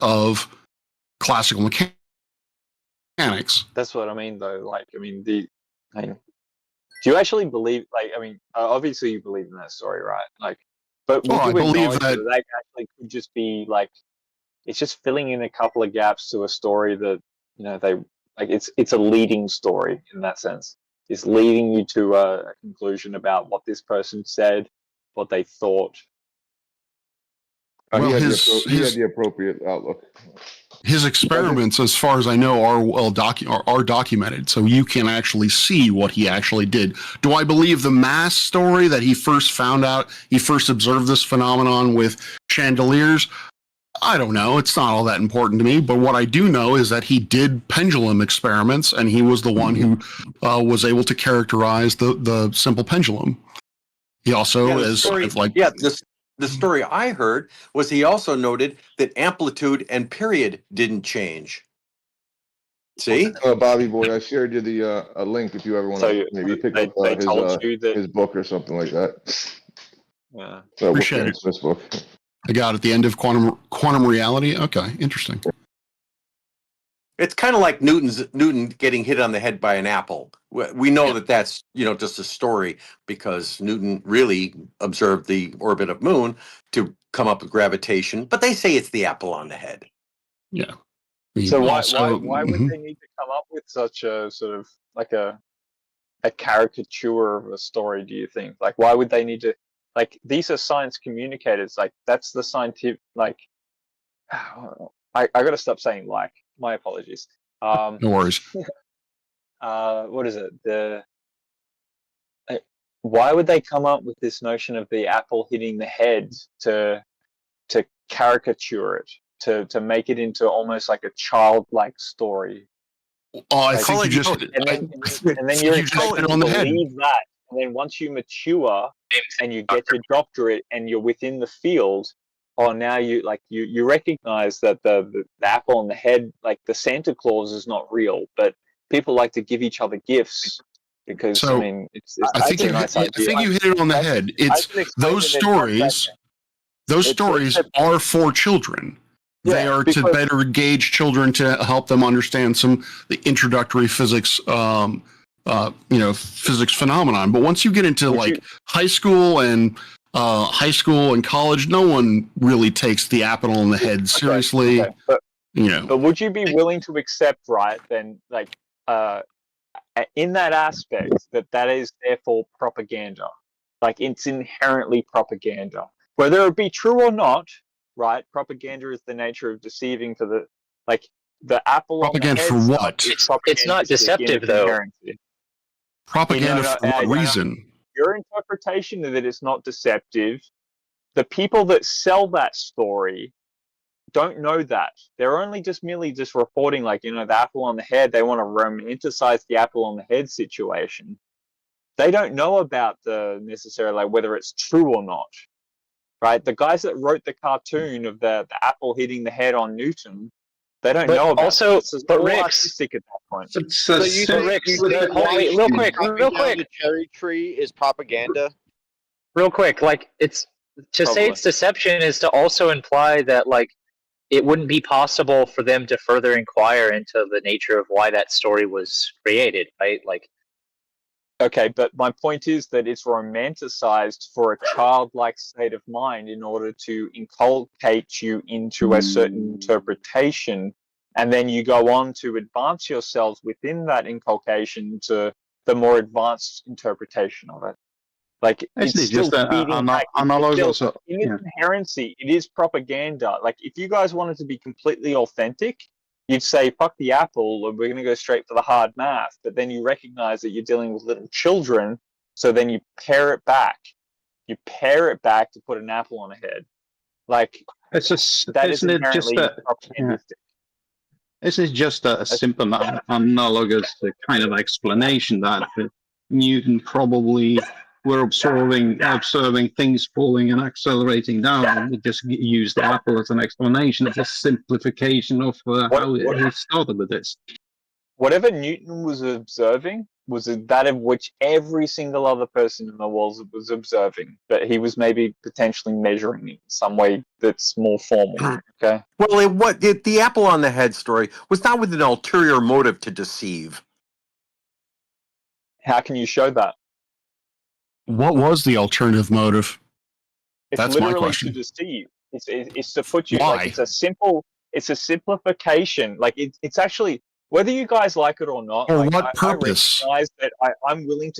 of classical mechanics. That's what I mean, though. Like, I mean, do you actually believe? Like, I mean, obviously you believe in that story, right? Like, but would you acknowledge that actually could just be like, it's just filling in a couple of gaps to a story that, you know, they like, it's a leading story in that sense. It's leading you to a conclusion about what this person said, what they thought. Well, he had the appropriate outlook. His experiments, as far as I know, are documented, so you can actually see what he actually did. Do I believe the mass story that he first observed this phenomenon with chandeliers? I don't know. It's not all that important to me. But what I do know is that he did pendulum experiments, and he was the one who was able to characterize the simple pendulum. He also The story I heard was he also noted that amplitude and period didn't change. See? Bobby boy, I shared you a link if you ever want to maybe pick up his book or something like that. Yeah. Appreciate it. This book. I got at the end of quantum reality. Okay, interesting. It's kind of like Newton getting hit on the head by an apple. We know that that's, you know, just a story because Newton really observed the orbit of Moon to come up with gravitation, but they say it's the apple on the head. Yeah. So why would they need to come up with such a sort of like a caricature of a story, do you think? Like, why would they need to, like, these are science communicators, like, that's the scientific, like, I got to stop saying like. My apologies. No worries. What is it? Why would they come up with this notion of the apple hitting the head to caricature it, to make it into almost like a childlike story? Oh, I think you just and then you're expected to believe that, and then once you mature and you get your doctorate and you're within the field. Oh, now you recognize that the apple on the head, like the Santa Claus, is not real, but people like to give each other gifts because I mean, I think you hit it on the head. It's those stories are for children. Yeah, they are to better engage children, to help them understand the introductory physics, physics phenomenon. But once you get into high school and college, no one really takes the apple on the head seriously. Okay. But would you be willing to accept, right, then, like, in that aspect, that is therefore propaganda? Like, it's inherently propaganda. Whether it be true or not, right, propaganda is the nature of deceiving for the apple propaganda on the head. For what? It's not deceptive, though. Propaganda for what reason? Your interpretation of it is not deceptive. The people that sell that story don't know that. They're only merely reporting, like, you know, the apple on the head. They want to romanticize the apple on the head situation. They don't know about necessarily, like, whether it's true or not, right? The guys that wrote the cartoon of the apple hitting the head on Newton, they don't know about it. But Rick's artistic at that point. Wait, real quick. The cherry tree is propaganda. Real quick, like, it's to say it's deception is to also imply that, like, it wouldn't be possible for them to further inquire into the nature of why that story was created, right? Like, okay, but my point is that it's romanticized for a childlike state of mind in order to inculcate you into a certain interpretation, and then you go on to advance yourselves within that inculcation to the more advanced interpretation of it. Like, it's just analogous. In its inherency, it is propaganda. Like, if you guys wanted to be completely authentic, you'd say, fuck the apple, and we're going to go straight for the hard math. But then you recognize that you're dealing with little children, so then you pare it back. You pare it back to put an apple on a head. Like, this is just a simple analogous kind of explanation that Newton probably were observing things falling and accelerating down, and we just use the apple as an explanation. It's a simplification of how he started with this. whatever Newton was observing was that of which every single other person in the world was observing, but he was maybe potentially measuring it in some way that's more formal. Okay. Well, the apple on the head story was not with an ulterior motive to deceive. How can you show that? What was the alternative motive? It's That's my literally question. to deceive. It's to put you Why? like it's a simplification. Like it's actually, whether you guys like it or not. For like, what purpose? I recognize that I'm willing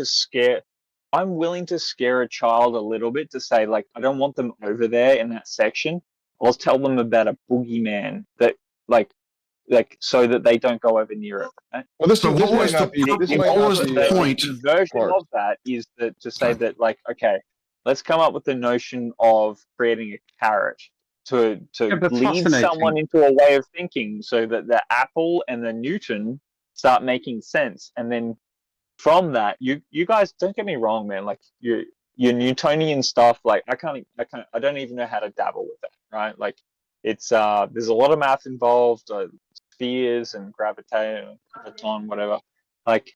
to scare a child a little bit to say, like, I don't want them over there in that section. I'll tell them about a boogeyman that like so that they don't go over near it. Right? Well, this So is, this what might was not the be. This purpose? might What not was be. the point? The version Clark. of that is to say Sorry. that, like, okay, let's come up with the notion of creating a carrot to but lead someone fascinating. into a way of thinking, so that the apple and the Newton start making sense, and then from that, you guys, don't get me wrong, man. Like your Newtonian stuff, like I don't even know how to dabble with that, right? Like it's there's a lot of math involved, spheres and graviton, whatever. Like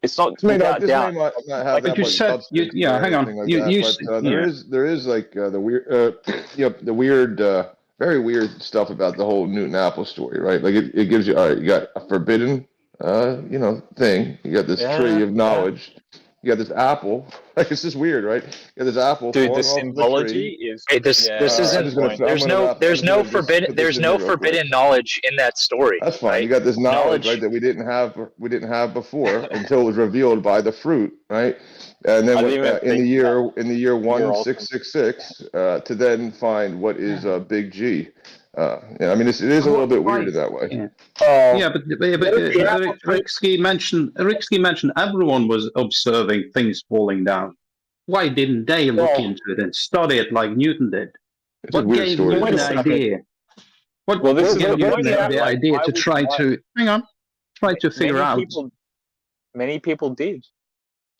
it's not This may without not doubt. not have Like that you much said- substance yeah, or hang on. anything like You- that, you but s- there is like the weird, the weird, very weird stuff about the whole Newton apple story, right? Like it gives you, all right, you got a forbidden, thing. You got this tree of knowledge. You got this apple. Like it's just weird, right? You got this apple Dude, the falling off of a symbology tree. is Hey, this I'm isn't. just gonna- There's I'm gonna no. wrap- There's I'm no gonna just forbidden. put this There's in no here real quick. forbidden knowledge in that story. That's fine. Right? You got this knowledge, Knowledge- right, that we didn't have before until it was revealed by the fruit, right? And then I didn't even in the think year You're awesome. 1666, to then find what is big G. Yeah, I mean, it is a little bit weird in that way. Yeah. Oh, Yeah, but Riksky mentioned everyone was observing things falling down. Why didn't they look Well- into it and study it like Newton did? It's a What weird gave story. Newton Wait a the second. idea? What Well, this is gave the Newton point, the like, idea I to was try right. to figure out? Many people did.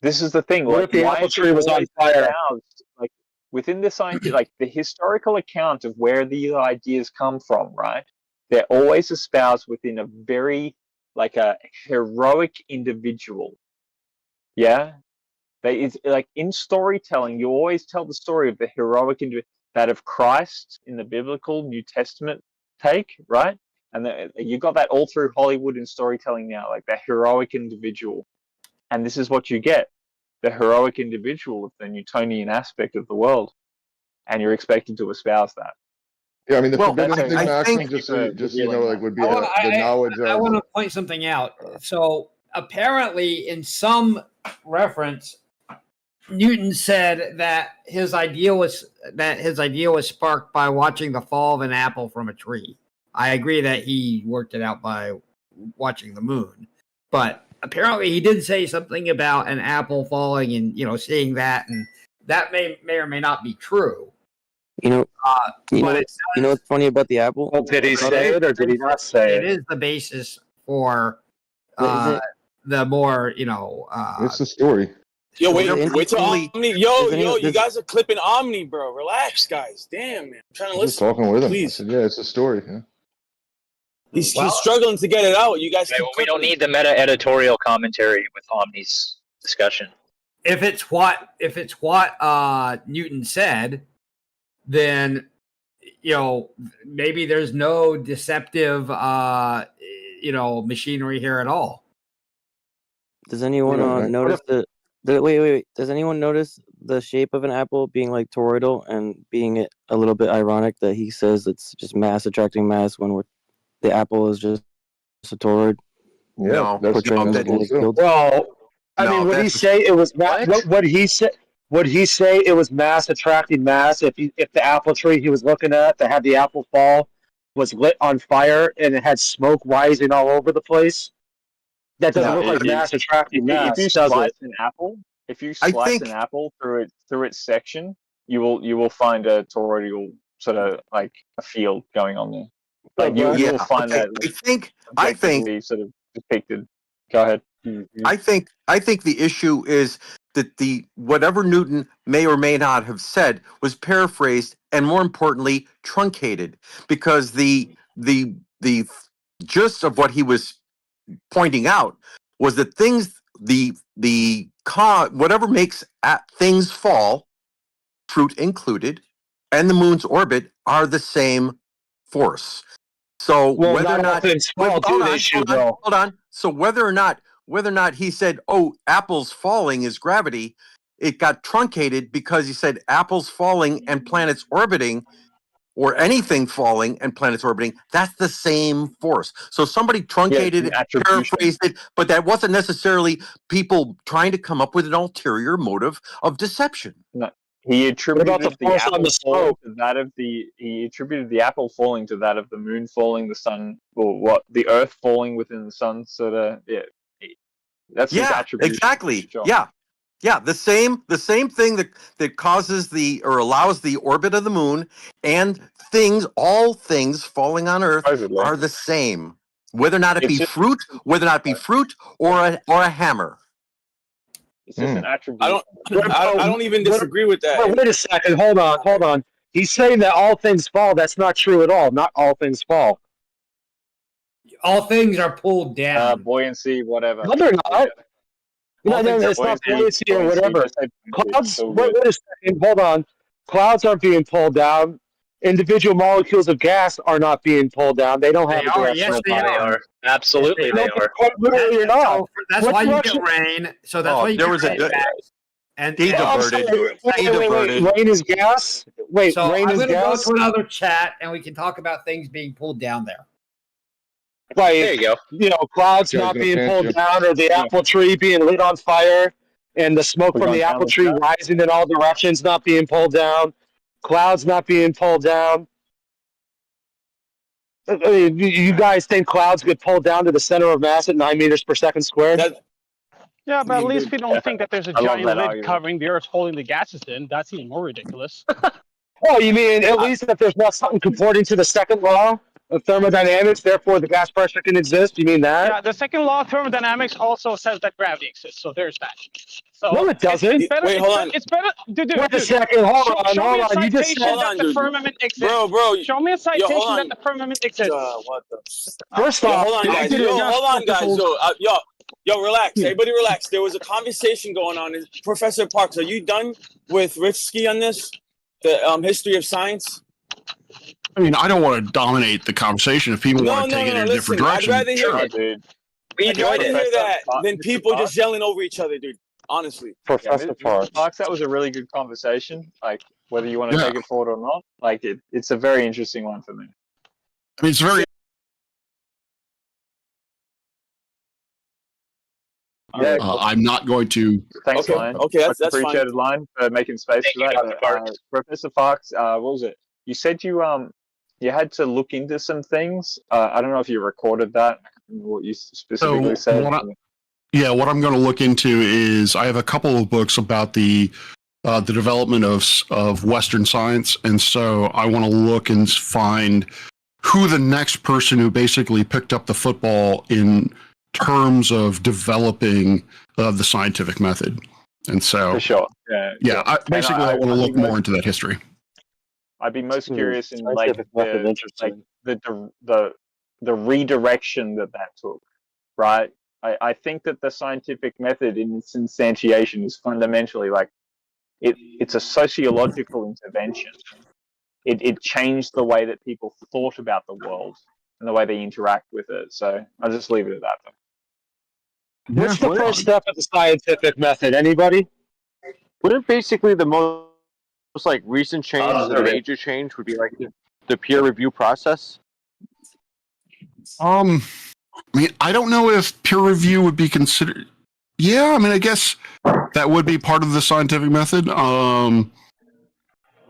This is the thing. What Like, if the why apple is it tree was on always fire? espoused, like within the scientific, like the historical account of where these ideas come from, right? They're always espoused within a very, like, a heroic individual. Yeah, it's like in storytelling, you always tell the story of the heroic individual, that of Christ in the biblical New Testament take, right? And you got that all through Hollywood and storytelling now, like that heroic individual. And this is what you get, the heroic individual of the Newtonian aspect of the world. And you're expected to espouse that. Yeah, I mean, the Well, forbidden I thing, Maxim, think- just so you know, like would be I wanna- the knowledge I of. want to point something out. So apparently, in some reference, Newton said that his idea was sparked by watching the fall of an apple from a tree. I agree that he worked it out by watching the moon, but apparently he did say something about an apple falling and seeing that, and that may or may not be true. You know But what's funny about the apple? Well, did he say it or did he not say it it? is the basis for What is it? the more What's the story? Yo, wait till Interestingly- Omni. You guys are clipping Omni, bro. Relax, guys. Damn, man. I'm trying to I'm just listen. talking with him. I Please. said, yeah, it's a story. Yeah. He's struggling to get it out. You guys. Right, keep well, we don't clipping. need the meta editorial commentary with Omni's discussion. if it's what Newton said, then maybe there's no deceptive machinery here at all. Does anyone Right. notice wait? Does anyone notice the shape of an apple being like toroidal and being a little bit ironic that he says it's just mass attracting mass when the apple is just a toroid? Yeah, No, that's portraying that's them cool as too. killed? Well, I No, mean, would he that's- say it was What? what he say? Would he say it was mass attracting mass if the apple tree he was looking at that had the apple fall was lit on fire and it had smoke rising all over the place? That doesn't No, look like mass attracting mass, If you does slice it? an apple, think- an apple through its section, you will find a toroidal sort of like a field going on there. Like you Yeah, will find okay. that. Like, I think objectively sort of depicted. Go ahead. I think the issue is that the whatever Newton may or may not have said was paraphrased and, more importantly, truncated, because the gist of what he was pointing out was that whatever makes things fall, fruit included, and the moon's orbit are the same force. So Well, whether or not all not things fall, do they, Shugo? hold on. So whether or not he said, "Oh, apples falling is gravity," it got truncated because he said apples falling and planets orbiting, or anything falling and planets orbiting. That's the same force. So somebody truncated it, paraphrased it, but that wasn't necessarily people trying to come up with an ulterior motive of deception. No. He attributed What about the force on the falling smoke? to that of the. He attributed the apple falling to that of the moon falling, the sun, or what the Earth falling within the sun. So that's his attribution. Exactly. Yeah. The same thing that causes or allows the orbit of the moon, and all things falling on Earth Supposedly. are the same, whether or not it be just- fruit, or a hammer. It's just an attribute. I don't even disagree with that. Wait a second. Hold on. He's saying that all things fall. That's not true at all. Not all things fall. All things are pulled down. Buoyancy, whatever. No, they're not. No, it's not buoyancy or whatever. Clouds. Wait a second. Hold on. Clouds aren't being pulled down. Individual molecules of gas are not being pulled down. They don't have They a are. gas Yes, they body. are. Absolutely, they are. Quite literally, you're not. So that's why you get rain. So that's why you there get was a rain. good. And He diverted. He diverted. Rain is gas. Wait, so rain I'm is going to go gas. to another chat, and we can talk about things being pulled down there. Right. There you go. You know, clouds Guys not gonna being pinch pulled you. down, or the apple tree being lit on fire, and the smoke We're from going the down apple the tree chat? rising in all directions not being pulled down. Clouds not being pulled down. You guys think clouds get pulled down to the center of mass at 9 meters per second squared? Yeah, but at least we don't think that there's a I love giant that lid argument. covering the Earth holding the gases in. That's even more ridiculous. Oh, you mean at least that there's not something comporting to the second law of thermodynamics, therefore the gas pressure can exist? You mean that? Yeah, the second law of thermodynamics also says that gravity exists, so there's that. So No, it doesn't. It's better, Wait, hold on. It's better, dude. Wait a second. Hold on. You just said Hold that on, the dude. firmament exists. Bro. Show me a citation hold that on. the firmament exists. What the? First Yo, off, hold on, guys. Hold on, guys. Yo, relax. Everybody relax. There was a conversation going on. Professor Parks, are you done with Ritsky on this? The history of science? I mean, I don't want to dominate the conversation. If people want to take it in a different direction, I'd rather hear sure. it. Dude. We I'd enjoyed rather it. hear that than Mr. people Parks? just yelling over each other, dude. Honestly. Professor Parks. Parks, that was a really good conversation. Like, whether you want to Yeah. take it forward or not, like, it's a very interesting one for me. I mean, it's very. Yeah, I'm not going to. thanks, Okay, Lion. okay, that's fine. appreciated, Lion, for making space Thank for you, that. Dr. Parks. Professor Parks, what was it? You said you had to look into some things. I don't know if you recorded that. What you specifically said. what I'm going to look into is I have a couple of books about the development of Western science, and so I want to look and find who the next person who basically picked up the football in terms of developing the scientific method. And so, For sure. yeah, I want to look more into that history. I'd be most curious in like Scientific method, interesting. the redirection that took, right? I think that the scientific method in its instantiation is fundamentally like it's a sociological intervention. It changed the way that people thought about the world and the way they interact with it. So I'll just leave it at that. What's the first step of the scientific method? Anybody? Wouldn't basically the most like recent change, the major change, would be like the peer review process? I mean, I don't know if peer review would be considered. Yeah, I mean, I guess that would be part of the scientific method.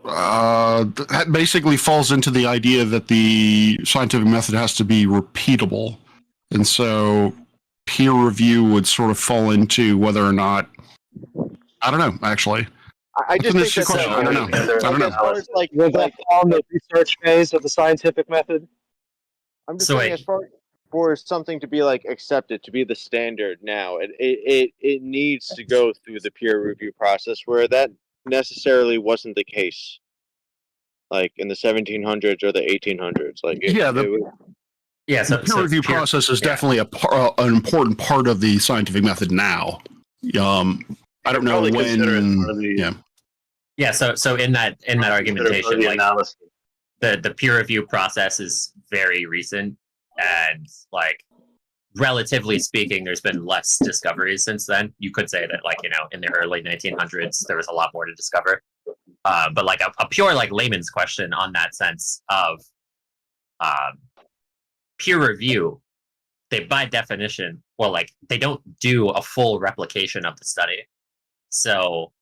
That basically falls into the idea that the scientific method has to be repeatable, and so peer review would sort of fall into whether or not. I don't know, actually. I just think that's question. I don't know. I don't know. As far as like on the research phase of the scientific method. I'm just saying, as far for something to be like accepted to be the standard now, it needs to go through the peer review process, where that necessarily wasn't the case, like in the 1700s or the 1800s. Like, Yeah, the peer review process is definitely an important part of the scientific method now. I don't know when. Yeah. So in that argumentation, like the peer review process is very recent, and like relatively speaking, there's been less discoveries since then. You could say that, like, in the early 1900s, there was a lot more to discover. But like a pure like layman's question on that sense of peer review, they by definition, they don't do a full replication of the study. So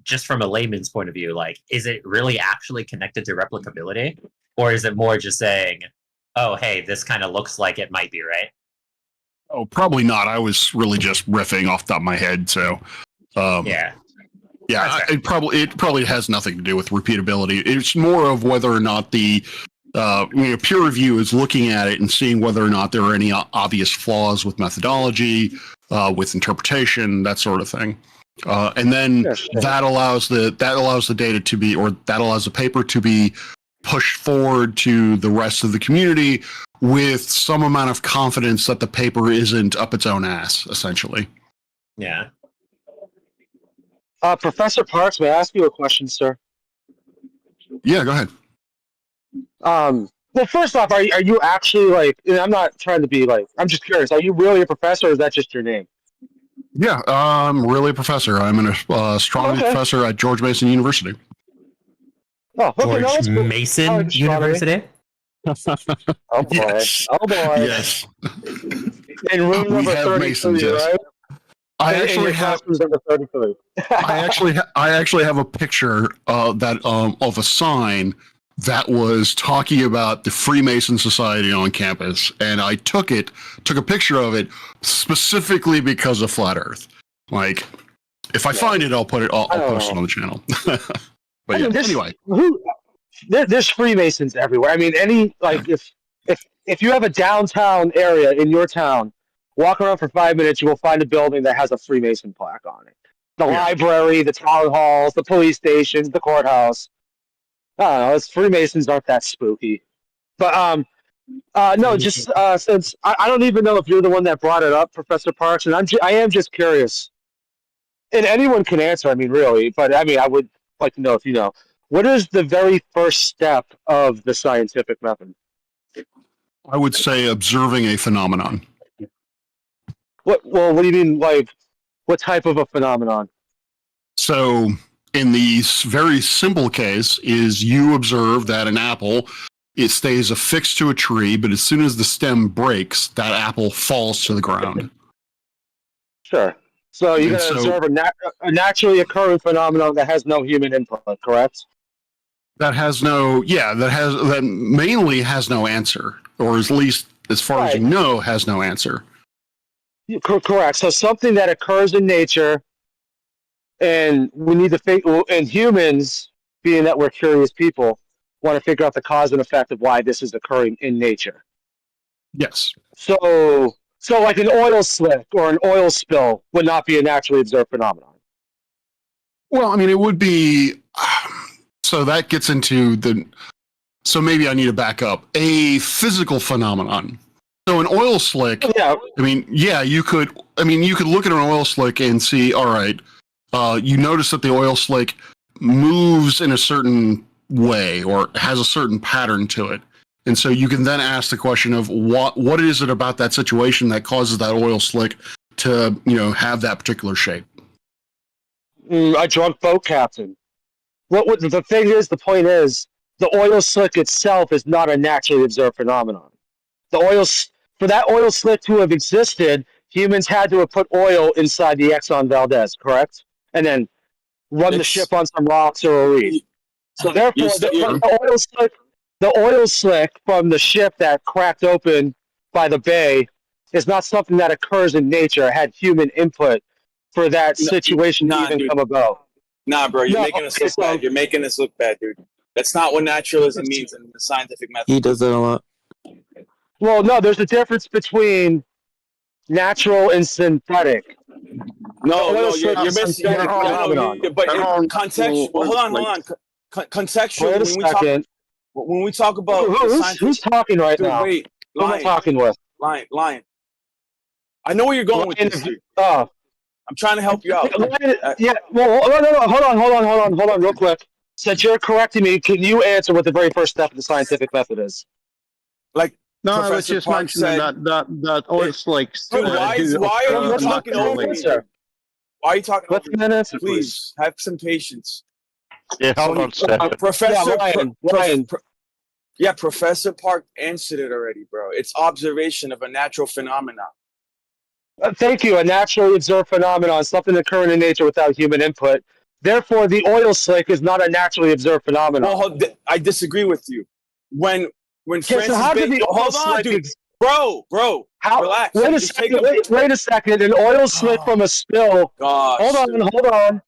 just from a layman's point of view, like, is it really actually connected to replicability? Or is it more just saying, oh, hey, this kind of looks like it might be right? Oh, probably not. I was really just riffing off the top of my head. So, yeah, it probably has nothing to do with repeatability. It's more of whether or not the peer review is looking at it and seeing whether or not there are any obvious flaws with methodology, with interpretation, that sort of thing. And then that allows the data to be, or that allows the paper to be pushed forward to the rest of the community with some amount of confidence that the paper isn't up its own ass, essentially. Yeah. Professor Parks, may I ask you a question, sir? Yeah, go ahead. Well, first off, are you actually, like, I'm not trying to be like, I'm just curious, are you really a professor, or is that just your name? Yeah, I'm really a professor. I'm an astronomy professor at George Mason University. Oh, okay, George Mason University? Oh boy! Yes. Oh boy! Yes. In room We number have 33, Masons, yes. right? I actually have number 33. I actually have a picture of a sign that was talking about the Freemason Society on campus, and I took a picture of it specifically because of flat Earth. Like, if I find it, I'll put it. I'll post it on the channel. But anyway, there's Freemasons everywhere. I mean, if you have a downtown area in your town, walk around for 5 minutes, you will find a building that has a Freemason plaque on it. The library, the town halls, the police stations, the courthouse. I don't know. Freemasons aren't that spooky. But no, just since I don't even know if you're the one that brought it up, Professor Parks, and I am just curious. And anyone can answer. I mean, really, but I mean, I would like to know if you know. What is the very first step of the scientific method? I would say observing a phenomenon. What do you mean? Like, what type of a phenomenon? So, in the very simple case, is you observe that an apple, it stays affixed to a tree, but as soon as the stem breaks, that apple falls to the ground. Sure. So you're going to observe a naturally occurring phenomenon that has no human input, correct? That mainly has no answer, or at least as far as you know, has no answer. Correct. So something that occurs in nature, and we need to think, and humans, being that we're curious people, want to figure out the cause and effect of why this is occurring in nature. Yes. So like an oil slick or an oil spill would not be a naturally observed phenomenon. Well, I mean, it would be. So that gets into so maybe I need to back up. A physical phenomenon. So an oil slick. Yeah. I mean, you could look at an oil slick and see, all right, you notice that the oil slick moves in a certain way or has a certain pattern to it. And so you can then ask the question of what is it about that situation that causes that oil slick to, have that particular shape? A drunk boat captain. The point is, the oil slick itself is not a naturally observed phenomenon. For that oil slick to have existed, humans had to have put oil inside the Exxon Valdez, correct? And then run the ship on some rocks or a reef. So therefore, the oil slick from the ship that cracked open by the bay is not something that occurs in nature. It had human input for that situation to even come about. Nah, bro, you're making us look bad. You're making us look bad, dude. That's not what naturalism means in the scientific method. He does that a lot. Well, no, there's a difference between natural and synthetic. No, you're missing. But in context, hold on. Contextually, when we talk about who's talking right now? Wait, Who am I talking with? Lion. I know where you're going with this, dude. I'm trying to help you out. Yeah. Well, no. Hold on, real quick. Since you're correcting me, can you answer what the very first step of the scientific method is? Like, No, I was Professor just Park mentioning said, that oil slicks. Dude, why are you talking over me, dude? Why are you talking over me? Please, have some patience. Yeah, hold on, Steph. Professor, Ryan. Yeah, Professor Park answered it already, bro. It's observation of a natural phenomenon. Thank you. A naturally observed phenomenon, something occurring in nature without human input. Therefore, the oil slick is not a naturally observed phenomenon. Well, I disagree with you. When Francis Bacon, hold on, dude, bro, relax. Wait a second. An oil slick from a spill. Gosh, hold on.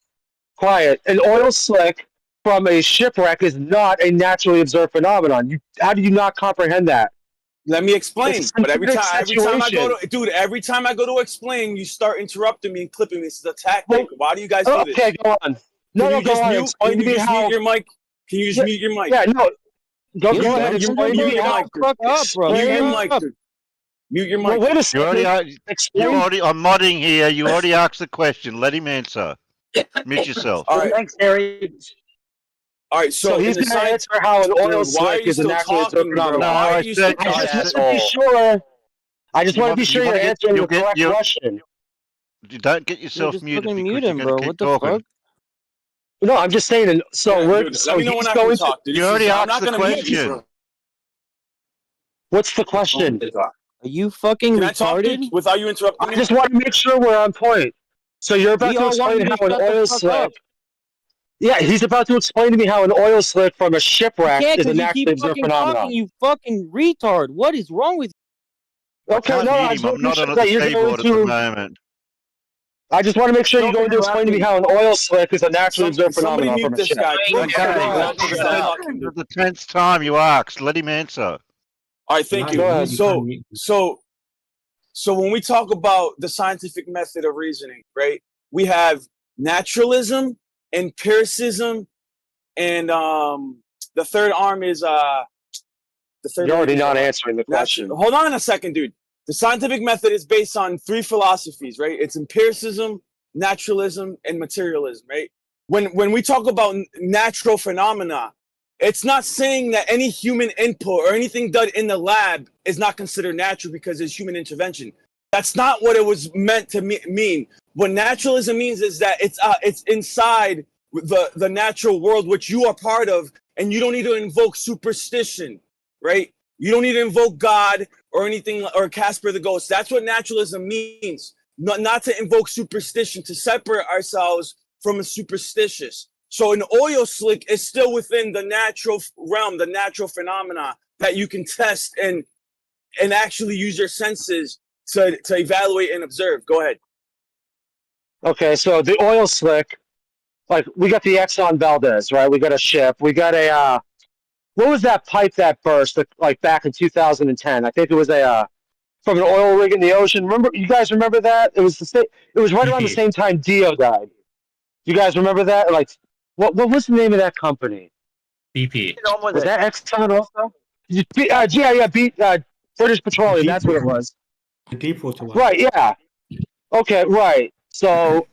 Quiet. An oil slick from a shipwreck is not a naturally observed phenomenon. How do you not comprehend that? Let me explain. But every time I go to explain, you start interrupting me and clipping me. This is a tactic. Why do you guys do this? Okay, go on. Can you just mute your mic? Can you just mute your mic? Yeah, no. Go ahead. Explain mute your mic. Mute your mic. Mute your mic. Wait a second. You already. I'm modding here. You already asked the question. Let him answer. Mute yourself. All right. Thanks, Harry. All right, so he's going to answer how an oil slick is a naturally observed phenomenon. No, I just want to be sure. I just want to be sure you're answering the correct question. You don't get yourself muted because mute you're him, going bro. to keep What the talking. fuck? No, I'm just saying. So Yeah, we're. dude, So let me know he's when I going can talk. Dude. You already I'm asked not the gonna mute you, question. bro. What's the question? Are you fucking Can I talk retarded? dude, without you interrupting me? I just want to make sure we're on point. So you're about We to all want explain you to how an shut the oil fuck slick. up. Yeah, he's about to explain to me how an oil slick from a shipwreck You can't is a because you naturally keep observed fucking phenomenon. talking, you fucking retard. What is wrong with you? Okay, I can't no, mute I him. just want I'm to make not sure on that the you're keyboard going at the to. moment. I just want to make sure you're going to explain to me how an oil slick is a naturally observed Somebody phenomenon mute from a this ship. guy. Please. Okay, He's not gonna stop talking, dude. the 10th time you asked. Let him answer. All right, thank you. Go ahead. So when we talk about the scientific method of reasoning, right? We have naturalism, empiricism, and the third arm is the third. You're already not answering the question. Hold on a second, dude. The scientific method is based on three philosophies, right? It's empiricism, naturalism, and materialism, right? When we talk about natural phenomena, it's not saying that any human input or anything done in the lab is not considered natural because it's human intervention. That's not what it was meant to mean. What naturalism means is that it's inside the natural world which you are part of, and you don't need to invoke superstition, right? You don't need to invoke God or anything, or Casper the Ghost. That's what naturalism means. Not to invoke superstition, to separate ourselves from a superstitious. So an oil slick is still within the natural realm, the natural phenomena that you can test and actually use your senses to evaluate and observe. Go ahead. Okay, so the oil slick, like we got the Exxon Valdez, right? We got a ship. We got a what was that pipe that burst like back in 2010? I think it was from an oil rig in the ocean. Remember, you guys remember that? It was it was right around the same time Dio died. You guys remember that? Like, what was the name of that company? BP. Was that Exxon also? British Petroleum. That's what it was. The Deepwater one. Right. Yeah. Okay. Right. So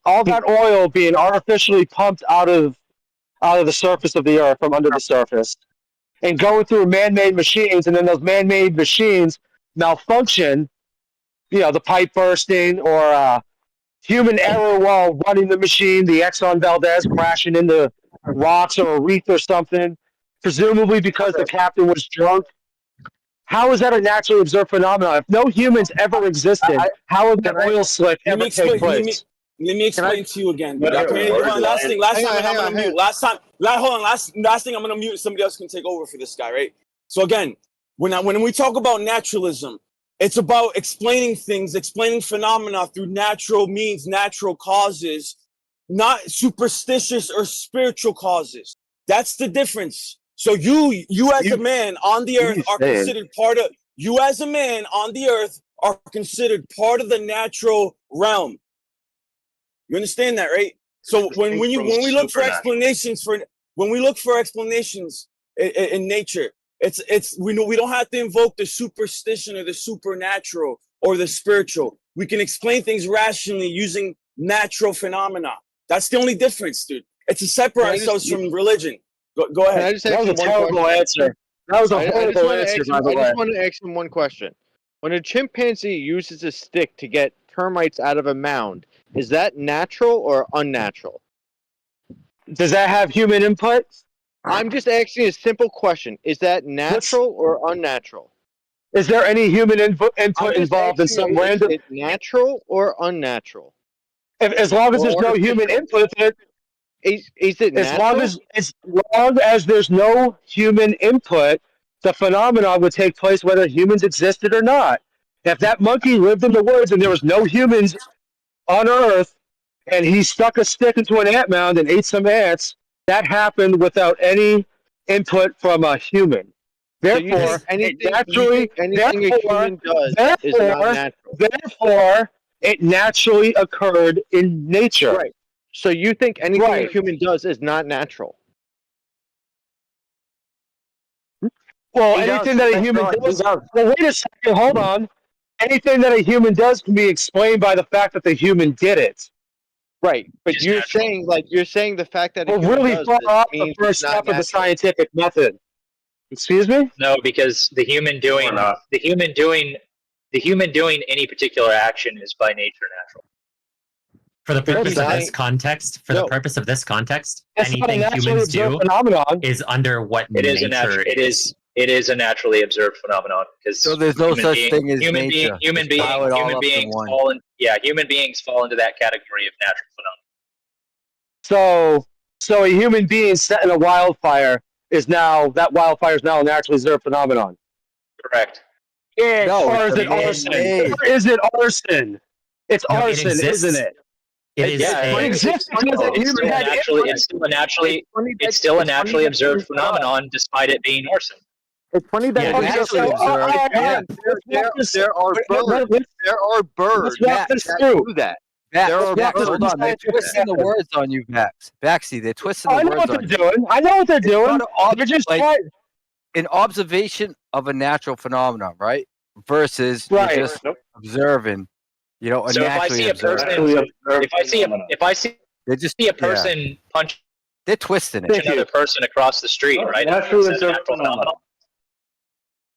all that oil being artificially pumped out of the surface of the earth from under the surface, and going through man-made machines, and then those man-made machines malfunction. You know, the pipe bursting or human error while running the machine, the Exxon Valdez crashing into rocks or a reef or something, presumably because the captain was drunk. How is that a naturally observed phenomenon? If no humans ever existed, how would the oil slick ever take place? Let me explain to you again. Last thing I'm gonna mute. Last thing I'm gonna mute. Somebody else can take over for this guy, right? So again, when we talk about naturalism, it's about explaining things, explaining phenomena through natural means, natural causes, not superstitious or spiritual causes. That's the difference. So you as a man on the earth are considered part of. You as a man on the earth are considered part of the natural realm. You understand that, right? So when we look for explanations in nature, We know we don't have to invoke the superstition or the supernatural or the spiritual. We can explain things rationally using natural phenomena. That's the only difference, dude. It's to separate ourselves from religion. Go ahead. Can I just That ask was a him one terrible question? answer. That was a horrible answer, by the I way. just want to ask him one question. When a chimpanzee uses a stick to get termites out of a mound, is that natural or unnatural? Does that have human input? I'm just asking a simple question. Is that natural or unnatural? Is there any human input involved in some random? Is it natural or unnatural? As long as there's no human input, is it natural? As long as there's no human input, the phenomenon would take place whether humans existed or not. If that monkey lived in the woods and there was no humans on Earth, and he stuck a stick into an ant mound and ate some ants, that happened without any input from a human. Therefore, therefore, it naturally occurred in nature. Right. So you think anything a human does is not natural? Well, anything that a human does. Well, wait a second. Hold on. Anything that a human does can be explained by the fact that the human did it. Right, but you're saying the fact that we're really far off the first step of the scientific method. Excuse me? No, because the human doing any particular action is by nature natural. For the purpose of this context, anything humans do is under what nature is. It is a naturally observed phenomenon. So there's no such thing as nature. Human beings fall into that category of natural phenomena. So a human being set in a wildfire is now a naturally observed phenomenon. Correct. Or is it arson? Or is it arson? It's arson, isn't it? It exists because a human had it's still a naturally observed phenomenon despite it being arson. It's funny that it's naturally observed. There are birds that do that. Hold on, they're twisting the words on you, Baxi. They're twisting the words on you. I know what they're doing. They're just an observation of a natural phenomenon, right? Versus you're just observing. You know, so if I see a person punch, they're twisting it. Another person across the street, right? Naturally observed phenomenon.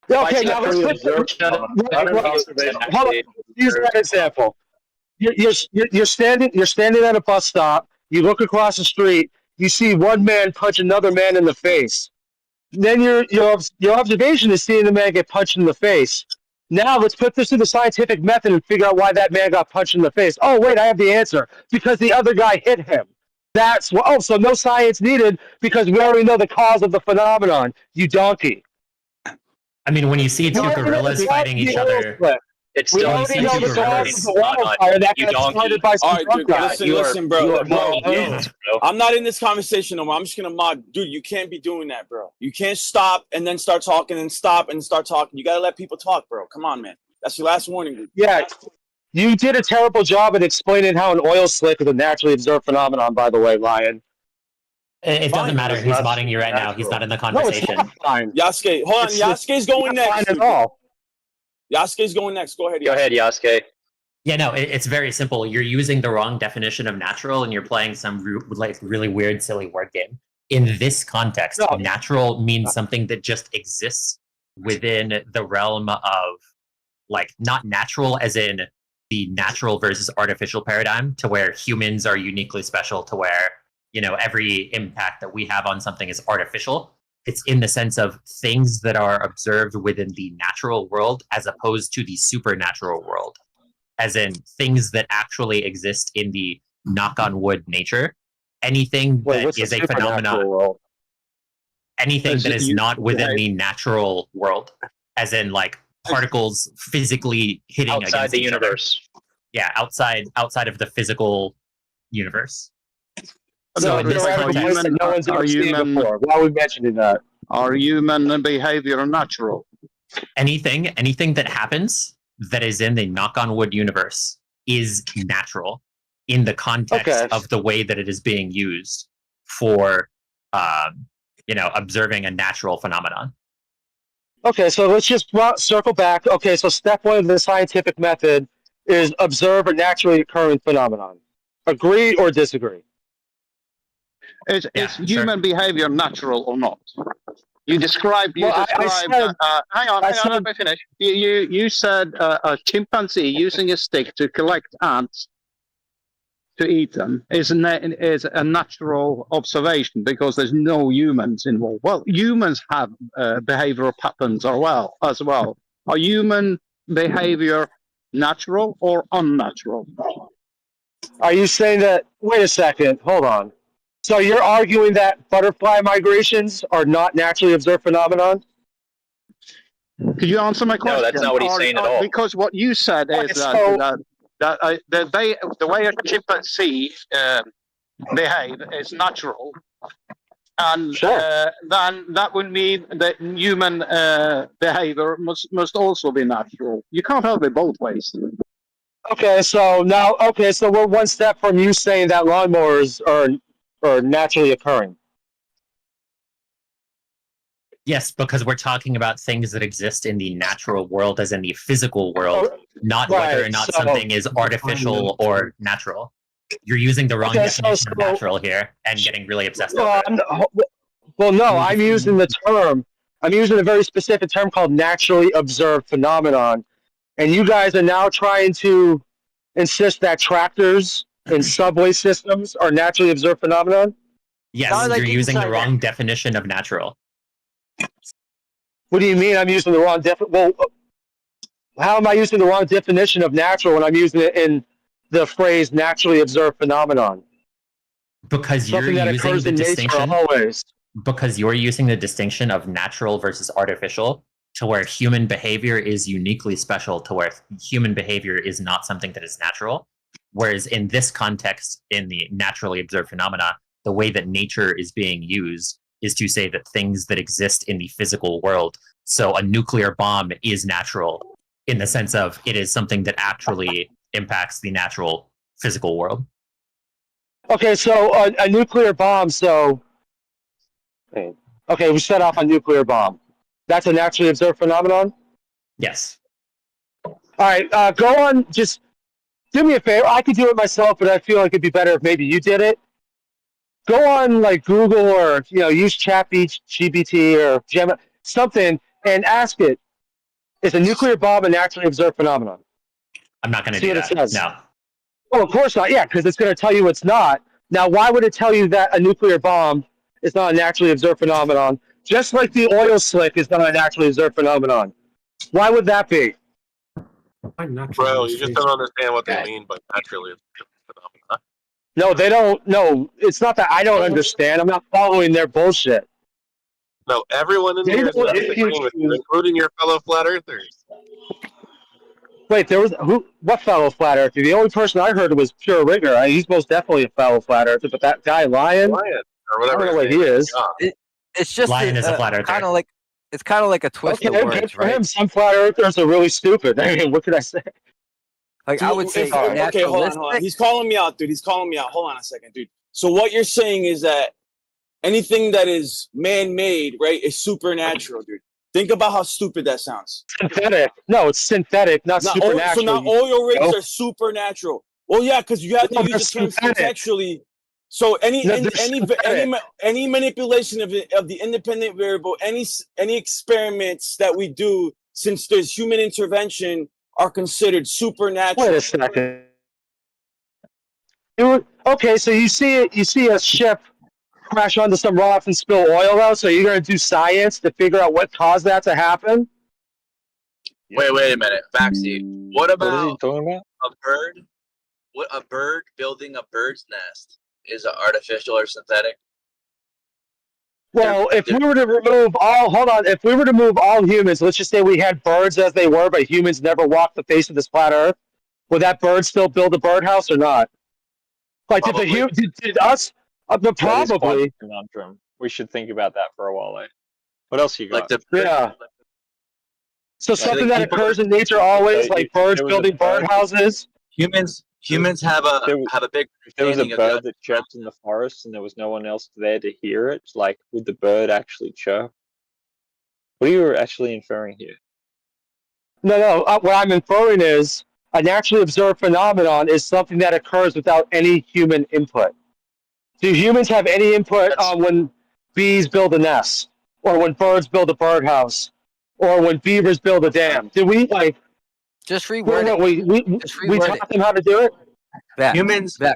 Okay, now let's hold on. Use that example. You're standing at a bus stop. You look across the street. You see one man punch another man in the face. Then your observation is seeing the man get punched in the face. Now let's put this through the scientific method and figure out why that man got punched in the face. Oh wait, I have the answer. Because the other guy hit him. That's what. Oh, so no science needed because we already know the cause of the phenomenon. You donkey. I mean, when you see two gorillas fighting each other, it's still know the cause of the wildfire that got started by some drunk guy. Listen, bro. I'm not in this conversation no more. I'm just gonna mod, dude. You can't be doing that, bro. You can't stop and then start talking and stop and start talking. You gotta let people talk, bro. Come on, man. That's your last warning, dude. Yeah, you did a terrible job at explaining how an oil slick is a naturally observed phenomenon. By the way, Ryan. It doesn't matter. He's modding you right now. He's not in the conversation. No, it's not fine. Yasuke, hold on. Yasuke's going next. At all. Yasuke's going next. Go ahead, Yasuke. Go ahead, Yasuke. Yeah, no, it's very simple. You're using the wrong definition of natural, and you're playing some really weird, silly word game. In this context, natural means something that just exists within the realm of, not natural as in the natural versus artificial paradigm, to where humans are uniquely special, to where every impact that we have on something is artificial. It's in the sense of things that are observed within the natural world as opposed to the supernatural world, as in things that actually exist in the knock on wood nature. Anything that is a phenomenon, anything that is not within the natural world, as in particles physically hitting outside the universe. Yeah, outside of the physical universe. So in this context, no one's ever seen before. Why are we mentioning that? Are human behavior natural? Anything that happens that is in the knock on wood universe is natural in the context of the way that it is being used for, observing a natural phenomenon. Okay, so let's just circle back. Okay, so step one of the scientific method is observe a naturally occurring phenomenon. Agree or disagree? Is human behavior natural or not? You described. Well, Hang on. Let me finish. You said a chimpanzee using a stick to collect ants to eat them is a natural observation because there's no humans involved. Well, humans have behavioral patterns as well. Are human behavior natural or unnatural? Are you saying that? Wait a second. Hold on. So you're arguing that butterfly migrations are not naturally observed phenomenon? Could you answer my question? No, that's not what he's saying at all. Because what you said is the way a chimpanzee behave is natural, and then that would mean that human behavior must also be natural. You can't have it both ways. Okay, so we're one step from you saying that lawnmowers are naturally occurring. Yes, because we're talking about things that exist in the natural world, as in the physical world, not whether or not something is artificial or natural. You're using the wrong definition of natural here and getting really obsessed over it. Well, no, I'm using the term. I'm using a very specific term called naturally observed phenomenon. And you guys are now trying to insist that tractors and subway systems are naturally observed phenomenon? Yes, you're using the wrong definition of natural. What do you mean I'm using the wrong definition? Well, how am I using the wrong definition of natural when I'm using it in the phrase naturally observed phenomenon? Because you're using the distinction. Because you're using the distinction of natural versus artificial, to where human behavior is uniquely special, to where human behavior is not something that is natural. Whereas in this context, in the naturally observed phenomena, the way that nature is being used is to say that things that exist in the physical world. So a nuclear bomb is natural in the sense of it is something that actually impacts the natural physical world. Okay, so a nuclear bomb, okay, we set off a nuclear bomb. That's a naturally observed phenomenon? Yes. All right, go on, just do me a favor. I could do it myself, but I feel like it'd be better if maybe you did it. Go on like Google or use ChatGPT or Gemini, something, and ask it, is a nuclear bomb a naturally observed phenomenon? I'm not going to do that. No. Oh, of course not. Yeah, because it's going to tell you it's not. Now, why would it tell you that a nuclear bomb is not a naturally observed phenomenon? Just like the oil slick is not a naturally observed phenomenon. Why would that be? Bro, you just don't understand what they mean by naturally observed phenomena. No, they don't. No, it's not that I don't understand. I'm not following their bullshit. No, everyone in here is not agreeing with you, including your fellow flat earthers. Wait, there was what fellow flat earther? The only person I heard was Pure Rigger. He's most definitely a fellow flat earther, but that guy Lion, or whatever, I don't know what he is. It's just Lion is a flat earther. Kind of like a twist of words, good for right? him. Some flat earthers are really stupid. I mean, what could I say? Like I would say, okay, hold on. He's calling me out, dude. He's calling me out. Hold on a second, dude. So what you're saying is that anything that is man-made, right, is supernatural, dude. Think about how stupid that sounds. Synthetic. No, it's synthetic, not supernatural. So now oil rigs are supernatural. Well, yeah, because you have to use the term contextually. So any manipulation of the independent variable, any experiments that we do, since there's human intervention, are considered supernatural. Wait a second. Okay, so you see a ship crash onto some rocks and spill oil out, so you're going to do science to figure out what caused that to happen? Wait a minute, Baxi. What about, what is he talking about? A bird? What, a bird building a bird's nest? Is it artificial or synthetic? Well, if we were to remove all humans, let's just say we had birds as they were, but humans never walked the face of this planet Earth, would that bird still build a birdhouse or not? Like, did us? Probably. Conundrum. We should think about that for a while, eh? What else you got? So something that occurs in nature always, like birds building birdhouses. Humans have a big. If there was a understanding of bird that chirped in the forest and there was no one else there to hear it, like, would the bird actually chirp? What are you actually inferring here? No. What I'm inferring is a naturally observed phenomenon is something that occurs without any human input. Do humans have any input on when bees build a nest, or when birds build a birdhouse, or when beavers build a dam? Do we just reword it? We taught them how to do it. Humans are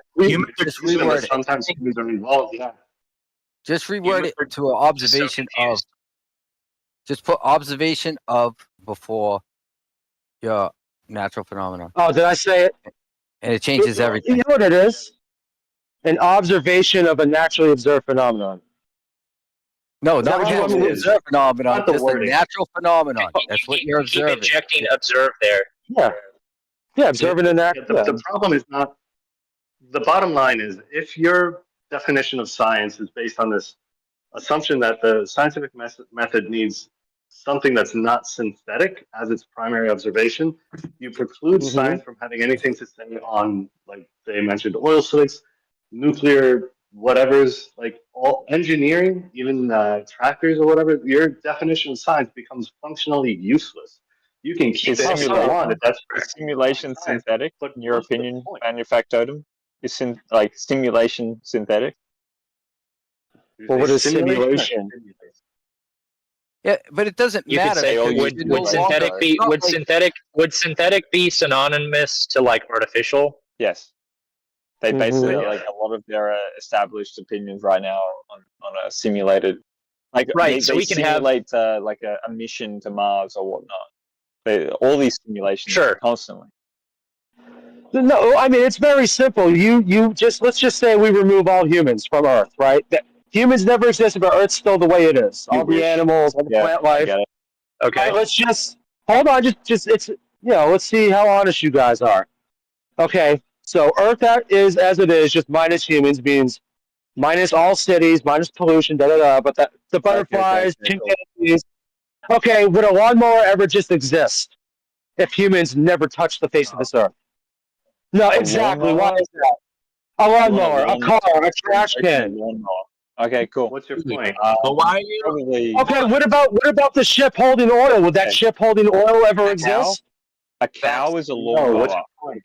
just human, reword but it. sometimes humans are involved. Yeah. Just reword it to an observation of. Just put observation of before your natural phenomenon. Oh, did I say it? And it changes everything. You know what it is? An observation of a naturally observed phenomenon. No, Is that not what you want me naturally to- observed phenomenon. Not the Just a wording. natural phenomenon. That's what you're Keep observing. injecting observe there. Yeah, observing an act. The problem is not. The bottom line is, if your definition of science is based on this assumption that the scientific method needs something that's not synthetic as its primary observation, you preclude science from having anything to say on, like they mentioned, oil slicks, nuclear whatever's, like all engineering, even tractors or whatever. Your definition of science becomes functionally useless. You can keep it if you want. Is simulation synthetic, in your opinion, manufactotum? Is simulation synthetic? Well, what is simulation? Yeah, but it doesn't You matter. could say, would synthetic be synonymous to like artificial? Yes. They base it, like a lot of their established opinions right now on a simulated, like so we can simulate like a mission to Mars or whatnot. All these simulations constantly. No, I mean it's very simple. You just let's just say we remove all humans from Earth, right? Humans never existed, but Earth's still the way it is. All the animals, all the plant life. Okay. Right, let's just hold on. Just it's let's see how honest you guys are. Okay, so Earth is as it is, just minus humans means minus all cities, minus pollution, But the butterflies, chimpanzees. Okay, would a lawnmower ever just exist if humans never touched the face of this Earth? No, exactly. Why is that? A lawnmower, a car, a trash can. Okay, cool. What's your point? But why are you? Probably. Okay, what about the ship holding oil? Would that ship holding oil ever exist? A cow is a lawnmower.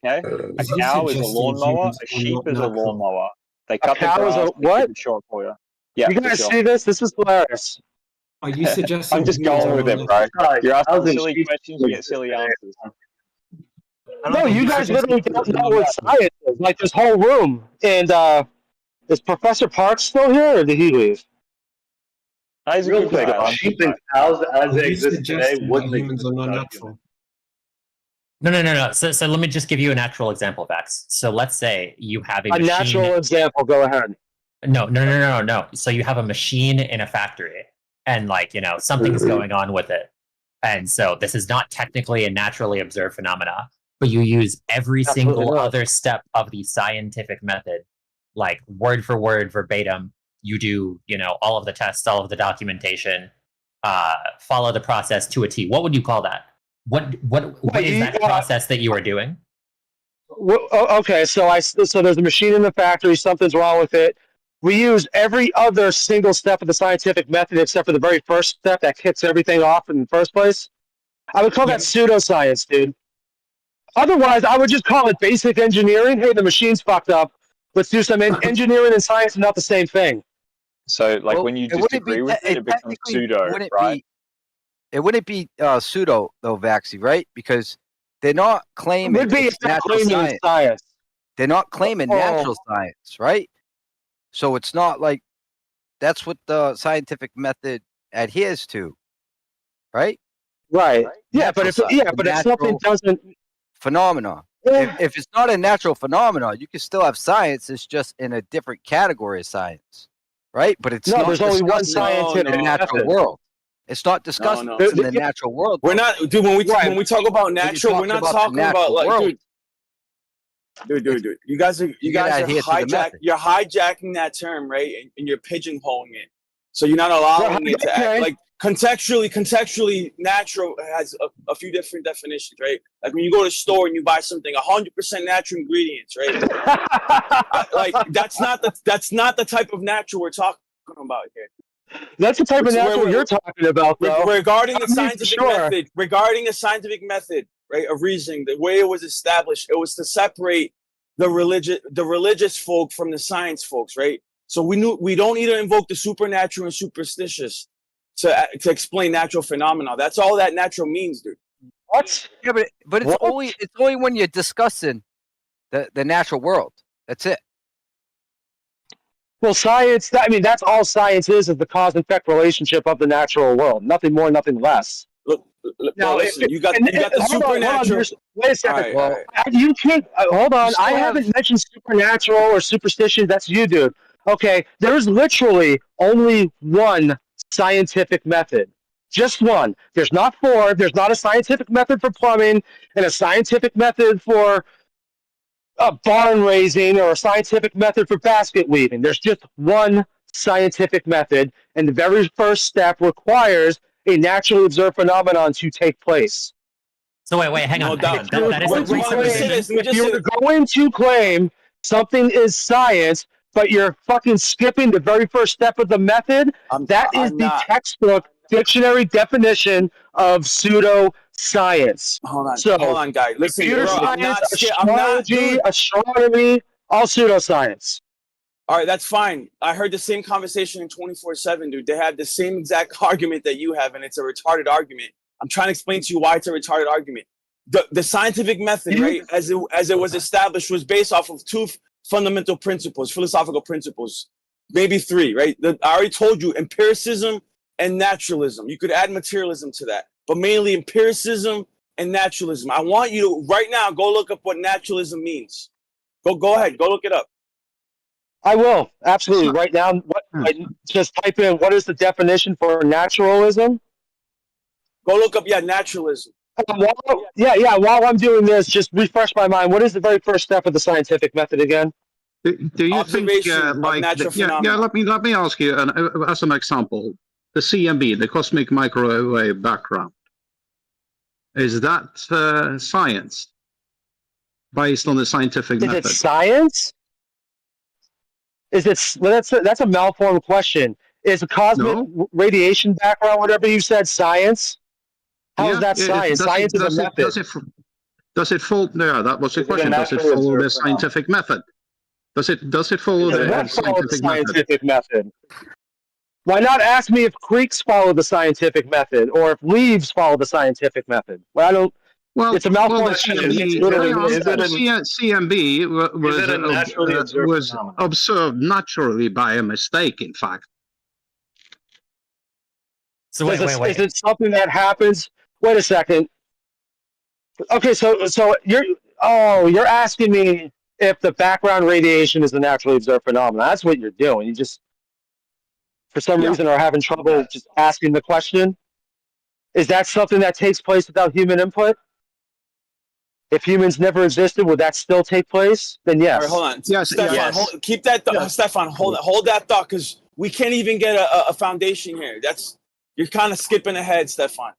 Okay, a cow is a lawnmower. A sheep is a lawnmower. They cut the cow is grass. a what? Keep it short for you. Yeah, You guys see this? This is hilarious. Are you suggesting? I'm just going with it, bro. You're asking silly questions, you get silly answers. No, you guys literally don't know what science is. Like this whole room. And is Professor Parks still here, or did he leave? Real quick, sheep and cows as they exist today wouldn't humans exist are not without natural. No. So let me just give you an actual example, Vax. So let's say you have a machine. Natural example. Go ahead. No. So you have a machine in a factory, and something's going on with it, and so this is not technically a naturally observed phenomena, but you use every single other step of the scientific method, like word for word, verbatim. You do, all of the tests, all of the documentation, follow the process to a T. What would you call that? What is that process that you are doing? Okay, so there's a machine in the factory. Something's wrong with it. We use every other single step of the scientific method except for the very first step that kicks everything off in the first place. I would call that pseudoscience, dude. Otherwise, I would just call it basic engineering. Hey, the machine's fucked up. Let's do some engineering and science, not the same thing. So, when you disagree with it becomes pseudo, right? It wouldn't be pseudo, though, Vaxi, right? Because they're not claiming It would be if they're claiming science. They're not claiming natural science, right? So it's not like that's what the scientific method adheres to, right? Right. Yeah, but if something doesn't phenomenon. If it's not a natural phenomenon, you can still have science. It's just in a different category of science, right? But it's not there's only one scientific in the natural world. It's not discussed in the natural world. We're not, dude. When we talk about natural, we're not talking about like, dude. You guys are hijacking. You're hijacking that term, right? And you're pigeonholing it. So you're not allowing it to act like contextually natural has a few different definitions, right? Like when you go to the store and you buy something 100% natural ingredients, right? Like that's not the type of natural we're talking about here. That's the type of natural you're talking about, though. Regarding the scientific method, right, of reasoning, the way it was established, it was to separate the religious folk from the science folks, right? So we don't need to invoke the supernatural and superstitious to explain natural phenomena. That's all that natural means, dude. What? Yeah, but it's only when you're discussing the natural world. That's it. Well, science, that's all science is the cause and effect relationship of the natural world. Nothing more, nothing less. Look now, listen, you got the supernatural. Wait a second. All right. You can't, hold on. I haven't mentioned supernatural or superstition. That's you, dude. Okay, there's literally only one scientific method. Just one. There's not four. There's not a scientific method for plumbing and a scientific method for barn raising or a scientific method for basket weaving. There's just one scientific method, and the very first step requires a naturally observed phenomenon to take place. So wait, hang on. That is the presupposition. If you're going to claim something is science, but you're fucking skipping the very first step of the method, that is the textbook dictionary definition of pseudoscience. Hold on, guy. Listen, computer science, astrology, astronomy, all pseudoscience. All right, that's fine. I heard the same conversation in 24/7, dude. They had the same exact argument that you have, and it's a retarded argument. I'm trying to explain to you why it's a retarded argument. The scientific method, right, as it was established, was based off of two fundamental principles, philosophical principles, maybe three, right? I already told you, empiricism and naturalism. You could add materialism to that, but mainly empiricism and naturalism. I want you to right now go look up what naturalism means. Go ahead, go look it up. I will, absolutely. Right now, just type in what is the definition for naturalism? Go look up, naturalism. While I'm doing this, just refresh my mind. What is the very first step of the scientific method again? Do you think, let me ask you, as an example, the CMB, the cosmic microwave background, is that science based on the scientific method? Is it science? That's a malformed question. Is a cosmic radiation background, whatever you said, science? How is that science? Science is a method. Does it follow? No, that was the question. Does it follow the scientific method? Does it follow the scientific method? Why not ask me if creeks follow the scientific method or if leaves follow the scientific method? Well, I don't. Well, it's a malformed CMB was observed naturally by a mistake, in fact. So wait. Is it something that happens? Wait a second. Okay, so you're asking me if the background radiation is a naturally observed phenomenon. That's what you're doing. You just, for some reason, are having trouble just asking the question. Is that something that takes place without human input? If humans never existed, would that still take place? Then yes. All right, hold on. Yes. Stefan, keep that thought. Stefan, hold that thought, because we can't even get a foundation here. You're kind of skipping ahead, Stefan.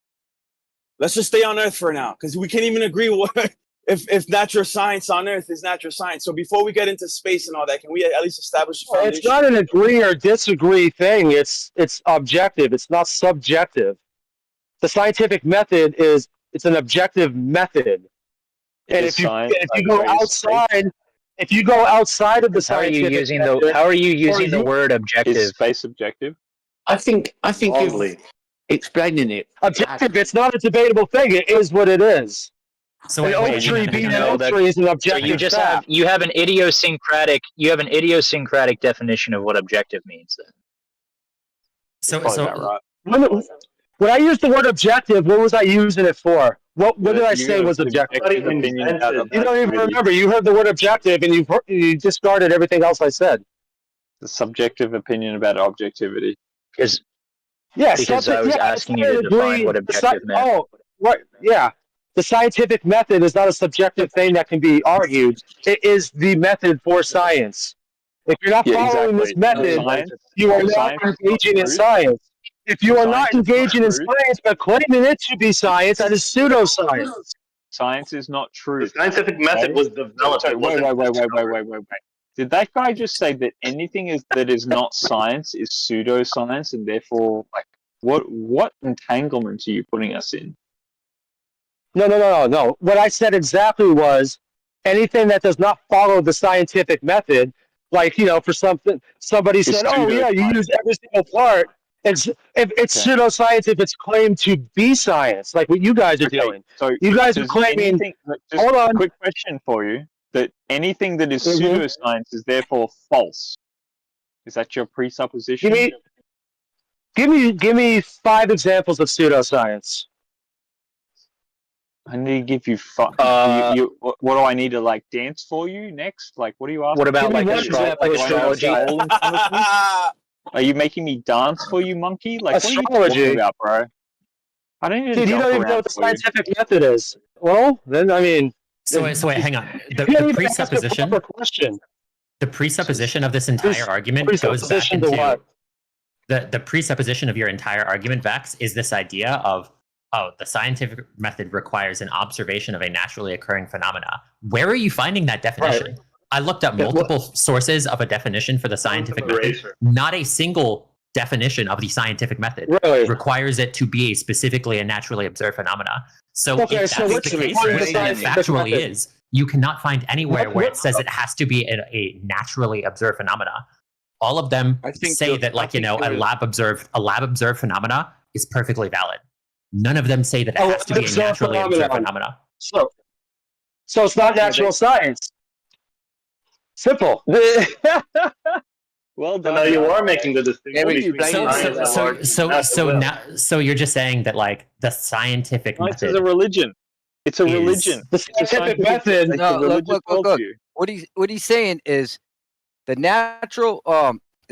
Let's just stay on Earth for now, because we can't even agree if natural science on Earth is natural science. So before we get into space and all that, can we at least establish a foundation? It's not an agree or disagree thing. It's objective. It's not subjective. The scientific method it's an objective method. And if you go outside of the scientific method, how are you using the word objective? Is space objective? I think you're explaining it. Objective. It's not a debatable thing. It is what it is. So an oak tree being an oak tree is an objective. So you have an idiosyncratic definition of what objective means. Then. When I used the word objective, what was I using it for? What did I say was objective? You don't even remember. You heard the word objective, and you discarded everything else I said. The subjective opinion about objectivity. Because I was asking you to define what objective meant. Oh, right. Yeah. The scientific method is not a subjective thing that can be argued. It is the method for science. If you're not following this method, you are not engaging in science. If you are not engaging in science but claiming it to be science, that is pseudoscience. Science is not true. The scientific method was developed. Wait. Did that guy just say that anything that is not science is pseudoscience, and therefore, like, what entanglements are you putting us in? No. What I said exactly was anything that does not follow the scientific method, like, for something, somebody said, oh, yeah, you use every single part. It's pseudoscience if it's claimed to be science, like what you guys are doing. So you guys are claiming, hold on. Quick question for you, that anything that is pseudoscience is therefore false. Is that your presupposition? Give me 5 examples of pseudoscience. I need to give you what do I need to, like, dance for you next? Like, what are you asking? What about like astrology? Are you making me dance for you, monkey? Like, Astrology. what are you talking about, bro? I don't even. Dude, you don't even know what the scientific method is. Well, then I mean. So wait, hang on. The presupposition of this entire argument goes back into the presupposition of your entire argument, Vax, is this idea of, the scientific method requires an observation of a naturally occurring phenomena. Where are you finding that definition? Right. I looked up multiple sources of a definition for the scientific method. Not a single definition of the scientific method requires it to be specifically a naturally observed phenomena. So if that's the case, and it factually is, you cannot find anywhere where it says it has to be a naturally observed phenomena. All of them say that, like, a lab observed phenomena is perfectly valid. None of them say that it has to be a naturally observed phenomena. So it's not natural science. Simple. Well done. No, you are making the distinction. So you're just saying that, like, the scientific method is a religion. It's a religion. The scientific method. No, look. What he's saying is the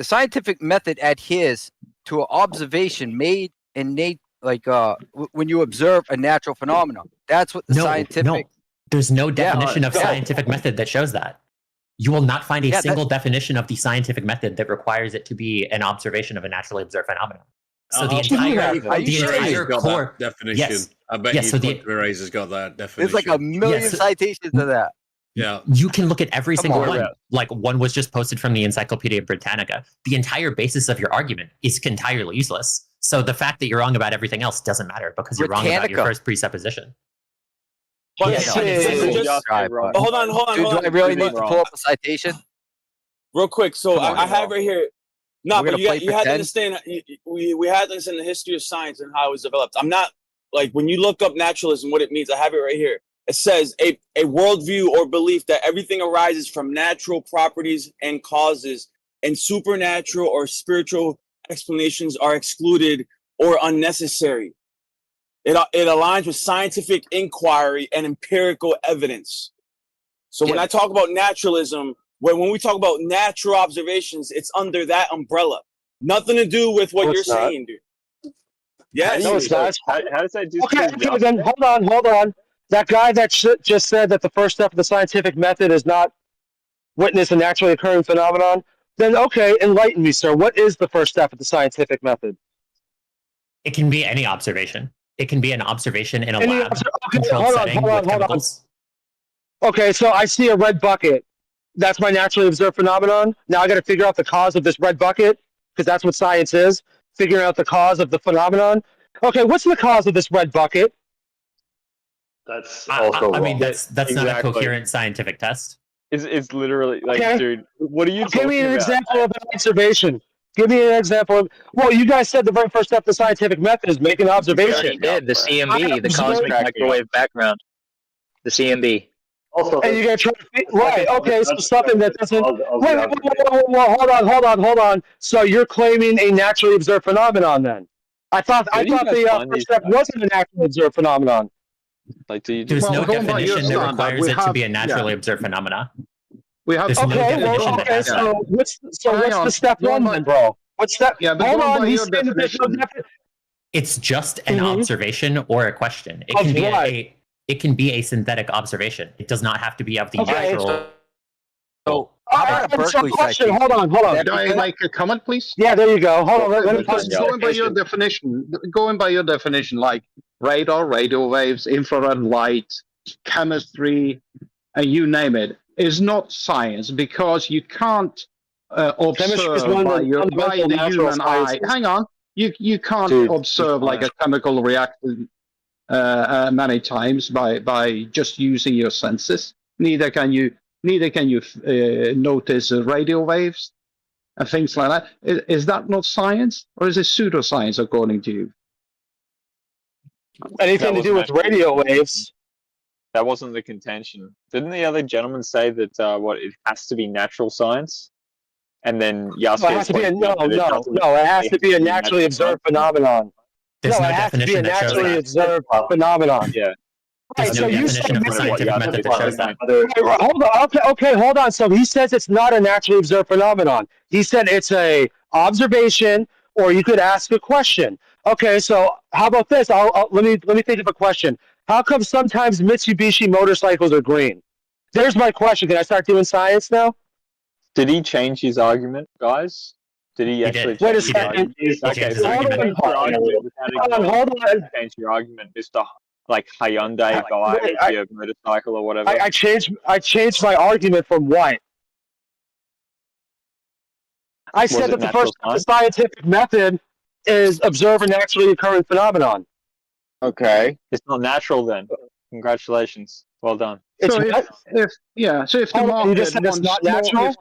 scientific method adheres to an observation made in nature. Like when you observe a natural phenomenon, that's what the scientific. No, there's no definition of scientific method that shows that. You will not find a single definition of the scientific method that requires it to be an observation of a naturally observed phenomenon. So the entire core definition. Yes. I bet yes, you Therese has got that definition. There's like a million citations of that. Yeah. You can look at every single one. Like, one was just posted from the Encyclopedia Britannica. The entire basis of your argument is entirely useless. So the fact that you're wrong about everything else doesn't matter because you're wrong about your first presupposition. Hold on. Do I really need to pull up a citation? Real quick. So I have right here. No, but you have to understand. We had to understand the history of science and how it was developed. I'm not, like, when you look up naturalism, what it means. I have it right here. It says a worldview or belief that everything arises from natural properties and causes, and supernatural or spiritual explanations are excluded or unnecessary. It aligns with scientific inquiry and empirical evidence. So when I talk about naturalism, when we talk about natural observations, it's under that umbrella. Nothing to do with what you're saying, dude. Yes. No, it's not. How does that do? Okay, then hold on. That guy that just said that the first step of the scientific method is not witness a naturally occurring phenomenon. Then, okay, enlighten me, sir. What is the first step of the scientific method? It can be any observation. It can be an observation in a lab. Hold on. Okay, so I see a red bucket. That's my naturally observed phenomenon. Now I got to figure out the cause of this red bucket, because that's what science is, figuring out the cause of the phenomenon. Okay, what's the cause of this red bucket? That's also I mean, that's not a coherent scientific test. It's literally like, dude, what are you talking about? Give me an example of an observation. Give me an example of. Well, you guys said the very first step of the scientific method is make an observation. You did the CMB, the cosmic microwave background, the CMB. Also, and you're gonna try to right? Okay, so something that doesn't. Wait, hold on. So you're claiming a naturally observed phenomenon, then? I thought the first step wasn't a naturally observed phenomenon. Like, there's no definition that requires it to be a naturally observed phenomena. We have so what's the step one then, bro? What's step? Yeah, but it's just an observation or a question. It can be a synthetic observation. It does not have to be of the natural. So, how about a Berkeley citation? Hold on. Can I make a comment, please? Yeah, there you go. Hold on. Let me going by your definition, like radar, radio waves, infrared light, chemistry, and you name it. is not science because you can't Chemistry is observe one of by the the fundamental natural human eye. sciences. Hang on, you can't Dude, observe like a chemical reaction many times by just using your senses. Neither can you notice radio waves and things like that. Is that not science, or is it pseudoscience according to you? Anything to do with radio waves? That wasn't the contention. Didn't the other gentleman say that it has to be natural science? And then Yasuo No, it has to be a it has to be a naturally observed phenomenon. There's no it has to be a definition that shows naturally that. observed phenomenon. Yeah. There's Right, no so you definition of the scientific method that shows that. Hold on. Okay, hold on. So he says it's not a naturally observed phenomenon. He said it's a observation, or you could ask a question. Okay, so how about this? Let me think of a question. How come sometimes Mitsubishi motorcycles are green? There's my question. Can I start doing science now? Did he change his argument, guys? Did he actually Wait a change his second. argument? Okay, so you changed your argument without Hold on. change your argument, Mr. Like Hyundai guy with your motorcycle or whatever. I changed my argument from what? I said that the scientific method is observe a naturally occurring phenomenon. Okay. It's not natural then. Congratulations. Well done. So if the market wants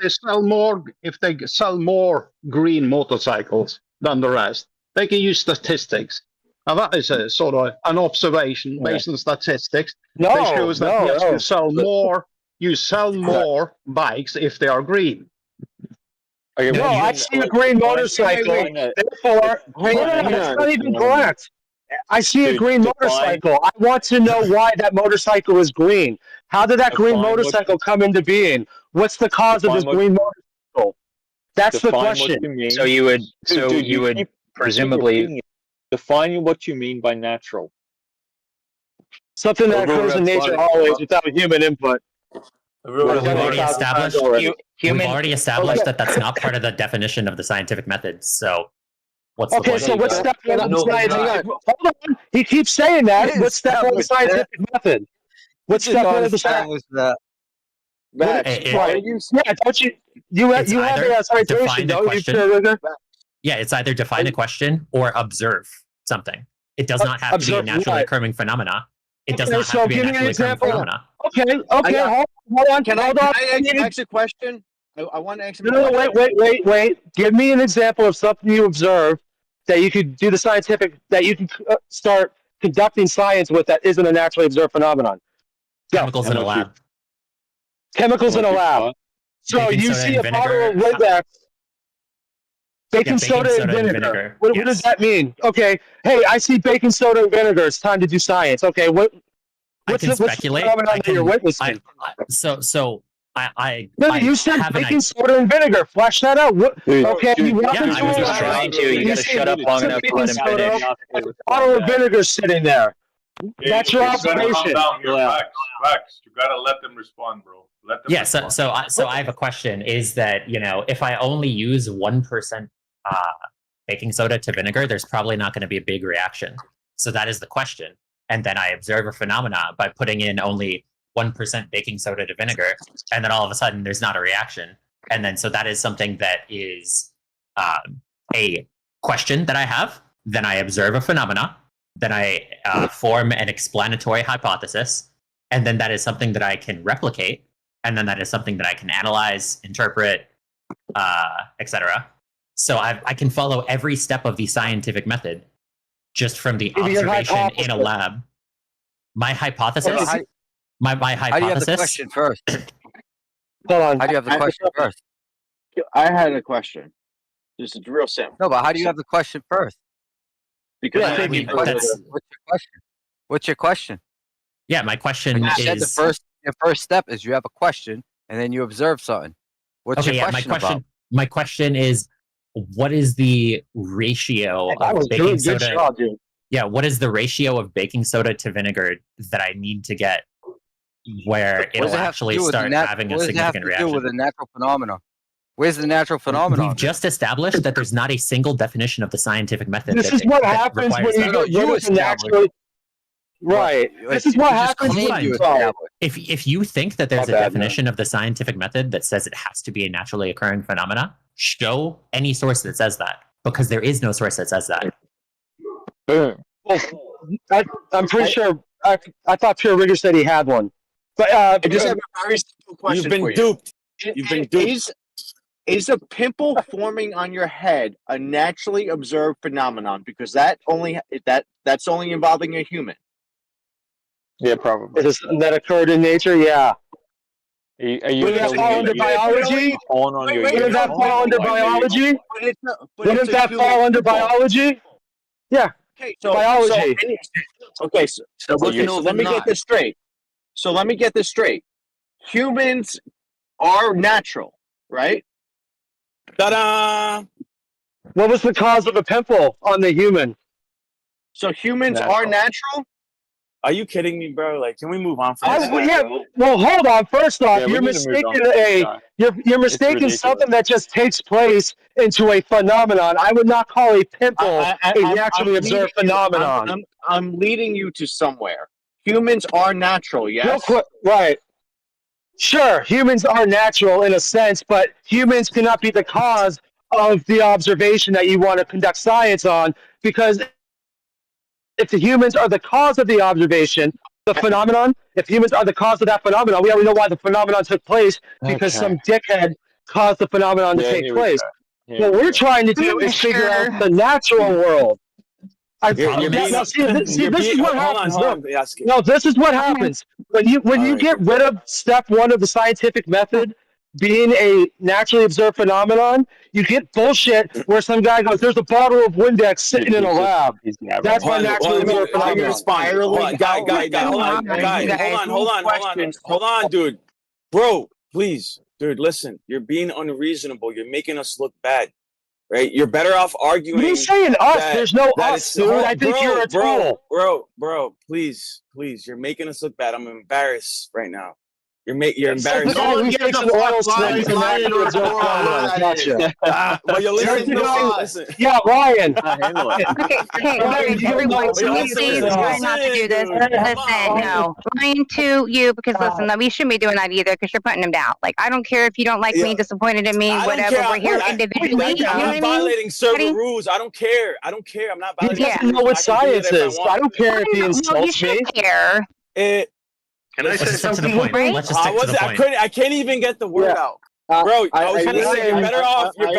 if they sell more green motorcycles than the rest, they can use statistics. And that is a sort of an observation based on statistics. That shows that you sell more bikes if they are green. Okay, no, I see a green motorcycle. Therefore, that's not even correct. I see a green motorcycle. I want to know why that motorcycle is green. How did that green motorcycle come into being? What's the cause of this green motorcycle? That's the question. So you would presumably define what you mean by natural. Something that occurs in nature always without human input. We've already established that that's not part of the definition of the scientific method. So, what's the point? So what's step one of the scientific? Hold on, he keeps saying that. What's step one of the scientific method? What's step one of the scientific method? Don't you? You have the citation, don't you? Yeah, it's either define a question or observe something. It does not have to be a naturally occurring phenomena. It does not have to be a naturally occurring phenomena. Okay, hold on. Can I ask a question? I want to ask him. No, wait. Give me an example of something you observe that you could do that you can start conducting science with that isn't a naturally observed phenomenon. Chemicals in a lab. Chemicals in a lab. So you see a bottle of Windex. Baking soda and vinegar. What does that mean? Okay. Hey, I see baking soda and vinegar. It's time to do science. Okay. What's the phenomenon that you're witnessing? You said baking soda and vinegar. Flesh that out. Okay. You want to do it. Trying to. You got to shut up long enough to let him finish. A bottle of vinegar sitting there. That's your observation. Facts. You gotta let them respond, bro. Let them respond. So I have a question. Is that if I only use 1% baking soda to vinegar, there's probably not going to be a big reaction. So that is the question. And then I observe a phenomena by putting in only 1% baking soda to vinegar, and then all of a sudden there's not a reaction. And then so that is something that is a question that I have. Then I observe a phenomena. Then I form an explanatory hypothesis. And then that is something that I can replicate. And then that is something that I can analyze, interpret, etc. So I can follow every step of the scientific method just from the observation in a lab. My hypothesis. My hypothesis. How do you have the question first? Hold on. How do you have the question first? I had a question. This is real simple. No, but how do you have the question first? Because what's your question? What's your question? Yeah, my question is. Your first step is you have a question and then you observe something. What's your question about? My question is, what is the ratio of baking soda? Yeah, what is the ratio of baking soda to vinegar that I need to get where it'll actually start having a significant reaction? What does it have to do with a natural phenomenon? Where's the natural phenomenon? We've just established that there's not a single definition of the scientific method. This is what happens when you naturally. Right. Like, This is what you just happens claim when you you establish. If you think that there's My a bad, definition of the scientific method that says it has to be a naturally occurring phenomena, show any source that says that, because there is no source that says that. Boom. Well, I'm pretty sure. I thought Pure Rigger said he had one, but I just have a very simple question You've been for you. duped. You've been duped. Is a pimple forming on your head a naturally observed phenomenon? Because that's only involving a human. Yeah, probably. is this something that occurred in nature? Yeah. Are you Wouldn't that fall under biology? Wouldn't that fall under biology? Wouldn't that fall under biology? Yeah. Okay, so biology. So let me get this straight. So let me get this straight. Humans are natural, right? Ta-da! What was the cause of a pimple on the human? So humans are natural? Are you kidding me, bro? Like, can we move on from this? Well, hold on. First off, Yeah, we you're need to move mistaking on. you're mistaking ridiculous. something that just takes place into a phenomenon. I would not call a pimple a naturally observed phenomenon. I'm leading you to somewhere. Humans are natural, yes? Real quick, right. Sure, humans are natural in a sense, but humans cannot be the cause of the observation that you want to conduct science on, because if the humans are the cause of the observation, the phenomenon, if humans are the cause of that phenomenon, we already know why the phenomenon took place, because some dickhead caused the phenomenon to take place. What we're trying to do is figure out the natural world. This is what happens. No, this is what happens. When you get rid of step one of the scientific method, being a naturally observed phenomenon, you get bullshit where some guy goes, "There's a bottle of Windex sitting in a lab." That's my naturally observed phenomenon. Hold on, dude. Bro, please. Dude, listen. You're being unreasonable. You're making us look bad. Right? You're better off arguing. What are you saying us? There's no us, dude. I think you're a tool. Bro, please. You're making us look bad. I'm embarrassed right now. You're embarrassed. No one gives a oil slick to naturally observed phenomenon. Gotcha. Well, you're listening. Yeah, Ryan. Okay, everyone, can we please try not to do this? Listen, no. Ryan, to you, because listen, we shouldn't be doing that either, because you're putting him down. Like, I don't care if you don't like me, disappointed in me, whatever. We're here individually. You know what I mean? Violating server rules. I don't care. I'm not violating. He doesn't know what science is. I don't care if he insults me. Care. Can I say something? Let's just stick to the point. I can't even get the word out. Bro, I was gonna say you're better off. You're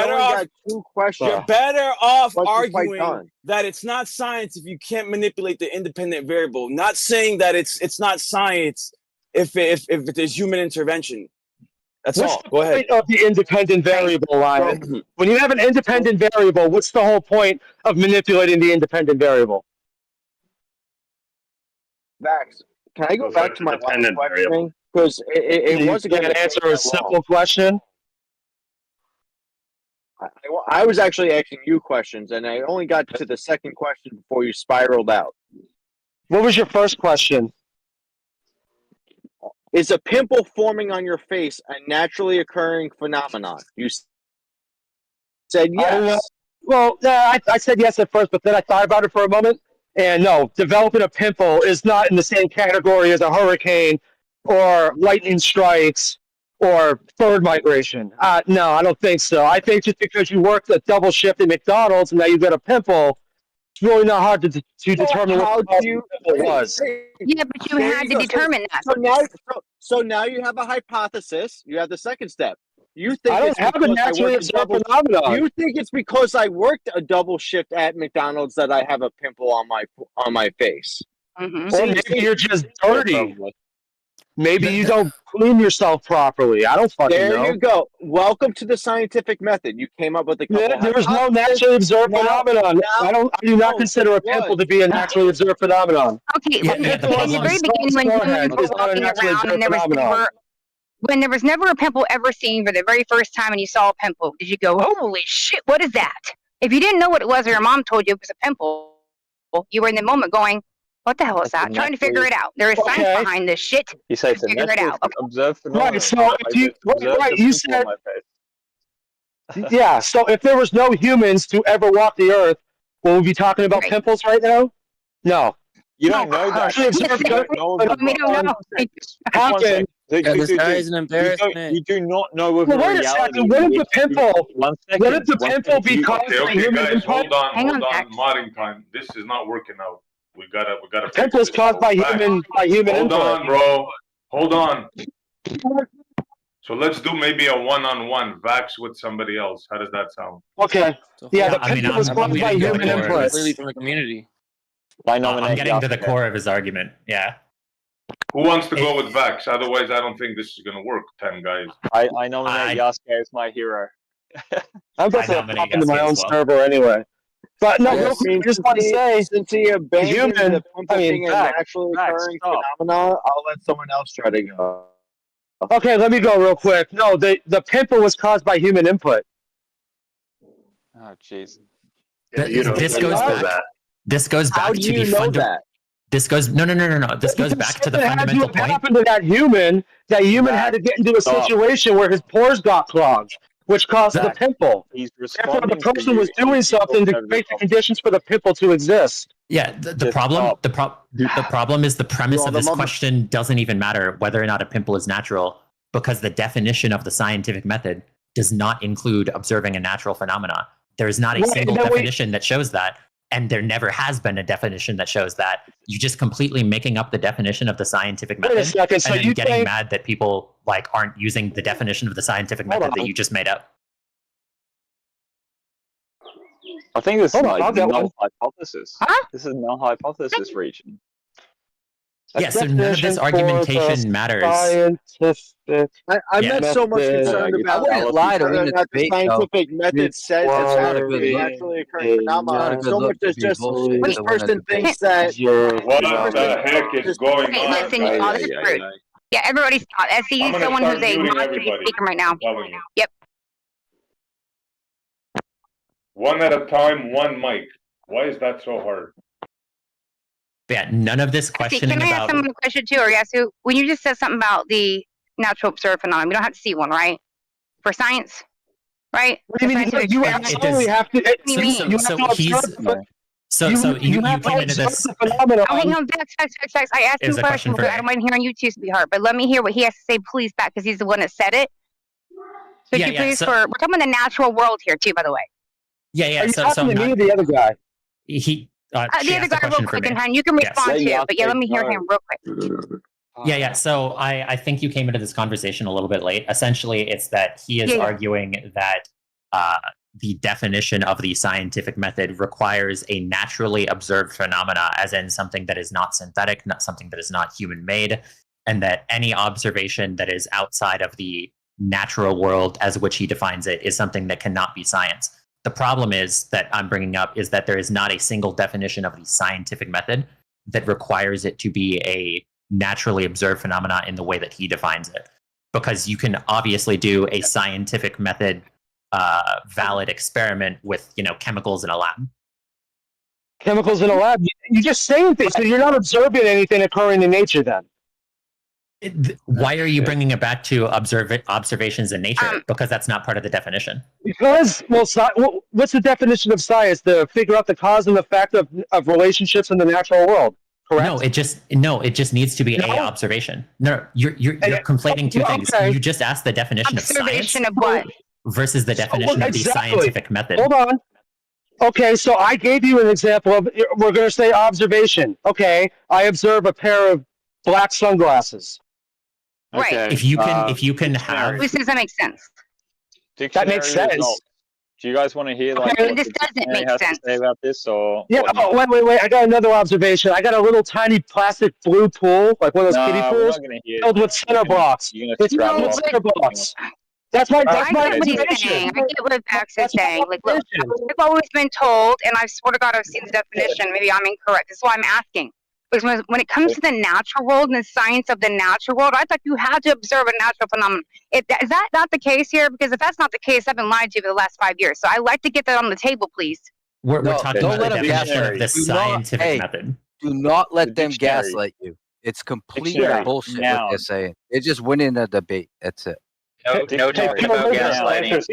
better off arguing that it's not science if you can't manipulate the independent variable. Not saying that it's not science if there's human intervention. That's all. Go ahead. What's the point of the independent variable, Ryan? When you have an independent variable, what's the whole point of manipulating the independent variable? Vax, can I go back to my last question? Because it wasn't going to answer a simple question. I was actually asking you questions, and I only got to the second question before you spiraled out. What was your first question? Is a pimple forming on your face a naturally occurring phenomenon? You said yes. Well, I said yes at first, but then I thought about it for a moment. And no, developing a pimple is not in the same category as a hurricane or lightning strikes or bird migration. No, I don't think so. I think just because you worked a double shift at McDonald's and now you got a pimple, it's really not hard to determine what the pimple was. Yeah, but you had to determine that. So now you have a hypothesis. You have the second step. You think I don't have a naturally observed phenomenon. You think it's because I worked a double shift at McDonald's that I have a pimple on my face? Mm-hmm. Or maybe you're just dirty. Maybe you don't clean yourself properly. I don't fucking know. There you go. Welcome to the scientific method. You came up with a couple. There was no naturally observed phenomenon. I do not consider a pimple to be a naturally observed phenomenon. Okay, in the very beginning, when humans were walking around and when there was never a pimple ever seen for the very first time and you saw a pimple, did you go, holy shit, what is that? If you didn't know what it was or your mom told you it was a pimple, you were in the moment going, what the hell is that? Trying to figure it out. There is science behind this shit. You say figure it out. Observe phenomenon. Right, so you said, yeah, so if there was no humans to ever walk the earth, will we be talking about pimples right now? No. You don't know that. Actually, You don't know of We don't know. Happened. This guy is an embarrassment. You do not know of Well, a wait a reality. second. What if the pimple? One second. What if the one pimple second. be caused Okay, by okay, human guys, input? hold on, Hang on, modding time. This is not working out. We gotta The pimple is fix this. caused by Back. human Hold input. on, bro. Hold on. So let's do maybe a one-on-one Vax with somebody else. How does that sound? Okay. Yeah, the pimple was I'm caused by getting to the human core of input. Clearly from the community. I I'm nominate getting to the Yasuke. core of his argument. Yeah. Who wants to go with Vax? Otherwise, I don't think this is gonna work. 10 guys. I nominate Yasuke as my hero. I'm just gonna pop into my own server anyway. But no, real quick, I just want to say, since he abandoned human, the pimple being a Vax, naturally occurring phenomena, I'll let someone else try to go. Okay, let me go real quick. No, the pimple was caused by human input. Oh, jeez. This goes back. This goes back How to do you the know that? This goes no. This goes back to the fundamental point. Happened to that human had to get into a situation where his pores got clogged, which caused the pimple. He's Therefore, the responding to person you. was doing something to create the conditions for the pimple to exist. Yeah, the problem is the premise of this question doesn't even matter whether or not a pimple is natural, because the definition of the scientific method does not include observing a natural phenomena. There is not a single definition that shows that, and there never has been a definition that shows that. You're just completely making up the definition of the scientific method, and then getting mad that people aren't using the definition of the scientific method that you just made up. I think this is null hypothesis. Huh? This is null hypothesis region. Yeah, so none of this argumentation matters. I meant so much concerned about I wouldn't lie to win the that the debate, scientific though. method says It's it's not a good look. naturally occurring phenomenon. It's not a good So look much to as be just bullshit this to win person a debate. thinks that. What the heck is going Hey, on? listen, y'all, this is rude. Yeah, everybody stop. I see I'm gonna someone start who's a muting moderated everybody. speaker right now. I'm telling you. Yep. One at a time, one mic. Why is that so hard? Yeah, none of this See, questioning can I ask about. someone a question too, or Yasu? When you just said something about the natural observed phenomenon, we don't have to see one, right? For science, right? What do you mean? You absolutely have to. What do you mean? You have to observe. So you came into this. Oh, hang on, Vex. I asked Here's you a a question question, for but I don't mind hearing you too, sweetheart. But let me hear what he has to say, please, back, because he's the one that said it. So Yeah, you yeah, please, so- we're talking about the natural world here too, by the way. Yeah. Are you So talking to me or the other guy? He. She The other asked a guy, real question for quick, me. and you can Yes. respond Yeah, too. But yeah, let me hear no. him real quick. Yeah. So I think you came into this conversation a little bit late. Essentially, it's that he is Yeah. arguing that the definition of the scientific method requires a naturally observed phenomena, as in something that is not synthetic, not something that is not human-made, and that any observation that is outside of the natural world as which he defines it is something that cannot be science. The problem is that I'm bringing up is that there is not a single definition of the scientific method that requires it to be a naturally observed phenomena in the way that he defines it. Because you can obviously do a scientific method valid experiment with chemicals in a lab. Chemicals in a lab. You're just saying things, so you're not observing anything occurring in nature. Then Why are you bringing it back to observations in nature? Because that's not part of the definition. because what's the definition of science? To figure out the cause and effect of relationships in the natural world. Correct. No, it just needs to be a observation. No, you're conflating two things. Okay. You just asked the definition of science Observation of what? versus the definition of the scientific method. Hold on. Okay, so I gave you an example of, we're going to say observation. Okay, I observe a pair of black sunglasses. Right. If you can have. This doesn't make sense. That makes sense. Results. Do you guys want to hear Okay, what this the doesn't dictionary make has sense. to say about this, or Yeah. or not? Oh, wait. I got another observation. I got a little tiny plastic blue pool, like one of those kiddie Nah, we're pools, not gonna hear filled it. with center blocks. You're gonna It's scrap filled it with off. center blocks. That's my I get what he's observation. saying. I get what Max is That's my saying. Like, look, observation. I've always been told, and I swear to God, I've seen the definition. Maybe I'm incorrect. That's why I'm asking. Because when it comes to the natural world and the science of the natural world, I thought you had to observe a natural phenomenon. Is that not the case here? Because if that's not the case, I've been lied to for the last 5 years. So I'd like to get that on the table, please. We're talking don't about let the them definition gaslight of the you. Do not- scientific hey, method. Do not let The them dictionary. gaslight you. It's complete Dictionary. bullshit Now. what they're saying. They just win in a debate. That's it. No talking about gaslighting.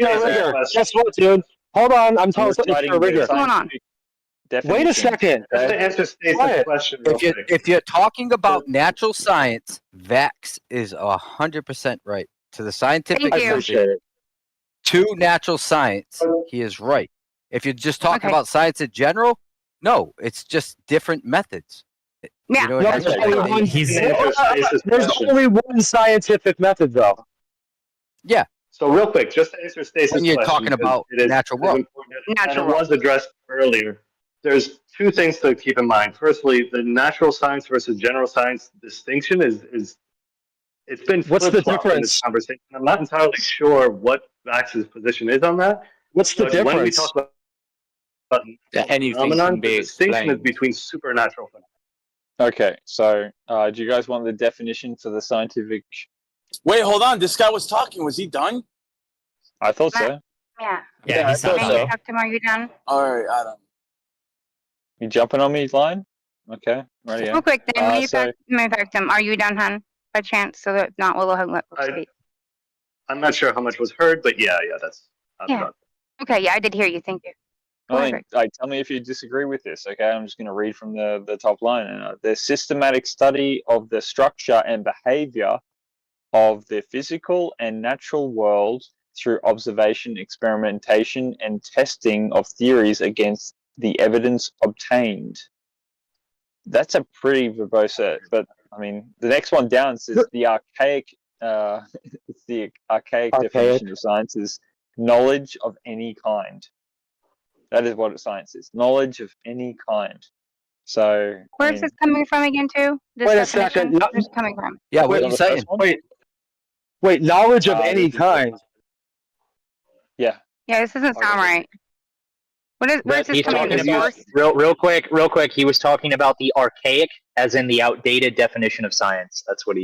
Guess what, dude? Hold on. I'm telling something for Rigger. What's going on? definition. Wait a second. Just to answer Stacy's question real quick. If you're talking about natural science, Vax is 100% right. To the scientific Thank you. method, to natural science, he is right. If you're just talking about science in general, no, it's just different methods. Yeah. You know No, what there's only one scientific method, though. Yeah. So real quick, just to answer Stacy's When you're question, talking about natural world. and it was addressed earlier. There's two things to keep in mind. Firstly, the natural science versus general science distinction is it's been What's the flip-flopped in this difference? conversation. I'm not entirely sure what Vax's position is on that. What's the But when we difference? talk about anything phenomenon, can be the distinction is explained. between supernatural phenomena. Okay, so do you guys want the definition for the scientific? Wait, hold on. This guy was talking. Was he done? I thought so. Yeah. Yeah, he said Can so. you talk to him? Are you done? All right, Adam. You jumping on me, line? Okay, ready. Real quick, then, when you so, talk to him, are you done, hun? By chance, so that not we'll let speak. I'm not sure how much was heard, but yeah, that's. Yeah. Okay, yeah, I did hear you. Thank you. tell me if you disagree with this. Okay, I'm just going to read from the top line. The systematic study of the structure and behavior of the physical and natural world through observation, experimentation, and testing of theories against the evidence obtained. That's a pretty verbose, but I mean, the next one down says the archaic. It's the archaic definition of science is knowledge of any kind. That is what science is: knowledge of any kind. So, Where's this coming from again, too? This Wait a definition? second. No, Where's it coming from? Yeah, what are you saying? Wait, knowledge of any kind. Yeah. Yeah, this doesn't sound right. Where's this He's coming talking from? The about, source? real quick. He was talking about the archaic, as in the outdated definition of science. That's why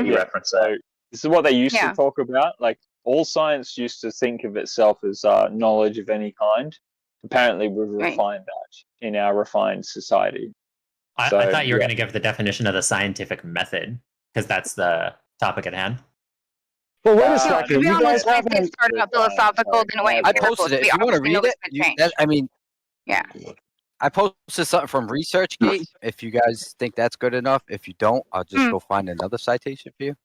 he referenced that. So this is what they used to talk about. Like all science used to think of itself as knowledge of any kind. Apparently, we've refined that in our refined society. I thought you were going to give the definition of the scientific method because that's the topic at hand. Well, wait a second. To be You honest, guys it started out philosophical, then it went I empirical. posted it. So If you want to obviously read know it, it's been changed. Yeah. I posted something from ResearchGate. If you guys think that's good enough, if you don't, I'll just go find another citation for you.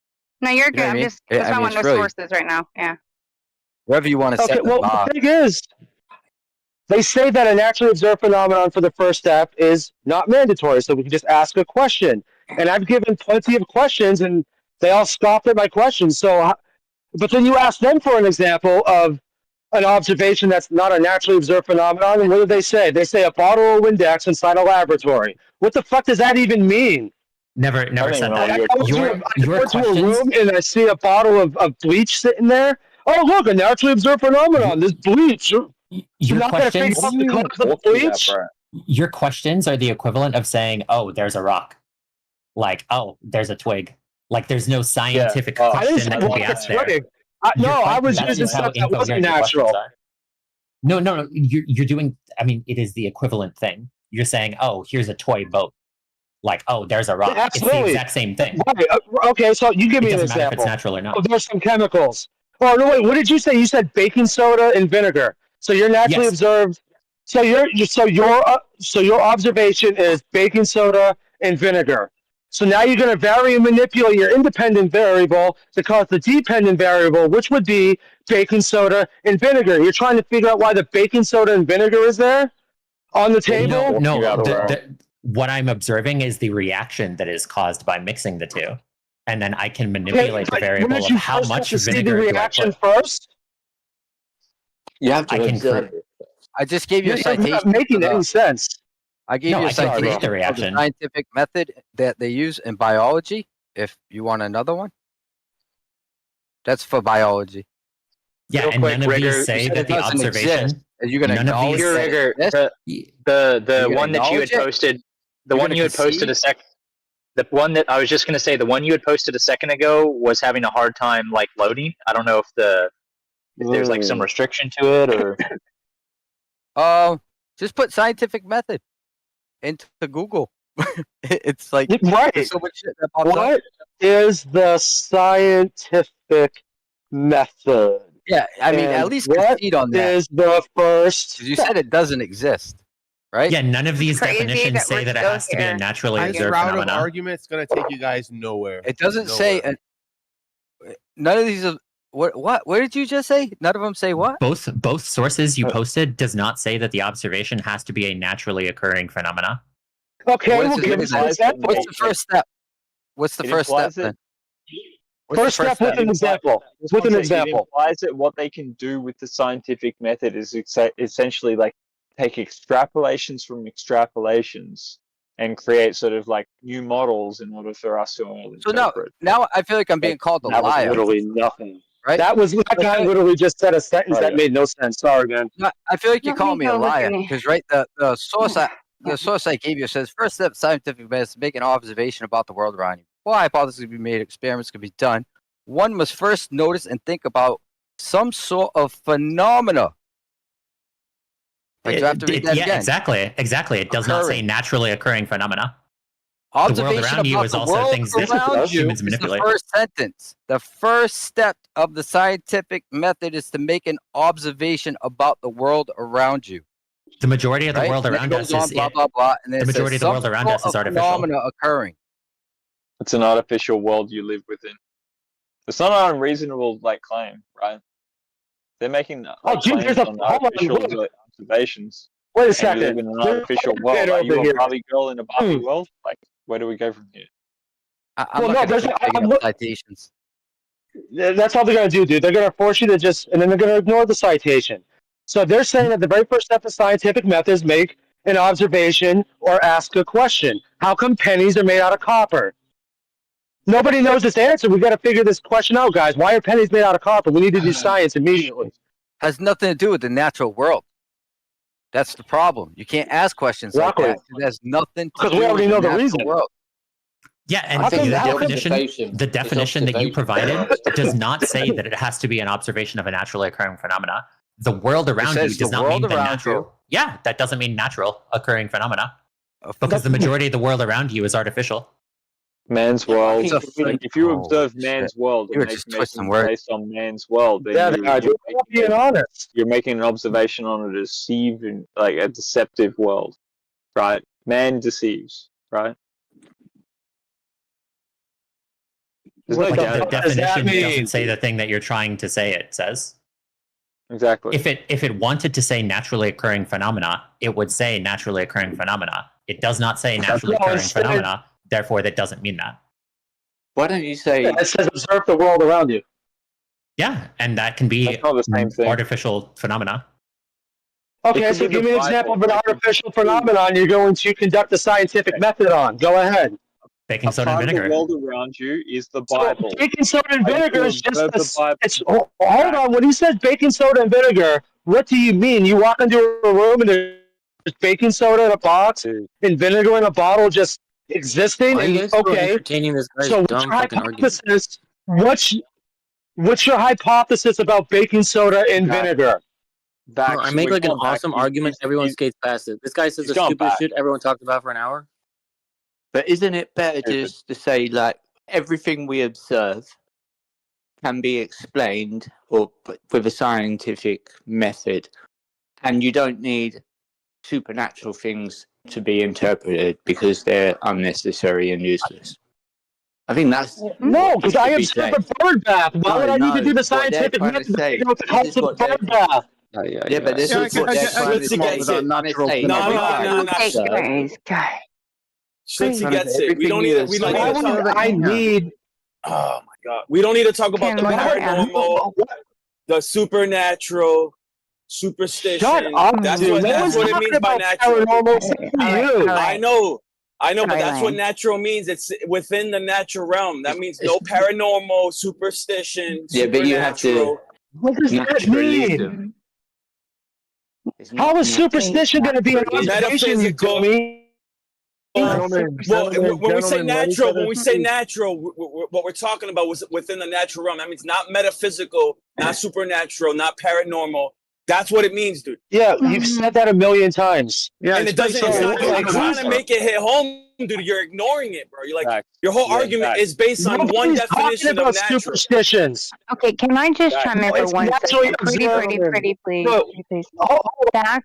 No, you're You know good. what I I'm mean? just because I want it's no really sources right now. Yeah. wherever you want to Okay, set the well, bar. the thing is, they say that a naturally observed phenomenon for the first step is not mandatory, so we can just ask a question. And I've given plenty of questions, and they all scoffed at my questions. So, but then you ask them for an example of an observation that's not a naturally observed phenomenon, and what do they say? They say a bottle of Windex inside a laboratory. What the fuck does that even mean? Never said that. I go to a questions. room and I see a bottle of bleach sitting there. Oh, look, a naturally observed phenomenon. This bleach. You're not going to figure out the cause of the bleach? Your questions are the equivalent of saying, "Oh, there's a rock," like, "Oh, there's a twig." Like, there's no scientific question that can be asked there. No, I was using stuff that wasn't natural. No. You're doing. I mean, it is the equivalent thing. You're saying, "Oh, here's a toy boat." Like, "Oh, there's a rock." Absolutely. It's the exact same thing. Right. Okay, so you give me an It doesn't matter if example. it's natural or not. Oh, there's some chemicals. Oh no, wait. What did you say? You said baking soda and vinegar. So you're naturally observed. So your observation is baking soda and vinegar. So now you're going to vary and manipulate your independent variable to cause the dependent variable, which would be baking soda and vinegar. You're trying to figure out why the baking soda and vinegar is there on the table. No. What I'm observing is the reaction that is caused by mixing the two, and then I can manipulate the variable of how much vinegar do I put. First? You have to observe it. I just gave you a citation. You're not making any sense. I gave you a citation the of the reaction. scientific method that they use in biology. If you want another one, that's for biology. Yeah, and none of these say that the observation. You're going to acknowledge the one that you had posted. The one you had posted the one that I was just going to say, the one you had posted a second ago was having a hard time like loading. I don't know if there's like some restriction to it or. Just put scientific method into Google. It's like right. So much shit that pops What up. is the scientific method? Yeah, I mean, at least what concede on that. is the first? You said it doesn't exist, right? Yeah, none of these Crazy definitions that say we're that it still has to be a here. naturally This observed round of phenomenon. argument's gonna take you guys nowhere. It doesn't say none of these. What? Where did you just say? None of them say what? Both sources you posted does not say that the observation has to be a naturally occurring phenomena. Okay, What we'll is give it- us an example. What's the first step? What's the It first step implies then? First step with an example. With an It example. implies that what they can do with the scientific method is essentially like take extrapolations from extrapolations and create sort of like new models in order for us to all So now I feel like I'm being called a That was liar. literally nothing. Right? That guy literally just said a sentence that made no sense. Sorry, man. No, I feel like you Let call me me a go look liar in it. because the source I gave you says first step scientific method is make an observation about the world around you. Before hypotheses can be made, experiments can be done. One must first notice and think about some sort of phenomena. Like, do I have to read that Yeah, again? exactly. It does not say Occurring. naturally occurring phenomena. The Observation world around you about is the also world things that around you humans is the manipulate. first sentence. The first step of the scientific method is to make an observation about the world around you. The majority of the Right? world And then it around goes us on, is blah blah blah, and then the it says majority of the some world around sort us is of artificial. phenomena occurring. It's an artificial world you live within. It's not an unreasonable like claim, right? They're making claims on artificial observations. Wait a And second. you live in an There's artificial a world. bit Are over you a here. Barbie girl in a Barbie world? Like, where do we go from here? I'm Well, not no, gonna there's keep a- digging I'm up look- citations. That's all they're going to do, dude. They're going to force you to just, and then they're going to ignore the citation. So they're saying that the very first step of scientific method is make an observation or ask a question. How come pennies are made out of copper? Nobody knows this answer. We've got to figure this question out, guys. Why are pennies made out of copper? We need to do science immediately. Has nothing to do with the natural world. That's the problem. You can't ask questions like Exactly. that. It has nothing to Because do we already with know the the natural reason. world. Yeah, and How come- the how come- definition that you provided does not say that it has to be an observation of a naturally occurring phenomena. The world around you says does the not mean world the around natural. you. Yeah, that doesn't mean natural occurring phenomena because the majority of the world around you is artificial. Man's world. think- If you Oh, observe shit. man's world You were and just make twisting making words. based on man's world, then Yeah, they are. You're not being honest. you're making an observation on a deceiving, like a deceptive world, right? Man deceives, right? There's no What doubt The about does that definition mean? doesn't say the thing that you're trying to say it says. it. Exactly. If it wanted to say naturally occurring phenomena, it would say naturally occurring phenomena. It does not say naturally No, occurring instead- phenomena. Therefore, that doesn't mean that. Why don't you say It says observe the world around you. Yeah, and that can be That's not the same thing. artificial phenomena. Okay, could so be give the me an Bible. example of an artificial phenomenon you're going to conduct a scientific method on. Go ahead. Baking A soda and part of the vinegar. world around you is the So Bible. baking soda and I vinegar is used just to observe the Bible. it's hold on. When he says baking soda and vinegar, what do you mean? You walk into a room and there's baking soda in a box and vinegar in a bottle just existing? Why are you And guys still okay, entertaining this guy's so what's dumb your fucking argument? hypothesis? What's your hypothesis about baking soda and vinegar? Bro, I make like an awesome argument. Everyone skates past it. This guy says the gone stupidest back. shit everyone talked about for an hour. But isn't it better just to say, like, everything we observe can be explained or with a scientific method, and you don't need supernatural things to be interpreted because they're unnecessary and useless? I think that's No, because I should be observe said. a bird bath. Why would I need to do the What they're scientific trying to method? say, You know, the this help is of what the they're- bird bath. Yeah, but this is what they're trying to say. Schultzy gets it. We don't need. We don't need Why to talk would about. I need? Oh my god. We don't need to talk about the paranormal, the supernatural, superstition. Shut up, That's dude. what. No That's one's what it talking means by about natural. paranormal. Screw you. I know. But that's what Alright. natural means. It's within the natural realm. That means no paranormal, superstition, Yeah, but you have to supernatural. What does that mean? How is superstition going to be an observation, you dummy? Well, when we say natural, what we're talking about was within the natural realm. That means not metaphysical, not supernatural, not paranormal. That's what it means, dude. Yeah, you've said that a million times. Yeah, And it doesn't. It's not like trying to make it hit home, dude. You're ignoring it, bro. You're like your whole argument is based on one definition of natural. Superstitions. Okay, can I just chime in for one second? Pretty, please. No. Please. Back.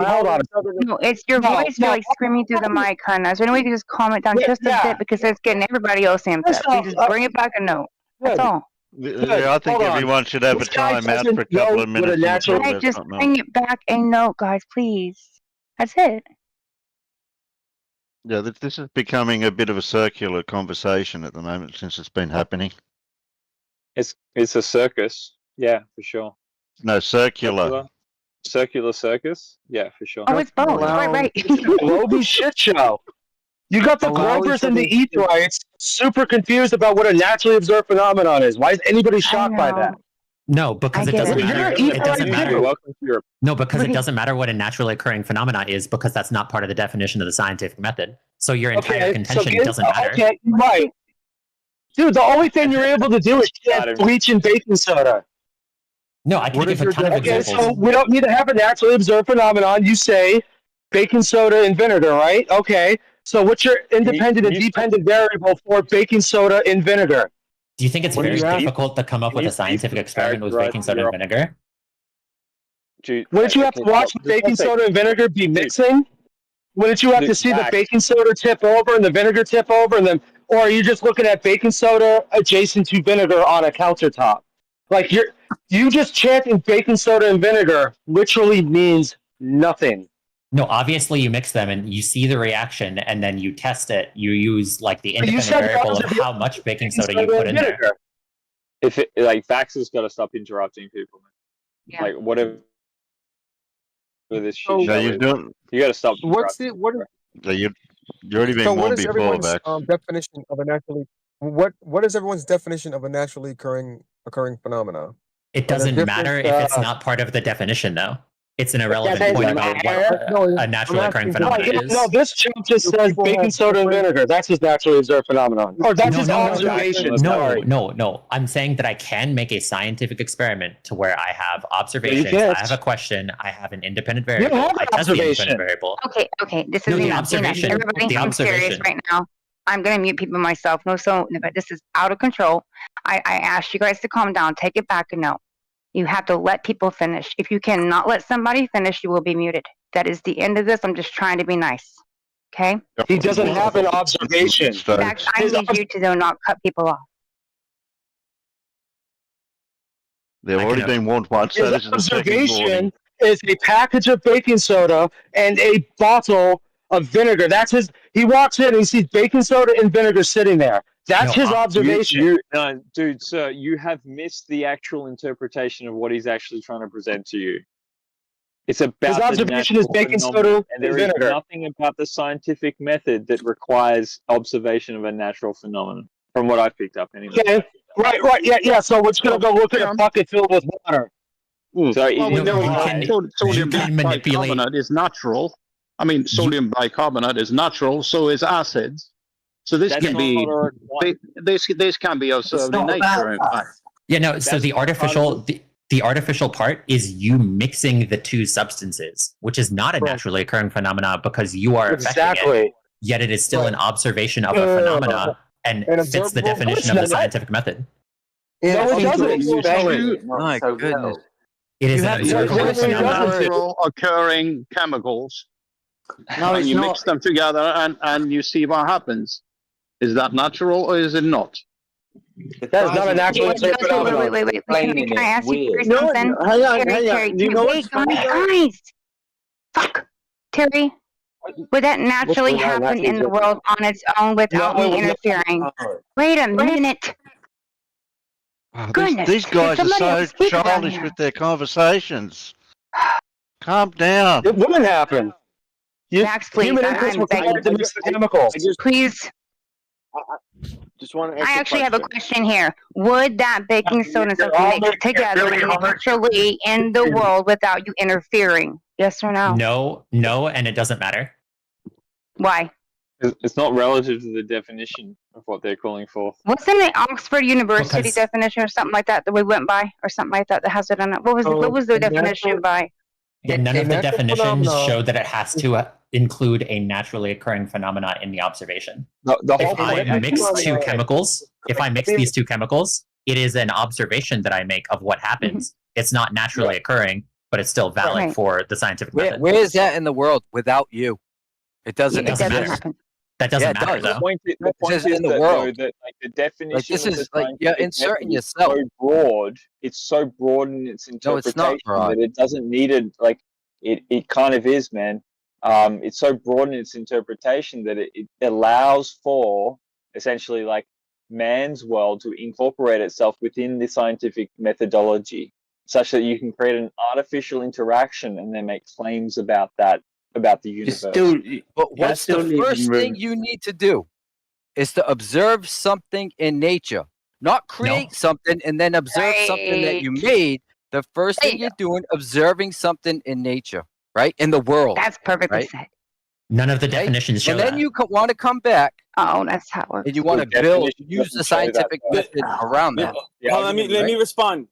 Hold on. No, it's your voice. You're like screaming through the mic, hun. Is there any way you can just calm it down just a bit because it's getting everybody else amped up? Please just bring it back a note. That's all. Yeah, I think everyone should have a time out for a couple of minutes. Right, just bring it back a note, guys, please. That's it. Yeah, this is becoming a bit of a circular conversation at the moment since it's been happening. It's a circus. Yeah, for sure. No, circular. Circular circus? Yeah, for sure. Oh, it's both. Right. Global shit show. You got the Glovers and the Etherites super confused about what a naturally observed phenomenon is. Why is anybody shocked by that? No, because it doesn't matter. It doesn't matter. Welcome to your. No, because it doesn't matter what a naturally occurring phenomena is, because that's not part of the definition of the scientific method. So your entire contention doesn't matter. Okay, right. Dude, the only thing you're able to do is get bleach and baking soda. No, I can give a ton of examples. So we don't need to have a naturally observed phenomenon. You say baking soda and vinegar, right? Okay. So what's your independent and dependent variable for baking soda in vinegar? Do you think it's very difficult to come up with a scientific experiment with baking soda and vinegar? Wouldn't you have to watch the baking soda and vinegar be mixing? Wouldn't you have to see the baking soda tip over and the vinegar tip over, and then, or are you just looking at baking soda adjacent to vinegar on a countertop? Like you just chanting baking soda and vinegar literally means nothing. No, obviously you mix them and you see the reaction, and then you test it. You use like the independent variable of how much baking soda you put in there. If it Vax has got to stop interrupting people, man. Yeah. Like whatever this shit. No, you don't. You got to stop. What's the what? Yeah, you're already being warned before, Vax. Definition of a naturally? What is everyone's definition of a naturally occurring phenomena? It doesn't matter if it's not part of the definition, though. It's an irrelevant point about what a naturally occurring phenomenon is. No, this chip just says baking soda and vinegar. That's his naturally observed phenomenon. Or that's his observation. No. I'm saying that I can make a scientific experiment to where I have observations, I have a question, I have an independent variable, I test the independent variable. Okay. This is enough. Everybody, I'm serious right now. I'm going to mute people myself. But this is out of control. I asked you guys to calm down. Take it back a note. You have to let people finish. If you cannot let somebody finish, you will be muted. That is the end of this. I'm just trying to be nice. Okay? He doesn't have an observation. In fact, I need you to not cut people off. They've already been warned once. So this is the second warning. Is a package of baking soda and a bottle of vinegar. That's his. He walks in and he sees baking soda and vinegar sitting there. That's his observation. No, dude, sir, you have missed the actual interpretation of what he's actually trying to present to you. It's about his observation is baking soda and there is nothing about the scientific method that requires observation of a natural phenomenon, from what I've picked up anyway. Okay. Right, yeah. So we're just gonna go look at a bucket filled with water. So sodium bicarbonate is natural. I mean, sodium bicarbonate is natural, so is acids. So this can be this can be observed in nature. In fact. Yeah, no. So the artificial part is you mixing the two substances, which is not a naturally occurring phenomena because you are affecting it. Yet it is still an observation of a phenomena and fits the definition of the scientific method. No, it doesn't. My goodness. It is an observable phenomenon. Natural occurring chemicals. No, and you mix them together and you see what happens. Is that natural or is it not? That is not a natural phenomenon. Wait. Can I ask you something? Terry, you know what's funny? Guys! Fuck! Terry, would that naturally happen in the world on its own without me interfering? Wait a minute! Goodness. These guys are so childish with their conversations. Calm down. It wouldn't happen. Max, please. I'm begging. To mix the chemicals. Please. Just want to I actually have a question here. Would that baking soda and something mix together naturally in the world without you interfering? Yes or no? No, and it doesn't matter. Why? It's not relative to the definition of what they're calling for. Wasn't it Oxford University Because- definition or something like that that we went by, or something like that that has it on it? What was the definition by? Yeah, none of the natural definitions phenomena- show that it has to include a naturally occurring phenomena in the observation. The If whole I point- mix two chemicals, if I mix these two chemicals, it is an observation that I make of what happens. It's not naturally occurring, but it's still valid Right. for the scientific method. Where is that in the world without you? It doesn't It doesn't exist. happen. That doesn't Yeah, it matter does. though. The point says is in the that, world. though, that like the definition this of is the like you're scientific inserting method is yourself. so broad. It's so broad in its No, it's interpretation not broad. that it doesn't need it. Like it kind of is, man. It's so broad in its interpretation that it allows for essentially like man's world to incorporate itself within the scientific methodology, such that you can create an artificial interaction and then make claims about that, about the universe. But what's the first thing you need to do? Is to observe something in nature, not create something and then observe something that you made. The first thing you're doing, observing something in nature, right? In the world. That's perfectly right? said. None of the definitions show And then that. you want to come back. Oh, that's how it works. And you want to use the scientific method around that. Let me respond.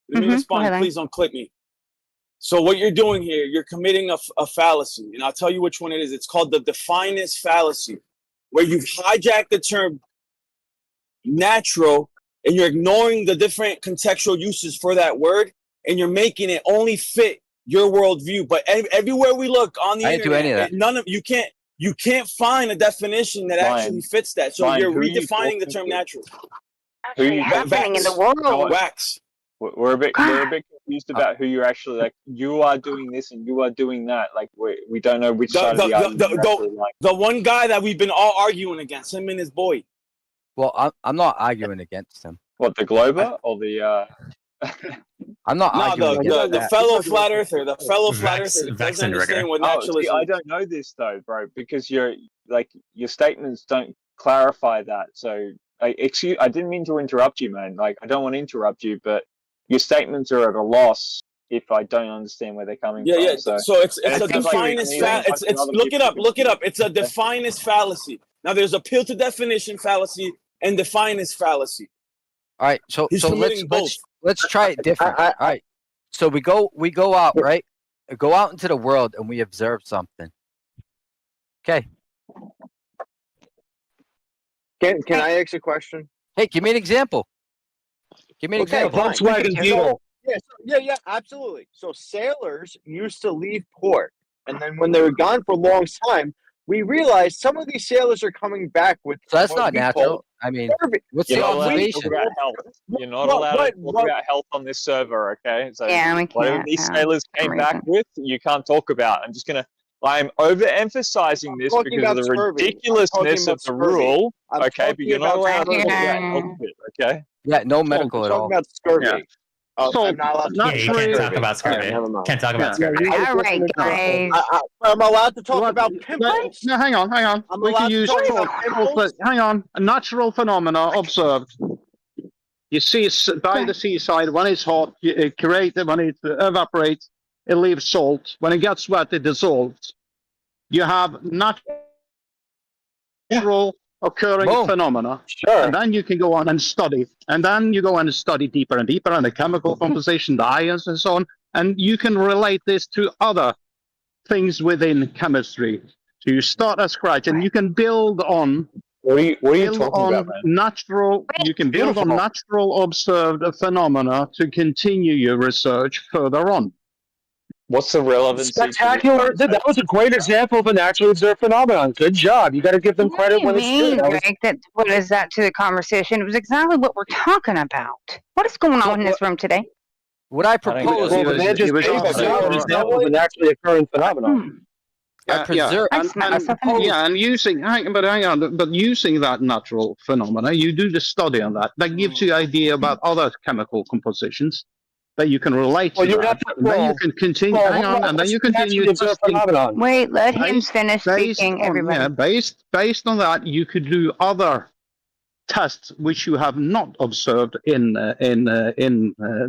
Let me respond. ahead, Please don't clip me. So what you're doing here, you're committing a fallacy, and I'll tell you which one it is. It's called the definist fallacy, where you've hijacked the term natural and you're ignoring the different contextual uses for that word, and you're making it only fit your worldview. But everywhere we look on the I didn't do internet, any of that. none of you can't find a definition that actually fits that. So Ryan, you're who are you redefining the talking term to? natural. Who are you happening in the world. Wax. We're a bit confused about who you're actually like. You are doing this and you are doing that. Like we don't know which side of the argument you're actually like. The one guy that we've been all arguing against, him and his boy. Well, I'm not arguing against him. What, the Glober or the? I'm not arguing against the that. fellow flat earther, the fellow flat earther that Vex doesn't and rigor. understand what Oh, naturalism. see, I don't know this though, bro, because your statements don't clarify that. So, I didn't mean to interrupt you, man. Like, I don't want to interrupt you, but your statements are at a loss if I don't understand where they're coming from. Yeah. So it's a it sounds like definist you're fallacy. asking It's other look it people up. to Look it do up. It's a definist fallacy. Now there's appeal to definition fallacy and definist fallacy. All right, so He's committing both. let's try it different. All right, so we go out, right? Go out into the world and we observe something. Okay. Can I ask a question? Hey, give me an example. Give me an example. Volkswagen Beetle. Yeah, absolutely. So sailors used to leave port, and then when they were gone for a long time, we realized some of these sailors are coming back with. So that's what not we natural. call I mean, perfect. what's You're the not allowed to observation? talk about health. You're not allowed to talk about health on this server, okay? So Yeah, we whatever can't, these for sailors some came back reason. with, you can't talk about. I'm overemphasizing this talking because of the about scurvy. I'm talking ridiculousness about of the scurvy. rule, I'm okay? But talking you're not about allowed to talk about scurvy. health bit, okay? Yeah, no medical I'm at talking all. about scurvy. Yeah. Oh, I'm not allowed to Yeah, talk you about can't scurvy. talk about scurvy. Never mind. Can't talk about Yeah. scurvy. All right, guys. I'm allowed to talk about pimples. No, hang on. I'm We allowed can to use talk about pimples. hang on. A natural phenomena observed. You see it by the seaside when it's hot, it creates, when it evaporates, it leaves salt. When it gets wet, it dissolves. You have natural occurring phenomena. Sure. And then you can go on and study. And then you go on and study deeper and deeper on the chemical composition, the ions and so on. And you can relate this to other things within chemistry. So you start at scratch and you can build on What are you build talking on about, man? natural you can build on natural observed phenomena to continue your research further on. What's the relevancy? Spectacular. That was a great example of a naturally observed phenomenon. Good job. You got to give them credit when it's due. That was- What is that to the conversation? It was exactly what we're talking about. What is going on in this room today? What I propose Well, the man just gave a solid example of a naturally occurring phenomenon. I preserve. And using but using that natural phenomena, you do the study on that. That gives you idea about other chemical compositions that you can relate to. That. And then you can continue. Hang on, and then you continue testing. Wait, let him finish speaking, everybody. Yeah, based on that, you could do other tests which you have not observed in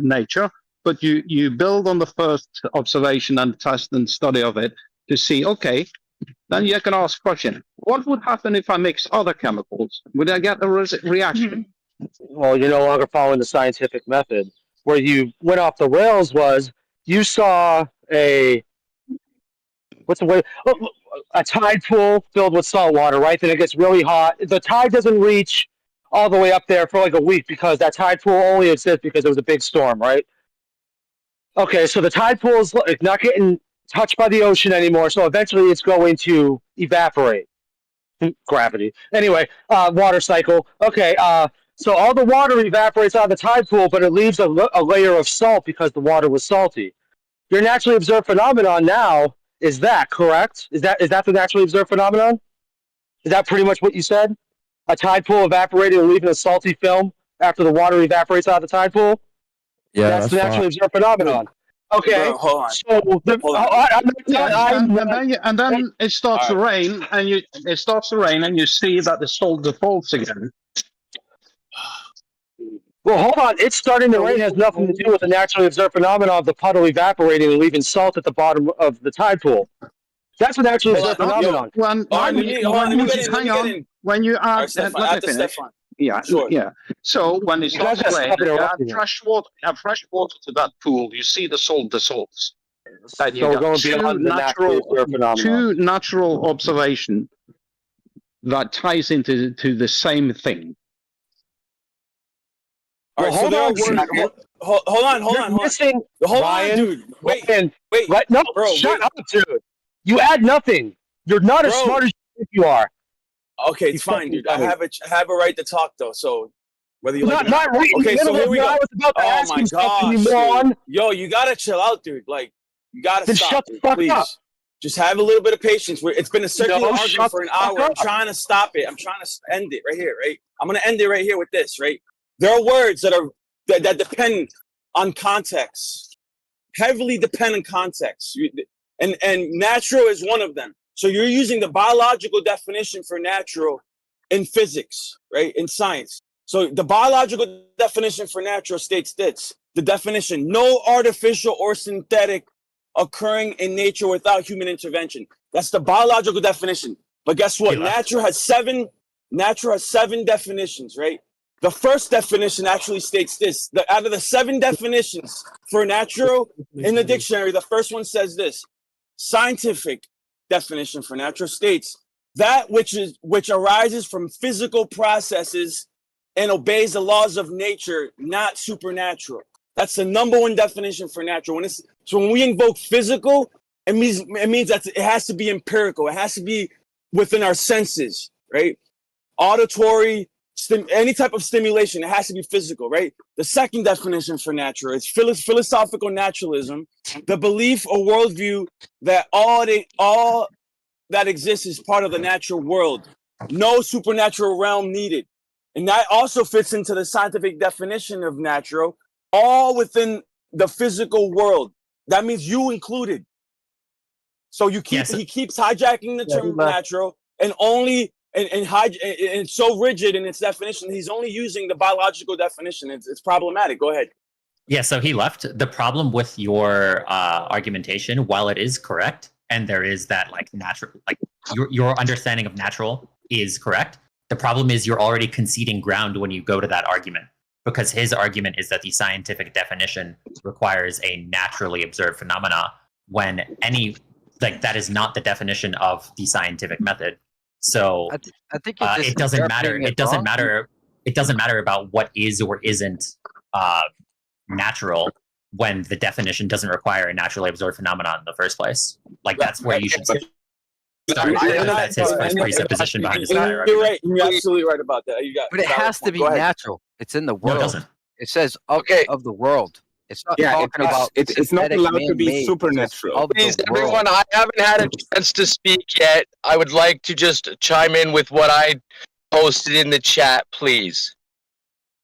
nature, but you build on the first observation and test and study of it to see, okay, then you can ask question, what would happen if I mix other chemicals? Would I get a reaction? Well, you're no longer following the scientific method. Where you went off the rails was you saw a tide pool filled with salt water, right? Then it gets really hot. The tide doesn't reach all the way up there for like a week because that tide pool only exists because there was a big storm, right? Okay, so the tide pool is not getting touched by the ocean anymore, so eventually it's going to evaporate. Gravity. Anyway, water cycle. Okay, so all the water evaporates out of the tide pool, but it leaves a layer of salt because the water was salty. Your naturally observed phenomenon now is that correct? Is that the naturally observed phenomenon? Is that pretty much what you said? A tide pool evaporating and leaving a salty film after the water evaporates out of the tide pool? Yeah, that's the naturally observed phenomenon. Okay, Bro, hold on. so and then it starts to rain, and you see that the salt defaults again. Well, hold on. It's starting to rain has nothing to do with the naturally observed phenomenon of the puddle evaporating and leaving salt at the bottom of the tide pool. That's a naturally observed phenomenon. When you add, let me finish. Yeah, sure. Yeah. So when it starts to rain, you add fresh water to that pool. You see the salt dissolves. And you got two natural observation that ties into the same thing. All right, hold on, dude. Wait, no, bro, shut up, dude. You add nothing. You're not as smart as you think you are. Okay, it's fine, dude. I have a right to talk though. So whether you like it or not right. Okay, so here we go. I was about to ask you something, dude. Yo, you gotta chill out, dude. Like, you gotta then stop. Shut the fuck please. up. Just have a little bit of patience. It's been a circular argument for an hour. Up. I'm trying to stop it. I'm trying to end it right here, right? I'm gonna end it right here with this, right? There are words that depend on context, heavily depend on context, and natural is one of them. So you're using the biological definition for natural in physics, right? In science. So the biological definition for natural states this: the definition, no artificial or synthetic occurring in nature without human intervention. That's the biological definition. But guess what? Natural has seven definitions, right? The first definition actually states this: that out of the 7 definitions for natural in the dictionary, the first one says this: scientific definition for natural states that which arises from physical processes and obeys the laws of nature, not supernatural. That's the number 1 definition for natural. So when we invoke physical, it means that it has to be empirical. It has to be within our senses, right? Auditory, any type of stimulation, it has to be physical, right? The second definition for natural is philosophical naturalism, the belief or worldview that all that exists is part of the natural world, no supernatural realm needed. And that also fits into the scientific definition of natural, all within the physical world. That means you included. So he keeps hijacking the term natural and only and it's so rigid in its definition. He's only using the biological definition. It's problematic. Go ahead. Yeah, so he left. The problem with your argumentation, while it is correct, and there is that like natural, like your understanding of natural is correct. The problem is you're already conceding ground when you go to that argument, because his argument is that the scientific definition requires a naturally observed phenomena when that is not the definition of the scientific method. So I think it doesn't matter. It doesn't matter. It doesn't matter about what is or isn't natural when the definition doesn't require a naturally observed phenomenon in the first place. Like that's where you should start. That's his first presupposition behind his entire argument. You're right. You're absolutely right about that. But it has to be natural. It's in the world. No, it doesn't. It says of the world. It's not talking about. It's not allowed to be supernatural. Please, everyone, I haven't had a chance to speak yet. I would like to just chime in with what I posted in the chat, please.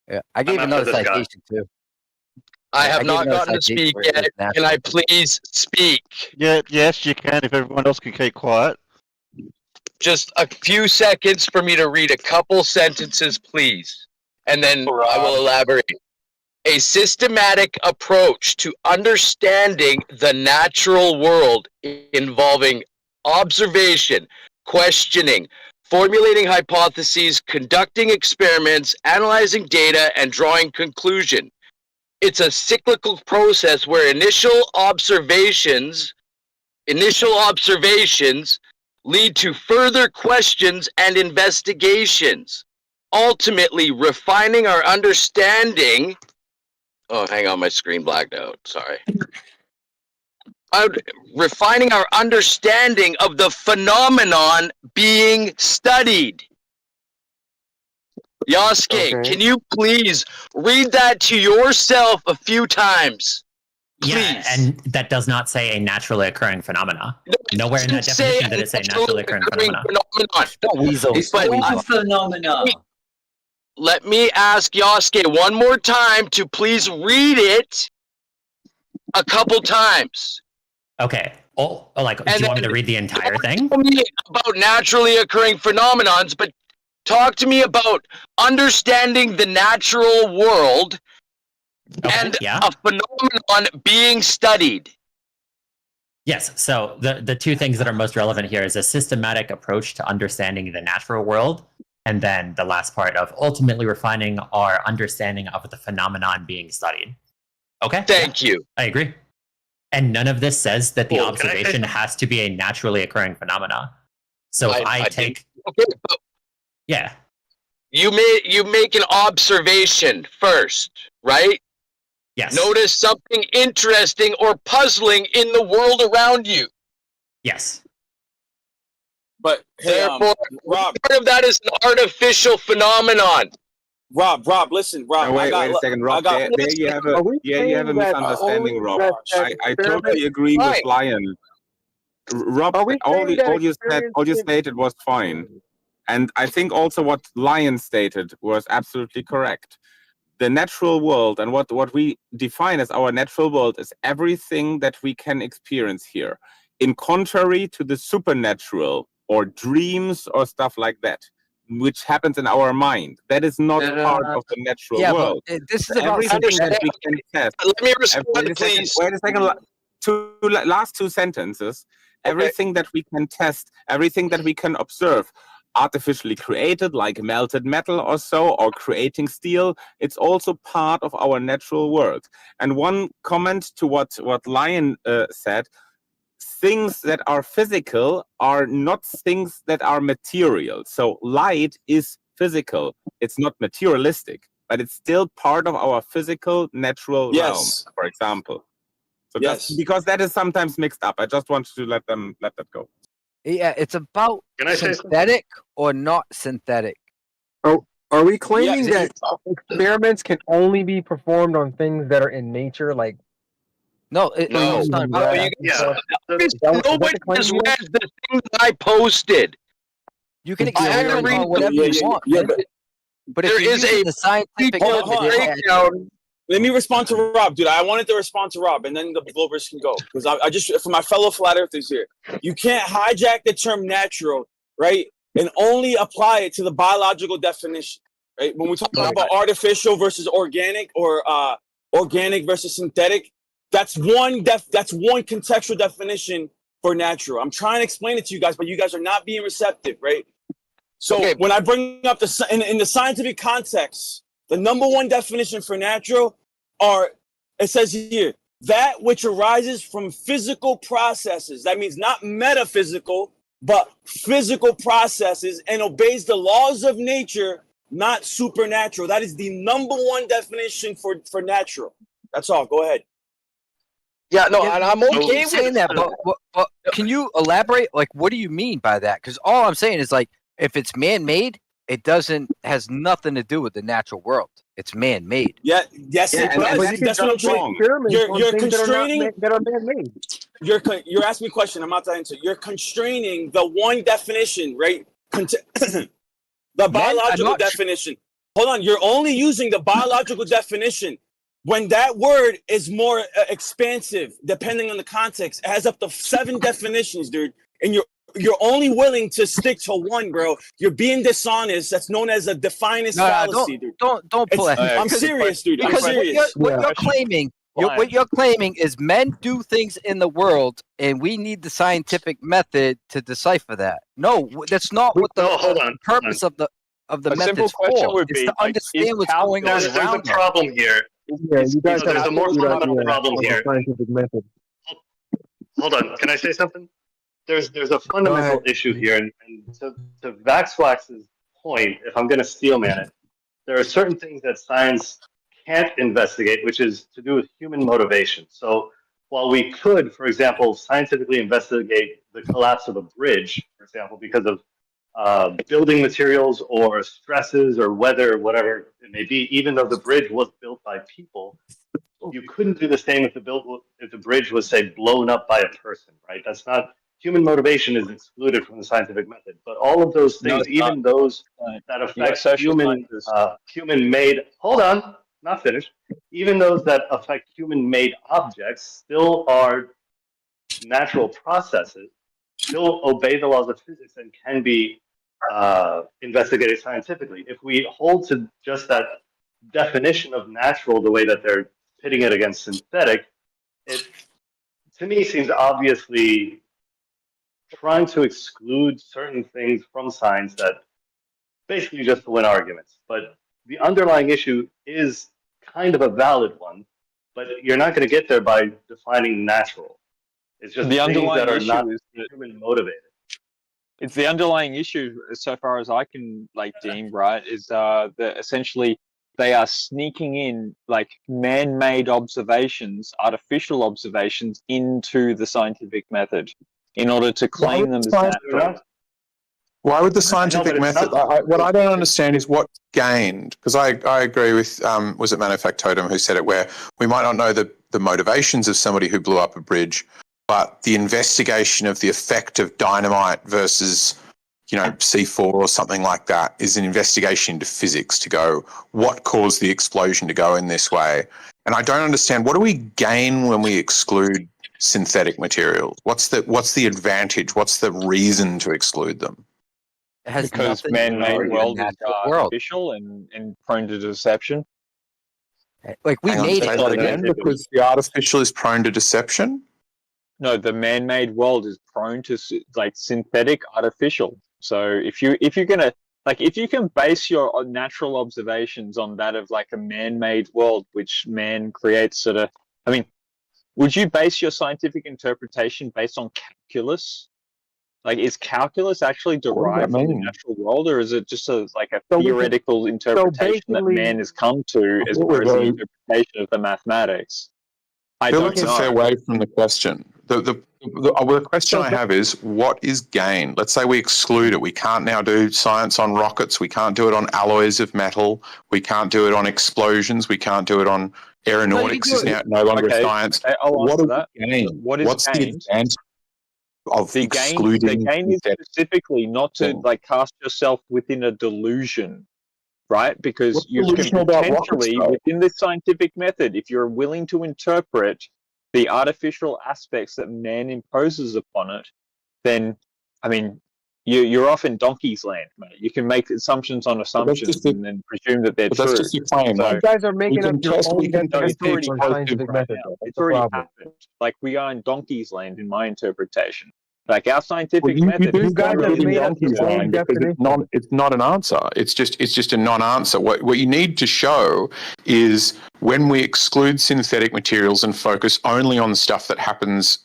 Yeah, I gave another citation too. I have not gotten to speak yet. Can I please speak? Yeah, yes, you can. If everyone else can keep quiet. Just a few seconds for me to read a couple sentences, please, and then I will elaborate. A systematic approach to understanding the natural world involving observation, questioning, formulating hypotheses, conducting experiments, analyzing data, and drawing conclusion. It's a cyclical process where initial observations lead to further questions and investigations, ultimately refining our understanding. Oh, hang on, my screen blacked out. Sorry. Refining our understanding of the phenomenon being studied. Yasuke, can you please read that to yourself a few times? Please. Yeah, and that does not say a naturally occurring phenomena. Nowhere in that definition did it say naturally occurring phenomena. Phenomenon. Let me ask Yasuke one more time to please read it a couple times. Okay. Do you want me to read the entire thing? Talk to me about naturally occurring phenomenons, but talk to me about understanding the natural world and a phenomenon being studied. Yes. So the two things that are most relevant here is a systematic approach to understanding the natural world, and then the last part of ultimately refining our understanding of the phenomenon being studied. Okay. Thank you. I agree. And none of this says that the observation has to be a naturally occurring phenomena. So if I take... Yeah. You make an observation first, right? Yes. Notice something interesting or puzzling in the world around you. Yes. But hey, therefore, Rob, part of that is an artificial phenomenon. Rob, listen, Rob. Wait a second, Rob. There you have a misunderstanding, Rob. I totally agree with Lion. Rob, all you stated was fine, and I think also what Lion stated was absolutely correct. The natural world and what we define as our natural world is everything that we can experience here, in contrary to the supernatural or dreams or stuff like that, which happens in our mind. That is not part of the natural world. But this is So about everything that we can test. Let me respond, please. Wait a second. Last two sentences. Okay. Everything that we can test, everything that we can observe, artificially created, like melted metal or so, or creating steel, it's also part of our natural world. And one comment to what Lion said, things that are physical are not things that are material. So light is physical. It's not materialistic, but it's still part of our physical, natural realm, for example. So just because that is sometimes mixed up, I just wanted to let that go. Yeah, it's about synthetic or not synthetic. Oh, are we claiming that experiments can only be performed on things that are in nature, like? No. It's not about that. Nobody has read the thing that I posted. You can experiment on whatever you want. But if there is a scientific breakdown. Let me respond to Rob, dude. I wanted to respond to Rob, and then the Globers can go. Because I just, for my fellow flat earthers here, you can't hijack the term natural, right, and only apply it to the biological definition, right? When we talk about artificial versus organic, or organic versus synthetic, that's one contextual definition for natural. I'm trying to explain it to you guys, but you guys are not being receptive, right? So when I bring up in the scientific context, the number one definition for natural it says here, that which arises from physical processes. That means not metaphysical, but physical processes, and obeys the laws of nature, not supernatural. That is the number one definition for natural. That's all. Go ahead. Yeah, no, and I'm okay with saying that, but can you elaborate? Like, what do you mean by that? Because all I'm saying is, like, if it's man-made, it has nothing to do with the natural world. It's man-made. Yeah, yes, it does. That's what I'm saying. You're constraining that are man-made. You're asking me a question. I'm not to answer. You're constraining the one definition, right? The biological definition. Hold on. You're only using the biological definition when that word is more expansive, depending on the context. It has up to 7 definitions, dude. And you're only willing to stick to one, bro. You're being dishonest. That's known as a definist fallacy, dude. Don't pull it. I'm serious, dude. I'm serious. What you're claiming what you're claiming is men do things in the world, and we need the scientific method to decipher that. No, that's not what the purpose of the method's for. It's to understand what's going on There's around a problem here. Yeah, you guys there's a more fundamental problem on the here. scientific method. Hold on, can I say something? There's a fundamental issue here, and to Vaxwax's point, if I'm going to steelman it, there are certain things that science can't investigate, which is to do with human motivation. So while we could, for example, scientifically investigate the collapse of a bridge, for example, because of building materials or stresses or weather, whatever it may be, even though the bridge was built by people, you couldn't do the same if the bridge was, say, blown up by a person, right? That's not, human motivation is excluded from the scientific method. But all of those things, even those that affect human-made, hold on, not finished, even those that affect human-made objects still are natural processes, still obey the laws of physics and can be investigated scientifically. If we hold to just that definition of natural the way that they're pitting it against synthetic, it to me seems obviously trying to exclude certain things from science that basically just to win arguments. But the underlying issue is kind of a valid one, but you're not going to get there by defining natural. It's just the things underlying that are issue not is that human motivated. it's the underlying issue, so far as I can deem, right, is that essentially they are sneaking in man-made observations, artificial observations into the scientific method in order to claim them as natural. Why would the scientific method? What I don't understand is what gained, because I agree with was it Manufactotum who said it, where we might not know the motivations of somebody who blew up a bridge, but the investigation of the effect of dynamite versus C4 or something like that is an investigation into physics to go, what caused the explosion to go in this way? And I don't understand, what do we gain when we exclude synthetic materials? What's the advantage? What's the reason to exclude them? Because man-made world is artificial and prone to deception. Like we made it again, because the artificial is prone to deception. No, the man-made world is prone to synthetic artificial. So if you're gonna if you can base your natural observations on that of a man-made world which man creates, would you base your scientific interpretation based on calculus? Is calculus actually derived from the natural world, or is it just a theoretical interpretation that man has come to as far as the interpretation of the mathematics? I don't know. It's a fair way from the question. The question I have is, what is gained? Let's say we exclude it. We can't now do science on rockets. We can't do it on alloys of metal. We can't do it on explosions. We can't do it on aeronautics. Is now no longer science. What is gained? What's the advantage of excluding? The gain is specifically not to cast yourself within a delusion, right? Because you can potentially, within the scientific method, if you're willing to interpret the artificial aspects that man imposes upon it, then, you're off in donkey's land, mate. You can make assumptions on assumptions and then presume that they're true. That's just your claim. So, you guys are making up your own definition on scientific method. It's already happened. We are in donkey's land in my interpretation. Our scientific method. You guys have made up your own definition. It's not an answer. It's just a non-answer. What you need to show is when we exclude synthetic materials and focus only on stuff that happens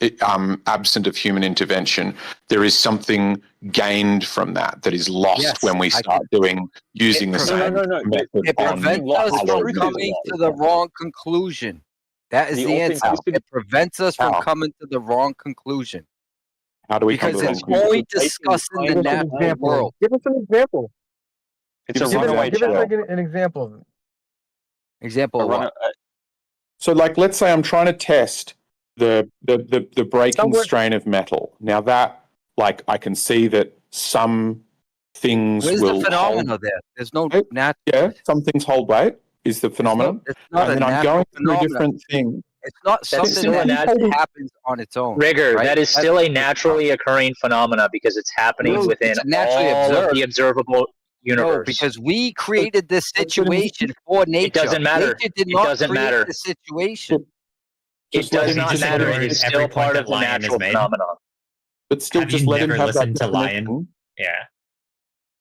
absent of human intervention, there is something gained from that is lost when we start using the same method. It prevents us from coming to the wrong conclusion. That is the answer. It prevents us from coming to the wrong conclusion. How do we because it's only discussing the natural world. Give us an example. It's a runaway Give us an example of it. Example of what? So, let's say I'm trying to test the breaking strain of metal. Now that, I can see that some things Where's will. The phenomena there? There's no natural. Yeah, some things hold weight. Is the phenomenon? It's not and then I'm going through different things. It's not something that happens on its own. Rigor, right? that is still a naturally occurring phenomena because it's happening within all of the observable universe. No, because we created this situation for nature. It doesn't matter. Nature did not create the situation. It does not matter. It is still part of the Lion is natural made. phenomenon. But still, Have just you let him never have that listened to Lion? definition. Yeah.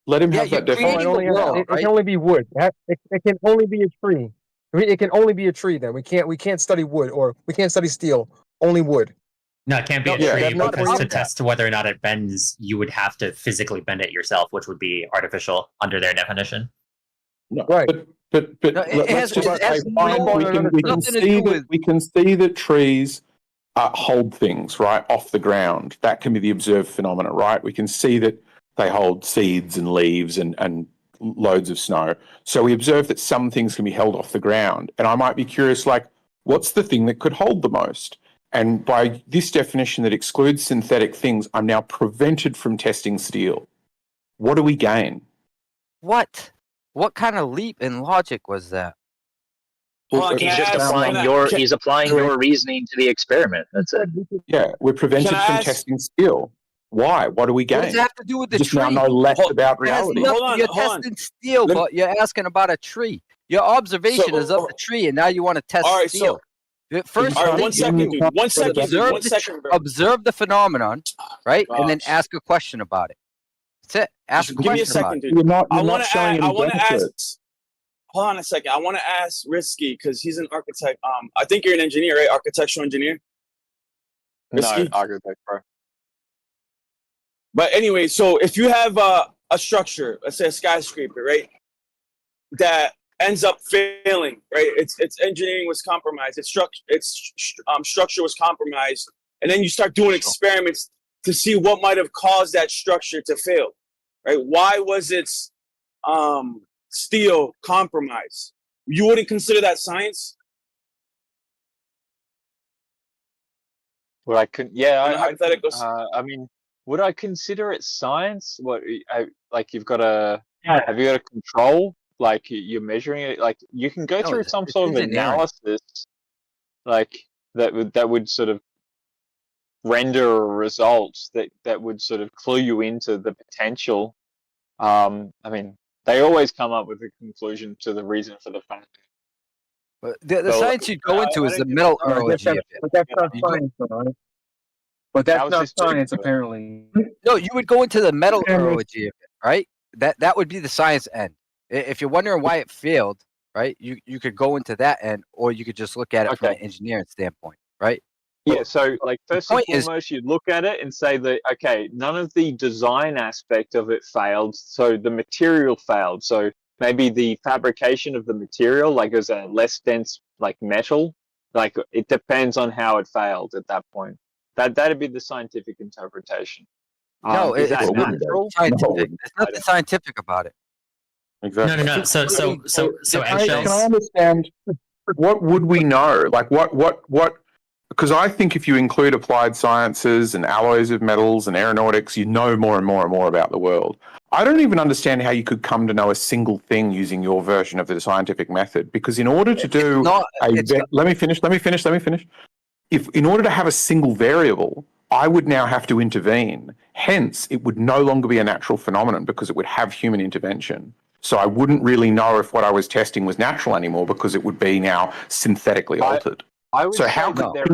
Let him Yeah, have that you're creating definition. the world, it can only be wood. It can only be a tree. It can only be a tree. Then we can't study wood, or we can't study steel. Only wood. No, it can't be No, a yeah, tree that's not because to problem. test whether or not it bends, you would have to physically bend it yourself, which would be artificial under their definition. No, Right. But No, it has- let's just it has say, fine, no- we can nothing to see do that with- we can see that trees hold things right off the ground. That can be the observed phenomena, right? We can see that they hold seeds and leaves and loads of snow. So we observe that some things can be held off the ground. And I might be curious, like, what's the thing that could hold the most? And by this definition that excludes synthetic things, I'm now prevented from testing steel. What do we gain? What? What kind of leap in logic was that? He's just applying he's applying your reasoning to the experiment. That's it. Yeah, we're prevented Can I from ask- testing steel. Why? What do we gain? What does it have to do with the Just tree? now know less about It has reality. nothing- You're testing steel, but you're asking about a tree. Your observation is of the tree, and now you want to test All right, steel. The first all right, thing one second, you dude. do One is second, dude. observe One the second, bro. observe the phenomenon, right, and then Gosh. ask a question about it. That's it. Ask a Give me a question about second, it. dude. You're I not want to showing any benefit. ask. Hold on a second. I want to ask Risky because he's an architect. I think you're an engineer, right? Architectural engineer. No, Risky? architect, bro. But anyway, so if you have a structure, let's say a skyscraper, right, that ends up failing, right? Its engineering was compromised. Its structure was compromised, and then you start doing experiments to see what might have caused that structure to fail, right? Why was its steel compromised? You wouldn't consider that science? Well, I could, yeah. In a hypothetical I mean, would I consider it science? What, like you've got a, have you got a control? Like you're measuring it. Like you can go No, through it's some sort of engineering. analysis, like that would sort of render a result that would sort of clue you into the potential. I mean, they always come up with a conclusion to the reason for the fact. But the So, science you'd go into I is don't the think metallurgy of it. But that's not You go- science, though, right? But that's How is not this different? science, apparently. No, you would go into the metallurgy of it, right? That would be the science end. If you're wondering why it failed, right, you could go into that end, or you could just look at it from an engineering standpoint, right? Yeah, so like first and point is- foremost, you look at it and say that okay, none of the design aspect of it failed, so the material failed. So maybe the fabrication of the material, like as a less dense like metal, like it depends on how it failed at that point. That'd be the scientific interpretation. No, is it's that not natural? scientific. There's nothing scientific about it. Exactly. No. So Can I eggshells. understand what would we know? Like what? Because I think if you include applied sciences and alloys of metals and aeronautics, you know more and more and more about the world. I don't even understand how you could come to know a single thing using your version of the scientific method. Because in order to do let me finish. If in order to have a single variable, I would now have to intervene. Hence, it would no longer be a natural phenomenon because it would have human intervention. So I wouldn't really know if what I was testing was natural anymore because it would be now synthetically altered. I would So say how that they're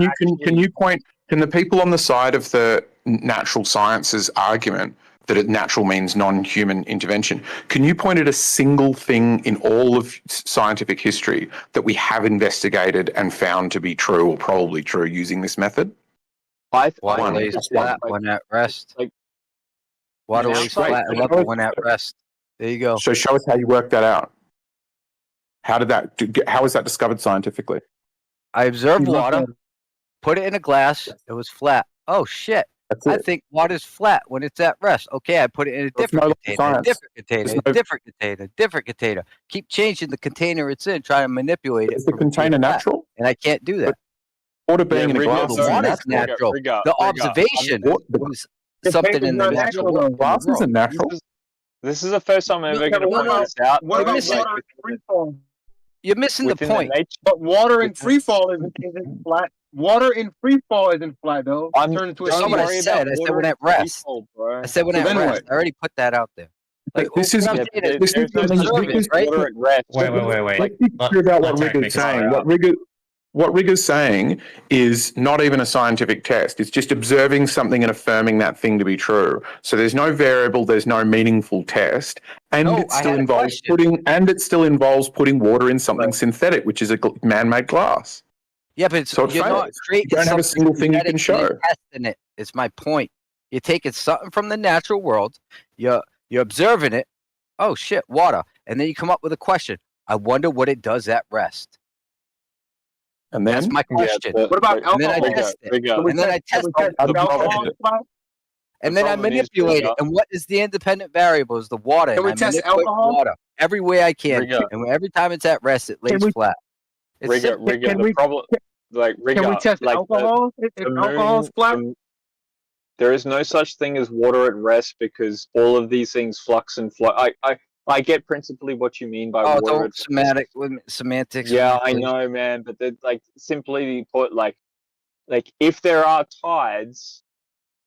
can you point? Can the people on the side of the natural sciences argument that it natural means non-human intervention? Can you point at a single thing in all of scientific history that we have investigated and found to be true or probably true using this method? Water lays flat when at rest. Water lays flat and level when at rest. There you go. So show us how you work that out. How was that discovered scientifically? I observed water, put it in a glass. It was flat. Oh shit! I think water's flat when it's at rest. Okay, I put it in a different container, different container. Keep changing the container it's in, trying to manipulate it. Is the container natural? And I can't do that. Water being in a glass. The water's natural. The observation was something in the natural world. Glass isn't natural. This is the first time I'm ever going to point this out. What about water in free fall? You're missing the point. But water in free fall isn't flat. Water in free fall isn't flat though. I'm turn into That's a what I said. I said when at rest. I said when at rest. I already put that out there. Like this is right? Wait. Let's be clear about what Rigger's saying. What Rigger what Rigger's saying is not even a scientific test. It's just observing something and affirming that thing to be true. So there's no variable, there's no meaningful test, and it still involves putting water in something synthetic, which is a man-made glass. Yeah, but So it you're not fails. creating You don't have a single thing you can show. Testing it. It's my point. You're taking something from the natural world. You're observing it. Oh shit, water, and then you come up with a question. I wonder what it does at rest. And then that's my question. what about and then I alcohol? test it. Rigger. And then I test it. And then I manipulate it. And what is the independent variable? Is the water. Can we and I test manipulate alcohol? water every way I can. Rigger. And every time it's at rest, it lays flat. It's Rigger, simple. the problem, like Rigger, Can we test like alcohol? If alcohol's flat? There is no such thing as water at rest because all of these things flux and flow. I get principally what you mean by water. Semantics. Yeah, I know, man, but like simply put, like if there are tides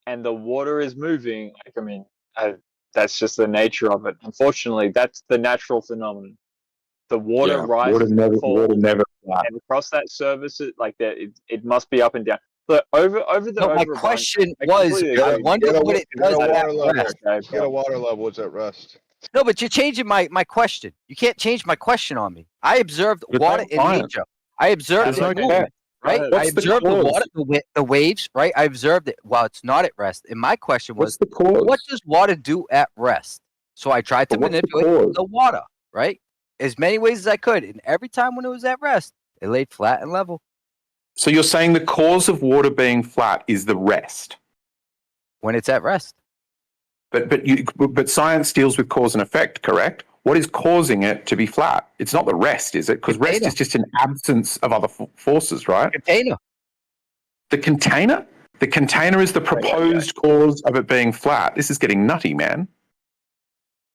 and the water is moving, like I mean, that's just the nature of it. Unfortunately, that's the natural phenomenon. The water rises and falls, and across that surface, it must be up and down. But over my question was, I wonder what it does at rest. Get a water level. It's at rest. No, but you're changing my question. You can't change my question on me. I observed water in nature. I observed it moving, right? I observed the water, the waves, right? I observed it while it's not at rest. And my question was, what does water do at rest? So I tried to manipulate the water, right? As many ways as I could. And every time when it was at rest, it laid flat and level. So you're saying the cause of water being flat is the rest? When it's at rest. But science deals with cause and effect, correct? What is causing it to be flat? It's not the rest, is it? Because rest is just an absence of other forces, right? Container. The container? The container is the proposed cause of it being flat. This is getting nutty, man.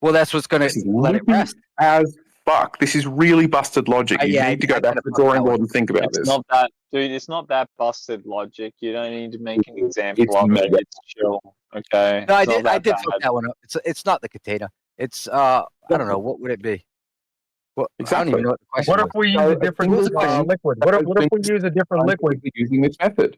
Well, that's what's going to let it rest. As fuck. This is really busted logic. You need to go back to the drawing board and think about this. Not that, dude. It's not that busted logic. You don't need to make an example of it. It's chill. Okay. No, I did fuck that one up. It's not the container. It's I don't know, what would it be? Well, exactly. I don't even know what the question What if we use a different liquid? What if we use a different liquid using this method?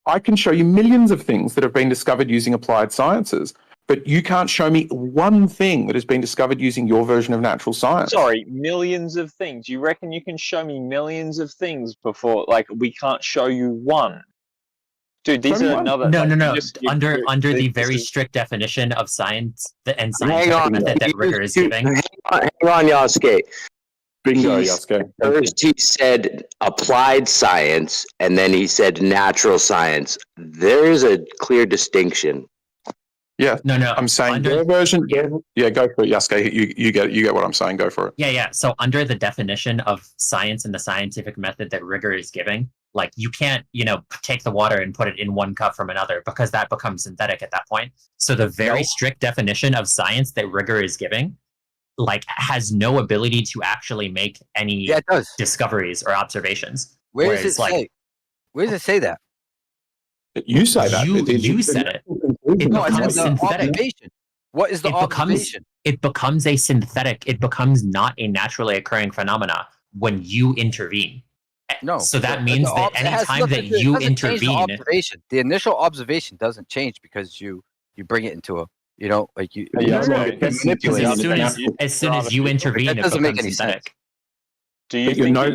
I can show you millions of things that have been discovered using applied sciences, but you can't show me one thing that has been discovered using your version of natural science. Sorry, millions of things. You reckon you can show me millions of things before, like, we can't show you one? Dude, these are another... No. Under the very strict definition of science and scientific method that Rigger is giving. Hang on, Yasuke. Bingo, Yasuke. First he said applied science, and then he said natural science. There is a clear distinction. Yeah. No. I'm saying your version. Yeah, go for it, Yasuke. You get what I'm saying. Go for it. Yeah. So under the definition of science and the scientific method that Rigger is giving, like you can't, take the water and put it in one cup from another because that becomes synthetic at that point. So the very strict definition of science that Rigger is giving, like, has no ability to actually make any discoveries or observations. Where does it say? Where does it say that? You say that. You said it. It becomes synthetic. Observation. What is the observation? It becomes a synthetic. It becomes not a naturally occurring phenomena when you intervene. No. So that means that any time that you intervene, the initial observation doesn't change because you bring it into a as soon as you intervene, it becomes synthetic. Do you think so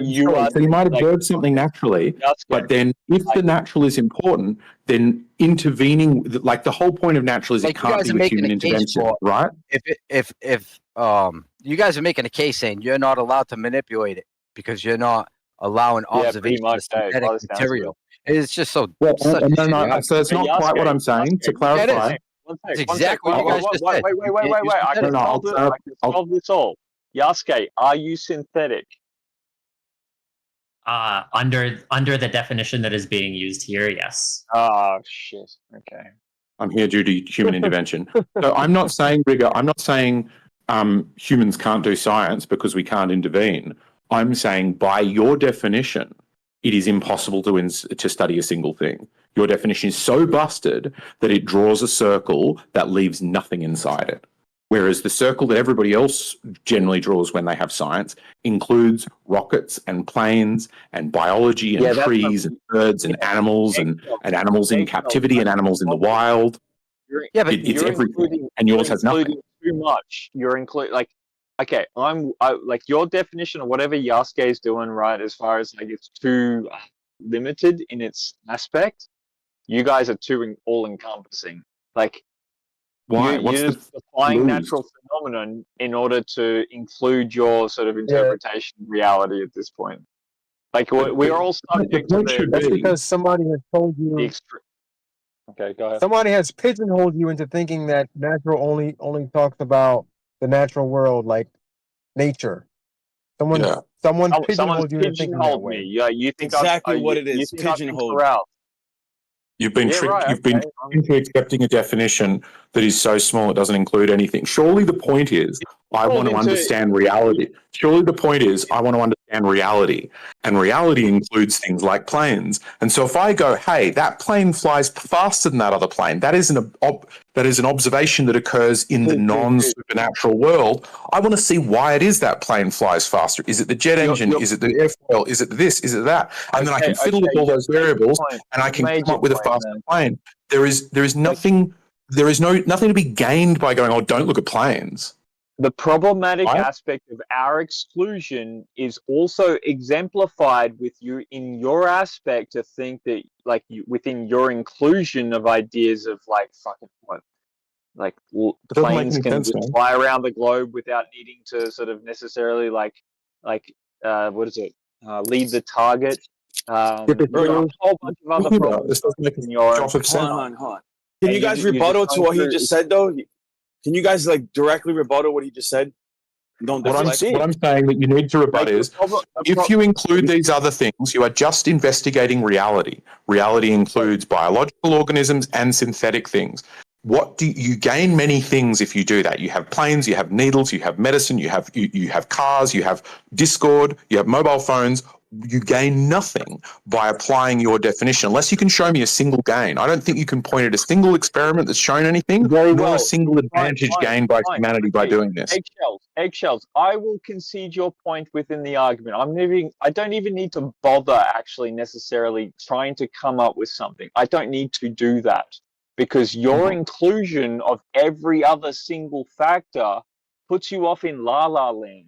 you might observe something naturally, but then if the natural is important, then intervening, like the whole point of natural is it can't be with human intervention, right? If you guys are making a case saying you're not allowed to manipulate it because you're not allowing observation of synthetic material. It's just so. No. So it's not quite what I'm saying. To clarify. That's exactly what you guys just said. Wait. I can solve this all. Yasuke, are you synthetic? Under the definition that is being used here, yes. Oh shit. Okay. I'm here due to human intervention. So I'm not saying, Rigger, humans can't do science because we can't intervene. I'm saying by your definition, it is impossible to study a single thing. Your definition is so busted that it draws a circle that leaves nothing inside it. Whereas the circle that everybody else generally draws when they have science includes rockets and planes and biology and trees and birds and animals and animals in captivity and animals in the wild. It's everything, and yours has nothing. Too much. You're including okay. Like your definition of whatever Yasuke is doing, right? As far as like it's too limited in its aspect. You guys are too all-encompassing. Like. Why? You're defying natural phenomenon in order to include your sort of interpretation of reality at this point. Like we're all subject to the. That's because somebody has told you. Okay, go ahead. Somebody has pigeonholed you into thinking that natural only talks about the natural world, like nature. Someone pigeonholed you into thinking that way. Yeah, you think exactly what it is. Pigeonholed. You've been tricked. Right, you've been into accepting a definition that is so small it doesn't include anything. Surely the point is, I want to understand reality. Surely the point is, I want to understand reality, and reality includes things like planes. And so, if I go, "Hey, that plane flies faster than that other plane," that is an observation that occurs in the non-supernatural world. I want to see why it is that plane flies faster. Is it the jet engine? Is it the airfoil? Is it this? Is it that? And then I can fiddle with all those variables, and I can come up with a faster plane. There is nothing. There is nothing to be gained by going, "Oh, don't look at planes." The problematic aspect of our exclusion is also exemplified with you in your aspect to think that, like, within your inclusion of ideas of like fucking what, like planes can just fly around the globe without needing to sort of necessarily like what is it? Lead the target. A whole bunch of other problems. This doesn't make Hold on. Can you guys rebuttal to what he just said, though? Can you guys like directly rebuttal what he just said? What I'm saying that you need to rebut is, if you include these other things, you are just investigating reality. Reality includes biological organisms and synthetic things. What do you gain? Many things if you do that. You have planes, you have needles, you have medicine, you have cars, you have Discord, you have mobile phones. You gain nothing by applying your definition unless you can show me a single gain. I don't think you can point at a single experiment that's shown anything, nor a single advantage gained by humanity by doing this. Eggshells. I will concede your point within the argument. I don't even need to bother actually necessarily trying to come up with something. I don't need to do that because your inclusion of every other single factor puts you off in la la land.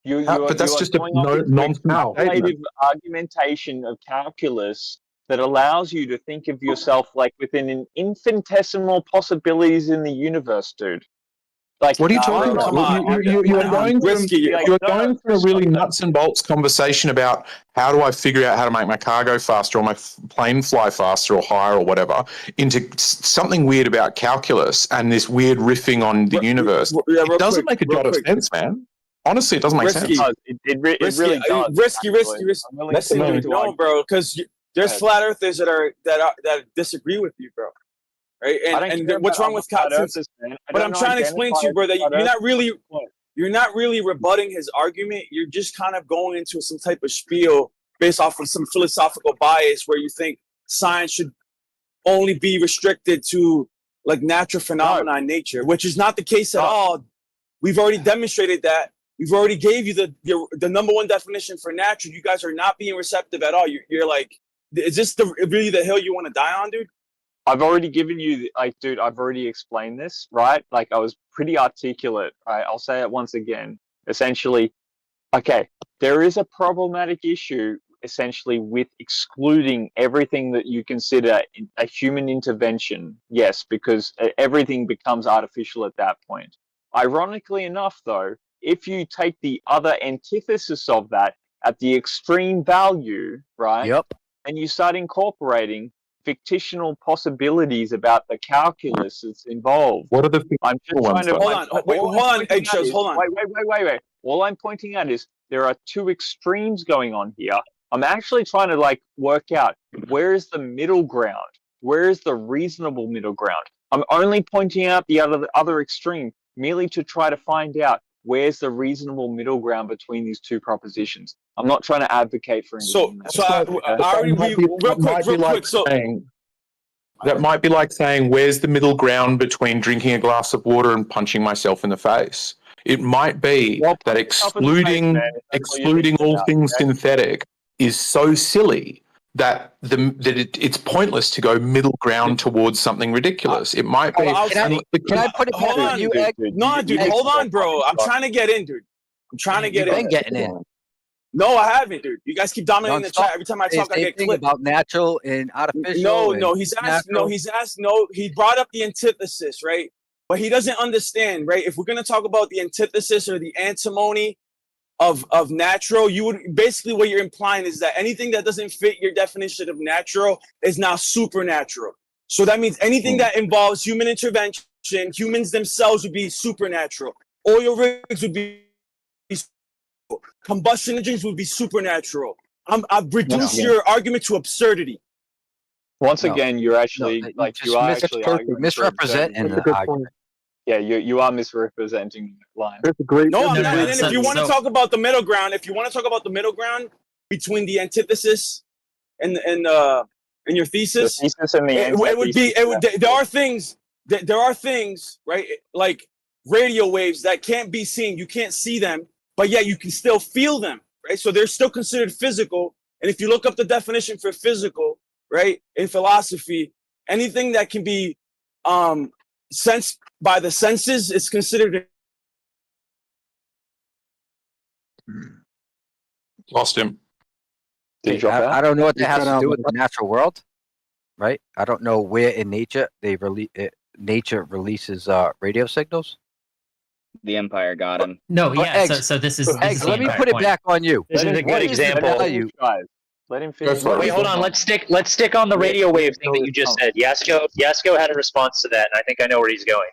But that's just a non-calculative argumentation of calculus that allows you to think of yourself like within an infinitesimal possibilities in the universe, dude. Like, what are you talking about? You're going from a really nuts and bolts conversation about how do I figure out how to make my car go faster or my plane fly faster or higher or whatever into something weird about calculus and this weird riffing on the universe. It doesn't make a lot of sense, man. Honestly, it doesn't make sense. It really does. Risky. No, bro, because there's flat earthers that disagree with you, bro. Right? And what's wrong with calculus? But I'm trying to explain to you, bro, that you're not really rebutting his argument. You're just kind of going into some type of spiel based off of some philosophical bias where you think science should only be restricted to like natural phenomena in nature, which is not the case at all. We've already demonstrated that. We've already gave you the number one definition for natural. You guys are not being receptive at all. You're like, is this really the hill you want to die on, dude? I've already given you, dude, I've already explained this, right? Like, I was pretty articulate, right? I'll say it once again. Essentially, okay, there is a problematic issue, essentially, with excluding everything that you consider a human intervention. Yes, because everything becomes artificial at that point. Ironically enough, though, if you take the other antithesis of that at the extreme value, right? Yep. And you start incorporating fictional possibilities about the calculus that's involved. What are the I'm just trying to hold on, eggshells, hold on. Wait. All I'm pointing out is there are two extremes going on here. I'm actually trying to like work out where is the middle ground? Where is the reasonable middle ground? I'm only pointing out the other extreme merely to try to find out where's the reasonable middle ground between these two propositions. I'm not trying to advocate for anything. Real quick. So That might be like saying, where's the middle ground between drinking a glass of water and punching myself in the face? It might be that excluding all things synthetic is so silly that it's pointless to go middle ground towards something ridiculous. It might be. Can I put it back on you, Egg? No, dude, hold on, bro. I'm trying to get in, dude. I'm trying to get in. You've been getting in. No, I haven't, dude. You guys keep dominating the chat. Every time I talk, I get clipped. About natural and artificial. No, he's asked. No, he brought up the antithesis, right? But he doesn't understand, right? If we're gonna talk about the antithesis or the antimony of natural, you would basically what you're implying is that anything that doesn't fit your definition of natural is now supernatural. So that means anything that involves human intervention, humans themselves would be supernatural. Oil rigs would be. Combustion engines would be supernatural. I've reduced your argument to absurdity. Once again, you're actually you are actually misrepresenting the argument. Yeah, you are misrepresenting the line. No, I'm not. And then if you want to talk about the middle ground, between the antithesis and your thesis, it would be. There are things, right? Like radio waves that can't be seen. You can't see them, but yet you can still feel them, right? So they're still considered physical. And if you look up the definition for physical, right, in philosophy, anything that can be sensed by the senses is considered. Lost him. I don't know what that has to do with the natural world, right? I don't know where in nature nature releases radio signals. The Empire got him. No, yeah. So this is Eggs. Let me put it back on you. This is a good example. Let him finish. Wait, hold on. Let's stick on the radio wave thing that you just said. Yasko had a response to that, and I think I know where he's going.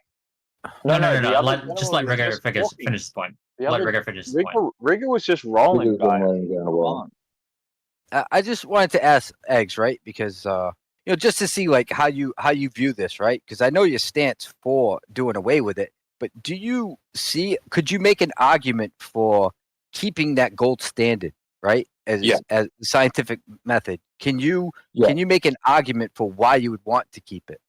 No. Just let Rigger finish his point. Let Rigger finish his point. Rigger was just rolling, guys. I just wanted to ask Eggs, right? Because just to see like how you view this, right? Because I know your stance for doing away with it, but could you make an argument for keeping that gold standard, right? As the scientific method, can you make an argument for why you would want to keep it?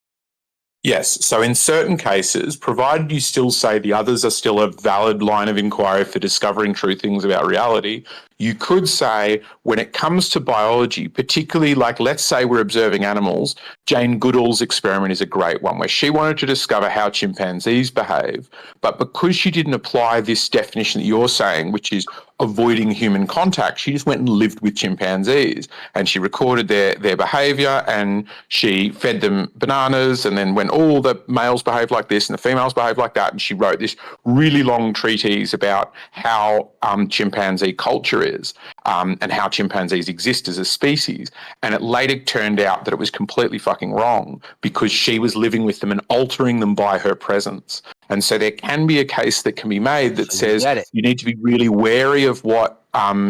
Yes. So in certain cases, provided you still say the others are still a valid line of inquiry for discovering true things about reality, you could say when it comes to biology, particularly like let's say we're observing animals, Jane Goodall's experiment is a great one where she wanted to discover how chimpanzees behave, but because she didn't apply this definition that you're saying, which is avoiding human contact, she just went and lived with chimpanzees and she recorded their behavior and she fed them bananas, and then when all the males behave like this and the females behave like that, and she wrote this really long treatise about how chimpanzee culture is and how chimpanzees exist as a species. And it later turned out that it was completely fucking wrong because she was living with them and altering them by her presence. And so there can be a case that can be made that says you need to be really wary of what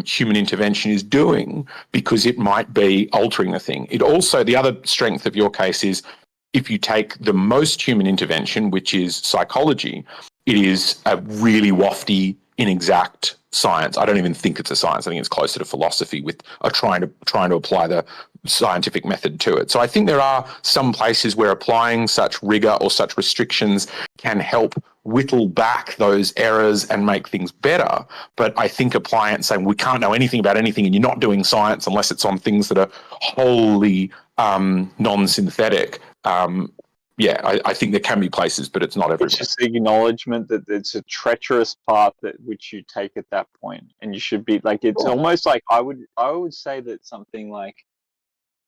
human intervention is doing because it might be altering the thing. It also, the other strength of your case is if you take the most human intervention, which is psychology, it is a really wafty, inexact science. I don't even think it's a science. I think it's closer to philosophy with trying to apply the scientific method to it. So I think there are some places where applying such rigor or such restrictions can help whittle back those errors and make things better. But I think applying it and saying we can't know anything about anything and you're not doing science unless it's on things that are wholly non-synthetic. I think there can be places, but it's not everywhere. It's just the acknowledgement that it's a treacherous path that which you take at that point, and you should be like. It's almost like I would say that something like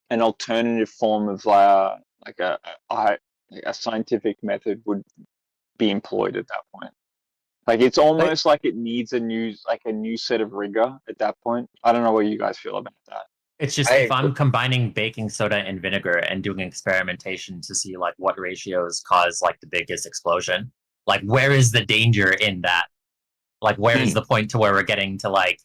an alternative form of like a scientific method would be employed at that point. Like it's almost like it needs a new set of rigor at that point. I don't know what you guys feel about that. It's just if I'm combining baking soda and vinegar and doing experimentation to see like what ratios cause like the biggest explosion, like where is the danger in that? Like where is the point to where we're getting to like,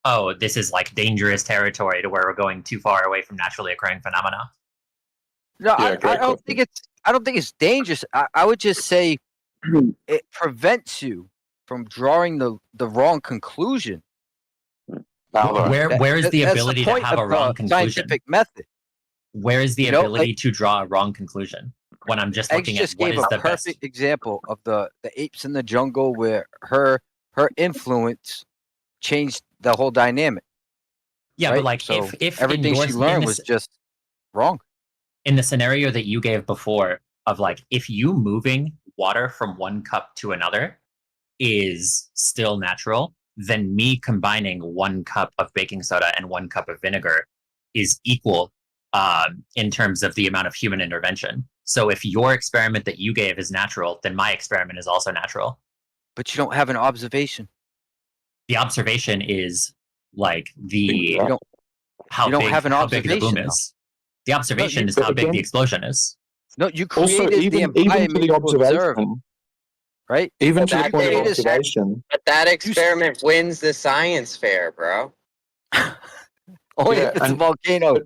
oh, this is like dangerous territory to where we're going too far away from naturally occurring phenomena? No, I don't think it's dangerous. I would just say it prevents you from drawing the wrong conclusion. Where is the ability to have a wrong conclusion? Scientific method. Where is the ability to draw a wrong conclusion when I'm just looking at what is the best? Perfect example of the apes in the jungle where her influence changed the whole dynamic. Yeah, right? but like So if everything she learned was just wrong. In the scenario that you gave before of like if you moving water from one cup to another is still natural, then me combining 1 cup of baking soda and 1 cup of vinegar is equal in terms of the amount of human intervention. So if your experiment that you gave is natural, then my experiment is also natural. But you don't have an observation. The observation is like the how you don't big have an how big the boom observation, is. The observation you- is how big the explosion is. No, you Also, created even the to environment the to observe, observation, right? even But to the you point of created- observation. But that experiment wins the science fair, bro. Only Yeah, if it's a and- volcano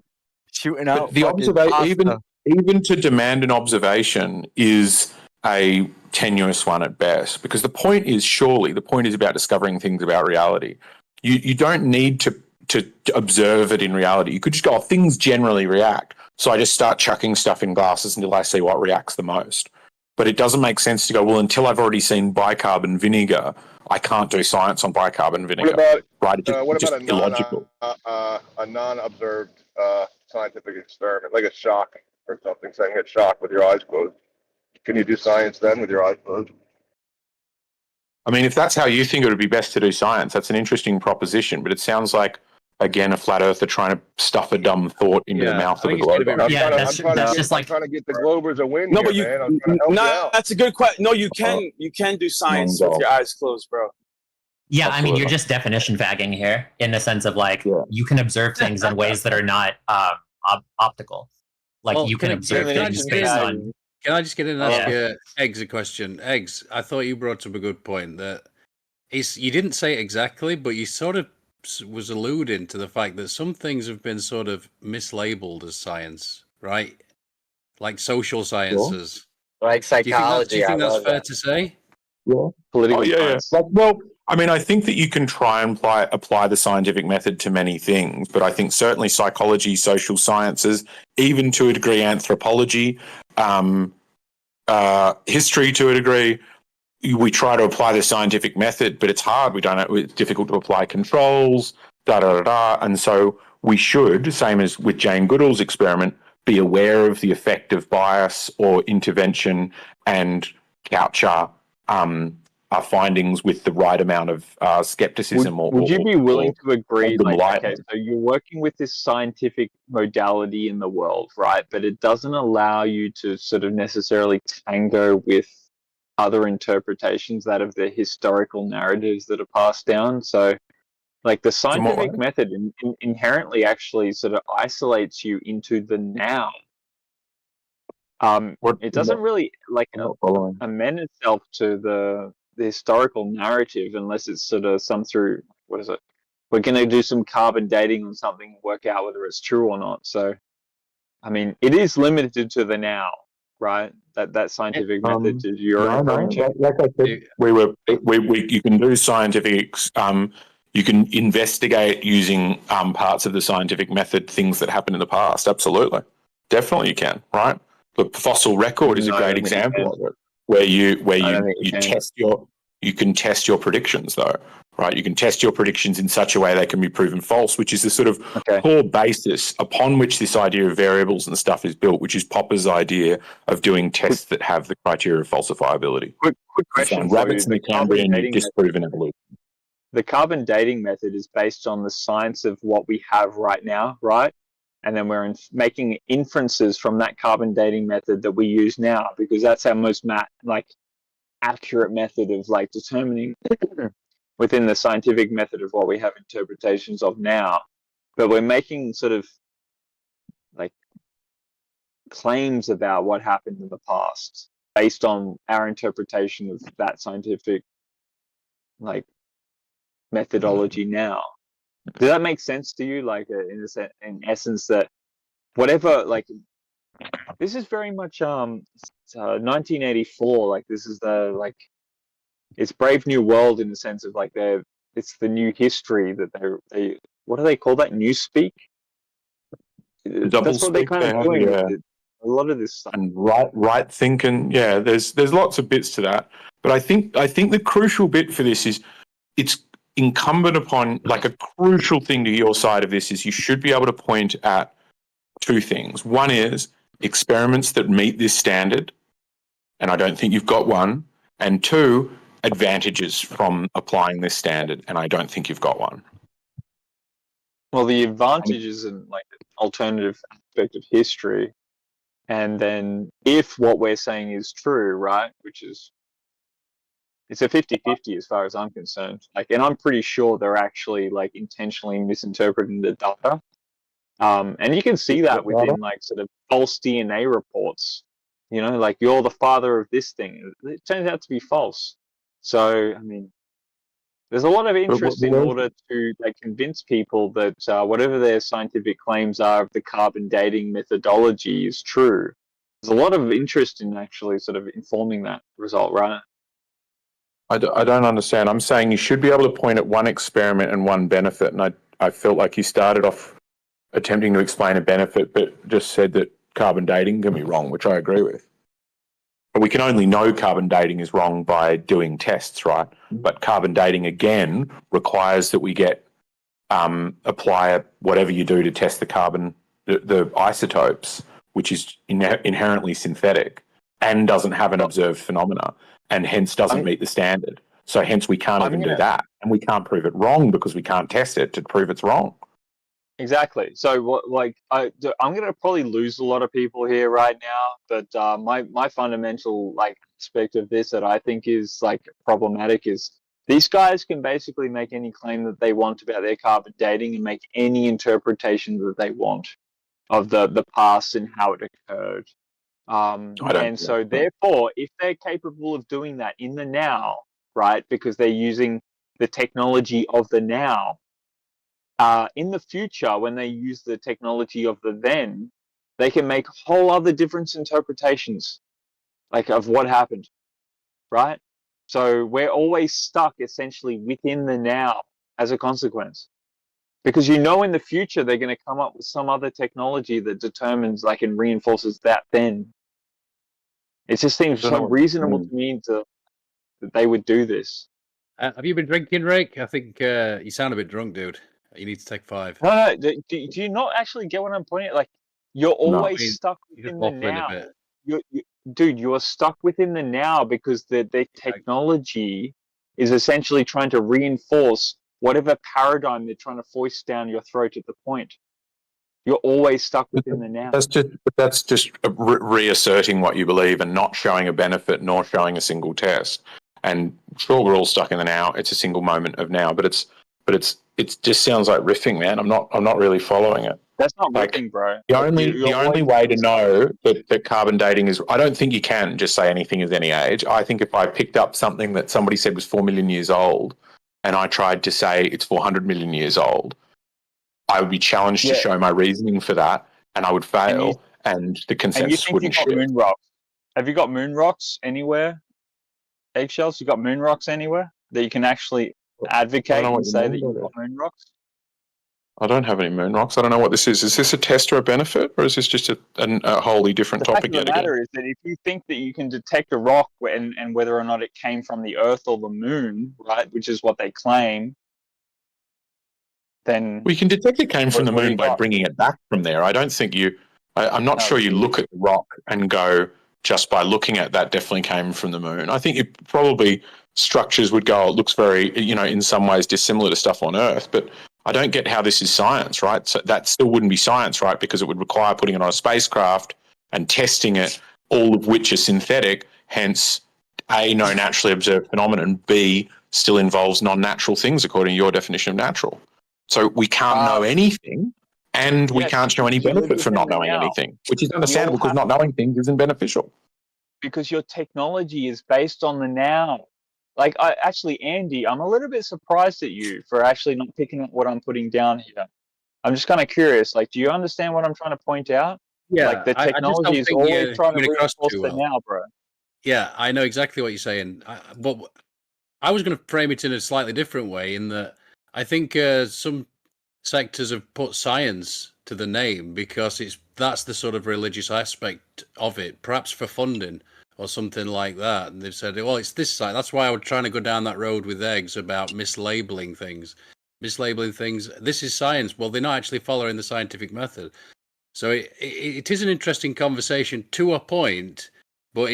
shooting out. But the fucking observation, pasta. even to demand an observation, is a tenuous one at best. Because the point is about discovering things about reality. You don't need to observe it in reality. You could just go, things generally react. So I just start chucking stuff in glasses until I see what reacts the most. But it doesn't make sense to go, well, until I've already seen bicarbon vinegar, I can't do science on bicarbon vinegar. What about just a illogical. non-observed scientific experiment, like a shock or something, saying hit shock with your eyes closed? Can you do science then with your eyes closed? I mean, if that's how you think it would be best to do science, that's an interesting proposition. But it sounds like, again, a flat earther trying to stuff a dumb thought into the mouth of a globe. I'm trying to get the Globers a win No, here, but you, man. I'm trying to help you out. that's a good question. No, you can do science with your eyes closed, bro. Yeah, I mean, you're just definition fagging here in the sense of like you can observe things in ways that are not optical. Like you can observe things based on. Can I just get in and ask Eggs a question? Eggs, I thought you brought up a good point that you didn't say it exactly, but you sort of was alluding to the fact that some things have been sort of mislabeled as science, right? Like social sciences. Like psychology. Do you think that's fair to say? Yeah. Political science. Well, I mean, I think that you can try and apply the scientific method to many things, but I think certainly psychology, social sciences, even to a degree anthropology, history to a degree, we try to apply the scientific method, but it's hard. It's difficult to apply controls, and so we should, same as with Jane Goodall's experiment, be aware of the effect of bias or intervention and couch our findings with the right amount of skepticism. Would you be willing to agree? them Like, light. okay, so you're working with this scientific modality in the world, right? But it doesn't allow you to sort of necessarily tango with other interpretations that of the historical narratives that are passed down. So, like the scientific method inherently actually sort of isolates you into the now. It doesn't really like amend itself to the historical narrative unless it's sort of some through what is it? We're going to do some carbon dating on something, work out whether it's true or not. So, I mean, it is limited to the now, right? That scientific method that you're referring to. Like I said, you can do scientific. You can investigate using parts of the scientific method things that happened in the past. Absolutely, definitely you can. Right, the fossil record is a great example of it, where you can test your predictions though. Right, you can test your predictions in such a way they can be proven false, which is the sort of core basis upon which this idea of variables and stuff is built, which is Popper's idea of doing tests that have the criteria of falsifiability. Quick question for Rabbits you. in the Cambrian, you disproven evolution. The carbon dating method is based on the science of what we have right now, right? And then we're making inferences from that carbon dating method that we use now, because that's our most accurate method of like determining within the scientific method of what we have interpretations of now. But we're making sort of like claims about what happened in the past based on our interpretation of that scientific like methodology now. Does that make sense to you? Like in essence, that whatever, like this is very much 1984. Like this is the it's Brave New World in the sense of like it's the new history that they what do they call that? Newspeak. Double That's what they're kind of doing. yeah. A lot of this stuff. And right thinking, yeah, there's lots of bits to that. But I think the crucial bit for this is it's incumbent upon, like, a crucial thing to your side of this is you should be able to point at two things. One is experiments that meet this standard, and I don't think you've got one. And two, advantages from applying this standard, and I don't think you've got one. Well, the advantage is in like an alternative aspect of history. And then if what we're saying is true, right, which is, it's a 50-50 as far as I'm concerned. Like, and I'm pretty sure they're actually like intentionally misinterpreting the data. And you can see that within like sort of false DNA reports. You know, like, you're the father of this thing. It turns out to be false. So, I mean, there's a lot of interest in order to like convince people that whatever their scientific claims are of the carbon dating methodology is true. There's a lot of interest in actually sort of informing that result, right? I don't understand. I'm saying you should be able to point at one experiment and one benefit, and I felt like you started off attempting to explain a benefit, but just said that carbon dating can be wrong, which I agree with. But we can only know carbon dating is wrong by doing tests, right? But carbon dating, again, requires that we get apply whatever you do to test the carbon, the isotopes, which is inherently synthetic and doesn't have an observed phenomena, and hence doesn't meet the standard. So hence we can't even do that, and we can't prove it wrong because we can't test it to prove it's wrong. Exactly. So, what, like, I'm going to probably lose a lot of people here right now, but my fundamental like aspect of this that I think is like problematic is these guys can basically make any claim that they want about their carbon dating and make any interpretation that they want of the past and how it occurred. And so, therefore, if they're capable of doing that in the now, right, because they're using the technology of the now. In the future, when they use the technology of the then, they can make whole other different interpretations, like, of what happened, right? So we're always stuck essentially within the now as a consequence, because in the future they're going to come up with some other technology that determines, like, and reinforces that then. It just seems so reasonable to me that they would do this. Have you been drinking, Rick? I think you sound a bit drunk, dude. You need to take 5. No. Do you not actually get what I'm pointing at? Like, you're always stuck within the now. Dude, you are stuck within the now because the technology is essentially trying to reinforce whatever paradigm they're trying to foist down your throat at the point. You're always stuck within the now. That's just reasserting what you believe and not showing a benefit nor showing a single test. And sure, we're all stuck in the now. It's a single moment of now, but it just sounds like riffing, man. I'm not really following it. That's not riffing, bro. The only way to know that carbon dating is, I don't think you can just say anything is any age. I think if I picked up something that somebody said was 4 million years old and I tried to say it's 400 million years old, I would be challenged to show my reasoning for that, and I would fail, and the consensus wouldn't shift. Moon rocks? Have you got moon rocks anywhere? Eggshells? You got moon rocks anywhere that you can actually advocate and say that you've got moon rocks? I don't have any moon rocks. I don't know what this is. Is this a test or a benefit, or is this just a wholly different topic yet again? The matter is that if you think that you can detect a rock and whether or not it came from the Earth or the Moon, right, which is what they claim, then we can detect it came from the Moon by bringing it back from there. I don't think I'm not sure you look at the rock and go, just by looking at that definitely came from the Moon. I think it probably structures would go, it looks very, in some ways dissimilar to stuff on Earth, but I don't get how this is science, right? So that still wouldn't be science, right? Because it would require putting it on a spacecraft and testing it, all of which are synthetic, hence A, no naturally observed phenomenon, and B, still involves non-natural things according to your definition of natural. So we can't know anything, and we can't show any benefit from not knowing anything, which is understandable because not knowing things isn't beneficial. Because your technology is based on the now. Like, Andy, I'm a little bit surprised at you for actually not picking up what I'm putting down here. I'm just kind of curious. Like, do you understand what I'm trying to point out? Yeah, like, the technology is always trying to reinforce the now, bro. Yeah, I know exactly what you're saying. But I was going to frame it in a slightly different way, in that I think some sectors have put science to the name because that's the sort of religious aspect of it, perhaps for funding or something like that. And they've said, well, it's this side. That's why I was trying to go down that road with eggs about mislabeling things. This is science. Well, they're not actually following the scientific method. So it is an interesting conversation to a point, but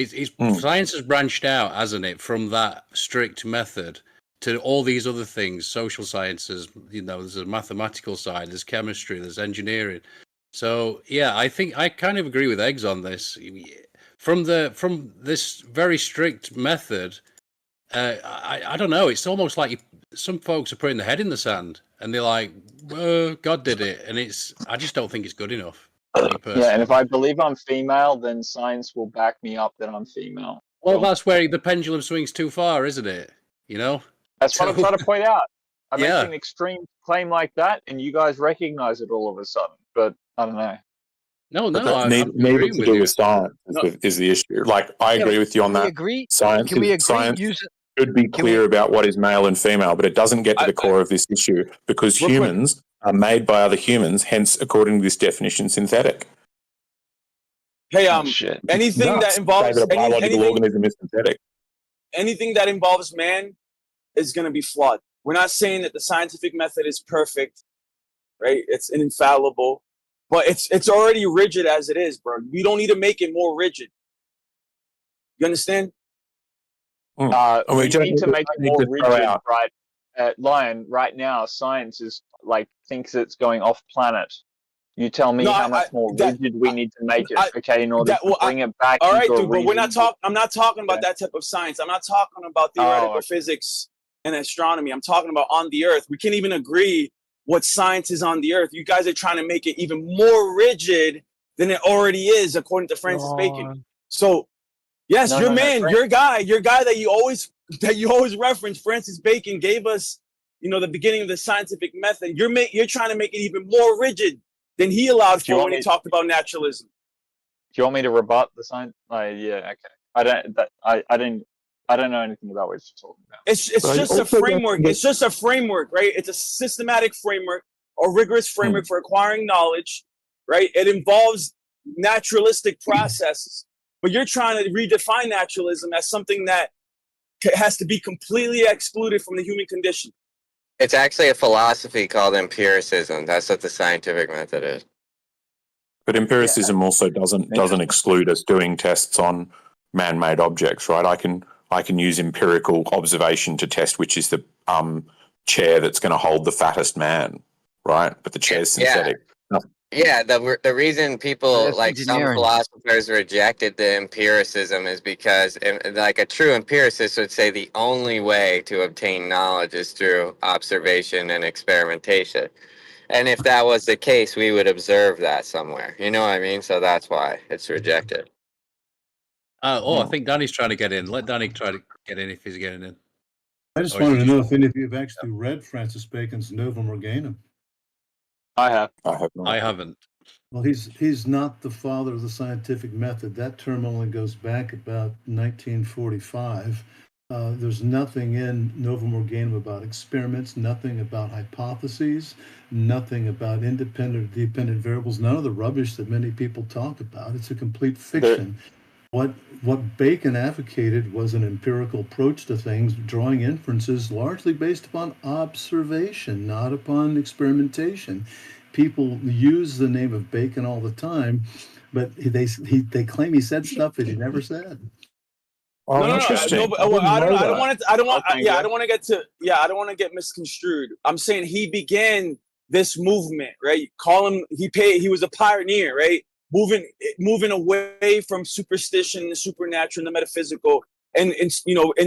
science has branched out, hasn't it, from that strict method to all these other things, social sciences. There's a mathematical side, there's chemistry, there's engineering. So yeah, I think I kind of agree with Eggs on this. From this very strict method, I don't know. It's almost like some folks are putting their head in the sand and they're like, God did it, and I just don't think it's good enough. Yeah, and if I believe I'm female, then science will back me up that I'm female. Well, that's where the pendulum swings too far, isn't it? That's what I'm trying to point out. I make an extreme claim like that, and you guys recognize it all of a sudden. But I don't know. Neither to do with science is the issue. Like, I agree with you on that. Science should be clear about what is male and female, but it doesn't get to the core of this issue because humans are made by other humans, hence, according to this definition, synthetic. Hey, anything that involves a biological organism is synthetic. Anything that involves man is going to be flawed. We're not saying that the scientific method is perfect, right? It's infallible, but it's already rigid as it is, bro. We don't need to make it more rigid. You understand? We need to make it more rigid, right? Lion, right now, science is thinks it's going off planet. You tell me how much more rigid we need to make it, in order to bring it back. All right, dude, but we're not talking. I'm not talking about that type of science. I'm not talking about theoretical physics and astronomy. I'm talking about on the Earth. We can't even agree what science is on the Earth. You guys are trying to make it even more rigid than it already is, according to Francis Bacon. So, yes, your guy that you always reference, Francis Bacon, gave us, the beginning of the scientific method. You're trying to make it even more rigid than he allowed for when he talked about naturalism. Do you want me to rebut the science? Yeah, okay. I don't know anything about what you're talking about. It's just a framework. It's just a framework, right? It's a systematic framework, a rigorous framework for acquiring knowledge, right? It involves naturalistic processes, but you're trying to redefine naturalism as something that has to be completely excluded from the human condition. It's actually a philosophy called empiricism. That's what the scientific method is. But empiricism also doesn't exclude us doing tests on man-made objects, right? I can use empirical observation to test which is the chair that's going to hold the fattest man, right? But the chair's synthetic. Yeah, the reason people, some philosophers rejected the empiricism is because, a true empiricist would say the only way to obtain knowledge is through observation and experimentation. And if that was the case, we would observe that somewhere. You know what I mean? So that's why it's rejected. I think Danny's trying to get in. Let Danny try to get in if he's getting in. I just wanted to know if any of you have actually read Francis Bacon's Novum Organum. I have. I haven't. Well, he's not the father of the scientific method. That term only goes back about 1945. There's nothing in Novum Organum about experiments, nothing about hypotheses, nothing about independent or dependent variables, none of the rubbish that many people talk about. It's a complete fiction. What Bacon advocated was an empirical approach to things, drawing inferences largely based upon observation, not upon experimentation. People use the name of Bacon all the time, but they claim he said stuff that he never said. No, I don't want to get misconstrued. I'm saying he began this movement, right? He was a pioneer, right? Moving away from superstition, the supernatural, and the metaphysical, and in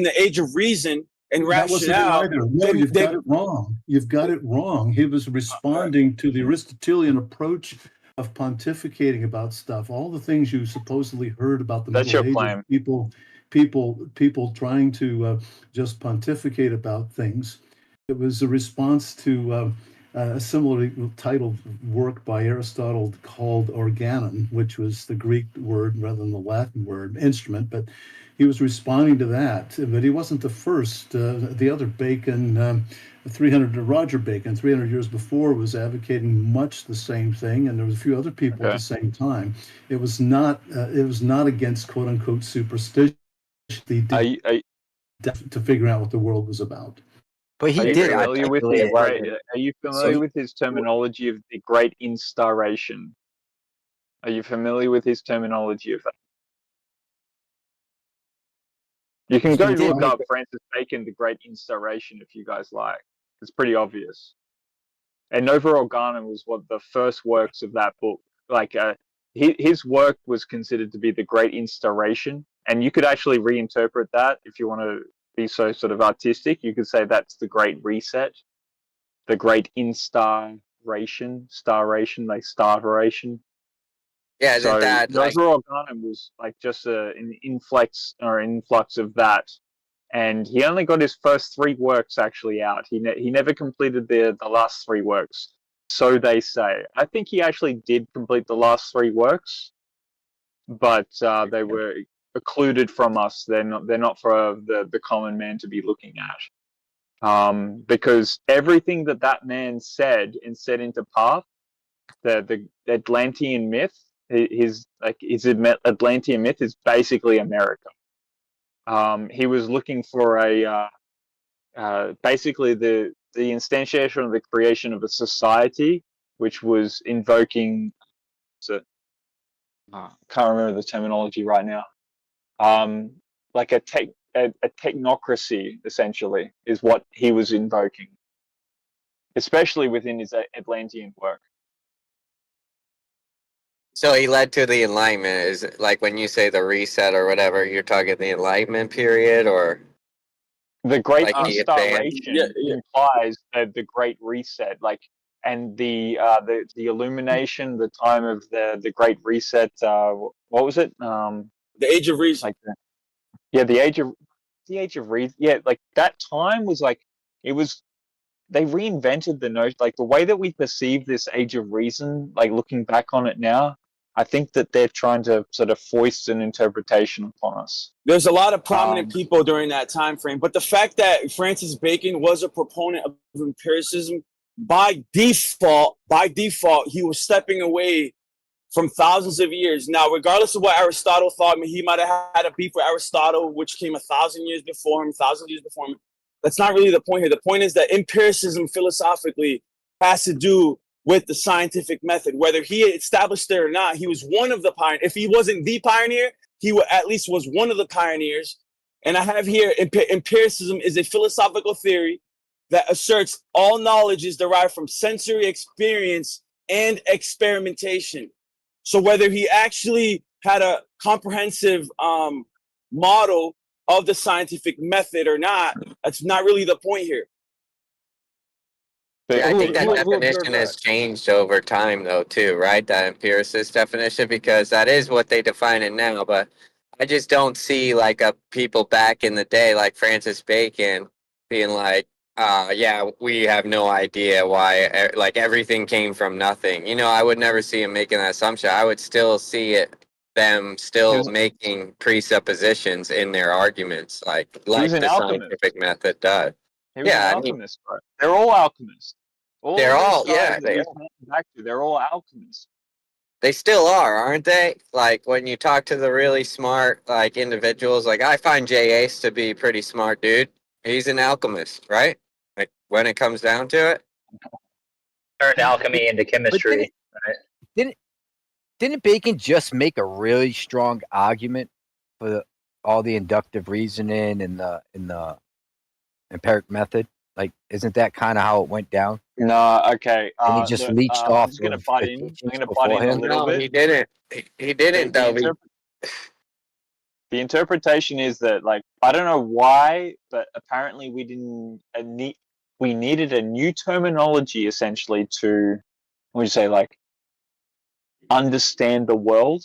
the age of reason and rationale. No, you've got it wrong. You've got it wrong. He was responding to the Aristotelian approach of pontificating about stuff. All the things you supposedly heard about the Middle Ages, people trying to just pontificate about things. It was a response to a similarly titled work by Aristotle called organon, which was the Greek word rather than the Latin word, instrument, but he was responding to that. But he wasn't the first. The other Bacon, Roger Bacon, 300 years before, was advocating much the same thing, and there was a few other people at the same time. It was not against quote unquote superstition. To figure out what the world was about. But he did. Are you familiar with his terminology of the Great Instauration? Are you familiar with his terminology of that? You can go look up Francis Bacon, the Great Instauration, if you guys like. It's pretty obvious. And Nova Organa was what the first works of that book. Like his work was considered to be the Great Instauration, and you could actually reinterpret that if you want to be so sort of artistic. You could say that's the Great Reset, the Great Instauration, starvation. Yeah, so that Nova Organa was like just an influx of that, and he only got his first 3 works actually out. He never completed the last 3 works, so they say. I think he actually did complete the last 3 works, but they were occluded from us. They're not for the common man to be looking at, because everything that man said and set into path, the Atlantean myth, his Atlantean myth is basically America. He was looking for basically the instantiation of the creation of a society which was invoking. Can't remember the terminology right now. Like a technocracy, essentially, is what he was invoking, especially within his Atlantean work. So he led to the Enlightenment. Is it like when you say the reset or whatever, you're talking the Enlightenment period, or the Great Instauration implies the Great Reset, like, and the illumination, the time of the Great Reset. What was it? The Age of Reason. Like the Age of Reason. Yeah, like that time was like it was. They reinvented the notion, like the way that we perceive this Age of Reason. Like looking back on it now, I think that they're trying to sort of foist an interpretation upon us. There's a lot of prominent people during that time frame, but the fact that Francis Bacon was a proponent of empiricism, by default, he was stepping away from thousands of years. Now, regardless of what Aristotle thought, I mean, he might have had a beef with Aristotle, which came 1,000 years before him, That's not really the point here. The point is that empiricism philosophically has to do with the scientific method. Whether he established it or not, he was one of the pioneers. If he wasn't the pioneer, he at least was one of the pioneers. And I have here, empiricism is a philosophical theory that asserts all knowledge is derived from sensory experience and experimentation. So whether he actually had a comprehensive model of the scientific method or not, that's not really the point here. Yeah, I think that definition has changed over time, though, too, right? That empiricist definition, because that is what they define it now. But I just don't see like people back in the day, like Francis Bacon, being like, yeah, we have no idea why, like everything came from nothing. You know, I would never see him making that assumption. I would still see them still making presuppositions in their arguments, like the scientific method does. He was an alchemist, bro. They're all alchemists. They're all alchemists. They still are, aren't they? Like when you talk to the really smart like individuals, like I find J. Ace to be pretty smart dude. He's an alchemist, right? Like when it comes down to it. Turned alchemy into chemistry. Didn't Bacon just make a really strong argument for all the inductive reasoning in the empiric method? Like, isn't that kind of how it went down? No, okay. And he just leached off. I'm going to butt in. I'm going to butt in a little bit. He didn't. He didn't, though. The interpretation is that, like, I don't know why, but apparently we needed a new terminology, essentially, to, what would you say, like, understand the world.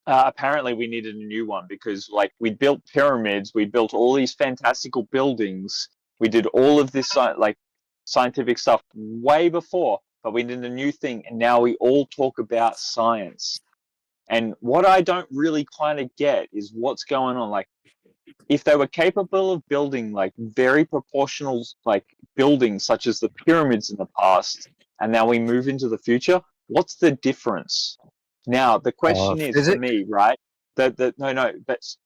Apparently we needed a new one because, like, we built pyramids, we built all these fantastical buildings, we did all of this, like, scientific stuff way before, but we did a new thing, and now we all talk about science. And what I don't really kind of get is what's going on. Like, if they were capable of building like very proportional like buildings such as the pyramids in the past, and now we move into the future, what's the difference? Now the question is for me, right? But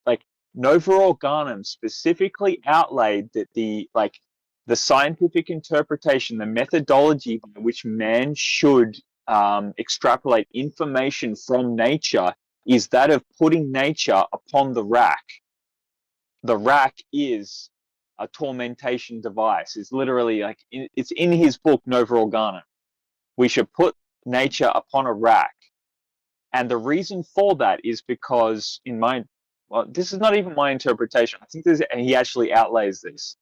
like Nova Organum specifically outlaid that the scientific interpretation, the methodology by which man should extrapolate information from nature is that of putting nature upon the rack. The rack is a tormentation device. It's literally like, it's in his book, Nova Organum. We should put nature upon a rack. And the reason for that is because this is not even my interpretation. I think he actually outlays this.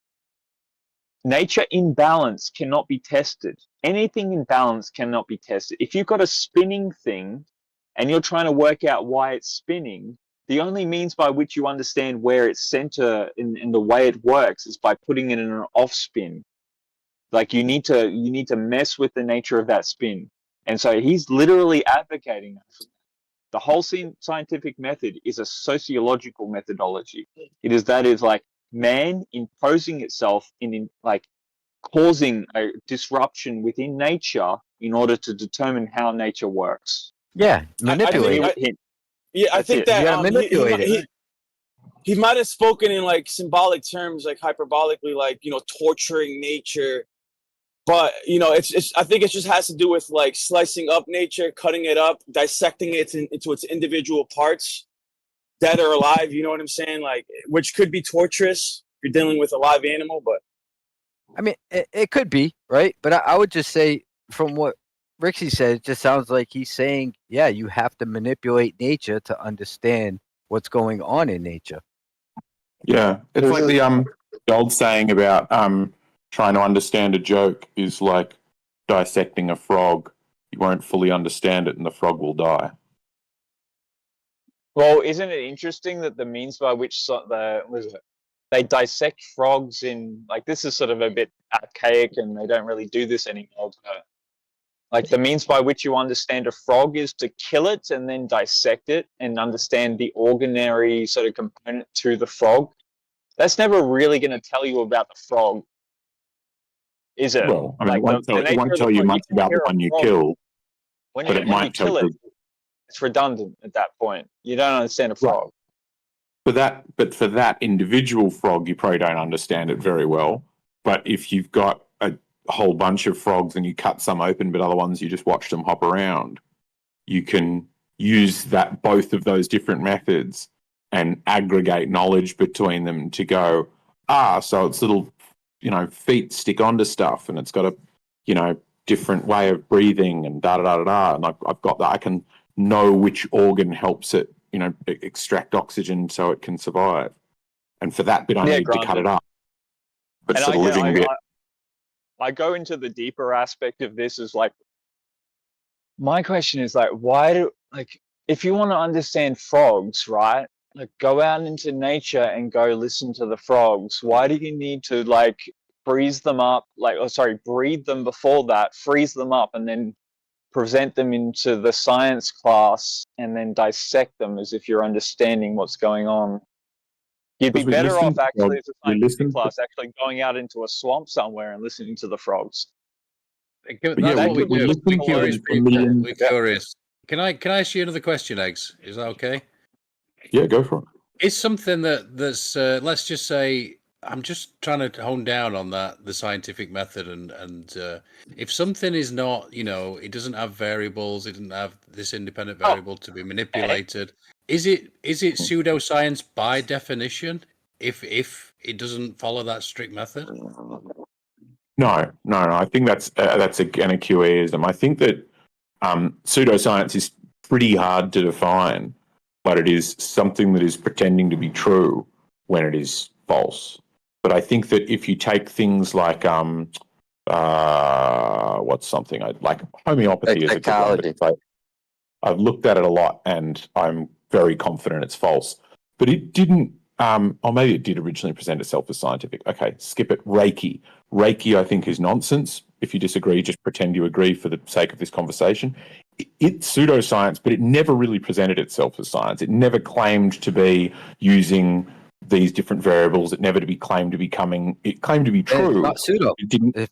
Nature in balance cannot be tested. Anything in balance cannot be tested. If you've got a spinning thing and you're trying to work out why it's spinning, the only means by which you understand where its center in the way it works is by putting it in an off spin. Like you need to mess with the nature of that spin. And so he's literally advocating that. The whole scientific method is a sociological methodology. It is like man imposing itself in like causing a disruption within nature in order to determine how nature works. Yeah, manipulate it. I think that you gotta manipulate it. He might have spoken in like symbolic terms, like hyperbolically, like, you know, torturing nature. But, you know, I think it just has to do with like slicing up nature, cutting it up, dissecting it into its individual parts, dead or alive. You know what I'm saying? Like, which could be torturous if you're dealing with a live animal. But I mean, it could be, right? But I would just say, from what Rixie said, it just sounds like he's saying, yeah, you have to manipulate nature to understand what's going on in nature. Yeah, it's like the old saying about trying to understand a joke is like dissecting a frog. You won't fully understand it, and the frog will die. Well, isn't it interesting that the means by which they dissect frogs in, like, this is sort of a bit archaic and they don't really do this anymore, but like the means by which you understand a frog is to kill it and then dissect it and understand the organary sort of component to the frog. That's never really going to tell you about the frog, is it? Well, I mean, it won't tell you much about the one you kill, but it might tell you. It's redundant at that point. You don't understand a frog. But for that individual frog, you probably don't understand it very well. But if you've got a whole bunch of frogs and you cut some open, but other ones you just watch them hop around, you can use both of those different methods and aggregate knowledge between them to go, so its little, feet stick onto stuff, and it's got a, different way of breathing, and da-da-da-da-da, and I've got that. I can know which organ helps it, extract oxygen so it can survive. And for that bit, I need to cut it up. But for the living bit... I go into the deeper aspect of this is like, my question is like, if you want to understand frogs, right? Like, go out into nature and go listen to the frogs. Why do you need to freeze them up? Breed them before that, freeze them up, and then present them into the science class and then dissect them as if you're understanding what's going on. You'd be better off actually as a scientific class actually going out into a swamp somewhere and listening to the frogs. That's what we do. We're curious. Can I ask you another question, Eggs? Is that okay? Yeah, go for it. It's something that's let's just say, I'm just trying to hone down on the scientific method, and if something is not, it doesn't have variables, it doesn't have this independent variable to be manipulated. Is it pseudoscience by definition if it doesn't follow that strict method? No. I think that's again a QEism. I think that pseudoscience is pretty hard to define, but it is something that is pretending to be true when it is false. But I think that if you take things like what's something like homeopathy as a good one, I've looked at it a lot and I'm very confident it's false. But it didn't or maybe it did originally present itself as scientific. Okay, skip it. Reiki. Reiki, I think, is nonsense. If you disagree, just pretend you agree for the sake of this conversation. It's pseudoscience, but it never really presented itself as science. It never claimed to be using these different variables. It never claimed to be true. It's not pseudo. It didn't. If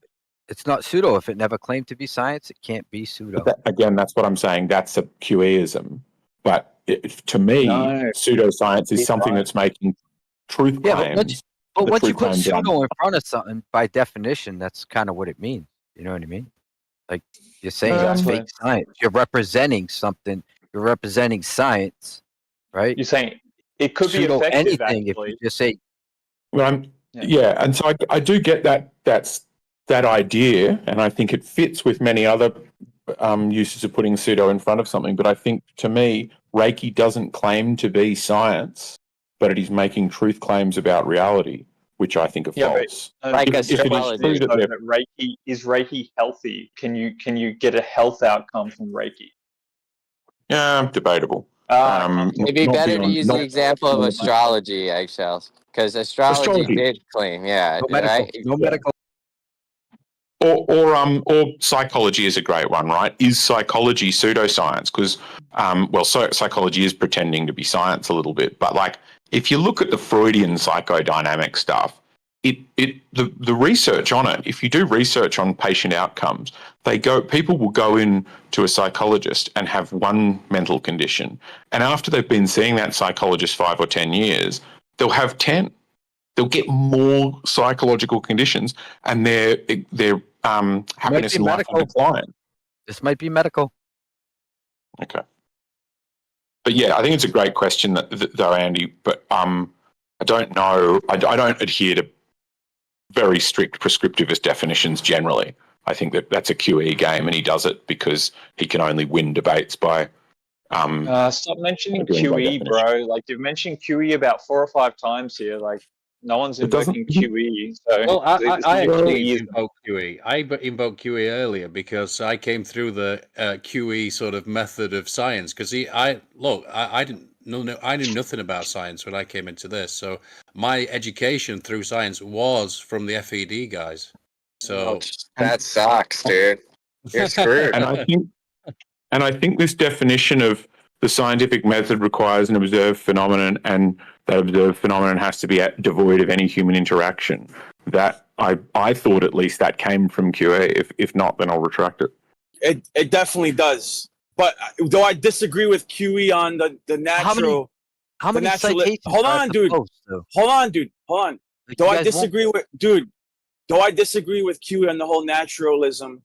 it's not pseudo, if it never claimed to be science, it can't be pseudo. Again, that's what I'm saying. That's a QEism. But to me, pseudoscience is something that's making truth claims. But once you put pseudo in front of something, by definition, that's kind of what it means. You know what I mean? Like you're saying it's fake science. You're representing something. You're representing science, right? You're saying it could pseudo be effective, anything actually. if you just say. Well, and so I do get that idea, and I think it fits with many other uses of putting pseudo in front of something. But I think, to me, Reiki doesn't claim to be science, but it is making truth claims about reality, which I think are false. Reiki is Reiki healthy? Can you get a health outcome from Reiki? Yeah, debatable. It'd be better to use the example of astrology, eggshells, because astrology did claim, no medical. Or psychology is a great one, right? Is psychology pseudoscience? Because, psychology is pretending to be science a little bit. But like, if you look at the Freudian psychodynamic stuff, the research on it, if you do research on patient outcomes, people will go in to a psychologist and have one mental condition, and after they've been seeing that psychologist 5 or 10 years, they'll have 10. They'll get more psychological conditions, and their happiness in life will decline. This might be medical. Okay. But yeah, I think it's a great question, though, Andy. But I don't know. I don't adhere to very strict prescriptivist definitions generally. I think that's a QE game, and he does it because he can only win debates by. Stop mentioning QE, bro. Like, you've mentioned QE about 4 or 5 times here. Like, no one's invoking QE. So well, I actually invoke QE. I invoked QE earlier because I came through the QE sort of method of science. Because I knew nothing about science when I came into this. So my education through science was from the FED guys. So that sucks, dude. You're screwed. And I think this definition of the scientific method requires an observed phenomenon, and that observed phenomenon has to be devoid of any human interaction. That I thought at least that came from QA. If not, then I'll retract it. It definitely does. But though I disagree with QE on the natural. How many citations? Hold on, dude. Hold on. Though I disagree with QE on the whole naturalism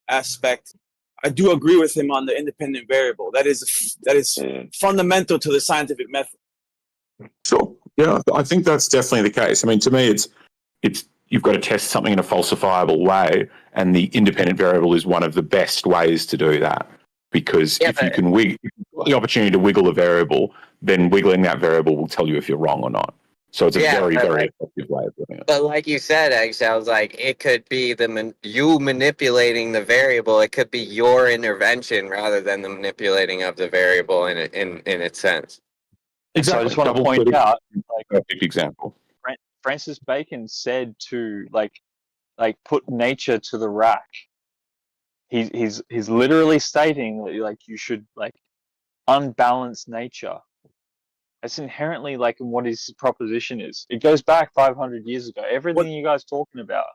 aspect, I do agree with him on the independent variable. That is fundamental to the scientific method. Sure. Yeah, I think that's definitely the case. I mean, to me, it's you've got to test something in a falsifiable way, and the independent variable is one of the best ways to do that. Because if you can if you've got the opportunity to wiggle a variable, then wiggling that variable will tell you if you're wrong or not. So it's a very effective way of doing it. But like you said, Eggshells, like it could be you manipulating the variable. It could be your intervention rather than the manipulating of the variable in its sense. Exactly. So I just want to point out, like, perfect example. Francis Bacon said to like put nature to the rack. He's literally stating that like you should like unbalance nature. That's inherently like what his proposition is. It goes back 500 years ago. Everything you guys talking about.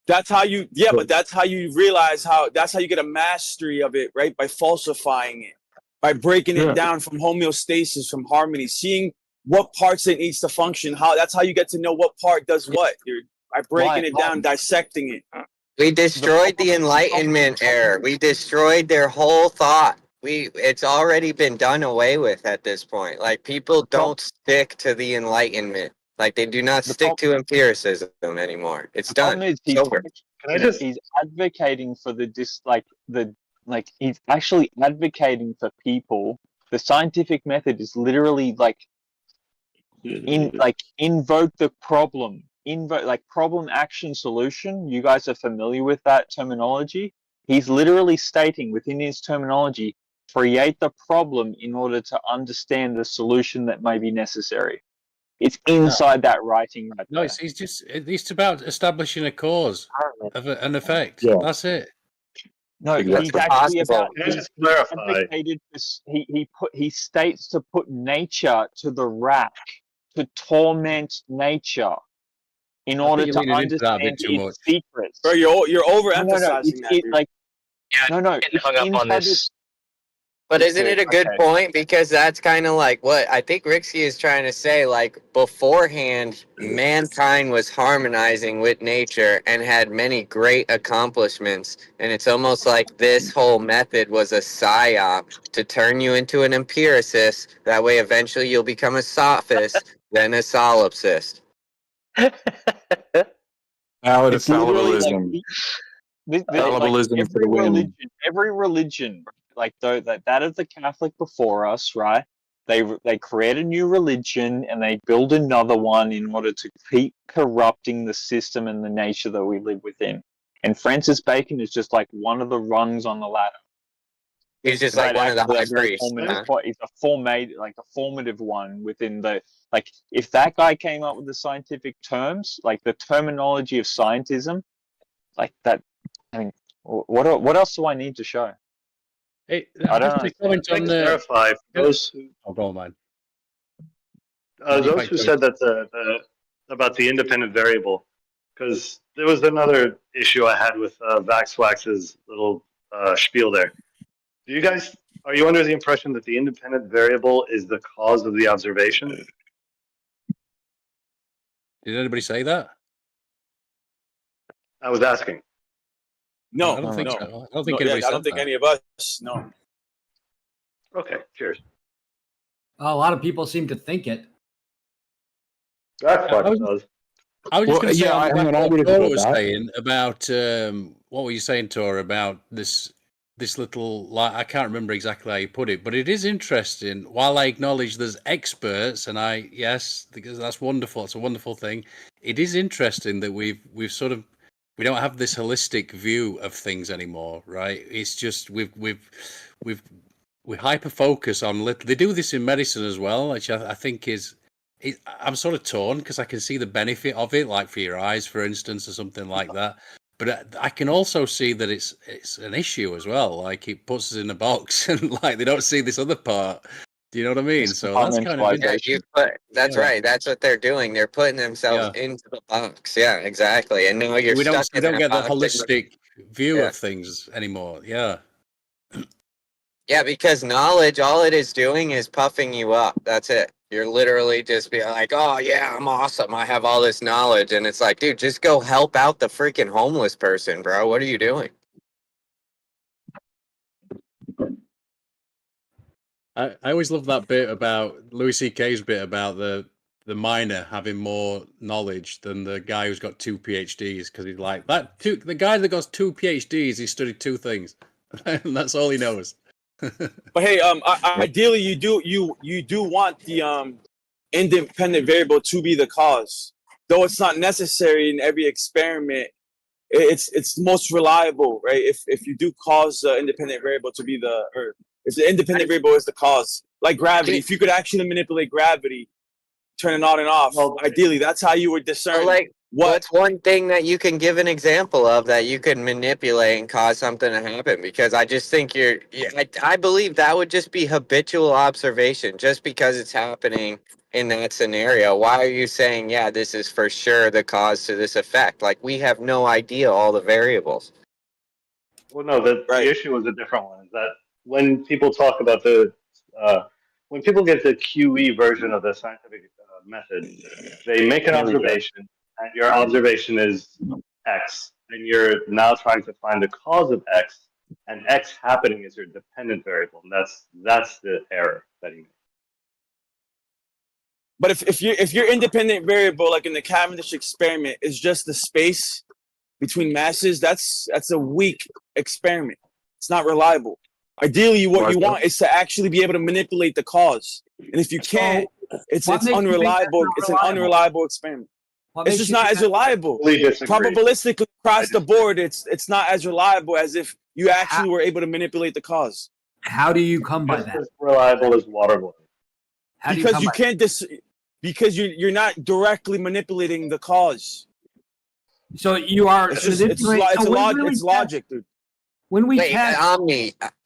That's how you but that's how you realize that's how you get a mastery of it, right? By falsifying it, by breaking it down from homeostasis, from harmony, seeing what parts it needs to function. That's how you get to know what part does what, dude. By breaking it down, dissecting it. We destroyed the Enlightenment era. We destroyed their whole thought. It's already been done away with at this point. Like, people don't stick to the Enlightenment. Like, they do not stick to empiricism anymore. It's done. It's over. He's advocating for he's actually advocating for people. The scientific method is literally invoke the problem. Problem action solution. You guys are familiar with that terminology. He's literally stating within his terminology, create the problem in order to understand the solution that may be necessary. It's inside that writing right No, there. it's about establishing a cause of an effect. Yeah. That's it. No, Exactly. he's actually about. Can I just clarify? Advocated this, he states to put nature to the rack, to torment nature, in order to understand its secrets. Bro, you're No, overemphasizing that. it's like getting hung up on this. But isn't it a good point? Because that's kind of like what I think Rixie is trying to say. Like beforehand, mankind was harmonizing with nature and had many great accomplishments. And it's almost like this whole method was a psyop to turn you into an empiricist. That way, eventually, you'll become a sophist, then a solipsist. Valid It's literally fallibilism. like every religion, like that of the Catholic before us, right? They create a new religion and they build another one in order to keep corrupting the system and the nature that we live within. And Francis Bacon is just like one of the rungs on the ladder. He's just like one of the high priests. He's a formative one within the, like, if that guy came up with the scientific terms, like the terminology of scientism, like that. I mean, what else do I need to show? Hey, I don't know. Comment on the clarify for those who. Oh, go on, man. Those who said that about the independent variable, because there was another issue I had with Vaxwax's little spiel there. Are you under the impression that the independent variable is the cause of the observation? Did anybody say that? I was asking. No, I don't think so. I don't think I don't think any of us. No. Okay, cheers. A lot of people seem to think it. That's what it does. I was just going to say, I would agree Tor with was that. saying about what were you saying, Tor, about this little, like, I can't remember exactly how you put it, but it is interesting. While I acknowledge there's experts, and yes, because that's wonderful. It's a wonderful thing. It is interesting that we've sort of, we don't have this holistic view of things anymore, right? It's just we hyper focus on they do this in medicine as well, which I think is. I'm sort of torn because I can see the benefit of it, like for your eyes, for instance, or something like that. But I can also see that it's an issue as well. Like it puts us in a box, and like they don't see this other part. Do you know what I mean? So that's kind of that's right. That's what they're doing. They're putting themselves into the box. Yeah, exactly. And now you're stuck we in don't that get the box. holistic view of things anymore. Yeah. Yeah, because knowledge, all it is doing is puffing you up. That's it. You're literally just being like, oh, yeah, I'm awesome. I have all this knowledge. And it's like, dude, just go help out the freaking homeless person, bro. What are you doing? I always love that bit about Louis C.K.'s bit about the miner having more knowledge than the guy who's got 2 PhDs, because he's like, the guy that got 2 PhDs, he studied 2 things. And that's all he knows. But hey, ideally you do want the independent variable to be the cause, though it's not necessary in every experiment. It's most reliable, right? If you do cause the independent variable to be if the independent variable is the cause, like gravity, if you could actually manipulate gravity, turn it on and off, ideally that's how you would discern. What's one thing that you can give an example of that you could manipulate and cause something to happen? Because I just think I believe that would just be habitual observation, just because it's happening in that scenario. Why are you saying, yeah, this is for sure the cause to this effect? Like, we have no idea all the variables. Well, no, the issue is a different one. Is that when people talk about when people get the QE version of the scientific method, they make an observation. And your observation is X, and you're now trying to find the cause of X, and X happening is your dependent variable, and that's the error that you make. But if your independent variable, like in the Cavendish experiment, is just the space between masses, that's a weak experiment. It's not reliable. Ideally, what you want is to actually be able to manipulate the cause, and if you can't, it's unreliable. It's an unreliable experiment. It's just not as reliable. Probabilistically across the board, it's not as reliable as if you actually were able to manipulate the cause. How do you come by that? As reliable as water boiling. Because you can't because you're not directly manipulating the cause. So you are. It's logic, dude. When we Wait, test,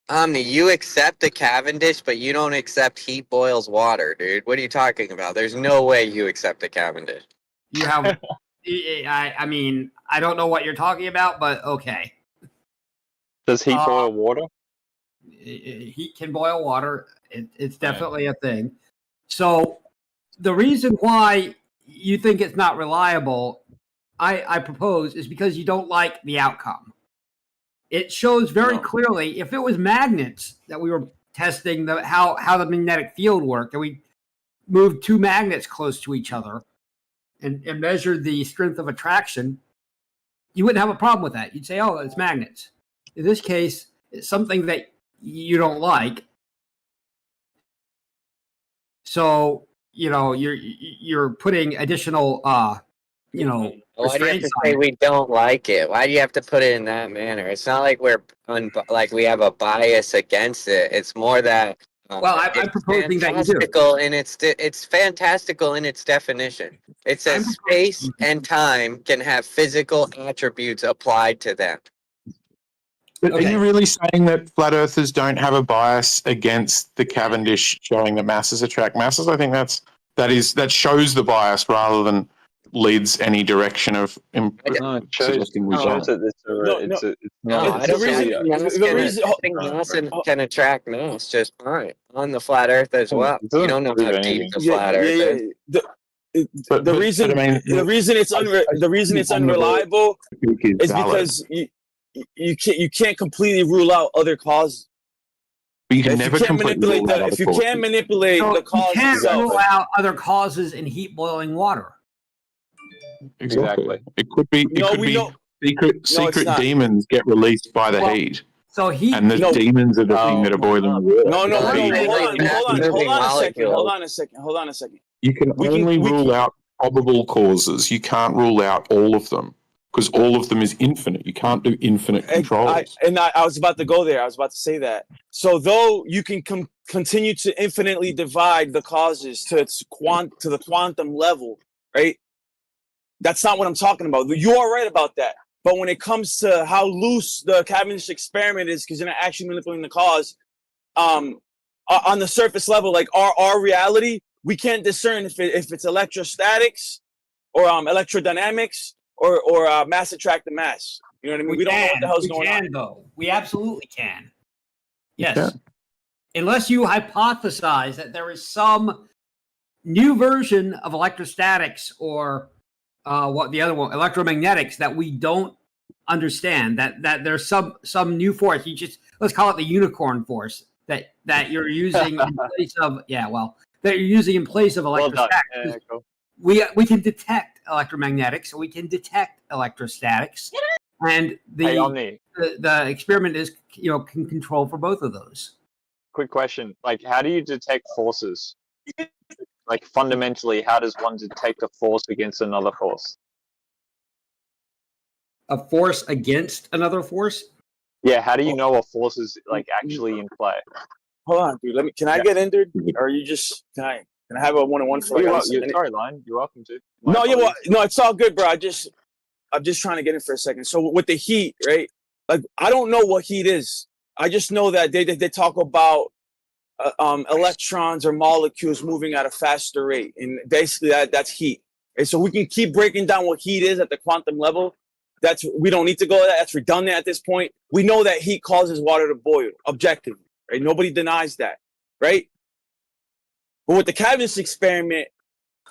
Omni, you accept the Cavendish, but you don't accept heat boils water, dude. What are you talking about? There's no way you accept the Cavendish. you have. I mean, I don't know what you're talking about, but okay. Does heat boil water? Heat can boil water. It's definitely a thing. So the reason why you think it's not reliable, I propose, is because you don't like the outcome. It shows very clearly, if it was magnets that we were testing how the magnetic field worked, and we moved two magnets close to each other and measured the strength of attraction, you wouldn't have a problem with that. You'd say, oh, it's magnets. In this case, it's something that you don't like. So, you're putting additional, Why do you have to say we don't like it? Why do you have to put it in that manner? It's not like we have a bias against it. It's more that I'm proposing that you do. It's fantastical in its definition. It says space and time can have physical attributes applied to them. But are you really saying that flat earthers don't have a bias against the Cavendish showing that masses attract masses? I think that shows the bias rather than leads any direction of suggesting we don't. Mass can attract mass just fine on the flat Earth as well. You don't know how deep the flat Earth is. The reason it's unreliable is because you can't completely rule out other causes. But you can never completely rule out if you can't manipulate the cause, you can't rule out other causes in heat boiling water. Exactly. It could be. Secret demons get released by the heat. So and the demons are the thing that are boiling the water. Hold on a second. You can only rule out probable causes. You can't rule out all of them because all of them is infinite. You can't do infinite controls. I was about to go there. I was about to say that. So though you can continue to infinitely divide the causes to the quantum level, right? That's not what I'm talking about. You are right about that. But when it comes to how loose the Cavendish experiment is, because you're not actually manipulating the cause, on the surface level, like our reality, we can't discern if it's electrostatics or electrodynamics or mass attracting mass. You know what I mean? We don't know what the hell's going on. Though. We absolutely can. Yes. Yeah. Unless you hypothesize that there is some new version of electrostatics or what the other one, electromagnetics, that we don't understand, that there's some new force. Let's call it the unicorn force that you're using in place of that you're using in place of electrostatics. Cool. We can detect electromagnetics, we can detect electrostatics, and the experiment is can control for both of those. Quick question: like, how do you detect forces? Like, fundamentally, how does one detect a force against another force? A force against another force? Yeah, how do you know a force is actually in play? Hold on, dude. Can I get in, dude? Or you just can I have a one-on-one for sorry, Line. You're welcome to. No, it's all good, bro. I'm just trying to get in for a second. So with the heat, right? Like, I don't know what heat is. I just know that they talk about electrons or molecules moving at a faster rate, and basically that's heat. And so we can keep breaking down what heat is at the quantum level. We don't need to go to that. That's redundant at this point. We know that heat causes water to boil objectively, right? Nobody denies that, right? But with the Cavendish experiment,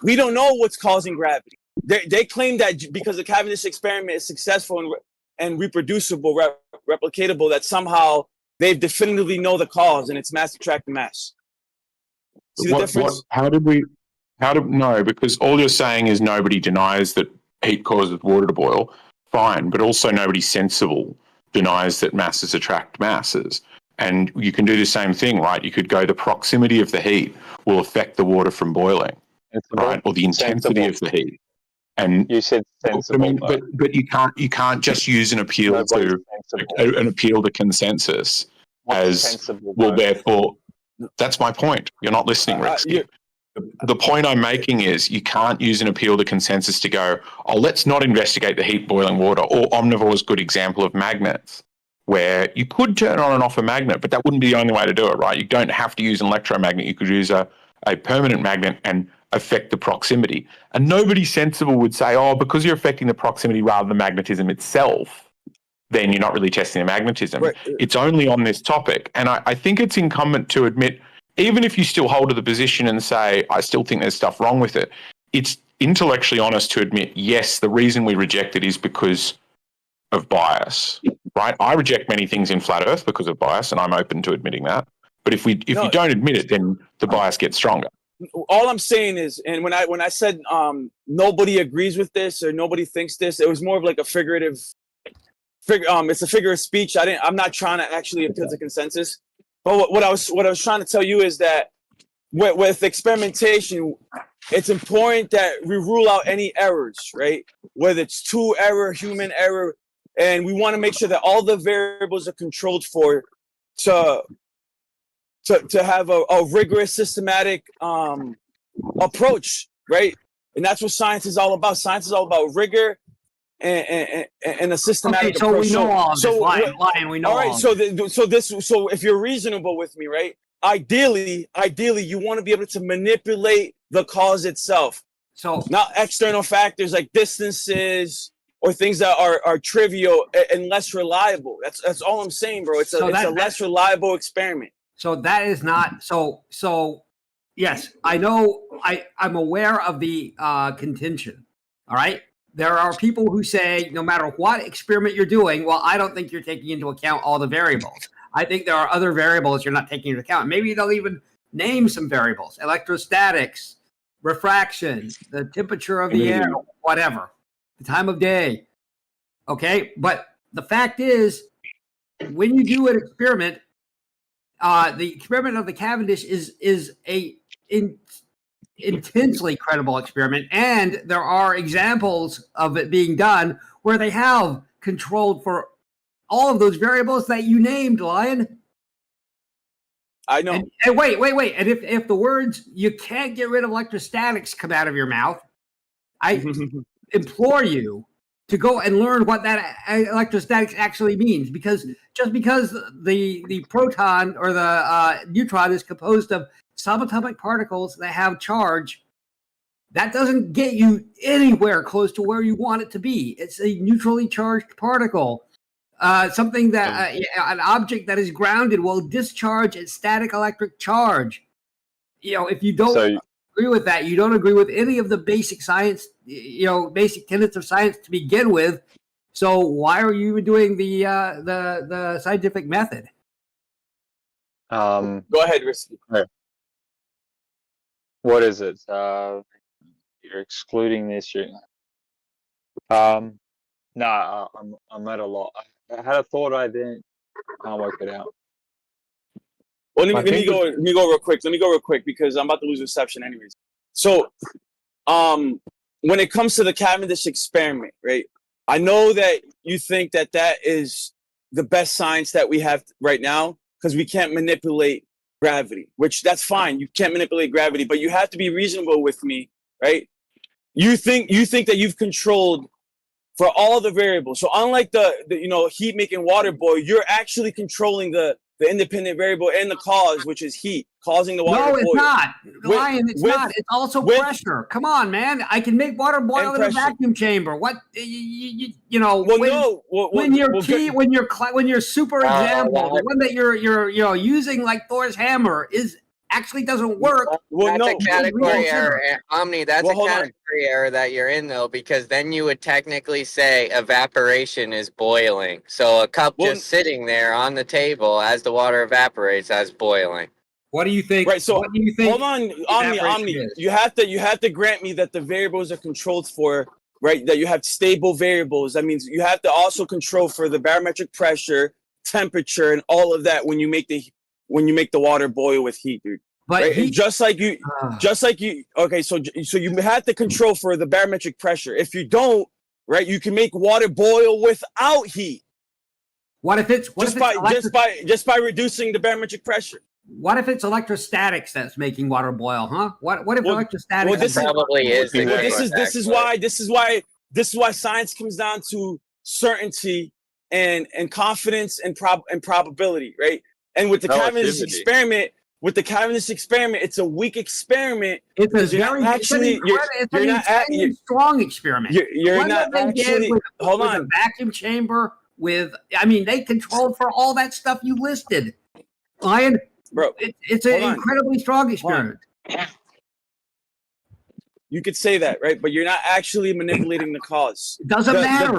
we don't know what's causing gravity. They claim that because the Cavendish experiment is successful and reproducible, replicatable, that somehow they definitively know the cause, and it's mass attracting mass. See the difference? No, because all you're saying is nobody denies that heat causes water to boil. Fine, but also nobody sensible denies that masses attract masses. And you can do the same thing, right? You could go, the proximity of the heat will affect the water from boiling, right? Or the intensity of the heat. And you said sensible. I mean, but you can't just use an appeal to consensus as well. Therefore, that's my point. You're not listening, Risky. The point I'm making is you can't use an appeal to consensus to go, oh, let's not investigate the heat boiling water. Or omnivore's good example of magnets, where you could turn on and off a magnet, but that wouldn't be the only way to do it, right? You don't have to use an electromagnet. You could use a permanent magnet and affect the proximity. And nobody sensible would say, oh, because you're affecting the proximity rather than magnetism itself, then you're not really testing the magnetism. Right. It's only on this topic. And I think it's incumbent to admit, even if you still hold to the position and say, I still think there's stuff wrong with it, it's intellectually honest to admit, yes, the reason we reject it is because of bias, right? I reject many things in Flat Earth because of bias, and I'm open to admitting that. But if you don't admit it, then the bias gets stronger. All I'm saying is, and when I said nobody agrees with this or nobody thinks this, it was more of like a figurative. It's a figure of speech. I'm not trying to actually appeal to consensus. But what I was trying to tell you is that with experimentation, it's important that we rule out any errors, right? Whether it's tool error, human error, and we want to make sure that all the variables are controlled for to have a rigorous, systematic approach, right? And that's what science is all about. Science is all about rigor and a systematic approach. Okay, so we know all of this. Lion, we know all right, all so if you're reasonable with me, right? Ideally, you want to be able to manipulate the cause itself. So not external factors like distances or things that are trivial and less reliable. That's all I'm saying, bro. It's a less reliable experiment. So that is not so. Yes, I know. I'm aware of the contention. All right. There are people who say no matter what experiment you're doing, well, I don't think you're taking into account all the variables. I think there are other variables you're not taking into account. Maybe they'll even name some variables: electrostatics, refraction, the temperature of the air, whatever, the time of day. Okay, but the fact is, when you do an experiment, the experiment of the Cavendish is a intensely credible experiment, and there are examples of it being done where they have controlled for all of those variables that you named, Lion. I know. And wait. And if the words "you can't get rid of electrostatics" come out of your mouth, I implore you to go and learn what that electrostatics actually means, because just because the proton or the neutron is composed of subatomic particles that have charge, that doesn't get you anywhere close to where you want it to be. It's a neutrally charged particle. Something that an object that is grounded will discharge its static electric charge. If you don't agree with that, you don't agree with any of the basic science, basic tenets of science to begin with. So why are you even doing the scientific method? Go ahead, Risky. What is it? You're excluding this. I'm at a loss. I had a thought, I didn't. Can't work it out. Well, let me go real quick. Let me go real quick because I'm about to lose reception anyways. So, when it comes to the Cavendish experiment, right? I know that you think that is the best science that we have right now because we can't manipulate gravity, which that's fine. You can't manipulate gravity, but you have to be reasonable with me, right? You think that you've controlled for all the variables. So unlike the heat making water boil, you're actually controlling the independent variable and the cause, which is heat, causing the water to boil. No, it's not. Lion, it's not. It's also pressure. Come on, man. I can make water boil in a vacuum chamber. What when your super example, the one that you're using like Thor's hammer actually doesn't work. That's a category error, Omni. That's a category error that you're in, though, because then you would technically say evaporation is boiling. So a cup just sitting there on the table as the water evaporates as boiling. What do you think? Right. So what do you think? Hold on, Omni. You have to grant me that the variables are controlled for. Right. That you have stable variables. That means you have to also control for the barometric pressure, temperature, and all of that when you make the water boil with heat, dude. But right? just like you. Okay, so you have to control for the barometric pressure. If you don't, right, you can make water boil without heat. What if it's just by reducing the barometric pressure? What if it's electrostatics that's making water boil, huh? What if electrostatics? Well, this is this is why science comes down to certainty and confidence and probability, right? And with the Cavendish experiment, it's a weak experiment. It's a strong experiment. You're not actually. Hold on. A vacuum chamber with. I mean, they controlled for all that stuff you listed. Lion, bro, it's an incredibly strong experiment. You could say that, right? But you're not actually manipulating the cause. It doesn't matter.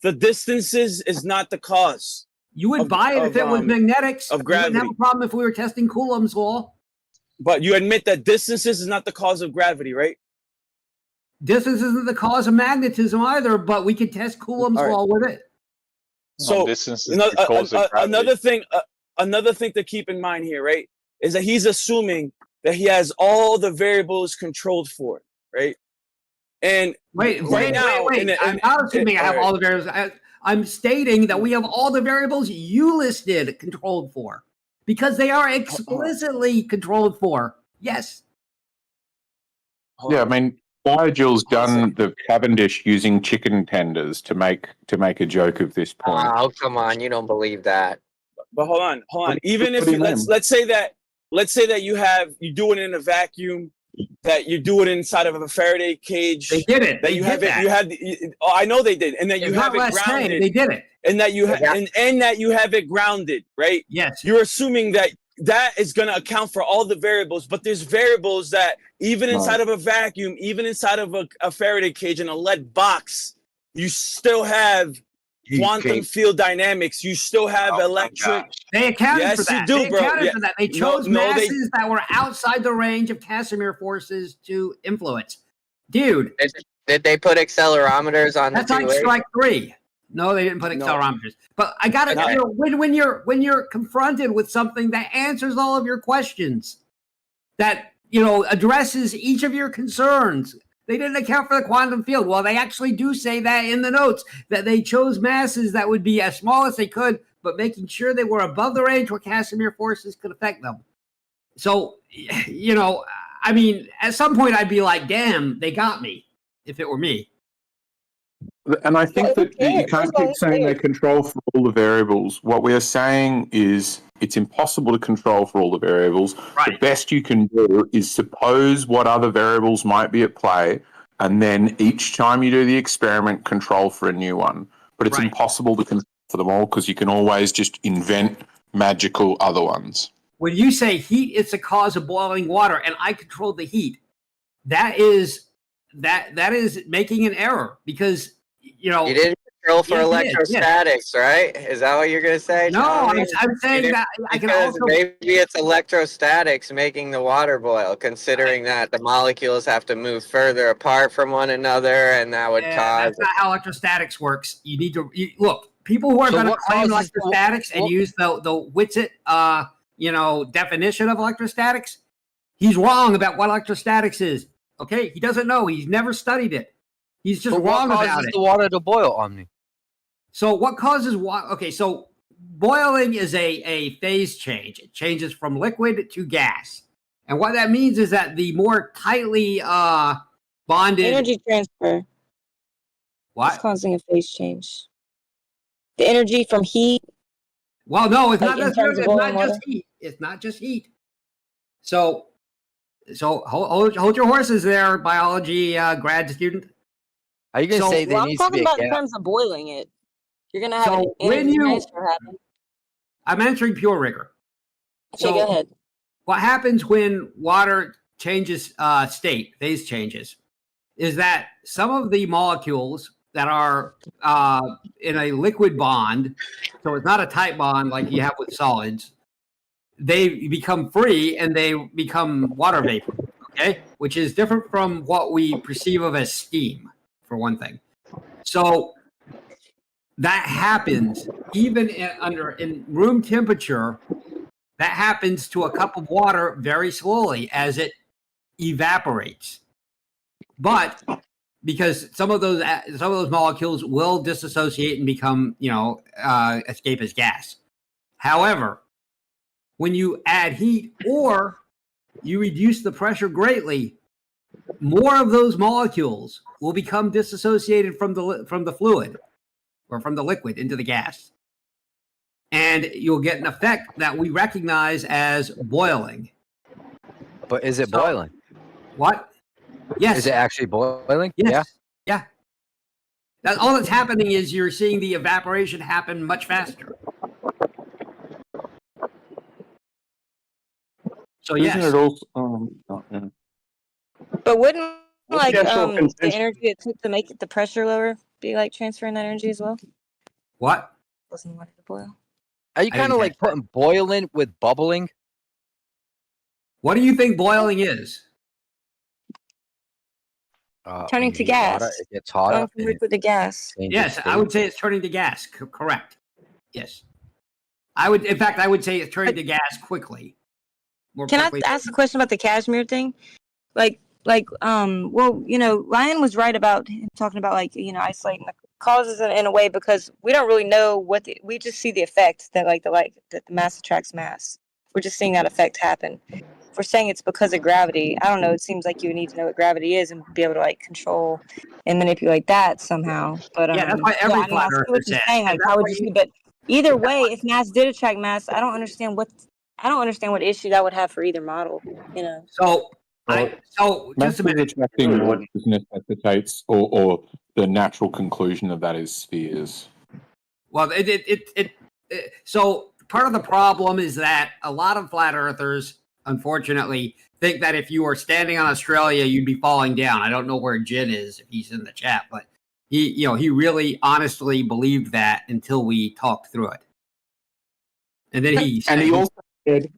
The distances is not the cause. You would buy it if it was magnetics. Of gravity. You wouldn't have a problem if we were testing Coulomb's law. But you admit that distances is not the cause of gravity, right? Distance isn't the cause of magnetism either, but we could test Coulomb's law with it. So another thing to keep in mind here, right, is that he's assuming that he has all the variables controlled for, right? And wait. I'm not assuming I have all the variables. I'm stating that we have all the variables you listed controlled for because they are explicitly controlled for. Yes. Yeah, I mean, Jules done the Cavendish using chicken tenders to make a joke of this point. Oh, come on, you don't believe that. But hold on. Even if let's say that you do it in a vacuum, that you do it inside of a Faraday cage. They did it. I know they did, and that you have it grounded. They did it, and that you and that you have it grounded, right? Yes. You're assuming that is going to account for all the variables, but there's variables that even inside of a vacuum, even inside of a Faraday cage in a lead box, you still have quantum field dynamics. You still have electric. They accounted for that. They accounted for that. They chose masses that were outside the range of Casimir forces to influence. Dude. Did they put accelerometers on that's the like strike 3. No, they didn't put accelerometers. But I got to when you're confronted with something that answers all of your questions, that addresses each of your concerns. They didn't account for the quantum field. Well, they actually do say that in the notes, that they chose masses that would be as small as they could, but making sure they were above the range where Casimir forces could affect them. So, I mean, at some point I'd be like, damn, they got me, if it were me. And I think that you can't keep saying they control for all the variables. What we are saying is it's impossible to control for all the variables. Right. The best you can do is suppose what other variables might be at play, and then each time you do the experiment, control for a new one. But it's impossible to control for them all because you can always just invent magical other ones. When you say heat is the cause of boiling water, and I control the heat, that is making an error because you didn't control for electrostatics, right? Is that what you're going to say? No, I'm saying that I can also maybe it's electrostatics making the water boil, considering that the molecules have to move further apart from one another, and that would cause. That's not how electrostatics works. You need to look. People who are going to claim electrostatics and use the Witsit definition of electrostatics, he's wrong about what electrostatics is. Okay, he doesn't know. He's never studied it. He's just wrong about it. What causes the water to boil, Omni? So what causes water? Okay, so boiling is a phase change. It changes from liquid to gas. And what that means is that the more tightly bonded... Energy transfer. What? It's causing a phase change. The energy from heat. Well, no, it's not just heat. It's not just heat. So hold your horses there, biology grad student. Are you going to say there needs to be a gap? I'm talking about in terms of boiling it. You're going to have an when energy you, transfer happen. I'm answering pure rigor. Okay, go ahead. What happens when water changes state, phase changes, is that some of the molecules that are in a liquid bond, so it's not a tight bond like you have with solids, they become free and they become water vapor, okay? Which is different from what we perceive of as steam, for one thing. So that happens even in room temperature. That happens to a cup of water very slowly as it evaporates. But because some of those molecules will disassociate and become, escape as gas. However, when you add heat or you reduce the pressure greatly, more of those molecules will become disassociated from the fluid or from the liquid into the gas. And you'll get an effect that we recognize as boiling. But is it boiling? What? Yes. Is it actually boiling? Yes. Yeah. All that's happening is you're seeing the evaporation happen much faster. So yes. Isn't it also? But wouldn't What's the actual the contention? energy it took to make the pressure lower be like transferring that energy as well? What? Wasn't water to boil. Are you kind of like putting boiling with bubbling? What do you think boiling is? Turning to gas. Water, it gets hotter. Going from liquid to gas. Yes, I would say it's turning to gas. Correct. Yes. In fact, I would say it's turning to gas quickly. Can I ask a question about the cashmere thing? Well, Ryan was right about talking about isolating the causes in a way, because we don't really know we just see the effect that that the mass attracts mass. We're just seeing that effect happen. If we're saying it's because of gravity, I don't know. It seems like you would need to know what gravity is and be able to control and manipulate that somehow. But yeah, that's why every flat earther says. How would you see? But either way, if mass did attract mass, I don't understand what issue that would have for either model. So Just a minute. Attracting what necessitates, or the natural conclusion of that is spheres. Well, so part of the problem is that a lot of flat earthers, unfortunately, think that if you were standing on Australia, you'd be falling down. I don't know where Jin is, if he's in the chat, but he really honestly believed that until we talked through it. And then he also said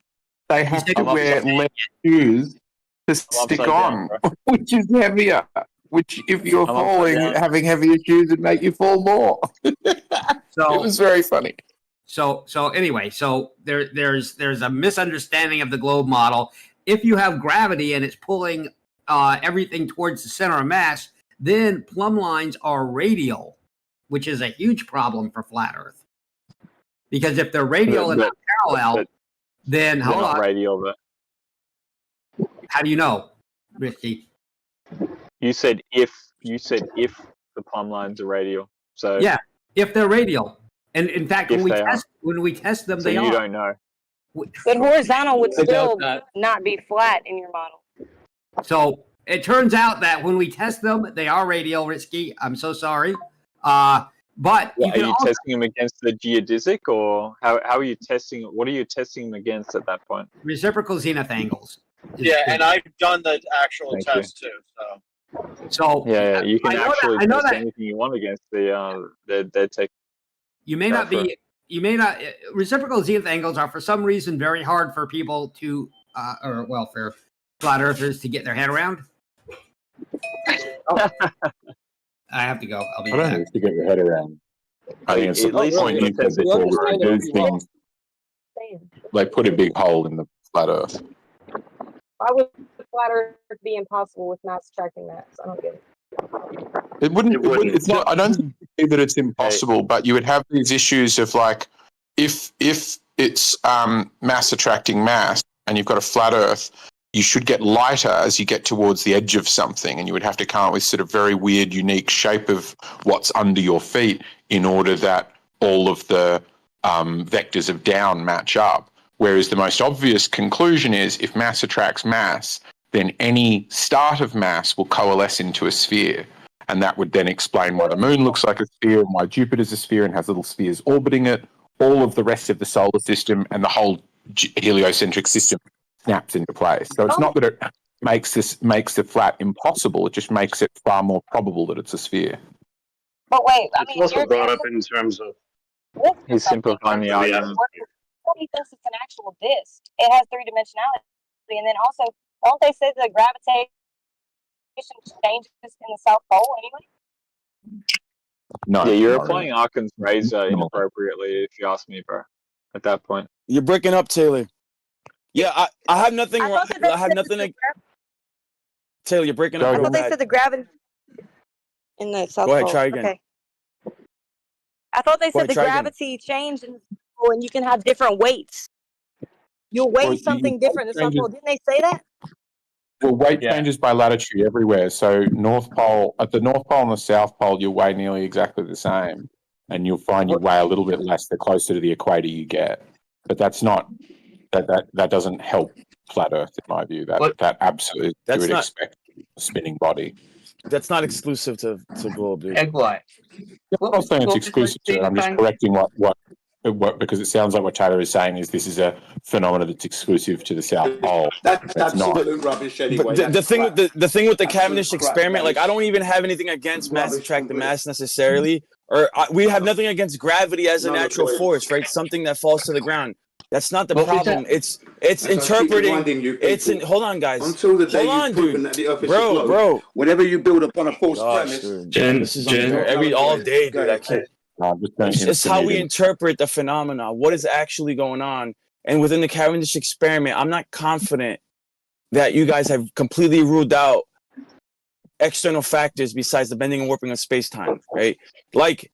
they have to wear less shoes to stick on, which is heavier. Which, if you're falling, having heavier shoes would make you fall more. So it was very funny. So anyway, there's a misunderstanding of the globe model. If you have gravity and it's pulling everything towards the center of mass, then plumb lines are radial, which is a huge problem for flat Earth. Because if they're radial and not parallel, then hold on. Radial, but how do you know, Ricky? You said if the plumb lines are radial. So yeah, if they're radial, and in fact, when we test them, so they are. You don't know. But horizontal would still not be flat in your model. So it turns out that when we test them, they are radial, Risky. I'm so sorry. But are you testing them against the geodesic, or how are you testing? What are you testing them against at that point? Reciprocal zenith angles. Yeah, and I've done the actual test too. So yeah, you can actually test anything you want against their tech. You may not be. You may not. Reciprocal zenith angles are for some reason very hard for people to, for flat earthers to get their head around. Oh. I have to go. I'll be I don't back. have to get your head around. I think it's the point you said before, where they do things. They put a big hole in the flat Earth. Why would the flat Earth be impossible with mass attracting mass? I don't get it. It wouldn't. It's not. I don't think that it's impossible, but you would have these issues of if it's mass attracting mass, and you've got a flat Earth, you should get lighter as you get towards the edge of something, and you would have to come up with sort of very weird, unique shape of what's under your feet in order that all of the vectors of down match up. Whereas the most obvious conclusion is if mass attracts mass, then any start of mass will coalesce into a sphere. And that would then explain why the moon looks like a sphere and why Jupiter's a sphere and has little spheres orbiting it. All of the rest of the solar system and the whole heliocentric system snaps into place. So it's not that it makes the flat impossible, it just makes it far more probable that it's a sphere. But wait, it's also brought up in terms of he's simplifying the argument. He thinks it's an actual disk. It has three-dimensionality, and then also, don't they say the gravitation changes in the South Pole anyway? No, yeah, you're applying Arkin's razor inappropriately, if you ask me, bro. At that point, you're breaking up, Taylor. Yeah, I have nothing. I have nothing. Taylor, you're breaking up. I thought they said the gravity in the South Go ahead, Pole. try again. Okay. I thought they said the gravity changed, and you can have different weights You'll weigh Well, something different than South Pole. Didn't they say that? Well, weight changes by latitude everywhere. So North Pole, at the North Pole and the South Pole, you weigh nearly exactly the same, and you'll find you weigh a little bit less the closer to the equator you get. But that's not that doesn't help flat Earth in my view. That absolutely you would expect a spinning body. That's not exclusive to globe, dude. I'm not saying it's exclusive to it. I'm just correcting what because it sounds like what Taylor is saying is this is a phenomenon that's exclusive to the South Pole. That's It's not. absolute rubbish anyway. But the thing crap. with the thing with the Cavendish crap. experiment, That like is I don't even have anything against mass rubbish attract the complete. mass necessarily, or we have nothing against gravity as a None at natural all. force, right? Something that falls to the ground. That's not the What is problem. that? It's As I keep interpreting. reminding you It's in. people, Hold on, guys. Until the day Hold on, you've proven dude. that the Earth is a globe, Bro. whenever you build upon a false Gosh, premise, dude. Jen, This is unfair. All day, dude. I can't. It's just how we interpret the phenomena. What is actually going on? And within the Cavendish experiment, I'm not confident that you guys have completely ruled out external factors besides the bending and warping of space-time, right? Like,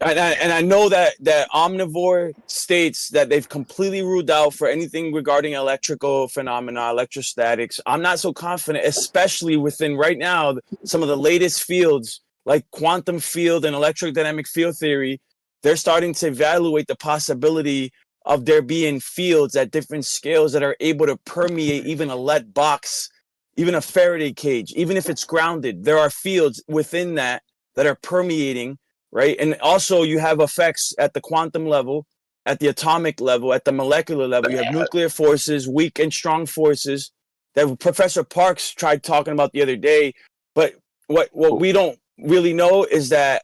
and I know that Omnivore states that they've completely ruled out for anything regarding electrical phenomena, electrostatics. I'm not so confident, especially within right now some of the latest fields like quantum field and electrodynamic field theory. They're starting to evaluate the possibility of there being fields at different scales that are able to permeate even a lead box, even a Faraday cage, even if it's grounded. There are fields within that are permeating, right? And also you have effects at the quantum level, at the atomic level, at the molecular level. You have nuclear forces, weak and strong forces that Professor Parks tried talking about the other day. But what we don't really know is that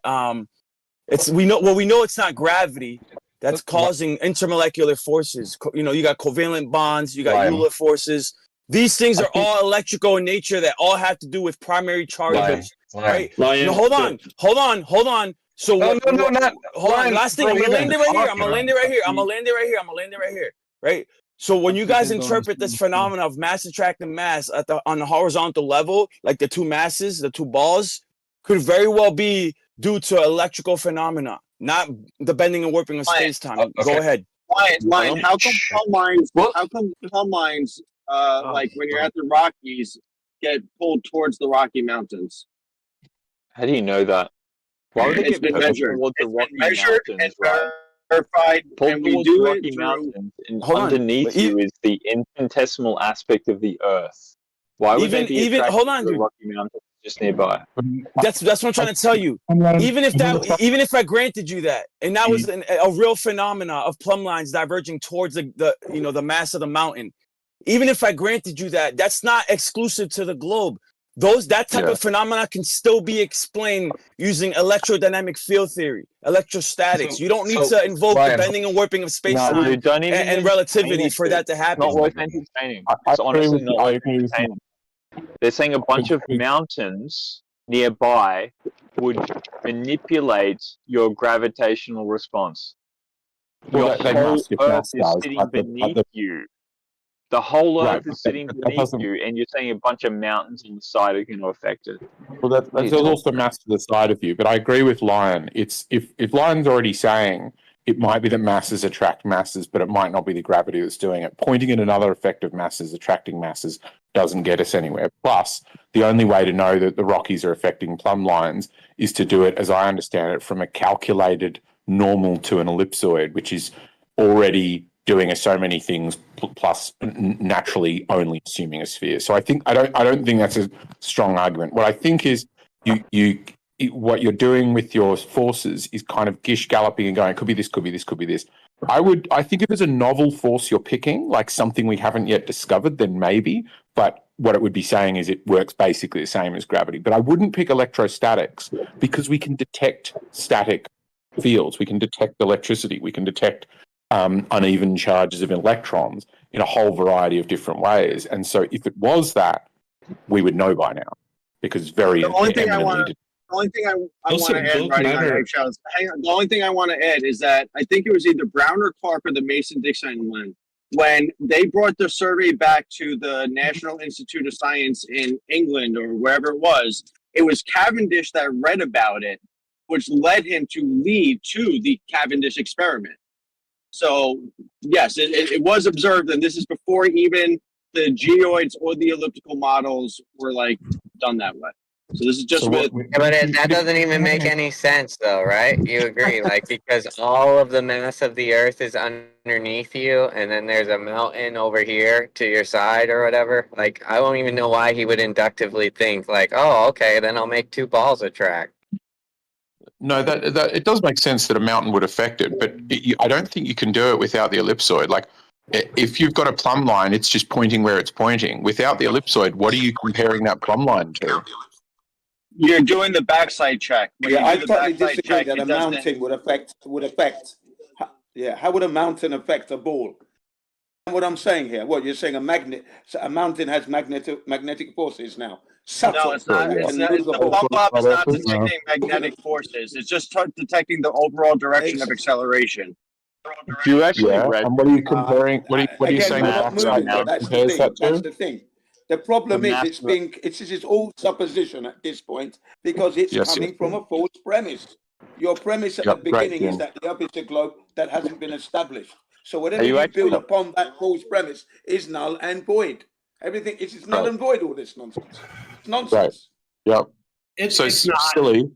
we know it's not gravity that's causing intermolecular forces. You got covalent bonds, you got Euler forces. These things are all electrical in nature that all have to do with primary charges, right? No, hold on. So hold on. Last thing, I'm gonna land it right here. Right. So when you guys interpret this phenomenon of mass attracting mass on the horizontal level, like the two masses, the two balls, could very well be due to electrical phenomena, not the bending and warping of space-time. Go ahead. Lion, how come plumb lines, like when you're at the Rockies, get pulled towards the Rocky Mountains? How do you know that? Why would they It's get been pulled measured. towards the It's been Rocky measured Mountains, and right? verified, Pulled and we towards do the it Rocky through. Mountains, and Hold on. underneath you is the infinitesimal aspect of the Earth. Why would they be attracted hold on, to the dude. Rocky Mountains just nearby? That's what I'm trying to tell you. Even if I granted you that, and that was a real phenomena of plumb lines diverging towards the mass of the mountain, even if I granted you that, that's not exclusive to the globe. That type of phenomena can still be explained using electrodynamic field theory, electrostatics. You don't need to invoke the bending and warping of space-time and relativity for that to happen. It's not worth entertaining. It's honestly not worth entertaining. They're saying a bunch of mountains nearby would manipulate your gravitational response. Your whole Earth is sitting beneath you. The whole Earth is sitting beneath you, and you're saying a bunch of mountains on the side are going to affect it. Well, there's also mass to the side of you, but I agree with Lion. It's if Lion's already saying it might be that masses attract masses, but it might not be the gravity that's doing it. Pointing at another effect of masses attracting masses doesn't get us anywhere. Plus, the only way to know that the Rockies are affecting plumb lines is to do it, as I understand it, from a calculated normal to an ellipsoid, which is already doing so many things plus naturally only assuming a sphere. So I don't think that's a strong argument. What I think is what you're doing with your forces is kind of gish galloping and going, it could be this, could be this, could be this. I think if it's a novel force you're picking, like something we haven't yet discovered, then maybe. But what it would be saying is it works basically the same as gravity. But I wouldn't pick electrostatics because we can detect static fields. We can detect electricity. We can detect uneven charges of electrons in a whole variety of different ways. And so if it was that, we would know by now because very The only thing I want eminently to add, riding on eggshells. Hang on. The only thing I want to add is that I think it was either Brown or Clark or the Mason-Dixon one when they brought the survey back to the National Institute of Science in England or wherever it was Cavendish that read about it, which led him to lead to the Cavendish experiment. So yes, it was observed, and this is before even the geoids or the elliptical models were like done that way. So this is just but that doesn't even make any sense, though, right? You agree, like, because all of the mass of the Earth is underneath you, and then there's a mountain over here to your side or whatever. Like, I don't even know why he would inductively think, like, oh, okay, then I'll make two balls attract. No, that it does make sense that a mountain would affect it, but I don't think you can do it without the ellipsoid. Like, if you've got a plumb line, it's just pointing where it's pointing. Without the ellipsoid, what are you comparing that plumb line to? You're doing the backside check. When Yeah, I you do the totally backside disagree check, that it a doesn't. mountain would affect. Yeah, how would a mountain affect a ball? What I'm saying here, what you're saying, a mountain has magnetic forces now. Subtle. No, it's not. It's not the plumb bob is not detecting magnetic forces. It's just detecting the overall direction of acceleration. You actually Yeah, read. and what are you comparing? What are you Again, saying we're the not backside moving, but that's the compares thing. that That's to? the thing. The problem The is it's all supposition at this point because it's Yes, coming yes. from a false premise. Your premise at the Yep, great, beginning is Jim. that the Earth is a globe that hasn't been established. So whatever Are you you actually- build upon that false premise is null and void. Everything is null and void. All this nonsense. It's nonsense. Yep. It's So not. silly.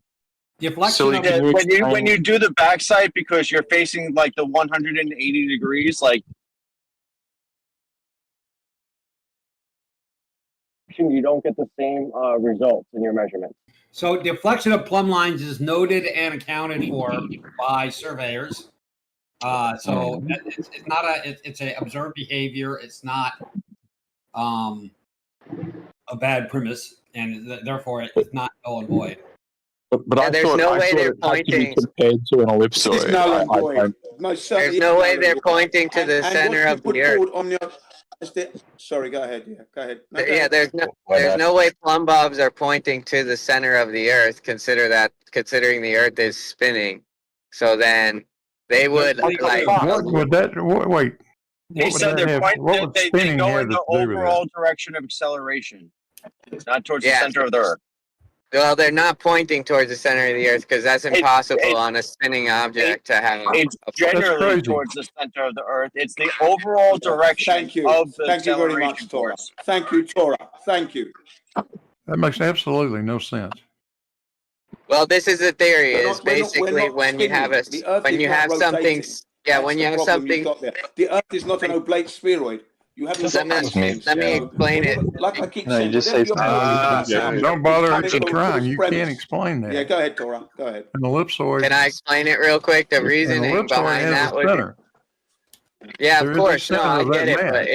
Deflection Silly, of can you when explain? you do the backside because you're facing like the 180 degrees, like you don't get the same results in your measurement. So deflection of plumb lines is noted and accounted for by surveyors. So it's not it's a observed behavior. It's not a bad premise, and therefore it's not null and void. But I there's thought no I way thought they're it had to be pointing. compared to an ellipsoid. It's null and I void. don't- Most There's certainly no it's way null and they're void. pointing to the And center what you of put the Earth. forward on your sorry, go ahead. Yeah, go ahead. No, go Yeah, ahead. there's no way plumb bobs are pointing to the center of the Earth. Considering the Earth is spinning, so then they would like. What would that? Wait. They What would said that they're have? pointing. What would They spinning go have in to the do with it? overall direction of acceleration, not towards the Yeah. center of the Earth. Well, they're not pointing towards the center of the Earth because that's impossible on a spinning object to have. It's generally towards the center of the Earth. It's the overall direction Thank you. of the Thank you very acceleration much, Torah. force. Thank you, Torah. Thank you. That makes absolutely no sense. Well, this is the theory: We're is not- we're not- basically we're not when you have a spinning. The Earth when is you not have something. rotating. Yeah, That's when you the have problem something. you've got there. The Earth is not an oblate spheroid. You haven't got these things. Let me explain it. Like I keep No, you saying, just whatever say you're something. saying, Don't bother coming even from trying. false You premise. can't explain that. Yeah, go ahead, Torah. Go ahead. An ellipsoid. Can I explain it real quick? The An reasoning ellipsoid behind has that a would. center. Yeah, There of is a course. No, center I of that get it, mass. but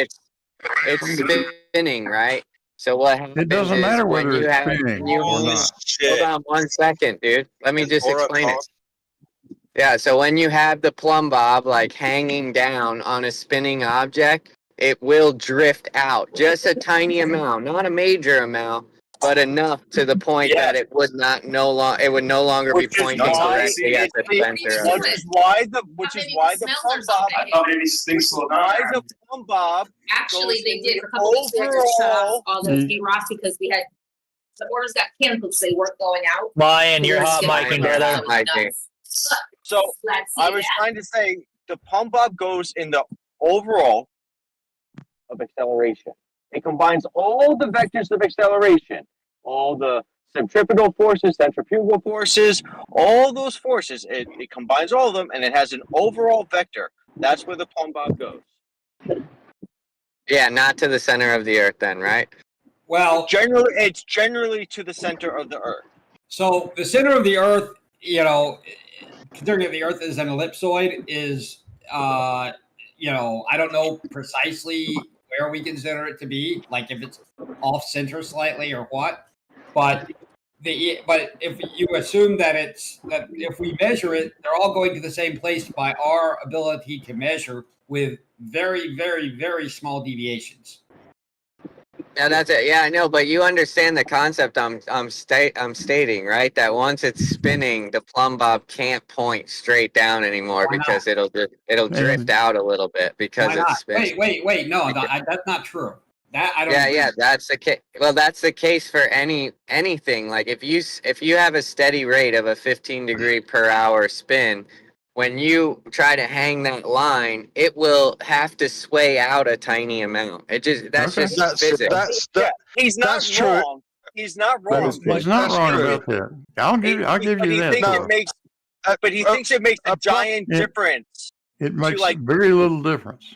it's spinning, right? So what happens It doesn't is matter when whether you it's have spinning when you or not. hold on 1 second, dude. Let me just explain it. Yeah, so when you have the plumb bob like hanging down on a spinning object, it will drift out just a tiny amount, not a major amount, but enough to the point that it would no longer be pointing directly at the center of Which it. is why the plumb bob. The plumb bob. Actually, goes they in did. the For a couple weeks, we had to shut off all those Mm. K-Rocks because we had the orders got canceled, so they weren't going out. Lion, So you're we were hot skipping micing, those. brother. That was nuts. But So glad to see I was that. trying to say the plumb bob goes in the overall of acceleration. It combines all the vectors of acceleration, all the centripetal forces, centrifugal forces, all those forces. It combines all of them, and it has an overall vector. That's where the plumb bob goes. Yeah, not to the center of the Earth, then, right? Well, it's generally to the center of the Earth. So the center of the Earth, considering that the Earth is an ellipsoid, is I don't know precisely where we consider it to be, like if it's off center slightly or what. But if you assume that if we measure it, they're all going to the same place by our ability to measure with very, very, very small deviations. Yeah, that's it. Yeah, I know, but you understand the concept I'm stating, right? That once it's spinning, the plumb bob can't point straight down anymore because it'll drift out a little bit because Why not? it's spinning. Wait, no, that's not true. That I don't. Yeah, that's the case. Well, that's the case for anything. Like if you have a steady rate of a 15 degree per hour spin, when you try to hang that line, it will have to sway out a tiny amount. That's physics. He's not wrong. He's not wrong. He's not wrong about that. I'll give you that. But he thinks it makes a giant difference. It makes very little difference.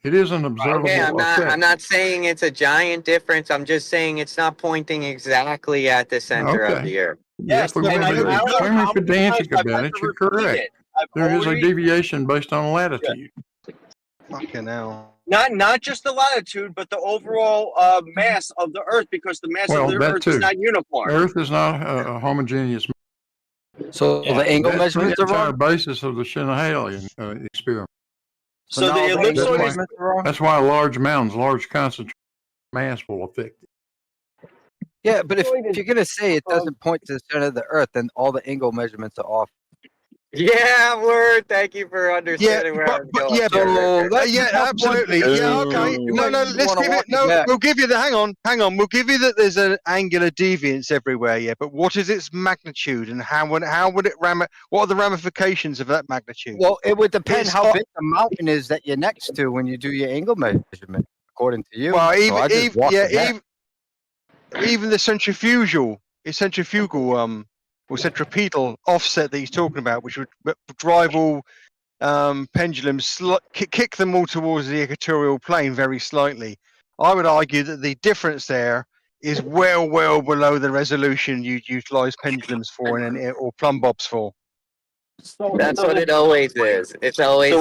It is an observable effect. I'm not saying it's a giant difference. I'm just saying it's not pointing exactly at the center of the Earth. Yes, we want to be extremely pedantic about it. You're correct. There is a deviation based on latitude. Fucking hell. Not just the latitude, but the overall mass of the Earth, because the mass of the Earth is not uniform. Earth is not a homogeneous. So the angle measurements are wrong. That's the basis of the Schneehalian experiment. So the ellipsoid is wrong. That's why large mountains, large concentrated mass will affect it. Yeah, but if you're going to say it doesn't point to the center of the Earth, then all the angle measurements are off. Yeah, word. Thank you for understanding where I'm going. Absolutely. Yeah, okay. No, let's give it. No, we'll give you the. Hang on. We'll give you that. There's an angular deviance everywhere. Yeah, but what is its magnitude, and how would it what are the ramifications of that magnitude? Well, it would depend how big the mountain is that you're next to when you do your angle measurement, according to you. Well, even the centrifugal or centripetal offset that he's talking about, which would drive all pendulums, kick them all towards the equatorial plane very slightly. I would argue that the difference there is well below the resolution you'd utilize pendulums for or plumb bobs for. That's what it always is. It's always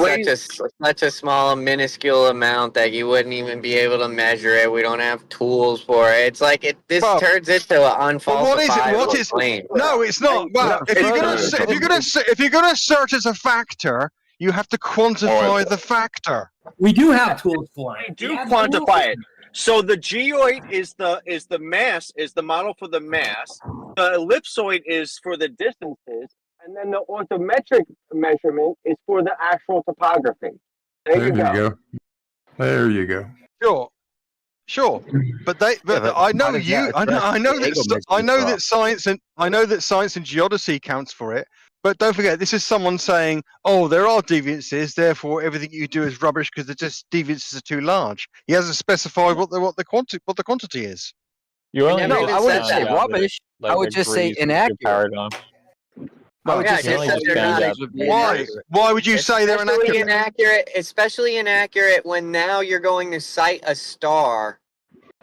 such a small, minuscule amount that you wouldn't even be able to measure it. We don't have tools for it. It's like this turns into an unfalsifiable claim. No, it's not. Well, if you're gonna search as a factor, you have to quantify the factor. We do have tools for it. We do quantify it. So the geoid is the mass, is the model for the mass. The ellipsoid is for the distances. And then the orthometric measurement is for the actual topography. There you go. There you go. Sure. But I know that science and geodesy counts for it. But don't forget, this is someone saying, "Oh, there are deviances, therefore everything you do is rubbish because the deviances are too large." He hasn't specified what the quantity is. I wouldn't say rubbish. I would just say inaccurate. Why would you say they're inaccurate? Especially inaccurate when now you're going to cite a star,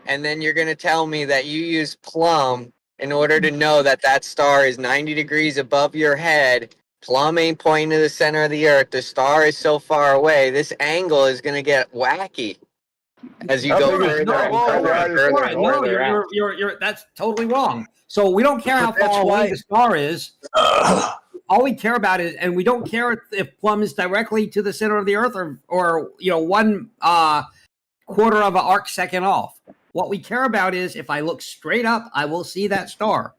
and then you're going to tell me that you use plumb in order to know that star is 90 degrees above your head. Plumb ain't pointing to the center of the Earth. The star is so far away. This angle is going to get wacky as you go further and further. You're that's totally wrong. So we don't care how far away the star is. All we care about is, and we don't care if plumb is directly to the center of the Earth or 1 quarter of an arc second off. What we care about is if I look straight up, I will see that star.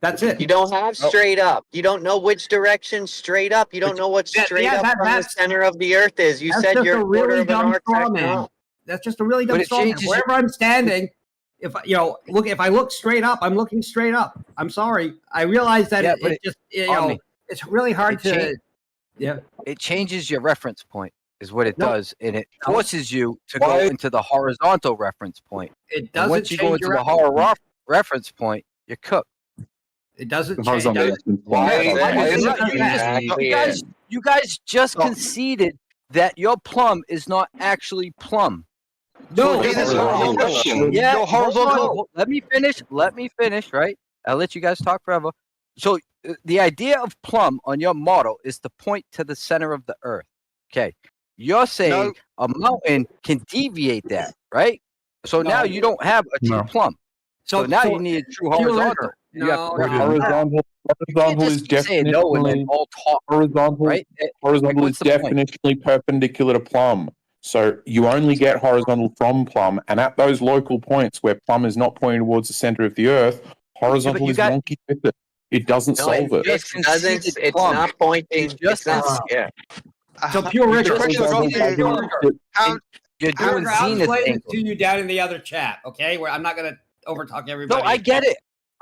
That's it. You don't have straight up. You don't know which direction straight up. You don't know what straight up from the center of the Earth is. You said you're a quarter of an arc second off. That's just a really dumb straw man. Wherever I'm standing, if I look straight up, I'm looking straight up. I'm sorry. I realize that it's really hard to. It changes your reference point, is what it does, and it forces you to go into the horizontal reference point. It doesn't. Once you go into the horizontal reference point, you're cooked. It doesn't change. You guys just conceded that your plumb is not actually plumb. No, horizontal. Let me finish, right? I'll let you guys talk forever. So the idea of plumb on your model is to point to the center of the Earth. Okay. You're saying a mountain can deviate that, right? So now you don't have a true plumb. So now you need a true horizontal. Horizontal is definitionally horizontal is definitionally perpendicular to plumb. So you only get horizontal from plumb, and at those local points where plumb is not pointing towards the center of the Earth, horizontal is wonky with it. It doesn't solve it. It's not pointing. So pure Richard, you're doing zenith angle. To you down in the other chat, okay? Where I'm not going to overtalk everybody. No, I get it.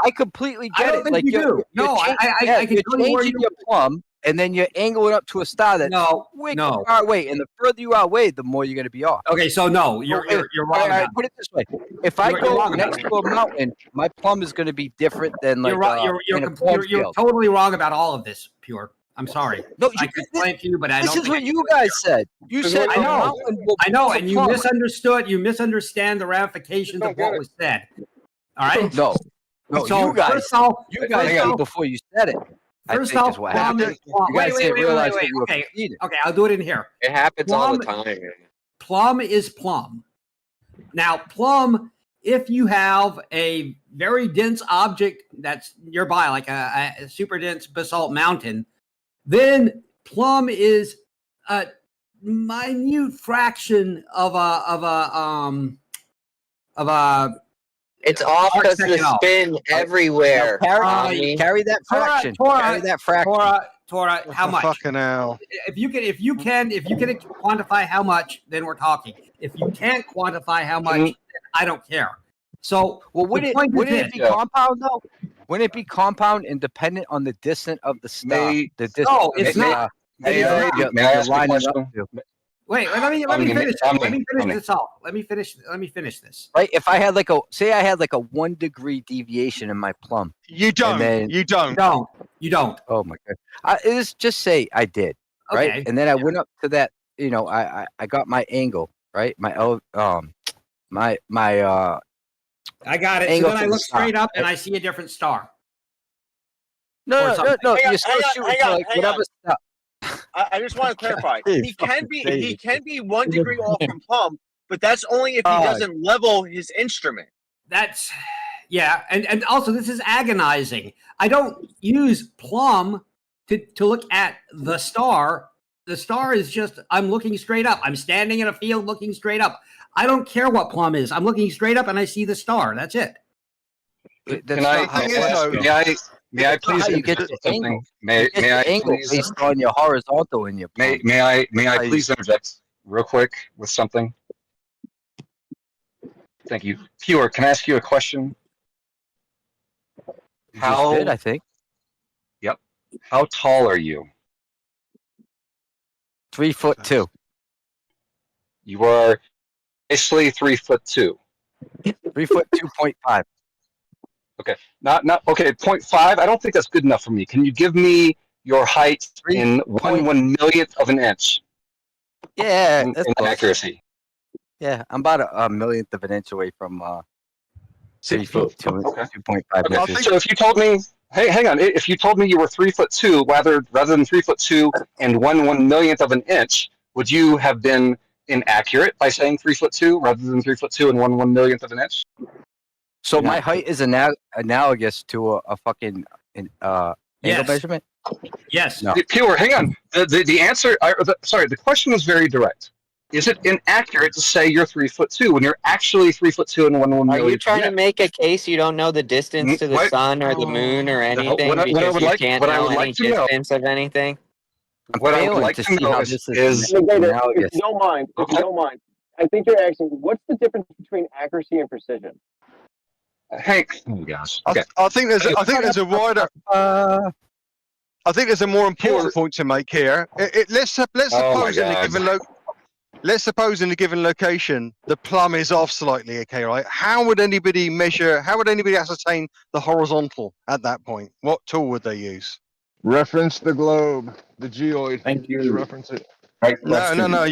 I completely get it. Like you do. No, I can you're changing your plumb. and then you're angling up to a star that's wicked far away. And the further you are away, the more you're going to be off. Okay, so no, you're wrong. All right, put it this way: if I go next to a mountain, my plumb is going to be different than like you're totally wrong about all of this, Pure. I'm sorry. No, I can explain to you, but I don't. This is what you guys said. You said I know, and you misunderstood. You misunderstand the ramifications of what was said. All right. No, so you guys. You guys did before you said it. First off, wait. Okay, I'll do it in here. It happens all the time. Plum is plum. Now, plum, if you have a very dense object that's nearby, like a super dense basalt mountain, then plum is a minute fraction of a It's off because the spin everywhere. Carry that fraction. Carry that fraction. Tora, how much? Fucking hell. If you can quantify how much, then we're talking. If you can't quantify how much, then I don't care. So, well, wouldn't it be compound though? Wouldn't it be compound and dependent on the distance of the star? No, it's not. May I ask a question? Wait, let me finish. Let me finish this off. Let me finish this. Right. If I had like a 1 degree deviation in my plumb. You don't. You don't. You don't. Oh my god. Just say I did. Right. Okay. And then I went up to that. I got my angle. Right. I got it. So then I look straight up and I see a different star. No. You're still shooting for like whatever star. I just want to clarify. He can be 1 degree off from plumb, but that's only if he doesn't level his instrument. That's and also this is agonizing. I don't use plumb to look at the star. The star is just I'm looking straight up. I'm standing in a field looking straight up. I don't care what plumb is. I'm looking straight up and I see the star. That's it. May I please interject something? May I please based on your horizontal in your plumb. May I please interject real quick with something? Thank you. Pure, can I ask you a question? How did, I think. Yep. How tall are you? 3'2". You are basically 3'2". 3'2.5". Okay, not okay. 0.5. I don't think that's good enough for me. Can you give me your height in 1/1,000,000th of an inch? Yeah, in accuracy. Yeah, I'm about a millionth of an inch away from 3'2", 2.5 inches. So if you told me, hey, hang on, if you told me you were 3'2", rather than 3'2" and 1/1,000,000th of an inch, would you have been inaccurate by saying 3'2" rather than 3'2" and 1/1,000,000th of an inch? So my height is analogous to a fucking angle measurement? Yes. No. Pure, hang on. The answer, the question was very direct. Is it inaccurate to say you're 3'2" when you're actually 3'2" and 1/1,000,000th? Are you trying to make a case you don't know the distance to the sun or the moon or anything What I because would you like- can't what I know would any like to know- distance of anything? What I would like to know is If you don't mind, I think you're asking, what's the difference between accuracy and precision? Hank. Oh gosh. Okay. I think there's a wider. I think there's a more important point to make here. Let's suppose in a given location the plumb is off slightly. Okay, right? How would anybody measure? How would anybody ascertain the horizontal at that point? What tool would they use? Reference the globe, the geoid. Thank you. Just reference it. No.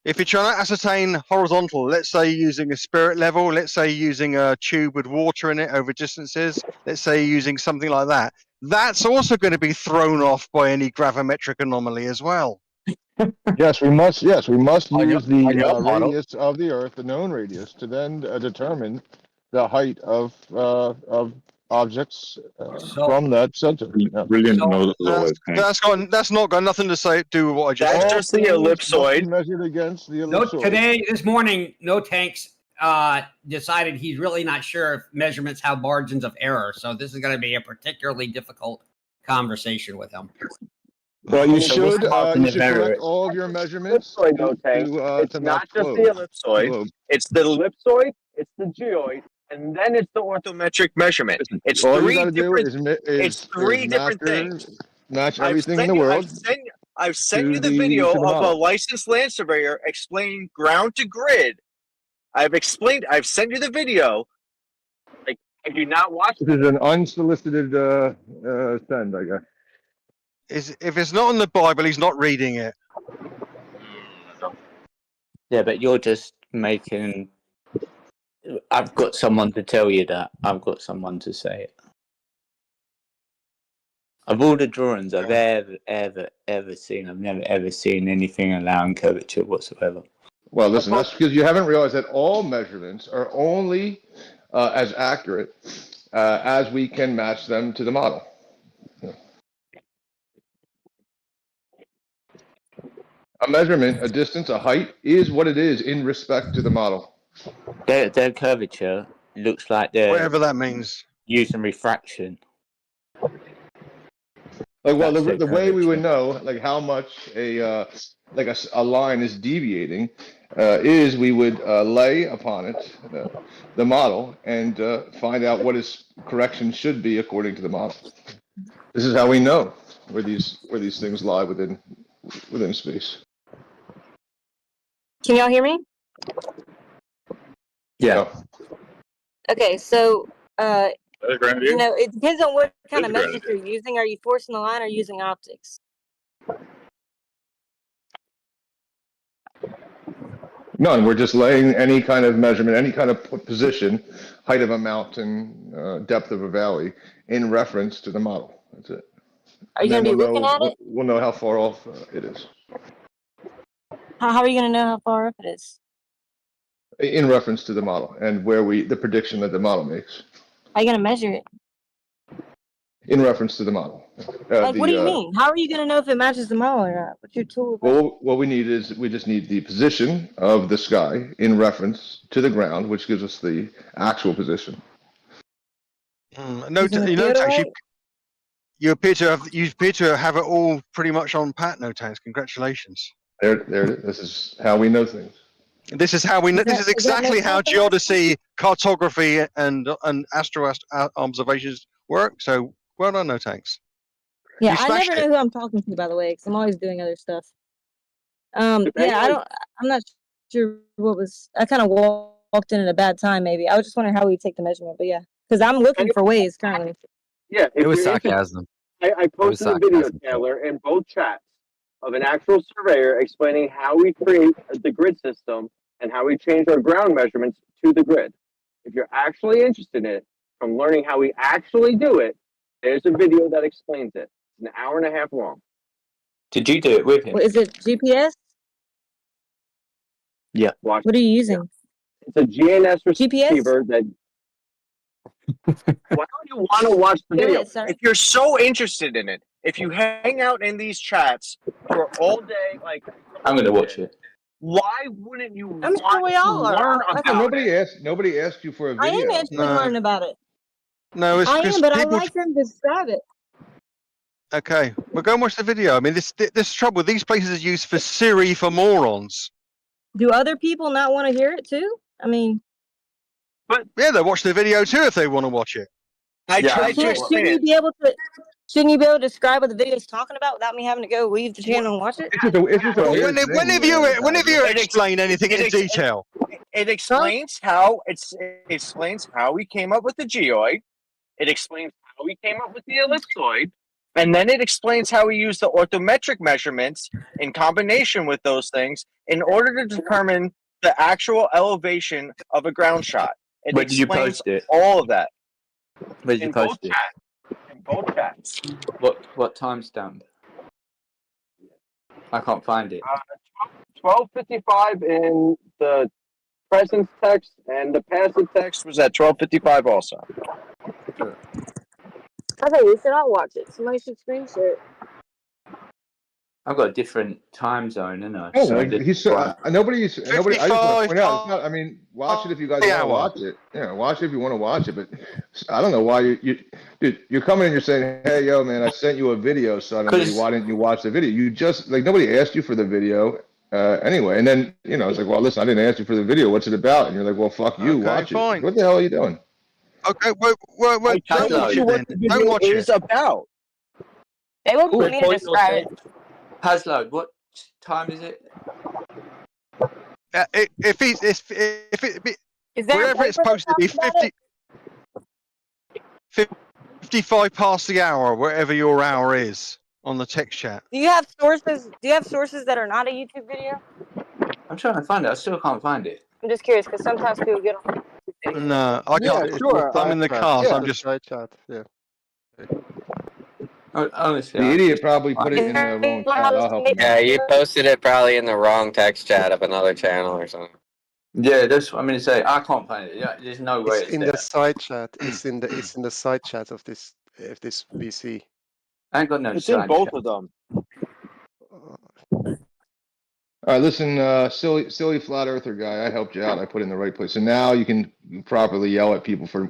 If you're trying to ascertain horizontal, let's say using a spirit level, let's say using a tube with water in it over distances, let's say using something like that, that's also going to be thrown off by any gravimetric anomaly as well. Yes, we must use the radius of the Earth, the known radius, to then determine the height of objects from that center. Brilliant note as always. That's not got nothing to do with what I just. That's just the ellipsoid measured against the ellipsoid. This morning, No Tanks decided he's really not sure if measurements have margins of error. So this is going to be a particularly difficult conversation with him. Well, you should correct all of your measurements. It's not just the ellipsoid. It's the ellipsoid, it's the geoid, and then it's the orthometric measurement. It's All you three got to do different. It's three different things. match everything in the world. I've sent to you the the- video to the of a model. licensed land surveyor explaining ground to grid. I've sent you the video. Like, have you not watched This is an unsolicited send, I guess. If it's not in the Bible, he's not reading it. Yeah, but you're just making. I've got someone to tell you that. I've got someone to say it. Of all the drawings I've ever seen, I've never ever seen anything allowing curvature whatsoever. Well, listen, that's because you haven't realized that all measurements are only as accurate as we can match them to the model. A measurement, a distance, a height is what it is in respect to the model. Their curvature looks like they're Whatever that means. Using refraction. Like, well, the way we would know, like, how much a line is deviating, is we would lay upon it the model and find out what its correction should be according to the model. This is how we know where these things lie within space. Can y'all hear me? Yeah. Okay, so you know, it depends on what kind of That's a metric great you're using. Are you forcing the line or using optics? None. We're just laying any kind of measurement, any kind of position, height of a mountain, depth of a valley, in reference to the model. That's it. Are you going to be looking at it? We'll know how far off it is. How are you going to know how far up it is? In reference to the model and the prediction that the model makes. How are you going to measure it? In reference to the model. Like, what do you mean? How are you going to know if it matches the model or not? What's your tool? Well, what we need is we just need the position of the sky in reference to the ground, which gives us the actual position. You appear to have it all pretty much on pat, Notax. Congratulations. There it is. This is how we know things. This is how we know. This is exactly how geodesy, cartography, and astro observations work. So well done, Notax. Yeah, I never know who I'm talking to, by the way, because I'm always doing other stuff. Yeah, I'm not sure what was. I kind of walked in at a bad time, maybe. I was just wondering how we take the measurement, but yeah, because I'm looking for ways currently. Yeah, It was sarcasm. I posted a video, Taylor, in both chats of an actual surveyor explaining how we create the grid system and how we change our ground measurements to the grid. If you're actually interested in it, from learning how we actually do it, there's a video that explains it. It's an hour and a half long. Did you do it with him? Is it GPS? Yeah. What are you using? It's a GNS receiver that. Why don't you want to watch the video? If you're so interested in it, if you hang out in these chats for all day, like I'm going to watch it. why wouldn't you I'm sure we all learn are. about it? Nobody asked you for a I video. am interested in learning about it. No, it's I because am, but I people. like them to describe it. Okay, well, go and watch the video. I mean, this trouble. These places are used for Siri for morons. Do other people not want to hear it too? I mean, but yeah, they watch the video too if they want to watch it. Shouldn't you be able to? Shouldn't you be able to describe what the video is talking about without me having to go leave the channel and watch it? Whenever you explain anything in detail, it explains how we came up with the geoid. It explains how we came up with the ellipsoid, and then it explains how we use the orthometric measurements in combination with those things in order to determine the actual elevation of a ground shot. It Where did you explains post it? all of that. Where did you post it? In both chats. What timestamp? I can't find it. 12:55 in the present text, and the passive text was at 12:55 also. Okay, we should all watch it. Somebody should screen share it. I've got a different time zone, haven't I? Oh, So like, nobody. I just want to point out. It's not, I mean, watch it if you guys want to watch it. Yeah, watch it if you want to watch it. But I don't know why dude, you're coming and you're saying, "Hey, yo, man, I sent you a video suddenly. Why didn't you watch the video?" You just nobody asked you for the video, anyway. And then, you know, it's like, well, listen, I didn't ask you for the video. What's it about? And you're like, well, fuck you. Okay, watch fine. it. What the hell are you doing? Okay, well, don't watch it then. Don't watch it. About. They will put me to describe it. Hasload, what time is it? If it Is there wherever it's posted to be 55 past the hour, wherever your hour is on the text chat. Do you have sources? Do you have sources that are not a YouTube video? I'm trying to find it. I still can't find it. I'm just curious because sometimes people get on. No, I can't. I'm in the car, so I'm just. Side chat. Yeah. Honestly, The idiot probably put it in the wrong chat. I'll help him. Yeah, you posted it probably in the wrong text chat of another channel or something. Yeah, that's what I'm going to say. I can't find it. Yeah, there's no way. It's in the side chat. It's in the side chat of this VC. I ain't got no. It's in both of them. All right, listen, silly flat earther guy, I helped you out. I put it in the right place. So now you can properly yell at people for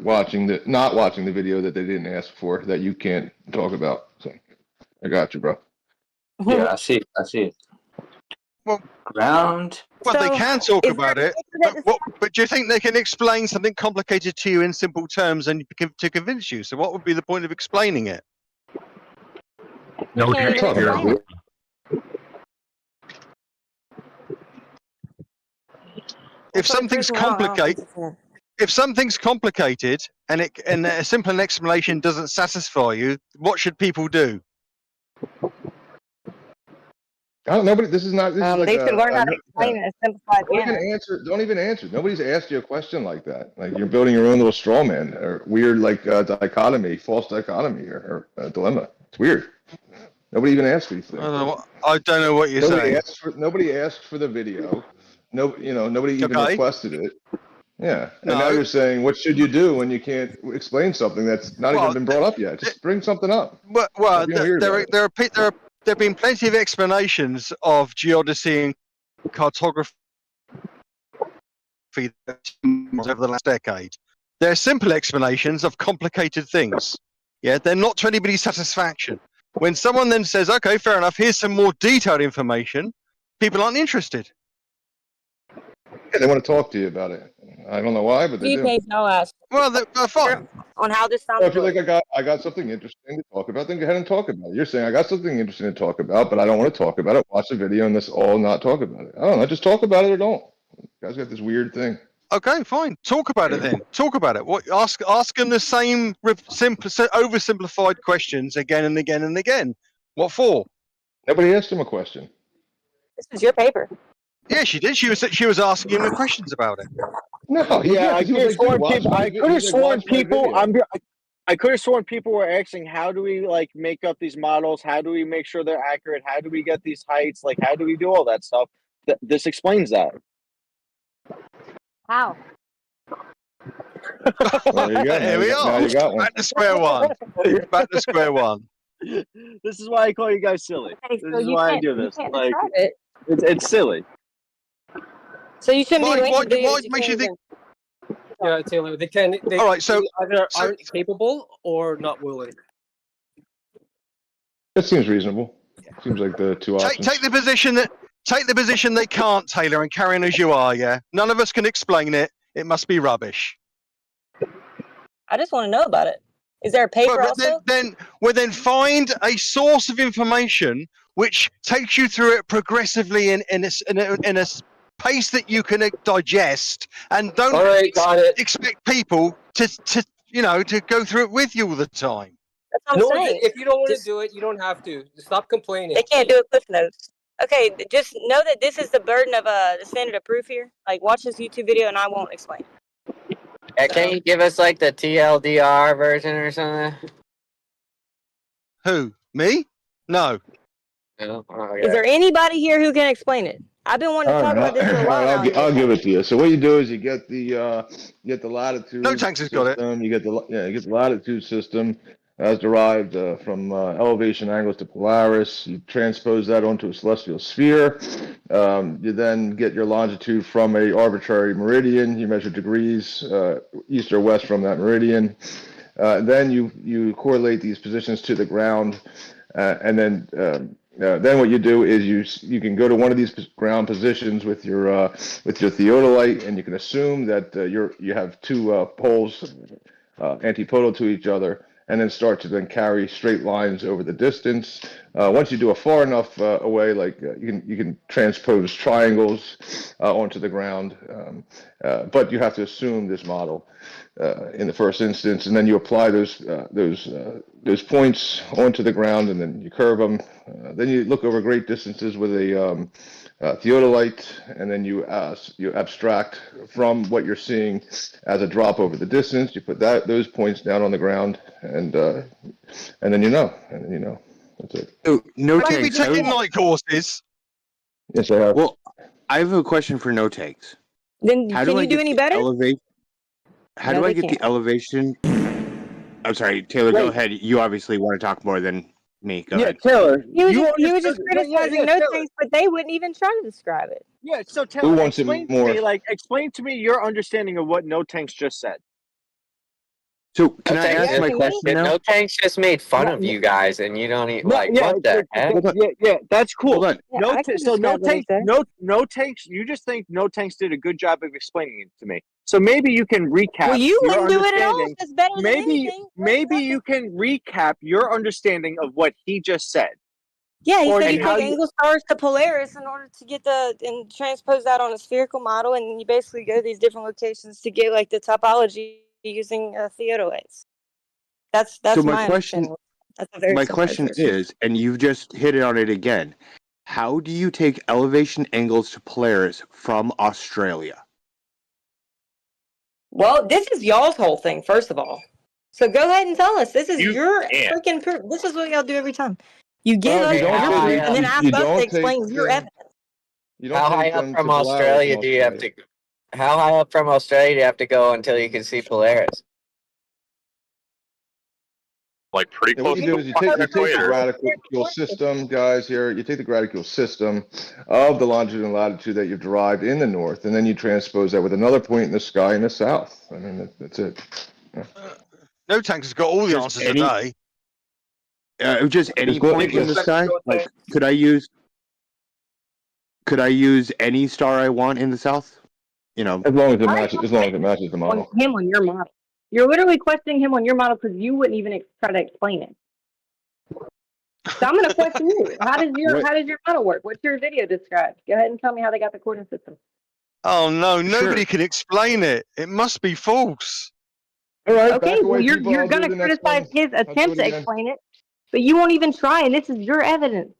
not watching the video that they didn't ask for, that you can't talk about. So I got you, bro. Yeah, I see it. Well, ground. Well, they can talk about it, but do you think they can explain something complicated to you in simple terms and to convince you? So what would be the point of explaining it? No text here. If something's complicated and a simple explanation doesn't satisfy you, what should people do? Nobody. This is not. This is like they should learn how to explain it in a simplified manner. Don't even answer. Nobody's asked you a question like that. Like you're building your own little straw man or weird dichotomy, false dichotomy or dilemma. It's weird. Nobody even asked for these things. I don't know what you're saying. Nobody asked for the video. Nobody even requested it. Yeah, and now you're saying, what should you do when you can't explain something that's not even been brought up yet? Just bring something up. Well, there have been plenty of explanations of geodesy and cartography over the last decade. They're simple explanations of complicated things. Yeah, they're not to anybody's satisfaction. When someone then says, "Okay, fair enough, here's some more detailed information," people aren't interested. Yeah, they want to talk to you about it. I don't know why, but they do. No ask. Well, they're fine. On how this sounds. Well, if you're like, I got something interesting to talk about, then go ahead and talk about it. You're saying I got something interesting to talk about, but I don't want to talk about it. Watch the video and let's all not talk about it. I don't know. Just talk about it or don't. You guys got this weird thing. Okay, fine. Talk about it then. Talk about it. What ask them the same oversimplified questions again and again and again. What for? Nobody asked him a question. This is your paper. Yeah, she did. She was asking him the questions about it. No, yeah, I could have sworn people were asking, how do we make up these models? How do we make sure they're accurate? How do we get these heights? How do we do all that stuff? This explains that. How? Well, there you go. Here we are. Now you got one. Back to square one. Back to square one. This is why I call you guys silly. Okay, this is why I do this. It's silly. So you shouldn't be What makes you think? Yeah, Taylor. They all right, so either aren't capable or not willing. That seems reasonable. Seems like the two options. Take the position they can't, Taylor, and carry on as you are. Yeah, none of us can explain it. It must be rubbish. I just want to know about it. Is there a paper also? Then find a source of information which takes you through it progressively in a pace that you can digest, and don't expect people to go through it with you all the time. That's what I'm saying. If you don't want to do it, you don't have to. Just stop complaining. They can't do it Cliff Notes. Okay, just know that this is the burden of the standard of proof here. Watch this YouTube video and I won't explain. Yeah, can you give us the TLDR version or something? Who? Me? No. No. Oh, Is there anybody here who can explain it? I've been wanting to talk about this for a while. I'll give it to you. So what you do is you get the latitude. No, Tanks has got it. You get the latitude system as derived from elevation angles to Polaris. You transpose that onto a celestial sphere. You then get your longitude from a arbitrary meridian. You measure degrees east or west from that meridian. Then you correlate these positions to the ground, and then Then what you do is you can go to one of these ground positions with your theodolite, and you can assume that you have two poles antipodal to each other, and then start to then carry straight lines over the distance. Once you do it far enough away, like you can transpose triangles onto the ground, but you have to assume this model in the first instance, and then you apply those points onto the ground, and then you curve them. Then you look over great distances with a theodolite, and then you abstract from what you're seeing as a drop over the distance. You put those points down on the ground, and then you know, that's it. So, no Have you been tanks. taking night courses? Yes, I have. Well, I have a question for no tanks. Then How can do I you do get any the better? elevation? How No, do I they get the can't. elevation? I'm sorry, Taylor. Go Wait. ahead. You obviously want to talk more than me. Go Yeah, ahead. Taylor, He was you just understood. criticizing no Taylor. tanks, but they wouldn't even try to describe it. Yeah, so Who Taylor, wants it explain to more? me, explain to me your understanding of what No Tanks just said. So, can No I tanks ask my just, question now? no tanks just made fun No, of you guys, and you don't even no, like yeah, what the heck? Hold on. yeah, that's cool. Hold on. Yeah, No, I can so No describe what he Tanks, said. no Tanks. You just think No Tanks did a good job of explaining it to me. So maybe you can recap Well, you your wouldn't do it at all. understanding. It's better than Maybe, anything. maybe you can recap your understanding of what he just said. Yeah, he said and you how take angle stars to Polaris in order to get and transpose that on a spherical model, and you basically go to these different locations to get like the topology using theodolites. That's So my understanding. That's a very my simple question version. is, and you've just hit it on it again. How do you take elevation angles to Polaris from Australia? Well, this is y'all's whole thing, first of all. So go ahead and tell us. This is your can't. freaking proof. This is what y'all do every time. You give Well, us you don't your take proof, it- and then you- ask you us to don't explain take your them- evidence. You don't How take high up them from to Polaris Australia from do you have to? How high up from Australia do you have to go until you can see Polaris? Like pretty Yeah, what close you to do the is you take the equator. graticule system, guys. Here, you take the graticule system of the longitude and latitude that you've derived in the north, and then you transpose that with another point in the sky in the south. I mean, that's it. Yeah. No Tanks has got all the answers today. Just any point in the sky? Like, could I use any star I want in the south? You know, As long as it matches the model. On him on your model. You're literally questioning him on your model because you wouldn't even try to explain it. So I'm going to question you. How does your model work? What's your video described? Go ahead and tell me how they got the coordinate system. Oh no, nobody can explain it. It must be false. All right. Okay, well you're going to criticize his attempt to explain it, but you won't even try, and this is your evidence.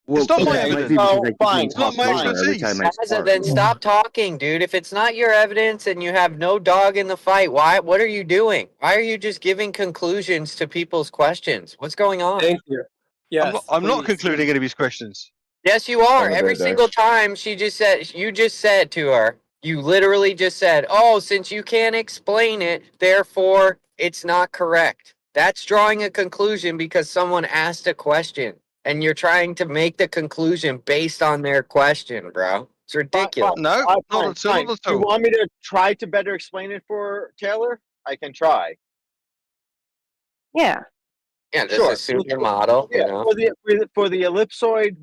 well, It's not my it might evidence. be because I Oh, keep fine. getting It's not talked my over every expertise. time I spark. Then stop talking, dude. If it's not your evidence and you have no dog in the fight, what are you doing? Why are you just giving conclusions to people's questions? What's going on? Thank you. Yes, I'm not please. concluding any of his questions. Yes, you are. Have a Every great day. single time you just said to her, you literally just said, "Oh, since you can't explain it, therefore it's not correct." That's drawing a conclusion because someone asked a question and you're trying to make the conclusion based on their question, bro. It's ridiculous. No, not at all. Not at You all. want me to try to better explain it for Taylor? I can try. Yeah. Yeah, just Sure. assume your model, Yeah, you know. for the ellipsoid,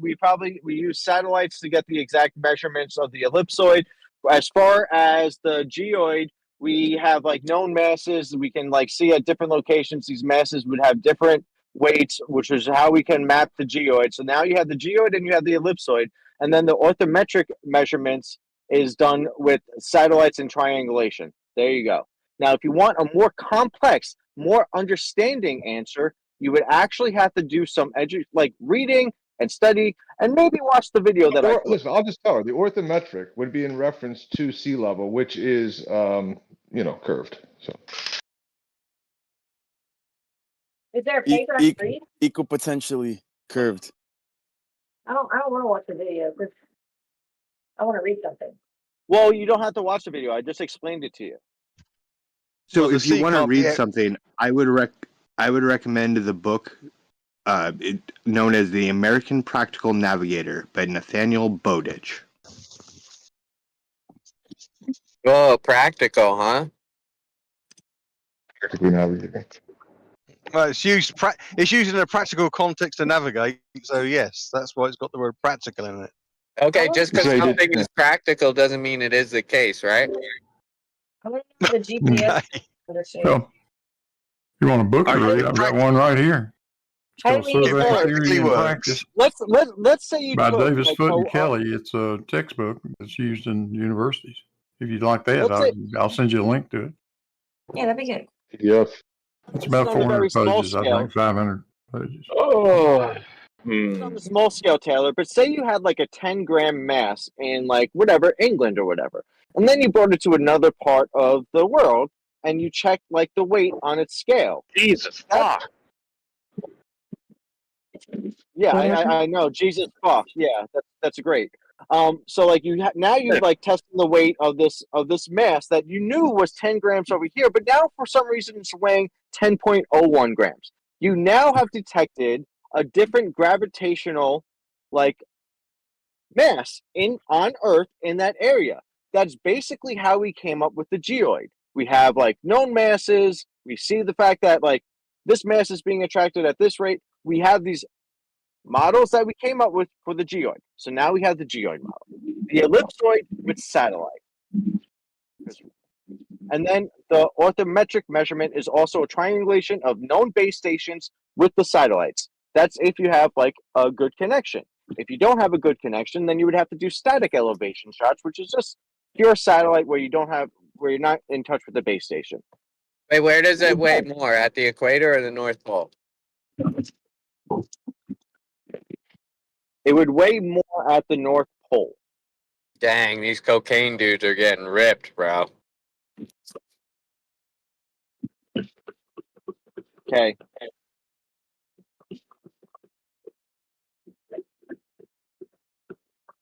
we use satellites to get the exact measurements of the ellipsoid. As far as the geoid, we have like known masses. We can like see at different locations these masses would have different weights, which is how we can map the geoid. So now you have the geoid and you have the ellipsoid, and then the orthometric measurements is done with satellites and triangulation. There you go. Now, if you want a more complex, more understanding answer, you would actually have to do some like reading and study, and maybe watch the video that I put. Listen, I'll just tell her the orthometric would be in reference to sea level, which is curved. So Is there a paper I can read? Equipotentially curved. I don't want to watch the video. I want to read something. Well, you don't have to watch the video. I just explained it to you. So Well, the if you C want to can't read be- something, I would recommend the book known as The American Practical Navigator by Nathaniel Bowditch. Oh, practical, huh? practically navigating. Well, it's used. It's used in a practical context to navigate. So yes, that's why it's got the word practical in it. Okay, just because something is practical doesn't mean it is the case, right? I want to know the GPS understand. Well, you want a book to read? I've got one right here. It's How called do we use Survey that? Theory and Practice Let's say you by took Davis, like Foote, and Kelly. It's a textbook that's used in universities. If you'd like that, Let's say- I'll send you a link to it. Yeah, that'd be good. Yes. It's about on a very 400 small pages, I scale. think, 500 pages. Oh. It's on a small scale, Taylor, but say you had like a 10-gram mass in like whatever, England or whatever, and then you brought it to another part of the world and you checked like the weight on its scale. Jesus fuck. Yeah, I know. Jesus fuck. Yeah, that's great. So like now you've like testing the weight of this mass that you knew was 10 grams over here, but now for some reason it's weighing 10.01 grams. You now have detected a different gravitational like mass on Earth in that area. That's basically how we came up with the geoid. We have like known masses. We see the fact that like this mass is being attracted at this rate. We have these models that we came up with for the geoid. So now we have the geoid model, the ellipsoid with satellite. And then the orthometric measurement is also a triangulation of known base stations with the satellites. That's if you have like a good connection. If you don't have a good connection, then you would have to do static elevation shots, which is just pure satellite where you're not in touch with the base station. Wait, where does it weigh more? At the equator or the North Pole? It would weigh more at the North Pole. Dang, these cocaine dudes are getting ripped, bro. Okay.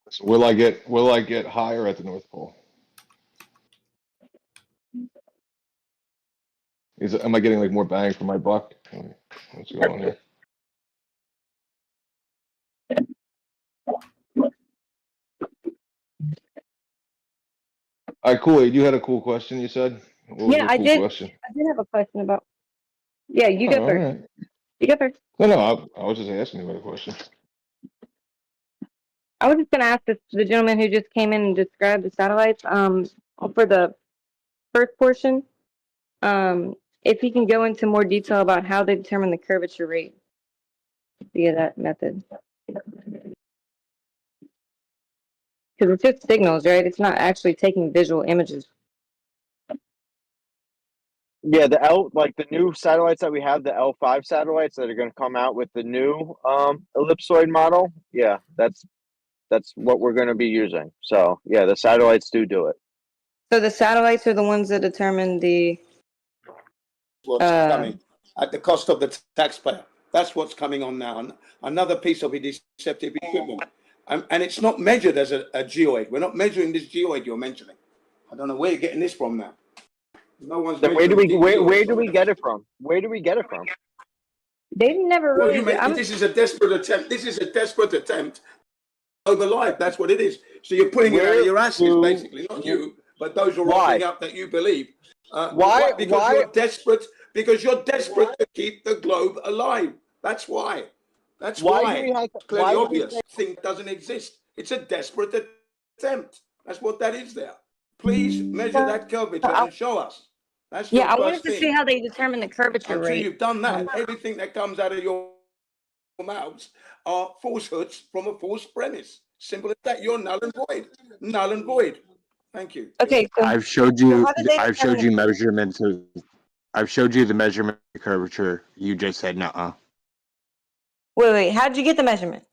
So will I get higher at the North Pole? Am I getting like more bang for my buck? What's going on here? All right, cool. You had a cool question. You said. What was Yeah, your I cool did. question? I did have a question about. Yeah, you go Oh, first. all right. You go first. No, I was just asking you about a question. I was just going to ask the gentleman who just came in and described the satellites. For the first portion, if he can go into more detail about how they determine the curvature rate via that method. Because it's just signals, right? It's not actually taking visual images. Yeah, the new satellites that we have, the L5 satellites that are going to come out with the new ellipsoid model. Yeah, that's what we're going to be using. So yeah, the satellites do it. So the satellites are the ones that determine the. What's coming at the cost of the taxpayer? That's what's coming on now. Another piece of deceptive equipment, and it's not measured as a geoid. We're not measuring this geoid you're mentioning. I don't know where you're getting this from now. No one's. Where do we get it from? Where do we get it from? They never really. This is a desperate attempt. This is a desperate attempt over life. That's what it is. So you're putting it out of your asses, basically. Not you, but those who are rocking up that you believe. Why? Because you're desperate. Because you're desperate to keep the globe alive. That's why. That's why. Clearly obvious. Thing doesn't exist. It's a desperate attempt. That's what that is there. Please measure that curvature and show us. That's I wanted to see how they determine the curvature rate. Until you've done that, everything that comes out of your mouths are falsehoods from a false premise. Simple as that. You're null and void. Null and void. Thank you. Okay. So I've showed you. I've showed you measurements of. I've showed you the measurement of curvature. You just said nuh-uh. Wait. How did you get the measurement?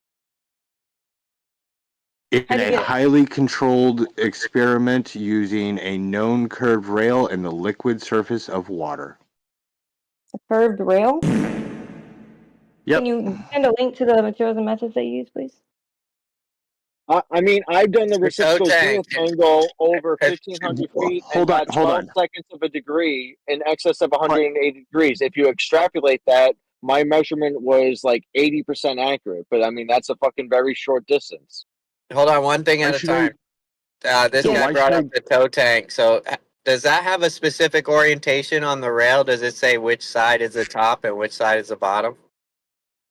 In a highly controlled experiment using a known curved rail and the liquid surface of water. A curved rail? Yep. Can you send a link to the materials and methods they use, please? I mean, I've done the reciprocal zenith angle over 1,500 feet and got 12 seconds of a degree in excess of 180 degrees. If you extrapolate that, my measurement was like 80% accurate. But I mean, that's a fucking very short distance. Hold on, one thing at a time. This guy brought up the toe tank. So Does that have a specific orientation on the rail? Does it say which side is the top and which side is the bottom?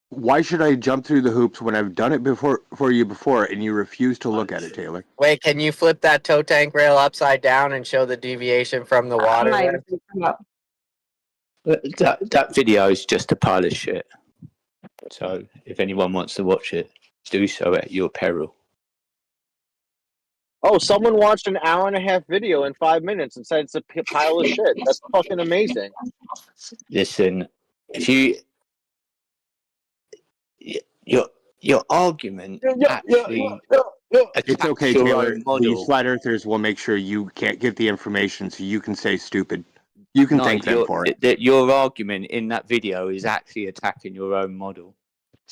Why should I jump through the hoops when I've done it before for you before and you refuse to look at it, Taylor? Wait, can you flip that tow tank rail upside down and show the deviation from the water? That video is just a pile of shit. So if anyone wants to watch it, do so at your peril. Oh, someone watched an hour and a half video in 5 minutes and said it's a pile of shit. That's fucking amazing. Listen, if you your argument actually It's okay, your Taylor. own model. The flat earthers will make sure you can't get the information so you can say stupid. You can thank them for it. Your argument in that video is actually attacking your own model.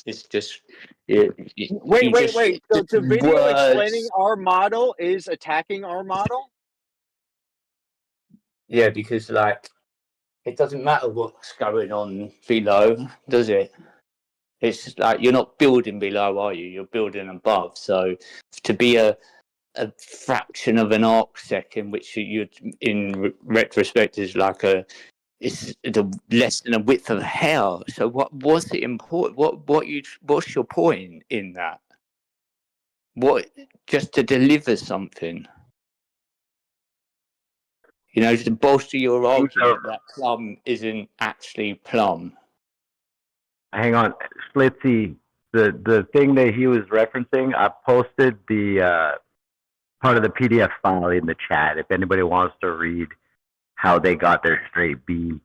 It's just Wait. So the video explaining our model is attacking our model? Yeah, because like it doesn't matter what's going on below, does it? It's like you're not building below, are you? You're building above. So to be a fraction of an arc second, which you in retrospect is like it's less than a width of a hair. So what was it important? What's your point in that? What, just to deliver something? You know, to bolster your argument that plum isn't actually plum. Hang on, Slitzy. The thing that he was referencing, I posted the part of the PDF file in the chat. If anybody wants to read how they got their straight B,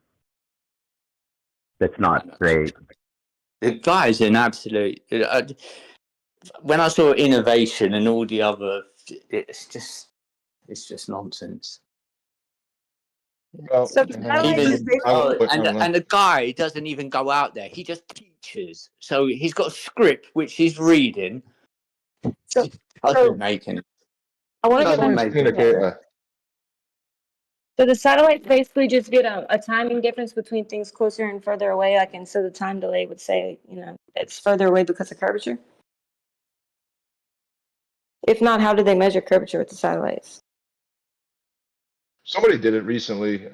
that's not straight. The guy's an absolute. When I saw innovation and all the other, it's just nonsense. Well, and the guy doesn't even go out there. He just teaches. So he's got a script which he's reading. Doesn't make any. I want to get So the satellites basically just get a timing difference between things closer and further away, like, and so the time delay would say, it's further away because of curvature. If not, how do they measure curvature with the satellites? Somebody did it recently,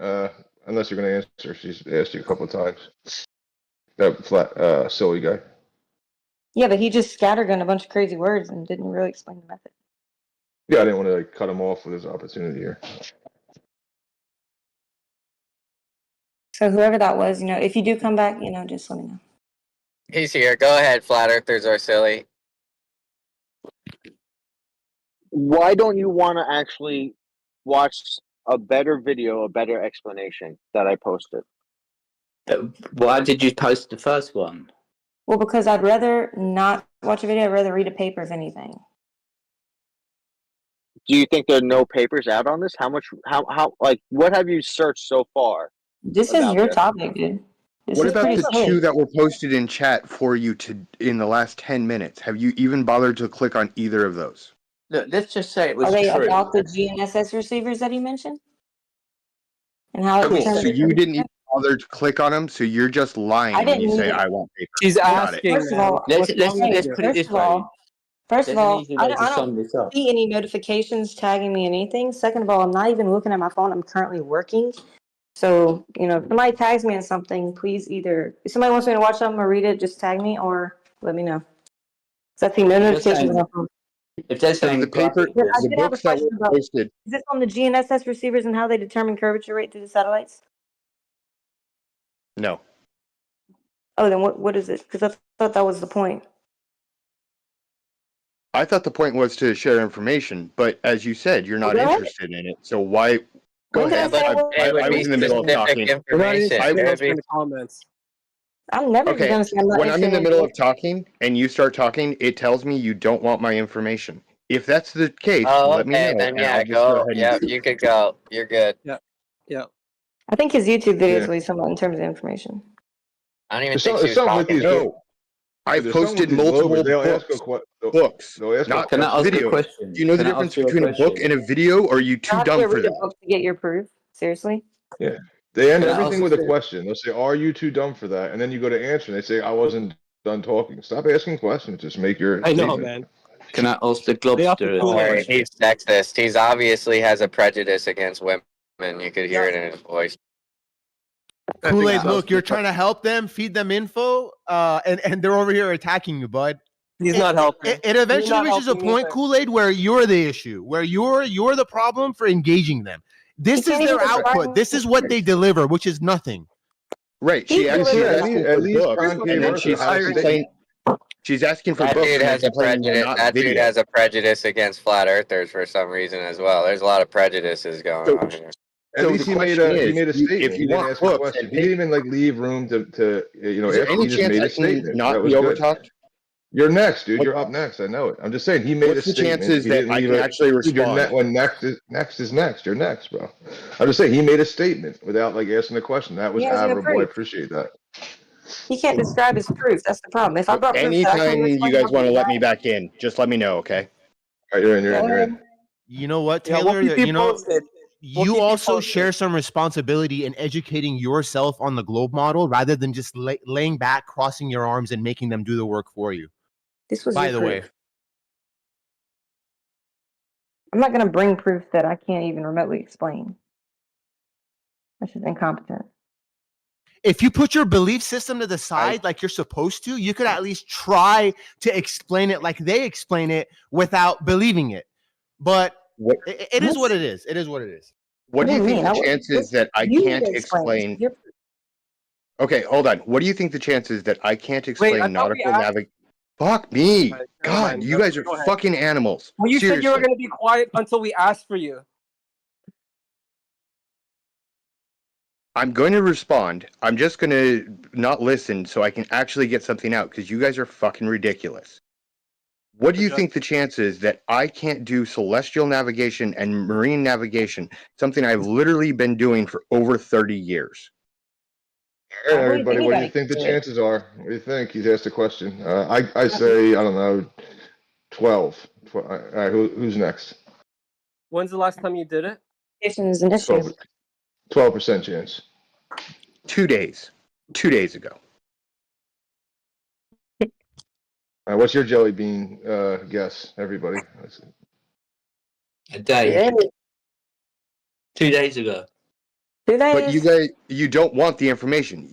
unless you're going to answer. She's asked you a couple of times. That flat, silly guy. Yeah, but he just scattergunned a bunch of crazy words and didn't really explain the method. Yeah, I didn't want to cut him off with his opportunity here. So whoever that was, if you do come back, just let me know. He's here. Go ahead, flat earthers are silly. Why don't you want to actually watch a better video, a better explanation that I posted? Why did you post the first one? Well, because I'd rather not watch a video. I'd rather read a paper, if anything. Do you think there are no papers out on this? How what have you searched so far? This is your topic, dude. What about the two that were posted in chat for you in the last 10 minutes? Have you even bothered to click on either of those? Look, let's just say it was Are they true. about the GNSS receivers that he mentioned? And how Cool. So you didn't even bother to click on them, so you're just lying when you say, I want paper. She's asking. First of all, let's put it this way. First of all, I don't see any notifications tagging me in anything. Second of all, I'm not even looking at my phone. I'm currently working. So, if somebody tags me in something, please if somebody wants me to watch something or read it, just tag me or let me know. So I see no notifications on my phone. If they're saying the paper, the books that were posted. Is this on the GNSS receivers and how they determine curvature rate through the satellites? No. Oh, then what is it? Because I thought that was the point. I thought the point was to share information, but as you said, you're not interested in it. So why? Go ahead. I was in the middle of talking. We're not interested in the comments. I'm never going to say I'm not when I'm in the interested middle of talking and you start talking, it tells me you don't want my information. If that's the case, let me know. Then yeah, go. Yeah, you could go. You're good. Yeah. I think his YouTube videos what he's talking about in terms of information. I don't even think she was talking. No. I posted multiple books. Not Can I ask video. a question? Do you know the difference between a book and a video, or are you too dumb for read a that? book to get your proof? Seriously? Yeah. They end Can I everything also with a say- question. They'll say, "Are you too dumb for that?" And then you go to answer, and they say, "I wasn't done talking." Stop asking questions. Just make your. I know, statement. man. Can I ask the Globster? He's sexist. He's obviously has a prejudice against women. and you could hear it in his voice. Kool-Aid, look, you're trying to help them, feed them info, and they're over here attacking you, bud. He's not helping. It eventually reaches a helping point, either. Kool-Aid, where you're the issue, where you're the problem for engaging them. This is their output. This is what they deliver, which is nothing. Right. She actually asking for books, Frank and then gave she's us a complaining. She's asking for That books dude and then has a complaining they're prejudice. not That dude video. has a prejudice against flat earthers for some reason as well. There's a lot of prejudices going on here. At least he made a statement. If He you didn't want ask a books, question. and He didn't even like leave room to is there ask. any He just chance made I a statement. can not That was be good. overtalked? You're next, dude. What- You're up next. I know it. I'm just saying he made What's a the statement. chances He that didn't I leave can it. actually Dude, you're respond? when next is next. You're next, bro. I'm just saying he made a statement without like asking a question. That was He hasn't admirable. I approved. appreciate that. He can't describe his proof. That's the problem. If I brought proof that I Anytime can't you explain, guys I'll want to be let me mad. back in, just let me know, okay? All right, you're in. You know what, Yeah, we'll Taylor? keep you posted. We'll You keep you also posted. share some responsibility in educating yourself on the globe model rather than just laying back, crossing your arms, and making them do the work for you. This was By your the way. proof. I'm not going to bring proof that I can't even remotely explain. That's just incompetent. If you put your belief system to the side like you're supposed to, you could at least try to explain it like they explain it without believing it. But it is what it is. It is what it is. What do you think the chances that I can't explain? Okay, hold on. What do you think the chances that I can't explain I thought we nautical asked- navigation? Fuck me. Never God, mind. you guys are Go ahead. fucking animals. Well, you said you were Seriously. going to be quiet until we asked for you. I'm going to respond. I'm just going to not listen so I can actually get something out because you guys are fucking ridiculous. What do you think the chances that I can't do celestial navigation and marine navigation, something I've literally been doing for over 30 years? All right, everybody, what do you think the chances are? What do you think? He's asked a question. I say, I don't know, 12. All right, who's next? When's the last time you did it? Is an issue. 12% chance. 2 days. 2 days ago. What's your jelly bean guess, everybody? A day. 2 days ago. But you guys, you don't want the information.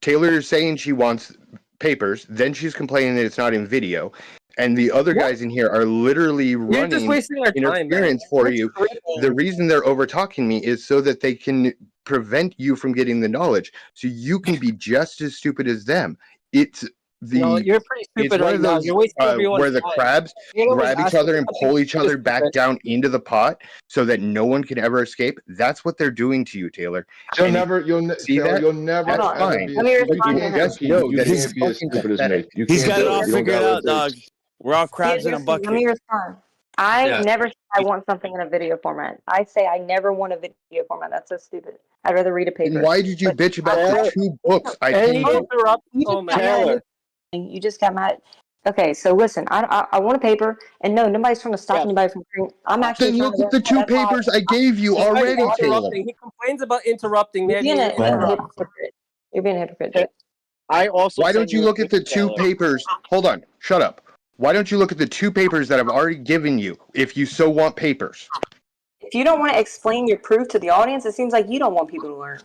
Taylor is saying she wants papers, then she's complaining that it's not in video, and the other guys in here are literally running just wasting our time, interference man. for That's you. crazy. The reason they're over talking me is so that they can prevent you from getting the knowledge, so you can be just as stupid as them. It's No, you're pretty stupid one right of now. those You're wasting everyone's where the time. crabs Taylor was grab each asking other and something pull each other stupid. back down into the pot so that no one can ever escape. That's what they're doing to you, Taylor. You'll And never That's fine. Let me You respond can to him. just know You that it's can't be as fucking stupid as me. pathetic. You He's can't got it do all You don't figured got what out, it dog. takes. We're all crabs in a bucket. Let me respond. I Yeah. never say I want something in a video format. I say I never want a video format. That's so stupid. I'd rather read a paper. And why did you bitch about the 2 books I Any paid you? You just got mad. Okay, so listen, I want a paper, and no, nobody's trying to stop anybody from. I'm actually Then trying look to at the 2 papers I gave you This guy's already, Taylor. interrupting. He complains about interrupting. You're Man, being you're a interrupting. hypocrite. You're being a hypocrite. I also. Why don't you look at the 2 papers? Hold on, shut up. Why don't you look at the 2 papers that I've already given you if you so want papers? If you don't want to explain your proof to the audience, it seems like you don't want people to learn.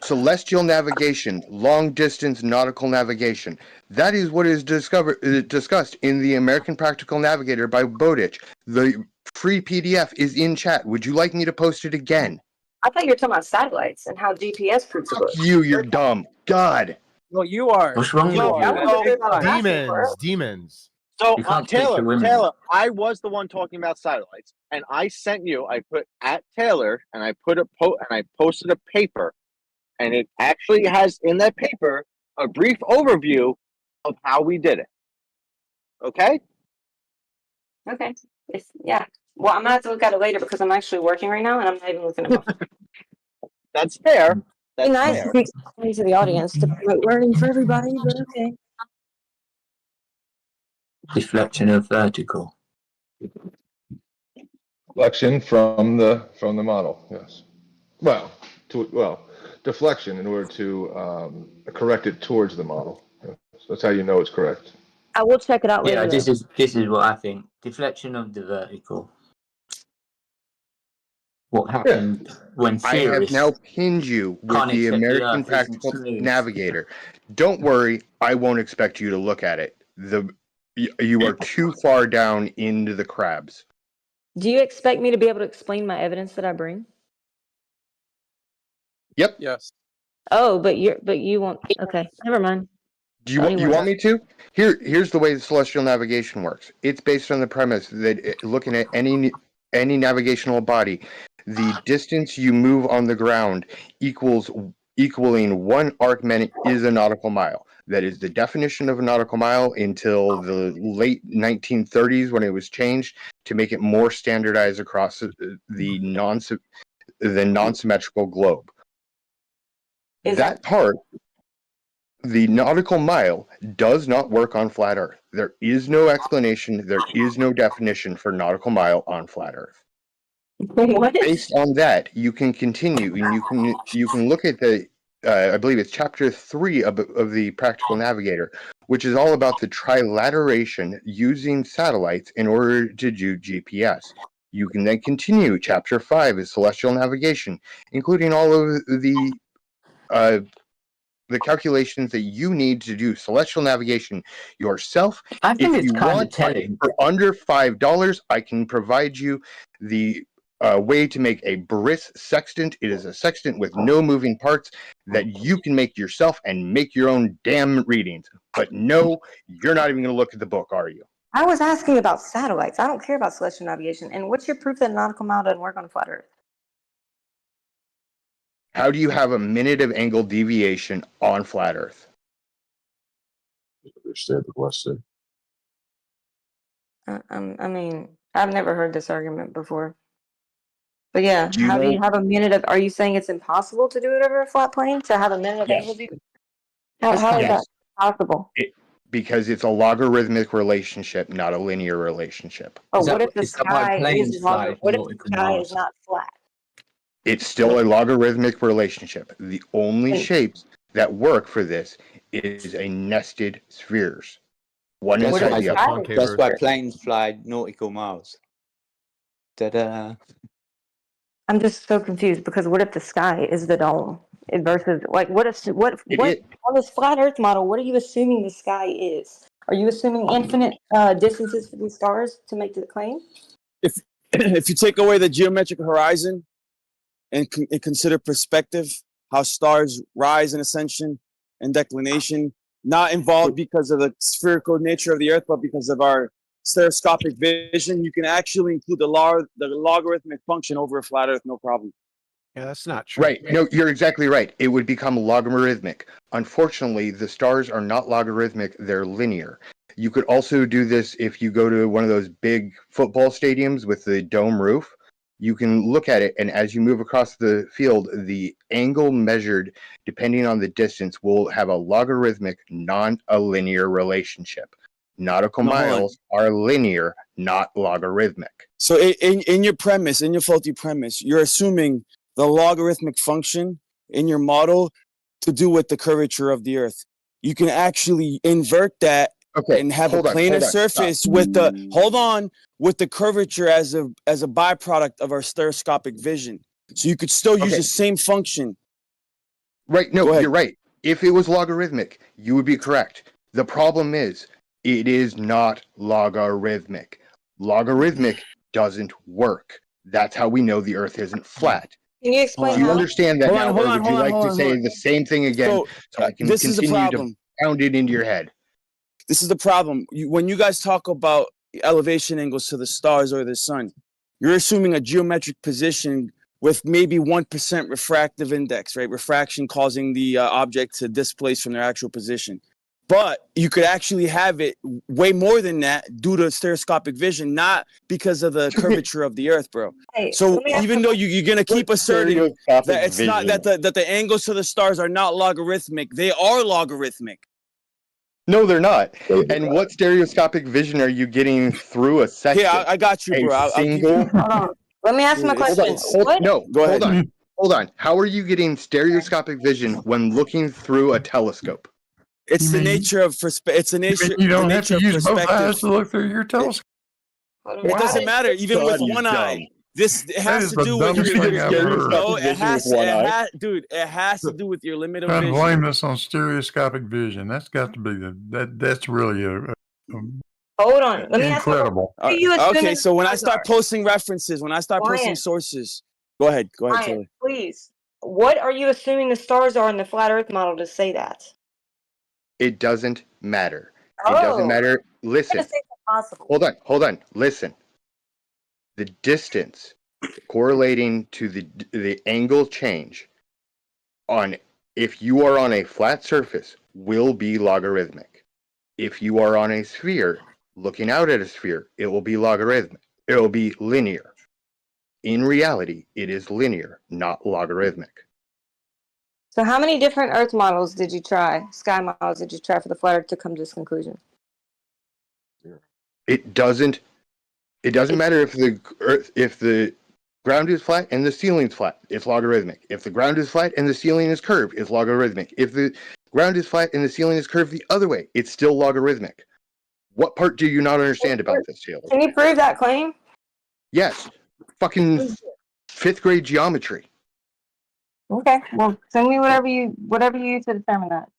Celestial navigation, long distance nautical navigation. That is what is discussed in the American Practical Navigator by Bowditch. The free PDF is in chat. Would you like me to post it again? I thought you were talking about satellites and how GPS proves it. You're dumb. God. No, you are. What's wrong with you? Demons. So You can't take your women. Taylor, I was the one talking about satellites, and I sent you. I put at Taylor, and I put I posted a paper, and it actually has in that paper a brief overview of how we did it. Okay. Okay. Yeah. Well, I'm gonna have to look at it later because I'm actually working right now, and I'm not even looking at my phone. That's fair. That's Be nice fair. to explain to the audience to promote learning for everybody, but okay. Deflection of vertical. Deflection from the model. Yes. Well, deflection in order to correct it towards the model. That's how you know it's correct. I will check it out later. Yeah, this though. is what I think. Deflection of the vertical. what happened when I have theorists now pinned you with can't the accept the American Earth isn't Practical true. Navigator. Don't worry, I won't expect you to look at it. You are too far down into the crabs. Do you expect me to be able to explain my evidence that I bring? Yep. Yes. Oh, but you won't. Okay, never mind. Do you want me to? Here's the way the celestial navigation works. It's based on the premise that looking at any navigational body, the distance you move on the ground equaling one arc minute is a nautical mile. That is the definition of a nautical mile until the late 1930s when it was changed to make it more standardized across the non-symmetrical globe. That part, the nautical mile, does not work on flat Earth. There is no explanation. There is no definition for nautical mile on flat Earth. What? Based on that, you can continue and you can look at the I believe it's chapter 3 of the Practical Navigator, which is all about the trilateration using satellites in order to do GPS. You can then continue. Chapter 5 is celestial navigation, including all of the calculations that you need to do celestial navigation yourself. I think If it's you kind want, of telling. for under $5, I can provide you the way to make a Briss sextant. It is a sextant with no moving parts that you can make yourself and make your own damn readings. But no, you're not even going to look at the book, are you? I was asking about satellites. I don't care about celestial navigation. And what's your proof that nautical mile doesn't work on a flat Earth? How do you have a minute of angle deviation on flat Earth? Understand the question. I mean, I've never heard this argument before. But yeah, Do you how do you know- have a minute of? Are you saying it's impossible to do it over a flat plane? To have a minute of Yes. angle deviation? How is that Yes. possible? Because it's a logarithmic relationship, not a linear relationship. Oh, what if the sky is longer? What if the sky is not flat? It's still a logarithmic relationship. The only shapes that work for this is a nested spheres. One That's inside why, the other. that's why planes fly nautical miles. Ta-da. I'm just so confused because what if the sky is the dome versus like what on this flat Earth model? What are you assuming the sky is? Are you assuming infinite distances for these stars to make the claim? If you take away the geometric horizon and consider perspective, how stars rise in ascension and declination, not involved because of the spherical nature of the Earth, but because of our stereoscopic vision, you can actually include the logarithmic function over a flat Earth, no problem. Yeah, that's not true. Right. No, you're exactly right. It would become logarithmic. Unfortunately, the stars are not logarithmic, they're linear. You could also do this if you go to one of those big football stadiums with the dome roof. You can look at it, and as you move across the field, the angle measured, depending on the distance, will have a logarithmic, not a linear relationship. Nautical miles are linear, not logarithmic. So in your premise, in your faulty premise, you're assuming the logarithmic function in your model to do with the curvature of the Earth. You can actually invert that and have a planar surface with the curvature as a byproduct of our stereoscopic vision. So you could still use the same function. Right. No, you're right. If it was logarithmic, you would be correct. The problem is, it is not logarithmic. Logarithmic doesn't work. That's how we know the Earth isn't flat. Can you explain Do you how? understand that now, or would you like to say the same thing again so I can this is the continue to problem. pound it into your head? This is the problem. When you guys talk about elevation angles to the stars or the sun, you're assuming a geometric position with maybe 1% refractive index, right? Refraction causing the object to displace from their actual position. But you could actually have it way more than that due to stereoscopic vision, not because of the curvature of the Earth, bro. Hey, So even though you're gonna keep asserting that it's not that the angles to the stars are not logarithmic, they are logarithmic. No, they're not. And what stereoscopic vision are you getting through a section? Yeah, I got you, bro. A single. Hold on. Let me ask my question. Hold on. How are you getting stereoscopic vision when looking through a telescope? It's the nature of it's the nature. You don't the have nature to of use both perspective. eyes to look through your telescope. It doesn't matter. Even with one eye, It has to do with your dude. It has to do with your limit of Trying to vision. blame this on stereoscopic vision. That's got to be that's really Hold on. Let me incredible. ask you. Okay, so when I start posting references, when I start posting Ryan. sources, go ahead, Ryan, Taylor. please. What are you assuming the stars are in the flat Earth model to say that? It doesn't matter. It doesn't matter. Listen. Hold on. Listen. The distance correlating to the angle change on if you are on a flat surface will be logarithmic. If you are on a sphere, looking out at a sphere, it will be logarithmic. It will be linear. In reality, it is linear, not logarithmic. So how many different Earth models did you try, sky models did you try for the flat Earth to come to this conclusion? It doesn't matter if the ground is flat and the ceiling's flat, it's logarithmic. If the ground is flat and the ceiling is curved, it's logarithmic. If the ground is flat and the ceiling is curved the other way, it's still logarithmic. What part do you not understand about this, Taylor? Can you prove that claim? Yes. Fucking 5th grade geometry. Okay, well, send me whatever you use to determine that.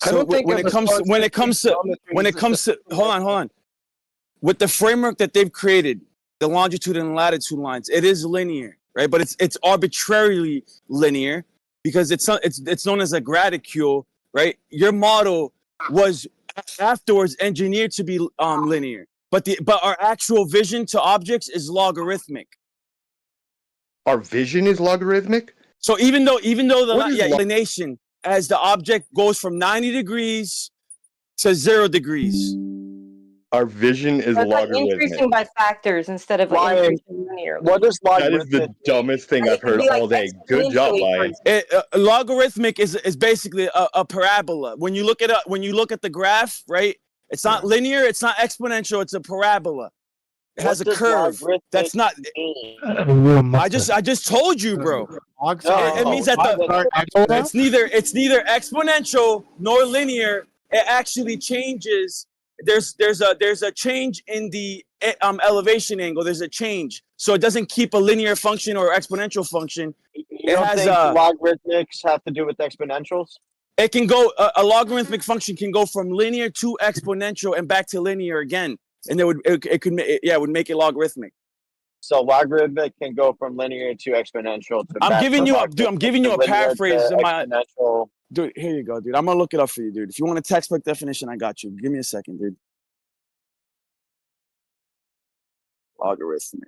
So when it comes to hold on. With the framework that they've created, the longitude and latitude lines, it is linear, right? But it's arbitrarily linear because it's known as a graticule, right? Your model was afterwards engineered to be linear, but our actual vision to objects is logarithmic. Our vision is logarithmic? So even though the inclination as the object goes from 90 degrees to 0 degrees. Our vision is logarithmic. Increasing by factors instead of increasing linearly. What is That is the dumbest thing I've heard all day. Good job, Lion. Logarithmic is basically a parabola. When you look at the graph, right? It's not linear, it's not exponential, it's a parabola. It has a curve. That's not. I just told you, bro. It means that it's neither exponential nor linear. It actually changes. There's a change in the elevation angle. There's a change, so it doesn't keep a linear function or exponential function. You don't think logarithmics have to do with exponentials? It can go. A logarithmic function can go from linear to exponential and back to linear again, and it would make it logarithmic. So logarithmic can go from linear to exponential. I'm giving you a paraphrase of my. Dude, here you go, dude. I'm gonna look it up for you, dude. If you want a textbook definition, I got you. Give me a second, dude. Logarithmic.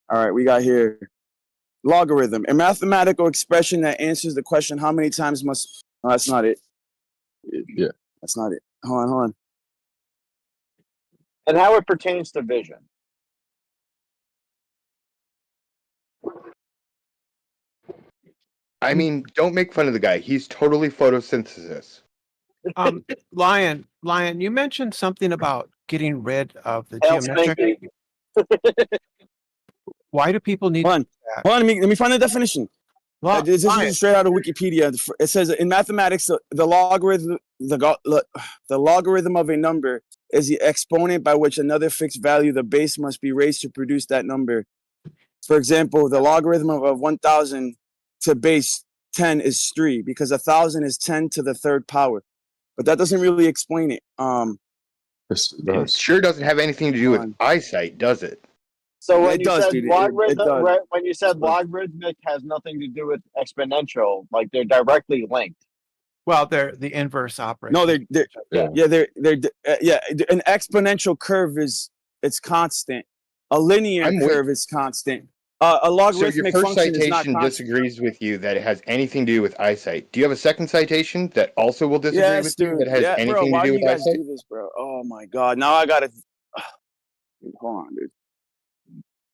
All right, we got here logarithm, a mathematical expression that answers the question how many times must. No, that's not it. Yeah, that's not it. Hold on. And how it pertains to vision. I mean, don't make fun of the guy. He's totally photosynthesis. Lion, you mentioned something about getting rid of the geometric. Why do people need? Hold on. Let me find the definition. This is straight out of Wikipedia. It says in mathematics, the logarithm of a number is the exponent by which another fixed value, the base, must be raised to produce that number. For example, the logarithm of 1,000 to base 10 is 3 because 1,000 is 10 to the third power. But that doesn't really explain it. It sure doesn't have anything to do with eyesight, does it? So when you said logarithmic has nothing to do with exponential, like they're directly linked. Well, they're the inverse operator. No, they're an exponential curve it's constant. A linear curve is constant. A logarithmic so your first function is not citation constant. disagrees with you that it has anything to do with eyesight. Do you have a second citation that also will disagree with you that has anything to do with eyesight? Do this, bro? Oh my god! Now I gotta. Hold on, dude.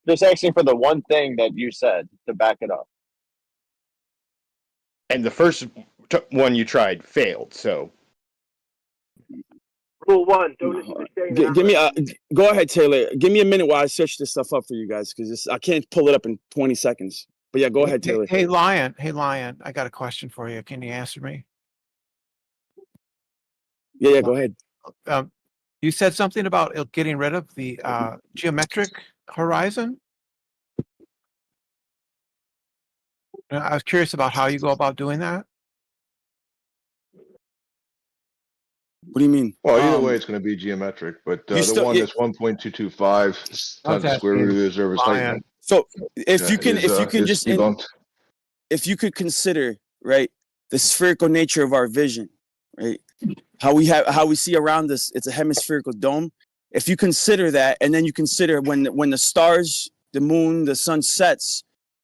Just asking for the one thing that you said to back it up. And the first one you tried failed. So. Rule 1: don't give me go ahead, Taylor. Give me a minute while I search this stuff up for you guys because I can't pull it up in 20 seconds. But yeah, go ahead, Taylor. Hey, Lion, I got a question for you. Can you answer me? Yeah, go ahead. You said something about getting rid of the geometric horizon. I was curious about how you go about doing that. What do you mean? Well, either way, it's going to be geometric, but the one that's 1.225 times the square root of the observer's height. So if you can is just debunked. if you could consider, right, the spherical nature of our vision, right, how we see around us, it's a hemispherical dome. If you consider that, and then you consider when the stars, the moon, the sun sets,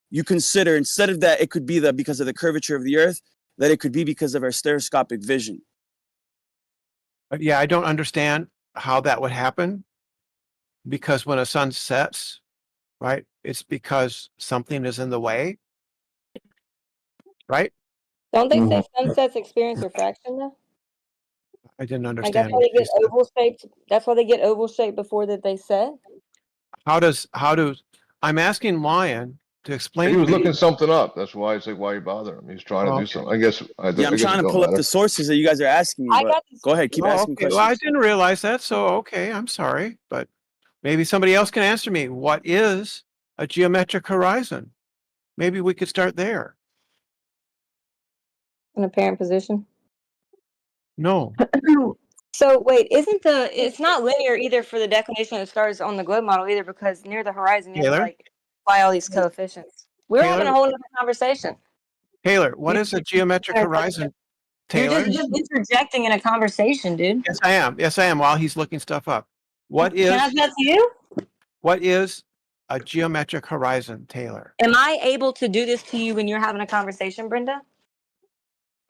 you consider instead of that, it could be because of the curvature of the Earth, that it could be because of our stereoscopic vision. But yeah, I don't understand how that would happen, because when a sun sets, right, it's because something is in the way, right? Don't they say sunsets experience refraction though? I didn't Like that's understand why what they you get said. oval shaped. That's why they get oval shaped before that they set. How do I'm asking Lion to explain. He was to me. looking something up. That's why it's like, why you bother him? He's trying to do something. I guess. I'm trying to pull up the sources that you guys are asking me. But go ahead, keep asking questions. Well, I didn't realize that, so okay, I'm sorry, but maybe somebody else can answer me. What is a geometric horizon? Maybe we could start there. An apparent position. No. So wait, it's not linear either for the declination of the stars on the globe model either, because near the horizon you have to Taylor? like apply all these coefficients. We're having a Taylor? whole other conversation. Taylor, what is a geometric horizon? Taylor? You're just interjecting in a conversation, dude. Yes, I am. Yes, I am. While he's looking stuff up. What is? Can I ask that to you? What is a geometric horizon, Taylor? Am I able to do this to you when you're having a conversation, Brenda?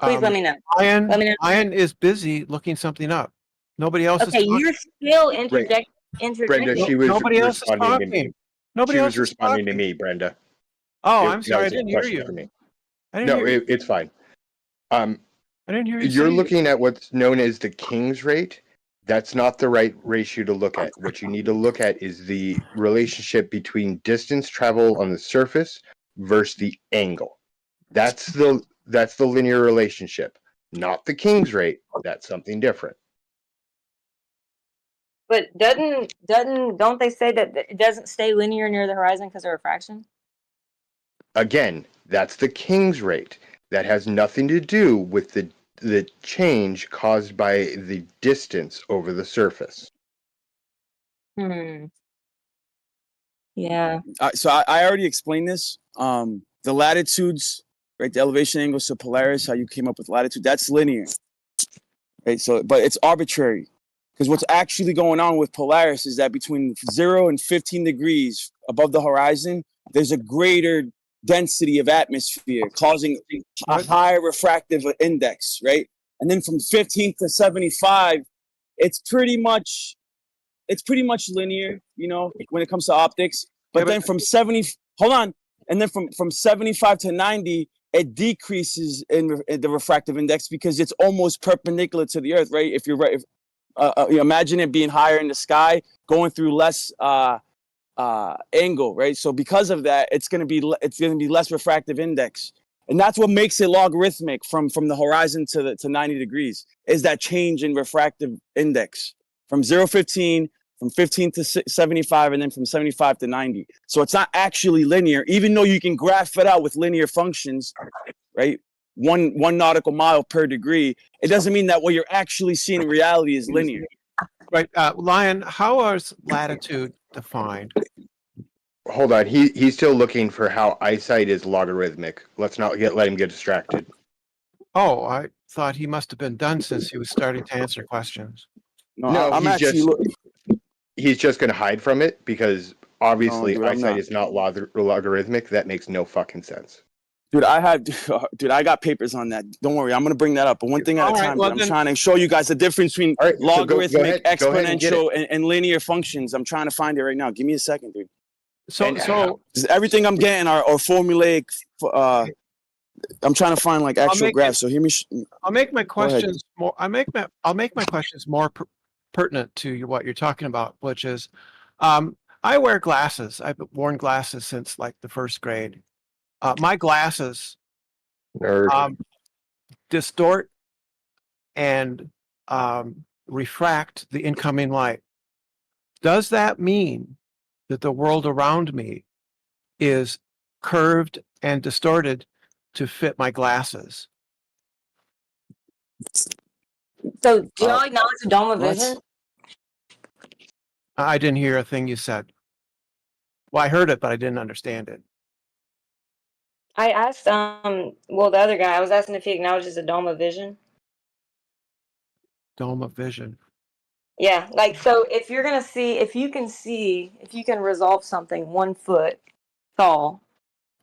Please let me know. Ian, Let me know. Ian is busy looking something up. Nobody else Okay, is talking. you're still interjecting. Brenda, she was Nobody else is responding to talking. me. Nobody She else was is responding to talking. me, Brenda. Oh, That I'm sorry. I was a didn't hear question you. for me. I didn't No, hear you. it's fine. I didn't hear you. You're say looking at what's known as the King's rate. That's not the right ratio to look at. What you need to look at is the relationship between distance traveled on the surface versus the angle. That's the linear relationship, not the King's rate. That's something different. But don't they say that it doesn't stay linear near the horizon because of refraction? Again, that's the King's rate. That has nothing to do with the change caused by the distance over the surface. Yeah. So I already explained this. The latitudes, right? The elevation angles to Polaris, how you came up with latitude, that's linear, right? So, but it's arbitrary, because what's actually going on with Polaris is that between 0 and 15 degrees above the horizon, there's a greater density of atmosphere, causing a higher refractive index, right? And then from 15 to 75, it's pretty much linear, you know, when it comes to optics. But then from 70, hold on, and then from 75 to 90, it decreases in the refractive index because it's almost perpendicular to the Earth, right? If you're right, you imagine it being higher in the sky, going through less angle, right? So because of that, it's gonna be less refractive index, and that's what makes it logarithmic from the horizon to 90 degrees. Is that change in refractive index from 0.15, from 15 to 75, and then from 75 to 90. So it's not actually linear, even though you can graph it out with linear functions, right? One nautical mile per degree. It doesn't mean that what you're actually seeing in reality is linear. Right, Lion. How is latitude defined? Hold on, he's still looking for how eyesight is logarithmic. Let's not let him get distracted. Oh, I thought he must have been done since he was starting to answer questions. No, he's just going to hide from it because obviously eyesight is not logarithmic. That makes no fucking sense. Dude, I got papers on that. Don't worry, I'm gonna bring that up. But one thing at a time. I'm trying to show you guys the difference between logarithmic, exponential, and linear functions. I'm trying to find it right now. Give me a second, dude. So everything I'm getting are formulaic. I'm trying to find like actual graphs. So hear me. I'll make my questions more. I'll make my questions more pertinent to what you're talking about, which is, I wear glasses. I've worn glasses since like the first grade. My glasses distort and refract the incoming light. Does that mean that the world around me is curved and distorted to fit my glasses? So, do y'all acknowledge the dome of vision? I didn't hear a thing you said. Well, I heard it, but I didn't understand it. I asked, well, the other guy, I was asking if he acknowledges the dome of vision. Dome of vision. Yeah, like, so if you're gonna see, if you can resolve something 1 foot tall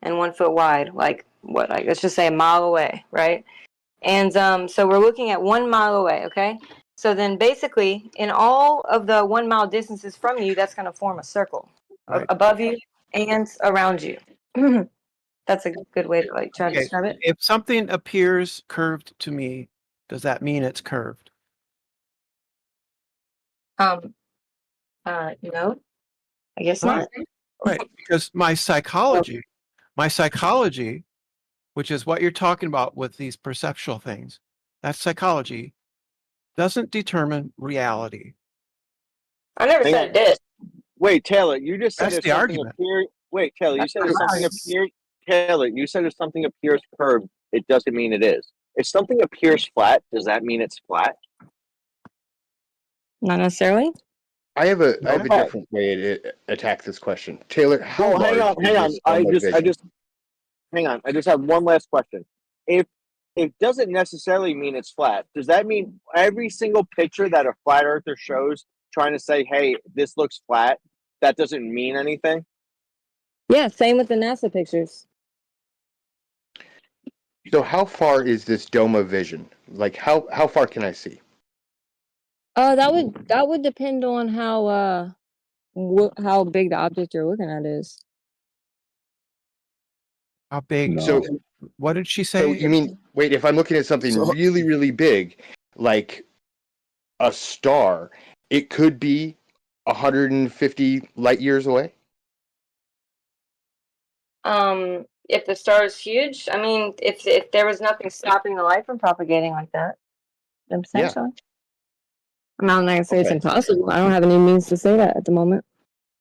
and 1 foot wide, like what, like let's just say a mile away, right? And so we're looking at 1 mile away, okay? So then basically, in all of the 1 mile distances from you, that's gonna form a circle above you and around you. That's a good way to like try to describe it. If something appears curved to me, does that mean it's curved? No, I guess not. Right, because my psychology, which is what you're talking about with these perceptual things, that psychology doesn't determine reality. I never said it did. Wait, Taylor, you just said That's if the something argument. appears. Wait, Taylor, you That's said the if something argument. appears. Taylor, you said if something appears curved, it doesn't mean it is. If something appears flat, does that mean it's flat? Not necessarily. I have a Okay. different way to attack this question. Taylor, how Well, hang large on, hang on. is this dome of vision? Hang on. I just have one last question. If it doesn't necessarily mean it's flat, does that mean every single picture that a flat earther shows trying to say, hey, this looks flat, that doesn't mean anything? Yeah, same with the NASA pictures. So how far is this dome of vision? Like how far can I see? That would depend on how big the object you're looking at is. How big? So what did she say? So you mean, wait, if I'm looking at something really, really big, like a star, it could be 150 light years away? If the star is huge, I mean, if there was nothing stopping the light from propagating like that, then potentially. I'm not gonna say it's impossible. I don't have any means to say that at the moment.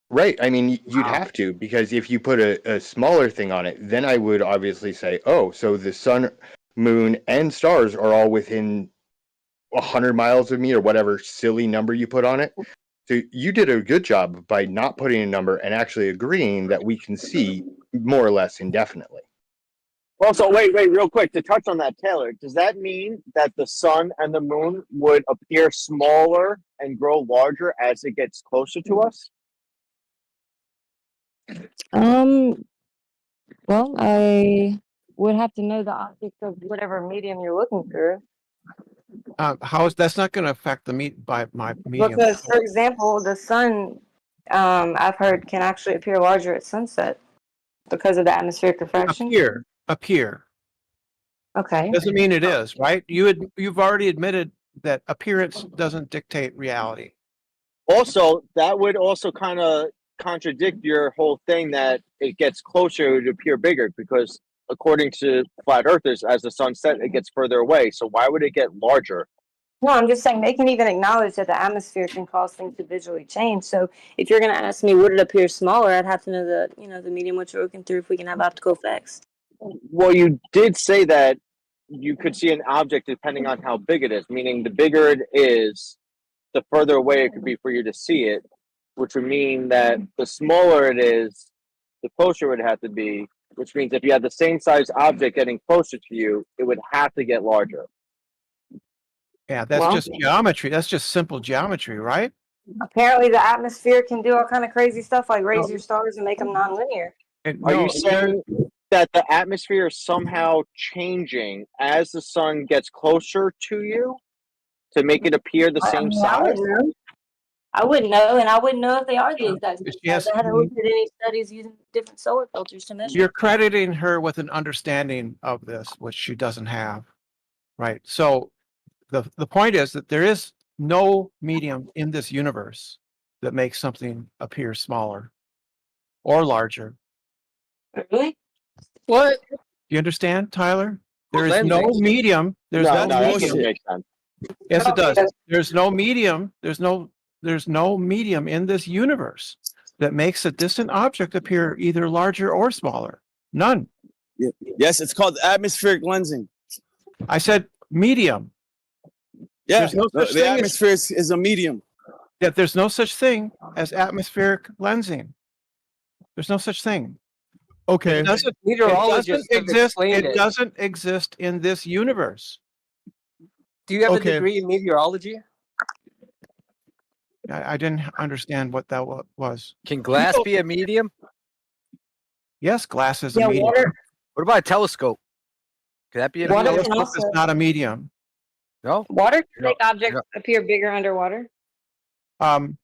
Right. I mean, you'd have to, because if you put a smaller thing on it, then I would obviously say, oh, so the sun, moon, and stars are all within 100 miles of me, or whatever silly number you put on it. So you did a good job by not putting a number and actually agreeing that we can see more or less indefinitely. Also, wait, real quick, to touch on that, Taylor, does that mean that the sun and the moon would appear smaller and grow larger as it gets closer to us? Well, I would have to know the object of whatever medium you're looking through. How is that's not going to affect the my medium? Because, for example, the sun, I've heard, can actually appear larger at sunset because of the atmospheric refraction. Appear. Okay. Doesn't mean it is, right? You've already admitted that appearance doesn't dictate reality. Also, that would also kind of contradict your whole thing that it gets closer, it would appear bigger, because according to flat earthers, as the sun sets, it gets further away. So why would it get larger? No, I'm just saying they can even acknowledge that the atmosphere can cause things to visually change. So if you're going to ask me, would it appear smaller? I'd have to know the medium which we're looking through if we can have optical effects. Well, you did say that you could see an object depending on how big it is, meaning the bigger it is, the further away it could be for you to see it, which would mean that the smaller it is, the closer it would have to be, which means if you had the same size object getting closer to you, it would have to get larger. Yeah, that's just geometry. That's just simple geometry, right? Apparently, the atmosphere can do all kind of crazy stuff like raise your stars and make them nonlinear. Are you saying that the atmosphere is somehow changing as the sun gets closer to you to make it appear the same size? I wouldn't know, and I wouldn't know if they are the exact same size. I haven't looked at any studies using different solar filters to measure. You're crediting her with an understanding of this, which she doesn't have, right? So the point is that there is no medium in this universe that makes something appear smaller or larger. Really? What? Do you understand, Tyler? There is no medium. There's no medium. Yes, it does. There's no medium. There's no medium in this universe that makes a distant object appear either larger or smaller. None. Yeah. Yes, it's called atmospheric lensing. I said medium. Yeah, There's no such the thing atmosphere is a medium. Yeah, there's no such thing as atmospheric lensing. There's no such thing. Okay. It doesn't Meteorologists have exist. explained It it. doesn't exist in this universe. Do you have a Okay. degree in meteorology? I didn't understand what that was. Can glass be a medium? Yes, glass is a Yeah, medium. water. What about a telescope? Could that be a Water medium? can Telescope is also. not a medium. No. Water can No, make objects no. appear bigger underwater. Um,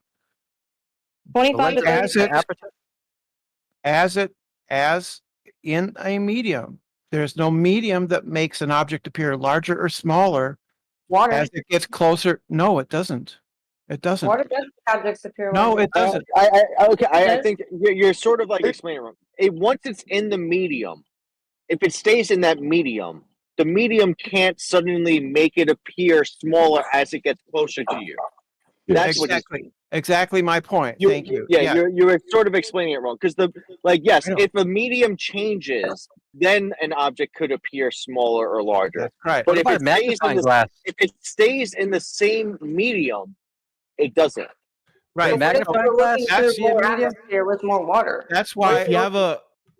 25 to 30 as it Aperture? as in a medium, there's no medium that makes an object appear larger or smaller Water. as it gets closer. No, it doesn't. It doesn't. Water does make objects appear No, larger. it doesn't. I think you're sort of like explaining it wrong. Once it's in the medium, if it stays in that medium, the medium can't suddenly make it appear smaller as it gets closer to you. That's exactly my point. Thank you. Yeah, you were sort of explaining it wrong because if a medium changes, then an object could appear smaller or larger. That's right. But What about magnifying glass? if it stays in the same medium, it doesn't. Right. Magnifying glass? That's more atmosphere with more water. That's why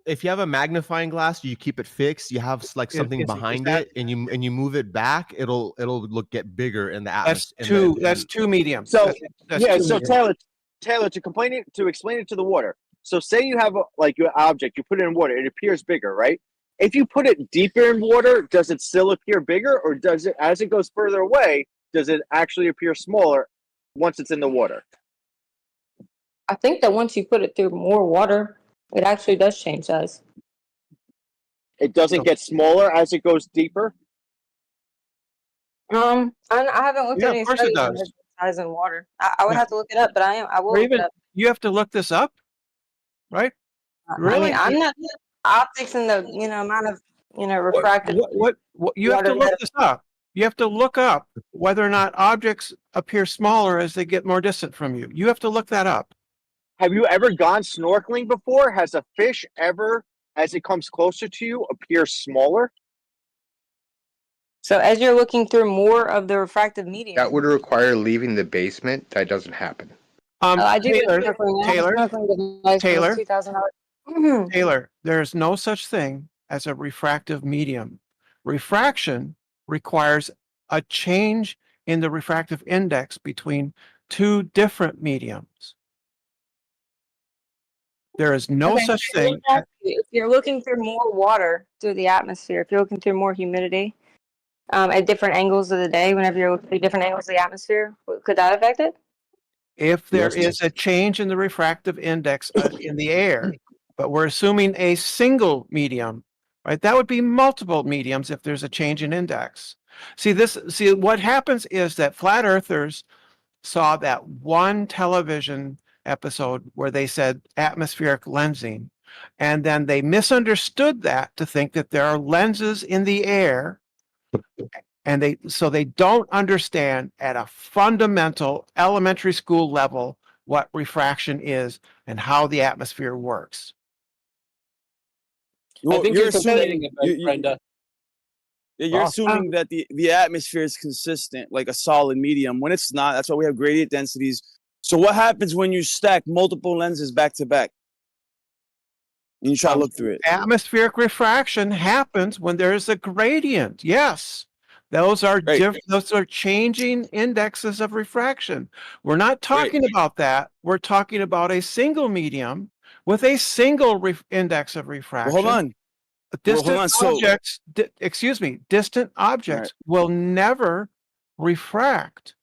if you have a magnifying glass, you keep it fixed. You have like something behind it, and you move it back. It'll get bigger in the atmosphere. That's two mediums. So That's so Taylor, to explain it to the water. So say you have your object, you put it in water, it appears bigger, right? If you put it deeper in water, does it still appear bigger, or does it, as it goes further away, does it actually appear smaller once it's in the water? I think that once you put it through more water, it actually does change size. It doesn't get smaller as it goes deeper? I haven't looked Yeah, at of any course it studies on does. the size in water. I would have to look it up, but I will Or look even it up. you have to look this up, right? I Really? mean, I'm not optics and the amount of refracted. What you have to water look that- this up. You have to look up whether or not objects appear smaller as they get more distant from you. You have to look that up. Have you ever gone snorkeling before? Has a fish ever, as it comes closer to you, appear smaller? So as you're looking through more of the refractive medium, That would require leaving the basement. That doesn't happen. I do Taylor, snorkeling. I have a Taylor, snorkeling device for Taylor, $2,000. Taylor, there's no such thing as a refractive medium. Refraction requires a change in the refractive index between two different mediums. There is no Okay, such so thing. if you're looking through more water through the atmosphere, if you're looking through more humidity at different angles of the day, whenever you're looking through different angles of the atmosphere, could that affect it? If there is a change in the refractive index in the air, but we're assuming a single medium, right? That would be multiple mediums if there's a change in index. See, what happens is that flat earthers saw that one television episode where they said atmospheric lensing, and then they misunderstood that to think that there are lenses in the air, and they don't understand at a fundamental elementary school level what refraction is and how the atmosphere works. I think you're assuming complaining about Brenda. you're assuming that the atmosphere is consistent, like a solid medium, when it's not. That's why we have gradient densities. So what happens when you stack multiple lenses back to back and you try to look through it? Atmospheric refraction happens when there is a gradient. Yes. Those are those are changing indexes of refraction. We're not talking about that. We're talking about a single medium with a single index of refraction. Well, hold on. Distant So, objects, distant objects will never refract.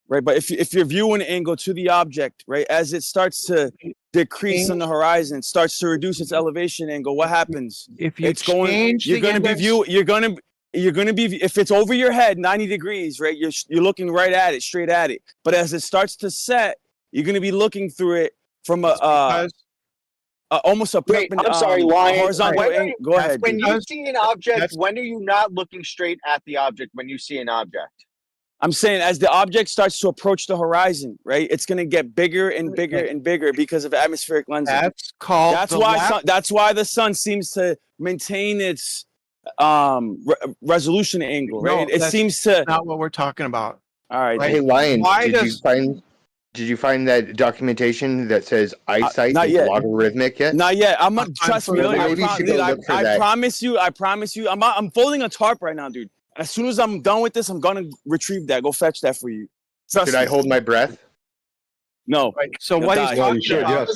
Right, but if your viewing angle to the object, right, as it starts to decrease on the horizon, starts to reduce its elevation angle, what happens? If you you're going to be if it's over your head 90 degrees, right? You're looking right at it, straight at it. But as it starts to set, you're going to be looking through it from almost a I'm sorry, Lion. horizontal angle. Go ahead. When you see an object, when are you not looking straight at the object when you see an object? I'm saying as the object starts to approach the horizon, right? It's going to get bigger and bigger and bigger because of atmospheric lensing. That's called. That's why the sun seems to maintain its resolution angle, right? No, It seems to. Not what we're talking about. All right. Hey, Lion, did you find that documentation that says eyesight not is yet. logarithmic yet? Not yet. Trust me. I promise you. I'm folding a tarp right now, dude. And as soon as I'm done with this, I'm gonna retrieve that. Go fetch that for you. Should I hold my breath? No. Right. So what he's talking about?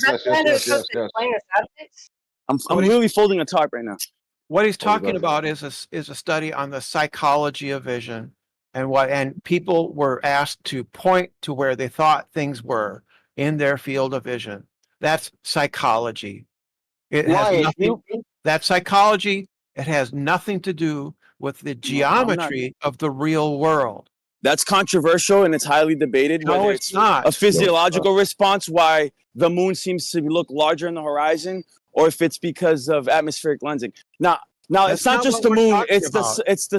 I'm literally folding a tarp right now. What he's talking about is a study on the psychology of vision, and people were asked to point to where they thought things were in their field of vision. That's psychology. It has nothing. That's psychology. It has nothing to do with the geometry of the real world. That's controversial and it's highly debated. No, whether it's not. A physiological response why the moon seems to look larger on the horizon, or if it's because of atmospheric lensing. Now it's not just the moon. It's the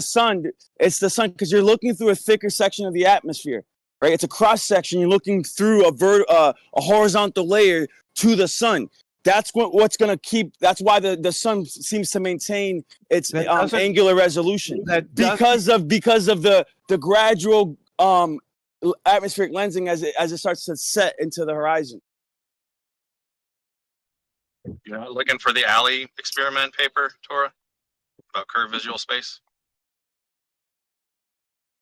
sun. It's the sun because you're looking through a thicker section of the atmosphere, right? It's a cross section. You're looking through a horizontal layer to the sun. That's what's going to keep. That's why the sun seems to maintain its angular resolution because of the gradual atmospheric lensing as it starts to set into the horizon. You're not looking for the Alley experiment paper, Tora, about curved visual space?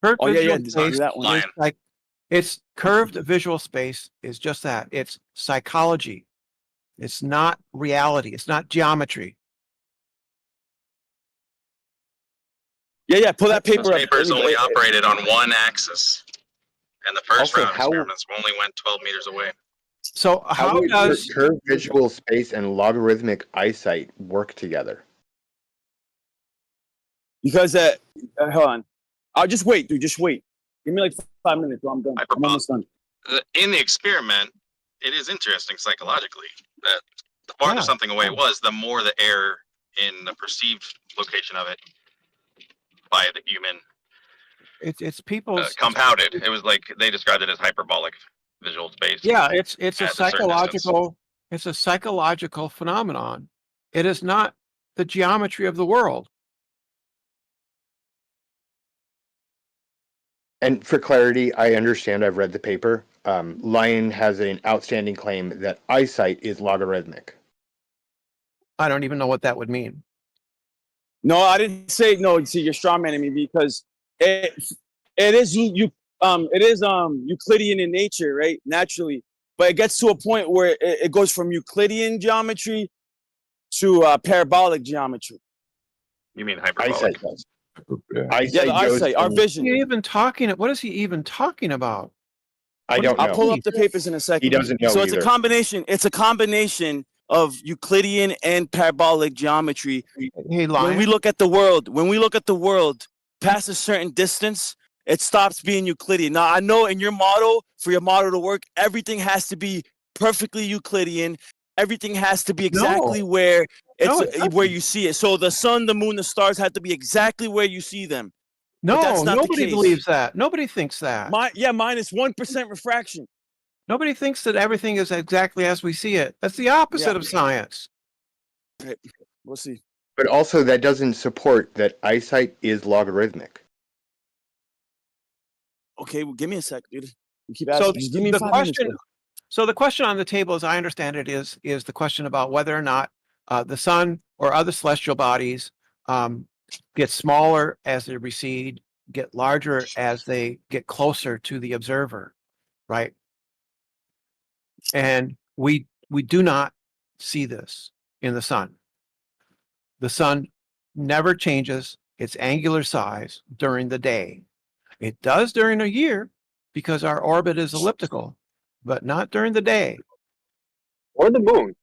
Curved visual space that one. is like it's curved visual space is just that. It's psychology. It's not reality. It's not geometry. Yeah. Pull that paper up. Those papers only operated on one axis, and the first round of experiments only went 12 meters away. So how does curved visual space and logarithmic eyesight work together? Because hold on, I'll just wait, dude. Just wait. Give me like 5 minutes. I'm done. I'm almost done. In the experiment, it is interesting psychologically that the farther something away it was, the more the error in the perceived location of it by the human it's people's compounded. It was like they described it as hyperbolic visual space. Yeah, it's a psychological phenomenon. It is not the geometry of the world. And for clarity, I understand. I've read the paper. Lion has an outstanding claim that eyesight is logarithmic. I don't even know what that would mean. No, I didn't say no. See, you're strawmanning me because it is Euclidean in nature, right? Naturally, but it gets to a point where it goes from Euclidean geometry to parabolic geometry. You mean hyperbolic? Eyesight, our vision. What is he even talking about? I don't know. I'll pull up the papers in a second. He doesn't know. So either. it's a combination of Euclidean and parabolic geometry. Hey, when we look at the world past a certain distance, it stops being Euclidean. Now I know in your model, for your model to work, everything has to be perfectly Euclidean. Everything has to be exactly where where you see it. So the sun, the moon, the stars have to be exactly where you see them. No, that's not nobody the case. believes that. Nobody thinks that. Minus 1% refraction. Nobody thinks that everything is exactly as we see it. That's the opposite of science. Right. We'll see. But also, that doesn't support that eyesight is logarithmic. Okay, well, give me a sec, dude. You keep asking. So give me the 5 question. minutes. So the question on the table, as I understand it, is the question about whether or not the sun or other celestial bodies get smaller as they recede, get larger as they get closer to the observer, right? And we do not see this in the sun. The sun never changes its angular size during the day. It does during a year because our orbit is elliptical, but not during the day. Or the moon.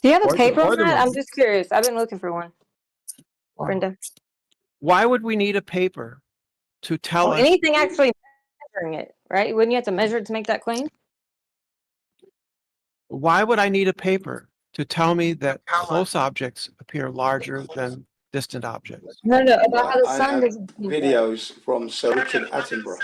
Do you have a paper on that? I'm just curious. I've been looking for one. Brenda. Why would we need a paper to tell us anything actually measuring it, right? Wouldn't you have to measure it to make that claim? Why would I need a paper to tell me that close objects appear larger than distant objects? No, about how the sun I have doesn't. videos from Sir Richard Attenborough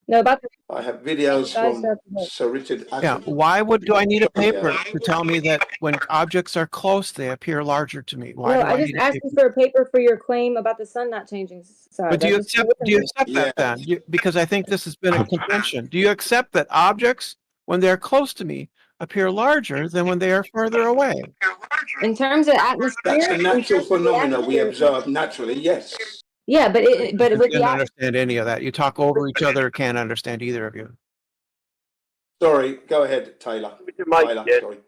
No, about the I have videos from Sir Richard Yeah. Attenborough. Why do I need a paper Yeah. to tell me that when objects are close, they appear larger to me? Why No, do I I just need a asked paper? you for a paper for your claim about the sun not changing size. But do you accept Yeah. that then? Because I think this has been a contention. Do you accept that objects, when they're close to me, appear larger than when they are further away? In terms of atmosphere, That's a natural phenomenon we observe naturally, yes. Yeah, but I with the didn't understand any of that. You talk over each other. Can't understand either of you. Sorry, go ahead, Taylor. Taylor, sorry.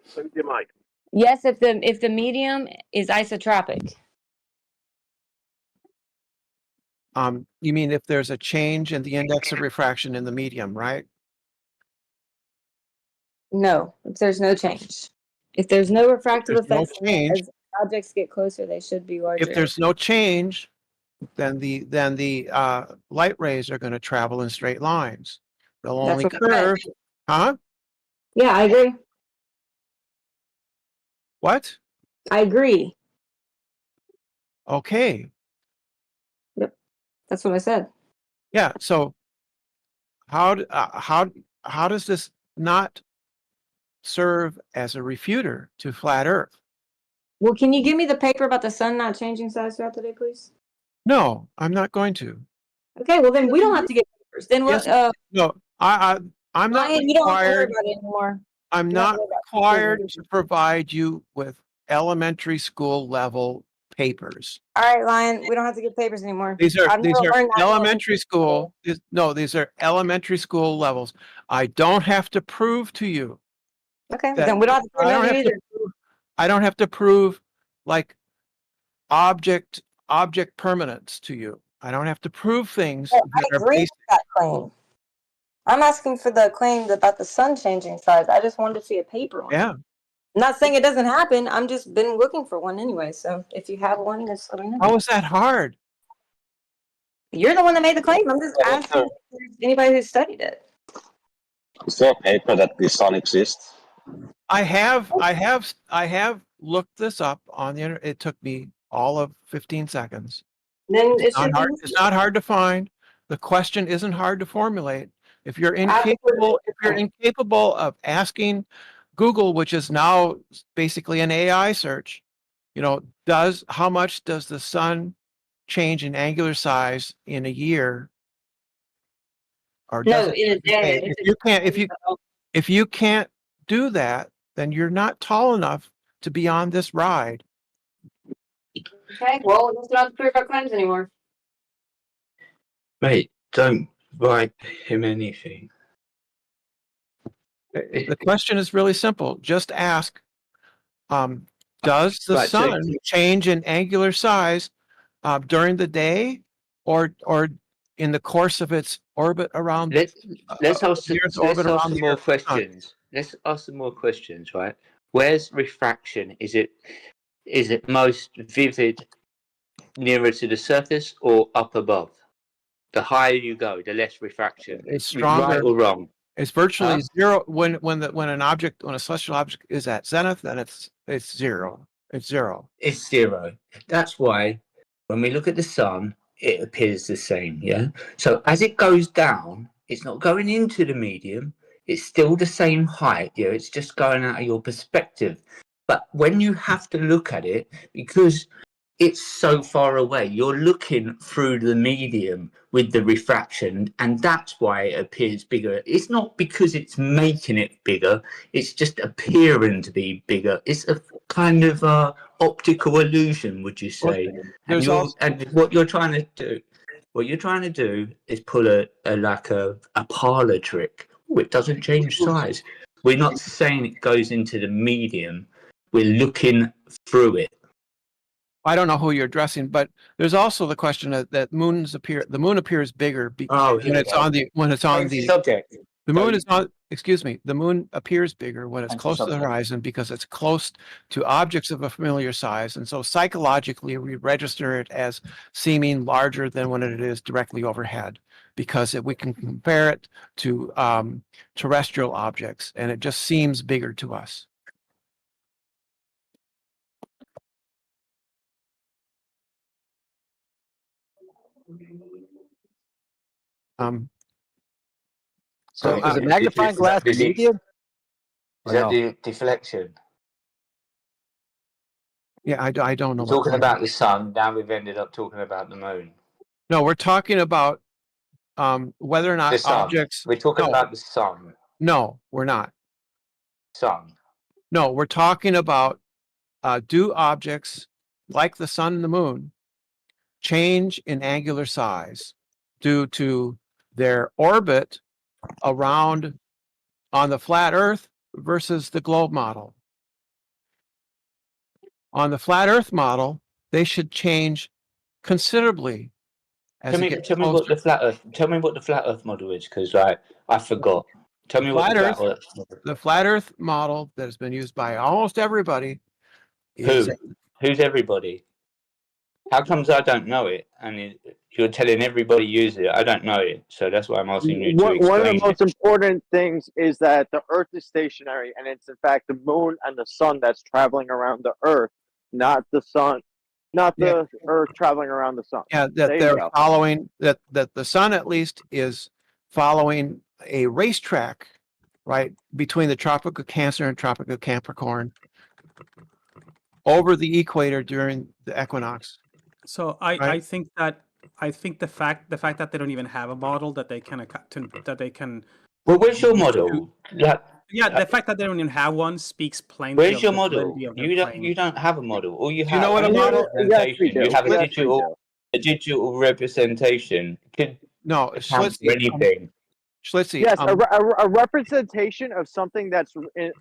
yes, if the medium is isotropic. You mean if there's a change in the index of refraction in the medium, right? No, if there's no change. If there's no refractive There's no effects, change. as objects get closer, they should be larger. If there's no change, then the light rays are going to travel in straight lines. They'll That's only what I curve. said. Huh? Yeah, I agree. What? I agree. Okay. Yep, that's what I said. Yeah. So how does this not serve as a refuter to flat Earth? Well, can you give me the paper about the sun not changing size throughout the day, please? No, I'm not going to. Okay, well then we don't have to get papers. Then what? Yes. No, I'm not Ryan, you don't have to worry required. about it anymore. I'm You don't have not to worry about required papers. to provide you with elementary school level papers. All right, Ryan, we don't have to get papers anymore. These are I've never learned that in elementary school. No, these are elementary school levels. I don't have to prove to you. Okay, that- then we don't have to prove I don't nothing have to either. prove- I don't have to prove like object permanence to you. I don't have to prove things I that are agree basic. with that claim. I'm asking for the claim about the sun changing size. I just wanted to see a paper on it. Yeah. I'm not saying it doesn't happen. I'm just been looking for one anyway. So if you have one, just let me know. How is that hard? You're the one that made the claim. I'm just asking if there's anybody who studied it. Is there a paper that the sun exists? I have looked this up on the internet. It took me all of 15 seconds. Then it It's not should hard. be It's not hard to find. The question isn't hard to formulate. If you're incapable of asking Google, which is now basically an AI search, how much does the sun change in angular size in a year? Or No, does it in a day. if you can't do that, then you're not tall enough to be on this ride. Okay, well, let's not prove our claims anymore. Mate, don't write him anything. The question is really simple. Just ask, does the Right, so- sun change in angular size during the day or in the course of its orbit around Let's ask the Earth's some orbit around the more Earth? questions. Let's ask some more questions, right? Where's refraction? Is it most vivid nearer to the surface or up above? The higher you go, the less refraction. It's stronger. Right or wrong? It's virtually zero when a celestial object is at zenith, then it's zero. It's zero. It's zero. That's why when we look at the sun, it appears the same. Yeah. So as it goes down, it's not going into the medium. It's still the same height. Yeah. It's just going out of your perspective. But when you have to look at it, because it's so far away, you're looking through the medium with the refraction, and that's why it appears bigger. It's not because it's making it bigger, it's just appearing to be bigger. It's a kind of optical illusion, would you say? And what you're trying to do is pull a parlor trick, which doesn't change size. We're not saying it goes into the medium, we're looking through it. I don't know who you're addressing, but there's also the question that the moon appears bigger when it's on the subject. The moon is on. Excuse me. The moon appears bigger when it's close to the horizon because it's close to objects of a familiar size, and so psychologically we register it as seeming larger than when it is directly overhead, because we can compare it to terrestrial objects, and it just seems bigger to us. So is a magnifying glass a medium? Is that the deflection? Yeah, I don't know. We're talking about the sun. Now we've ended up talking about the moon. No, we're talking about whether or The not sun. objects. We're talking about the sun. No, we're not. Sun. No, we're talking about do objects like the sun and the moon change in angular size due to their orbit around on the flat Earth versus the globe model. On the flat Earth model, they should change considerably. Tell me what the flat Earth. Tell me what the flat Earth model is, because I forgot. Tell me what the flat Earth. The flat Earth model that has been used by almost everybody. Who's everybody? How comes I don't know it? And you're telling everybody use it. I don't know it, so that's why I'm asking you to explain. One of the most important things is that the Earth is stationary, and it's in fact the moon and the sun that's traveling around the Earth, not the sun, not the Earth traveling around the sun. Yeah, that they're following that the sun at least is following a racetrack, right, between the Tropic of Cancer and Tropic of Capricorn over the equator during the equinox. So I think the fact that they don't even have a model that they can Well, where's your model? The fact that they don't even have one speaks plainly. Where's your model? You don't have a model. All you have. You know what a model? You have a digital representation. No, anything. Schlitzy, yes, a representation of something that's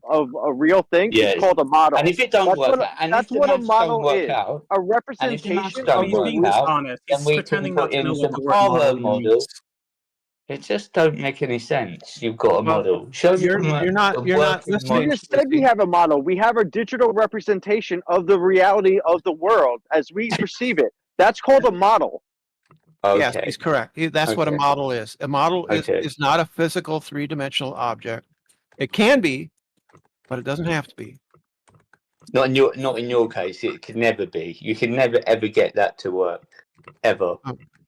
of a real thing is called a model. And if it don't work out, and that's if the what a maths model don't work is. out, A representation of he's being dishonest. then we pretending can not put to know in what some the word other model model. means. It just don't make any sense. You've got a model. Show you're not listening. You just said we have a model. We have a digital representation of the reality of the world as we perceive it. That's called a model. Okay. Yes, he's correct. That's what a model is. A model is not a physical three-dimensional object. It can be, but it doesn't have to be. Not in your case. It can never be. You can never ever get that to work, ever.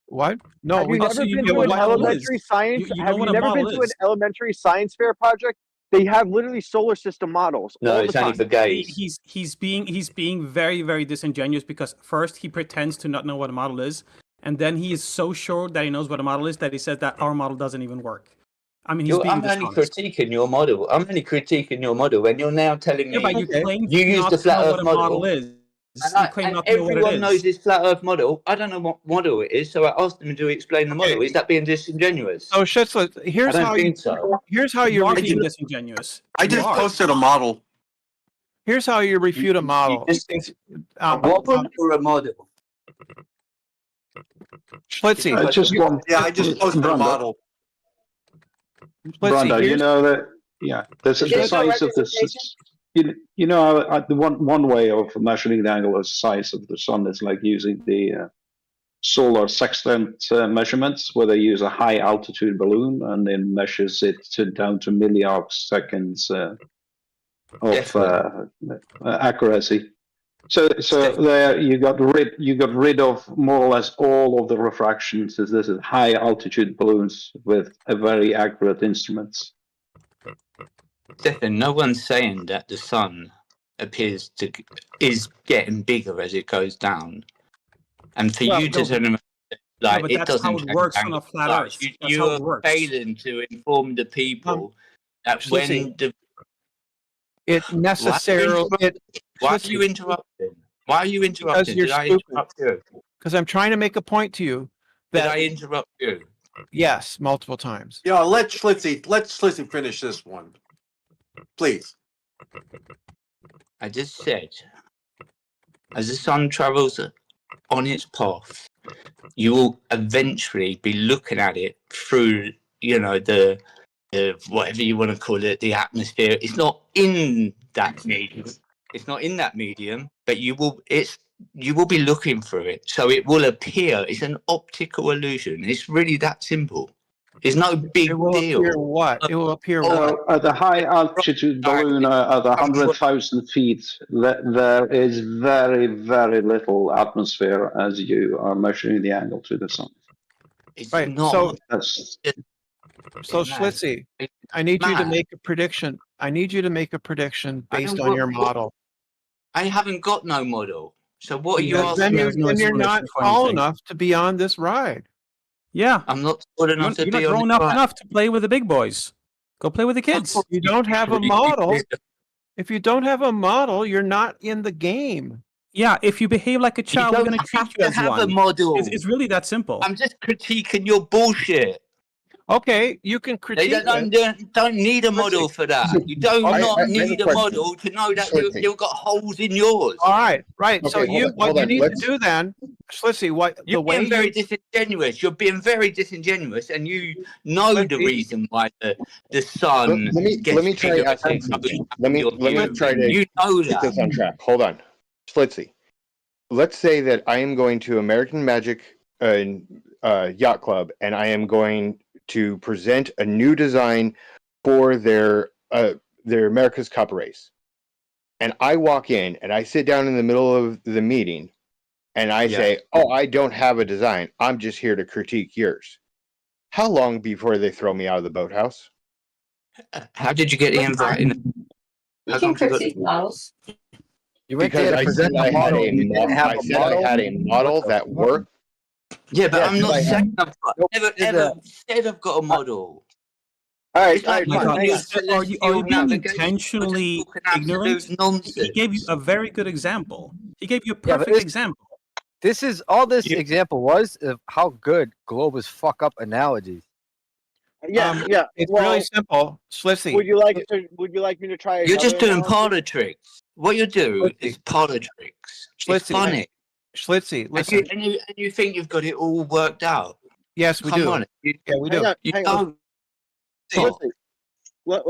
What? No. Have you never been to an elementary science? Have you never been to an elementary science fair project? They have literally solar system models. No, all it's the only time. for gays. He's being very, very disingenuous because first he pretends to not know what a model is, and then he is so sure that he knows what a model is that he says that our model doesn't even work. I mean, I'm only critiquing your model. I'm only critiquing your model, and you're now telling me but you claim you use the flat Earth model. Is. And everyone knows this flat Earth model. I don't know what model it is, so I asked them to explain the model. Is that being disingenuous? Oh, Schitzler, here's I don't how think so. Here's how you being disingenuous. I just posted a model. Here's how you refute a model. What for a model? Schlitzy. I just posted a model. Brando, you know that, the size of the, you know, the one way of measuring the angular size of the sun is like using the solar sextant measurements, where they use a high altitude balloon and then measures it down to milliarc seconds of accuracy. So there you got rid of more or less all of the refractions. This is high altitude balloons with a very accurate instruments. Stefan, no one's saying that the sun is getting bigger as it goes down, and for you to turn around, like it doesn't. How it works on a flat Earth. You are failing to inform the people that when the it necessarily. Why are you interrupting? Why are you interrupting? Did I interrupt you? Because I'm trying to make a point to you. Did I interrupt you? Yes, multiple times. Yeah, let Schlitzy finish this one, please. I just said, as the sun travels on its path, you will eventually be looking at it through, the whatever you want to call it, the atmosphere. It's not in that medium. It's not in that medium, but you will be looking through it. So it will appear. It's an optical illusion. It's really that simple. It's no big deal. Appear what? It will appear what? At the high altitude balloon at 100,000 feet, there is very, very little atmosphere as you are measuring the angle to the sun. It's right. not. So So Schlitzy, I need you to make a prediction. I need you to make a prediction based on your model. I haven't got no model. So what are you Then asking? you're not tall enough to be on this ride. Yeah. I'm not tall enough to You're be not on grown the up ride. enough to play with the big boys. Go play with the kids. You don't have a model. If you don't have a model, you're not in the game. Yeah, if you behave like a child, we're don't going to treat have you to as have one. a model. It's really that simple. I'm just critiquing your bullshit. Okay, you can critique They don't need a model for that. You do not need a model to know that you've got holes in yours. All right, right. Okay, So what you need to do then, Schlitzy, You're being very disingenuous. You're being very disingenuous, and you know the reason why the sun. Let me try to ask you something. Let me try to You know get that. this on track. Hold on, Schlitzy. Let's say that I am going to American Magic Yacht Club, and I am going to present a new design for their America's Cup race. And I walk in and I sit down in the middle of the meeting and I say, "Oh, I don't have a design. I'm just here to critique yours." How long before they throw me out of the boathouse? How did you get the invite? You can critique models. You went Because there to I present said a model. I had a model that worked. Yeah, but I'm not because I saying I've got. Never ever said I've got a model. All right, It's like fine. Are you being intentionally ignorant? Nonsense. He gave you a very good example. He gave you a perfect example. This is all this example was of how good Globus fuck up analogies. Yeah, It's really simple. Schlitzy. Would you like me to try? You're just another doing analogy? parlor tricks. What you do is parlor tricks. It's funny. Schlitzy, listen. And you think you've got it all worked out. Yes, we Come do. on. Yeah, we Hang do. on, You hang on. don't. Schlitzy,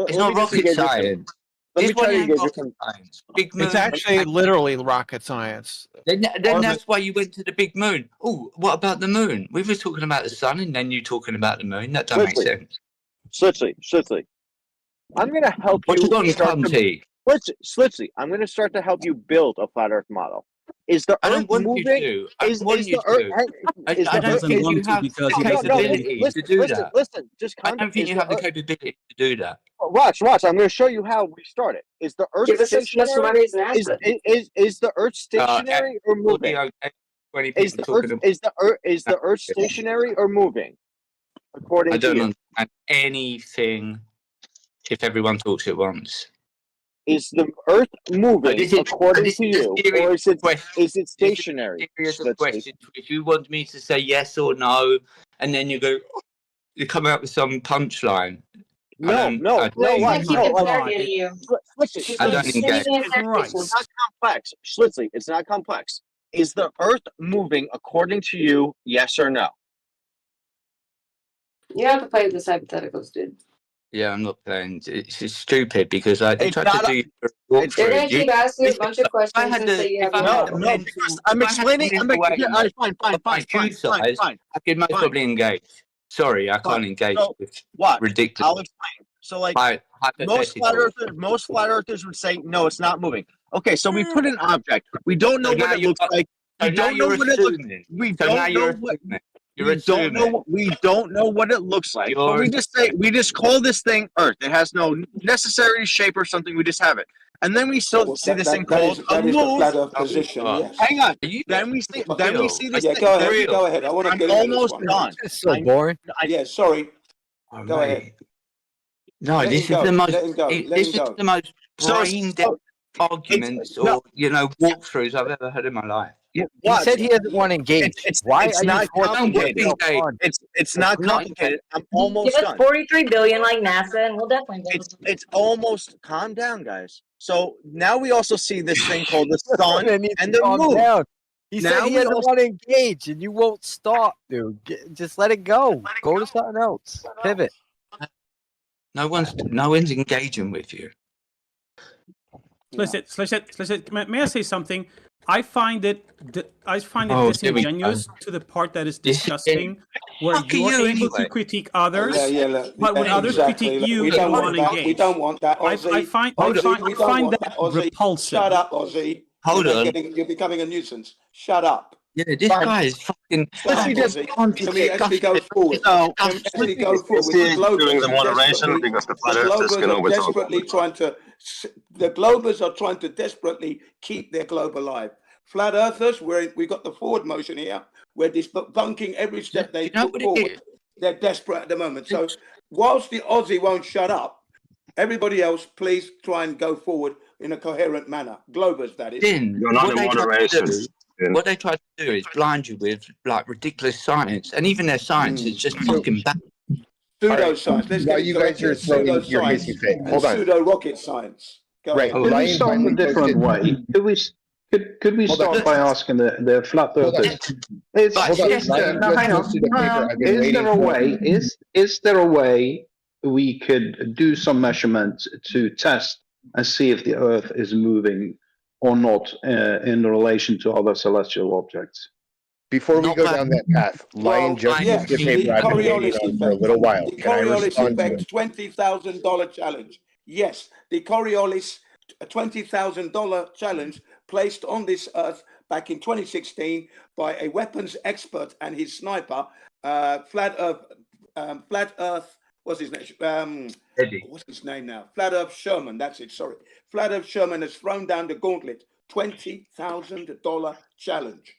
It's not rocket science. Let me This one try to ain't engage rocket your science. Big moon. It's actually literally rocket science. Then that's why you went to the big moon. Oh, what about the moon? We were talking about the sun, and then you talking about the moon. That don't make sense. Schlitzy. I'm going to help What you got in start Cunty? Schlitzy, I'm going to start to help you build a flat Earth model. Is the I Earth don't want moving? you to. I want you to. I don't think you have the capability to do that. Listen, just I don't think you have the capability to do that. Watch. I'm going to show you how we started. Is the Earth stationary? Is the Earth stationary or moving? Is the Earth stationary or moving? According I to don't you, understand anything. If everyone talks at once, is the Earth moving according to you, or is it stationary? Question. If you want me to say yes or no, and then you go, you come out with some punchline. No. I don't engage. It's not complex. Schlitzy, it's not complex. Is the Earth moving according to you? Yes or no? You have to play with this hypotheticals, dude. Yeah, I'm not playing. It's stupid because they tried to do. They're gonna keep asking you a bunch of questions and say you have no. Because I'm explaining. Fine. I could most probably engage. Sorry, I can't engage with ridiculous. I'll explain. So, like, most flat earthers would say, no, it's not moving. Okay, so we put an object. We don't know what it looks like. We don't know what it looks like. We don't know what. We don't know what it looks like. But we just call this thing Earth. It has no necessary shape or something. We just have it. And then we see this thing called a moon. Flat Earth position. Yes. Hang on. Then we see this thing. Go ahead. Go ahead. I want to get almost done. It's so boring. Yeah, sorry. Go ahead. No, this is the most. This is the most brain-dead arguments or walkthroughs I've ever heard in my life. He said he doesn't want to engage. Why it's are not you complicated? It's not complicated. I'm almost Give us done. 43 billion like NASA, and we'll definitely. It's almost. Calm down, guys. So now we also see this thing called the sun and the moon. Down. He said he doesn't want to engage, and you won't stop, dude. Just let it go. Go to something else. Pivot. No one's engaging with you. Listen. May I say something? I find it disingenuous to the part that is disgusting, where you're able to critique others, but when others critique you, you want to engage. We don't want that. Ozzy. I find that repulsive. Shut up, Ozzy. Hold on. You're becoming a nuisance. Shut up. Yeah, this guy is fucking. Let me actually go forward. Can we actually go forward with the globers? Doing the moderation because the flat earthers can overtalk. The globers are trying to desperately keep their globe alive. Flat earthers, we got the forward motion here. We're debunking every step they put forward. They're desperate at the moment. So whilst the Aussie won't shut up, everybody else, please try and go forward in a coherent manner. Globers, that is. You're not in moderation. What they try to do is blind you with like ridiculous science, and even their science is just fucking bad. Pseudoscience. Let's get you guys are throwing your hissy fit. Hold on. Pseudo rocket science. Right. Could we start a different way? Could we start by asking the flat earthers? Is there a way we could do some measurements to test and see if the Earth is moving or not in relation to other celestial objects? Before we go down that path, Lion just posted a paper I've been waiting on for a little while. The Can I Coriolis respond to effect, it? $20,000 challenge. Yes, the Coriolis $20,000 challenge placed on this Earth back in 2016 by a weapons expert and his sniper, Flat Earth. What's his name? What's his name now? Flat Earth Sherman. That's it. Sorry, Flat Earth Sherman has thrown down the gauntlet. $20,000 challenge.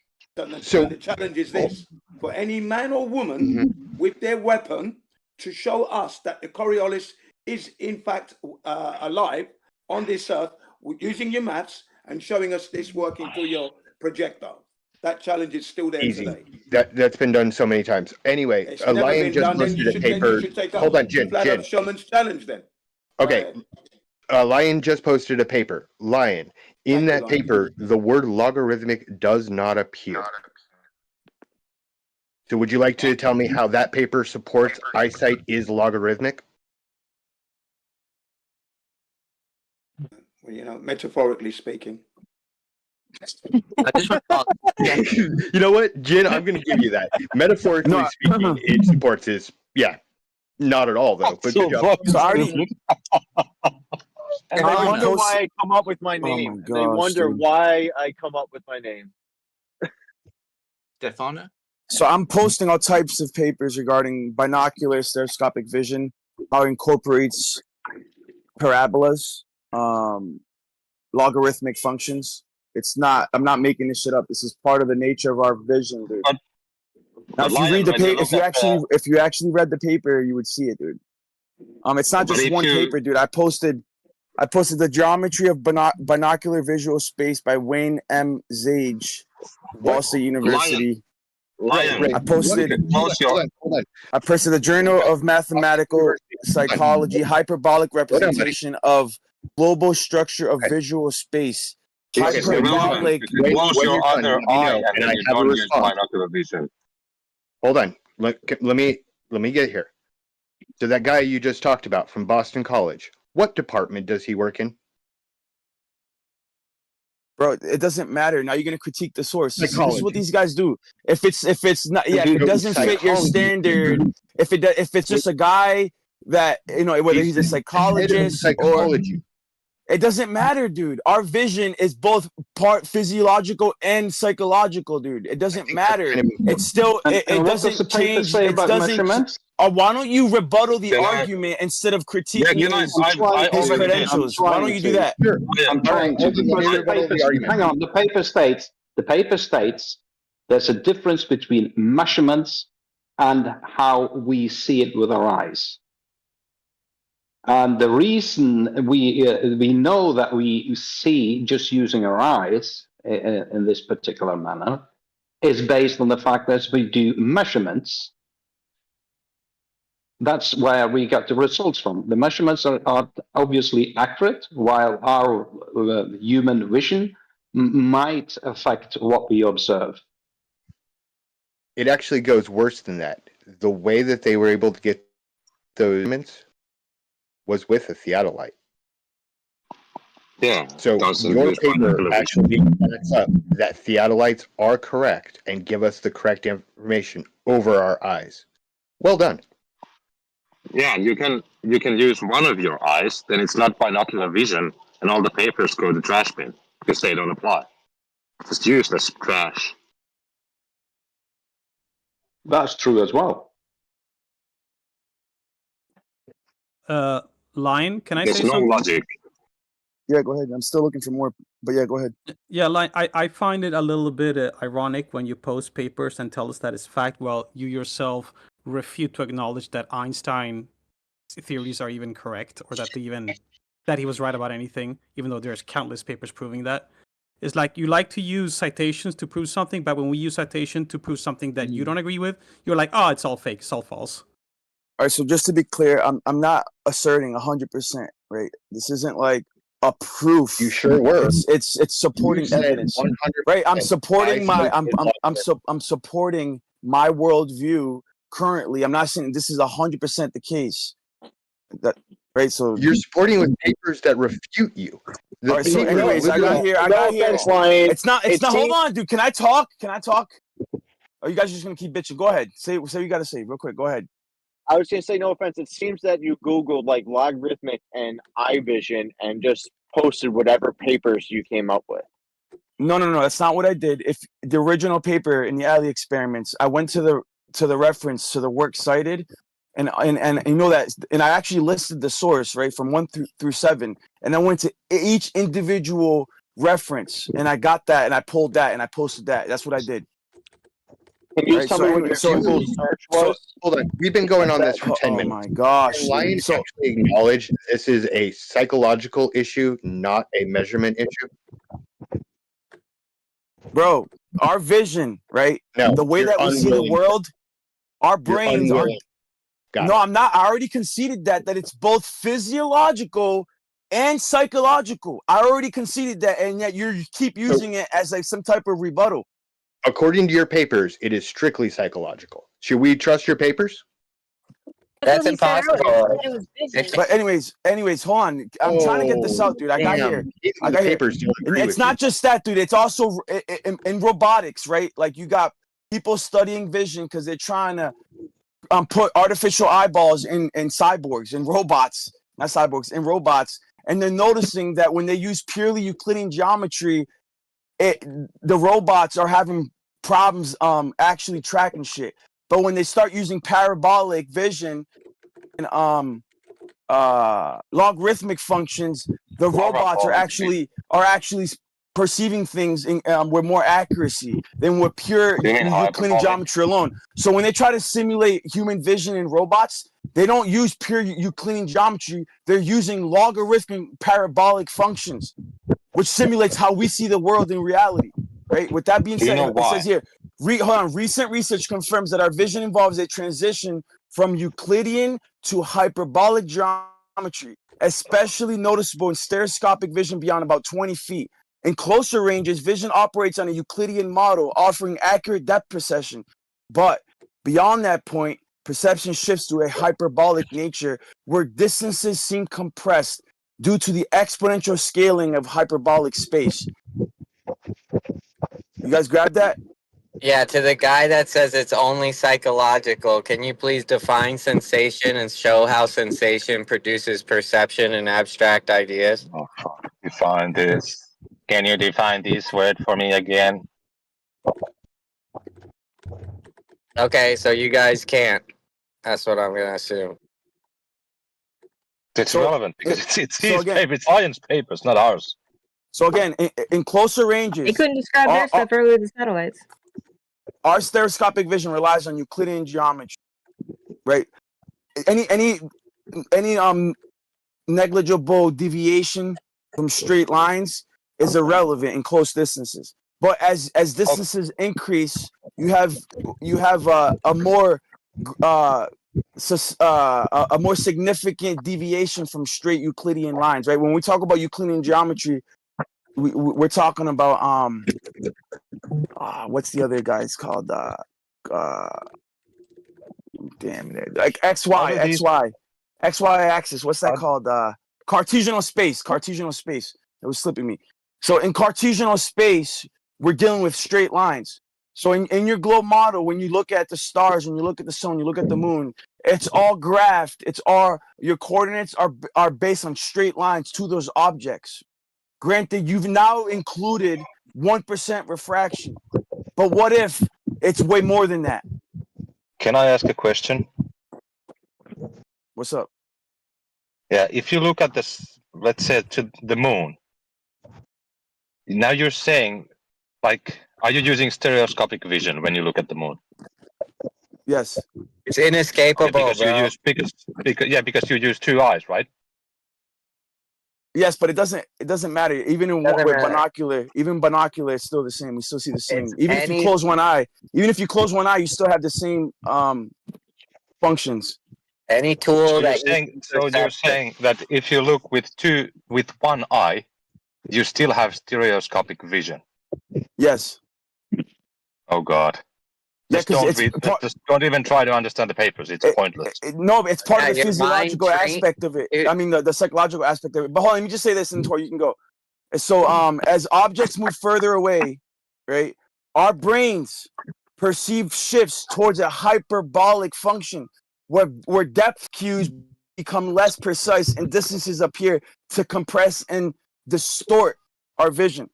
So the challenge is this: for any man or woman with their weapon to show us that the Coriolis is in fact alive on this Earth, using your maths and showing us this working through your projectile. That challenge is still there today. That's been done so many times. Anyway, Lion just posted a paper. Hold on, Jin. Sherman's challenge then. Okay. Lion just posted a paper. Lion. In that paper, the word logarithmic does not appear. So would you like to tell me how that paper supports eyesight is logarithmic? Well, you know, metaphorically speaking. You know what, Jin? I'm going to give you that. Metaphorically speaking, it supports his. Yeah, not at all though. But good job. And they wonder why I come up with my name. They wonder why I come up with my name. Stefano? So I'm posting all types of papers regarding binocular stereoscopic vision, how it incorporates parabolas, logarithmic functions. I'm not making this shit up. This is part of the nature of our vision, dude. Now, if you read the paper, if you actually read the paper, you would see it, dude. It's not just one paper, dude. I posted the geometry of binocular visual space by Wayne M. Zage, Ball State University. Lion. I posted the Journal of Mathematical Psychology, hyperbolic representation of global structure of visual space. Hyperbolic. Close your other eye and then you don't use binocular vision. Hold on. Let me get here. So that guy you just talked about from Boston College, what department does he work in? Bro, it doesn't matter. Now you're gonna critique the source. This is what these guys do. If it's not, if it doesn't fit your standard, if it's just a guy that whether he's a psychologist or it doesn't matter, dude. Our vision is both part physiological and psychological, dude. It doesn't matter. It's still it doesn't change. It doesn't. Why don't you rebuttal the argument instead of critiquing his credentials? Why don't you do that? I'm trying to. Hang on. The paper states there's a difference between measurements and how we see it with our eyes. And the reason we know that we see just using our eyes in this particular manner is based on the fact that we do measurements. That's where we get the results from. The measurements are obviously accurate, while our human vision might affect what we observe. It actually goes worse than that. The way that they were able to get those measurements was with a theodolite. Yeah. So your paper actually backs up that theodolites are correct and give us the correct information over our eyes. Well done. Yeah, you can use one of your eyes, then it's not binocular vision, and all the papers go to trash bin because they don't apply. It's useless trash. That's true as well. Lion, can I There's say no something? logic. Yeah, go ahead. I'm still looking for more, but yeah, go ahead. Yeah, like I find it a little bit ironic when you post papers and tell us that it's fact. Well, you yourself refute to acknowledge that Einstein's theories are even correct, or that he was right about anything, even though there's countless papers proving that. It's like you like to use citations to prove something, but when we use citation to prove something that you don't agree with, you're like, oh, it's all fake, it's all false. All right, so just to be clear, I'm not asserting 100%, right? This isn't like a proof. You sure were. It's supporting evidence, 100%. right? I'm supporting I'm supporting my worldview currently. I'm not saying this is 100% the case. That right? So you're supporting with papers that refute you. All right, so anyways, I got here. It's not. Hold on, dude. Can I talk? Are you guys just gonna keep bitching? Go ahead. Say what you gotta say real quick. Go ahead. I was going to say, no offense, it seems that you Googled like logarithmic and iVision and just posted whatever papers you came up with. No, that's not what I did. If the original paper in the alley experiments, I went to the reference to the work cited, and you know that, and I actually listed the source right from 1 through 7, and I went to each individual reference, and I got that, and I pulled that, and I posted that. That's what I did. Can you tell me what your Google search was? Hold on. We've been going on this for 10 minutes. Oh my gosh. Can Lion actually acknowledge this is a psychological issue, not a measurement issue? Bro, our vision, right? No, the way that we see the world, our brains are. No, I'm not. I already conceded that it's both physiological and psychological. I already conceded that, and yet you keep using it as like some type of rebuttal. According to your papers, it is strictly psychological. Should we trust your papers? That's impossible. But anyways, hold on. I'm trying to get this out, dude. I got here. And it's not just that, dude. It's also in robotics, right? Like you got people studying vision because they're trying to put artificial eyeballs in cyborgs and robots, not cyborgs, in robots, and they're noticing that when they use purely Euclidean geometry, the robots are having problems actually tracking shit. But when they start using parabolic vision and logarithmic functions, the robots are actually perceiving things with more accuracy than with pure Euclidean geometry alone. So when they try to simulate human vision in robots, they don't use pure Euclidean geometry. They're using logarithmic parabolic functions, which simulates how we see the world in reality. Right. With that being said, it says here, hold on. Recent research confirms that our vision involves a transition from Euclidean to hyperbolic geometry, especially noticeable in stereoscopic vision beyond about 20 feet. In closer ranges, vision operates on a Euclidean model, offering accurate depth perception. But beyond that point, perception shifts to a hyperbolic nature where distances seem compressed due to the exponential scaling of hyperbolic space. You guys grab that? Yeah, to the guy that says it's only psychological, can you please define sensation and show how sensation produces perception and abstract ideas? Oh, fuck. Define this. Can you define this word for me again? Okay, so you guys can't. That's what I'm gonna assume. It's relevant because it's his paper, it's science papers, not ours. So again, in closer ranges, they couldn't describe their stuff earlier than satellites. Our stereoscopic vision relies on Euclidean geometry, right? Any negligible deviation from straight lines is irrelevant in close distances. But as distances increase, you have a more significant deviation from straight Euclidean lines, right? When we talk about Euclidean geometry, we're talking about what's the other guy's called? Damn it, like XY axis. What's that called? Cartesian space. It was slipping me. So in Cartesian space, we're dealing with straight lines. So in your globe model, when you look at the stars and you look at the sun, you look at the moon, it's all graphed. Your coordinates are based on straight lines to those objects. Granted, you've now included 1% refraction, but what if it's way more than that? Can I ask a question? What's up? Yeah, if you look at this, let's say to the moon, now you're saying, like, are you using stereoscopic vision when you look at the moon? Yes. It's inescapable, because bro. because you use two eyes, right? Yes, but it doesn't matter. Even Doesn't with matter. binocular, it's still the same. We still see the same. It's Even if you close one eye, you still have the same functions. Any tool So that you're saying that if you look with one eye, you still have stereoscopic vision. Yes. Oh God. Yeah, Just don't even try to understand the papers. It's pointless. No, it's part of the your physiological mind train- aspect of it. I mean, the psychological aspect of it. But hold on, let me just say this, and Tor, you can go. So, as objects move further away, right, our brains perceive shifts towards a hyperbolic function, where depth cues become less precise and distances appear to compress and distort our vision.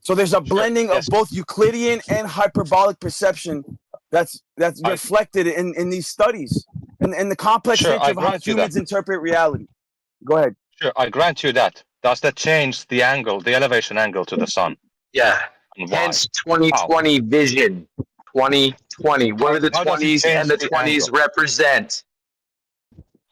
So there's a blending of both Euclidean and hyperbolic perception that's reflected in these studies and the complex nature of how humans interpret reality. Go ahead. Sure, I grant you that. Does that change the angle, the elevation angle to the sun? Yeah. And why? Hence 2020 vision. 2020. What do the 20s and the 20s represent?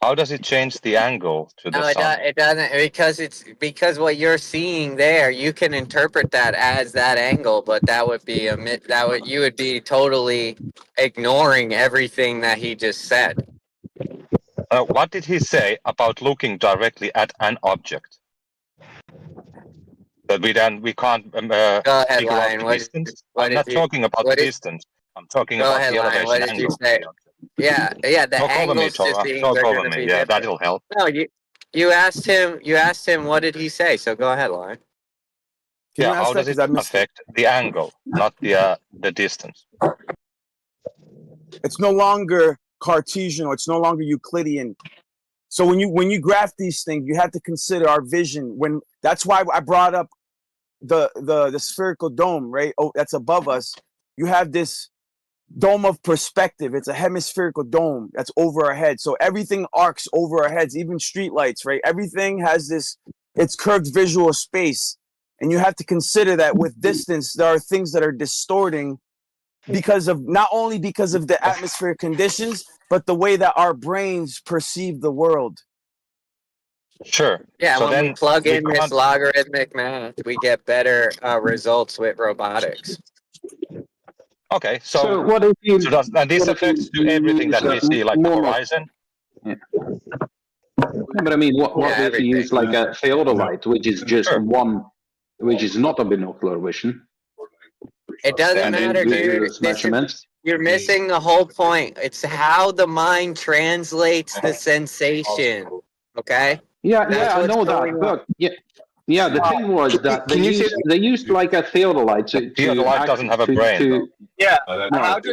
How does it change the angle to the sun? It doesn't because what you're seeing there, you can interpret that as that angle, but that would be you would be totally ignoring everything that he just said. What did he say about looking directly at an object? That we can't Go ahead, figure out Lion. the What distance. what I'm did not you- talking about what the did- distance. I'm talking Go about ahead, the Lion. elevation What did you angle. say? Yeah, the Talk over me, angles to Tora. things Talk are over going to me. be Yeah, different. that'll help. No, you asked him what did he say? So go ahead, Lion. Can you Yeah, ask how that? does it 'Cause I missed it. affect the angle, not the distance? It's no longer Cartesian or it's no longer Euclidean. So when you graph these things, you have to consider our vision. That's why I brought up the spherical dome, right? Oh, that's above us. You have this dome of perspective. It's a hemispherical dome that's over our head. So everything arcs over our heads, even streetlights, right? Everything has it's curved visual space. And you have to consider that with distance, there are things that are distorting not only because of the atmospheric conditions, but the way that our brains perceive the world. Sure. Yeah, So when we then plug in this can't- logarithmic math, we get better results with robotics. Okay, so what if you? and this affects to everything that we see, like the horizon. Yeah. But I mean, what if you use like a theodolite, which is just which is not a binocular vision? It doesn't matter, dude. Measurements. You're missing the whole point. It's how the mind translates the sensation. Okay? Yeah, That's I what's know going that. on. But yeah, the thing was that they used like a theodolite Theodolite doesn't have a brain.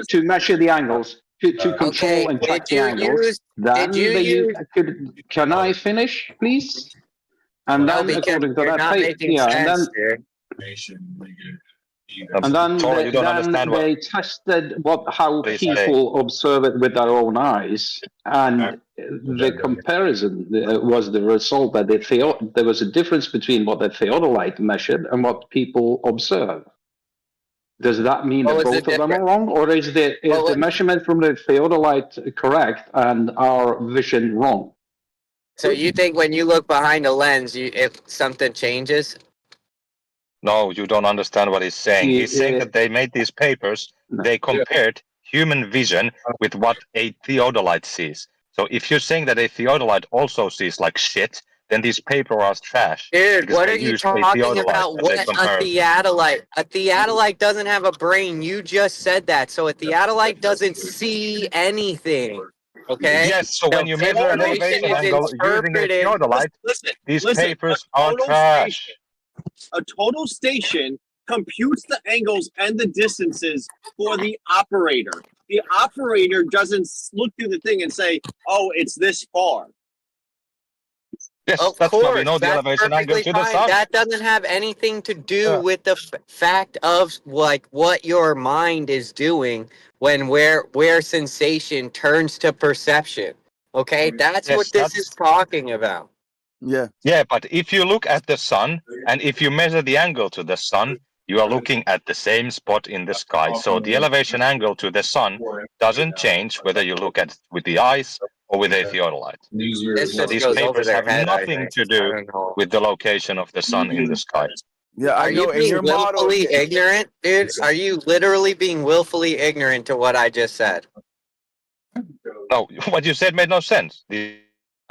to measure the angles, to control and check the angles. Can I finish, please? And No, then because according to you're that, not making sense, dude. And then they tested how people observe it with their own eyes, and the comparison was the result that there was a difference between what the theodolite measured and what people observe. Does that mean that both of them are wrong, or is the measurement from the theodolite correct and our vision wrong? So you think when you look behind a lens, if something changes? No, you don't understand what he's saying. He's saying that they made these papers, they compared human vision with what a theodolite sees. So if you're saying that a theodolite also sees like shit, then these papers are trash. Dude, what are you talking about? What a theodolite? A theodolite doesn't have a brain. You just said that. So a theodolite doesn't see anything. Okay? Yes, so when you measure an elevation angle using a theodolite, these papers are trash. A total station computes the angles and the distances for the operator. The operator doesn't look through the thing and say, "Oh, it's this far." Yes, Of that's why we course, know the that's elevation angle perfectly to the fine. sun. That doesn't have anything to do with the fact of like what your mind is doing when where sensation turns to perception. Okay, that's what Yes, this is talking about. Yeah. Yeah, but if you look at the sun and if you measure the angle to the sun, you are looking at the same spot in the sky. So the elevation angle to the sun doesn't change whether you look at with the eyes or with a theodolite. This So just these goes over papers their have head, I nothing think. to I do don't know. with the location of the sun in the sky. Yeah, I Are you know. In being your model, willfully ignorant, dude? Are you literally being willfully ignorant to what I just said? No, what you said made no sense. These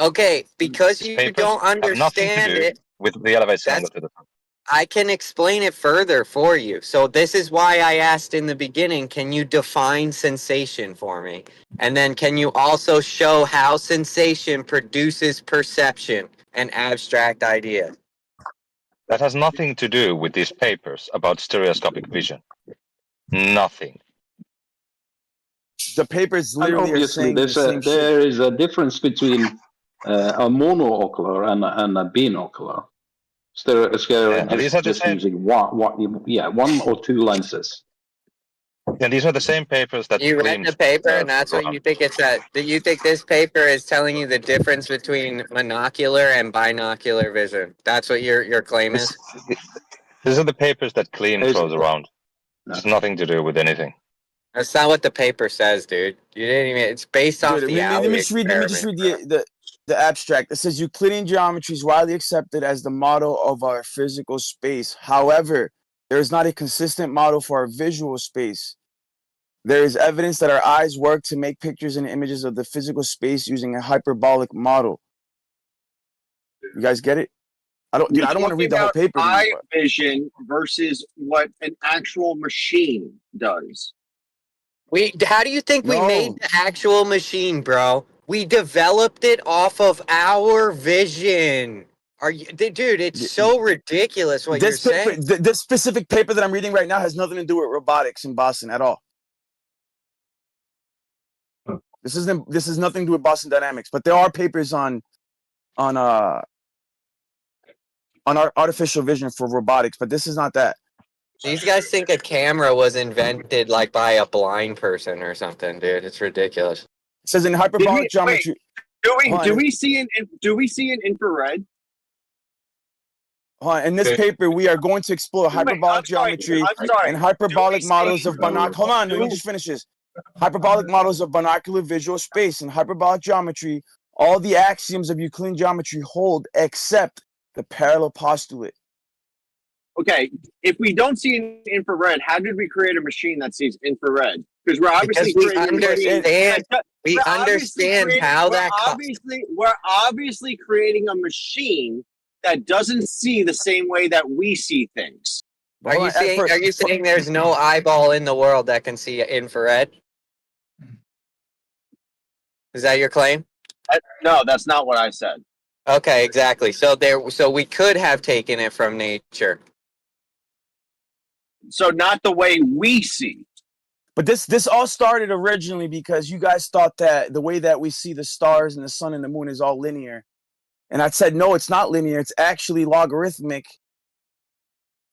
Okay, because you papers don't have nothing to understand do it, with the elevation angle that's to the sun. I can explain it further for you. So this is why I asked in the beginning, can you define sensation for me? And then can you also show how sensation produces perception and abstract ideas? That has nothing to do with these papers about stereoscopic vision. Nothing. the papers And literally are obviously, saying the same shit. there is a difference between a monoocular and a binocular. These are the Just same. using one or two lenses. Yeah, these are the same papers that You read claimed the paper and that's what around. you think it's that you think this paper is telling you the difference between monocular and binocular vision. That's what your claim is? These are the papers that Clean throws around. It's nothing to do with anything. That's not what the paper says, dude. You didn't even. It's based off Dude, the let alley me just read. Let me just read the abstract. It says Euclidean geometry is widely accepted as the model of our physical space. However, there is not a consistent model for our visual space. There is evidence that our eyes work to make pictures and images of the physical space using a hyperbolic model. You guys get it? I don't want to read the whole paper. Eye vision versus what an actual machine does. How do you think we made the actual machine, bro? We developed it off of our vision. Are you, dude? It's so ridiculous what you're saying. This specific paper that I'm reading right now has nothing to do with robotics in Boston at all. This is nothing to do with Boston Dynamics, but there are papers on our artificial vision for robotics, but this is not that. These guys think a camera was invented like by a blind person or something, dude. It's ridiculous. It says in hyperbolic geometry. Do we see an infrared? In this paper, we are going to explore hyperbolic geometry and hyperbolic models of binocular. Hold on, let me just finish this. Hyperbolic models of binocular visual space and hyperbolic geometry. All the axioms of Euclidean geometry hold except the parallel postulate. Okay, if we don't see an infrared, how did we create a machine that sees infrared? Because we're obviously we're obviously creating a machine that doesn't see the same way that we see things. Are you saying there's no eyeball in the world that can see infrared? Is that your claim? No, that's not what I said. Okay, exactly. So we could have taken it from nature. So not the way we see. But this all started originally because you guys thought that the way that we see the stars and the sun and the moon is all linear. And I said, no, it's not linear. It's actually logarithmic,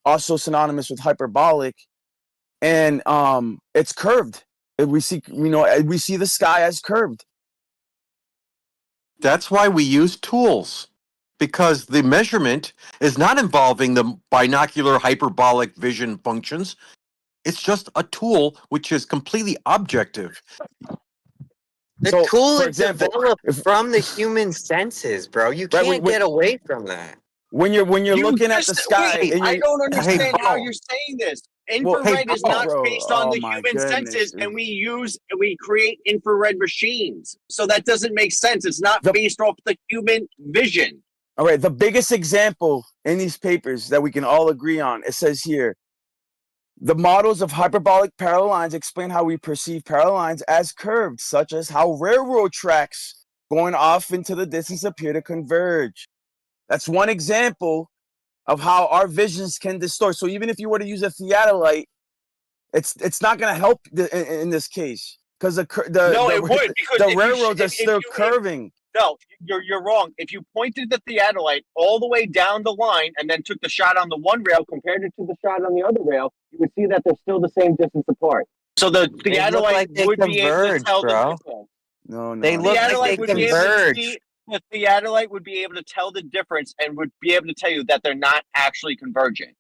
also synonymous with hyperbolic. And it's curved. We see the sky as curved. That's why we use tools, because the measurement is not involving the binocular hyperbolic vision functions. It's just a tool which is completely objective. The tool is developed from the human senses, bro. You can't get away from that. When you're looking at the sky, I don't understand how you're saying this. Infrared is not based on the human senses, and we create infrared machines. So that doesn't make sense. It's not based off the human vision. All right, the biggest example in these papers that we can all agree on, it says here, the models of hyperbolic parallel lines explain how we perceive parallel lines as curved, such as how railroad tracks going off into the distance appear to converge. That's one example of how our visions can distort. So even if you were to use a theodolite, it's not going to help in this case because the railroads are still curving. No, you're wrong. If you pointed the theodolite all the way down the line and then took the shot on the one rail, compared it to the shot on the other rail, you would see that they're still the same distance apart. So the theodolite like they would be able to converge, tell bro. the difference. No, They look like they Would be able to converge. see, the theodolite would be able to tell the difference and would be able to tell you that they're not actually converging.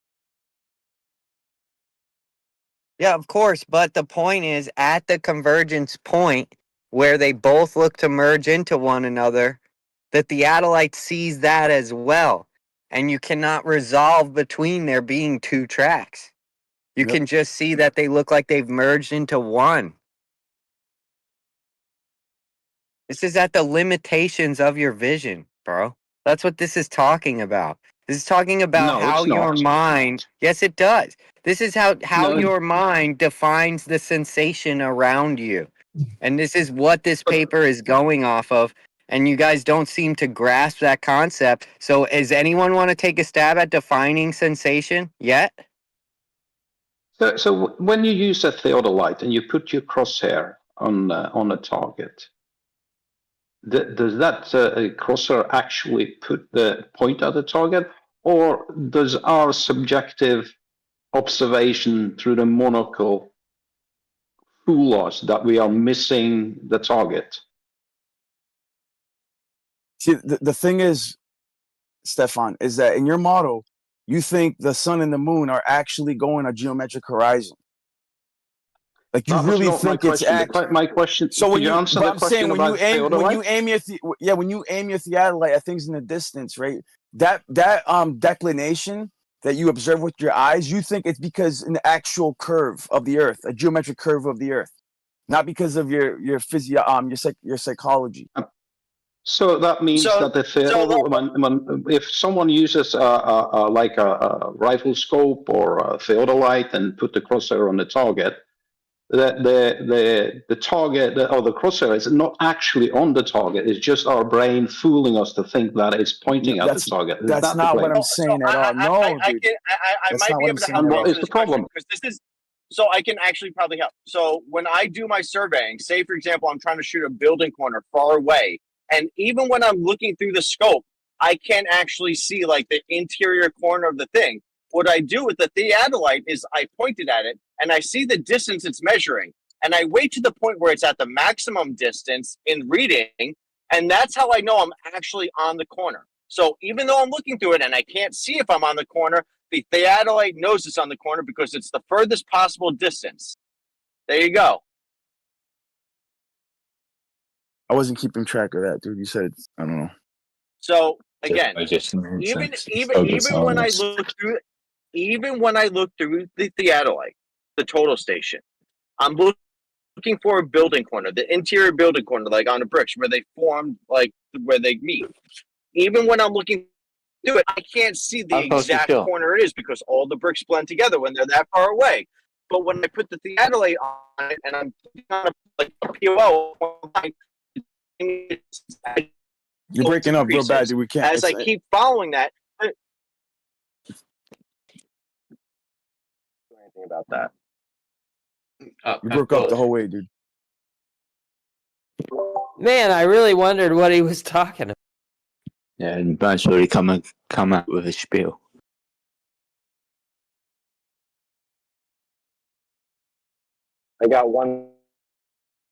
Yeah, of course. But the point is, at the convergence point where they both look to merge into one another, the theodolite sees that as well. And you cannot resolve between there being two tracks. You can just see that they look like they've merged into one. This is at the limitations of your vision, bro. That's what this is talking about. This is talking about how your mind. Yes, it does. This is how your mind defines the sensation around you. And this is what this paper is going off of. And you guys don't seem to grasp that concept. So does anyone want to take a stab at defining sensation yet? So when you use a theodolite and you put your crosshair on a target, does that crosshair actually put the point at the target, or does our subjective observation through the monocle fool us that we are missing the target? See, the thing is, Stefan, is that in your model, you think the sun and the moon are actually going a geometric horizon. Like you really think it's my question. So when you answer the question about when you aim your theodolite at things in the distance, right? That declination that you observe with your eyes, you think it's because in the actual curve of the Earth, a geometric curve of the Earth, not because of your psychology. So that means that if someone uses like a rifle scope or a theodolite and put the crosshair on the target, the target or the crosshair is not actually on the target. It's just our brain fooling us to think that it's pointing at the target. That's not what I'm saying at all. No, dude. I might be able to help. What is the problem? Because this is, so I can actually probably help. So when I do my surveying, say for example, I'm trying to shoot a building corner far away, and even when I'm looking through the scope, I can't actually see like the interior corner of the thing. What I do with the theodolite is I pointed at it and I see the distance it's measuring, and I wait to the point where it's at the maximum distance in reading, and that's how I know I'm actually on the corner. So even though I'm looking through it and I can't see if I'm on the corner, the theodolite knows it's on the corner because it's the furthest possible distance. There you go. I wasn't keeping track of that, dude. You said, I don't know. So again, even when I look through, even when I look through the theodolite, the total station, I'm looking for a building corner, the interior building corner, like on the bricks where they form, like where they meet. Even when I'm looking through it, I can't see the exact corner it is because all the bricks blend together when they're that far away. But when I put the theodolite on it and I'm on a POL, you're breaking up real bad, dude. We can't. As I keep following that. Anything about that? You broke up the whole way, dude. Man, I really wondered what he was talking about. Yeah, and Brad's already come out with a spiel. I got one.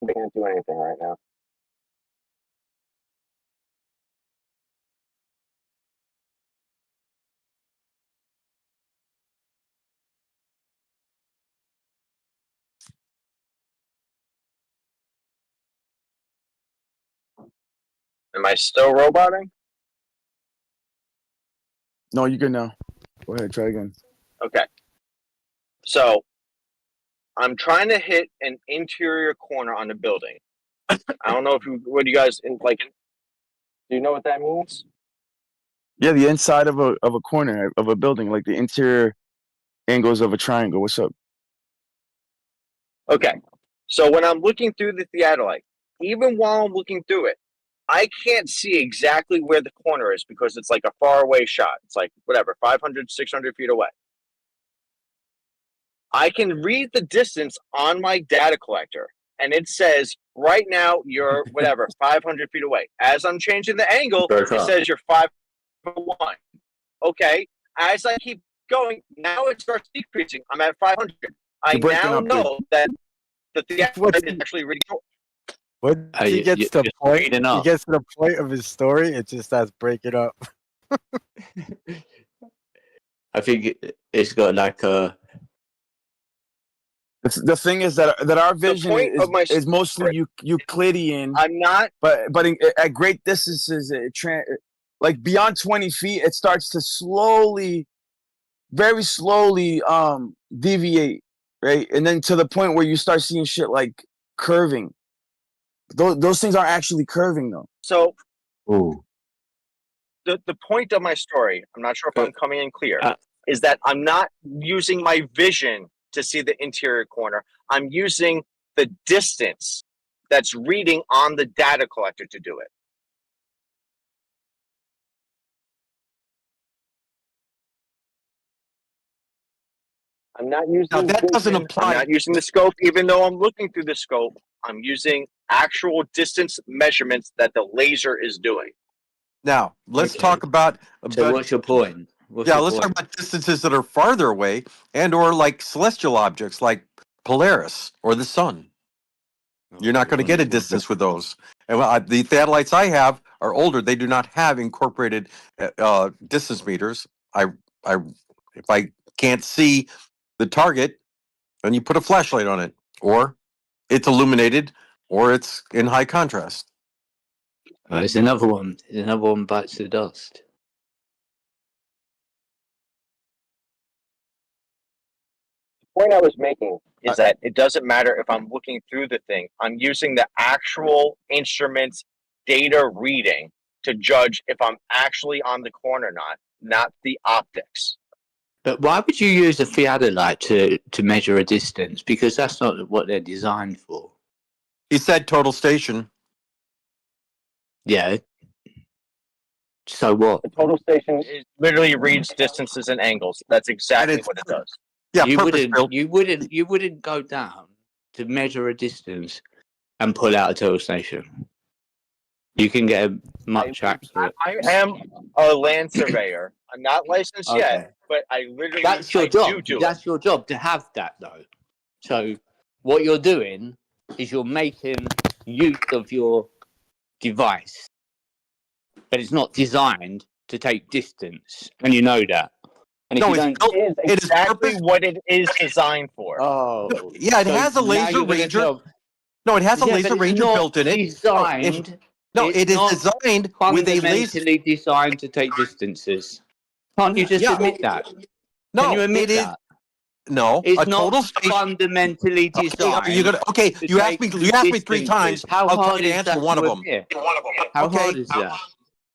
I can't do anything right now. Am I still roboting? No, you're good now. Go ahead, try again. Okay. So I'm trying to hit an interior corner on the building. I don't know if you, what do you guys like? Do you know what that means? Yeah, the inside of a corner of a building, like the interior angles of a triangle. What's up? Okay. So when I'm looking through the theodolite, even while I'm looking through it, I can't see exactly where the corner is because it's like a far away shot. It's like whatever, 500, 600 feet away. I can read the distance on my data collector, and it says right now you're whatever 500 feet away. As I'm changing the angle, it says you're 501. Okay. As I keep going, now it starts decreasing. I'm at 500. I now know that the theater is actually really short. When he gets to the point, he gets to the point of his story, it just starts breaking up. I think it's got like a. The thing is that our vision is mostly Euclidean. I'm not, but at great distances, like beyond 20 feet, it starts to slowly, very slowly, deviate, right? And then to the point where you start seeing shit like curving. Those things aren't actually curving though. So, the point of my story, I'm not sure if I'm coming in clear, is that I'm not using my vision to see the interior corner. I'm using the distance that's reading on the data collector to do it. I'm not using that doesn't apply. I'm not using the scope, even though I'm looking through the scope. I'm using actual distance measurements that the laser is doing. Now, let's talk about. So what's your point? Let's talk about distances that are farther away and or like celestial objects like Polaris or the sun. You're not going to get a distance with those. And the satellites I have are older. They do not have incorporated distance meters. If I can't see the target, then you put a flashlight on it, or it's illuminated, or it's in high contrast. There's another one. There's another one bites the dust. The point I was making is that it doesn't matter if I'm looking through the thing. I'm using the actual instrument's data reading to judge if I'm actually on the corner or not the optics. But why would you use a theodolite to measure a distance? Because that's not what they're designed for. He said total station. Yeah. So what? The total station literally reads distances and angles. That's exactly what it does. Yeah, you wouldn't go down to measure a distance and pull out a total station. You can get a much accurate. I am a land surveyor. I'm not licensed yet, but I literally That's your job. That's your job to have that though. So what you're doing is you're making use of your device, but it's not designed to take distance, and you know that. And if it is exactly what it is designed for. Oh, yeah, it has a laser ranger. No, it has a laser ranger built in it. Designed. No, it is designed with a laser. Fundamentally designed to take distances. Can't you just admit that? No, Can you admit it is. that? No, it's a not total station. Fundamentally designed. You asked me 3 times. How I'll hard try to is answer that one of to them. admit? How hard is that?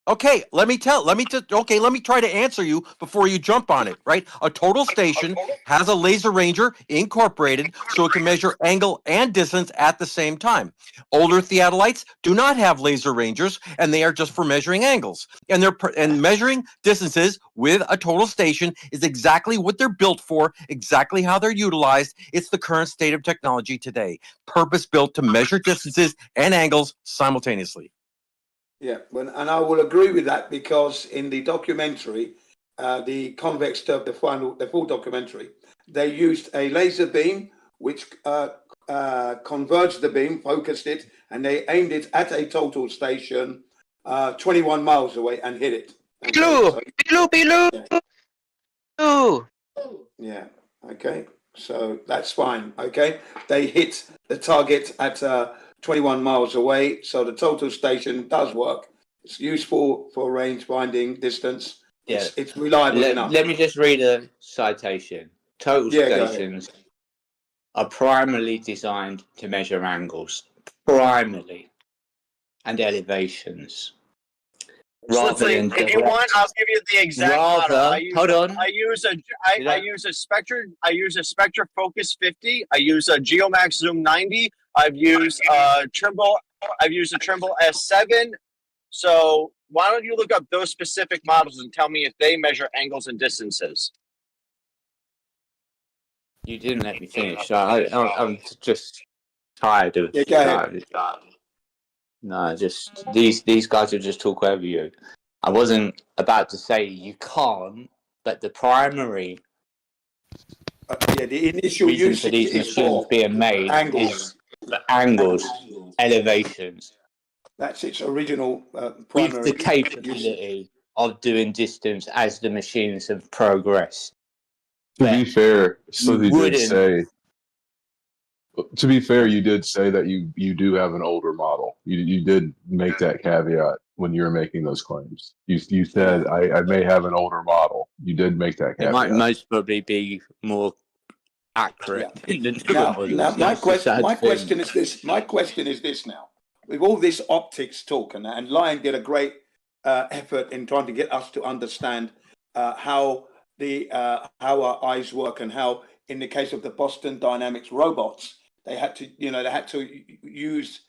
Okay, let me try to answer you before you jump on it, right? A total station has a laser ranger incorporated so it can measure angle and distance at the same time. Older theodolites do not have laser rangers, and they are just for measuring angles. And measuring distances with a total station is exactly what they're built for, exactly how they're utilized. It's the current state of technology today, purpose-built to measure distances and angles simultaneously. Yeah, and I will agree with that because in the documentary, the convex stuff, the full documentary, they used a laser beam which converged the beam, focused it, and they aimed it at a total station 21 miles away and hit it. Yeah. Okay. So that's fine. Okay. They hit the target at 21 miles away. So the total station does work. It's useful for range finding, distance. Yeah. It's reliable enough. Let me just read a citation. Total stations are primarily designed to measure angles, primarily, and elevations. If you want, I'll give you the exact model. I use a Spectra Focus 50. I use a Geomax Zoom 90. I've used a Trimble S7. So why don't you look up those specific models and tell me if they measure angles and distances? You didn't let me finish. So I'm just tired of Yeah, go ahead. no, just these guys will just talk over you. I wasn't about to say you can't, but the primary the initial reason usage for these is machines for being made angles. is the angles, elevations, That's its original with primary the capability of doing distance as the machines have progressed. To be fair, Slithy did wouldn't- say. To be fair, you did say that you do have an older model. You did make that caveat when you were making those claims. You said I may have an older model. You did make that It caveat. might most probably be more accurate than the newer Now, models. my That's the sad thing. question is this. My question is this now. With all this optics talk, and Lion did a great effort in trying to get us to understand how our eyes work, and how, in the case of the Boston Dynamics robots, they had to use,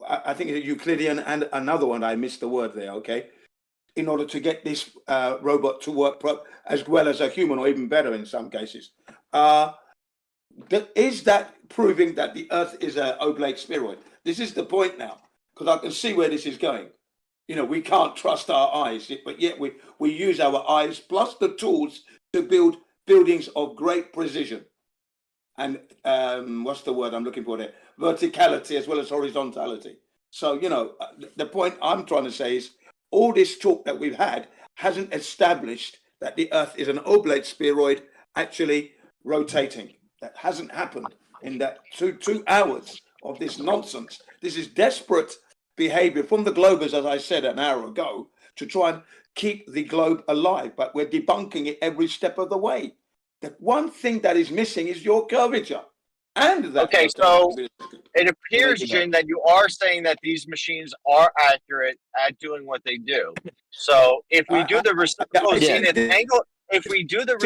I think it's a Euclidean and another one. I missed the word there. Okay, in order to get this robot to work as well as a human, or even better in some cases. Is that proving that the Earth is an oblate spheroid? This is the point now, because I can see where this is going. We can't trust our eyes, but yet we use our eyes plus the tools to build buildings of great precision. And what's the word I'm looking for there? Verticality as well as horizontality. So, the point I'm trying to say is all this talk that we've had hasn't established that the Earth is an oblate spheroid actually rotating. That hasn't happened in that two hours of this nonsense. This is desperate behavior from the globers, as I said an hour ago, to try and keep the globe alive. But we're debunking it every step of the way. The one thing that is missing is your curvature. And that. Okay, so it appears, Jin, that you are saying that these machines are accurate at doing what they do. So if we do the reciprocal zenith angle, if we do the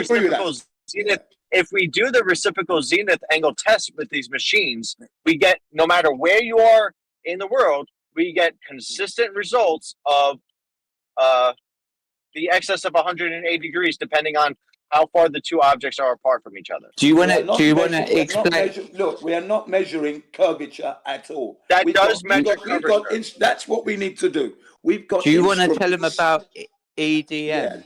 reciprocal zenith angle test with these machines, we get, no matter where you are in the world, we get consistent results of the excess of 180 degrees, depending on how far the two objects are apart from each other. Do you want to explain? Look, we are not measuring curvature at all. That does measure curvature. That's what we need to do. We've got. Do you want to tell them about EDM? Yeah.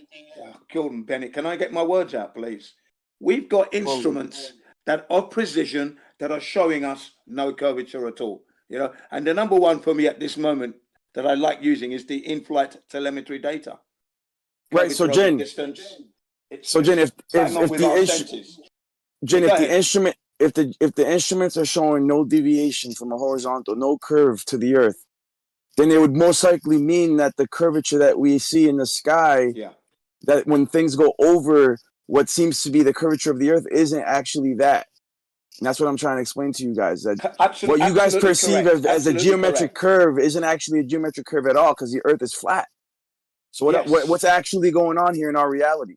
Gordon Bennett, can I get my words out, please? We've got instruments that are precision that are showing us no curvature at all. And the number one for me at this moment that I like using is the in-flight telemetry data. Right. So, Jen. So, Jen, if the instruments are showing no deviation from a horizontal, no curve to the Earth, then it would most likely mean that the curvature that we see in the sky, that when things go over what seems to be the curvature of the Earth, isn't actually that. And that's what I'm trying to explain to you guys. That what you guys perceive as a geometric curve isn't actually a geometric curve at all, because the Earth is flat. So what's actually going on here in our reality?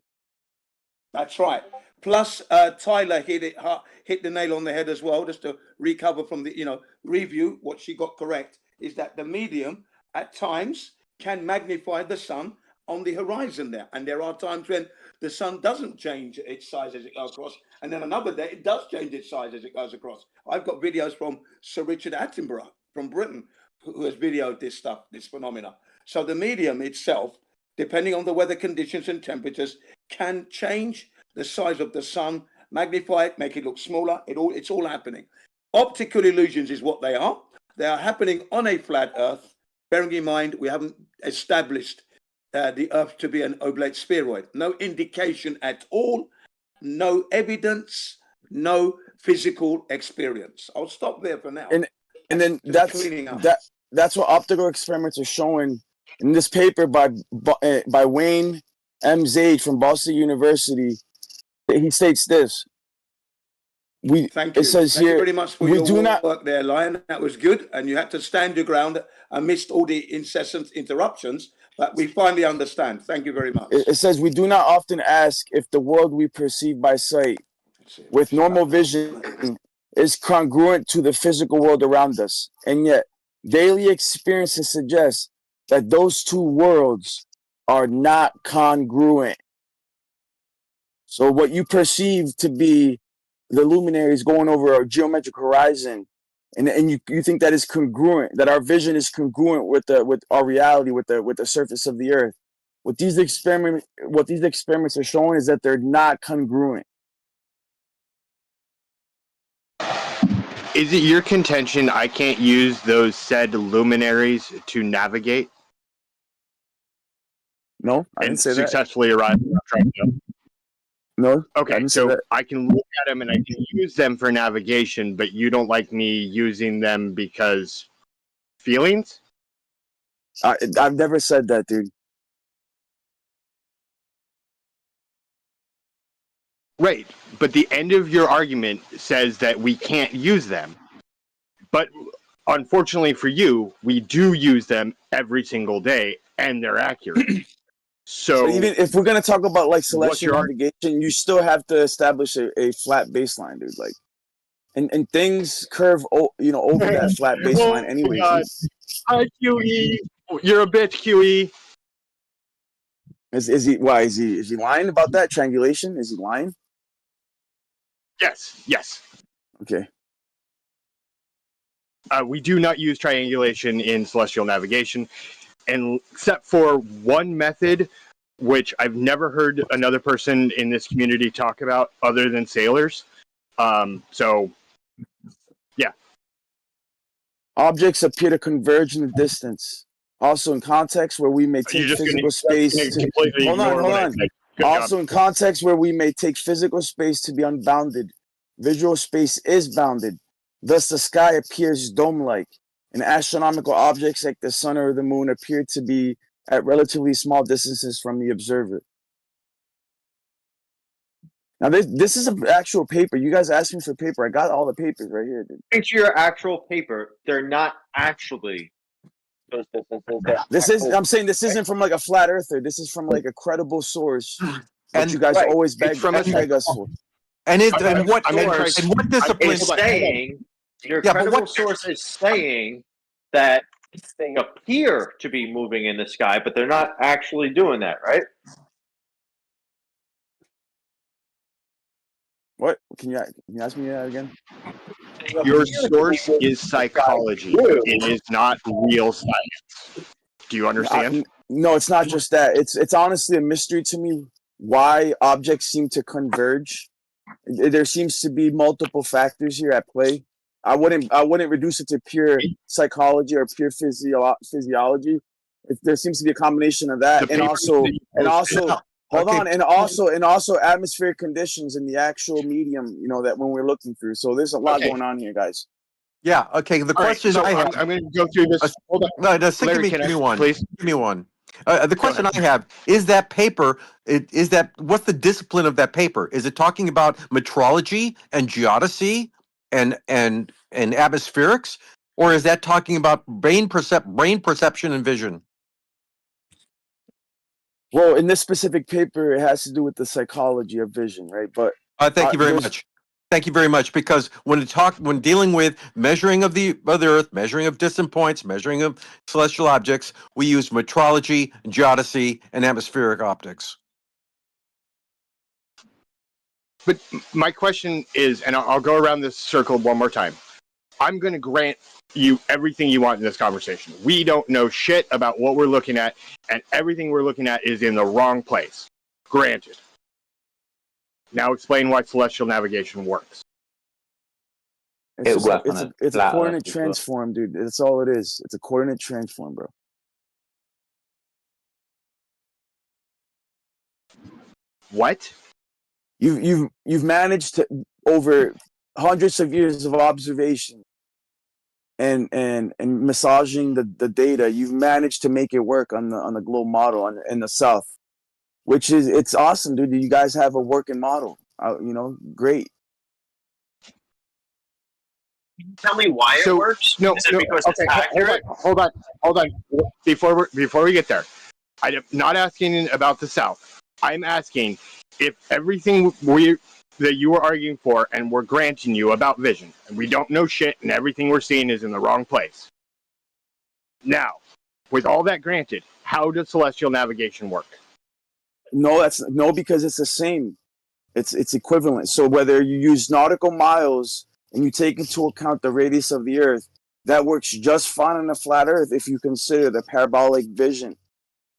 That's right. Plus, Tyler hit the nail on the head as well, just to recover from the, review. What she got correct is that the medium at times can magnify the sun on the horizon there. And there are times when the sun doesn't change its size as it goes across. And then another day, it does change its size as it goes across. I've got videos from Sir Richard Attenborough from Britain, who has videoed this stuff, this phenomena. So the medium itself, depending on the weather conditions and temperatures, can change the size of the sun, magnify it, make it look smaller. It's all happening. Optical illusions is what they are. They are happening on a flat Earth. Bearing in mind, we haven't established the Earth to be an oblate spheroid. No indication at all, no evidence, no physical experience. I'll stop there for now. And then that's what optical experiments are showing. In this paper by Wayne M. Zaid from Boston University, he states this. Thank you. It says Thank here, you very much for your work there, Lion. That was good. And you had to stand your ground amidst all the incessant interruptions, but we finally understand. Thank you very much. It says, we do not often ask if the world we perceive by sight with normal vision is congruent to the physical world around us. And yet, daily experiences suggest that those two worlds are not congruent. So what you perceive to be the luminaries going over a geometric horizon and you think that is congruent, that our vision is congruent with our reality, with the surface of the Earth. What these experiments are showing is that they're not congruent. Is it your contention I can't use those said luminaries to navigate? No, I didn't say that. Successfully arrive where I'm trying to go? No. Okay, so I can look at them and I can use them for navigation, but you don't like me using them because feelings? I've never said that, dude. Right, but the end of your argument says that we can't use them. But unfortunately for you, we do use them every single day, and they're accurate. So even if we're gonna talk about like celestial navigation, you still have to establish a flat baseline, dude. Like, and things curve, over that flat baseline anyway. Hi, QE. You're a bitch, QE. Is he? Why is he lying about that triangulation? Is he lying? Yes. Okay. We do not use triangulation in celestial navigation, and except for one method, which I've never heard another person in this community talk about other than sailors. So, yeah. Objects appear to converge in the distance. Also, in context where we may take physical space. Hold on. Also, in context where we may take physical space to be unbounded, visual space is bounded. Thus, the sky appears dome-like, and astronomical objects like the sun or the moon appear to be at relatively small distances from the observer. Now, this is an actual paper. You guys asked me for paper. I got all the papers right here, dude. To your actual paper, they're not actually those distances. I'm saying this isn't from like a flat earther. This is from like a credible source that you guys always beg us for. And what discipline? It's saying your credible source is saying that they appear to be moving in the sky, but they're not actually doing that, right? What? Can you ask me that again? Your source is psychology. It is not real science. Do you understand? No, it's not just that. It's honestly a mystery to me why objects seem to converge. There seems to be multiple factors here at play. I wouldn't reduce it to pure psychology or pure physiology. There seems to be a combination of that, and also atmospheric conditions in the actual medium. that when we're looking through. So there's a lot going on here, guys. Yeah. Okay. The question I have. I'm going to go through this. Hold on. No, Larry, give me one. Please. Give me one. The question I have is that paper. What's the discipline of that paper? Is it talking about metrology and geodesy and atmospherics, or is that talking about brain perception and vision? Well, in this specific paper, it has to do with the psychology of vision, right? But thank you very much. Thank you very much. Because when dealing with measuring of the Earth, measuring of distant points, measuring of celestial objects, we use metrology, geodesy, and atmospheric optics. But my question is, and I'll go around this circle one more time. I'm going to grant you everything you want in this conversation. We don't know shit about what we're looking at, and everything we're looking at is in the wrong place. Granted. Now explain why celestial navigation works. It's a coordinate transform, dude. That's all it is. It's a coordinate transform, bro. What? You've managed to, over hundreds of years of observation and massaging the data, you've managed to make it work on the globe model in the south, which is, it's awesome, dude. You guys have a working model. Great. Can you tell me why it works? No, is it because it's accurate? Hold on. Before we get there, I'm not asking about the South. I'm asking if everything that you were arguing for and we're granting you about vision, and we don't know shit, and everything we're seeing is in the wrong place. Now, with all that granted, how does celestial navigation work? No, because it's the same. It's equivalent. So whether you use nautical miles and you take into account the radius of the Earth, that works just fine on a flat Earth if you consider the parabolic vision,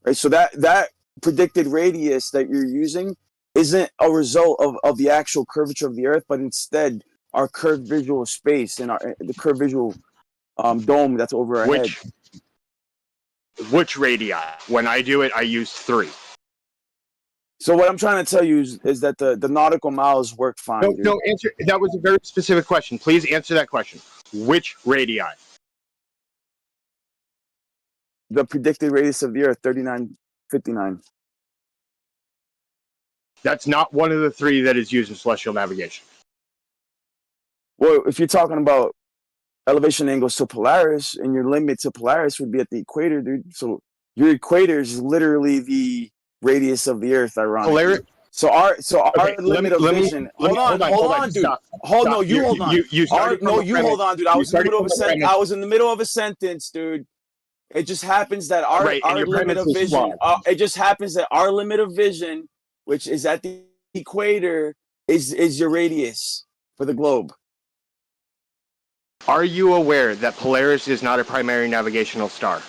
right? So that predicted radius that you're using isn't a result of the actual curvature of the Earth, but instead our curved visual space and the curved visual dome that's over our head. Which radii? When I do it, I use 3. So what I'm trying to tell you is that the nautical miles work fine. No, dude. no, answer. That was a very specific question. Please answer that question. Which radii? The predicted radius of the Earth, 3959. That's not one of the 3 that is used in celestial navigation. Well, if you're talking about elevation angles to Polaris, and your limit to Polaris would be at the equator, dude. So your equator is literally the radius of the Earth, ironically. Polaris. So our limit of vision. Hold on, dude. Hold on. You hold on. You hold on, dude. I was in the middle of a sentence. I was in the middle of a sentence, dude. It just happens that our limit of vision. It just happens that our limit of vision, which is at the equator, is your radius for the globe. Are you aware that Polaris is not a primary navigational star?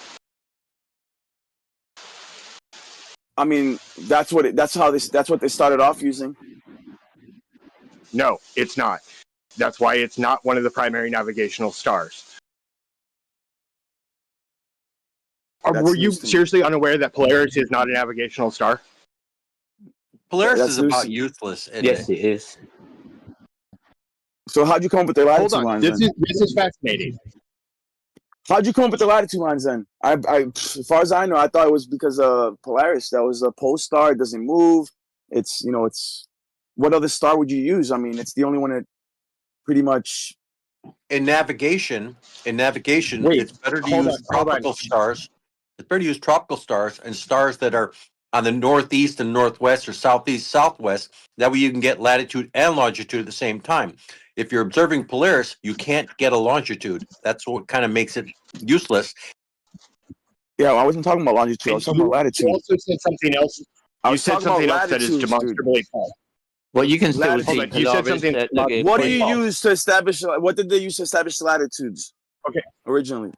I mean, that's what they started off using. No, it's not. That's why it's not one of the primary navigational stars. Were you seriously unaware that Polaris is not a navigational star? Polaris is about useless. Yes, it is. So how'd you come up with the latitude Hold on, lines? this is fascinating. How'd you come up with the latitude lines then? As far as I know, I thought it was because of Polaris. That was a pole star. It doesn't move. It's what other star would you use? I mean, it's the only one that pretty much. In navigation, it's better to use tropical stars. It's better to use tropical stars and stars that are on the northeast and northwest or southeast, southwest. That way you can get latitude and longitude at the same time. If you're observing Polaris, you can't get a longitude. That's what kind of makes it useless. Yeah, well, I wasn't talking about longitude. I was talking about latitude. You also said something else. You said something else that is demonstrably false. Well, you can still see you said something. What do you use to establish? What did they use to establish latitudes? Okay, originally.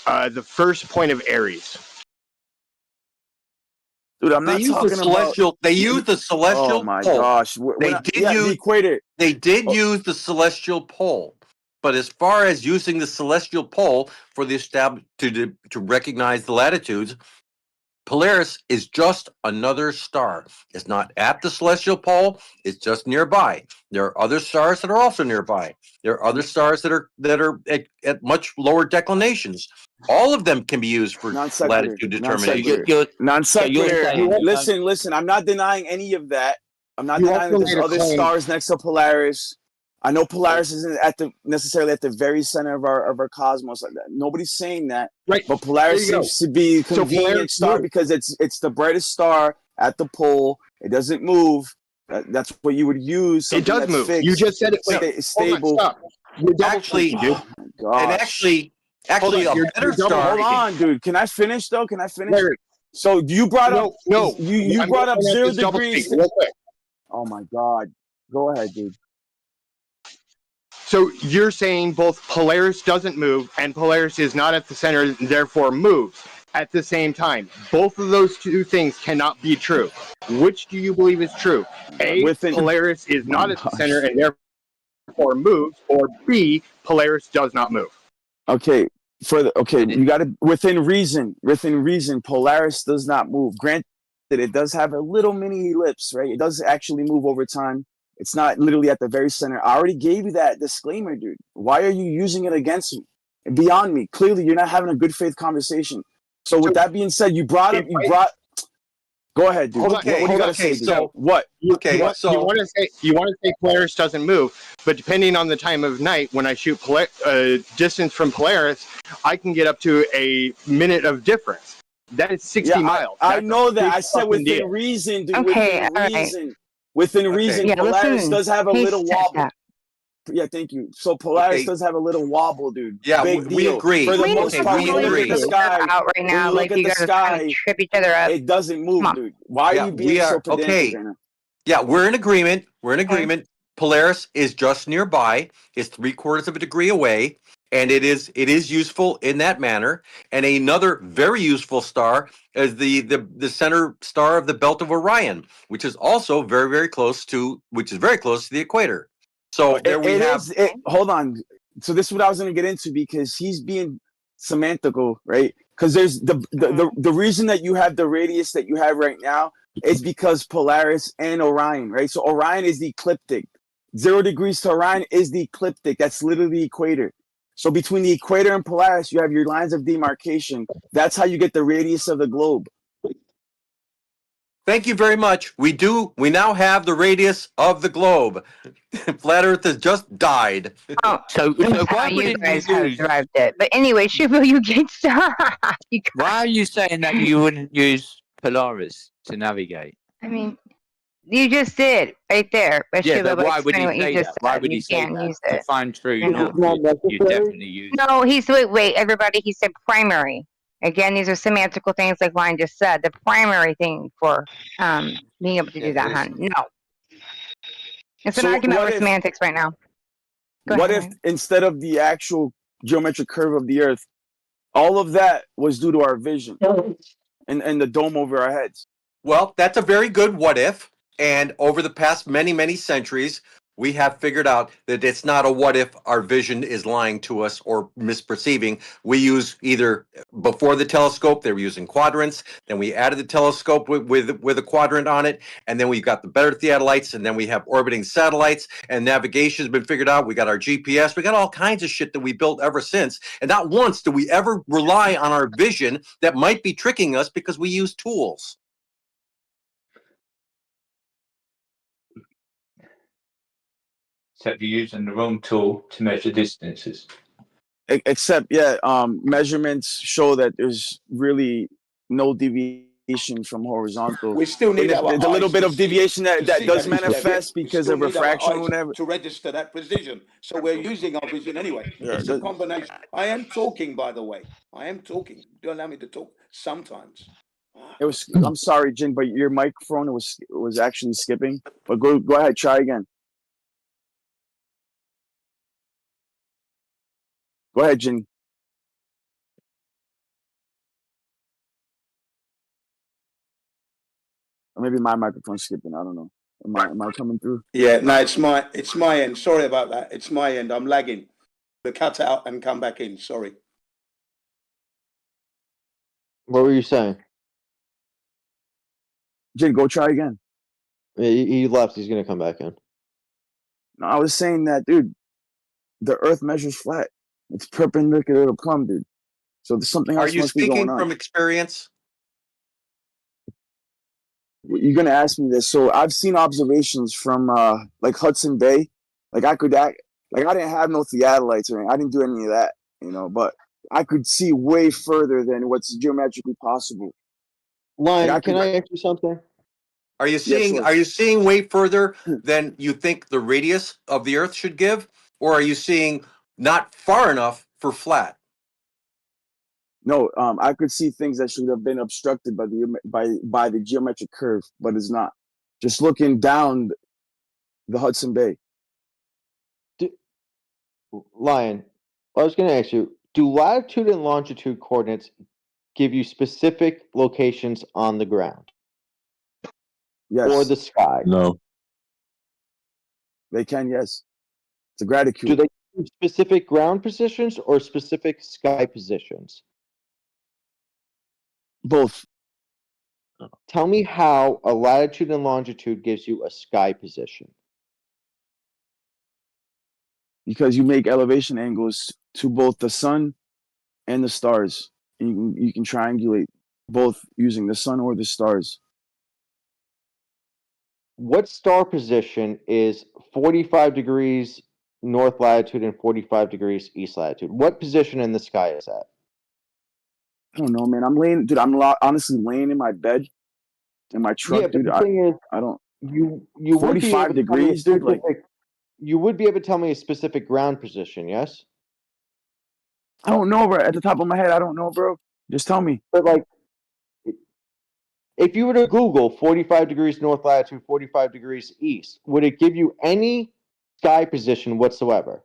The first point of Aries. Dude, I'm not talking about. They used the celestial. Oh my pole. gosh! The equator. They did use the celestial pole, but as far as using the celestial pole for the to recognize the latitudes, Polaris is just another star. It's not at the celestial pole. It's just nearby. There are other stars that are also nearby. There are other stars that are at much lower declinations. All of them can be used for latitude determination. Listen. I'm not denying any of that. I'm not denying that there's other stars next to Polaris. I know Polaris isn't necessarily at the very center of our cosmos like that. Nobody's saying that. Right. But Polaris seems to be a convenient star because it's the brightest star at the pole. It doesn't move. That's what you would use. It does move. You just said it. Stable. Actually, Actually, a better star. Hold on, dude. Can I finish though? Can I finish? So you brought up you brought up 0 degrees. Oh my God. Go ahead, dude. So you're saying both Polaris doesn't move and Polaris is not at the center and therefore moves at the same time. Both of those two things cannot be true. Which do you believe is true? A, Polaris is not at the center and therefore moves, or B, Polaris does not move. Okay, you got to within reason, Polaris does not move. Granted, it does have a little mini ellipse, right? It does actually move over time. It's not literally at the very center. I already gave you that disclaimer, dude. Why are you using it against me? Beyond me. Clearly, you're not having a good faith conversation. So with that being said, Go ahead, dude. What do you got to say? So what? Okay, you want to say Polaris doesn't move, but depending on the time of night, when I shoot distance from Polaris, I can get up to a minute of difference. That is 60 miles. I know that. I said within reason, dude. Within reason, Polaris does have a little wobble. Yeah, thank you. So Polaris does have a little wobble, dude. Yeah, we agree. For the most part, when you look at the sky, it doesn't move, dude. Why are you being so pedantic? Yeah, we're in agreement. Polaris is just nearby. It's 3/4 of a degree away, and it is useful in that manner. And another very useful star is the center star of the belt of Orion, which is also very close to the equator. So there we have. Hold on. So this is what I was going to get into, because he's being semantical, right? Because there's the reason that you have the radius that you have right now is because Polaris and Orion, right? So Orion is the ecliptic. 0 degrees to Orion is the ecliptic. That's literally the equator. So between the equator and Polaris, you have your lines of demarcation. That's how you get the radius of the globe. Thank you very much. We now have the radius of the globe. Flat Earth has just died. Oh, so why you guys have derived it? But anyway, Shibu, you get Why are you saying that you wouldn't use Polaris to navigate? I mean, you just did right there. But Yeah, Shibu, but why would he what you say just that? Why said. would he You say can't that? use To it. find truth, You know. you definitely use. No, wait, everybody. He said primary. Again, these are semantical things, like Lion just said. The primary thing for being able to do that, hun. No, it's an argument with semantics right now. What if instead of the actual geometric curve of the Earth, all of that was due to our vision and the dome over our heads? Well, that's a very good what if. And over the past many centuries, we have figured out that it's not a what if our vision is lying to us or misperceiving. We use either before the telescope, they were using quadrants. Then we added the telescope with a quadrant on it. And then we've got the better theodolites. And then we have orbiting satellites, and navigation has been figured out. We got our GPS. We got all kinds of shit that we built ever since. And not once do we ever rely on our vision that might be tricking us because we use tools. Except you're using the wrong tool to measure distances. Except, measurements show that there's really no deviation from horizontal. We still need the little bit of deviation that does manifest because of refraction or whatever. To register that precision. So we're using our vision anyway. It's a combination. I am talking, by the way. I am talking. Do allow me to talk sometimes. I'm sorry, Jin, but your microphone was actually skipping. But go ahead, try again. Go ahead, Jin. Or maybe my microphone's skipping. I don't know. Am I coming through? Yeah, no, it's my end. Sorry about that. It's my end. I'm lagging. To cut out and come back in. Sorry. What were you saying? Jin, go try again. He left. He's gonna come back in. No, I was saying that, dude. The Earth measures flat. It's perpendicular to plumb, dude. So there's something else. Are you speaking from experience? You're gonna ask me this. So I've seen observations from like Hudson Bay. Like I didn't have no theodolites or anything. I didn't do any of that, but I could see way further than what's geometrically possible. Lion, can I ask you something? Are you seeing way further than you think the radius of the Earth should give, or are you seeing not far enough for flat? No, I could see things that should have been obstructed by the geometric curve, but it's not. Just looking down the Hudson Bay. Lion, I was going to ask you: do latitude and longitude coordinates give you specific locations on the ground? Yes. Or the sky? No. They can, yes. It's a gratitude. Do they give specific ground positions or specific sky positions? Both. Tell me how a latitude and longitude gives you a sky position. Because you make elevation angles to both the sun and the stars. And you can triangulate both using the sun or the stars. What star position is 45 degrees north latitude and 45 degrees east latitude? What position in the sky is that? I don't know, man. I'm honestly laying in my bed in my truck, but dude. The thing is, I don't. You 45 degrees, dude. You would be able to tell me a specific ground position, yes? I don't know, bro. At the top of my head, I don't know, bro. Just tell me. But if you were to Google 45 degrees north latitude, 45 degrees east, would it give you any sky position whatsoever.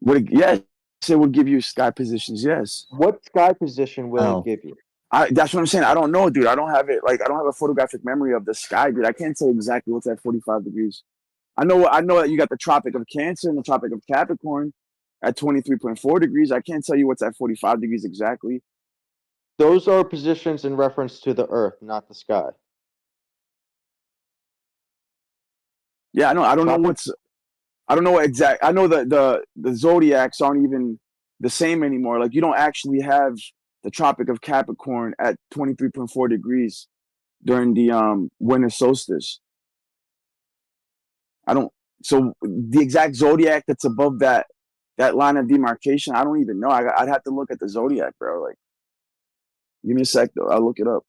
Yes, it would give you sky positions. Yes. What sky position will it give you? That's what I'm saying. I don't know, dude. I don't have it. Like, I don't have a photographic memory of the sky, dude. I can't tell you exactly what's at 45 degrees. I know that you got the Tropic of Cancer and the Tropic of Capricorn at 23.4 degrees. I can't tell you what's at 45 degrees exactly. Those are positions in reference to the Earth, not the sky. Yeah, I know. I don't know what exact. I know that the zodiacs aren't even the same anymore. Like, you don't actually have the Tropic of Capricorn at 23.4 degrees during the winter solstice. So the exact zodiac that's above that line of demarcation, I don't even know. I'd have to look at the zodiac, bro. Like, give me a sec though. I'll look it up.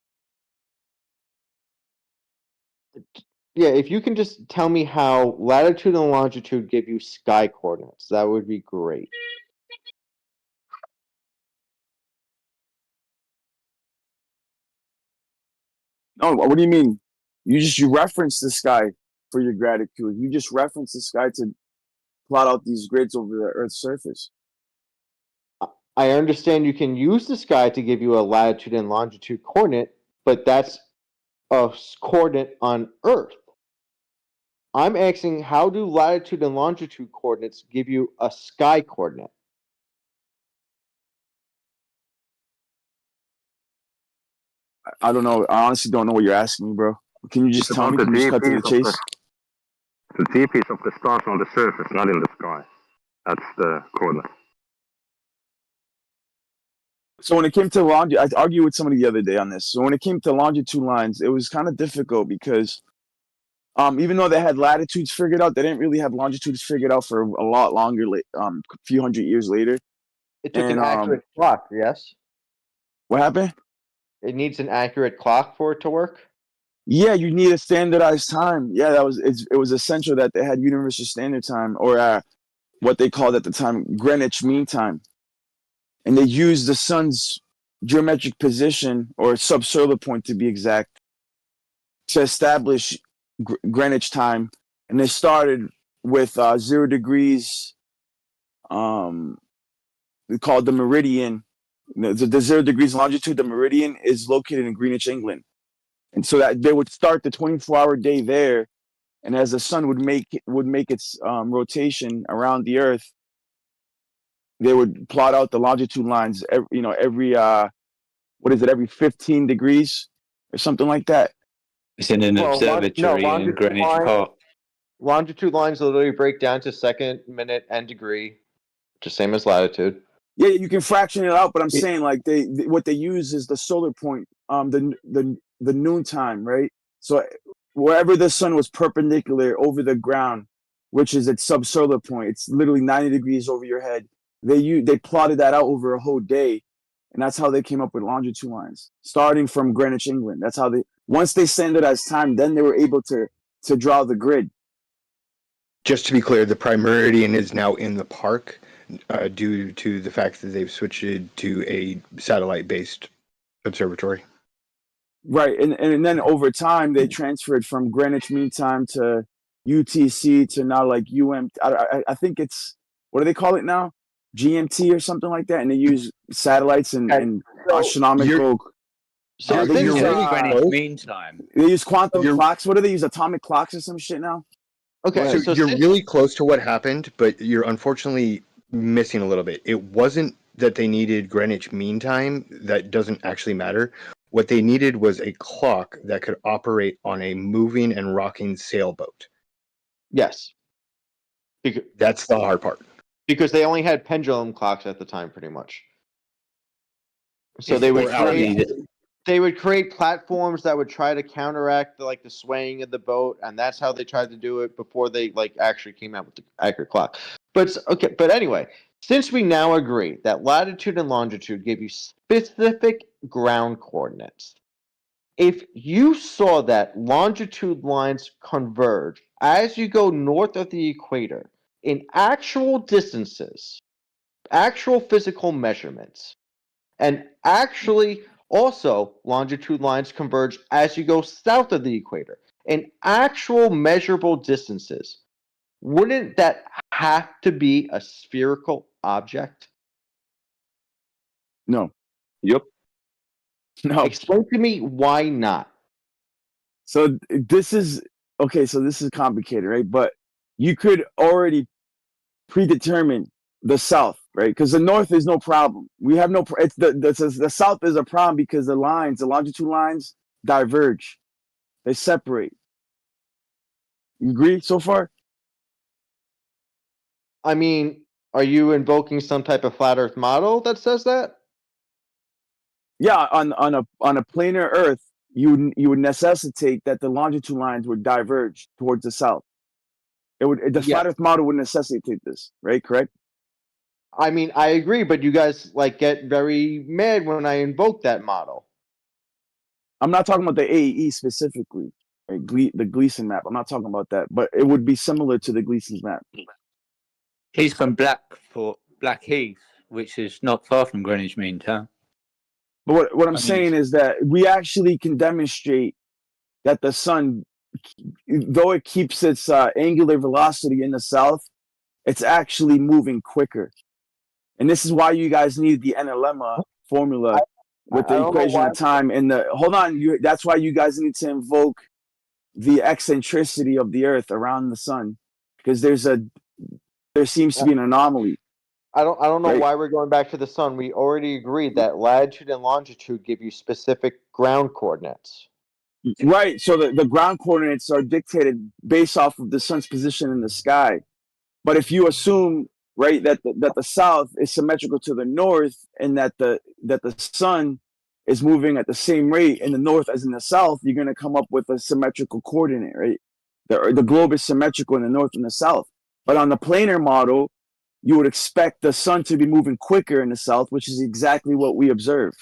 Yeah, if you can just tell me how latitude and longitude give you sky coordinates, that would be great. No, what do you mean? You reference the sky for your gratitude. You just reference the sky to plot out these grids over the Earth's surface. I understand you can use the sky to give you a latitude and longitude coordinate, but that's a coordinate on Earth. I'm asking, how do latitude and longitude coordinates give you a sky coordinate? I don't know. I honestly don't know what you're asking me, bro. Can you just tell me? Can you just cut to the chase? The GPs of the stars on the surface, not in the sky. That's the coordinate. So when it came to longitude, I argued with somebody the other day on this. So when it came to longitude lines, it was kind of difficult because even though they had latitudes figured out, they didn't really have longitudes figured out for a lot longer, a few hundred years later. It took an accurate clock, yes? What happened? It needs an accurate clock for it to work? Yeah, you need a standardized time. Yeah, it was essential that they had universal standard time, or what they called at the time Greenwich Mean Time. And they used the sun's geometric position, or subsolar point to be exact, to establish Greenwich time. And they started with 0 degrees, they called the meridian. The 0 degrees longitude, the meridian is located in Greenwich, England. And so that they would start the 24-hour day there, and as the sun would make its rotation around the Earth, they would plot out the longitude lines. Every 15 degrees or something like that. It's in an observatory in Greenwich Park. Longitude lines literally break down to second, minute, and degree, just same as latitude. Yeah, you can fraction it out, but I'm saying like what they use is the solar point, the noon time, right? So wherever the sun was perpendicular over the ground, which is its subsolar point, it's literally 90 degrees over your head. They plotted that out over a whole day, and that's how they came up with longitude lines, starting from Greenwich, England. That's how once they standardized time, then they were able to draw the grid. Just to be clear, the prime meridian is now in the park due to the fact that they've switched it to a satellite-based observatory. Right, and then over time they transferred from Greenwich Mean Time to UTC to now like I think it's, what do they call it now? GMT or something like that, and they use satellites and astronomical. So they use Greenwich Mean Time. They use quantum clocks. What do they use? Atomic clocks or some shit now? Okay, so you're really close to what happened, but you're unfortunately missing a little bit. It wasn't that they needed Greenwich Mean Time. That doesn't actually matter. What they needed was a clock that could operate on a moving and rocking sailboat. Yes. That's the hard part. Because they only had pendulum clocks at the time, pretty much. So they would create platforms that would try to counteract the swaying of the boat, and that's how they tried to do it before they actually came out with the accurate clock. But anyway, since we now agree that latitude and longitude give you specific ground coordinates, if you saw that longitude lines converge as you go north of the equator in actual distances, actual physical measurements, and actually Also, longitude lines converge as you go south of the equator. In actual measurable distances, wouldn't that have to be a spherical object? No. Yep. No. Explain to me why not. So this is okay. So this is complicated, right? But you could already predetermine the south, right? Because the north is no problem. We have no. It's the south is a problem because the longitude lines diverge. They separate. You agree so far? I mean, are you invoking some type of flat Earth model that says that? Yeah, on a planar Earth, you would necessitate that the longitude lines would diverge towards the south. The flat Earth model would necessitate this, right? Correct? I mean, I agree, but you guys get very mad when I invoke that model. I'm not talking about the AE specifically, right? The Gleason map. I'm not talking about that, but it would be similar to the Gleason's map. He's from Blackheath, which is not far from Greenwich Mean Time. But what I'm saying is that we actually can demonstrate that the sun, though it keeps its angular velocity in the south, it's actually moving quicker. And this is why you guys need the NLEMA formula with the equation of time. And that's why you guys need to invoke the eccentricity of the Earth around the sun, because there seems to be an anomaly. I don't know why we're going back to the sun. We already agreed that latitude and longitude give you specific ground coordinates. Right. So the ground coordinates are dictated based off of the sun's position in the sky. But if you assume, right, that the south is symmetrical to the north, and that the sun is moving at the same rate in the north as in the south, you're going to come up with a symmetrical coordinate, right? The globe is symmetrical in the north and the south. But on the planar model, you would expect the sun to be moving quicker in the south, which is exactly what we observe.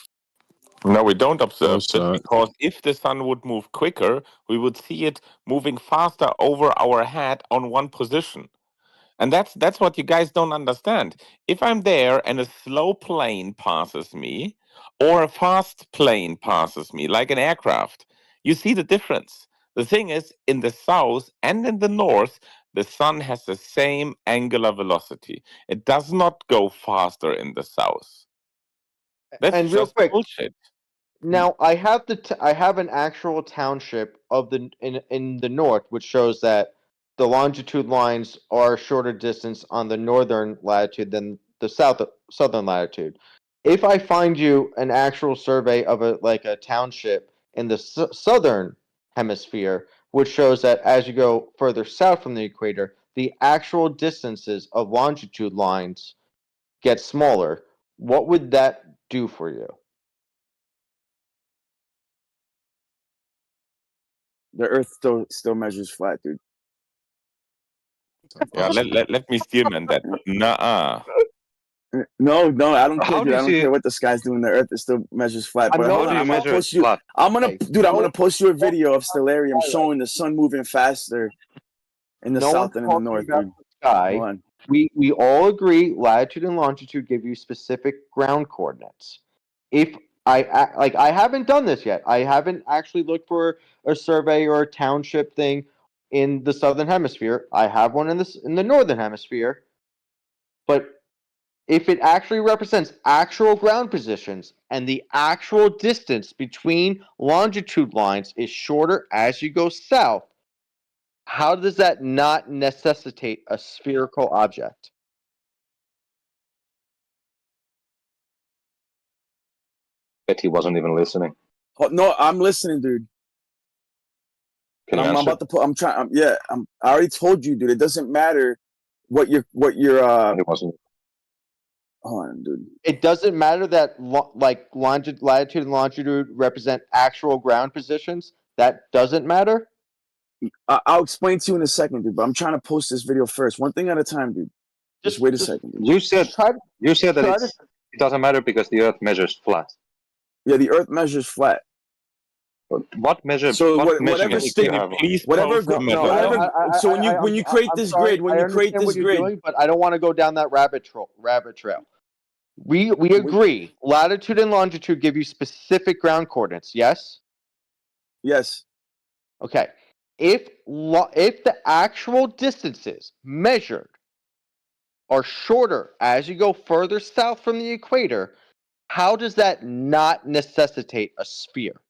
No, we don't observe it, because if the sun would move quicker, we would see it moving faster over our head on one position. And that's what you guys don't understand. If I'm there and a slow plane passes me, or a fast plane passes me, like an aircraft, you see the difference. The thing is, in the south and in the north, the sun has the same angular velocity. It does not go faster in the south. That's And real just quick, bullshit. now I have I have an actual township of in the north, which shows that the longitude lines are a shorter distance on the northern latitude than the southern latitude. If I find you an actual survey of a township in the southern hemisphere, which shows that as you go further south from the equator, the actual distances of longitude lines get smaller, what would that do for you? The Earth still measures flat, dude. Yeah, let me steelman that. Nuh-uh. No, I don't care, dude. I don't care what the sky's doing. The Earth still measures flat. But hold on, I'm gonna post you. I'm gonna post you a video of stellarium showing the sun moving faster in the south than in the north, dude. Hold on. We all agree latitude and longitude give you specific ground coordinates. If I haven't done this yet. I haven't actually looked for a survey or a township thing in the southern hemisphere. I have one in the northern hemisphere. But if it actually represents actual ground positions and the actual distance between longitude lines is shorter as you go south, how does that not necessitate a spherical object? Bet he wasn't even listening. Oh, no, I'm listening, dude. Can you I'm answer? about to put. I'm trying. I already told you, dude. It doesn't matter what your It wasn't. Hold on, dude. It doesn't matter that latitude and longitude represent actual ground positions. That doesn't matter. I'll explain to you in a second, dude. But I'm trying to post this video first. One thing at a time, dude. Just wait a second. Dude. You said that it doesn't matter because the Earth measures flat. Yeah, the Earth measures flat. What measure? So what whatever stick, whatever. So when you create this grid, but I don't want to go down that rabbit trail. We agree. Latitude and longitude give you specific ground coordinates. Yes. Yes. Okay. If the actual distances measured are shorter as you go further south from the equator, how does that not necessitate a sphere?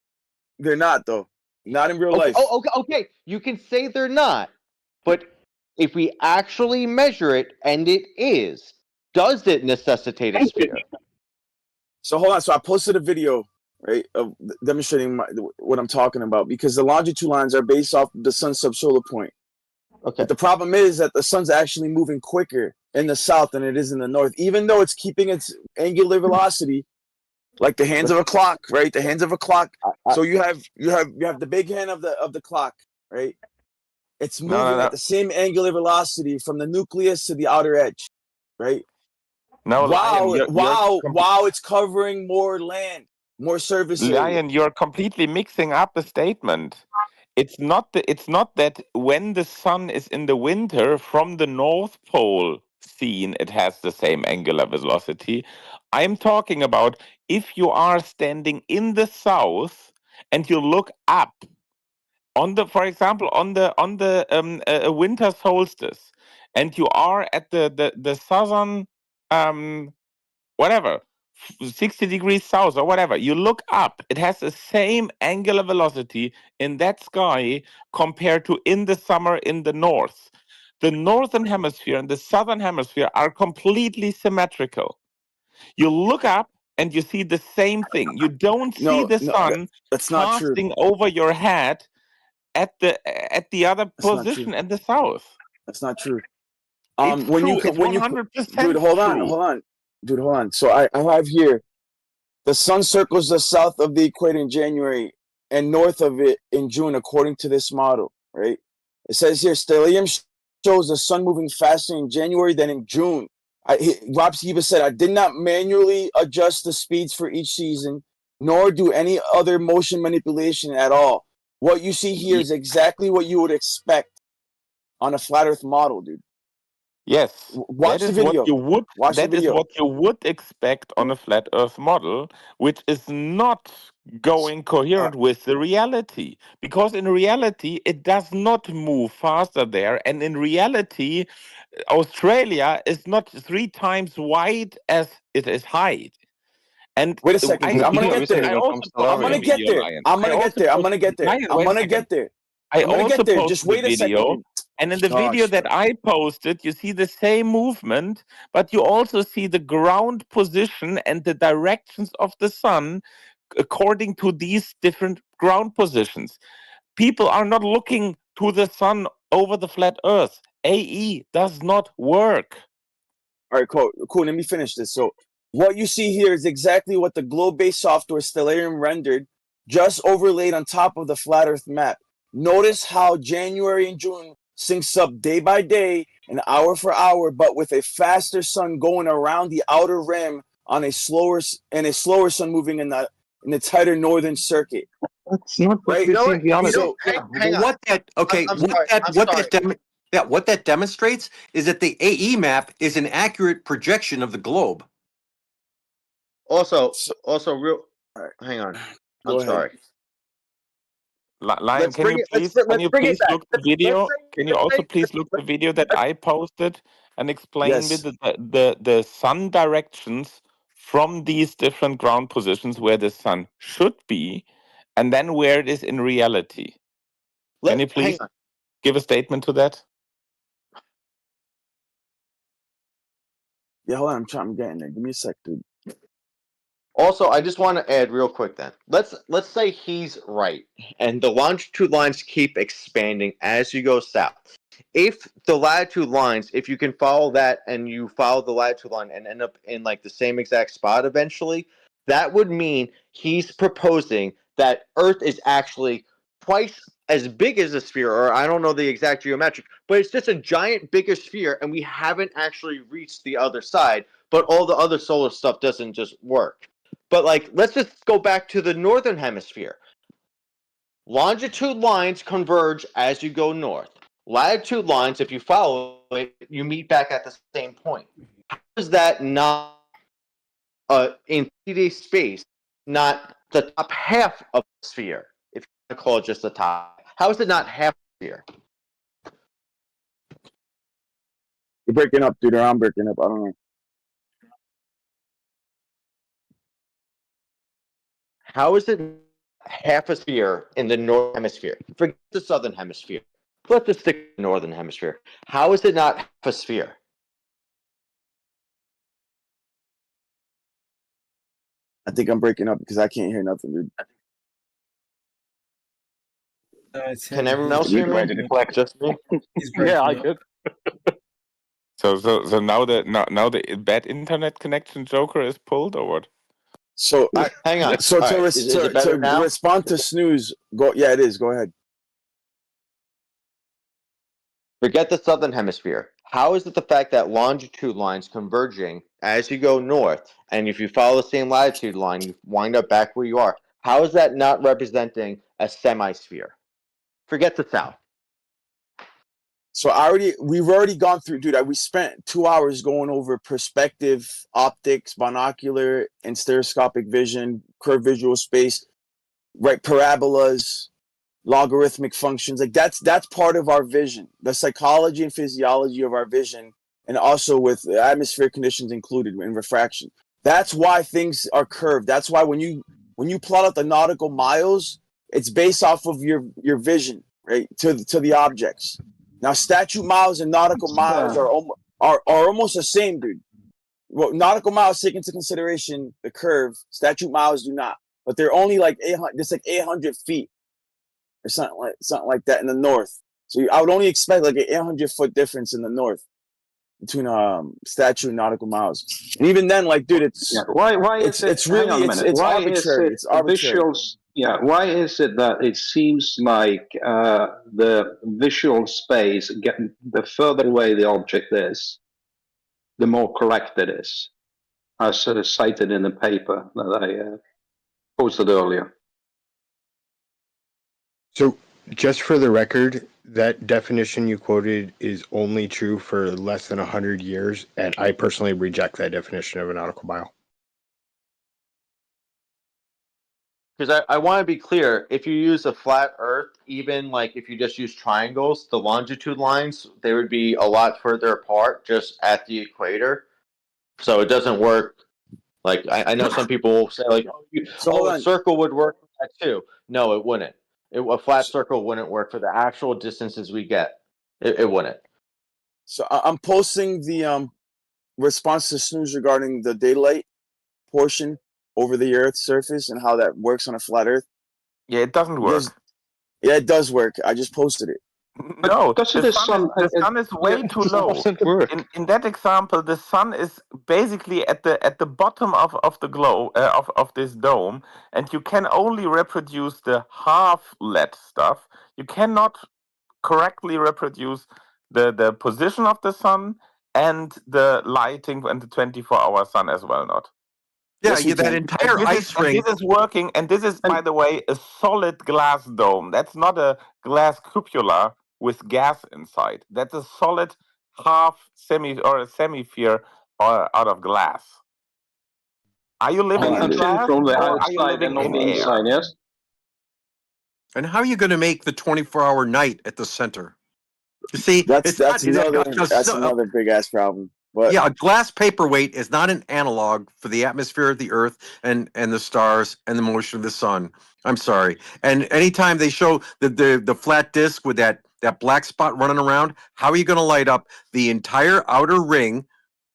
They're not, though. Not in real Okay. life. Oh, okay. You can say they're not, but if we actually measure it and it is, does it necessitate a sphere? So hold on. So I posted a video, right, of demonstrating what I'm talking about, because the longitude lines are based off the sun's subsolar point. Okay. But the problem is that the sun's actually moving quicker in the south than it is in the north, even though it's keeping its angular velocity like the hands of a clock, right? The hands of a clock. So you have the big hand of the clock, right? It's moving at the same angular velocity from the nucleus to the outer edge, right? No, Wow, it's covering more land, more surface area. Lion, you're completely mixing up the statement. It's not that when the sun is in the winter from the North Pole seen, it has the same angular velocity. I'm talking about if you are standing in the south and you look up for example, on the winter solstice, and you are at the southern whatever 60 degrees south or whatever, you look up, it has the same angular velocity in that sky compared to in the summer in the north. The northern hemisphere and the southern hemisphere are completely symmetrical. You look up and you see the same thing. You don't see the sun that's not true. casting over your head at the other position in the south. That's not true. It's when true. you It's when 100% dude, hold true. on, dude, hold on. So I have here, the sun circles the south of the equator in January and north of it in June, according to this model, right? It says here, stellium shows the sun moving faster in January than in June. Rob Skiba said, I did not manually adjust the speeds for each season, nor do any other motion manipulation at all. What you see here is exactly what you would expect on a flat Earth model, dude. Yes, watch the video. That is what you would expect on a flat Earth model, which is not going coherent with the reality. Because in reality, it does not move faster there, and in reality, Australia is not 3 times wide as it is high. And wait a second, I'm gonna get there. I'm gonna get there. I'm gonna get there. Just wait a second. And in the video that I posted, you see the same movement, but you also see the ground position and the directions of the sun according to these different ground positions. People are not looking to the sun over the flat Earth. AE does not work. All right, cool. Let me finish this. So what you see here is exactly what the globe-based software Stellarium rendered, just overlaid on top of the flat Earth map. Notice how January and June syncs up day by day and hour for hour, but with a faster sun going around the outer rim on a slower sun moving in the tighter northern circuit. That's not what we see in reality. What that demonstrates is that the AE map is an accurate projection of the globe. Also, hang on. I'm sorry. Lion, can you please look the video? Can you also please look the video that I posted and explain the sun directions from these different ground positions where the sun should be, and then where it is in reality? Can you please give a statement to that? Yeah, hold on. I'm getting there. Give me a sec, dude. Also, I just want to add real quick then. Let's say he's right, and the longitude lines keep expanding as you go south. If the latitude lines, if you can follow that and you follow the latitude line and end up in like the same exact spot eventually, that would mean he's proposing that Earth is actually twice as big as a sphere, or I don't know the exact geometric, but it's just a giant bigger sphere, and we haven't actually reached the other side, but all the other solar stuff doesn't just work. But like, let's just go back to the northern hemisphere. Longitude lines converge as you go north. Latitude lines, if you follow it, you meet back at the same point. How is that not in 3D space, not the top half of the sphere. If you want to call it just the top, how is it not half the sphere? You're breaking up, dude. Or I'm breaking up. I don't know. How is it half a sphere in the northern hemisphere? Forget the southern hemisphere. Let's just stick to the northern hemisphere. How is it not half a sphere? I think I'm breaking up because I can't hear nothing, dude. Can everyone else hear me? Just me? Yeah, I could. So now the bad internet connection Joker is pulled or what? So hang on. So All to, right. res- Is to, it better to now? respond to snooze, go. Yeah, it is. Go ahead. Forget the southern hemisphere. How is it the fact that longitude lines converging as you go north, and if you follow the same latitude line, you wind up back where you are? How is that not representing a semisphere? Forget the south. So we've already gone through, dude. We spent 2 hours going over perspective, optics, binocular, and stereoscopic vision, curved visual space, right? Parabolas, logarithmic functions. Like that's part of our vision, the psychology and physiology of our vision, and also with atmospheric conditions included in refraction. That's why things are curved. That's why when you plot out the nautical miles, it's based off of your vision, right, to the objects. Now, statute miles and nautical miles are almost the same, dude. Well, nautical miles take into consideration the curve. Statute miles do not, but they're only like 800. It's like 800 feet or something like that in the north. So I would only expect like an 800-foot difference in the north between statute and nautical miles. And even then, like, dude, it's why is it? It's really it's why arbitrary. is it It's arbitrary. visuals? Yeah, why is it that it seems like the visual space, the further away the object is, the more correct it is, as cited in the paper that I posted earlier. So, just for the record, that definition you quoted is only true for less than 100 years, and I personally reject that definition of a nautical mile. Because I want to be clear, if you use a flat Earth, even like if you just use triangles, the longitude lines, they would be a lot further apart just at the equator. So it doesn't work. Like I know some people will say like, a circle would work for that too. No, it wouldn't. A flat circle wouldn't work for the actual distances we get. It wouldn't. So I'm posting the response to Snooze regarding the daylight portion over the Earth's surface and how that works on a flat Earth. Yeah, it doesn't work. Yeah, it does work. I just posted it. No, the sun is way too low. In that example, the sun is basically at the bottom of the globe of this dome, and you can only reproduce the half LED stuff. You cannot correctly reproduce the position of the sun and the lighting and the 24-hour sun as well. Not. Yeah, that entire ice ring. This is working, and this is, by the way, a solid glass dome. That's not a glass cupola with gas inside. That's a solid half semi or a semisphere out of glass. Are you living in glass, from the or are you outside living and in not air? inside? Yes. And how are you going to make the 24-hour night at the center? You see, that's another big ass problem. But yeah, a glass paperweight is not an analog for the atmosphere of the Earth and the stars and the motion of the sun. I'm sorry. And anytime they show the flat disk with that black spot running around, how are you going to light up the entire outer ring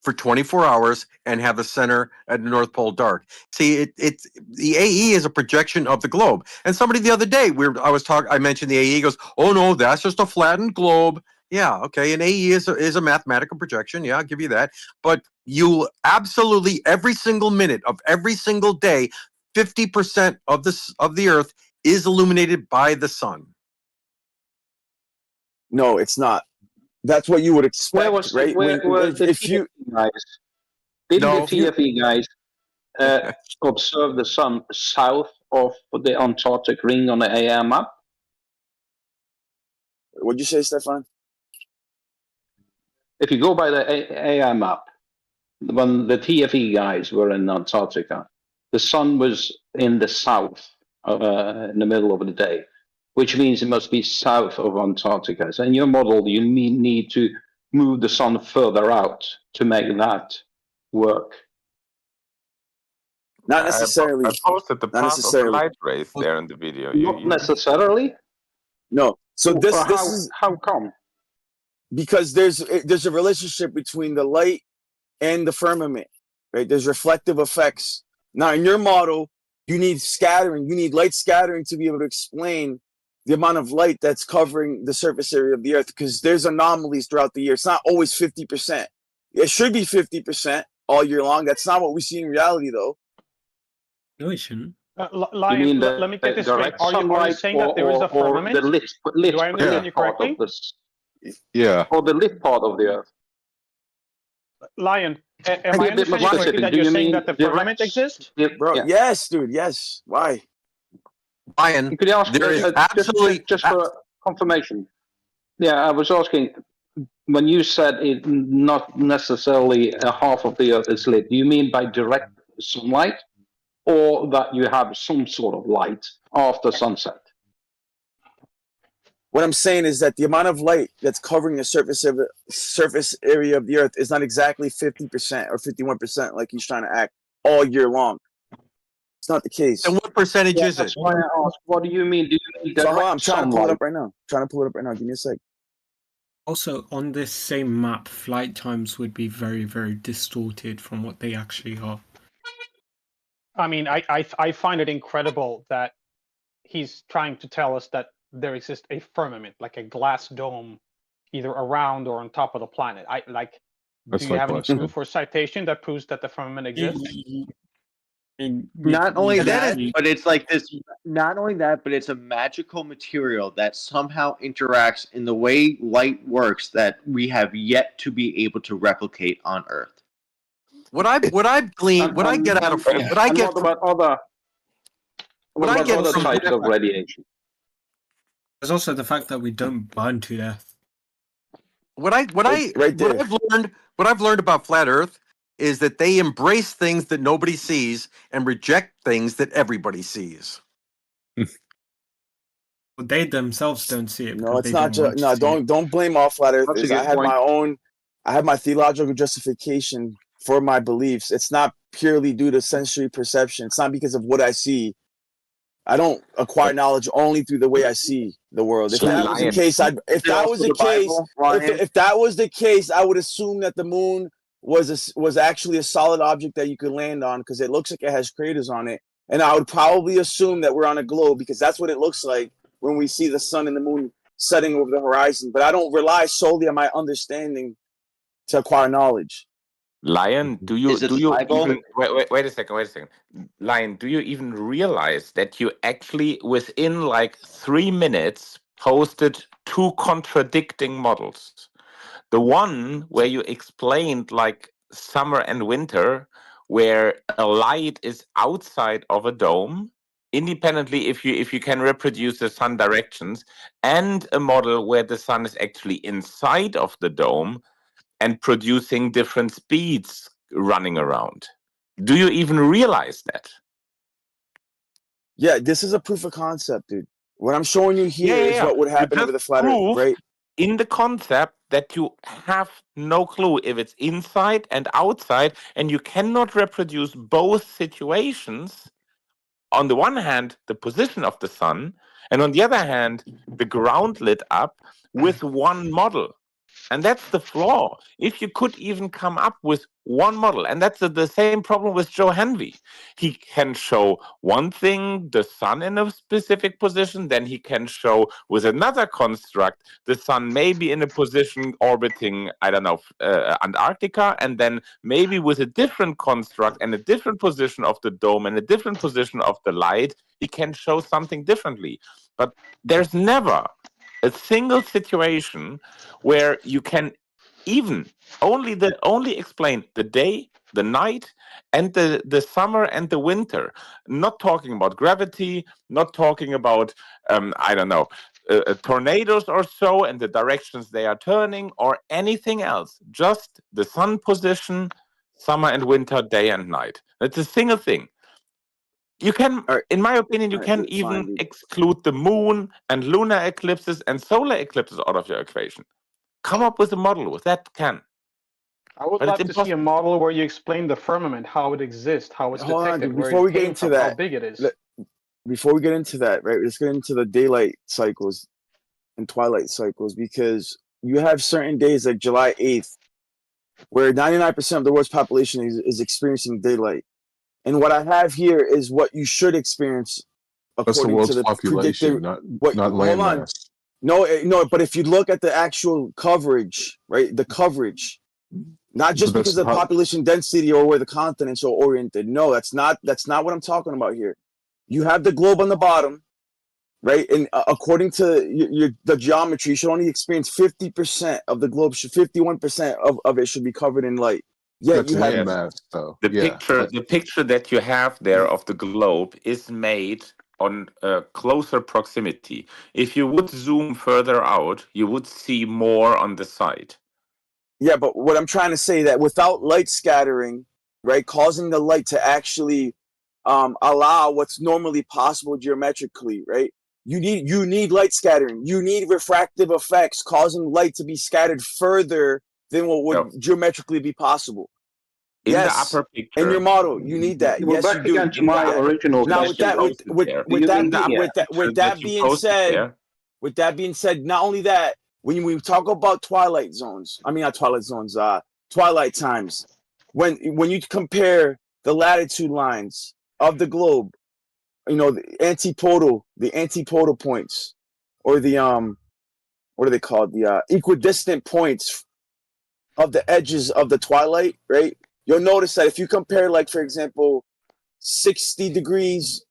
for 24 hours and have the center at the North Pole dark? See, the AE is a projection of the globe. And somebody the other day, I mentioned the AE, goes, "Oh no, that's just a flattened globe." Yeah, okay, an AE is a mathematical projection. Yeah, I'll give you that. But you absolutely, every single minute of every single day, 50% of the Earth is illuminated by the sun. No, it's not. That's what you would expect, right? Didn't the TFE guys observe the sun south of the Antarctic ring on the AR map? What'd you say, Stefan? If you go by the AR map, when the TFE guys were in Antarctica, the sun was in the south in the middle of the day, which means it must be south of Antarctica. So in your model, you need to move the sun further out to make that work. Not necessarily. I posted the Not path of the necessarily. light rays there in the video. Not necessarily. No. So this how, is how come? Because there's a relationship between the light and the firmament, right? There's reflective effects. Now, in your model, you need scattering. You need light scattering to be able to explain the amount of light that's covering the surface area of the Earth, because there's anomalies throughout the year. It's not always 50%. It should be 50% all year long. That's not what we see in reality, though. No, it shouldn't. Lion, let me get this straight. Are you saying that there is a firmament? Or the lit Do I understand you correctly? Yeah. Or the lit part of the Earth. Lion, am I understanding correctly that you're saying that the firmament exists? Bro, Yeah. yes, dude, yes. Why? Lion, could you ask there is absolutely just for confirmation. Yeah, I was asking, when you said it not necessarily half of the Earth is lit, do you mean by direct sunlight, or that you have some sort of light after sunset? What I'm saying is that the amount of light that's covering the surface area of the Earth is not exactly 50% or 51% like he's trying to act all year long. It's not the case. And what percentage is it? That's why I asked, what do you mean? Do you mean So direct I'm trying to pull it sunlight? up right now. Give me a sec. Also, on this same map, flight times would be very, very distorted from what they actually are. I mean, I find it incredible that he's trying to tell us that there exists a firmament, like a glass dome, either around or on top of the planet. Do you have any proof or citation that proves that the firmament exists? Not only that, but it's like this. Not only that, but it's a magical material that somehow interacts in the way light works that we have yet to be able to replicate on Earth. What I glean, what I get out of, what I get from other types of radiation. There's also the fact that we don't burn to death. What I've learned about flat Earth is that they embrace things that nobody sees and reject things that everybody sees. Well, they themselves don't see it. No, it's not just don't blame all flat earthers. I have my theological justification for my beliefs. It's not purely due to sensory perception. It's not because of what I see. I don't acquire knowledge only through the way I see the world. If that was the case, if that was the case, I would assume that the moon was actually a solid object that you could land on, because it looks like it has craters on it. And I would probably assume that we're on a globe, because that's what it looks like when we see the sun and the moon setting over the horizon. But I don't rely solely on my understanding to acquire knowledge. Lion, do you even, wait a second. Lion, do you even realize that you actually within like 3 minutes posted 2 contradicting models? The one where you explained like summer and winter, where a light is outside of a dome, independently if you can reproduce the sun directions, and a model where the sun is actually inside of the dome and producing different speeds running around. Do you even realize that? Yeah, this is a proof of concept, dude. What I'm showing you here is what would happen over the flat Earth, right? In the concept that you have no clue if it's inside and outside, and you cannot reproduce both situations. On the one hand, the position of the sun, and on the other hand, the ground lit up with one model. And that's the flaw. If you could even come up with one model, and that's the same problem with Joe Henry. He can show one thing, the sun in a specific position, then he can show with another construct, the sun maybe in a position orbiting, I don't know, Antarctica, and then maybe with a different construct and a different position of the dome and a different position of the light, he can show something differently. But there's never a single situation where you can even only explain the day, the night, and the summer and the winter. Not talking about gravity, not talking about I don't know, tornadoes or so and the directions they are turning or anything else. Just the sun position, summer and winter, day and night. It's a single thing. You can, in my opinion, you can even exclude the moon and lunar eclipses and solar eclipses out of your equation. Come up with a model with that can. I would like to see a model where you explain the firmament, how it exists, how it's detected, where it came from, how big it is. Before we get into that, right, let's get into the daylight cycles and twilight cycles, because you have certain days like July 8th where 99% of the world's population is experiencing daylight. And what I have here is what you should experience according to the population, not land mass. No, but if you look at the actual coverage, right, the coverage, not just because of population density or where the continents are oriented. No, that's not what I'm talking about here. You have the globe on the bottom, right? And according to the geometry, you should only experience 50% of the globe. 51% of it should be covered in light. Yeah, that's land mass, though. The picture that you have there of the globe is made on closer proximity. If you would zoom further out, you would see more on the side. Yeah, but what I'm trying to say that without light scattering, right, causing the light to actually allow what's normally possible geometrically, right? You need light scattering. You need refractive effects causing light to be scattered further than what would geometrically be possible. In the upper picture, in your model, you need that. Yes, you do. To my original now, question. With that being said, not only that, when we talk about twilight zones, I mean not twilight zones, twilight times, when you compare the latitude lines of the globe, you know, the antipodal points, or the what are they called? The equidistant points of the edges of the twilight, right? You'll notice that if you compare, like, for example, 60 degrees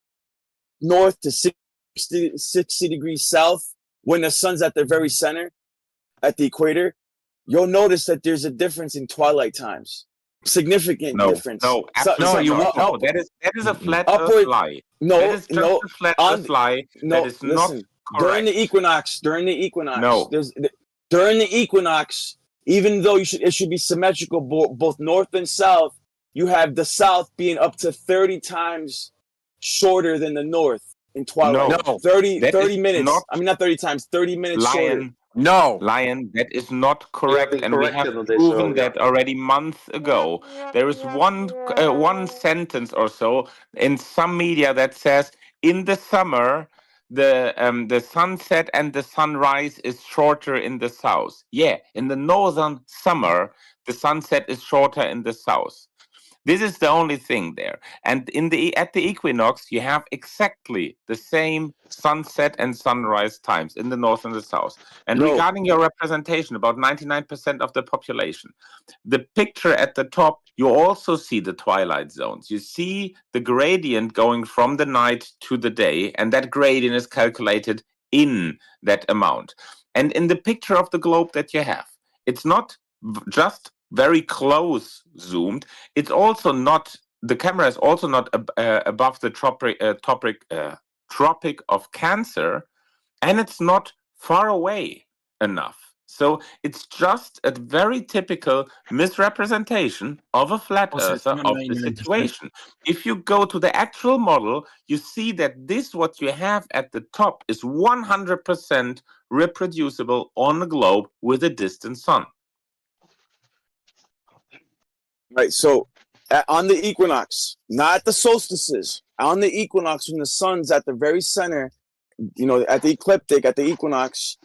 north to 60 degrees south, when the sun's at the very center, at the equator, you'll notice that there's a difference in twilight times. Significant difference. No, absolutely no. That is a flat Earth lie. No, that is just a flat Earth lie. No, that is not correct. During the equinox, during the equinox, even though it should be symmetrical both north and south, you have the south being up to 30 times shorter than the north in twilight. No, 30 minutes. I mean, not 30 times, 30 minutes shorter. Lion, that is not correct, and we have proven that already months ago. There is one sentence or so in some media that says in the summer the sunset and the sunrise is shorter in the south. Yeah, in the northern summer the sunset is shorter in the south. This is the only thing there. And at the equinox, you have exactly the same sunset and sunrise times in the north and the south. And regarding your representation, about 99% of the population, the picture at the top, you also see the twilight zones. You see the gradient going from the night to the day, and that gradient is calculated in that amount. And in the picture of the globe that you have, it's not just very close zoomed. It's also not, the camera is also not above the Tropic of Cancer, and it's not far away enough. So it's just a very typical misrepresentation of a flat earther of the situation. If you go to the actual model, you see that this, what you have at the top, is 100% reproducible on the globe with a distant sun. Right, so on the equinox, not the solstices, on the equinox, when the sun's at the very center, you know, at the ecliptic, at the equinox,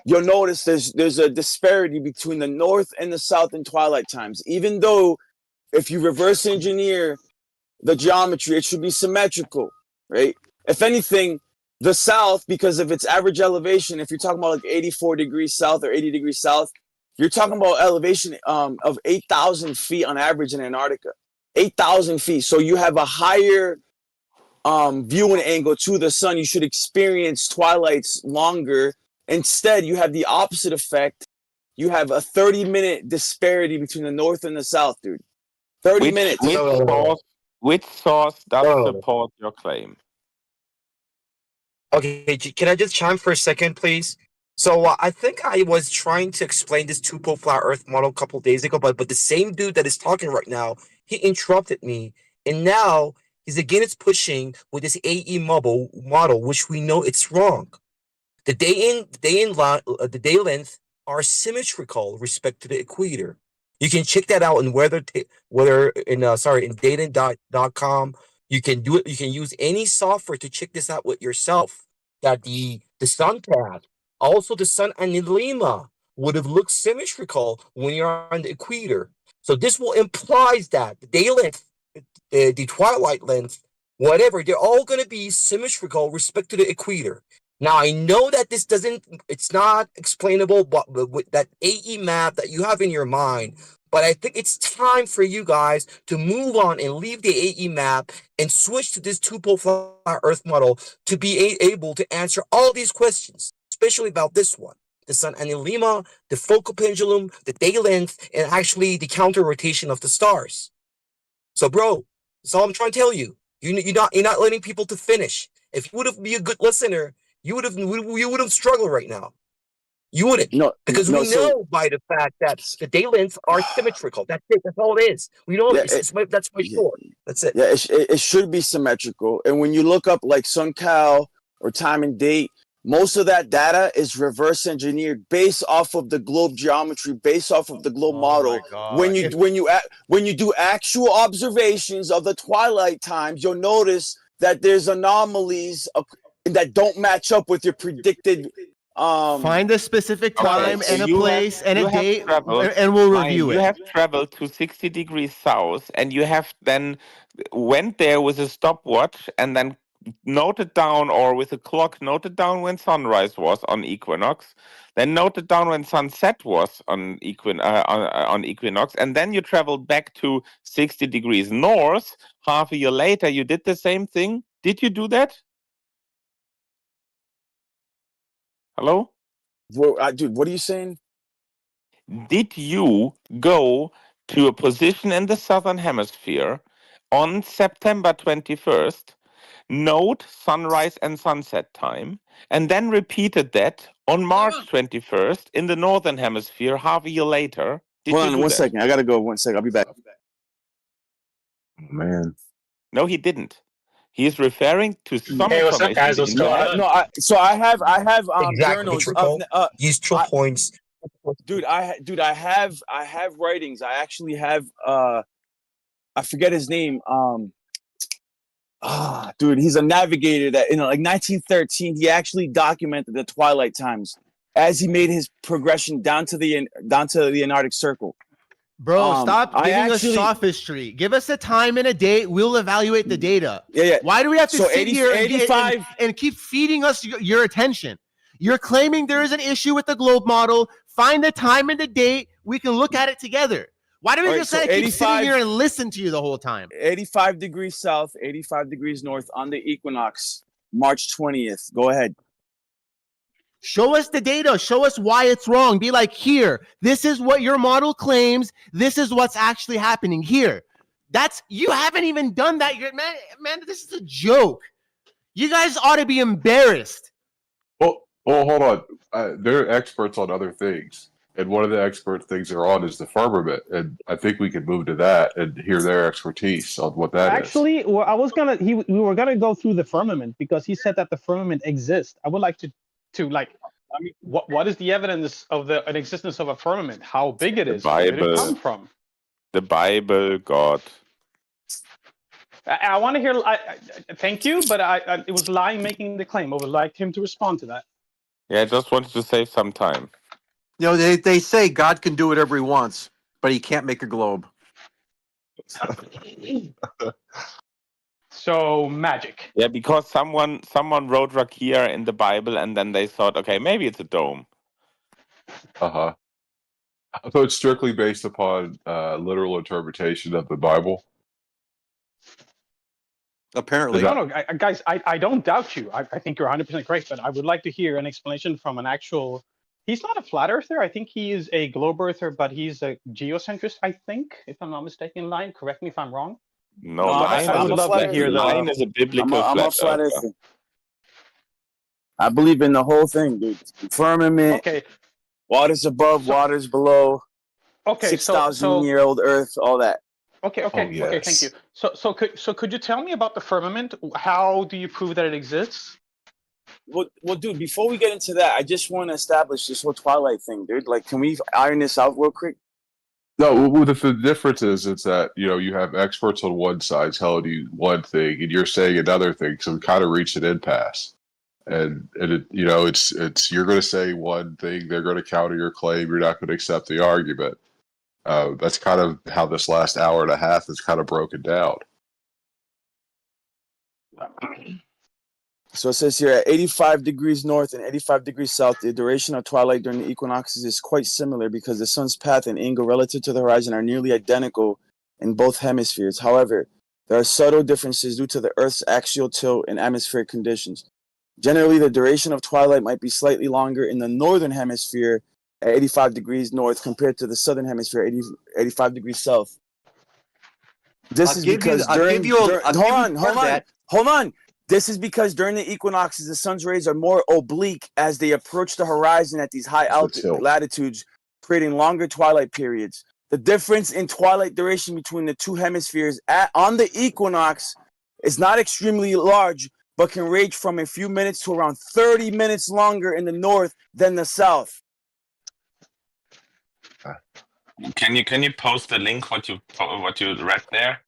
you'll notice there's a disparity between the north and the south in twilight times. Even though if you reverse engineer the geometry, it should be symmetrical, right? If anything, the south, because of its average elevation, if you're talking about like 84 degrees south or 80 degrees south, you're talking about elevation of 8,000 feet on average in Antarctica. 8,000 feet. So you have a higher viewing angle to the sun. You should experience twilights longer. Instead, you have the opposite effect. You have a 30-minute disparity between the north and the south, dude. 30 minutes. Which source does support your claim? Okay, can I just chime for a second, please? So I think I was trying to explain this two-pole flat Earth model a couple days ago, but the same dude that is talking right now, he interrupted me, and now he's again pushing with this AE model, which we know it's wrong. The day length are symmetrical with respect to the equator. You can check that out in in data.com. You can do it. You can use any software to check this out with yourself. That the sun path, also the sun anilema, would have looked symmetrical when you're on the equator. So this will implies that the day length, the twilight length, whatever, they're all going to be symmetrical with respect to the equator. Now, I know that it's not explainable, but with that AE map that you have in your mind, but I think it's time for you guys to move on and leave the AE map and switch to this two-pole flat Earth model to be able to answer all these questions, especially about this one. The sun anilema, the focal pendulum, the day length, and actually the counter rotation of the stars. So, bro, that's all I'm trying to tell you. You're not letting people to finish. If you would have been a good listener, you would have struggled right now. You wouldn't. Because we know by the fact that the day lengths are symmetrical. That's it. That's all it is. We know that's my sure. That's it. Yeah, it should be symmetrical. And when you look up like SunCal or time and date, most of that data is reverse engineered based off of the globe geometry, based off of the globe model. When you do actual observations of the twilight times, you'll notice that there's anomalies that don't match up with your predicted. Find a specific time and a place and a date, traveled, and we'll review You it. have traveled to 60 degrees south, and you have then went there with a stopwatch and then noted down, or with a clock, noted down when sunrise was on equinox, then noted down when sunset was on equinox, and then you traveled back to 60 degrees north. Half a year later, you did the same thing. Did you do that? Hello? Dude, what are you saying? Did you go to a position in the southern hemisphere on September 21st, note sunrise and sunset time, and then repeated that on March 21st in the northern hemisphere half a year later? Hold on 1 second. I gotta go 1 second. I'll be back. Man. No, he didn't. He is referring to some Hey, what's up, guys? What's going on? I have Exactly, journals of useful points. Dude, I have writings. I actually have I forget his name. Dude, he's a navigator that in like 1913 he actually documented the twilight times as he made his progression down to the Antarctic Circle. Bro, stop giving us sophistry. Give us a time and a date. We'll evaluate the data. Yeah. Why do we have to sit here 85 and keep feeding us your attention? You're claiming there is an issue with the globe model. Find the time and the date. We can look at it together. Why do we just keep sitting here and listen to you the whole time? 85 degrees south, 85 degrees north on the equinox, March 20th. Go ahead. Show us the data. Show us why it's wrong. Be like, here, this is what your model claims. This is what's actually happening here. You haven't even done that yet, man. This is a joke. You guys ought to be embarrassed. Well, hold on. They're experts on other things. And one of the expert things they're on is the firmament. And I think we could move to that and hear their expertise on what that is. Actually, well, we were gonna go through the firmament because he said that the firmament exists. I would like to what is the evidence of an existence of a firmament? How big it is? Where did it come from? The Bible, God. I want to hear. Thank you, but it was Lai making the claim. I would like him to respond to that. Yeah, I just wanted to save some time. You know, they say God can do whatever he wants, but he can't make a globe. So magic. Yeah, because someone wrote Rakia in the Bible, and then they thought, okay, maybe it's a dome. So it's strictly based upon literal interpretation of the Bible. Apparently. No, guys, I don't doubt you. I think you're 100% correct, but I would like to hear an explanation from an actual. He's not a flat earther. I think he is a globe earther, but he's a geocentrist, I think, if I'm not mistaken. Line, correct me if I'm wrong. No, Line is a biblical flat earther. I believe in the whole thing, dude. Firmament, Okay. waters above, waters below, Okay. 6,000-year-old Earth, all that. Okay. Okay. Thank you. So could you tell me about the firmament? How do you prove that it exists? Well, dude, before we get into that, I just want to establish this whole Twilight thing, dude. Like, can we iron this out real quick? No, well, the difference is that you have experts on one side telling you one thing, and you're saying another thing. So we kind of reached an impasse, and it's you're going to say one thing, they're going to counter your claim, you're not going to accept the argument. That's kind of how this last hour and a half is kind of broken down. So it says here at 85 degrees north and 85 degrees south, the duration of twilight during the equinoxes is quite similar because the sun's path and angle relative to the horizon are nearly identical in both hemispheres. However, there are subtle differences due to the Earth's axial tilt and atmospheric conditions. Generally, the duration of twilight might be slightly longer in the northern hemisphere at 85 degrees north compared to the southern hemisphere at 85 degrees south. This is because hold on. This is because during the equinoxes, the sun's rays are more oblique as they approach the horizon at these high latitudes, creating longer twilight periods. The difference in twilight duration between the two hemispheres on the equinox is not extremely large, but can range from a few minutes to around 30 minutes longer in the north than the south. Can you post the link what you read there?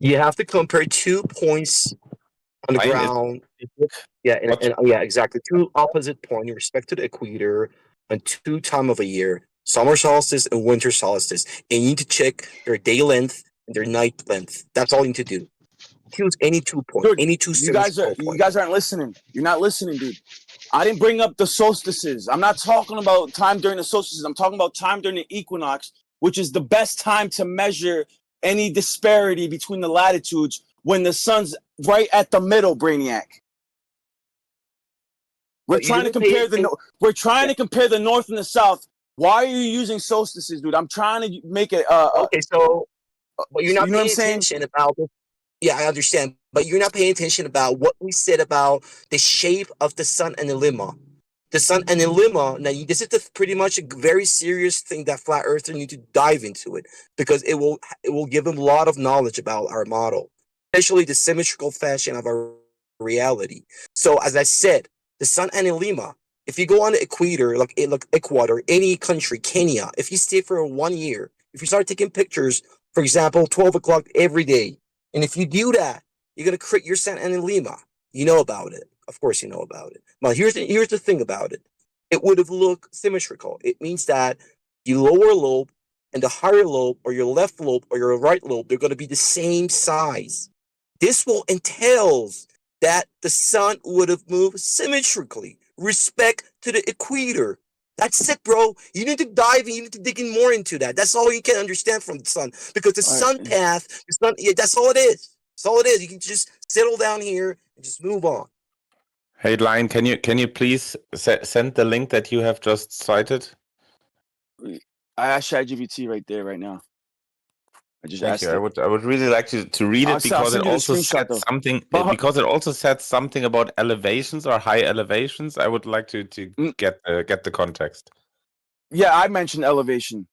You have to compare 2 points on the ground. Yeah, exactly. 2 opposite points in respect to the equator and 2 times of a year, summer solstice and winter solstice. And you need to check their day length and their night length. That's all you need to do. Choose any 2 points, Dude, any 2 you guys aren't listening. You're not listening, dude. I didn't bring up the solstices. I'm not talking about time during the solstices. I'm talking about time during the equinox, which is the best time to measure any disparity between the latitudes when the sun's right at the middle, Brainiac. We're trying to compare to compare the north and the south. Why are you using solstices, dude? I'm trying to make it okay, so but you're not paying attention about this. Yeah, I understand, but you're not paying attention about what we said about the shape of the sun and the lemma. The sun and the lemma. Now, this is pretty much a very serious thing that flat earthers need to dive into it because it will give them a lot of knowledge about our model, especially the symmetrical fashion of our reality. So, as I said, the sun and the lemma. If you go on the equator, like Ecuador, any country, Kenya, if you stay for 1 year, if you start taking pictures, for example, 12 o'clock every day, and if you do that, you're gonna create your sun and the lemma. You know about it. Of course you know about it. But here's the thing about it. It would have looked symmetrical. It means that your lower lobe and the higher lobe or your left lobe or your right lobe, they're going to be the same size. This will entails that the sun would have moved symmetrically, respect to the equator. That's it, bro. You need to dive in, you need to dig in more into that. That's all you can understand from the sun. Because the sun path, that's all it is. That's all it is. You can just settle down here and just move on. Hey, Lion, can you please send the link that you have just cited? I asked ChatGPT right there, right now. I just Thank asked you. it. I would really like to read it because it also said something. Because it also said something about elevations or high elevations. I would like to get the context. Yeah, I mentioned elevation.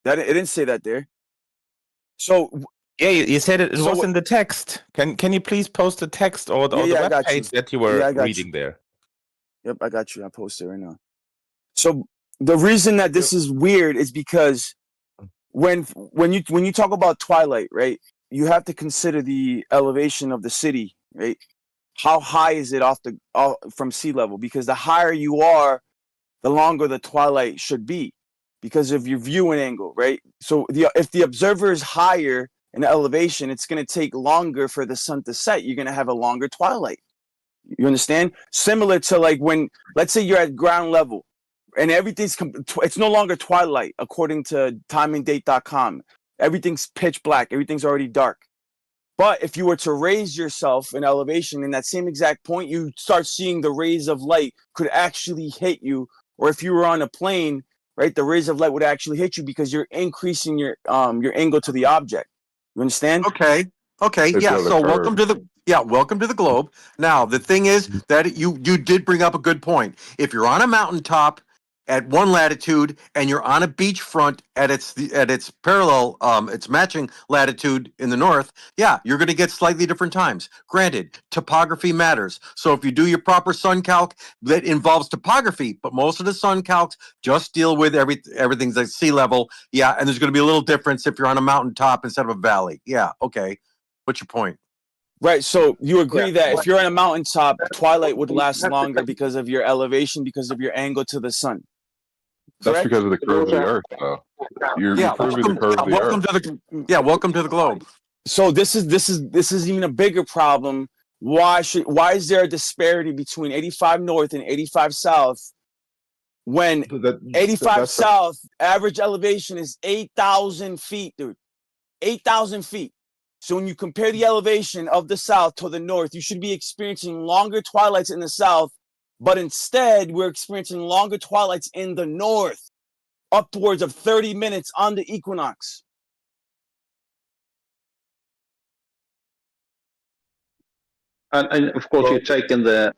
It didn't say that there. So yeah, you said it was in the text. Can you please post the text or the web page that you were reading there? Yep, I got you. I posted it right now. So the reason that this is weird is because when you talk about twilight, right, you have to consider the elevation of the city, right? How high is it from sea level? Because the higher you are, the longer the twilight should be because of your viewing angle, right? So if the observer is higher in elevation, it's going to take longer for the sun to set. You're going to have a longer twilight. You understand? Similar to like when, let's say you're at ground level and everything's, it's no longer twilight according to timingdate.com. Everything's pitch black. Everything's already dark. But if you were to raise yourself in elevation in that same exact point, you start seeing the rays of light could actually hit you. Or if you were on a plane, right? The rays of light would actually hit you because you're increasing your angle to the object. You understand? Okay. Yeah. So welcome to the globe. Now the thing is that you did bring up a good point. If you're on a mountaintop at one latitude and you're on a beachfront at its parallel, its matching latitude in the north, yeah, you're going to get slightly different times. Granted, topography matters. So if you do your proper sun calc, that involves topography, but most of the sun calcs just deal with everything's at sea level. Yeah, and there's going to be a little difference if you're on a mountaintop instead of a valley. Yeah, okay. What's your point? Right. So you agree that if you're on a mountaintop, twilight would last longer because of your elevation, because of your angle to the sun. That's because of the curve of the Earth, though. You're proving the curve of the Earth. Welcome to the globe. So this is even a bigger problem. Why is there a disparity between 85 north and 85 south when 85 south average elevation is 8,000 feet, dude? 8,000 feet. So when you compare the elevation of the south to the north, you should be experiencing longer twilights in the south, but instead we're experiencing longer twilights in the north, upwards of 30 minutes on the equinox. And of course, you're taking how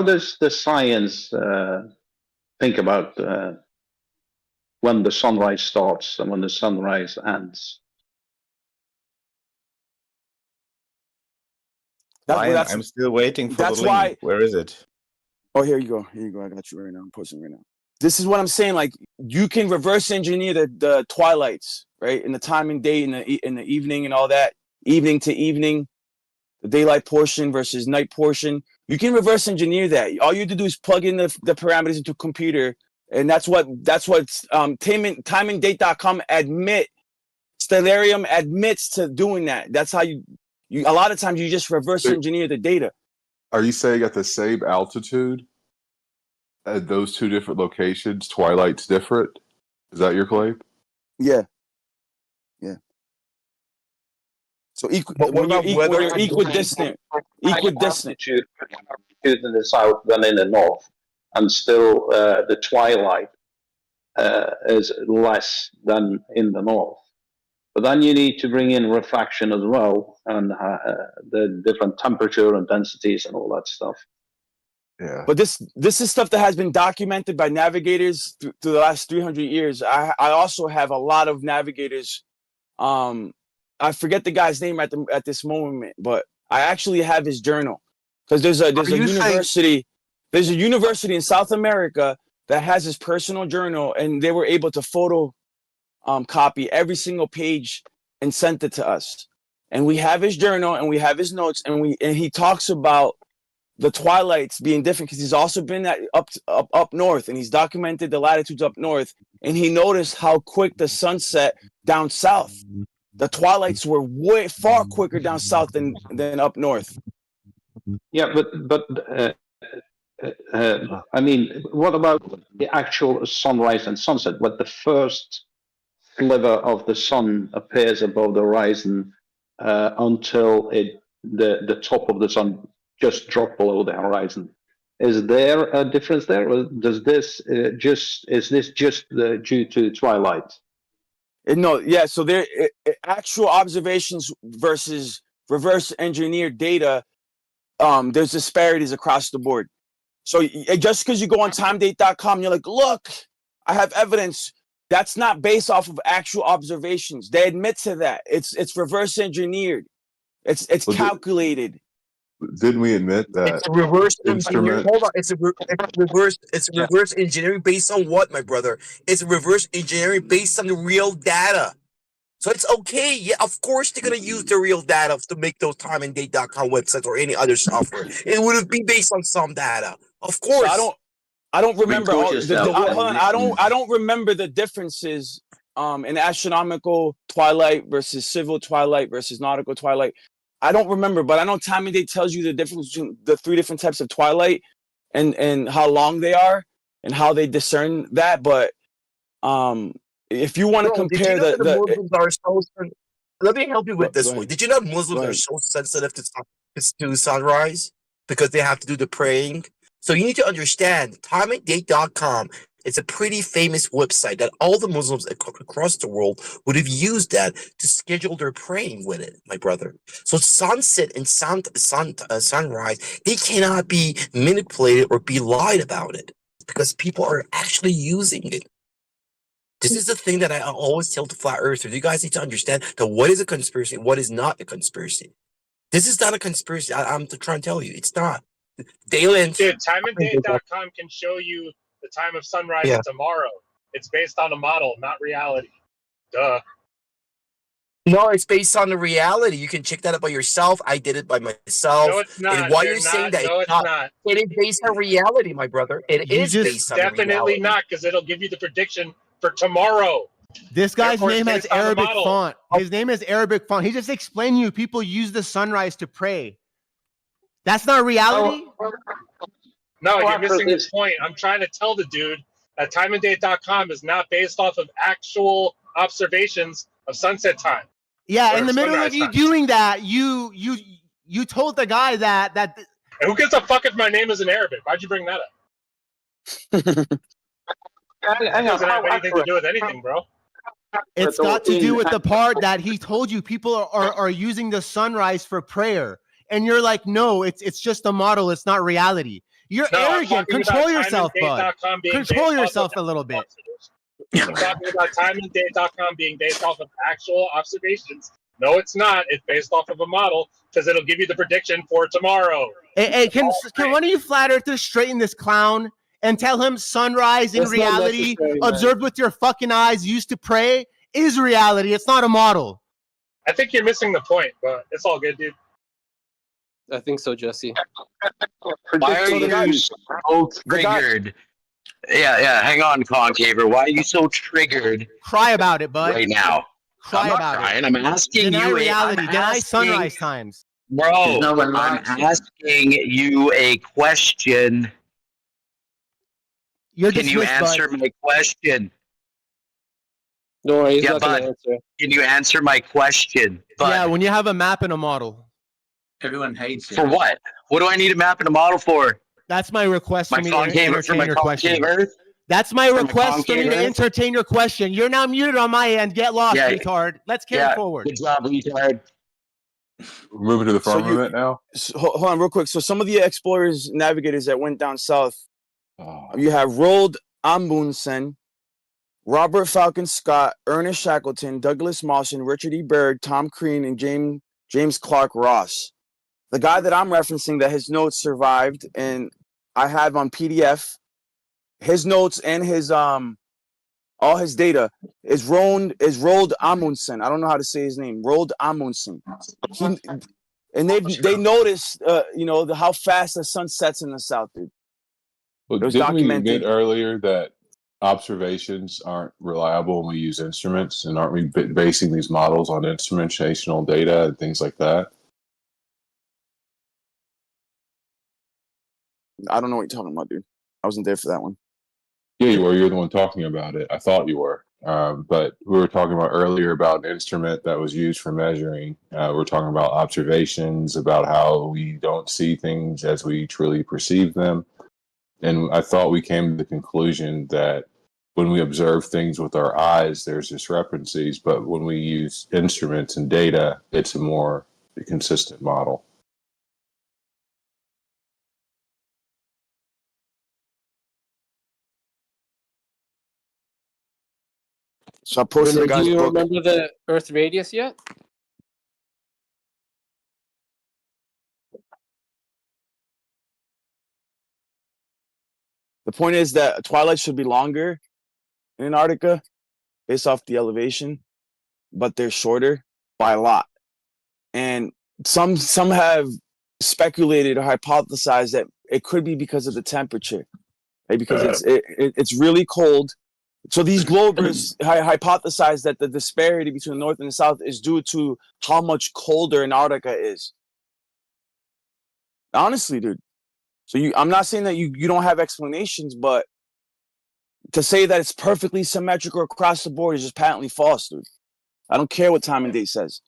does the science think about when the sunrise starts and when the sunrise ends? I'm still waiting for the link. Where is it? Oh, here you go. I got you right now. I'm posting right now. This is what I'm saying. Like, you can reverse engineer the twilights, right? In the time and day, in the evening and all that, evening to evening, the daylight portion versus night portion. You can reverse engineer that. All you have to do is plug in the parameters into a computer, and that's what timingdate.com Stellarium admits to doing that. That's how you a lot of times you just reverse engineer the data. Are you saying at the same altitude, at those two different locations, twilight's different? Is that your claim? Yeah. So when you're equidistant altitude in the south than in the north, and still the twilight is less than in the north. But then you need to bring in refraction as well, and the different temperature and densities and all that stuff. Yeah. But this is stuff that has been documented by navigators through the last 300 years. I also have a lot of navigators. I forget the guy's name at this moment, but I actually have his journal because there's a university. There's a university in South America that has his personal journal, and they were able to photo copy every single page and sent it to us. And we have his journal and we have his notes, and he talks about the twilights being different because he's also been up north, and he's documented the latitudes up north, and he noticed how quick the sunset down south. The twilights were far quicker down south than up north. Yeah, but I mean, what about the actual sunrise and sunset? What the first sliver of the sun appears above the horizon until the top of the sun just drop below the horizon. Is there a difference there, or is this just due to twilight? No, yeah. So there, actual observations versus reverse engineered data. There's disparities across the board. So just because you go on timedate.com, you're like, look, I have evidence. That's not based off of actual observations. They admit to that. It's reverse engineered. It's calculated. Didn't we admit that? It's a reverse engineering. Hold on. It's a reverse engineering based on what, my brother? It's a reverse engineering based on the real data. So it's okay. Yeah, of course they're gonna use the real data to make those timingdate.com websites or any other software. It would be based on some data. Of course. So I don't remember hold on, I don't remember the differences in astronomical twilight versus civil twilight versus nautical twilight. I don't remember, but I know Timing Date tells you the difference between the 3 different types of twilight and how long they are and how they discern that. But if you want to compare the Muslims are so let me help you with this one. Did you know Muslims are so sensitive to sunrise because they have to do the praying? So you need to understand timingdate.com It's a pretty famous website that all the Muslims across the world would have used that to schedule their praying with it, my brother. So sunset and sunrise, they cannot be manipulated or be lied about it because people are actually using it. This is the thing that I always tell the flat earthers. You guys need to understand that what is a conspiracy, what is not a conspiracy. This is not a conspiracy. I'm trying to tell you, it's not. Dude, timeanddate.com can show you the time of sunrise tomorrow. It's based on a model, not reality. Duh. No, it's based on the reality. You can check that up by yourself. I did it by myself. No, it's not. And why you're saying that no, it's not. It is based on reality, my brother. It is based on reality. Definitely not, because it'll give you the prediction for tomorrow. This guy's name has Arabic font. His name is Arabic font. He just explained to you people use the sunrise to pray. That's not reality? No, you're missing the point. I'm trying to tell the dude that timeanddate.com is not based off of actual observations of sunset time. Yeah, in the middle of you doing that, you told the guy that And who gives a fuck if my name is in Arabic? Why'd you bring that up? It doesn't have anything to do with anything, bro. It's got to do with the part that he told you people are using the sunrise for prayer. And you're like, no, it's just a model. It's not reality. You're arrogant. Control yourself, bud. Control yourself a little bit. I'm talking about timeanddate.com being based off of actual observations. No, it's not. It's based off of a model because it'll give you the prediction for tomorrow. Hey, can one of you flat earthers straighten this clown and tell him sunrise in reality, observed with your fucking eyes, used to pray, is reality. It's not a model. I think you're missing the point, but it's all good, dude. I think so, Jesse. Why are you so triggered? Yeah, hang on, Concaver. Why are you so triggered? Cry about it, bud. Right now. Cry about it. I'm asking Deny you. reality. Deny sunrise times. Bro, I'm asking you a question. Can you answer my question? No, he's not going to answer. Can you answer my question? Bud? Yeah, when you have a map and a model. Everyone hates it. For what? What do I need a map and a model for? That's my request for me to entertain your question. Earth? That's my request for me to entertain your question. You're now muted on my end. Get lost, retard. Let's carry forward. Good job, retard. We're moving to the firmament now. Hold on, real quick. So some of the explorers, navigators that went down south, you have Roald Amundsen, Robert Falcon Scott, Ernest Shackleton, Douglas Mawson, Richard E. Byrd, Tom Crean, and James Clark Ross. The guy that I'm referencing, that his notes survived, and I have on PDF, his notes and his all his data is Roald Amundsen. I don't know how to say his name. Roald Amundsen. And they noticed, how fast the sun sets in the south, dude. But didn't we admit earlier that observations aren't reliable when we use instruments, and aren't we basing these models on instrumentational data and things like that? I don't know what you're talking about, dude. I wasn't there for that one. Yeah, you were. You're the one talking about it. I thought you were. But we were talking about earlier about an instrument that was used for measuring. We're talking about observations, about how we don't see things as we truly perceive them. And I thought we came to the conclusion that when we observe things with our eyes, there's discrepancies. But when we use instruments and data, it's a more consistent model. So I posted the guy's Do you book. remember the Earth radius yet? The point is that twilight should be longer in Antarctica based off the elevation, but they're shorter by a lot. And some have speculated or hypothesized that it could be because of the temperature, right? Because it's really cold. So these globers hypothesize that the disparity between the north and the south is due to how much colder Antarctica is. Honestly, dude. So I'm not saying that you don't have explanations, but to say that it's perfectly symmetrical across the board is just patently false, dude. I don't care what time and date says.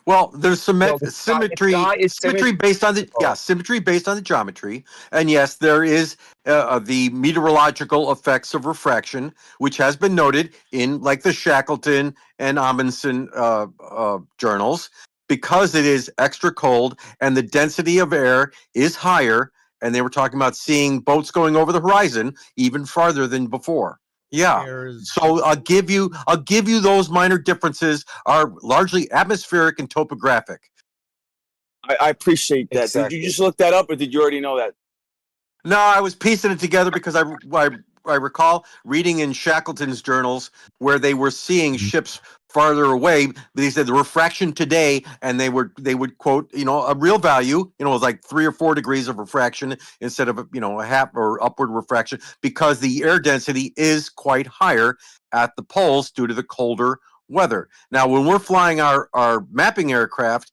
Well, there's some No, the symmetry, sky is symmetry based on the symmetry based on the geometry, and yes, there is the meteorological effects of refraction, which has been noted in like the Shackleton and Amundsen journals, because it is extra cold and the density of air is higher, and they were talking about seeing boats going over the horizon even farther than before. Yeah. So I'll give you those minor differences are largely atmospheric and topographic. I appreciate that. Exactly. Did you just look that up, or did you already know that? No, I was piecing it together because I recall reading in Shackleton's journals where they were seeing ships farther away. They said the refraction today, and they would quote, a real value, it was like 3 or 4 degrees of refraction instead of a half or upward refraction, because the air density is quite higher at the poles due to the colder weather. Now, when we're flying our mapping aircraft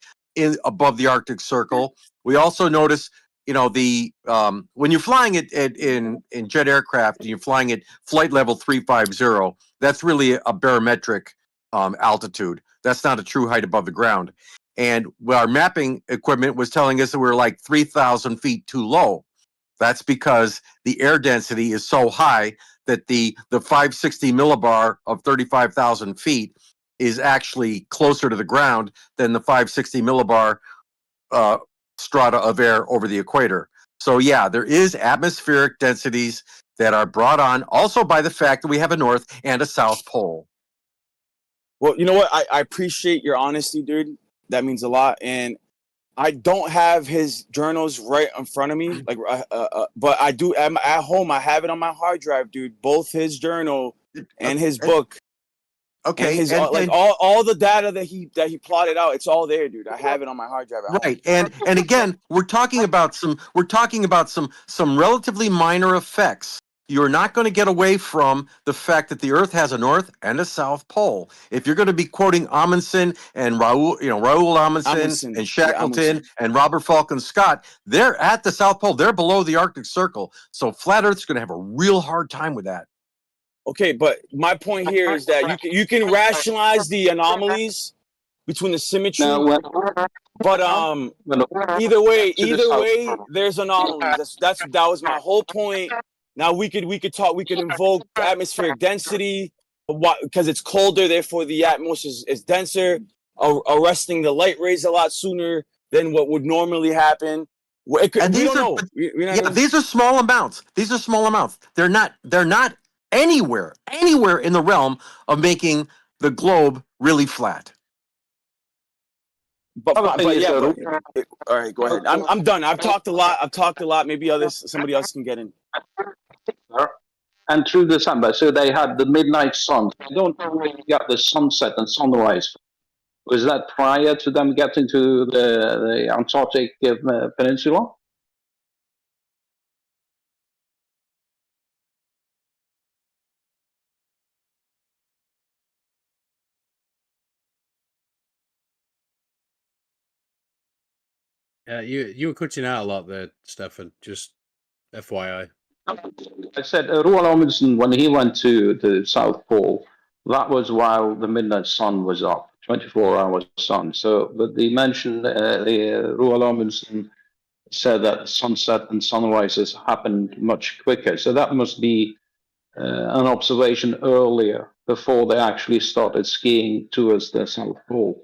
above the Arctic Circle, we also notice when you're flying it in jet aircraft and you're flying at flight level 350, that's really a barometric altitude. That's not a true height above the ground. And our mapping equipment was telling us that we were like 3,000 feet too low. That's because the air density is so high that the 560 millibar of 35,000 feet is actually closer to the ground than the 560 millibar strata of air over the equator. So yeah, there is atmospheric densities that are brought on also by the fact that we have a north and a south pole. Well, you know what? I appreciate your honesty, dude. That means a lot. And I don't have his journals right in front of me, but I do. At home, I have it on my hard drive, dude. Both his journal and his book. Okay, and his all the data that he plotted out, it's all there, dude. I have it on my hard drive at Right, and again, we're talking about some relatively minor effects. You're not going to get away from the fact that the Earth has a north and a south pole. If you're going to be quoting Amundsen and Raoul Amundsen and Shackleton and Robert Falcon Scott, they're at the South Pole. They're below the Arctic Circle. So flat Earth's going to have a real hard time with that. Okay, but my point here is that you can rationalize the anomalies between the symmetry, but either way, there's anomalies. That was my whole point. Now we could invoke atmospheric density, because it's colder, therefore the atmosphere is denser, arresting the light rays a lot sooner than what would normally happen. These are small amounts. These are small amounts. They're not anywhere in the realm of making the globe really flat. But all right, go ahead. I'm done. I've talked a lot. Maybe somebody else can get in. And through December, so they had the midnight sun. I don't really get the sunset and sunrise. Was that prior to them getting to the Antarctic Peninsula? You were cutting out a lot there, Stefan. Just FYI. I said Roald Amundsen, when he went to the South Pole, that was while the midnight sun was up, 24-hour sun. So, but they mentioned Roald Amundsen said that sunset and sunrises happened much quicker. So that must be an observation earlier, before they actually started skiing towards the South Pole.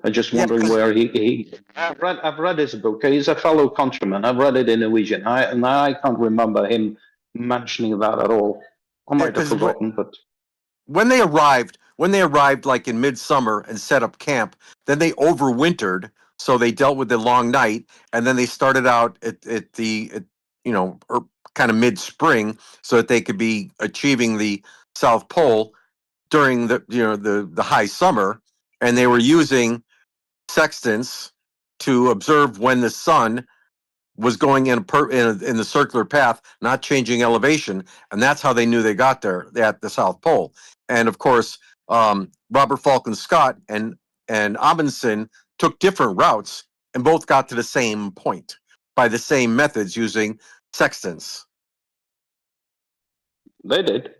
I'm just wondering where he I've read his book. He's a fellow countryman. I've read it in Norwegian. I can't remember him mentioning that at all. I might have forgotten, but when they arrived like in midsummer and set up camp, then they overwintered, so they dealt with the long night, and then they started out at kind of mid-spring, so that they could be achieving the South Pole during the high summer, and they were using sextants to observe when the sun was going in the circular path, not changing elevation, and that's how they knew they got there at the South Pole. And of course, Robert Falcon Scott and Amundsen took different routes, and both got to the same point by the same methods using sextants. They did.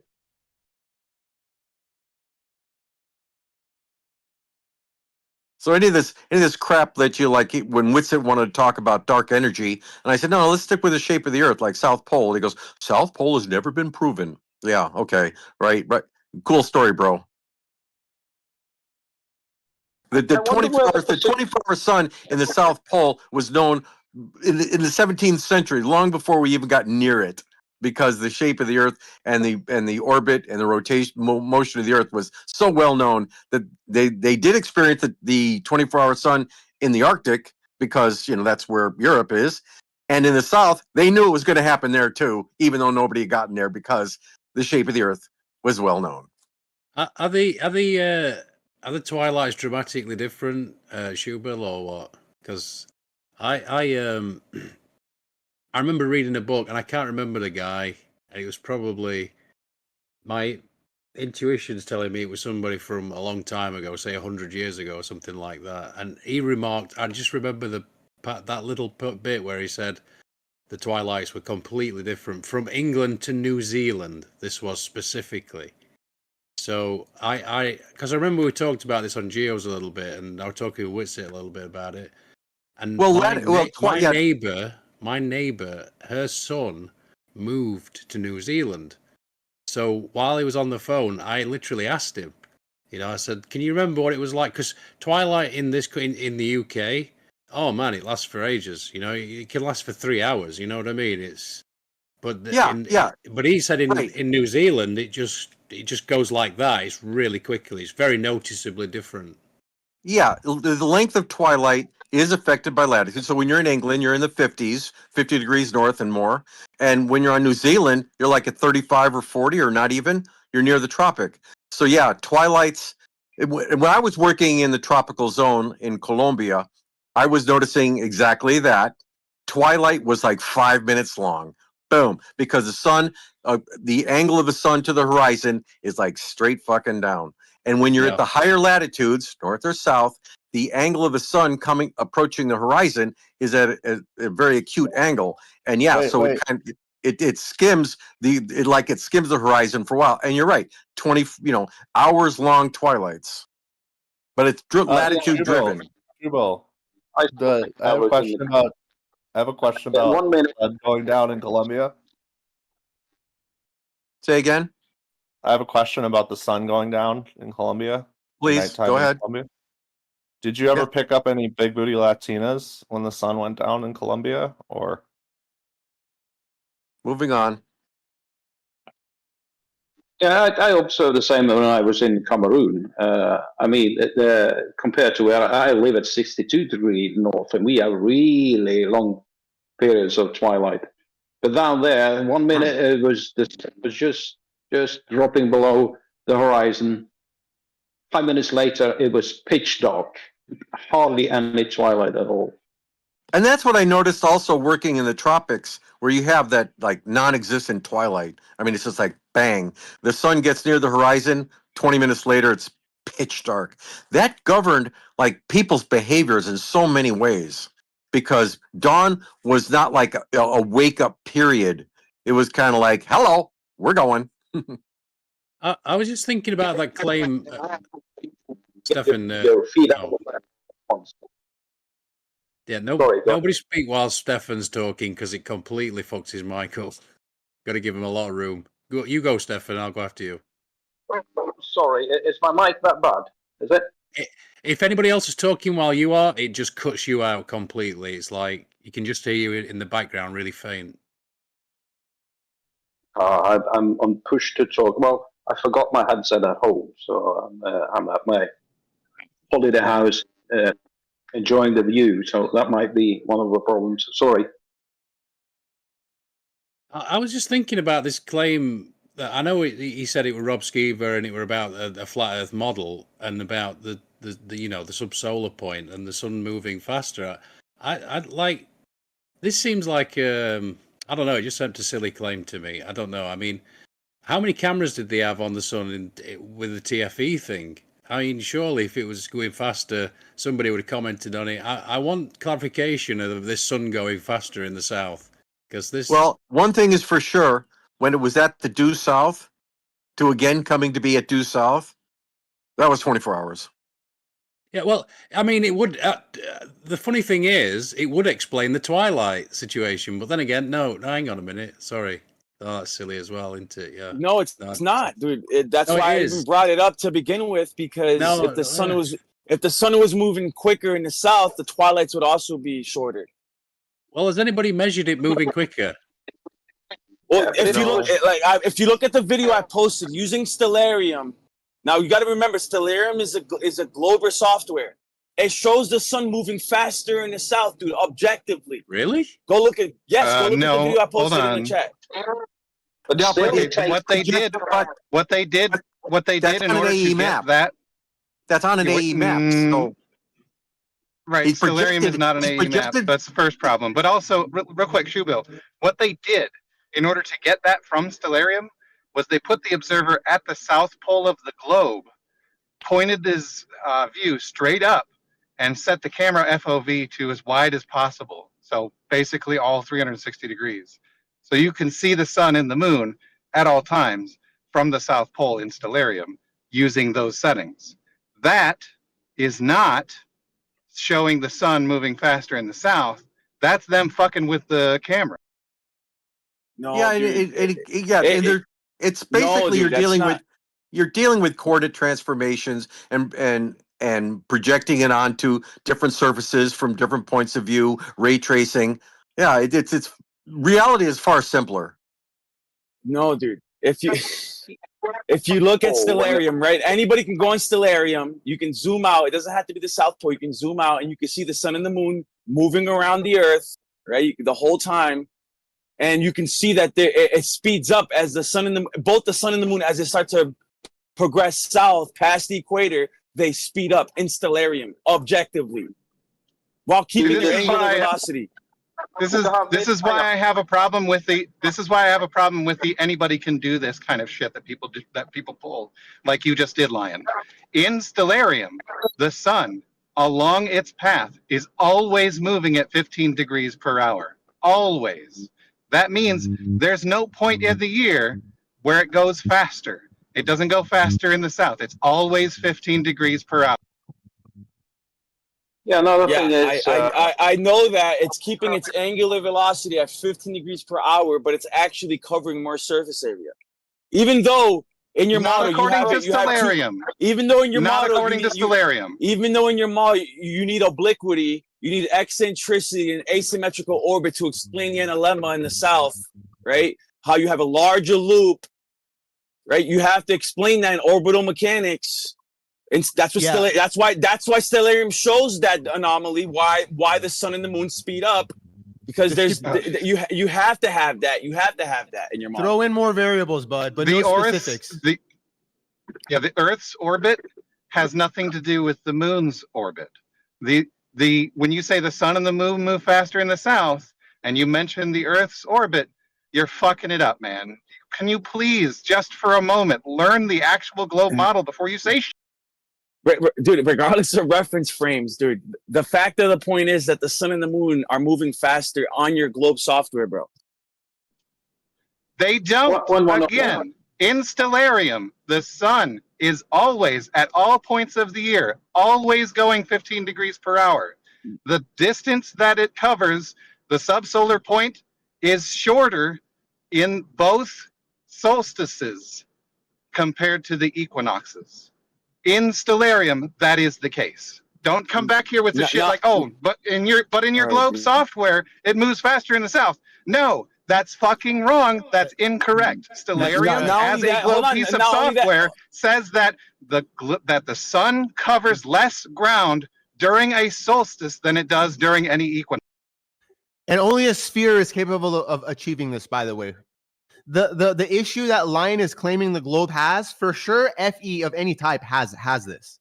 So any of this crap that you like when Whitsitt wanted to talk about dark energy, and I said, no, let's stick with the shape of the Earth, like South Pole. He goes, South Pole has never been proven. Yeah, okay, right. Cool story, bro. The 24-hour sun in the South Pole was known in the 17th century, long before we even got near it, because the shape of the Earth and the orbit and the rotation motion of the Earth was so well known that they did experience the 24-hour sun in the Arctic, because that's where Europe is, and in the South they knew it was going to happen there too, even though nobody had gotten there, because the shape of the Earth was well known. Are the twilights dramatically different, Schubel, or what? Because I remember reading a book, and I can't remember the guy, and it was probably my intuition's telling me it was somebody from a long time ago, say 100 years ago or something like that. And he remarked, I just remember that little bit where he said the twilights were completely different from England to New Zealand. This was specifically. So because I remember we talked about this on Geos a little bit, and I was talking with Whitsitt a little bit about it. And my neighbor, her son moved to New Zealand. So while he was on the phone, I literally asked him. I said, "Can you remember what it was like?" Because twilight in the UK, oh man, it lasts for ages. It can last for 3 hours. You know what I mean? But he said in New Zealand, it just goes like that. It's really quickly. It's very noticeably different. Yeah, the length of twilight is affected by latitude. So when you're in England, you're in the 50s, 50 degrees north and more. And when you're on New Zealand, you're like at 35 or 40 or not even. You're near the tropic. So yeah, twilights. When I was working in the tropical zone in Colombia, I was noticing exactly that. Twilight was like 5 minutes long. Boom. Because the sun, the angle of the sun to the horizon is like straight fucking down. And when you're at the higher latitudes, north or south, the angle of the sun approaching the horizon is at a very acute angle. And it skims it skims the horizon for a while. And you're right, 20 hours long twilights, but it's latitude driven. I have a question about 1 minute. Going down in Colombia. Say again. I have a question about the sun going down in Colombia. Please, go ahead. Did you ever pick up any big booty Latinas when the sun went down in Colombia, or? Moving on. Yeah, I observed the same when I was in Cameroon. Compared to where I live at 62 degrees north, and we have really long periods of twilight. But down there, 1 minute it was just dropping below the horizon. 5 minutes later, it was pitch dark, hardly any twilight at all. And that's what I noticed also working in the tropics, where you have that like non-existent twilight. I mean, it's just like bang. The sun gets near the horizon, 20 minutes later, it's pitch dark. That governed like people's behaviors in so many ways, because dawn was not like a wake-up period. It was kind of like, hello, we're going. I was just thinking about that claim, Stefan. Yeah, nobody speak while Stefan's talking, because it completely fucks his mic up. Got to give him a lot of room. You go, Stefan. I'll go after you. Sorry, is my mic that bad? Is it? If anybody else is talking while you are, it just cuts you out completely. It's like you can just hear you in the background, really faint. I'm on push to talk. Well, I forgot my headset at home, so I'm at my holiday house enjoying the view. So that might be one of the problems. Sorry. I was just thinking about this claim that I know he said it was Rob Skeever and it were about a flat Earth model and about the subsolar point and the sun moving faster. I like this seems like I don't know. It just seemed a silly claim to me. I don't know. I mean, how many cameras did they have on the sun with the TFE thing? I mean, surely if it was going faster, somebody would have commented on it. I want clarification of this sun going faster in the south. Well, one thing is for sure, when it was at the due south, to again coming to be at due south, that was 24 hours. Yeah, well, I mean, it would. The funny thing is, it would explain the twilight situation, but then again, no, hang on a minute. Sorry, oh, that's silly as well, isn't it? Yeah. No, it's not, dude. That's No, it why I is. even brought it up to begin with, because No, if the sun was moving quicker in the south, the twilights would also be shorter. Well, has anybody measured it moving quicker? Well, if you look at the video I posted using Stellarium, now you got to remember Stellarium is a Glober software. It shows the sun moving faster in the south, dude, objectively. Really? Go look at no, at the video I hold posted in on. the chat. But what they did in order to get that. That's on an AE map. So right, Stellarium is not an AE map. That's the first problem. But also, real quick, Shoebill, what they did in order to get that from Stellarium was they put the observer at the south pole of the globe, pointed his view straight up, and set the camera FOV to as wide as possible. So basically all 360 degrees. So you can see the sun and the moon at all times from the South Pole in Stellarium using those settings. That is not showing the sun moving faster in the south. That's them fucking with the camera. No, yeah, it's basically you're dealing with coordinate transformations and projecting it onto different surfaces from different points of view, ray tracing. Yeah, it's reality is far simpler. No, dude. If you look at Stellarium, right? Anybody can go on Stellarium. You can zoom out. It doesn't have to be the South Pole. You can zoom out and you can see the sun and the moon moving around the Earth, right? The whole time. And you can see that it speeds up as the sun and both the sun and the moon, as they start to progress south past the equator, they speed up in Stellarium objectively while keeping their angular velocity. This is why I have a problem with the anybody can do this kind of shit that people pull, like you just did, Lion. In Stellarium, the sun along its path is always moving at 15 degrees per hour. Always. That means there's no point in the year where it goes faster. It doesn't go faster in the south. It's always 15 degrees per hour. Yeah, another thing is... I know that it's keeping its angular velocity at 15 degrees per hour, but it's actually covering more surface area. Even though in your model even though in your model you need obliquity, you need eccentricity and asymmetrical orbit to explain the analemma in the south, right? How you have a larger loop, right? You have to explain that in orbital mechanics. And that's what that's why Stellarium shows that anomaly, why the sun and the moon speed up, because there's you have to have that. You have to have that in your model. Throw in more variables, bud, but no specifics. The Earth's orbit has nothing to do with the moon's orbit. When you say the sun and the moon move faster in the south, and you mention the Earth's orbit, you're fucking it up, man. Can you please, just for a moment, learn the actual globe model before you say shit? Dude, regardless of reference frames, dude, the fact of the point is that the sun and the moon are moving faster on your globe software, bro. They don't. Again, in Stellarium, the sun is always, at all points of the year, always going 15 degrees per hour. The distance that it covers, the subsolar point, is shorter in both solstices compared to the equinoxes. In Stellarium, that is the case. Don't come back here with the shit like, oh, but in your globe software, it moves faster in the south. No, that's fucking wrong. That's incorrect. Stellarium, as a globe piece of software, says that the sun covers less ground during a solstice than it does during any equinox. And only a sphere is capable of achieving this, by the way. The issue that Lion is claiming the globe has, for sure, FE of any type has this.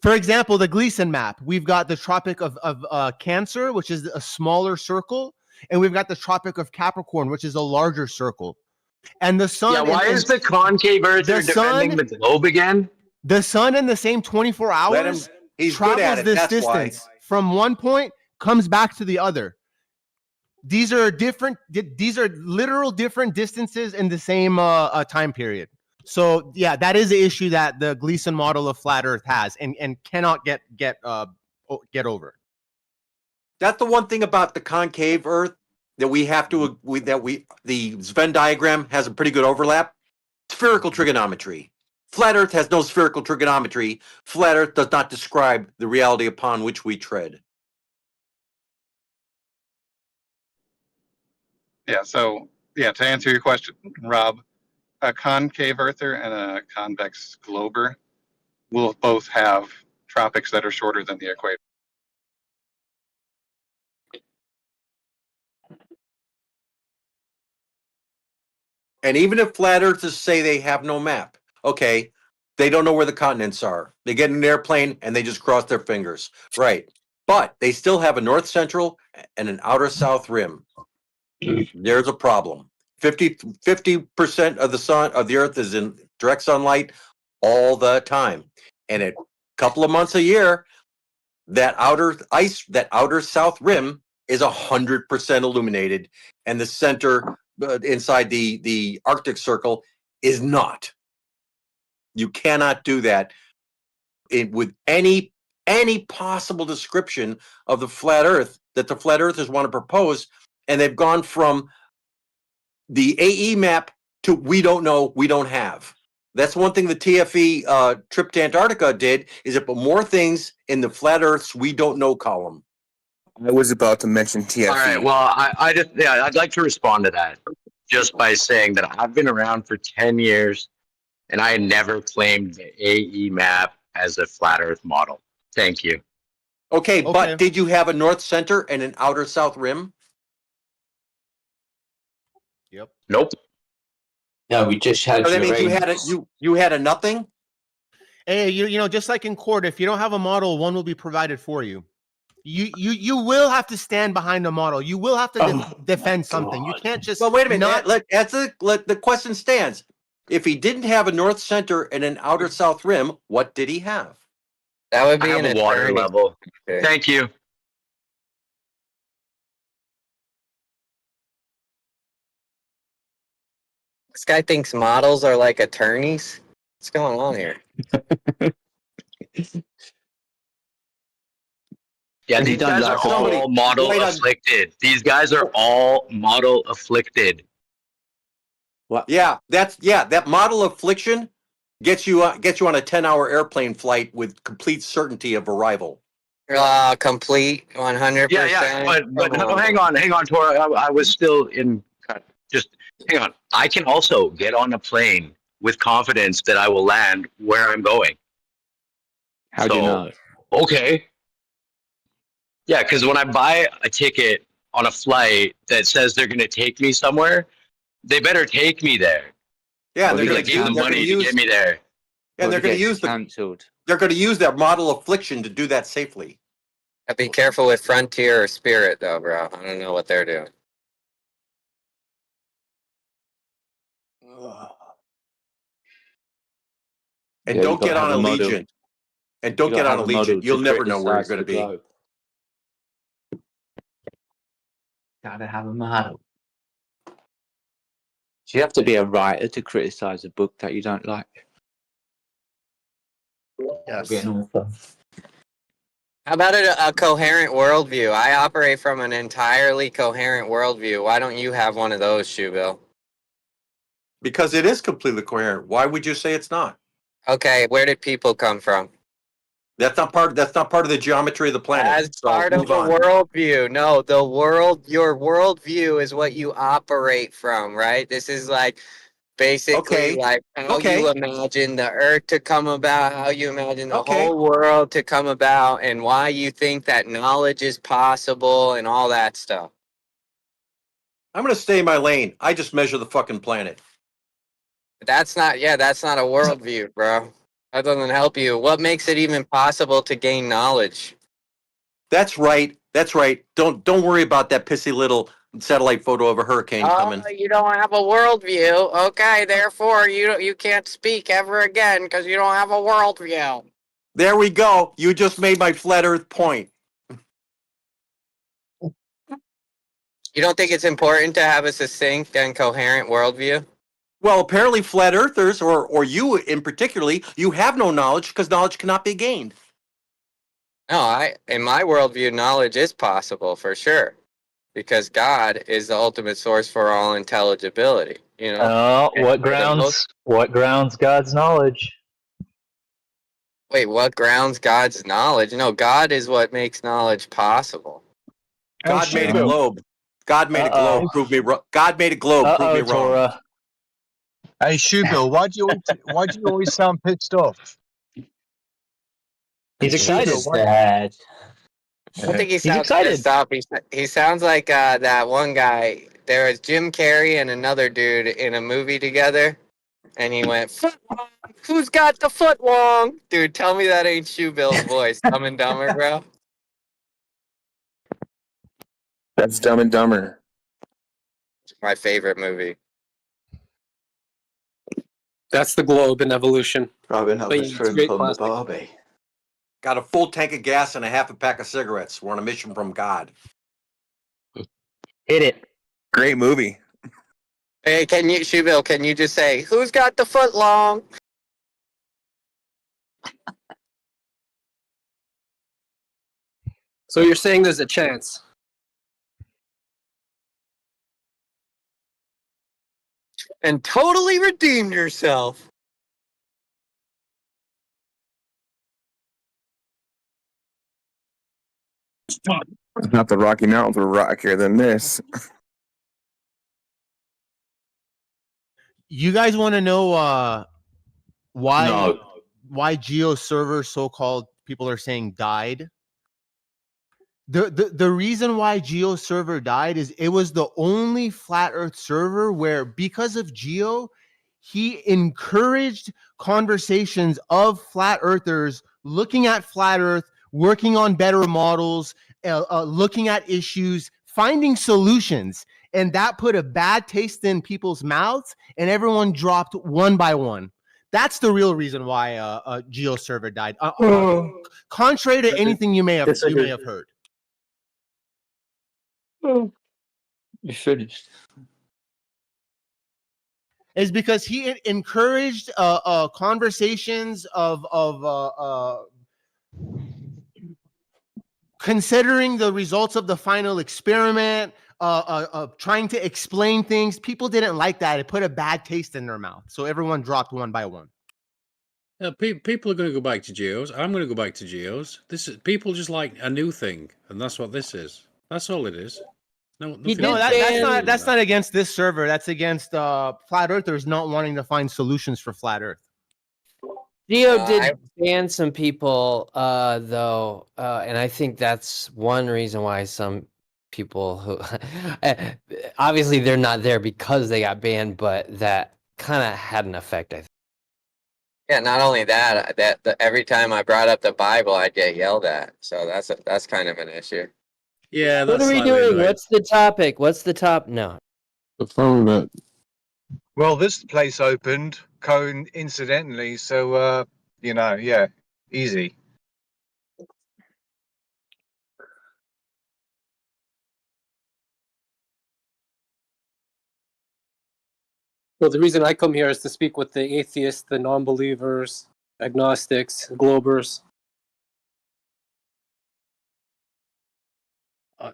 For example, the Gleason map, we've got the Tropic of Cancer, which is a smaller circle, and we've got the Tropic of Capricorn, which is a larger circle. And the sun... Yeah, why is the concave Earth defending the globe again? The sun in the same 24 hours travels this distance from one point, comes back to the other. These are different. These are literal different distances in the same time period. So yeah, that is the issue that the Gleason model of flat Earth has, and cannot get over. That's the one thing about the concave Earth that we have to the Venn diagram has a pretty good overlap. Spherical trigonometry. Flat Earth has no spherical trigonometry. Flat Earth does not describe the reality upon which we tread. Yeah. So yeah, to answer your question, Rob, a concave earther and a convex glober will both have tropics that are shorter than the equator. And even if flat earthers say they have no map, okay, they don't know where the continents are. They get in an airplane and they just cross their fingers. Right. But they still have a north central and an outer south rim. There's a problem. 50% of the earth is in direct sunlight all the time. And a couple of months a year, that outer south rim is 100% illuminated, and the center inside the Arctic Circle is not. You cannot do that with any possible description of the flat Earth that the flat earthers want to propose, and they've gone from the AE map to we don't know, we don't have. That's one thing the TFE trip to Antarctica did, is it put more things in the flat Earth's we don't know column. I was about to mention TFE. All right. Well, I'd like to respond to that just by saying that I've been around for 10 years and I never claimed the AE map as a flat Earth model. Thank you. Okay, but did you have a north center and an outer south rim? Yep. Nope. No, we just had. So that means you had a nothing. Hey, you know, just like in court, if you don't have a model, one will be provided for you. You will have to stand behind a model. You will have to defend something. You can't just. Well, wait a minute. Let the question stands. If he didn't have a north center and an outer south rim, what did he have? That would be a water level. Okay. Thank you. This guy thinks models are like attorneys. What's going on here? Yeah, these guys are all model afflicted. These guys are all model afflicted. What? Yeah, that model affliction gets you on a 10-hour airplane flight with complete certainty of arrival. Complete 100%. Yeah, but no, hang on, Tora. I was still in. Just hang on. I can also get on a plane with confidence that I will land where I'm going. How do you know? Okay. Yeah, because when I buy a ticket on a flight that says they're going to take me somewhere, they better take me there. Yeah, they're going to give the money to get me there. Yeah, they're going to use They're going to use that model affliction to do that safely. Be careful with Frontier or Spirit, though, bro. I don't know what they're doing. And don't get on Allegiant. And don't get on Allegiant. You'll never know where you're going to be. Gotta have a model. Do you have to be a writer to criticize a book that you don't like? Yes. How about a coherent worldview? I operate from an entirely coherent worldview. Why don't you have one of those, Shoebill? Because it is completely coherent. Why would you say it's not? Okay, where did people come from? That's not part of the geometry of the planet. As part of a worldview. No, your worldview is what you operate from, right? This is like basically like how you imagine the earth to come about, how you imagine the whole world to come about, and why you think that knowledge is possible and all that stuff. I'm going to stay in my lane. I just measure the fucking planet. That's not a worldview, bro. That doesn't help you. What makes it even possible to gain knowledge? That's right. Don't worry about that pissy little satellite photo of a hurricane coming. You don't have a worldview. Okay, therefore you can't speak ever again because you don't have a worldview. There we go. You just made my flat Earth point. You don't think it's important to have a succinct and coherent worldview? Well, apparently flat earthers, or you in particularly, you have no knowledge because knowledge cannot be gained. No, in my worldview, knowledge is possible for sure, because God is the ultimate source for all intelligibility. You know. What grounds God's knowledge? Wait, what grounds God's knowledge? No, God is what makes knowledge possible. God made a globe. God made a globe. Prove me wrong. God made a globe. Prove me wrong. Torah. Hey, Shubil, why do you always sound pissed off? He's excited. I think he sounds pissed off. He sounds like that one guy. There was Jim Carrey and another dude in a movie together, and he went, "Foot Wong, who's got the foot wong?" Dude, tell me that ain't Shubil's voice. Dumb and Dumber, bro. That's Dumb and Dumber. It's my favorite movie. That's the globe in evolution. Robin But Hood's it's from great the plastic. Barbie. Got a full tank of gas and a half a pack of cigarettes. We're on a mission from God. Hit it. Great movie. Hey, Shubil, can you just say, "Who's got the foot long?" So you're saying there's a chance? And totally redeemed yourself. Not the Rocky Mountains were rockier than this. You guys want to know why Geo server so-called people are saying died? The reason why Geo server died is it was the only flat earth server where, because of Geo, he encouraged conversations of flat earthers looking at flat earth, working on better models, looking at issues, finding solutions. And that put a bad taste in people's mouths, and everyone dropped one by one. That's the real reason why Geo server died. Contrary to anything you may have heard. You finished. Is because he encouraged conversations of considering the results of the final experiment, trying to explain things. People didn't like that. It put a bad taste in their mouth. So everyone dropped one by one. People are going to go back to Geos. I'm going to go back to Geos. People just like a new thing, and that's what this is. That's all it is. No, that's not against this server. That's against flat earthers not wanting to find solutions for flat Earth. Geo did ban some people, though, and I think that's one reason why some people who obviously they're not there because they got banned, but that kind of had an effect, I think. Yeah, not only that, every time I brought up the Bible, I'd get yelled at. So that's kind of an issue. Yeah, what are we doing? What's the topic? No. The phone that. Well, this place opened coincidentally, so yeah, easy. Well, the reason I come here is to speak with the atheists, the non-believers, agnostics, globers.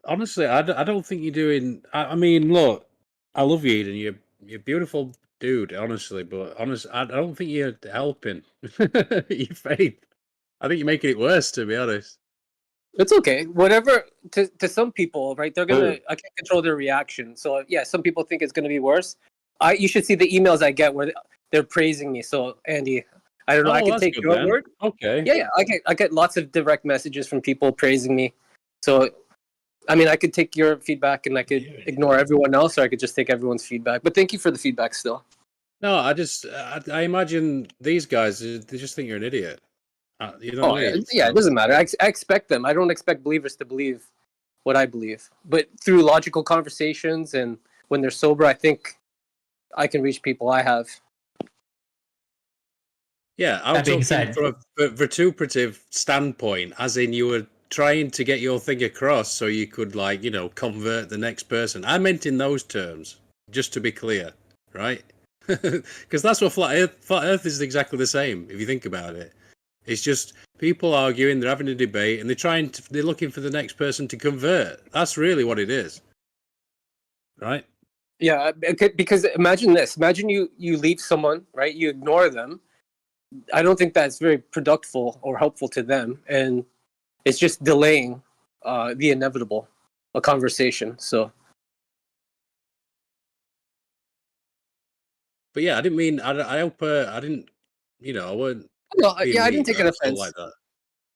Honestly, I don't think you're doing. I mean, look, I love you, Eden. You're a beautiful dude, honestly. But I don't think you're helping your faith. I think you're making it worse, to be honest. It's okay. Whatever to some people, right? They're gonna. I can't control their reaction. So yeah, some people think it's gonna be worse. You should see the emails I get where they're praising me. So Andy, I don't know. I can take your word. Okay. Yeah. I get lots of direct messages from people praising me. So, I mean, I could take your feedback and I could ignore everyone else, or I could just take everyone's feedback. But thank you for the feedback still. No, I imagine these guys, they just think you're an idiot. You know what I mean? Yeah, it doesn't matter. I expect them. I don't expect believers to believe what I believe. But through logical conversations and when they're sober, I think I can reach people. I have. Yeah, I'm talking from a vituperative standpoint, as in you were trying to get your thing across so you could, convert the next person. I meant in those terms, just to be clear, right? Because that's what flat Earth is exactly the same. If you think about it, it's just people arguing, they're having a debate, and they're looking for the next person to convert. That's really what it is, right? Yeah, because imagine this. Imagine you leave someone, right? You ignore them. I don't think that's very productive or helpful to them, and it's just delaying the inevitable, a conversation. So, but yeah, I didn't mean. I hope I didn't. I weren't. No, being yeah, I mean, didn't take an I felt offense. like that.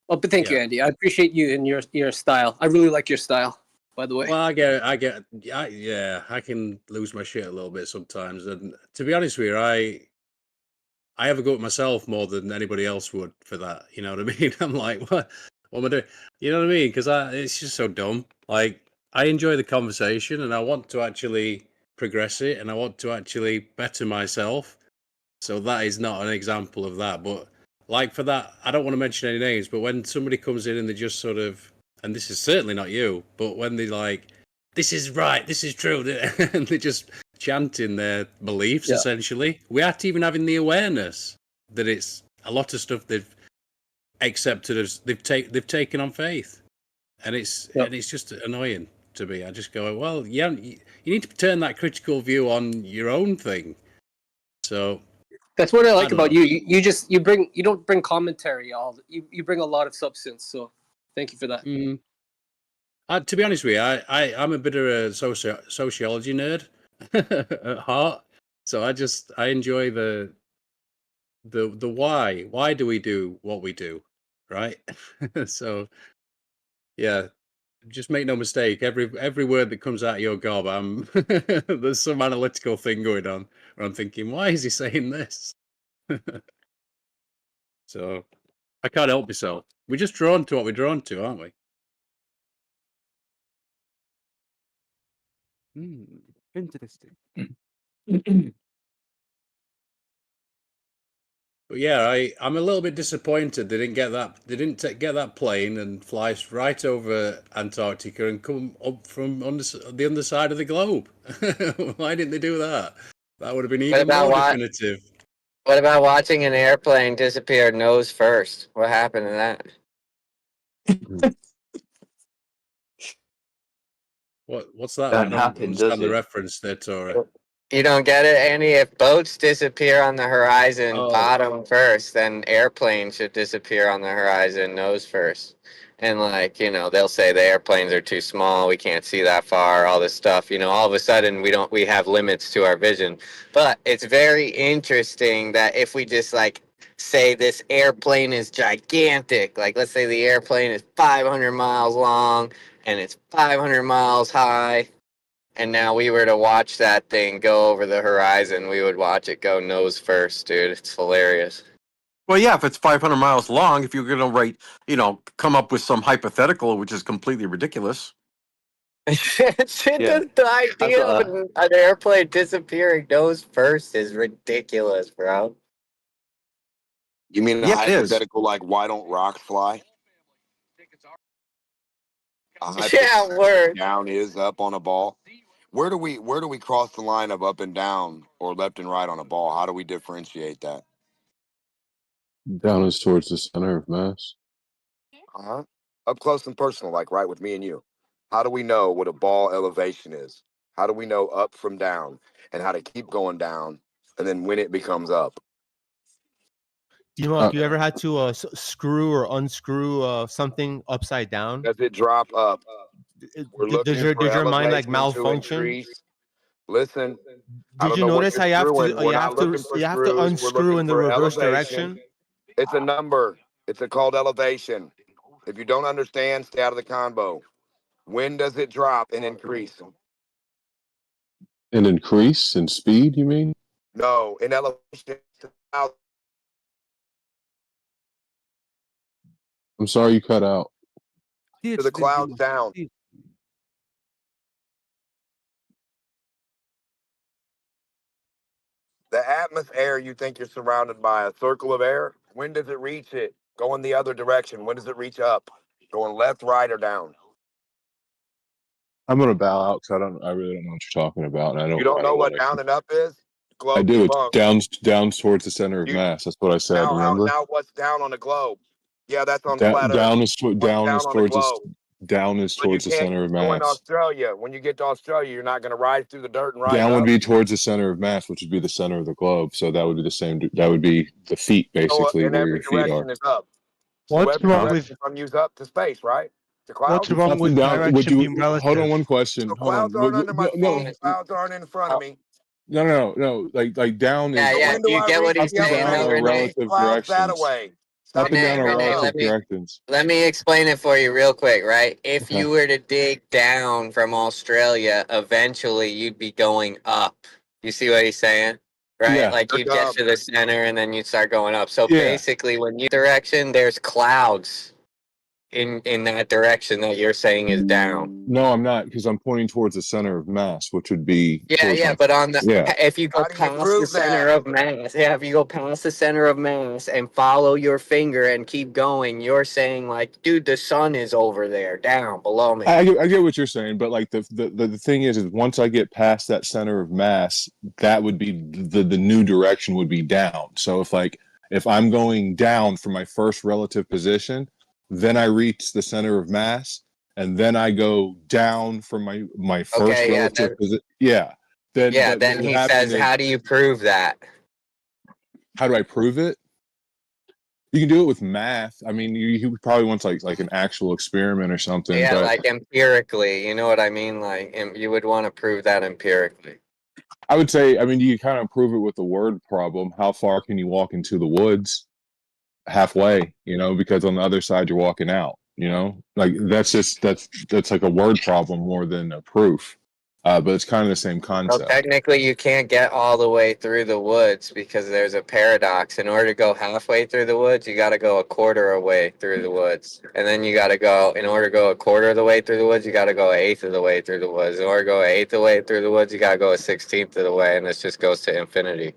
Oh, but thank you, Andy. I appreciate you and your style. I really like your style, by the way. Well, yeah, I can lose my shit a little bit sometimes, and to be honest with you, I have a go at myself more than anybody else would for that. You know what I mean? I'm like, what am I doing? You know what I mean? Because it's just so dumb. Like, I enjoy the conversation, and I want to actually progress it, and I want to actually better myself. So that is not an example of that. But like for that, I don't want to mention any names, but when somebody comes in and they just sort of, and this is certainly not you, but when they like, this is right, this is true, and they just chanting their beliefs, essentially, we aren't even having the awareness that it's a lot of stuff they've accepted as they've taken on faith, and it's just annoying to me. I just go, well, yeah, you need to turn that critical view on your own thing. So that's what I like about know. you. You don't bring commentary. You bring a lot of substance. So thank you for that. To be honest with you, I'm a bit of a sociology nerd at heart. So I enjoy the why. Why do we do what we do, right? So yeah, just make no mistake. Every word that comes out of your gob, there's some analytical thing going on where I'm thinking, why is he saying this? So I can't help myself. We're just drawn to what we're drawn to, aren't we? Interesting. But yeah, I'm a little bit disappointed they didn't get that. They didn't get that plane and fly right over Antarctica and come up from the underside of the globe. Why didn't they do that? That would have been even more definitive. What about watching an airplane disappear nose first? What happened to that? What's that? That I don't happened, understand does the it? reference there, Tora. You don't get it, Andy? If boats disappear on the horizon bottom first, then airplanes should disappear on the horizon nose first. And they'll say the airplanes are too small, we can't see that far, all this stuff. All of a sudden we have limits to our vision. But it's very interesting that if we just say this airplane is gigantic, like let's say the airplane is 500 miles long and it's 500 miles high, and now we were to watch that thing go over the horizon, we would watch it go nose first, dude. It's hilarious. Well, yeah, if it's 500 miles long, if you're going to come up with some hypothetical, which is completely ridiculous. The idea of an airplane disappearing nose first is ridiculous, bro. You mean a hypothetical like why don't rocks fly? Word. Down is up on a ball. Where do we cross the line of up and down or left and right on a ball? How do we differentiate that? Down is towards the center of mass. Up close and personal, like right with me and you. How do we know what a ball elevation is? How do we know up from down and how to keep going down and then when it becomes up? Do you ever had to screw or unscrew something upside down? Does it drop up? We're looking Does for your mind elevation to malfunction? increase. Listen, Did you notice how you have to unscrew in the reverse direction? It's a number. It's called elevation. If you don't understand, stay out of the convo. When does it drop and increase? An increase in speed, you mean? No, in elevation. I'm sorry you cut out. To the clouds down. The atmosphere, you think you're surrounded by a circle of air. When does it reach it? Going the other direction. When does it reach up? Going left, right, or down? I'm gonna bow out because I really don't know what you're talking about. And You don't know what down and up is? globe I do. It's debunked. down towards the center of mass. That's what I said. Remember? Now what's down on the globe? Yeah, that's on Down, flat Earth. What's down is down on the towards globe? the center of Go into mass. Australia. When you get to Australia, you're not going to ride through the dirt and rise Down would up. be towards the center of mass, which would be the center of the globe. So that would be the same. That would be the feet, basically, And where every your feet are. direction is up. So What's every wrong direction with from you's up to space, right? To clouds. what's wrong with Down. Would direction being you hold on? relative? One question. So Hold on. clouds aren't under my No, feet. Clouds aren't in front of me. no. Like down is So when do You I get what reach he's the yellow saying, though, line? Renee? Clouds that away. Up and down are Renee, relative directions. let me explain it for you real quick, right? If Okay. you were to dig down from Australia, eventually you'd be going up. You see what he's saying? Right? Yeah. Like you'd get to the center and then you'd start going up. So Yeah. basically when you direction, there's clouds in that direction that you're saying is down. No, I'm not, because I'm pointing towards the center of mass, which would be But on the yeah. if you go past the center of mass, if you go past the center of mass and follow your finger and keep going, you're saying like, dude, the sun is over there, down below me. I get what you're saying, but like the thing is once I get past that center of mass, that would be the new direction would be down. So if I'm going down from my first relative position, then I reach the center of mass, and then I go down from my first relative position. Yeah. Then he says, how do you prove that? How do I prove it? You can do it with math. I mean, you probably want like an actual experiment or something. Yeah, but like empirically, you know what I mean? Like you would want to prove that empirically. I would say, I mean, you kind of prove it with the word problem. How far can you walk into the woods? Halfway, because on the other side you're walking out. Like that's like a word problem more than a proof. But it's kind of the same So concept. technically, you can't get all the way through the woods because there's a paradox. In order to go halfway through the woods, you got to go a quarter of the way through the woods, and then you got to go. In order to go a quarter of the way through the woods, you got to go an eighth of the way through the woods. In order to go an eighth of the way through the woods, you got to go a 16th of the way, and this just goes to infinity.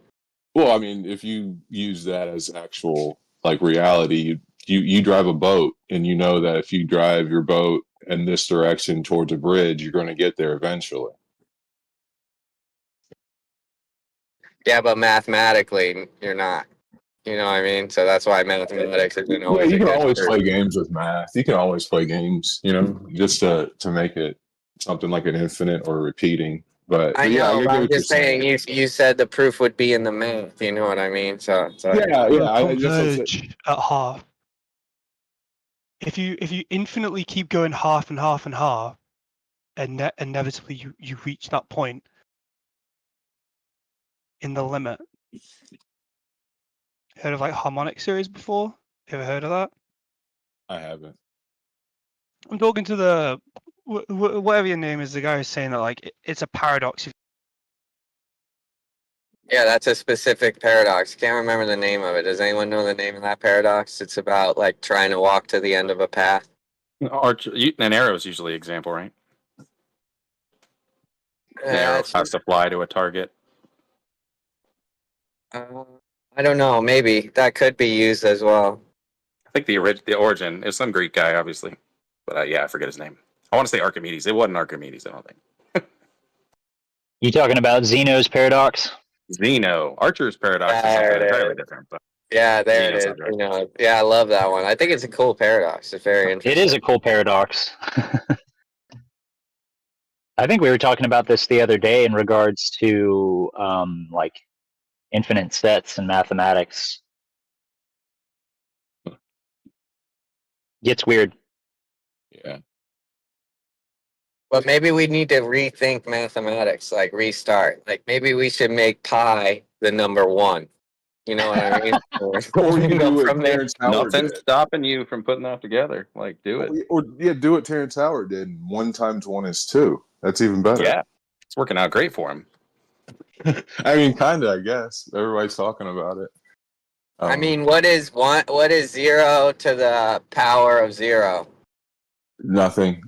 Well, I mean, if you use that as actual like reality, you drive a boat, and you know that if you drive your boat in this direction towards a bridge, you're going to get there eventually. Yeah, but mathematically, you're not. You know what I mean? So that's why mathematics isn't always. You a can good always proof. play games with math. You can always play games, just to make it something like an infinite or repeating. But I yeah, know, I but get I'm what you're just saying. saying. You said the proof would be in the math. You know what I mean? So Converge at half. If you infinitely keep going half and half and half, and inevitably you reach that point in the limit. Heard of like harmonic series before? Ever heard of that? I haven't. I'm talking to the whatever your name is. The guy who's saying that like it's a paradox. Yeah, that's a specific paradox. Can't remember the name of it. Does anyone know the name of that paradox? It's about like trying to walk to the end of a path. An arrow is usually an example, right? An arrow has to fly to a target. I don't know. Maybe that could be used as well. I think the origin is some Greek guy, obviously, but yeah, I forget his name. I want to say Archimedes. It wasn't Archimedes, I don't think. You talking about Zeno's paradox? Zeno. Archer's paradox is something entirely different. But Yeah, there it Zeno's is. Yeah, I love that one. I think it's a cool paradox. It's very interesting. It is a cool paradox. I think we were talking about this the other day in regards to like infinite sets and mathematics. Gets weird. Yeah. But maybe we need to rethink mathematics, like restart. Like maybe we should make pi the number 1. You know what I mean? Or you can do what Terrence Howard nothing's did. stopping you from putting that together. Like, do it. Or do what Terrence Howard did. 1 times 1 is 2. That's even better. Yeah, it's working out great for him. I mean, kind of. I guess everybody's talking about it. I mean, what is 1? What is 0 to the power of 0? Nothing.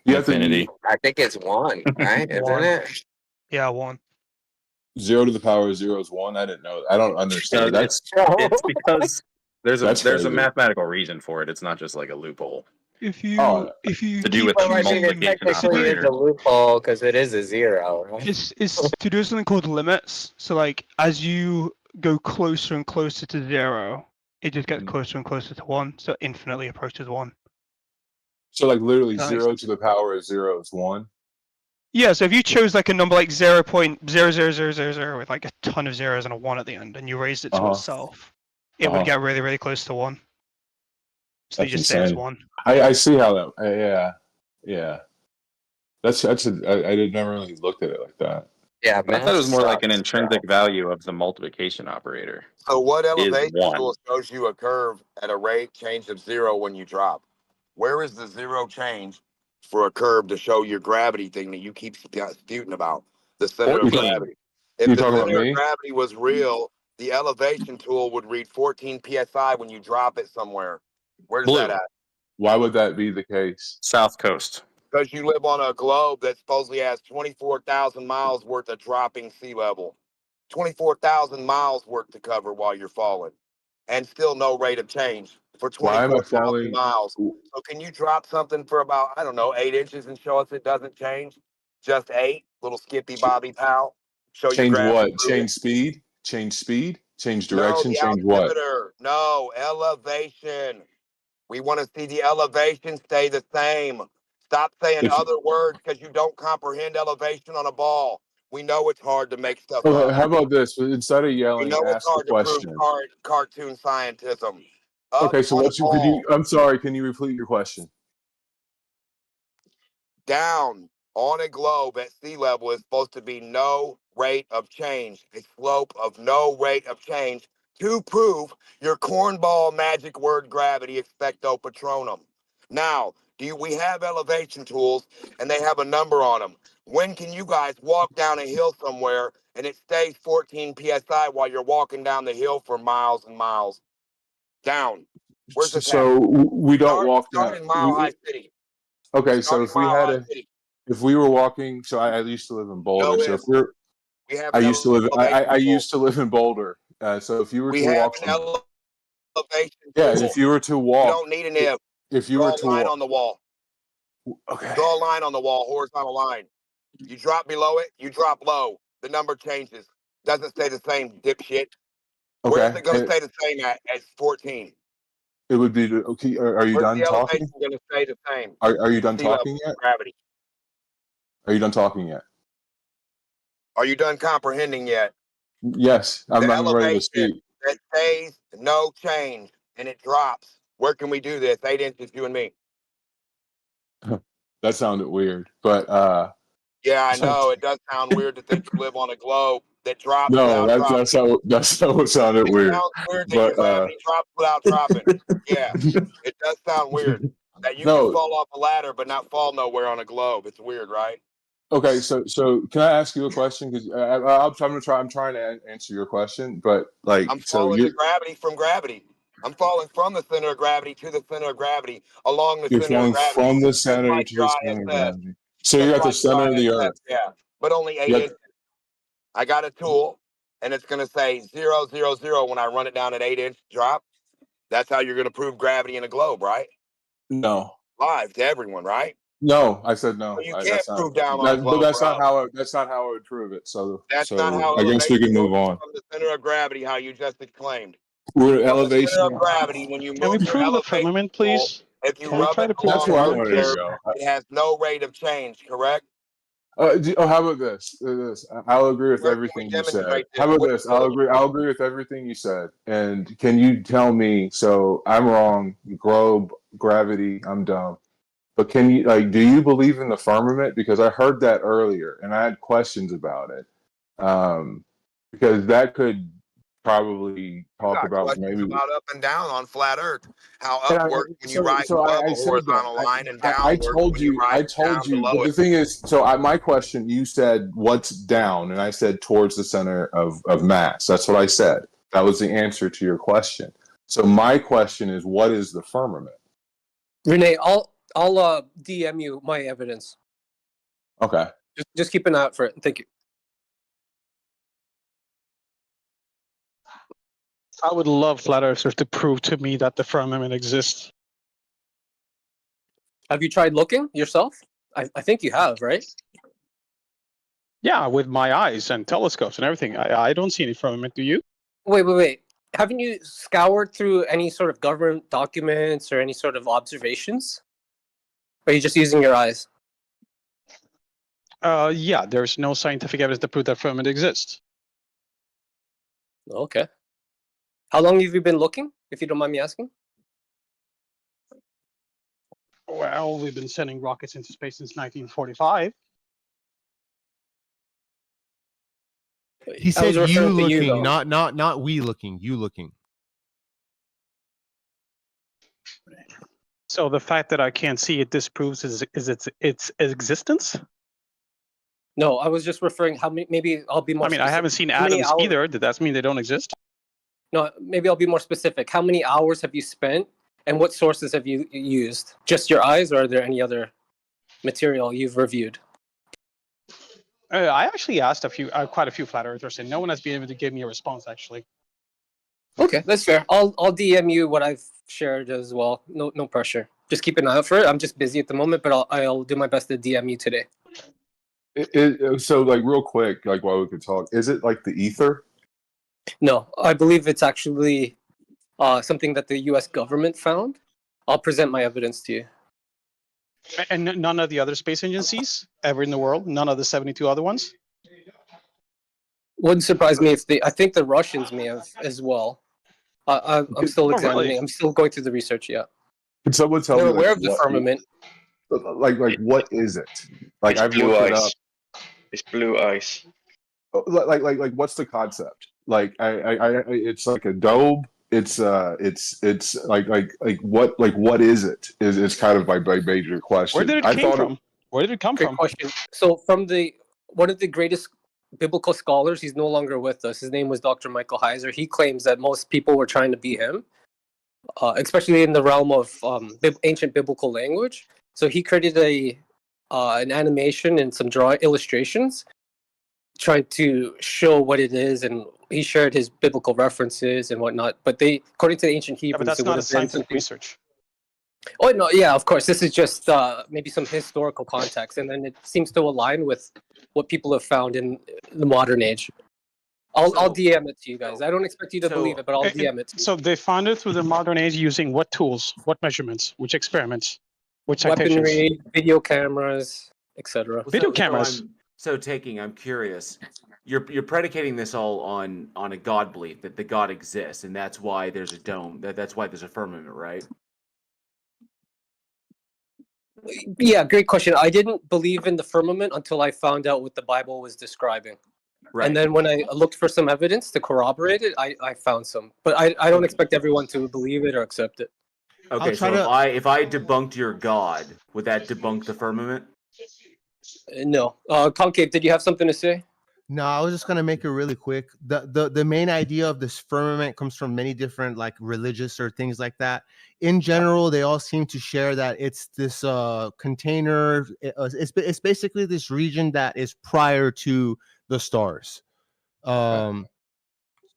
Infinity. I think it's 1, right? Isn't it? Yeah, 1. 0 to the power of 0 is 1. I didn't know. I don't understand. It's because there's That's a crazy. mathematical reason for it. It's not just like a loophole. If you to do with the multiplication technically is operator. a loophole because it is a zero, right? it's to do something called limits. So like as you go closer and closer to 0, it just gets closer and closer to 1, so it infinitely approaches 1. So like literally That makes 0 to the power of 0 is 1. Yeah, so if you chose like a number like 0.00000 with like a ton of zeros and a 1 at the end, and you raised it to itself, it would get really, really close to 1. So you That's just say it's insane. 1. I see how that. Yeah. I did never really looked at it like that. Yeah, I thought it was more like an intrinsic value of the multiplication operator. So what Is elevation 1. tool shows you a curve at a rate change of 0 when you drop? Where is the 0 change for a curve to show your gravity thing that you keep disputing about? The center of gravity. If You the talking about center of me? gravity was real, the elevation tool would read 14 psi when you drop it somewhere. Where's that at? Why would that be the case? South Coast. Because you live on a globe that supposedly has 24,000 miles worth of dropping sea level. 24,000 miles worth to cover while you're falling. And still no rate of change for Why am I 24,000 falling? miles. So can you drop something for about, I don't know, 8 inches and show us it doesn't change? Just 8? Little Skippy Bobby pal? Show you Change gravity. what? Change speed? Change speed? Change No, direction? the Change what? altimeter. No, elevation. We want to see the elevation stay the same. Stop saying other words because you don't comprehend elevation on a ball. We know it's hard to make stuff Okay, up. how about this? Instead of We yelling, know it's ask the hard to prove question. cartoon scientism. Up Okay, so on a could ball, you? I'm sorry. Can you repeat your question? down on a globe at sea level is supposed to be no rate of change, a slope of no rate of change to prove your cornball magic word gravity expecto patronum. Now, we have elevation tools and they have a number on them. When can you guys walk down a hill somewhere and it stays 14 psi while you're walking down the hill for miles and miles? Down. Where's this So at? we don't walk down. Start in Mile High City. Okay, Start so in Mile High City. if we were walking, so I used to live in Boulder. No So if ifs. we're, We have I an used to live. elevation I tool. used to live in Boulder. So if you were We to have walk an from, elevation yeah, tool. if you were to You walk, don't need an if. if you Draw were a to line walk, on the wall. okay. Draw a line on the wall, horizontal line. You drop below it, you drop low. The number changes. Doesn't stay the same, dipshit. Where's Okay, it going to stay the same at 14? it would be okay. Are you Where's done the elevation talking? going to stay the same? Are you done Sea level, talking yet? gravity. Are you done talking yet? Are you done comprehending yet? Yes, I'm The ready to elevation speak. that stays no change and it drops. Where can we do this? 8 inches, you and me. That sounded weird, but Yeah, I know. It does sound weird to think you live on a globe that drops no, without dropping. that's how it sounded weird. It sounds weird that your But gravity drops without dropping. Yeah, it does sound weird that you can fall off a ladder but not fall nowhere on a globe. It's weird, right? okay, so can I ask you a question? Because I'm trying to answer your question, but like, I'm so falling you to gravity from gravity. I'm falling from the center of gravity to the center of gravity along the you're center of falling gravity. from the Just center like to your the center of ISS. gravity. So Just you're at the like your center of the ISS, earth. yeah. But only 8 Yep. inches. I got a tool, and it's going to say 0, 0, 0 when I run it down at 8-inch drop. That's how you're going to prove gravity in a globe, right? No. Live to everyone, right? No, I said no. So you can't That's not. prove down on a globe. But that's or not up. how. That's not how I would prove it. So That's not how I guess we elevation can move works on. from the center of gravity, how you just exclaimed. We're From the elevation. center of gravity, when you Can we move your prove the elevation firmament, tool, please? if you Can we rub try it to prove the That's where I along firmament, Earth wanted to please? curve, go. it has no rate of change, correct? How about this? I'll agree with Where can we everything you said. demonstrate this? How about Which this? I'll agree with everything you said. And can you tell me? So I'm wrong. Globe, gravity. I'm dumb. But can you do you believe in the firmament? Because I heard that earlier, and I had questions about it. Because that could probably talk got about questions maybe. about up and down on flat Earth. How up works when you rise So above I a said that. horizontal line, and I down works told when you you. rise down But below the it. thing is, my question. You said what's down, and I said towards the center of mass. That's what I said. That was the answer to your question. So my question is, what is the firmament? Renee, I'll DM you my evidence. Okay. Just keep an eye out for it. Thank you. I would love flat earthers to prove to me that the firmament exists. Have you tried looking yourself? I think you have, right? Yeah, with my eyes and telescopes and everything. I don't see any firmament. Do you? Wait. Haven't you scoured through any sort of government documents or any sort of observations? Or are you just using your eyes? Yeah, there's no scientific evidence to prove that firmament exists. Okay. How long have you been looking, if you don't mind me asking? Well, we've been sending rockets into space since 1945. He said you looking, not we looking. You looking. So the fact that I can't see it disproves its existence? No, I was just referring how many. Maybe I'll be more. I mean, I haven't seen How many atoms either. Does that mean they don't exist? No, maybe I'll be more specific. How many hours have you spent, and what sources have you used? Just your eyes, or are there any other material you've reviewed? I actually asked quite a few flat earthers, and no one has been able to give me a response. Actually. Okay, that's fair. I'll DM you what I've shared as well. No pressure. Just keep an eye out for it. I'm just busy at the moment, but I'll do my best to DM you today. So, like, real quick, like, while we could talk, is it like the ether? No, I believe it's actually something that the U.S. government found. I'll present my evidence to you. And none of the other space agencies ever in the world? None of the 72 other ones? Wouldn't surprise me if I think the Russians may have as well. I'm still examining. Really? I'm still going through the research. Yeah. Can someone tell They're me, aware like, of the firmament. Like, what is it? Like, It's I've blue looked it ice. up. It's blue ice. Like, what's the concept? Like, it's like a dome. It's like what is it? Is kind of my major question. Where did it come from? Where did it come Great from? question. So from one of the greatest biblical scholars, he's no longer with us. His name was Dr. Michael Heiser. He claims that most people were trying to be him, especially in the realm of ancient biblical language. So he created an animation and some illustrations trying to show what it is, and he shared his biblical references and whatnot. But according to the ancient Hebrews, But that's it not would a have been scientific research. Oh no, yeah, of course. This is just maybe some historical context, and then it seems to align with what people have found in the modern age. I'll DM it to you guys. I don't expect you to believe it, but I'll DM it to you. So they found it through the modern age using what tools, what measurements, which experiments, which citations? Weaponry, video cameras, etc. Video cameras. I'm curious. You're predicating this all on a God belief that the God exists, and that's why there's a dome. That's why there's a firmament, right? Yeah, great question. I didn't believe in the firmament until I found out what the Bible was describing. Right. And then when I looked for some evidence to corroborate it, I found some. But I don't expect everyone to believe it or accept it. Okay, so if I debunked your God, would that debunk the firmament? No. Concave, did you have something to say? No, I was just gonna make it really quick. The main idea of this firmament comes from many different like religious or things like that. In general, they all seem to share that it's this container. It's basically this region that is prior to the stars.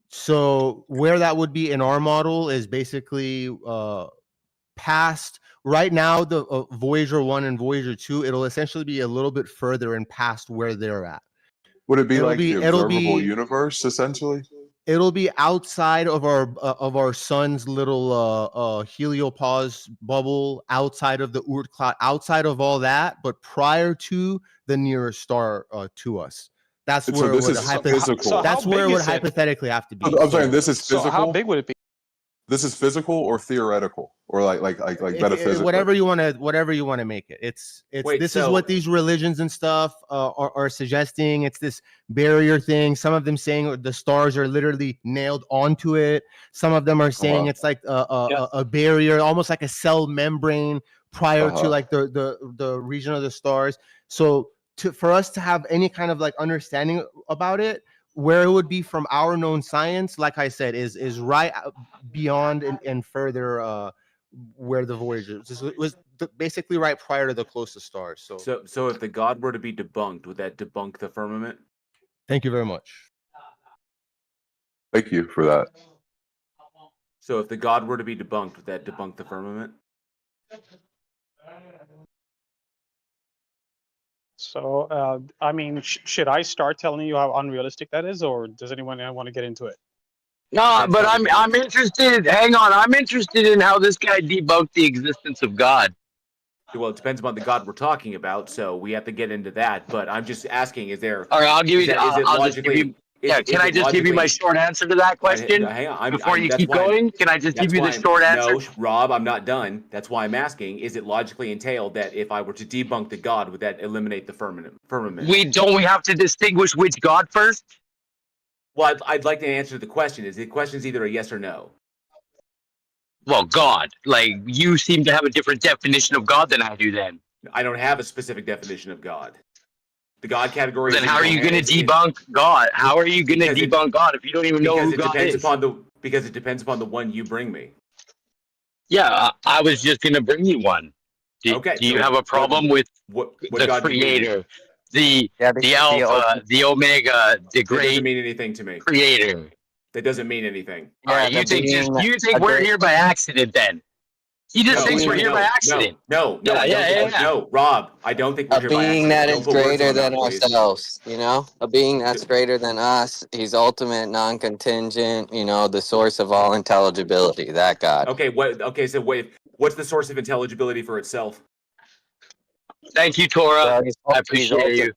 So where that would be in our model is basically past. Right now, the Voyager 1 and Voyager 2, it'll essentially be a little bit further and past where they're at. Would it be the observable universe, essentially? It'll be outside of our sun's little heliopause bubble, outside of the Oort cloud, outside of all that, but prior to the nearest star to us. That's And where so this it would is physical. that's where it would hypothetically have to be. I'm saying this is physical. So how big would it be? This is physical or theoretical or like metaphysical. Whatever you want to make it. It's Wait, this is what these religions and stuff are suggesting. It's this barrier thing. Some of them saying the stars are literally nailed onto it. Some of them are saying it's like a barrier, almost like a cell membrane prior to like the region of the stars. So for us to have any kind of like understanding about it, where it would be from our known science, like I said, is right beyond and further where the Voyager was basically right prior to the closest stars. So if the God were to be debunked, would that debunk the firmament? Thank you very much. Thank you for that. So if the God were to be debunked, would that debunk the firmament? So, I mean, should I start telling you how unrealistic that is, or does anyone want to get into it? No, but I'm interested. Hang on, I'm interested in how this guy debunked the existence of God. Well, it depends upon the God we're talking about, so we have to get into that. But I'm just asking: is there? All right, I'll give you. Is it I'll just give you. Yeah, can I just give you my short answer to that question? Hang on, before you keep going, can I just give you the short answer? No, Rob, I'm not done. That's why I'm asking: is it logically entailed that if I were to debunk the God, would that eliminate the firmament? We have to distinguish which God first. Well, I'd like to answer the question. Is the question either a yes or no? Well, God, like you seem to have a different definition of God than I do. Then I don't have a specific definition of God. The God category. Then how are you going to debunk God? How are you going to debunk God if you don't even know who God is? Because it depends upon the one you bring me. Yeah, I was just going to bring you one. Do you have a problem with the God Creator, the Alpha, the Omega, the Great? That doesn't mean anything to me. Creator. That doesn't mean anything. You think we're here by accident then? He just thinks we're here by accident. No, Rob, I don't think we're here by accident. A being that is greater than ourselves, you know? A being that's greater than us. He's ultimate, non-contingent, you know, the source of all intelligibility, that God. Okay, so what's the source of intelligibility for itself? Thank you, Torah. I appreciate you.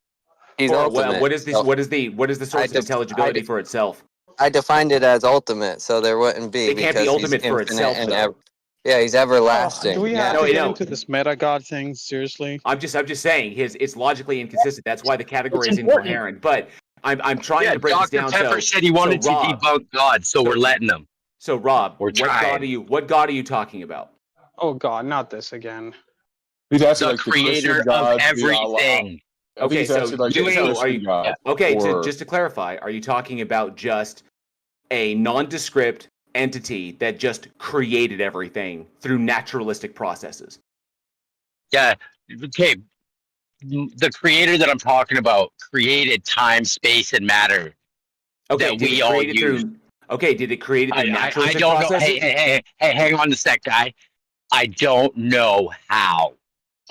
He's ultimate. What is the source of intelligibility for itself? I defined it as ultimate, so there wouldn't be. It can't be ultimate for itself, though. Yeah, he's everlasting. Do we have to get into this meta God thing? Seriously? I'm just saying it's logically inconsistent. That's why the category is incoherent. But I'm trying to break this down. Dr. Pepper said he wanted to debunk God, so we're letting him. So Rob, what God are you talking about? Oh God, not this again. He's actually the creator of everything. Okay, so are just to clarify, are you talking about just a nondescript entity that just created everything through naturalistic processes? Yeah. Okay. The creator that I'm talking about created time, space, and matter. Okay, that we all use. Did it create it through naturalistic I don't processes? know. Hey, hang on a sec, guy. I don't know how.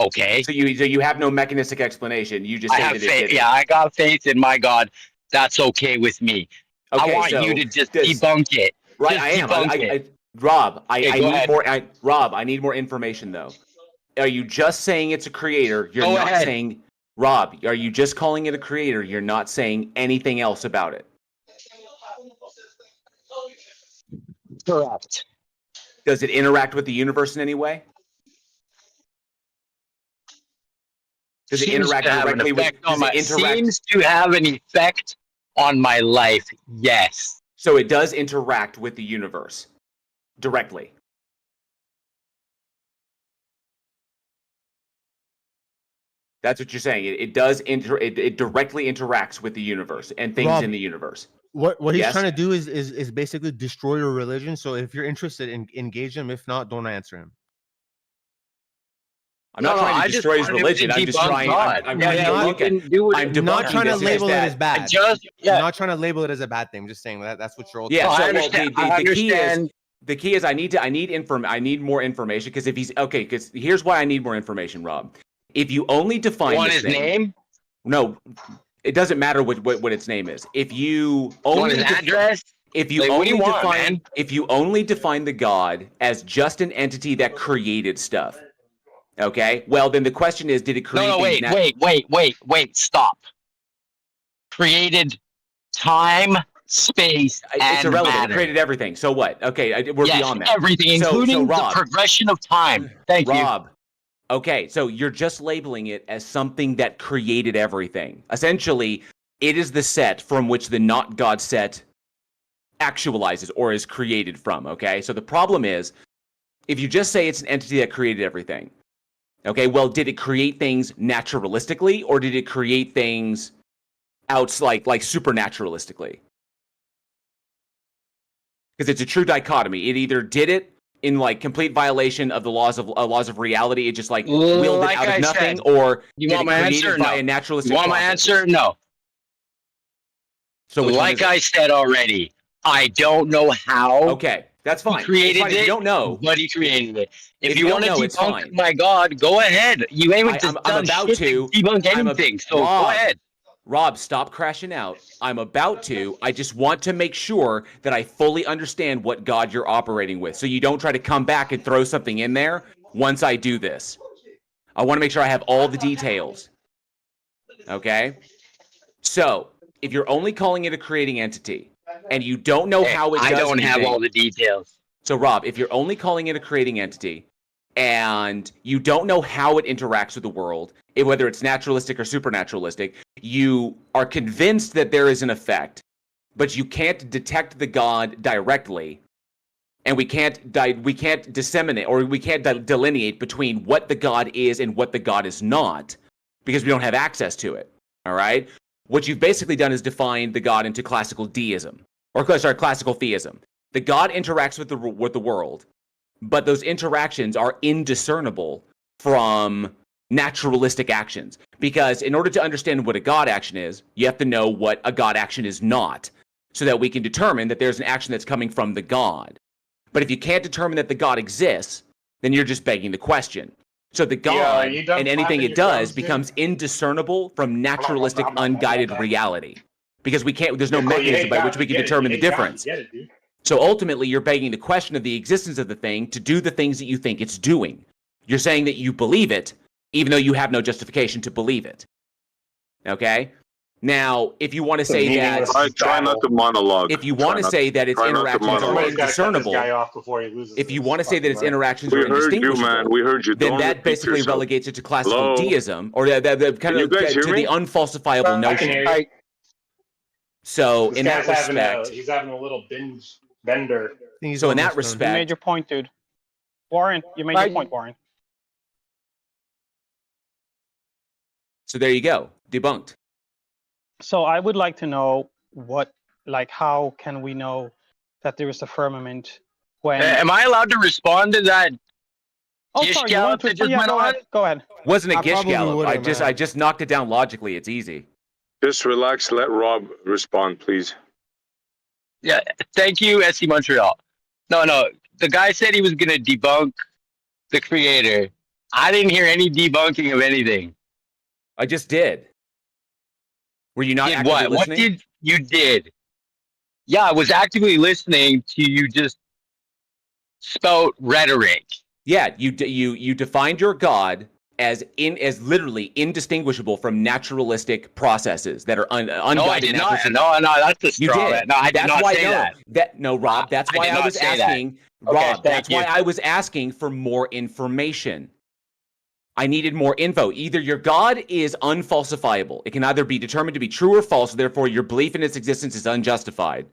Okay. So you have no mechanistic explanation. You just say that it did it. Yeah, I got faith in my God. That's okay with me. Okay, I want you to just debunk it. Right, just I am. Rob, I need more. Rob, I need more information though. Are you just saying it's a creator? You're not saying. Rob, are you just calling it a creator? You're not saying anything else about it. Correct. Does it interact with the universe in any way? Does it interact directly with? Seems to have an effect on my life. Yes. So it does interact with the universe directly. That's what you're saying. It does it directly interacts with the universe and things in the universe. What he's trying to do is basically destroy your religion. So if you're interested in engage him, if not, don't answer him. I'm not trying to destroy his religion. I'm just trying. I'm not trying to label it as bad. I'm not trying to label it as a bad thing. I'm just saying that's what you're. Yeah. I understand. The key is I need more information because if he's okay. Because here's why I need more information, Rob. If you only define his name, no, it doesn't matter what its name is. If you only his address. If you only define the God as just an entity that created stuff. Okay, well then the question is, did it create? No, wait, stop. Created time, space, it's irrelevant. Matter. It created everything. So what? Okay, we're beyond that. Everything, including the progression of time. Thank you, Rob. Okay, so you're just labeling it as something that created everything. Essentially, it is the set from which the not God set actualizes or is created from. Okay, so the problem is, if you just say it's an entity that created everything. Okay, well, did it create things naturalistically or did it create things like supernaturalistically? Because it's a true dichotomy. It either did it in like complete violation of the laws of reality, it just like willed it out of nothing, or you want my answer? By a naturalistic you want my answer? No. So like I said already, I don't know how. Okay. That's fine. He created It's fine. it. If you don't know, but he created it. If you don't want to know, it's debunk fine. my God, go ahead. You ain't I'm done about shit to debunk anything. So go Rob, ahead. Rob, stop crashing out. I'm about to. I just want to make sure that I fully understand what God you're operating with, so you don't try to come back and throw something in there once I do this. I want to make sure I have all the details. Okay? So, if you're only calling it a creating entity, and you don't know how it does I don't anything, have all the details. So, Rob, if you're only calling it a creating entity, and you don't know how it interacts with the world, whether it's naturalistic or supernaturalistic, you are convinced that there is an effect, but you can't detect the God directly, and we can't disseminate, or we can't delineate between what the God is and what the God is not, because we don't have access to it. All right? What you've basically done is defined the God into classical deism, or classical theism. The God interacts with the world, but those interactions are indiscernible from naturalistic actions. Because in order to understand what a God action is, you have to know what a God action is not, so that we can determine that there's an action that's coming from the God. But if you can't determine that the God exists, then you're just begging the question. So the God and anything it does becomes indiscernible from naturalistic, unguided reality. Because there's no mechanism by which we can determine the difference. So ultimately, you're begging the question of the existence of the thing to do the things that you think it's doing. You're saying that you believe it, even though you have no justification to believe it. Okay? Now, if you want to say that... I try not to monologue. If you want to say that its interactions are indiscernible, if you want to say that its interactions are indistinguishable, we heard you. Then that basically relegates it to classical deism, or the kind of to the unfalsifiable notion. So in that respect, he's having a little binge bender. So in that You respect, made your point, dude. Warren, you made your point, Warren. So there you go, debunked. So I would like to know how can we know that there is a firmament when? Am I allowed to respond to that? Oh, sorry, you want to? Yeah, go ahead. Go ahead. Wasn't a gish gallop. I just knocked it down logically. It's easy. Just relax. Let Rob respond, please. Yeah, thank you, SC Montreal. No, the guy said he was going to debunk the creator. I didn't hear any debunking of anything. I just did. Were you not did actively what? listening? What did you did? Yeah, I was actively listening to you just spout rhetoric. Yeah, you defined your God as literally indistinguishable from naturalistic processes that are unguided. No, I did not. No, that's a straw. You did. No, I did not say that. No, Rob. That's why I was asking. Rob, that's why I was asking for more information. I needed more info. Either your God is unfalsifiable. It can either be determined to be true or false, therefore your belief in its existence is unjustified.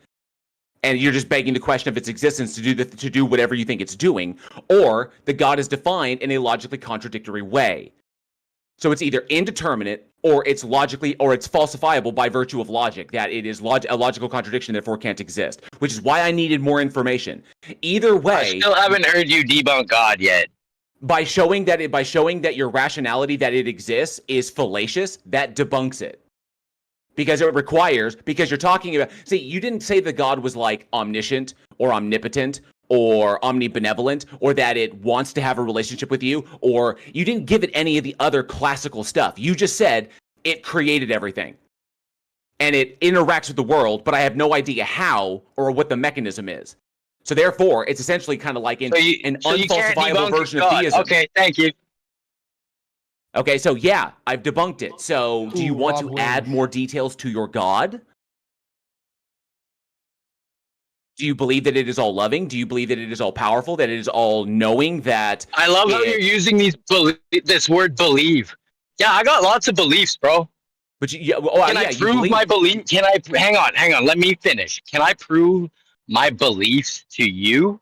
And you're just begging the question of its existence to do whatever you think it's doing, or the God is defined in a logically contradictory way. So it's either indeterminate, or it's falsifiable by virtue of logic, that it is a logical contradiction, therefore can't exist. Which is why I needed more information. Either way, I still haven't heard you debunk God yet. By showing that your rationality that it exists is fallacious, that debunks it. Because you're talking about, see, you didn't say that God was like omniscient or omnipotent or omnibenevolent, or that it wants to have a relationship with you, or you didn't give it any of the other classical stuff. You just said it created everything. And it interacts with the world, but I have no idea how or what the mechanism is. So therefore, it's essentially kind of like an unfalsifiable version of theism. Okay, thank you. Okay, so yeah, I've debunked it. So do you want to add more details to your God? Do you believe that it is all loving? Do you believe that it is all powerful? That it is all knowing? That I love how you're using this word believe. Yeah, I got lots of beliefs, bro. But can I prove my belief? Can I hang on? Let me finish. Can I prove my beliefs to you?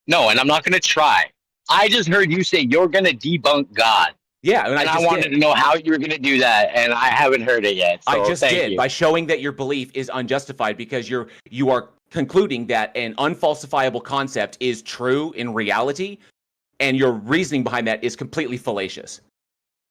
No, and I'm not going to try. I just heard you say you're going to debunk God. Yeah, and I wanted to know how you were going to do that, and I haven't heard it yet. So I just did by showing that your belief is unjustified because you are concluding that an unfalsifiable concept is true in reality, and your reasoning behind that is completely fallacious.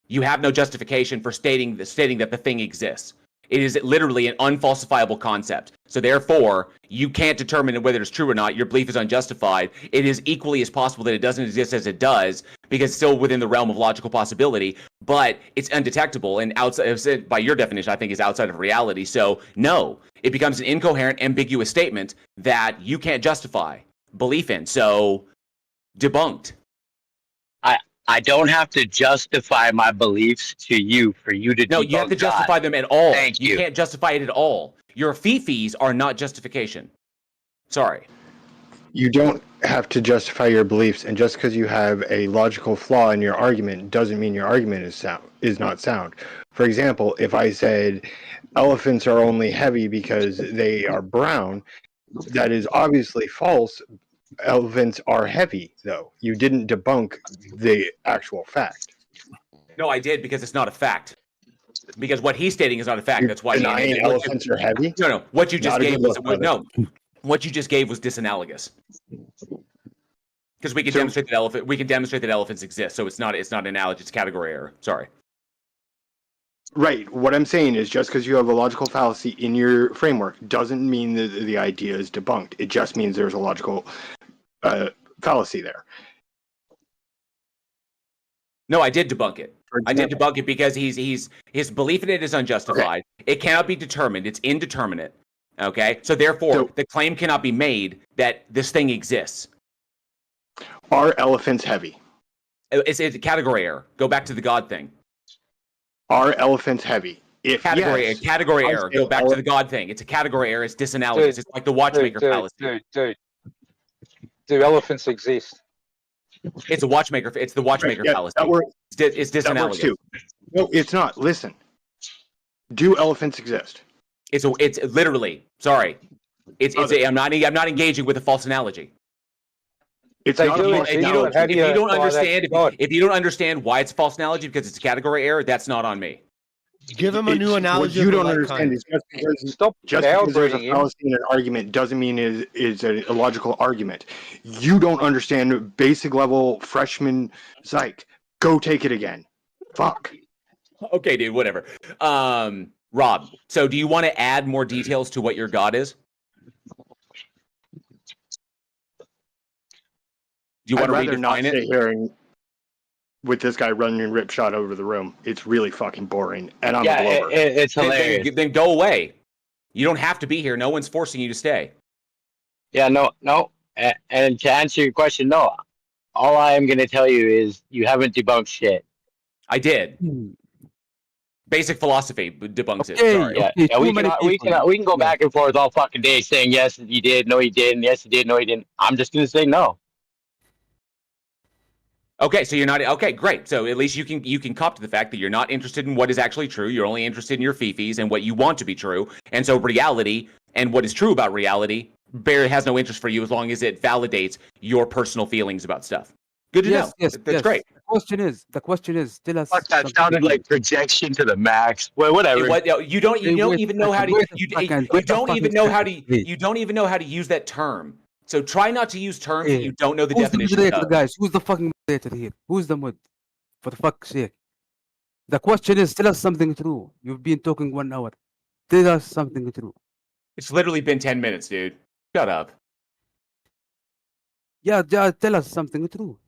You have no justification for stating that the thing exists. It is literally an unfalsifiable concept. So therefore, you can't determine whether it's true or not. Your belief is unjustified. It is equally as possible that it doesn't exist as it does, because it's still within the realm of logical possibility, but it's undetectable. And outside, by your definition, I think is outside of reality. So no, it becomes an incoherent, ambiguous statement that you can't justify belief in. So debunked. I don't have to justify my beliefs to you for you to. No, you have to justify them at all. Thank you. You can't justify it at all. Your fee-fees are not justification. Sorry. You don't have to justify your beliefs, and just because you have a logical flaw in your argument doesn't mean your argument is not sound. For example, if I said elephants are only heavy because they are brown, that is obviously false. Elephants are heavy, though. You didn't debunk the actual fact. No, I did, because it's not a fact. Because what he's stating is not a fact. That's why denying elephants are heavy. No. What you just gave was no. What you just gave was disanalogous. Because we can demonstrate that elephants exist. So it's not an analogy. It's category error. Sorry. Right. What I'm saying is, just because you have a logical fallacy in your framework doesn't mean that the idea is debunked. It just means there's a logical fallacy there. No, I did debunk it. I did debunk it because his belief in it is unjustified. Okay. It cannot be determined. It's indeterminate. Okay? So therefore, the claim cannot be made that this thing exists. Are elephants heavy? It's a category error. Go back to the God thing. Are elephants heavy? If category yes, error. Go back to the God thing. It's a category error. It's disanalogous. It's like the watchmaker fallacy. Do elephants exist? It's a watchmaker. It's the watchmaker fallacy. It's disanalogous. No, it's not. Listen. Do elephants exist? It's literally. Sorry. I'm not engaging with a false analogy. It's not if you don't understand why it's a false analogy because it's a category error, that's not on me. Give him a new analogy. What you don't understand is just because there's a fallacy in an argument doesn't mean it is a logical argument. You don't understand basic level freshman psych. Go take it again. Fuck. Okay, dude, whatever. Rob, so do you want to add more details to what your God is? Do you want to redefine it? Hearing with this guy running ripshot over the room, it's really fucking boring, and I'm yeah, a blower. It's hilarious. Then go away. You don't have to be here. No one's forcing you to stay. Yeah, no. And to answer your question, no. All I am going to tell you is you haven't debunked shit. I did. Basic philosophy debunks it. Sorry. Yeah, we can go back and forth all fucking day saying yes, he did, no, he didn't, yes, he did, no, he didn't. I'm just going to say no. Okay, so you're not okay. Great. So at least you can cop to the fact that you're not interested in what is actually true. You're only interested in your fifis and what you want to be true. And so reality and what is true about reality barely has no interest for you as long as it validates your personal feelings about stuff. Good to know. Yes, that's great. The question is, tell us. Fuck, that sounded like projection to the max. Well, whatever. You don't even know how to you don't even know how to use that term. So try not to use terms that you don't know the definition of. Guys, who's the fucking moderator here? Who's the mod? For the fuck's sake. The question is, tell us something true. You've been talking 1 hour. Tell us something true. It's literally been 10 minutes, dude. Shut up. Yeah, tell us something true.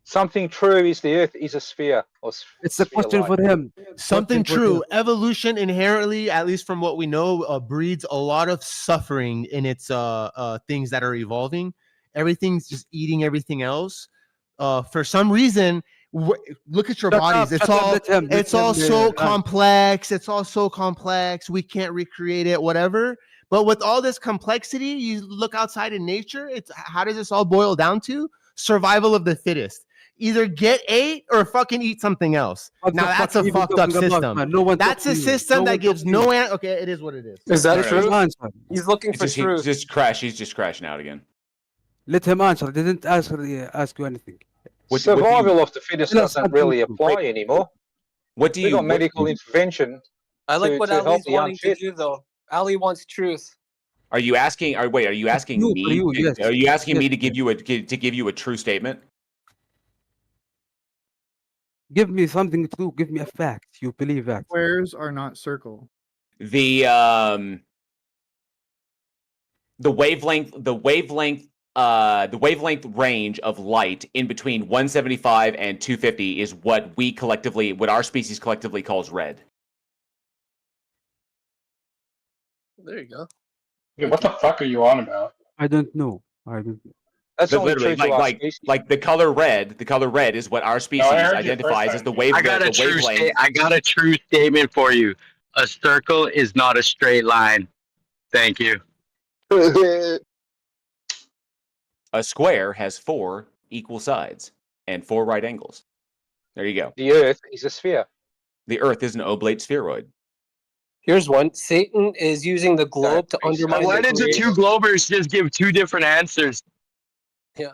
Something true is the Earth is a sphere. It's a question for him. Something true. Evolution inherently, at least from what we know, breeds a lot of suffering in its things that are evolving. Everything's just eating everything else. For some reason, look at your bodies. It's all so complex. It's all so complex. We can't recreate it. Whatever. But with all this complexity, you look outside in nature. How does this all boil down to? Survival of the fittest. Either get ate or fucking eat something else. Now that's a fucked up system. That's a system that gives no answer. Okay, it is what it is. Is that true? He's looking for truth. He's just crashing out again. Let him answer. I didn't ask you anything. Survival of the fittest doesn't really apply anymore. What do you? We got medical intervention. I like what Ali's wanting to unfit. do, though. Ali wants truth. Are you asking? Are you asking me? Yes. Are you asking me to give you a true statement? Give me something true. Give me a fact. You believe that. Squares are not circle. the wavelength range of light in between 175 and 250 is what our species collectively calls red. There you go. Yeah, what the fuck are you on about? I don't know. I don't know. That's But only literally, true to our like species. the color red. The color red is what our species heard you identifies first as the time. wave. I got the a true wavelength. I got a true statement for you. A circle is not a straight line. Thank you. A square has 4 equal sides and 4 right angles. There you go. The Earth is a sphere. The Earth is an oblate spheroid. Here's one. Satan is using the globe to undermine Why the did the two creation. globers just give 2 different answers? Yeah.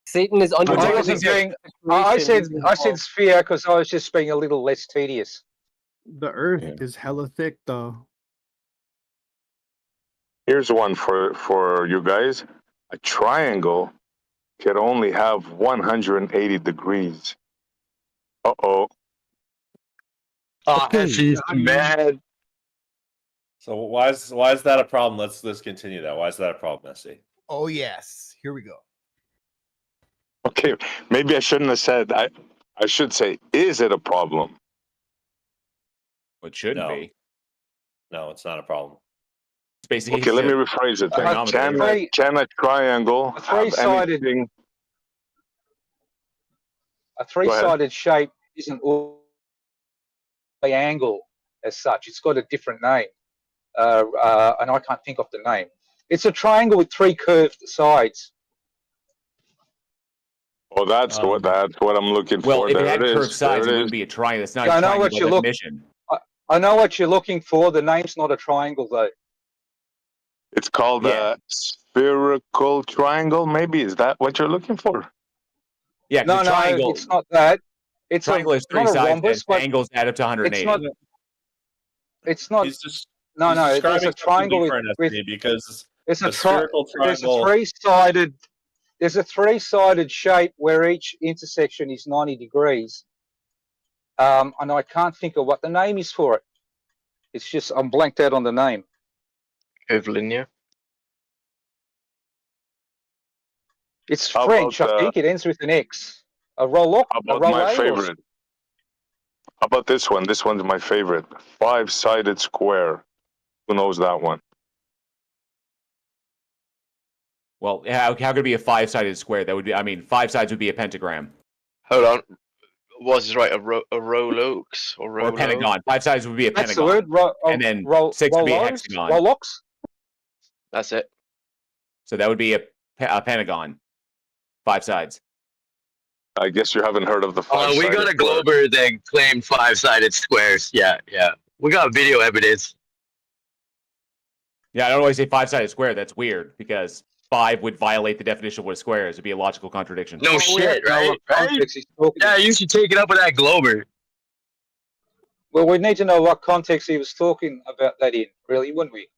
Satan is I undermining wasn't the being. I said using the globe. sphere because I was just being a little less tedious. The Earth is hella thick, though. Here's one for you guys. A triangle can only have 180 degrees. Uh-oh. Oh, he's mad. So why is that a problem? Let's continue that. Why is that a problem, Nessie? Oh yes, here we go. Okay, maybe I shouldn't have said. I should say, is it a problem? It shouldn't No. be. No, it's not a problem. It's basically Okay, let me rephrase it. trigonometry. Can a triangle A have three-sided anything? A three-sided shape isn't all the angle as such. It's got a different name, and I can't think of the name. It's a triangle with 3 curved sides. Oh, that's what I'm looking Well, for. if There it had it curved is. sides, There it it wouldn't is. be a triangle. It's not Yeah, a I know triangle what by you look. definition. I know what you're looking for. The name's not a triangle, though. It's called a spherical triangle. Maybe is that what you're looking for? Yeah, No, triangle. it's not that. It's triangle is 3 not a sides rhombus, and but angles add up to 180. It's not. He's just No, he's no. There's describing a triangle something different with to me because it's a spherical There's a triangle. three-sided. There's a three-sided shape where each intersection is 90 degrees. And I can't think of what the name is for it. It's just I'm blanked out on the name. Curvilinear. It's How French, about, I think. It ends with an X. A Rollock? How A about my Rollet? favorite? How about this one? This one's my favorite. 5-sided square. Who knows that one? Well, how could it be a 5-sided square? That would be. I mean, 5 sides would be a pentagram. Hold on. Was this right? A Rolex or Or a pentagon. 5 sides would be a That's pentagon. the word. And then 6 would be a hexagon. Rollocks? That's it. So that would be a pentagon. 5 sides. I guess you haven't heard of the Oh, we got a glober that claimed 5-sided squares. Yeah. We got video evidence. Yeah, I don't always say 5-sided square. That's weird because 5 would violate the definition of what a square is. It'd be a logical contradiction. No shit, right? Yeah, you should take it up with that glober. Well, we need to know what context he was talking about that in, really, wouldn't we?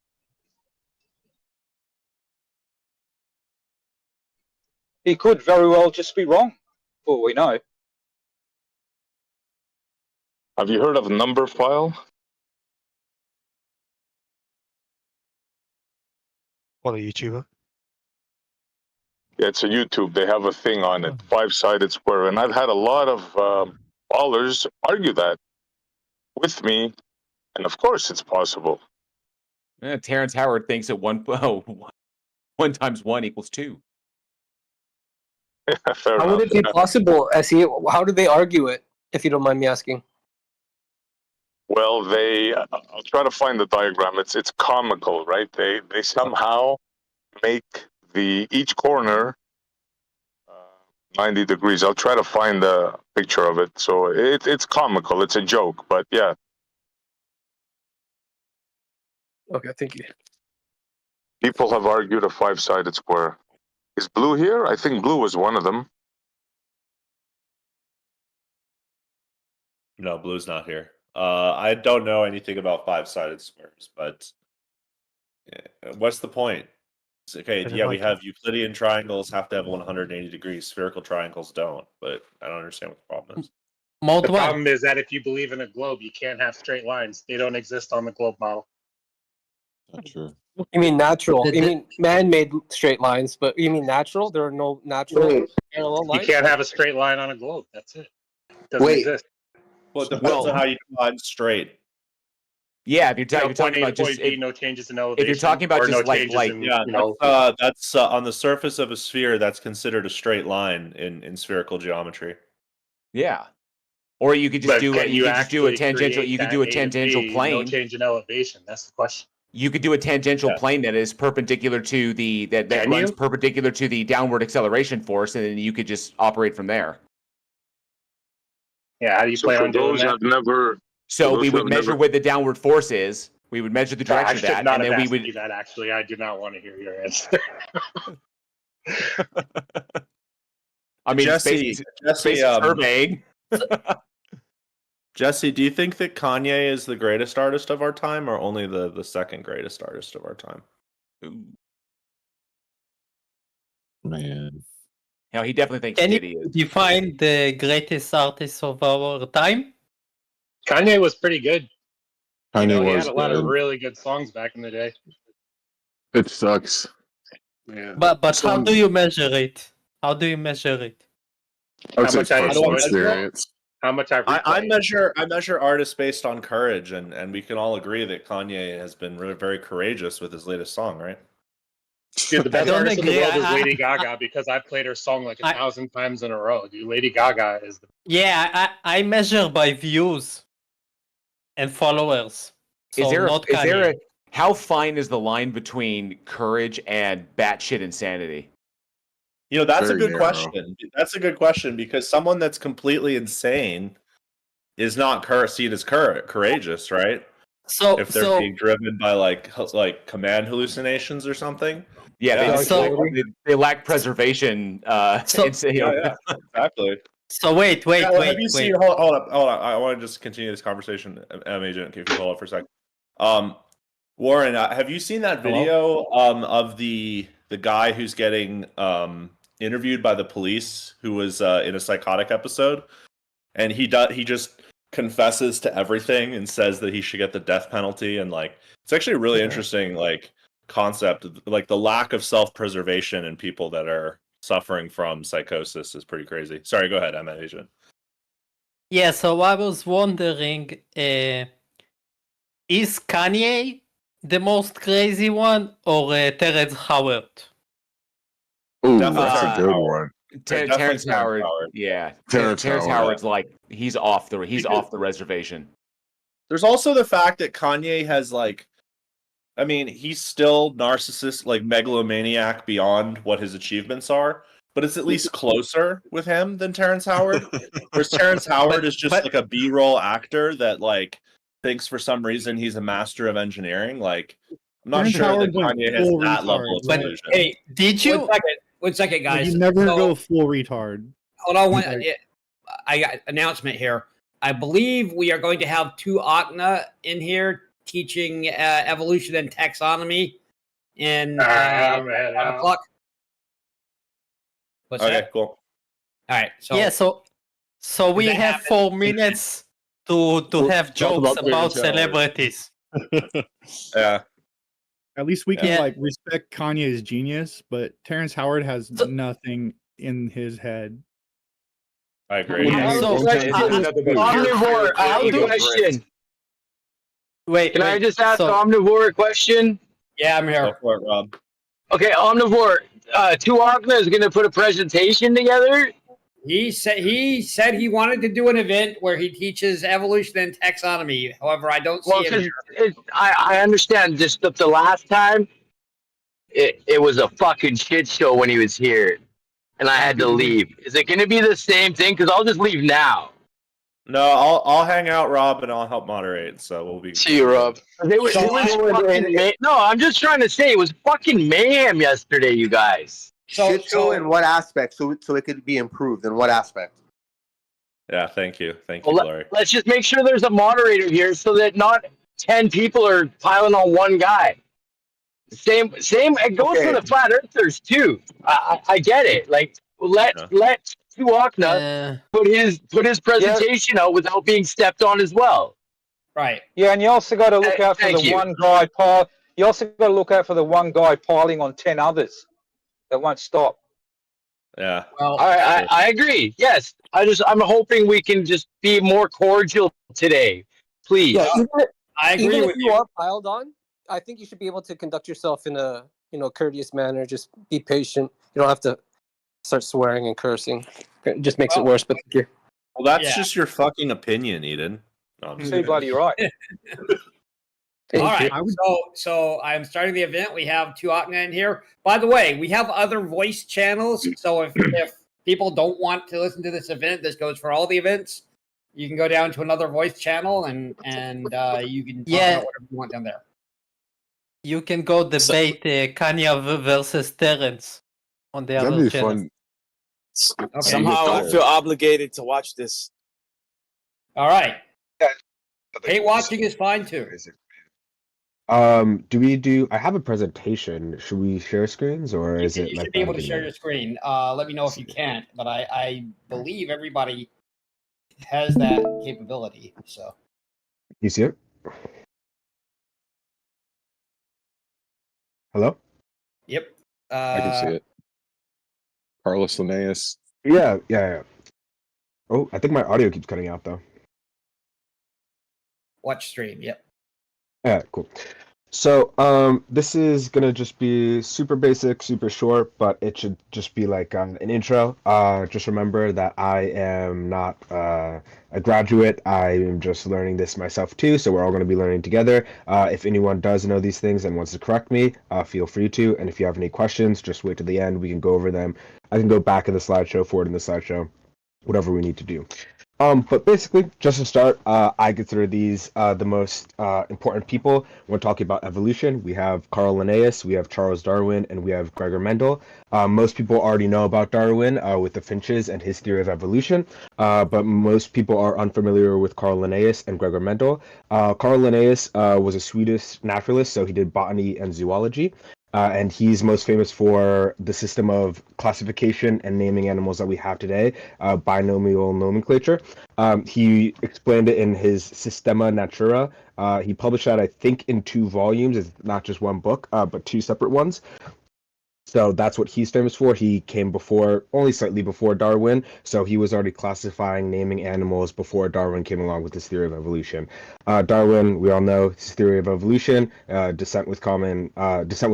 He could very well just be wrong, for all we know. Have you heard of number file? What, a YouTuber? Yeah, it's a YouTube. They have a thing on it, 5-sided square. And I've had a lot of ballers argue that with me. And of course it's possible. Terrence Howard thinks that 1 times 1 equals 2. Fair How would it be possible, SE? How did they argue it, if you don't mind me asking? Well, I'll try to find the diagram. It's comical, right? They somehow make each corner 90 degrees. I'll try to find a picture of it. So it's comical. It's a joke, but yeah. Okay, thank you. People have argued a 5-sided square. Is blue here? I think blue was one of them. No, blue's not here. I don't know anything about 5-sided squares, but what's the point? Okay, yeah, we have Euclidean triangles have to have 180 degrees. Spherical triangles don't, but I don't understand what the problem is. The problem is that if you believe in a globe, you can't have straight lines. They don't exist on the globe model. Not true. You mean natural? You mean man-made straight lines? But you mean natural? There are no natural parallel You lines. can't have a straight line on a globe. That's it. Doesn't Wait. exist. Well, it depends on how you define straight. Yeah, if you're, You know, you're talking point A about to just point B, no changes in elevation. if you're talking about or just no changes like in, Yeah, you know, that's on the surface of a sphere. That's considered a straight line in spherical geometry. yeah. Or you could just but do can you could just do a actually tangential. create You could that do a A to tangential B, plane. No change in elevation. That's the question. You could do a tangential plane that is perpendicular to the that Can runs you? perpendicular to the downward acceleration force, and then you could just operate from there. Yeah, how do you So plan for on doing those that? I've never, So those we who would have measure never- what the downward force is. We would measure the I direction of should that, not and have then we asked would. you that. Actually, I do not want to hear your answer. I mean, Jesse, space surveying. Jesse, do you think that Kanye is the greatest artist of our time, or only the second greatest artist of our time? Man. No, he definitely thinks Can Diddy you is. define the greatest artist of our time? Kanye was pretty good. Kanye You know, he was had a lot of good. really good songs back in the day. It sucks. Yeah. But how do you measure it? How do you measure it? I would How say much I personal enjoyed it? experience. How much I've I replayed. measure artists based on courage, and we can all agree that Kanye has been very courageous with his latest song, right? Dude, the best don't artist in the agree. world is Lady Gaga because I've played her song like 1,000 times in a row. Dude, Lady Gaga is the Yeah, I measure by views and followers. So not Kanye. How fine is the line between courage and batshit insanity? You know, that's a Very good narrow. question. That's a good question because someone that's completely insane is not seen as courageous, right? So if they're being driven by like command hallucinations or something. Yeah, they lack preservation. Exactly. So wait. Have you seen? Hold up. I want to just continue this conversation, Agent. If you hold up for a second. Warren, have you seen that video of the guy who's getting interviewed by the police, who was in a psychotic episode, and he just confesses to everything and says that he should get the death penalty, and like it's actually a really interesting like concept, like the lack of self-preservation in people that are suffering from psychosis is pretty crazy. Sorry, go ahead, Emma Agent. Yeah, so I was wondering, is Kanye the most crazy one, or Terrence Howard? Ooh, that's a good one. Terrence Howard. Yeah, Terrence Howard's like he's off the reservation. There's also the fact that Kanye has like, I mean, he's still narcissist, like megalomaniac beyond what his achievements are, but it's at least closer with him than Terrence Howard. Whereas Terrence Howard is just like a B-roll actor that like thinks for some reason he's a master of engineering. Like, I'm not sure that Kanye has that level of delusion. Hey, did you? One second, guys. You never go full retard. Hold on, I got an announcement here. I believe we are going to have two Akna in here teaching evolution and taxonomy in 1 o'clock. What's that? Cool. All right. So we have 4 minutes to have jokes about celebrities. Yeah. At least we can like respect Kanye's genius, but Terrence Howard has nothing in his head. I agree. Omnivore, I have a question. Wait, can I just ask Omnivore a question? Yeah, I'm here. Go for it, Rob. Okay, Omnivore, Tuakna is going to put a presentation together. He said he wanted to do an event where he teaches evolution and taxonomy. However, I don't see him here. I understand. Just the last time, it was a fucking shit show when he was here, and I had to leave. Is it going to be the same thing? Because I'll just leave now. No, I'll hang out, Rob, and I'll help moderate. So we'll be. See you, Rob. No, I'm just trying to say it was fucking mayhem yesterday, you guys. Shit show in what aspect? So it could be improved in what aspect? Yeah, thank you, Larry. Let's just make sure there's a moderator here so that not 10 people are piling on one guy. Same. It goes for the flat earthers too. I get it. Like let Tuakna put his presentation out without being stepped on as well. Right. Yeah, and you also got to look out for the one guy, Paul. You also got to look out for the one guy piling on 10 others that won't stop. Yeah. Well, I agree. Yes, I'm hoping we can just be more cordial today, please. Yeah, I agree even with if you are piled on, I think you should be able to conduct yourself in a courteous manner. Just be patient. You don't have to start swearing and cursing. It just makes it worse. But thank you. Well, that's just your fucking opinion, Eden. No, I'm just Too bloody right. All right, so I'm starting the event. We have 2 Okna in here. By the way, we have other voice channels. So if people don't want to listen to this event, this goes for all the events. You can go down to another voice channel and you can talk about whatever you want down there. You can go debate Kanye versus Terrence on the That'd other be channel. fun. Okay. Somehow I feel obligated to watch this. All right. Hate watching is fine too. I have a presentation. Should we share screens or is it You like should be able to that share thing your screen. Let me know if you can't, but I believe everybody has that capability. So You see it? Hello? Yep. I can see it. Carlos Linnaeus. Yeah. Oh, I think my audio keeps cutting out though. Watch stream. Yep. Yeah, cool. So, this is gonna just be super basic, super short, but it should just be like an intro. Just remember that I am not a graduate. I am just learning this myself too, so we're all gonna be learning together. If anyone does know these things and wants to correct me, feel free to. And if you have any questions, just wait to the end. We can go over them. I can go back in the slideshow, forward in the slideshow, whatever we need to do. But basically, just to start, I consider these the most important people when talking about evolution. We have Carl Linnaeus, we have Charles Darwin, and we have Gregor Mendel. Most people already know about Darwin with the finches and his theory of evolution, but most people are unfamiliar with Carl Linnaeus and Gregor Mendel. Carl Linnaeus was a Swedish naturalist, so he did botany and zoology. And he's most famous for the system of classification and naming animals that we have today, binomial nomenclature. He explained it in his Systema Natura. He published that, I think, in 2 volumes. It's not just one book, but 2 separate ones. So that's what he's famous for. He came only slightly before Darwin, so he was already classifying, naming animals before Darwin came along with his theory of evolution. Darwin, we all know his theory of evolution, descent with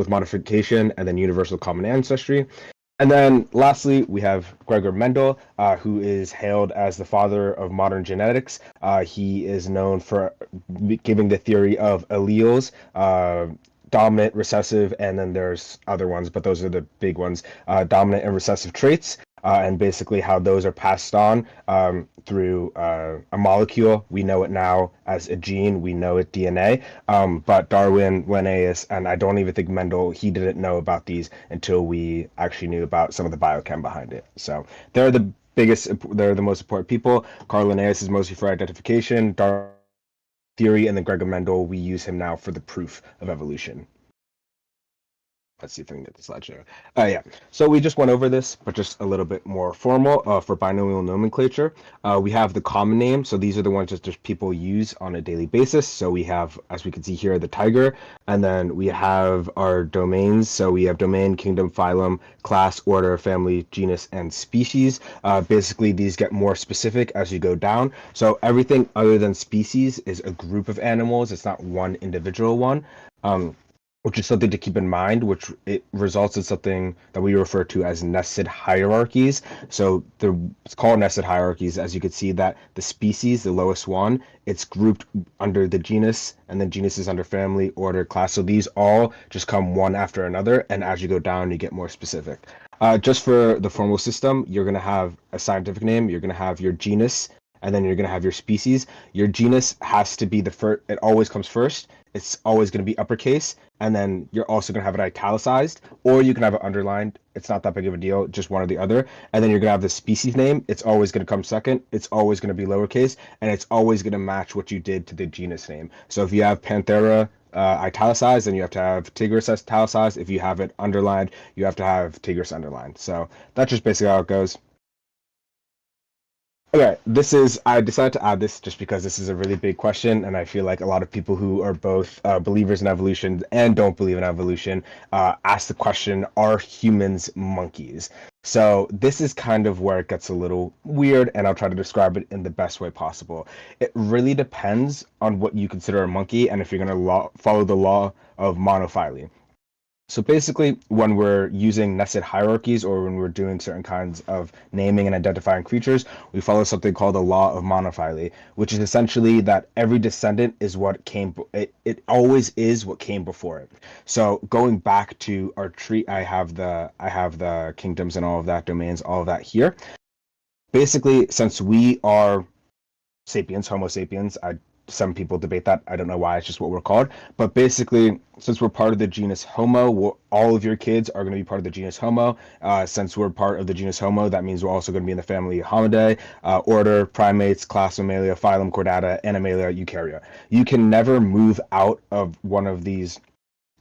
modification, and then universal common ancestry. And then lastly, we have Gregor Mendel, who is hailed as the father of modern genetics. He is known for giving the theory of alleles, dominant, recessive, and then there's other ones, but those are the big ones, dominant and recessive traits, and basically how those are passed on through a molecule. We know it now as a gene, we know it DNA, but Darwin, Linnaeus, and I don't even think Mendel, he didn't know about these until we actually knew about some of the biochem behind it. So they're the most important people. Carl Linnaeus is mostly for identification, Darwin theory, and then Gregor Mendel, we use him now for the proof of evolution. Let's see if I can get the slideshow. Yeah, so we just went over this, but just a little bit more formal for binomial nomenclature. We have the common name, so these are the ones that just people use on a daily basis. So we have, as we can see here, the tiger, and then we have our domains. So we have domain, kingdom, phylum, class, order, family, genus, and species. Basically, these get more specific as you go down. So everything other than species is a group of animals. It's not one individual one. Which is something to keep in mind, which it results in something that we refer to as nested hierarchies. So it's called nested hierarchies, as you can see that the species, the lowest one, it's grouped under the genus, and then genus is under family, order, class. So these all just come one after another, and as you go down, you get more specific. Just for the formal system, you're going to have a scientific name, you're going to have your genus, and then you're going to have your species. Your genus has to be the first, it always comes first. It's always going to be uppercase, and then you're also going to have it italicized, or you can have it underlined. It's not that big of a deal, just one or the other. And then you're going to have the species name. It's always going to come second. It's always going to be lowercase, and it's always going to match what you did to the genus name. So if you have Panthera italicized, then you have to have Tigris italicized. If you have it underlined, you have to have Tigris underlined. So that's just basically how it goes. Okay, I decided to add this just because this is a really big question, and I feel like a lot of people who are both believers in evolution and don't believe in evolution ask the question, are humans monkeys? So this is kind of where it gets a little weird, and I'll try to describe it in the best way possible. It really depends on what you consider a monkey, and if you're going to follow the law of monophyly. So basically, when we're using nested hierarchies or when we're doing certain kinds of naming and identifying creatures, we follow something called the law of monophyly, which is essentially that every descendant is what came, it always is what came before it. So going back to our tree, I have the kingdoms and all of that, domains, all of that here. Basically, since we are sapiens, Homo sapiens, some people debate that. I don't know why. It's just what we're called. But basically, since we're part of the genus Homo, all of your kids are going to be part of the genus Homo. Since we're part of the genus Homo, that means we're also going to be in the family Homidae, order, primates, class Mammalia, phylum Chordata, Animalia, Eukarya. You can never move out of one of these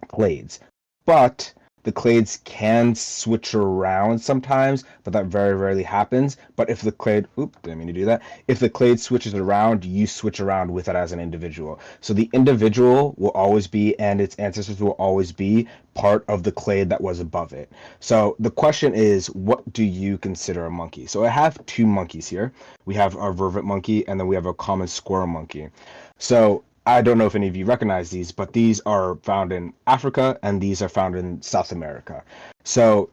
clades. But the clades can switch around sometimes, but that very rarely happens. But if the clade, didn't mean to do that. If the clade switches around, you switch around with it as an individual. So the individual will always be, and its ancestors will always be, part of the clade that was above it. So the question is, what do you consider a monkey? So I have two monkeys here. We have our vervet monkey, and then we have a common squirrel monkey. So I don't know if any of you recognize these, but these are found in Africa and these are found in South America. So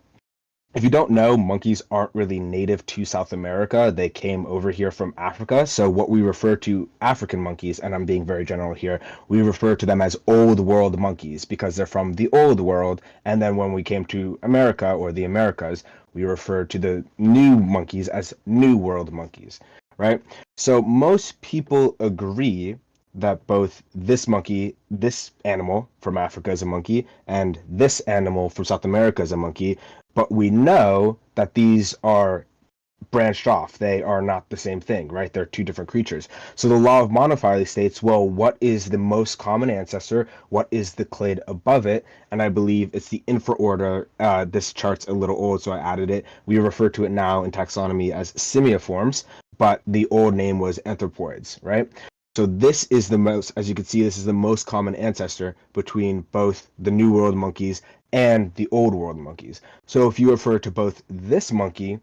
if you don't know, monkeys aren't really native to South America. They came over here from Africa. So what we refer to African monkeys, and I'm being very general here, we refer to them as old world monkeys because they're from the old world. And then when we came to America or the Americas, we refer to the new monkeys as new world monkeys, right? So most people agree that both this monkey, this animal from Africa is a monkey, and this animal from South America is a monkey, but we know that these are branched off. They are not the same thing, right? They're two different creatures. So the law of monophyly states, well, what is the most common ancestor? What is the clade above it? And I believe it's the infraorder. This chart's a little old, so I added it. We refer to it now in taxonomy as simiiforms, but the old name was anthropoids, right? So this is the most, as you can see, this is the most common ancestor between both the New World monkeys and the Old World monkeys. So if you refer to both this monkey,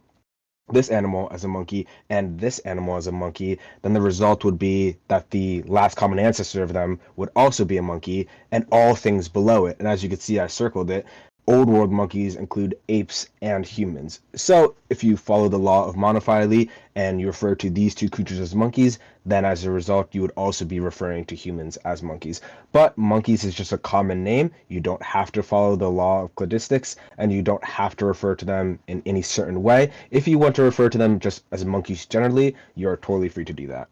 this animal as a monkey, and this animal as a monkey, then the result would be that the last common ancestor of them would also be a monkey, and all things below it. And as you can see, I circled it. Old world monkeys include apes and humans. So if you follow the law of monophyly and you refer to these two creatures as monkeys, then as a result, you would also be referring to humans as monkeys. But monkeys is just a common name. You don't have to follow the law of cladistics, and you don't have to refer to them in any certain way. If you want to refer to them just as monkeys generally, you're totally free to do that.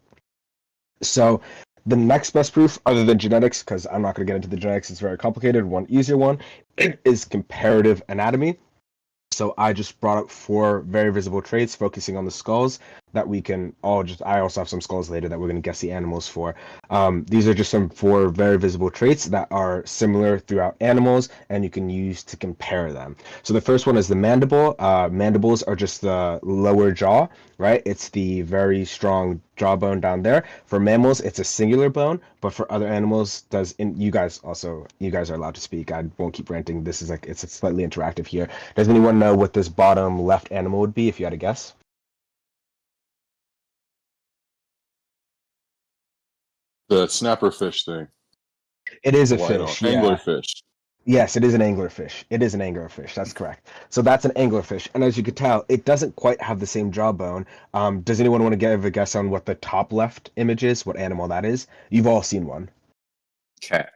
So the next best proof, other than genetics, because I'm not going to get into the genetics, it's very complicated, one easier one, is comparative anatomy. So I just brought up 4 very visible traits focusing on the skulls that we can all just, I also have some skulls later that we're going to guess the animals for. These are just some 4 very visible traits that are similar throughout animals and you can use to compare them. So the first one is the mandible. Mandibles are just the lower jaw, right? It's the very strong jawbone down there. For mammals, it's a singular bone, but for other animals, you guys are allowed to speak. I won't keep ranting. This is it's slightly interactive here. Does anyone know what this bottom left animal would be if you had a guess? The snapper fish thing. It is a fish. Yeah. Anglerfish. Yes, it is an anglerfish. It is an anglerfish. That's correct. So that's an anglerfish. And as you can tell, it doesn't quite have the same jawbone. Does anyone want to give a guess on what the top left image is? What animal that is? You've all seen one. Cat.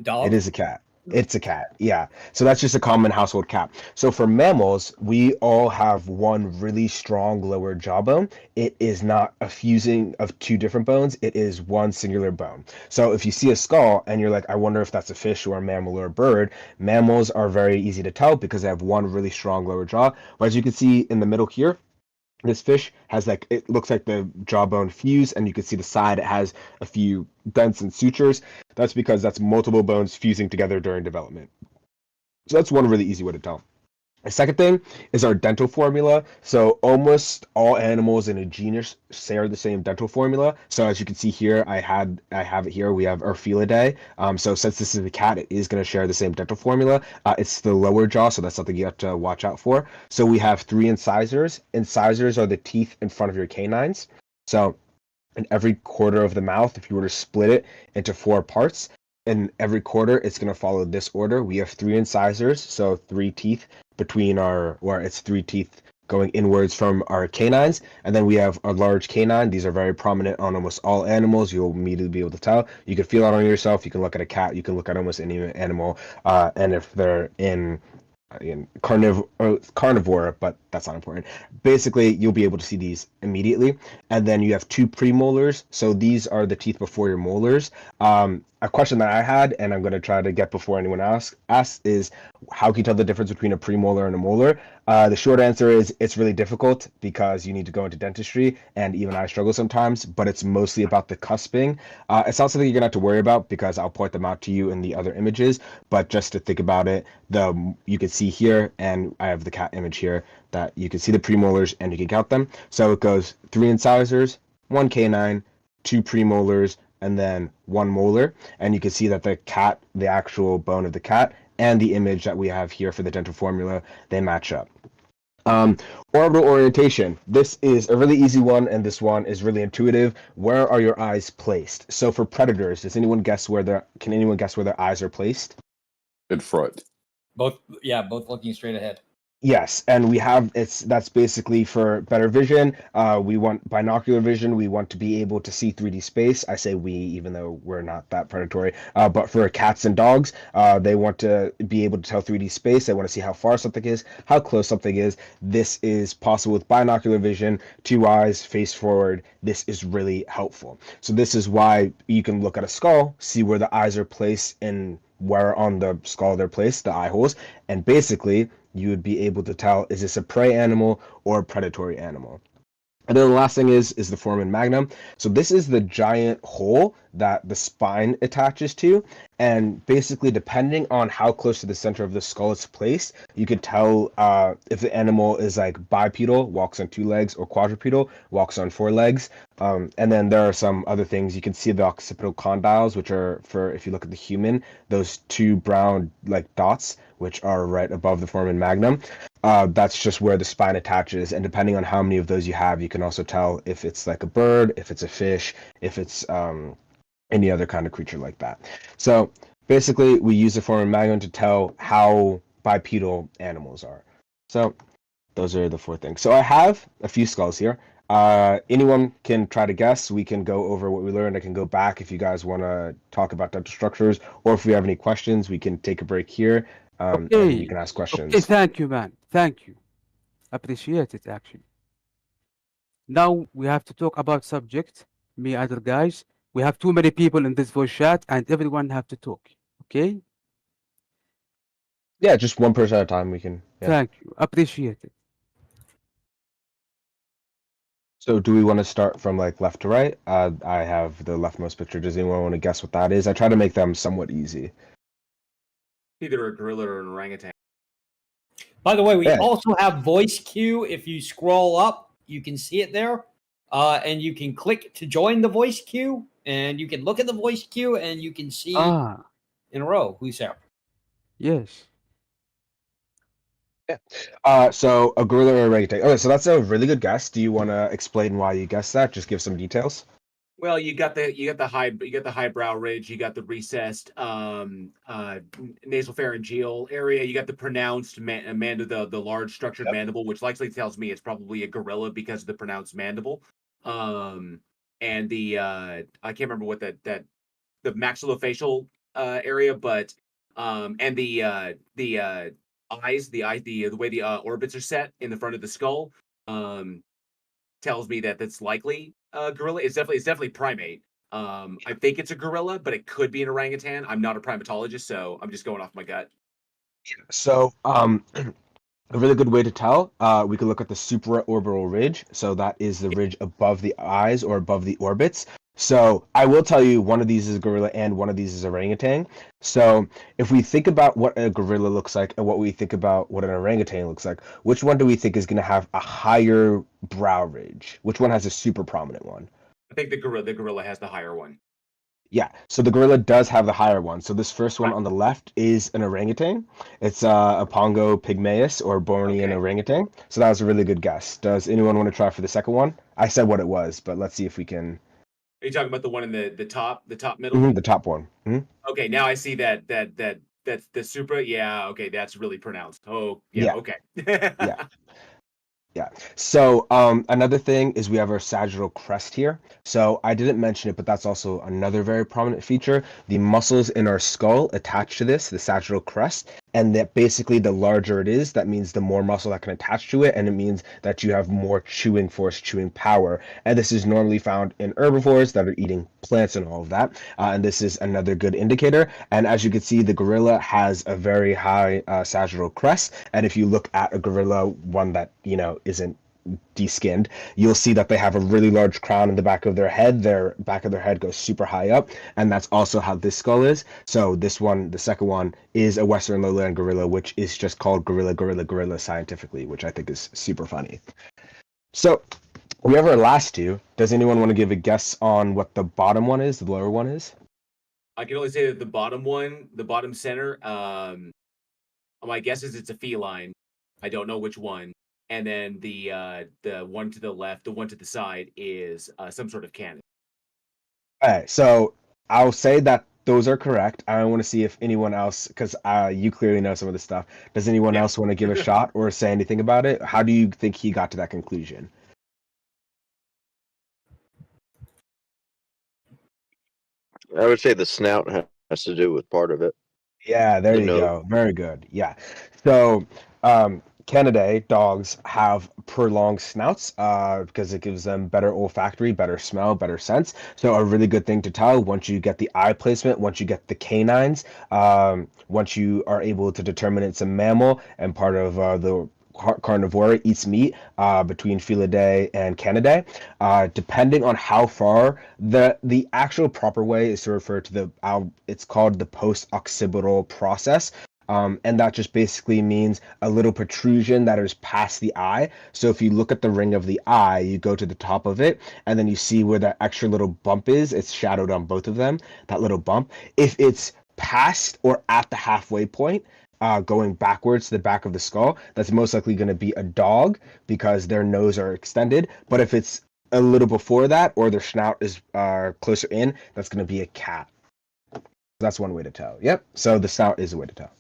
Dog? It is a cat. It's a cat. Yeah. So that's just a common household cat. So for mammals, we all have one really strong lower jawbone. It is not a fusing of 2 different bones. It is one singular bone. So if you see a skull and you're like, I wonder if that's a fish or a mammal or a bird, mammals are very easy to tell because they have one really strong lower jaw. But as you can see in the middle here, this fish has it looks like the jawbone fuse, and you can see the side, it has a few dents and sutures. That's because that's multiple bones fusing together during development. So that's one really easy way to tell. The second thing is our dental formula. So almost all animals in a genus share the same dental formula. So as you can see here, I have it here. We have Orphelidae. So since this is a cat, it is going to share the same dental formula. It's the lower jaw, so that's something you have to watch out for. So we have 3 incisors. Incisors are the teeth in front of your canines. So in every quarter of the mouth, if you were to split it into 4 parts, in every quarter, it's going to follow this order. We have 3 incisors, so 3 teeth between it's 3 teeth going inwards from our canines, and then we have a large canine. These are very prominent on almost all animals. You'll immediately be able to tell. You can feel it on yourself. You can look at a cat. You can look at almost any animal, and if they're in carnivore, but that's not important. Basically, you'll be able to see these immediately. And then you have 2 premolars. So these are the teeth before your molars. A question that I had, and I'm going to try to get before anyone asks, is how can you tell the difference between a premolar and a molar? The short answer is it's really difficult because you need to go into dentistry, and even I struggle sometimes, but it's mostly about the cusping. It's not something you're going to have to worry about because I'll point them out to you in the other images, but just to think about it, you can see here, and I have the cat image here, that you can see the premolars and you can count them. So it goes 3 incisors, 1 canine, 2 premolars, and then 1 molar. And you can see that the cat, the actual bone of the cat, and the image that we have here for the dental formula, they match up. Orbital orientation. This is a really easy one, and this one is really intuitive. Where are your eyes placed? So for predators, can anyone guess where their eyes are placed? In front. Both looking straight ahead. Yes, and that's basically for better vision. We want binocular vision. We want to be able to see 3D space. I say we, even though we're not that predatory. But for cats and dogs, they want to be able to tell 3D space. They want to see how far something is, how close something is. This is possible with binocular vision, 2 eyes, face forward. This is really helpful. So this is why you can look at a skull, see where the eyes are placed and where on the skull they're placed, the eye holes, and basically you would be able to tell, is this a prey animal or a predatory animal? And then the last thing is the foramen magnum. So this is the giant hole that the spine attaches to. And basically, depending on how close to the center of the skull it's placed, you could tell if the animal is like bipedal, walks on 2 legs, or quadrupedal, walks on 4 legs. And then there are some other things. You can see the occipital condyles, which are, for if you look at the human, those 2 brown like dots, which are right above the foramen magnum. That's just where the spine attaches, and depending on how many of those you have, you can also tell if it's like a bird, if it's a fish, if it's any other kind of creature like that. So basically, we use the foramen magnum to tell how bipedal animals are. So those are the 4 things. So I have a few skulls here. Anyone can try to guess. We can go over what we learned. I can go back if you guys want to talk about dental structures, or if we have any questions, we can take a break here. And you can ask questions. Okay, thank you, man. Thank you. Appreciate it, actually. Now we have to talk about subject. Me, other guys. We have too many people in this voice chat, and everyone have to talk. Okay? Yeah, just one person at a time. We can. Yeah. Thank you. Appreciate it. So do we want to start from like left to right? I have the leftmost picture. Does anyone want to guess what that is? I try to make them somewhat easy. Either a gorilla or an orangutan. By the way, we also have voice queue. If you scroll up, you can see it there. And you can click to join the voice queue, and you can look at the voice queue, and you can see in a row who's there. Yes. Yeah. So a gorilla or a orangutan. Okay, so that's a really good guess. Do you want to explain why you guessed that? Just give some details. Well, you got the high brow ridge, you got the recessed nasopharyngeal area, you got the pronounced the large structured mandible, which likely tells me it's probably a gorilla because of the pronounced mandible. And the I can't remember what the maxillofacial area, but and the eyes, the way the orbits are set in the front of the skull tells me that that's likely gorilla. It's definitely primate. I think it's a gorilla, but it could be an orangutan. I'm not a primatologist, so I'm just going off my gut. So A really good way to tell, we could look at the supraorbital ridge. So that is the ridge above the eyes or above the orbits. So I will tell you, one of these is a gorilla and one of these is a orangutan. So if we think about what a gorilla looks like and what we think about what an orangutan looks like, which one do we think is going to have a higher brow ridge? Which one has a super prominent one? I think the gorilla has the higher one. Yeah, so the gorilla does have the higher one. So this first one on the left is an orangutan. It's a Pongo pygmaeus or Bornean orangutan. So that was a really good guess. Does anyone want to try for the second one? I said what it was, but let's see if we can. Are you talking about the one in the top middle? The top one. Okay, now I see that's the Supra. Yeah, okay, that's really pronounced. Oh, yeah, Yeah. okay. Yeah. Yeah. So another thing is we have our sagittal crest here. So I didn't mention it, but that's also another very prominent feature. The muscles in our skull attach to this, the sagittal crest, and that basically the larger it is, that means the more muscle that can attach to it, and it means that you have more chewing force, chewing power. And this is normally found in herbivores that are eating plants and all of that. And this is another good indicator. And as you can see, the gorilla has a very high sagittal crest. And if you look at a gorilla, one that, isn't deskinned, you'll see that they have a really large crown in the back of their head. Their back of their head goes super high up, and that's also how this skull is. So this one, the second one, is a Western lowland gorilla, which is just called gorilla scientifically, which I think is super funny. So we have our last two. Does anyone want to give a guess on what the bottom one is, the lower one is? I can only say that the bottom center, my guess is it's a feline. I don't know which one. And then the one to the left, the one to the side is some sort of cannon. All right, so I'll say that those are correct. I want to see if anyone else, because you clearly know some of this stuff. Does anyone else want to give a shot or say anything about it? How do you think he got to that conclusion? I would say the snout has to do with part of it. Yeah, there you go. Very good. Yeah. So, Canidae dogs have prolonged snouts because it gives them better olfactory, better smell, better sense. So a really good thing to tell once you get the eye placement, once you get the canines, once you are able to determine it's a mammal and part of the carnivora, eats meat between Felidae and Canidae. Depending on how far, the actual proper way is to refer to it's called the post-occipital process. And that just basically means a little protrusion that is past the eye. So if you look at the ring of the eye, you go to the top of it, and then you see where that extra little bump is. It's shadowed on both of them, that little bump. If it's past or at the halfway point, going backwards to the back of the skull, that's most likely going to be a dog because their nose are extended. But if it's a little before that or their snout is closer in, that's going to be a cat. That's one way to tell. Yep. So the snout is a way to tell.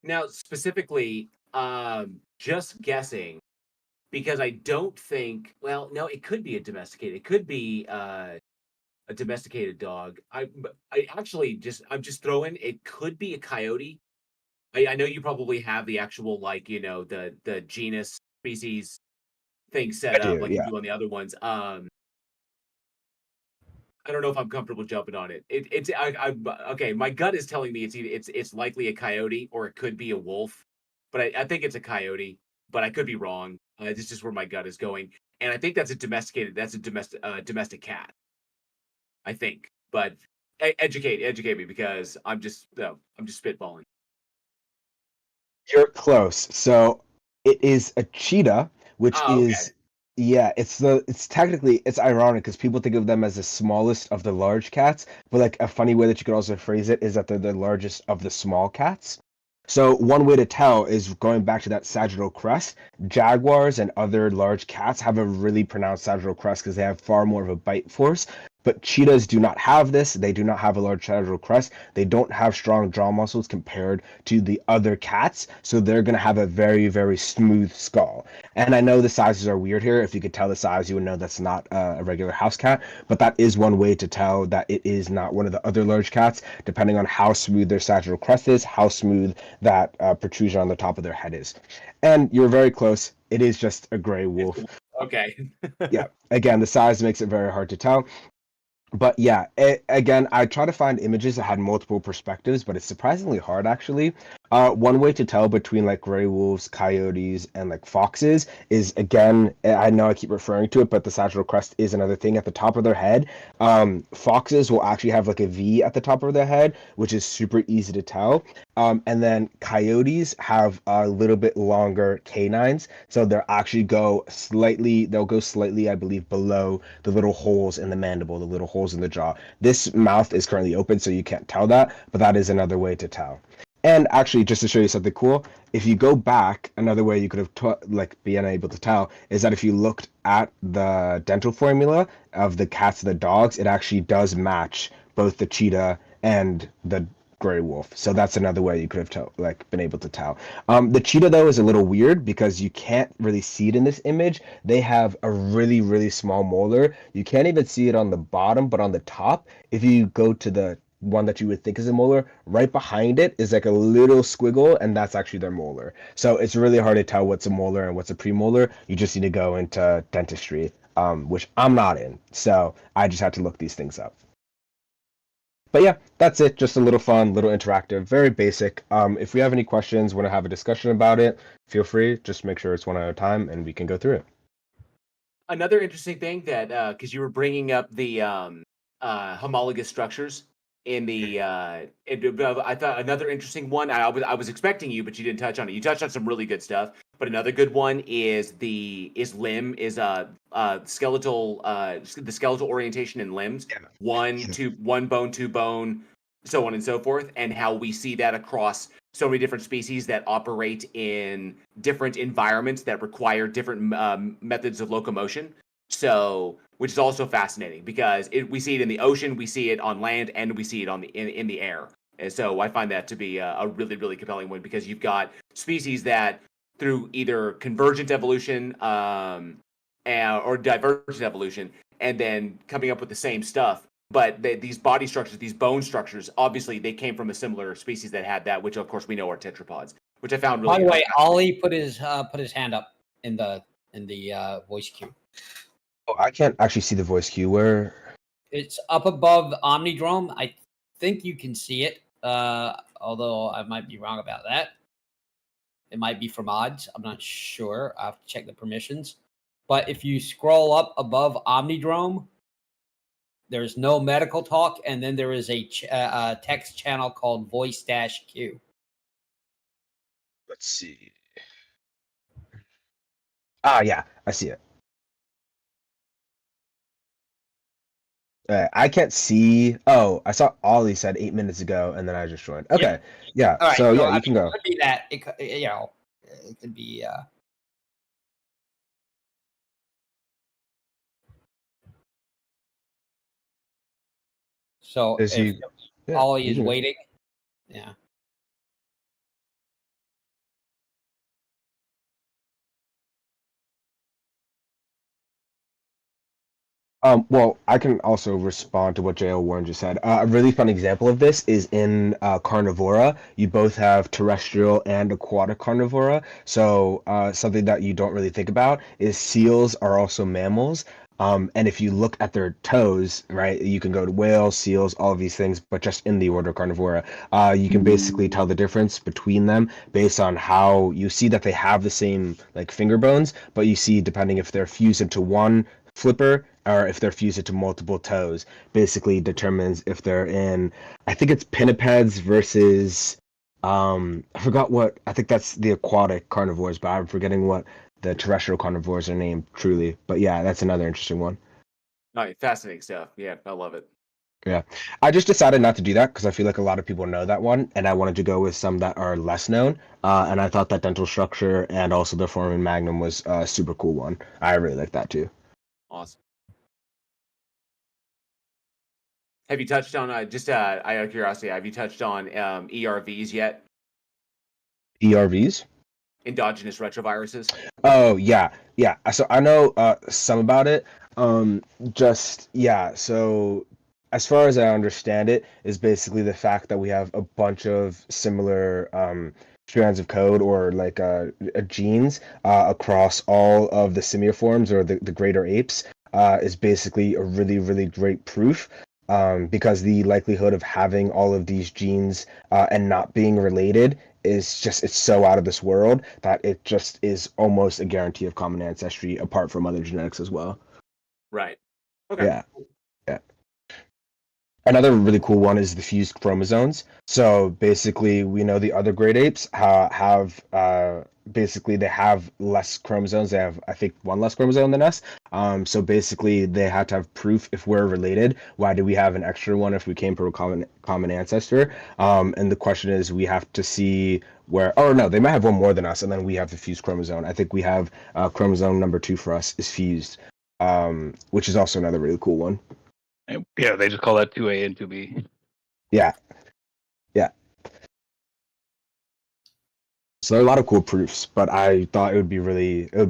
Now, specifically, just guessing, because I don't think. Well, no, it could be a domesticated. It could be a domesticated dog. I'm just throwing. It could be a coyote. I know you probably have the actual the genus species thing set up like you do on the other ones. I don't know if I'm comfortable jumping on it. Okay. My gut is telling me it's likely a coyote or it could be a wolf, but I think it's a coyote. But I could be wrong. This is just where my gut is going, and I think that's a domesticated. That's a domestic cat. I think, but educate me because I'm just spitballing. You're close. So it is a cheetah, which is it's technically ironic because people think of them as the smallest of the large cats, but like a funny way that you could also phrase it is that they're the largest of the small cats. So one way to tell is going back to that sagittal crest. Jaguars and other large cats have a really pronounced sagittal crest because they have far more of a bite force. But cheetahs do not have this. They do not have a large sagittal crest. They don't have strong jaw muscles compared to the other cats. So they're going to have a very, very smooth skull. And I know the sizes are weird here. If you could tell the size, you would know that's not a regular house cat. But that is one way to tell that it is not one of the other large cats, depending on how smooth their sagittal crest is, how smooth that protrusion on the top of their head is. And you're very close. It is just a gray wolf. Okay. Yeah. Again, the size makes it very hard to tell. But yeah, again, I try to find images that had multiple perspectives, but it's surprisingly hard actually. One way to tell between like gray wolves, coyotes, and like foxes is, again, I know I keep referring to it, but the sagittal crest is another thing at the top of their head. Foxes will actually have like a V at the top of their head, which is super easy to tell. And then coyotes have a little bit longer canines, so they'll go slightly, I believe, below the little holes in the mandible, the little holes in the jaw. This mouth is currently open, so you can't tell that, but that is another way to tell. And actually, just to show you something cool, if you go back, another way you could have been able to tell is that if you looked at the dental formula of the cats and the dogs, it actually does match both the cheetah and the gray wolf. So that's another way you could have been able to tell. The cheetah, though, is a little weird because you can't really see it in this image. They have a really, really small molar. You can't even see it on the bottom, but on the top, if you go to the one that you would think is a molar, right behind it is like a little squiggle, and that's actually their molar. So it's really hard to tell what's a molar and what's a premolar. You just need to go into dentistry, which I'm not in, so I just had to look these things up. But yeah, that's it. Just a little fun, little interactive, very basic. If we have any questions, want to have a discussion about it, feel free. Just make sure it's one at a time, and we can go through it. Another interesting thing that, because you were bringing up the homologous structures in the, I thought another interesting one. I was expecting you, but you didn't touch on it. You touched on some really good stuff, but another good one is the skeletal orientation in limbs. Yeah. One bone, two bone, so on and so forth, and how we see that across so many different species that operate in different environments that require different methods of locomotion. So, which is also fascinating because we see it in the ocean, we see it on land, and we see it in the air. And so I find that to be a really, really compelling one because you've got species that through either convergent evolution or divergent evolution, and then coming up with the same stuff. But these body structures, these bone structures, obviously they came from a similar species that had that, which of course we know are tetrapods, which I found really. By the way, Ollie put his hand up in the voice queue. Oh, I can't actually see the voice queue. Where? It's up above Omnidrome. I think you can see it, although I might be wrong about that. It might be for mods. I'm not sure. I have to check the permissions. But if you scroll up above Omnidrome, there's no medical talk, and then there is a text channel called voice-q. Let's see. Ah, yeah, I see it. I can't see. Oh, I saw Ollie said 8 minutes ago, and then I just joined. Okay, yeah. All right, so yeah, you can go. It could be that. It could be. So if Ollie is waiting, yeah. Well, I can also respond to what JL Warren just said. A really fun example of this is in Carnivora. You both have terrestrial and aquatic Carnivora. So something that you don't really think about is seals are also mammals. And if you look at their toes, right, you can go to whales, seals, all of these things, but just in the order Carnivora, you can basically tell the difference between them based on how you see that they have the same like finger bones, but you see depending if they're fused into one flipper or if they're fused into multiple toes, basically determines if they're in, I think it's pinnipeds versus, I forgot what, I think that's the aquatic carnivores, but I'm forgetting what the terrestrial carnivores are named truly. But yeah, that's another interesting one. All right, fascinating stuff. Yeah, I love it. Yeah, I just decided not to do that because I feel like a lot of people know that one, and I wanted to go with some that are less known. And I thought that dental structure and also the foramen magnum was a super cool one. I really like that too. Awesome. Have you touched on out of curiosity? Have you touched on ERVs yet? ERVs? Endogenous retroviruses. Oh yeah. So I know some about it. So as far as I understand it, is basically the fact that we have a bunch of similar strands of code or like genes across all of the simiiforms or the greater apes is basically a really, really great proof because the likelihood of having all of these genes and not being related is just, it's so out of this world that it just is almost a guarantee of common ancestry apart from other genetics as well. Right. Okay. Yeah. Yeah. Another really cool one is the fused chromosomes. So basically, we know the other great apes have basically they have less chromosomes. They have, I think, one less chromosome than us. So basically, they had to have proof if we're related. Why do we have an extra one if we came from a common ancestor? And the question is, we have to see where. Oh no, they might have one more than us, and then we have the fused chromosome. I think we have chromosome number 2 for us is fused, which is also another really cool one. Yeah, they just call that 2A and 2B. Yeah. Yeah. So there are a lot of cool proofs, but I thought it would be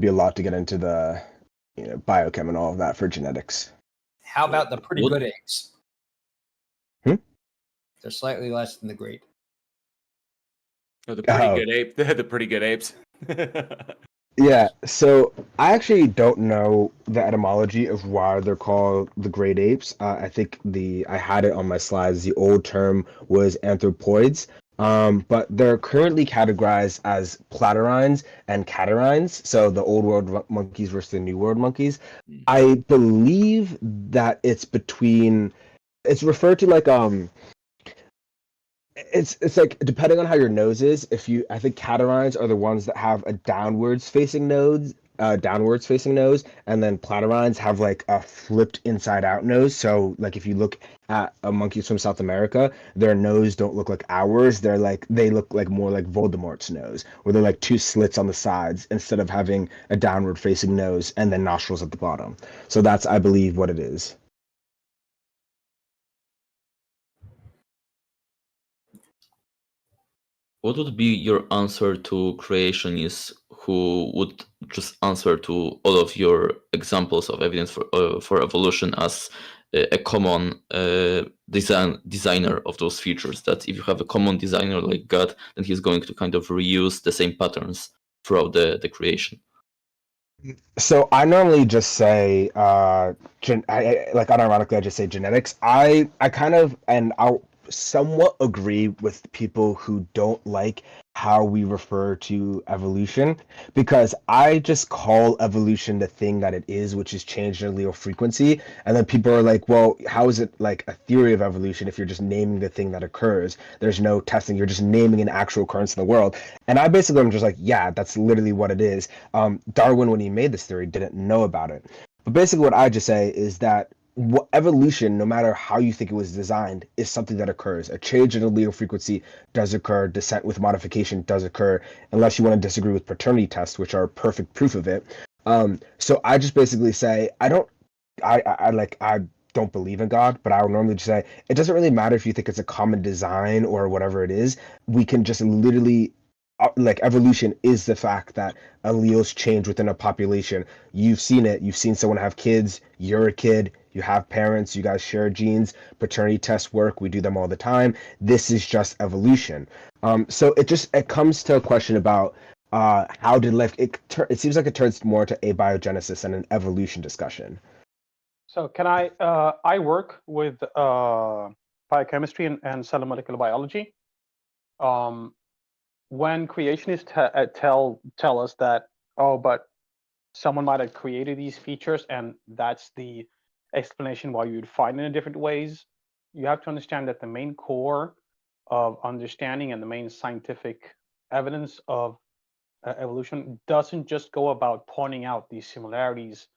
a lot to get into the biochem and all of that for genetics. How about the pretty good apes? Hmm? They're slightly less than the great. Oh, the pretty good ape. The pretty good apes. Yeah, so I actually don't know the etymology of why they're called the great apes. I think I had it on my slides. The old term was anthropoids, but they're currently categorized as platyrrhines and catarrhines. So the old world monkeys versus the new world monkeys. I believe that it's referred to like it's like depending on how your nose is. I think catarrhines are the ones that have a downwards facing nose, and then platyrrhines have like a flipped inside out nose. So like if you look at monkeys from South America, their nose don't look like ours. They look like more like Voldemort's nose, where they're like two slits on the sides instead of having a downward facing nose and then nostrils at the bottom. So that's, I believe, what it is. What would be your answer to creationists who would just answer to all of your examples of evidence for evolution as a common designer of those features? That if you have a common designer like God, then he's going to kind of reuse the same patterns throughout the creation. So I normally just say, unironically, I just say genetics. I kind of, and I'll somewhat agree with people who don't like how we refer to evolution, because I just call evolution the thing that it is, which is change in allele frequency. And then people are like, well, how is it like a theory of evolution if you're just naming the thing that occurs? There's no testing. You're just naming an actual occurrence in the world. And I basically am just like, yeah, that's literally what it is. Darwin, when he made this theory, didn't know about it. But basically what I just say is that evolution, no matter how you think it was designed, is something that occurs. A change in allele frequency does occur. Descent with modification does occur, unless you want to disagree with paternity tests, which are perfect proof of it. So I just basically say I don't believe in God, but I would normally just say it doesn't really matter if you think it's a common design or whatever it is. We can just literally evolution is the fact that alleles change within a population. You've seen it. You've seen someone have kids. You're a kid. You have parents. You guys share genes. Paternity tests work. We do them all the time. This is just evolution. So it comes to a question about how did life. It seems like it turns more to abiogenesis and an evolution discussion. So can I work with biochemistry and cell molecular biology. When creationists tell us that, oh, but someone might have created these features and that's the explanation why you would find it in different ways, you have to understand that the main core of understanding and the main scientific evidence of evolution doesn't just go about pointing out these similarities.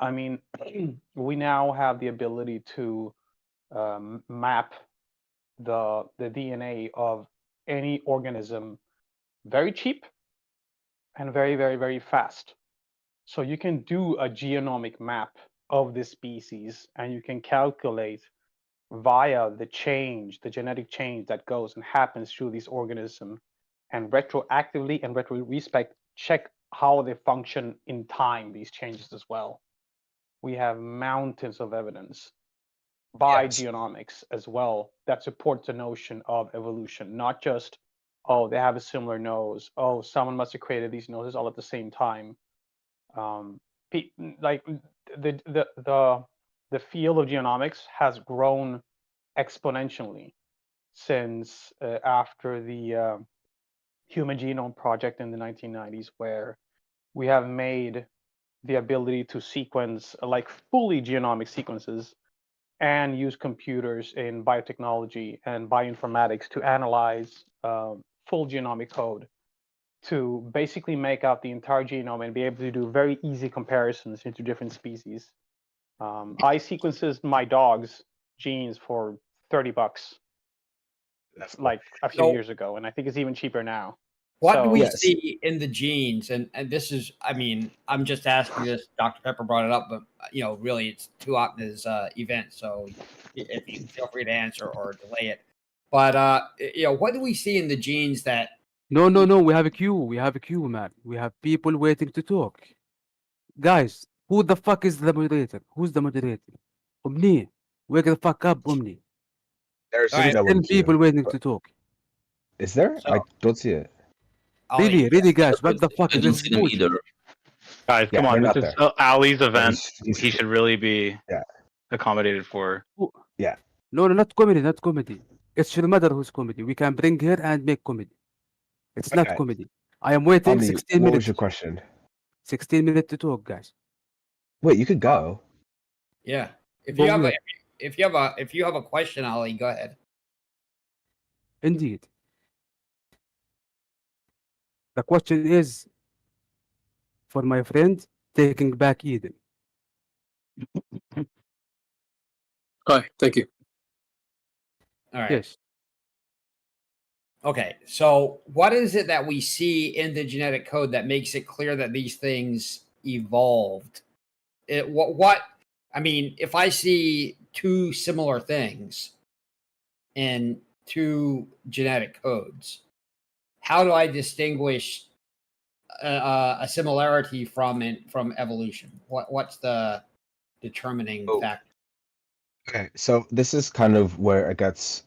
I mean, we now have the ability to map the DNA of any organism very cheap and very, very, very fast. So you can do a genomic map of this species and you can calculate via the genetic change that goes and happens through these organisms, and retroactively and retrospect check how they function in time, these changes as well. We have mountains of evidence by genomics as well that supports the notion of evolution, not just, oh, they have a similar nose, oh, someone must have created these noses all at the same time. Like the the field of genomics has grown exponentially since after the Human Genome Project in the 1990s, where we have made the ability to sequence like fully genomic sequences and use computers in biotechnology and bioinformatics to analyze full genomic code to basically make out the entire genome and be able to do very easy comparisons into different species. I sequences my dog's genes for $30 like a few years ago, and I think it's even cheaper now. What do we see in the genes? And this is, I mean, I'm just asking this. Dr. Pepper brought it up, but really, it's Tuatna's event, so if you feel free to answer or delay it. But what do we see in the genes that? No. We have a queue. We have a queue, man. We have people waiting to talk. Guys, who the fuck is the moderator? Who's the moderator? Omni, wake the fuck up, Omni. There's There's no 10 one queue. people waiting to talk. Is there? I don't see it. Really, guys, what the fuck I is don't this see them bullshit? either. Guys, Yeah, come on. they're This not is there. Ali's event. He's- He should really be Yeah. accommodated for. Yeah. No, not comedy. It's your mother who's comedy. We can bring her and make comedy. It's not Okay. comedy. I am waiting Omni, 16 what was minutes. your question? 16 minutes to talk, guys. Wait, you could go. Yeah, if Go you have ahead. if you have a question, Ali, go ahead. Indeed. The question is for my friend taking back Eden. Hi, thank you. All right. Yes. Okay, so what is it that we see in the genetic code that makes it clear that these things evolved? What I mean, if I see two similar things in two genetic codes, how do I distinguish a similarity from evolution? What's the determining factor? Okay, so this is kind of where it gets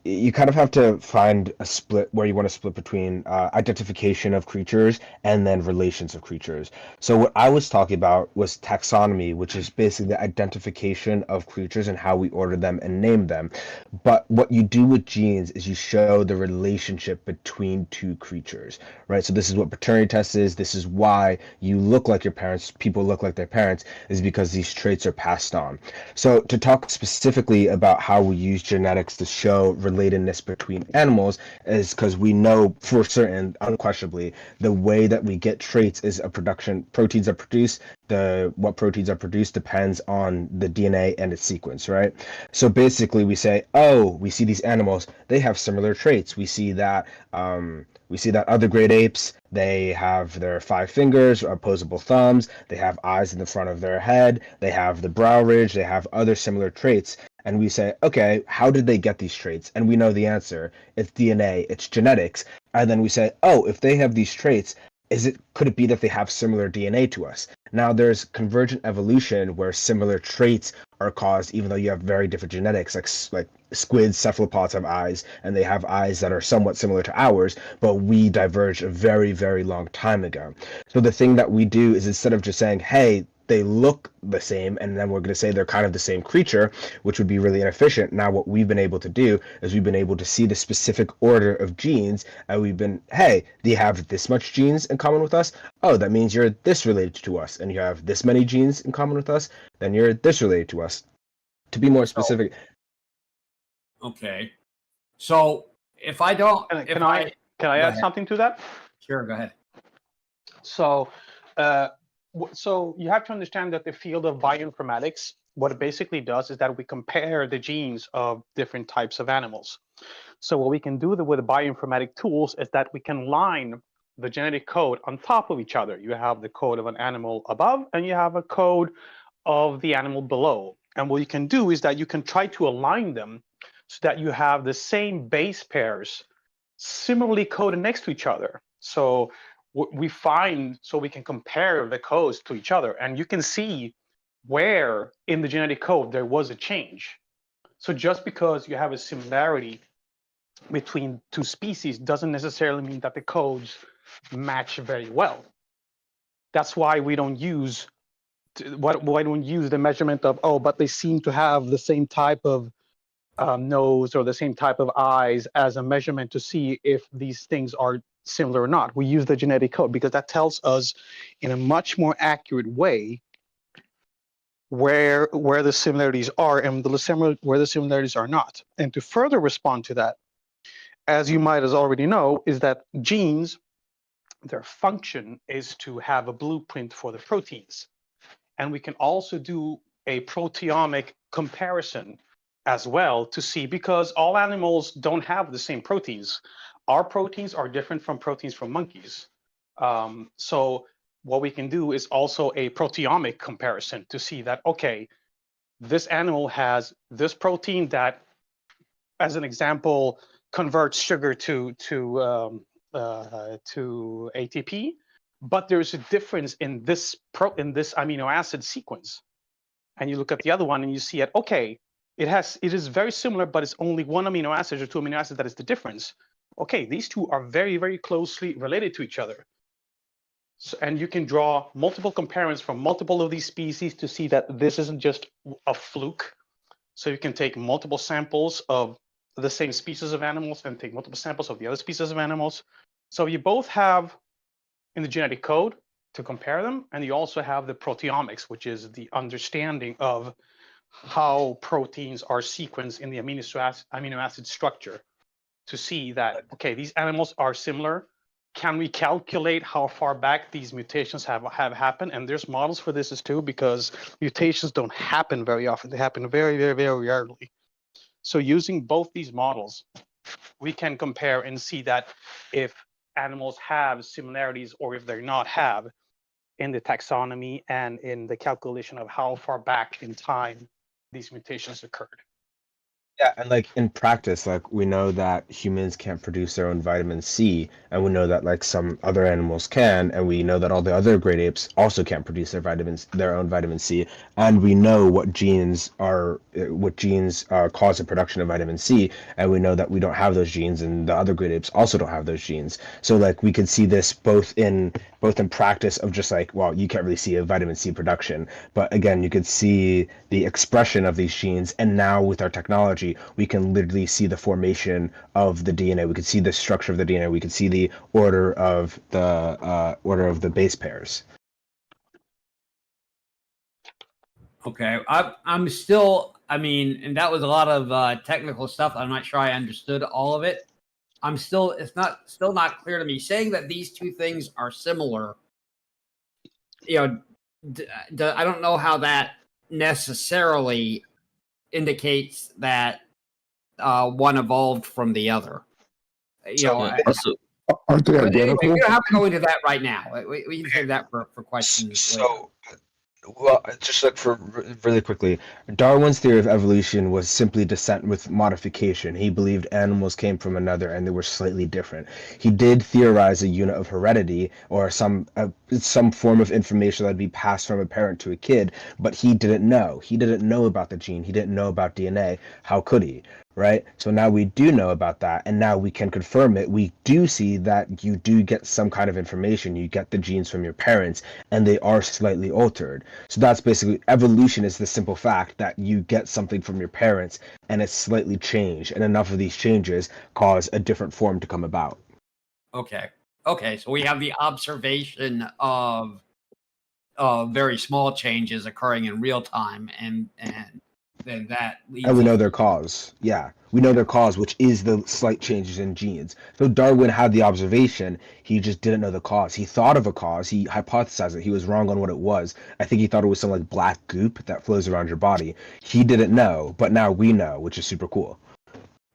you kind of have to find a split where you want to split between identification of creatures and then relations of creatures. So what I was talking about was taxonomy, which is basically the identification of creatures and how we order them and name them. But what you do with genes is you show the relationship between two creatures, right? So this is what paternity test is. This is why you look like your parents, people look like their parents, is because these traits are passed on. So to talk specifically about how we use genetics to show relatedness between animals is because we know for certain, unquestionably, the way that we get traits is a production. Proteins are produced. What proteins are produced depends on the DNA and its sequence, right? So basically, we say, oh, we see these animals; they have similar traits. We see that other great apes, they have their 5 fingers, opposable thumbs, they have eyes in the front of their head, they have the brow ridge, they have other similar traits. And we say, okay, how did they get these traits? And we know the answer. It's DNA, it's genetics. And then we say, oh, if they have these traits, could it be that they have similar DNA to us? Now there's convergent evolution where similar traits are caused even though you have very different genetics, like squids, cephalopods have eyes, and they have eyes that are somewhat similar to ours, but we diverged a very, very long time ago. So the thing that we do is instead of just saying, hey, they look the same, and then we're going to say they're kind of the same creature, which would be really inefficient. Now what we've been able to do is we've been able to see the specific order of genes, and we've been, hey, do you have this much genes in common with us? Oh, that means you're this related to us. And you have this many genes in common with us, then you're this related to us. To be more specific. Okay. So if I don't, Can I add something to that? Sure, go ahead. So, so you have to understand that the field of bioinformatics, what it basically does is that we compare the genes of different types of animals. So what we can do with the bioinformatic tools is that we can line the genetic code on top of each other. You have the code of an animal above, and you have a code of the animal below. And what you can do is that you can try to align them so that you have the same base pairs similarly coded next to each other. So we find, so we can compare the codes to each other, and you can see where in the genetic code there was a change. So just because you have a similarity between two species doesn't necessarily mean that the codes match very well. That's why we don't use why don't we use the measurement of, oh, but they seem to have the same type of nose or the same type of eyes as a measurement to see if these things are similar or not. We use the genetic code because that tells us in a much more accurate way where the similarities are and where the similarities are not. And to further respond to that, as you might already know, is that genes, their function is to have a blueprint for the proteins. And we can also do a proteomic comparison as well to see, because all animals don't have the same proteins. Our proteins are different from proteins from monkeys. So what we can do is also a proteomic comparison to see that, okay, this animal has this protein that, as an example, converts sugar to ATP, but there's a difference in this amino acid sequence. And you look at the other one and you see it, okay, it is very similar, but it's only one amino acid or two amino acids that is the difference. Okay, these two are very, very closely related to each other. So, and you can draw multiple comparisons from multiple of these species to see that this isn't just a fluke. So you can take multiple samples of the same species of animals and take multiple samples of the other species of animals. So you both have in the genetic code to compare them, and you also have the proteomics, which is the understanding of how proteins are sequenced in the amino acid structure to see that, okay, these animals are similar. Can we calculate how far back these mutations have happened? And there's models for this too, because mutations don't happen very often. They happen very, very, very rarely. So using both these models, we can compare and see that if animals have similarities or if they're not have in the taxonomy and in the calculation of how far back in time these mutations occurred. Yeah, and like in practice, like we know that humans can't produce their own vitamin C, and we know that like some other animals can, and we know that all the other great apes also can't produce their own vitamin C, and we know what genes cause the production of vitamin C, and we know that we don't have those genes, and the other great apes also don't have those genes. So like we could see this both in practice of just like, well, you can't really see a vitamin C production, but again, you could see the expression of these genes, and now with our technology, we can literally see the formation of the DNA. We can see the structure of the DNA. We can see the order of the base pairs. Okay, I'm still. I mean, and that was a lot of technical stuff. I'm not sure I understood all of it. It's still not clear to me. Saying that these two things are similar, you know, I don't know how that necessarily indicates that one evolved from the other. You know, aren't they anyway, identical? we don't have to go into that right now. We can save that for questions later. Well, just like for really quickly, Darwin's theory of evolution was simply descent with modification. He believed animals came from another and they were slightly different. He did theorize a unit of heredity or some form of information that would be passed from a parent to a kid, but he didn't know. He didn't know about the gene. He didn't know about DNA. How could he? Right? So now we do know about that, and now we can confirm it. We do see that you do get some kind of information. You get the genes from your parents, and they are slightly altered. So that's basically evolution, is the simple fact that you get something from your parents, and it's slightly changed, and enough of these changes cause a different form to come about. Okay. So we have the observation of very small changes occurring in real time, and then that leads. And we know their cause. Yeah, we know their cause, which is the slight changes in genes. So Darwin had the observation. He just didn't know the cause. He thought of a cause. He hypothesized it. He was wrong on what it was. I think he thought it was some like black goop that flows around your body. He didn't know, but now we know, which is super cool.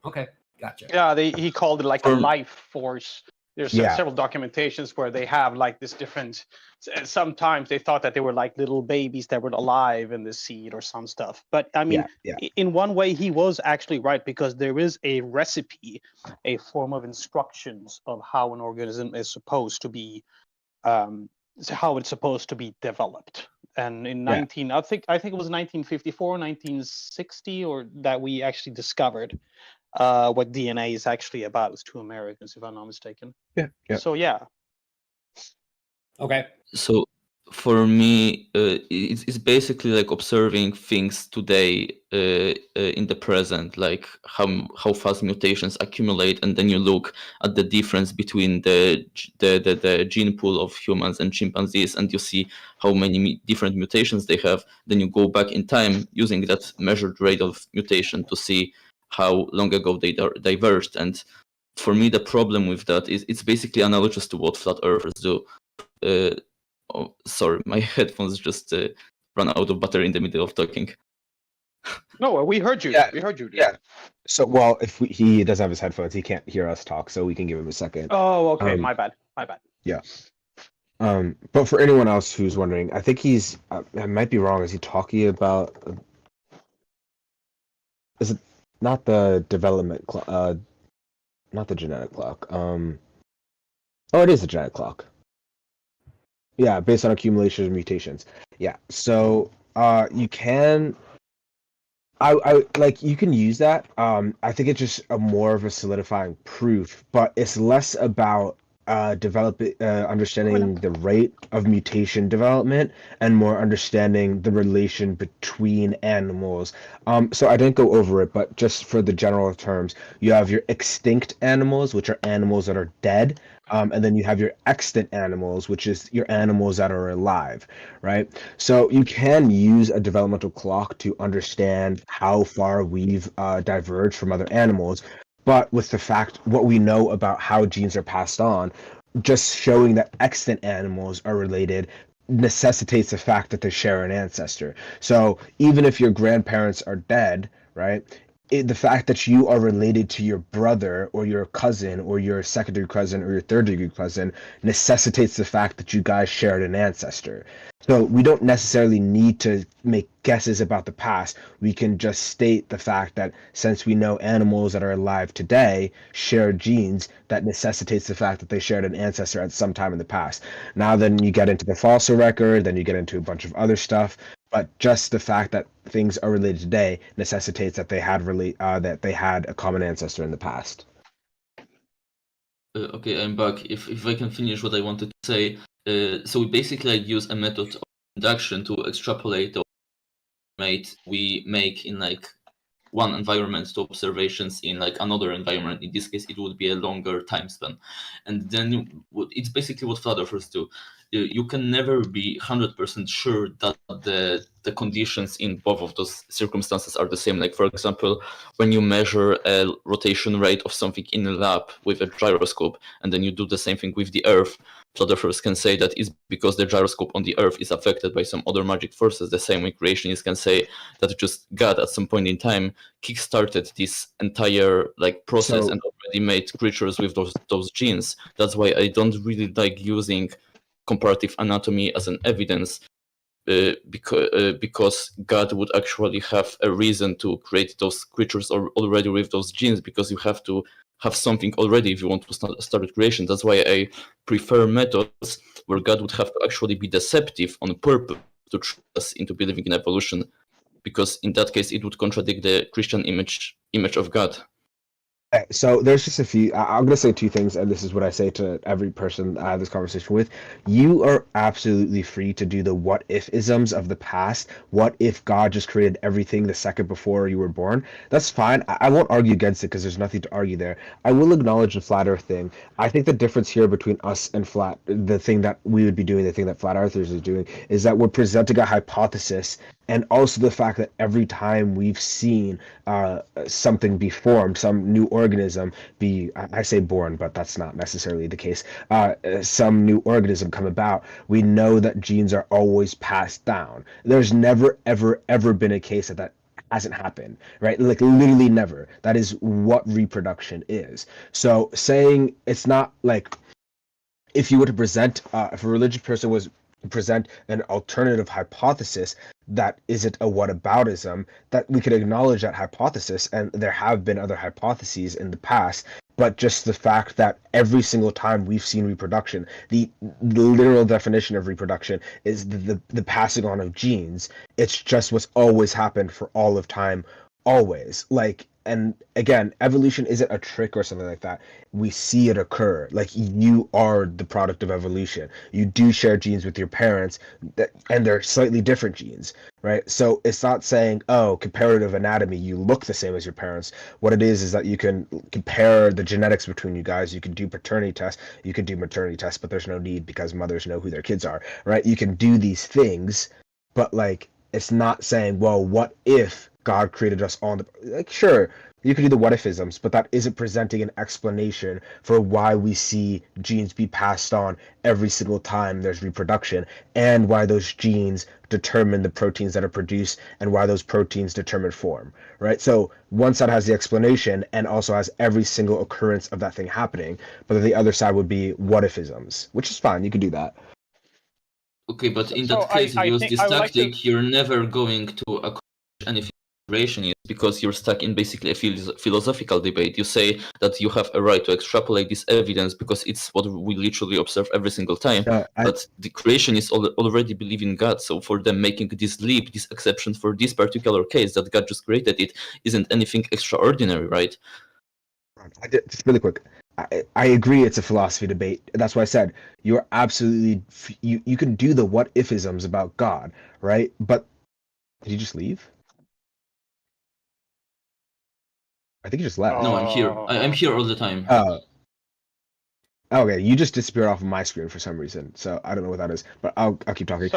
Okay, gotcha. Yeah, he called it like a life force. There's Yeah. several documentations where they have like this different. Sometimes they thought that they were like little babies that were alive in the seed or some stuff. But I mean, in one way, he was actually right, because there is a recipe, a form of instructions of how an organism is supposed to be, how it's supposed to be developed. And in I think it was 1954, 1960, or that we actually discovered what DNA is actually about. It was two Americans, if I'm not mistaken. Yeah. So yeah. Okay. So for me, it's basically like observing things today in the present, like how fast mutations accumulate, and then you look at the difference between the gene pool of humans and chimpanzees, and you see how many different mutations they have. Then you go back in time using that measured rate of mutation to see how long ago they diverged. And for me, the problem with that is it's basically analogous to what flat earthers do. Oh, sorry, my headphones just ran out of battery in the middle of talking. No, we heard you. Yeah, We heard you. Dude. Yeah. So, well, if he doesn't have his headphones, he can't hear us talk, so we can give him a second. Oh, okay. My bad. My bad. Yeah. But for anyone else who's wondering, I think he's. I might be wrong. Is he talking about? Is it not the development clock? Not the genetic clock. Oh, it is the genetic clock. Yeah, based on accumulation of mutations. Yeah. So, you can. I like you can use that. I think it's just a more of a solidifying proof, but it's less about understanding the rate of mutation development and more understanding the relation between animals. So I didn't go over it, but just for the general terms, you have your extinct animals, which are animals that are dead. And then you have your extant animals, which is your animals that are alive, right? So you can use a developmental clock to understand how far we've diverged from other animals. But with the fact, what we know about how genes are passed on, just showing that extant animals are related necessitates the fact that they share an ancestor. So even if your grandparents are dead, right? The fact that you are related to your brother or your cousin or your secondary cousin or your third degree cousin necessitates the fact that you guys shared an ancestor. So we don't necessarily need to make guesses about the past. We can just state the fact that since we know animals that are alive today share genes, that necessitates the fact that they shared an ancestor at some time in the past. Now then you get into the fossil record, then you get into a bunch of other stuff. But just the fact that things are related today necessitates that they had a common ancestor in the past. Okay, I'm back. If I can finish what I wanted to say, so we basically use a method of induction to extrapolate the we make in like one environment to observations in like another environment. In this case, it would be a longer time span, and then it's basically what flat earthers do. You can never be 100% sure that the conditions in both of those circumstances are the same. Like, for example, when you measure a rotation rate of something in a lab with a gyroscope, and then you do the same thing with the Earth, flat earthers can say that is because the gyroscope on the Earth is affected by some other magic forces. The same way creationists can say that just God at some point in time kickstarted this entire like process and already made creatures with those genes. That's why I don't really like using comparative anatomy as an evidence, because God would actually have a reason to create those creatures already with those genes, because you have to have something already if you want to start creation. That's why I prefer methods where God would have to actually be deceptive on purpose to trick us into believing in evolution, because in that case it would contradict the Christian image of God. So there's just a few. I'm going to say two things, and this is what I say to every person I have this conversation with. You are absolutely free to do the what if isms of the past. What if God just created everything the second before you were born? That's fine. I won't argue against it because there's nothing to argue there. I will acknowledge the flat earth thing. I think the difference here between us and the thing that we would be doing, the thing that flat earthers is doing, is that we're presenting a hypothesis, and also the fact that every time we've seen something be formed, some new organism be, I say born, but that's not necessarily the case, some new organism come about, we know that genes are always passed down. There's never, ever, ever been a case that hasn't happened, right? Like literally never. That is what reproduction is. So saying it's not like, if you were to present, if a religious person was present an alternative hypothesis that isn't a whataboutism, that we could acknowledge that hypothesis, and there have been other hypotheses in the past, but just the fact that every single time we've seen reproduction, the literal definition of reproduction is the passing on of genes. It's just what's always happened for all of time, always. Like and again, evolution isn't a trick or something like that. We see it occur. Like, you are the product of evolution. You do share genes with your parents, and they're slightly different genes, right? So it's not saying, oh, comparative anatomy, you look the same as your parents. What it is that you can compare the genetics between you guys. You can do paternity tests, you can do maternity tests, but there's no need because mothers know who their kids are, right? You can do these things, but like, it's not saying, well, what if God created us all like, sure, you can do the what ifisms, but that isn't presenting an explanation for why we see genes be passed on every single time there's reproduction, and why those genes determine the proteins that are produced, and why those proteins determine form, right? So one side has the explanation and also has every single occurrence of that thing happening, but then the other side would be what ifisms, which is fine, you can do that. Okay, but in that case, if you use this tactic, you're never going to accomplish anything creation is, because you're stuck in basically a philosophical debate. You say that you have a right to extrapolate this evidence because it's what we literally observe every single time. But the creationists already believe in God, so for them making this leap, this exception for this particular case that God just created it, isn't anything extraordinary, right? Just really quick. I agree it's a philosophy debate. That's why I said you're absolutely you can do the what ifisms about God, right? But did you just leave? I think you just left. No, I'm here. I'm here all the time. Okay, you just disappeared off of my screen for some reason, so I don't know what that is, but I'll keep talking.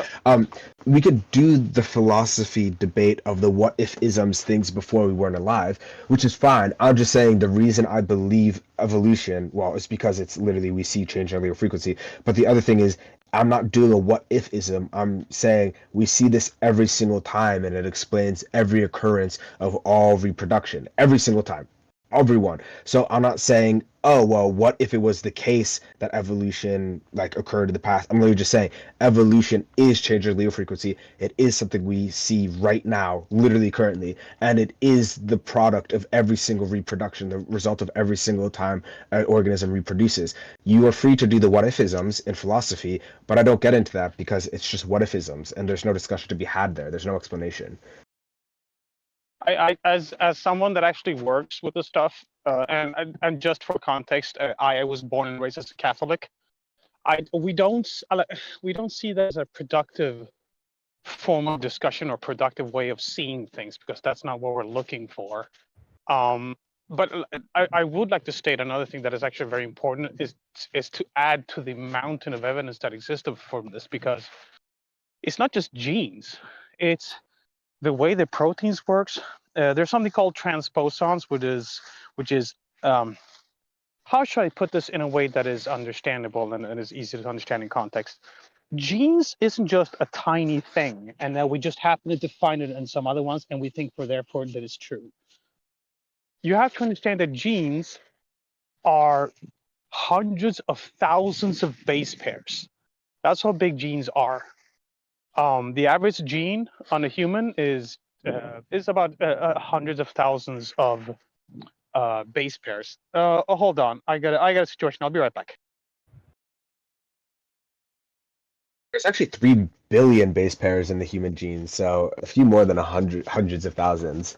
We could do the philosophy debate of the what if isms things before we weren't alive, which is fine. I'm just saying the reason I believe evolution, well, it's because it's literally we see change in allele frequency. But the other thing is, I'm not doing a what if ism. I'm saying we see this every single time, and it explains every occurrence of all reproduction every single time. Everyone. So I'm not saying, oh, well, what if it was the case that evolution like occurred in the past? I'm literally just saying evolution is changing allele frequency. It is something we see right now, literally currently, and it is the product of every single reproduction, the result of every single time an organism reproduces. You are free to do the what ifisms in philosophy, but I don't get into that because it's just what ifisms, and there's no discussion to be had there. There's no explanation. I as someone that actually works with the stuff, and just for context, I was born and raised as a Catholic. We don't see that as a productive form of discussion or productive way of seeing things, because that's not what we're looking for. But I would like to state another thing that is actually very important is to add to the mountain of evidence that exists for this, because it's not just genes, it's the way the proteins works. There's something called transposons, which is how should I put this in a way that is understandable and is easy to understand in context? Genes isn't just a tiny thing, and that we just happen to define it in some other ones, and we think therefore that it's true. You have to understand that genes are hundreds of thousands of base pairs. That's how big genes are. The average gene on a human is about hundreds of thousands of base pairs. Hold on, I got a situation. I'll be right back. There's actually 3 billion base pairs in the human gene, so a few more than hundreds of thousands.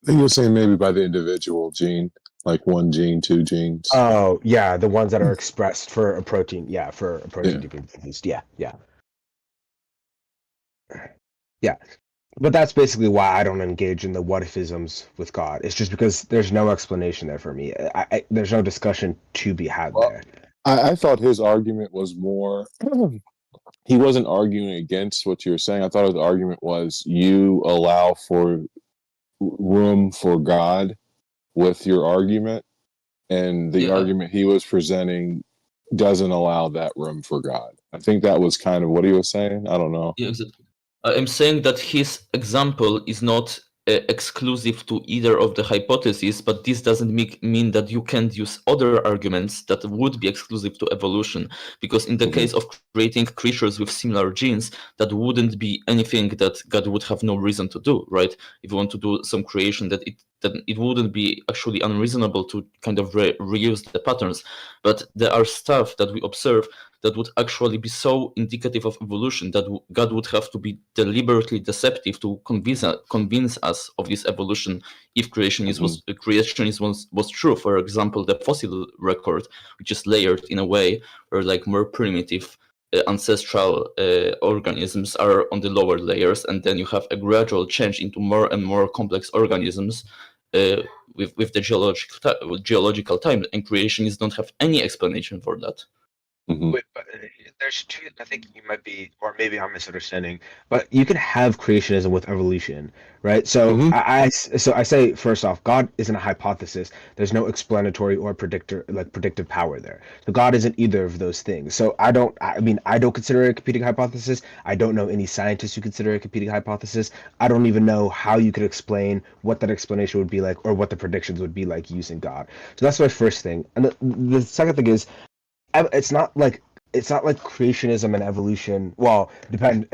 I think you're saying maybe by the individual gene, like 1 gene, 2 genes. Oh, yeah, the ones that are expressed for a protein. Yeah, for a protein to be produced. Yeah. But that's basically why I don't engage in the what ifisms with God. It's just because there's no explanation there for me. There's no discussion to be had there. I thought his argument was more. He wasn't arguing against what you were saying. I thought his argument was you allow for room for God with your argument, and the argument he was presenting doesn't allow that room for God. I think that was kind of what he was saying. I don't know. Yeah, exactly. I'm saying that his example is not exclusive to either of the hypotheses, but this doesn't mean that you can't use other arguments that would be exclusive to evolution, because in the case of creating creatures with similar genes, that wouldn't be anything that God would have no reason to do, right? If you want to do some creation, that it wouldn't be actually unreasonable to kind of reuse the patterns. But there are stuff that we observe that would actually be so indicative of evolution that God would have to be deliberately deceptive to convince us of this evolution if creationism was true. For example, the fossil record, which is layered in a way where like more primitive ancestral organisms are on the lower layers, and then you have a gradual change into more and more complex organisms with the geological time, and creationists don't have any explanation for that. Wait, but there's two. I think you might be, or maybe I'm misunderstanding. But you can have creationism with evolution, right? So I say first off, God isn't a hypothesis. There's no explanatory or predictive power there. So God isn't either of those things. So I don't consider it a competing hypothesis. I don't know any scientists who consider it a competing hypothesis. I don't even know how you could explain what that explanation would be like, or what the predictions would be like using God. So that's my first thing. And the second thing is, it's not like creationism and evolution. Well,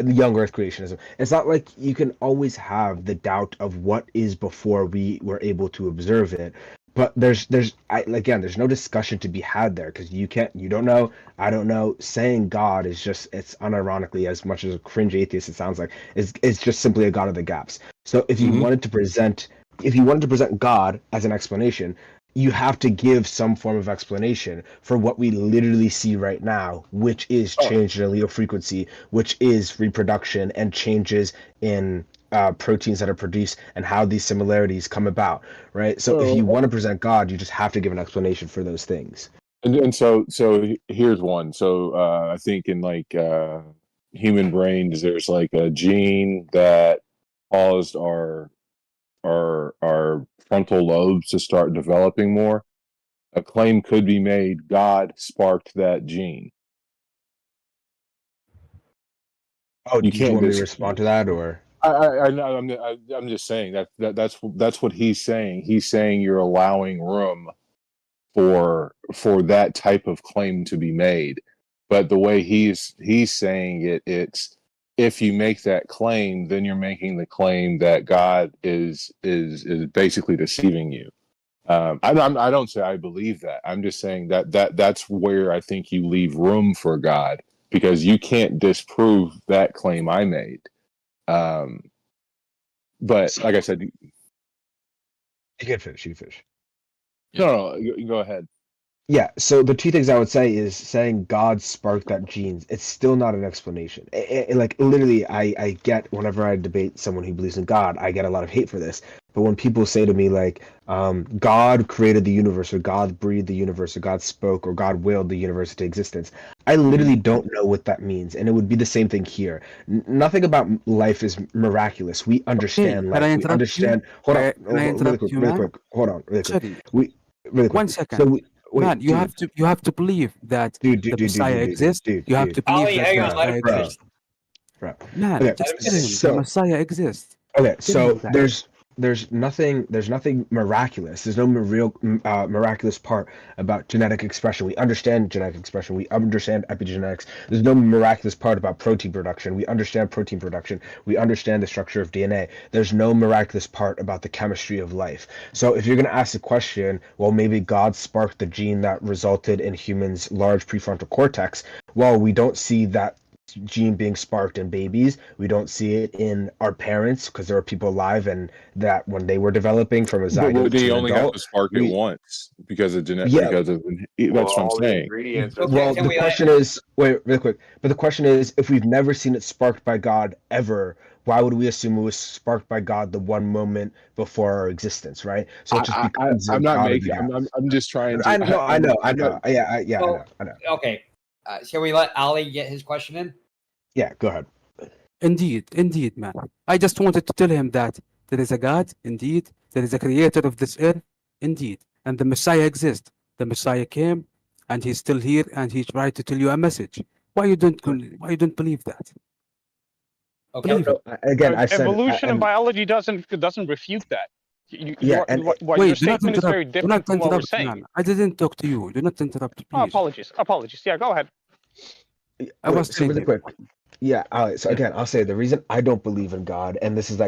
young Earth creationism. It's not like you can always have the doubt of what is before we were able to observe it. But there's no discussion to be had there, because you don't know, I don't know. Saying God is just, it's unironically, as much as a cringe atheist it sounds like, it's just simply a God of the gaps. So if you wanted to present God as an explanation, you have to give some form of explanation for what we literally see right now, which is change in allele frequency, which is reproduction and changes in proteins that are produced, and how these similarities come about, right? So if you want to present God, you just have to give an explanation for those things. And so here's one. So I think in like human brains, there's like a gene that caused our frontal lobes to start developing more. A claim could be made: God sparked that gene. Oh, do you want me to respond to that, or? I'm just saying that's what he's saying. He's saying you're allowing room for that type of claim to be made. But the way he's saying it's, if you make that claim, then you're making the claim that God is basically deceiving you. I don't say I believe that. I'm just saying that's where I think you leave room for God, because you can't disprove that claim I made. But like I said, you can finish. No, go ahead. Yeah, so the two things I would say is saying God sparked that genes. It's still not an explanation. Like literally, I get, whenever I debate someone who believes in God, I get a lot of hate for this. But when people say to me like, God created the universe, or God breathed the universe, or God spoke, or God willed the universe into existence, I literally don't know what that means. And it would be the same thing here. Nothing about life is miraculous. We understand life. We understand. Hold on, really quick. Hold on, really quick. Really quick. 1 second. So Man, you have to believe that the Messiah exists. You have to believe that the Messiah exists. Man, Okay, just tell him the Messiah exists. Okay, so there's nothing miraculous. There's no miraculous part about genetic expression. We understand genetic expression. We understand epigenetics. There's no miraculous part about protein production. We understand protein production. We understand the structure of DNA. There's no miraculous part about the chemistry of life. So if you're going to ask the question, well, maybe God sparked the gene that resulted in humans' large prefrontal cortex. Well, we don't see that gene being sparked in babies. We don't see it in our parents, because there are people alive and that when they were developing from a zygote They to an only adult, have to spark it once because of genetic. Yeah. Because of that's what I'm saying. Well, the question is, wait, real quick. But the question is, if we've never seen it sparked by God ever, why would we assume it was sparked by God the one moment before our existence, right? So it just becomes. I'm not making. I'm just trying to. I know. Yeah, I know. Okay. Shall we let Ali get his question in? Yeah, go ahead. Indeed, man. I just wanted to tell him that there is a God, indeed. There is a creator of this earth, indeed. And the Messiah exists. The Messiah came, and he's still here, and he tried to tell you a message. Why you don't believe that? Okay. Believe it. Again, I said evolution and biology doesn't refute that. What Wait, your statement is very different from what we're saying. Man. I didn't talk to you. Do not interrupt, please. Oh, apologies. Yeah, go ahead. I was really quick. Yeah, so again, I'll say the reason I don't believe in God, and this is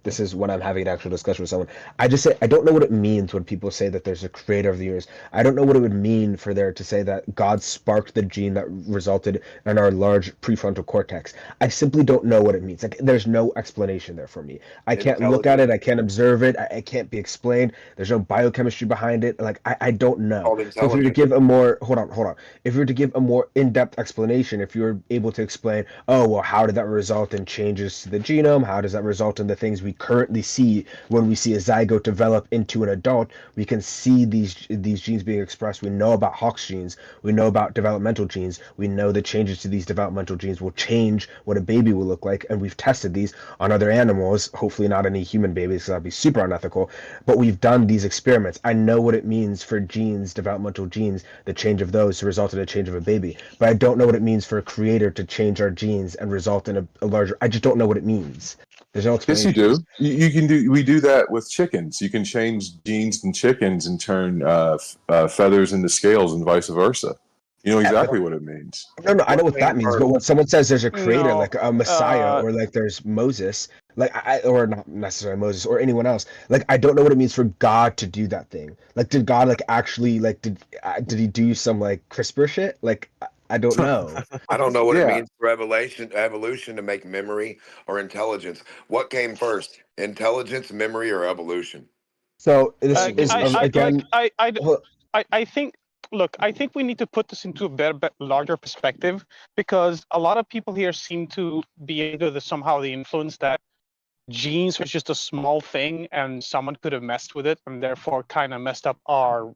this is when I'm having an actual discussion with someone. I just say I don't know what it means when people say that there's a creator of the universe. I don't know what it would mean for there to say that God sparked the gene that resulted in our large prefrontal cortex. I simply don't know what it means. Like, there's no explanation there for me. I can't look at it. I can't observe it. I can't be explained. There's no biochemistry behind it. Like, I don't know. So if you were to give a more hold on. If you were to give a more in-depth explanation, if you were able to explain, oh, well, how did that result in changes to the genome? How does that result in the things we currently see when we see a zygote develop into an adult? We can see these genes being expressed. We know about Hox genes. We know about developmental genes. We know the changes to these developmental genes will change what a baby will look like. And we've tested these on other animals, hopefully not any human babies, because that'd be super unethical. But we've done these experiments. I know what it means for genes, developmental genes, the change of those to result in a change of a baby. But I don't know what it means for a creator to change our genes and result in a larger. I just don't know what it means. There's no explanation. Yes, you do. You can do. We do that with chickens. You can change genes in chickens and turn feathers into scales and vice versa. You know exactly what it means. No, I know what that means. But when someone says there's a creator, No, like a Messiah, or like there's Moses, like or not necessarily Moses or anyone else, like I don't know what it means for God to do that thing. Like, did God actually did he do some CRISPR shit? Like, I don't know. I don't know what it means for evolution to make memory or intelligence. What came first, intelligence, memory, or evolution? So this is again. I think. Look, I think we need to put this into a larger perspective, because a lot of people here seem to be under somehow the influence that genes was just a small thing and someone could have messed with it and therefore kind of messed up our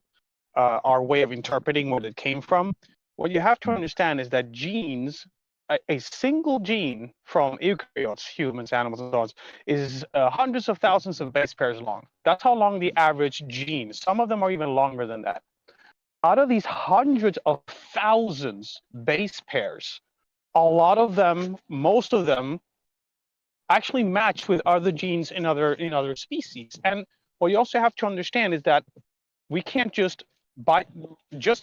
way of interpreting where it came from. What you have to understand is that genes, a single gene from eukaryotes, humans, animals, and so on, is hundreds of thousands of base pairs long. That's how long the average gene. Some of them are even longer than that. Out of these hundreds of thousands base pairs, a lot of them, most of them, actually match with other genes in other species. And what you also have to understand is that we can't just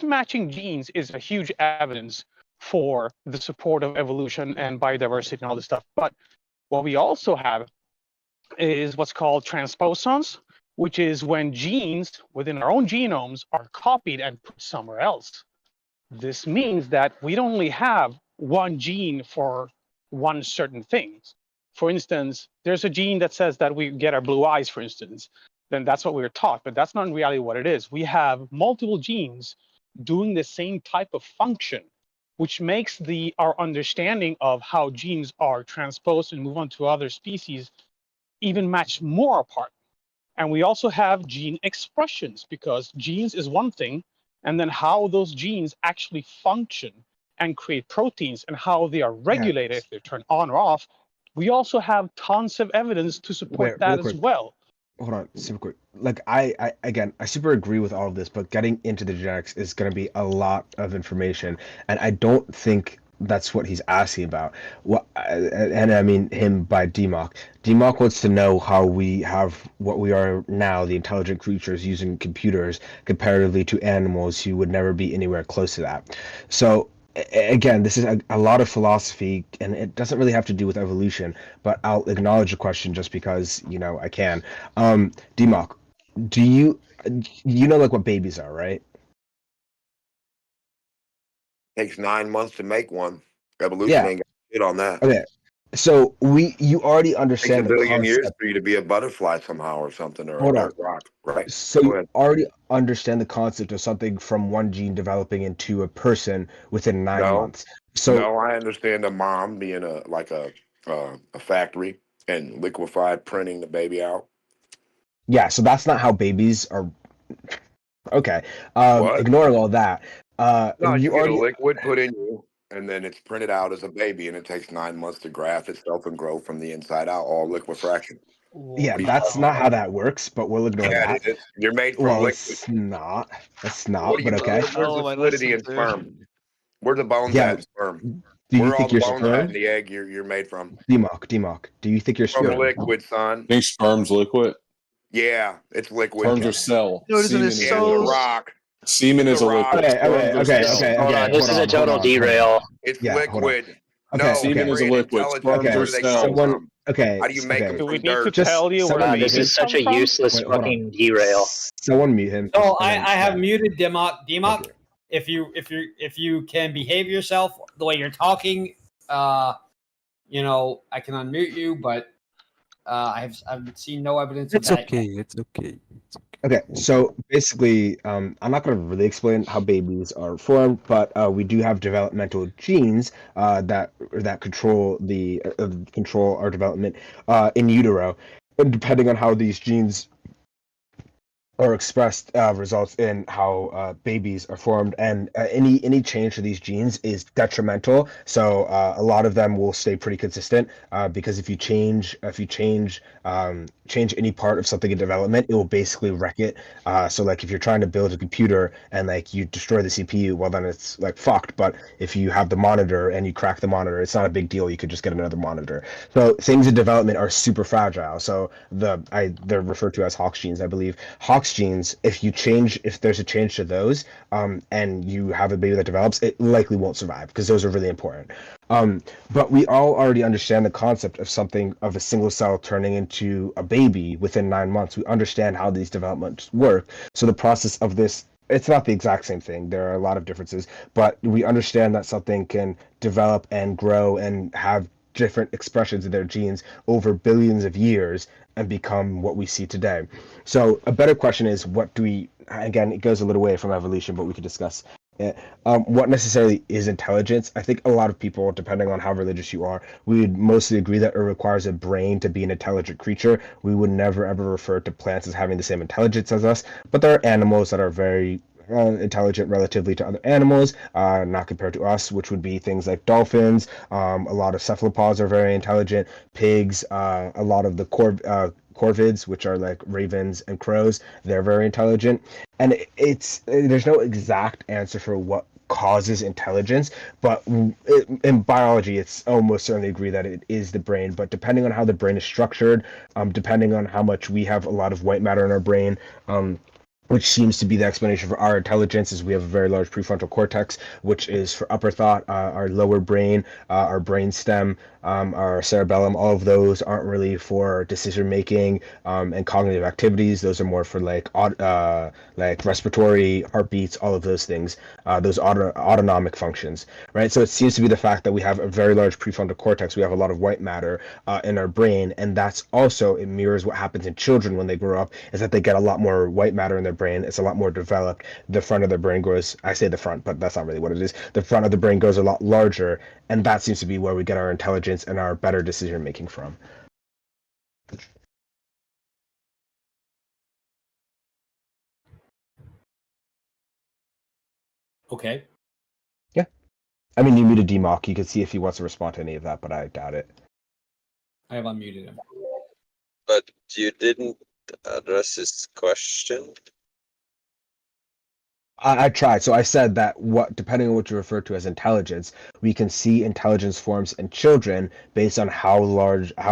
matching genes is a huge evidence for the support of evolution and biodiversity and all this stuff. But what we also have is what's called transposons, which is when genes within our own genomes are copied and put somewhere else. This means that we don't only have one gene for one certain thing. For instance, there's a gene that says that we get our blue eyes, for instance. Then that's what we were taught, but that's not in reality what it is. We have multiple genes doing the same type of function, which makes our understanding of how genes are transposed and move on to other species even match more apart. And we also have gene expressions, because genes is one thing, and then how those genes actually function and create proteins and how they are regulated, if they're turned on or off. We also have tons of evidence to support that as well. Hold on, super quick. Like I super agree with all of this, but getting into the genetics is going to be a lot of information, and I don't think that's what he's asking about. And I mean him by DMOC. DMOC wants to know how we have what we are now, the intelligent creatures using computers, comparatively to animals who would never be anywhere close to that. So again, this is a lot of philosophy, and it doesn't really have to do with evolution, but I'll acknowledge the question just because, I can. DMOC, do you know like what babies are, right? Takes 9 months to make one. Evolution ain't got shit on that. Okay. So you already understand Takes a the billion years concept. for you to be a butterfly somehow or something, or Hold a on. dark rock, right? So you already understand the concept of something from one gene developing into a person within 9 months. So no, I understand a mom being a factory and liquefied printing the baby out. yeah, so that's not how babies are. Okay. What? Ignoring all that. No, you you get already a liquid put in you, and then it's printed out as a baby, and it takes 9 months to graft itself and grow from the inside out, all liquefaction. Yeah, that's not how that works, but we'll ignore Yeah, that. it is. You're made from Well, liquid. it's not. It's not, What do you but okay. Where's the fluidity in sperm? Where the bones Yeah, at in sperm? do you Where are all think the your bones at in sperm? the egg you're made from? DMOC, do you think your From sperm? liquid, son. Think sperm's liquid? Yeah, it's liquid. Sperms are cell. No, Semen it's is a a liquid. rock. Semen is a liquid. Okay. Sperms are cell. Hold on, this is a total derail. It's Yeah, hold on. liquid. No, Semen is a brain liquid. intelligence. Sperms Where are do they come cells. from? Okay. How do you make them Okay. Do we from need to dirt? tell you where This the is such a come from? useless Wait, hold on. fucking derail. Someone mute him. So and then- I have yeah. muted Demok. If you can behave yourself the way you're talking, you know, I can unmute you, but I've seen no evidence It's of that. okay. It's okay. Okay, so basically, I'm not going to really explain how babies are formed, but we do have developmental genes that control control our development in utero, and depending on how these genes are expressed, results in how babies are formed, and any change to these genes is detrimental. So a lot of them will stay pretty consistent because if you change any part of something in development, it will basically wreck it. So like if you're trying to build a computer and like you destroy the CPU, well then it's like fucked. But if you have the monitor and you crack the monitor, it's not a big deal. You could just get another monitor. So things in development are super fragile. So they're referred to as Hox genes, I believe. Hox genes, if there's a change to those, and you have a baby that develops, it likely won't survive because those are really important. But we all already understand the concept of a single cell turning into a baby within 9 months. We understand how these developments work. So the process of this, it's not the exact same thing. There are a lot of differences, but we understand that something can develop and grow and have different expressions of their genes over billions of years and become what we see today. So a better question is, again, it goes a little way from evolution, but we could discuss it. What necessarily is intelligence? I think a lot of people, depending on how religious you are, we would mostly agree that it requires a brain to be an intelligent creature. We would never ever refer to plants as having the same intelligence as us, but there are animals that are very intelligent relatively to other animals, not compared to us, which would be things like dolphins. A lot of cephalopods are very intelligent. Pigs, a lot of the corvids, which are like ravens and crows, they're very intelligent. And there's no exact answer for what causes intelligence, but in biology, it's almost certainly agree that it is the brain. But depending on how the brain is structured, depending on how much we have a lot of white matter in our brain, which seems to be the explanation for our intelligence, is we have a very large prefrontal cortex, which is for upper thought, our lower brain, our brain stem, our cerebellum. All of those aren't really for decision making and cognitive activities. Those are more for like respiratory, heartbeats, all of those things, those autonomic functions, right? So it seems to be the fact that we have a very large prefrontal cortex. We have a lot of white matter in our brain, and that's also, it mirrors what happens in children when they grow up, is that they get a lot more white matter in their brain. It's a lot more developed. The front of their brain grows, I say the front, but that's not really what it is. The front of the brain grows a lot larger, and that seems to be where we get our intelligence and our better decision making from. Okay. Yeah. I mean, you muted DMOC. You could see if he wants to respond to any of that, but I doubt it. I have unmuted him. But you didn't address his question. I tried. So I said that depending on what you refer to as intelligence, we can see intelligence forms in children based on how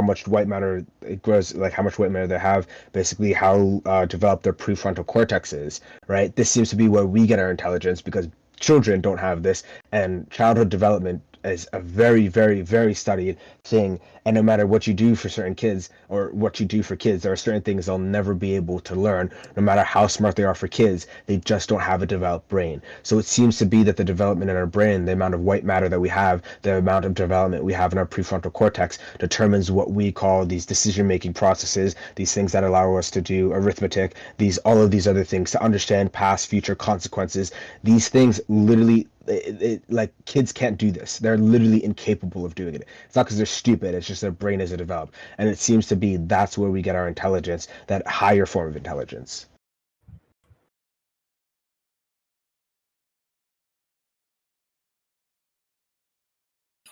much white matter it grows, like how much white matter they have, basically how developed their prefrontal cortex is, right? This seems to be where we get our intelligence because children don't have this, and childhood development is a very, very, very studied thing. And no matter what you do for certain kids or what you do for kids, there are certain things they'll never be able to learn. No matter how smart they are for kids, they just don't have a developed brain. So it seems to be that the development in our brain, the amount of white matter that we have, the amount of development we have in our prefrontal cortex determines what we call these decision-making processes, these things that allow us to do arithmetic, all of these other things, to understand past, future consequences. These things literally, like kids can't do this. They're literally incapable of doing it. It's not because they're stupid, it's just their brain isn't developed. And it seems to be that's where we get our intelligence, that higher form of intelligence.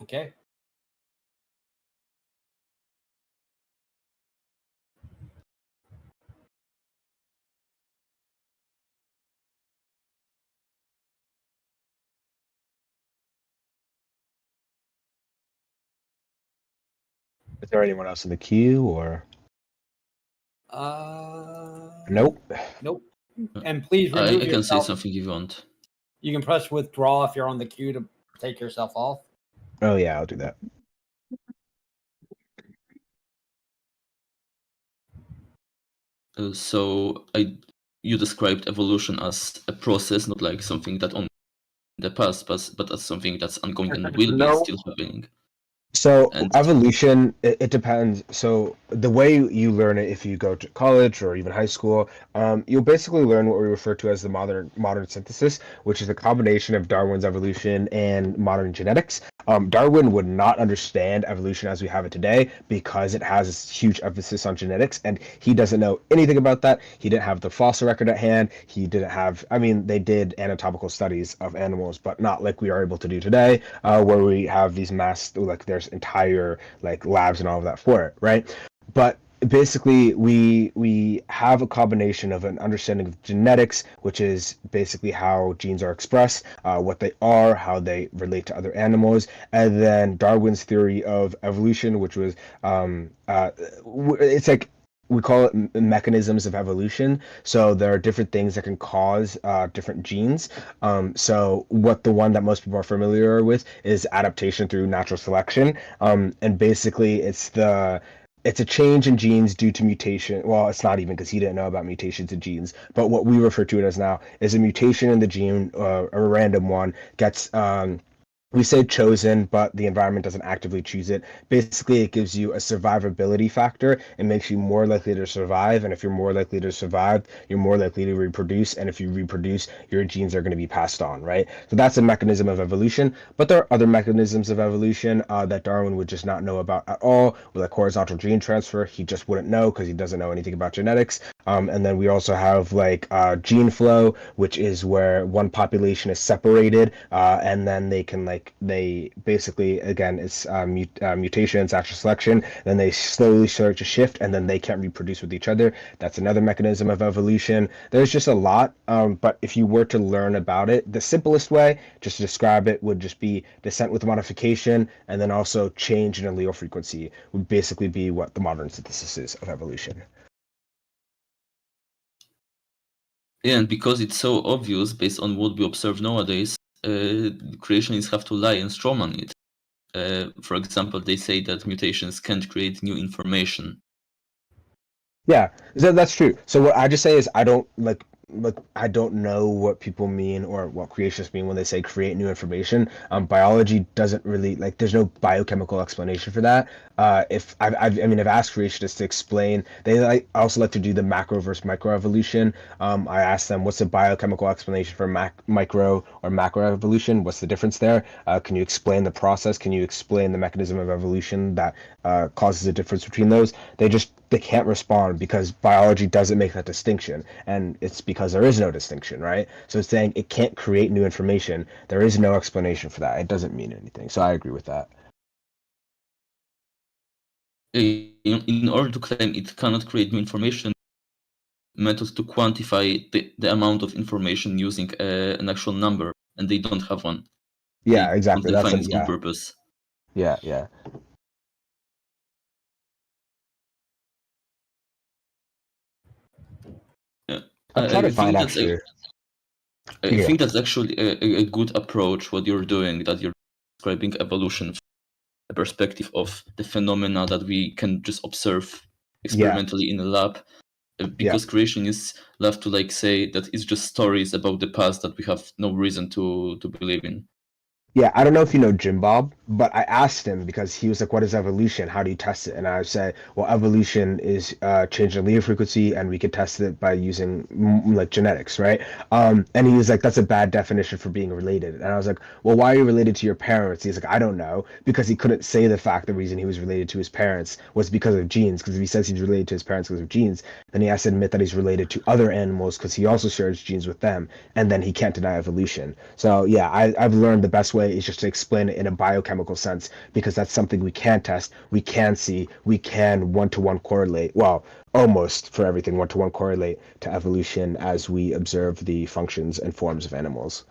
Okay. Is there anyone else in the queue or? Nope. Nope. And please I remove can say yourself. something if you want. You can press withdraw if you're on the queue to take yourself off. Oh yeah, I'll do that. So you described evolution as a process, not like something that only in the past, but as something that's ongoing and will be No. still happening. So And evolution, it depends. So the way you learn it, if you go to college or even high school, you'll basically learn what we refer to as the modern synthesis, which is a combination of Darwin's evolution and modern genetics. Darwin would not understand evolution as we have it today because it has this huge emphasis on genetics, and he doesn't know anything about that. He didn't have the fossil record at hand. He didn't have, I mean, they did anatomical studies of animals, but not like we are able to do today, where we have these like there's entire like labs and all of that for it, right? But basically we have a combination of an understanding of genetics, which is basically how genes are expressed, what they are, how they relate to other animals, and then Darwin's theory of evolution, which was it's like we call it mechanisms of evolution. So there are different things that can cause different genes. So the one that most people are familiar with is adaptation through natural selection. And basically it's a change in genes due to mutation. Well, it's not even, because he didn't know about mutations in genes, but what we refer to it as now is a mutation in the gene, a random one gets we say chosen, but the environment doesn't actively choose it. Basically, it gives you a survivability factor. It makes you more likely to survive. And if you're more likely to survive, you're more likely to reproduce. And if you reproduce, your genes are going to be passed on, right? So that's a mechanism of evolution. But there are other mechanisms of evolution that Darwin would just not know about at all, like horizontal gene transfer. He just wouldn't know because he doesn't know anything about genetics. And then we also have like gene flow, which is where one population is separated, and then they basically, again, it's mutations, actual selection. Then they slowly start to shift, and then they can't reproduce with each other. That's another mechanism of evolution. There's just a lot, but if you were to learn about it, the simplest way just to describe it would just be descent with modification, and then also change in allele frequency would basically be what the modern synthesis is of evolution. Yeah, and because it's so obvious based on what we observe nowadays, creationists have to lie and strawman it. For example, they say that mutations can't create new information. Yeah, that's true. So what I just say is I don't I don't know what people mean or what creationists mean when they say create new information. Biology doesn't really there's no biochemical explanation for that. If I've asked creationists to explain, they also like to do the macro versus microevolution. I asked them, what's the biochemical explanation for micro or macroevolution? What's the difference there? Can you explain the process? Can you explain the mechanism of evolution that causes a difference between those? They can't respond because biology doesn't make that distinction, and it's because there is no distinction, right? So it's saying it can't create new information. There is no explanation for that. It doesn't mean anything. So I agree with that. In order to claim it cannot create new information, methods to quantify the amount of information using an actual number, and they don't have one. Yeah, exactly. That's its own purpose. Yeah. I'm trying to find actually. I think that's actually a good approach. What you're doing, that you're describing evolution from a perspective of the phenomena that we can just observe experimentally in a lab. Because creationists love to say that it's just stories about the past that we have no reason to believe in. Yeah, I don't know if you know Jim Bob, but I asked him because he was like, what is evolution? How do you test it? And I said, well, evolution is change in allele frequency, and we could test it by using genetics, right? And he was like, that's a bad definition for being related. And I was like, well, why are you related to your parents? He's like, I don't know, because he couldn't say the fact the reason he was related to his parents was because of genes, because if he says he's related to his parents because of genes, then he has to admit that he's related to other animals because he also shares genes with them, and then he can't deny evolution. So yeah, I've learned the best way is just to explain it in a biochemical sense, because that's something we can test, we can see, we can one-to-one correlate, well, almost for everything one-to-one correlate to evolution as we observe the functions and forms of animals.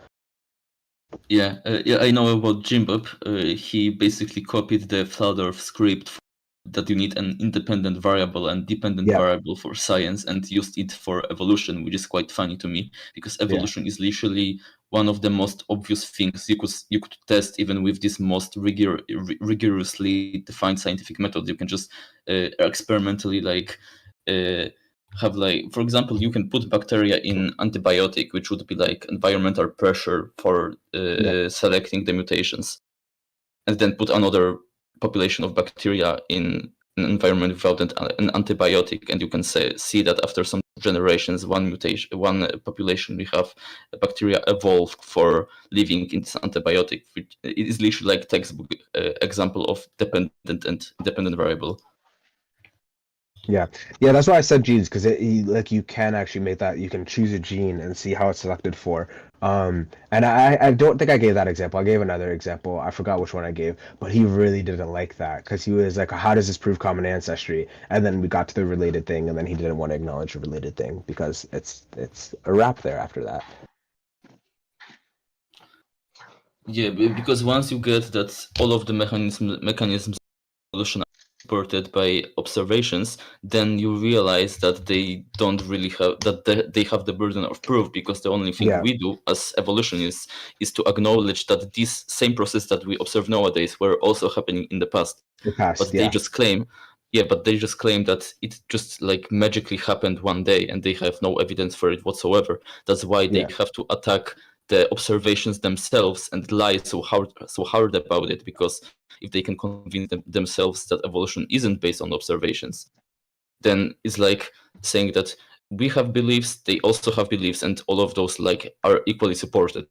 Yeah, I know about Jim Bob. He basically copied the Fladorf script that you need an independent variable and dependent variable for science, and used it for evolution, which is quite funny to me, because evolution is literally one of the most obvious things you could test even with this most rigorously defined scientific method. You can just experimentally have, like, for example, you can put bacteria in antibiotic, which would be like environmental pressure for selecting the mutations, and then put another population of bacteria in an environment without an antibiotic, and you can see that after some generations, one population we have bacteria evolved for living in this antibiotic, which is literally like textbook example of dependent and independent variable. Yeah, that's why I said genes, because like you can actually make that. You can choose a gene and see how it's selected for. And I don't think I gave that example. I gave another example. I forgot which one I gave, but he really didn't like that because he was like, "How does this prove common ancestry?" And then we got to the related thing, and then he didn't want to acknowledge the related thing because it's a wrap there after that. Yeah, because once you get that all of the mechanisms of evolution are supported by observations, then you realize that they don't really have they have the burden of proof, because the only thing we do as evolutionists is to acknowledge that these same processes that we observe nowadays were also happening in the past. But they just claim that it just like magically happened one day, and they have no evidence for it whatsoever. That's why they have to attack the observations themselves and lie so hard about it, because if they can convince themselves that evolution isn't based on observations, then it's like saying that we have beliefs, they also have beliefs, and all of those like are equally supported.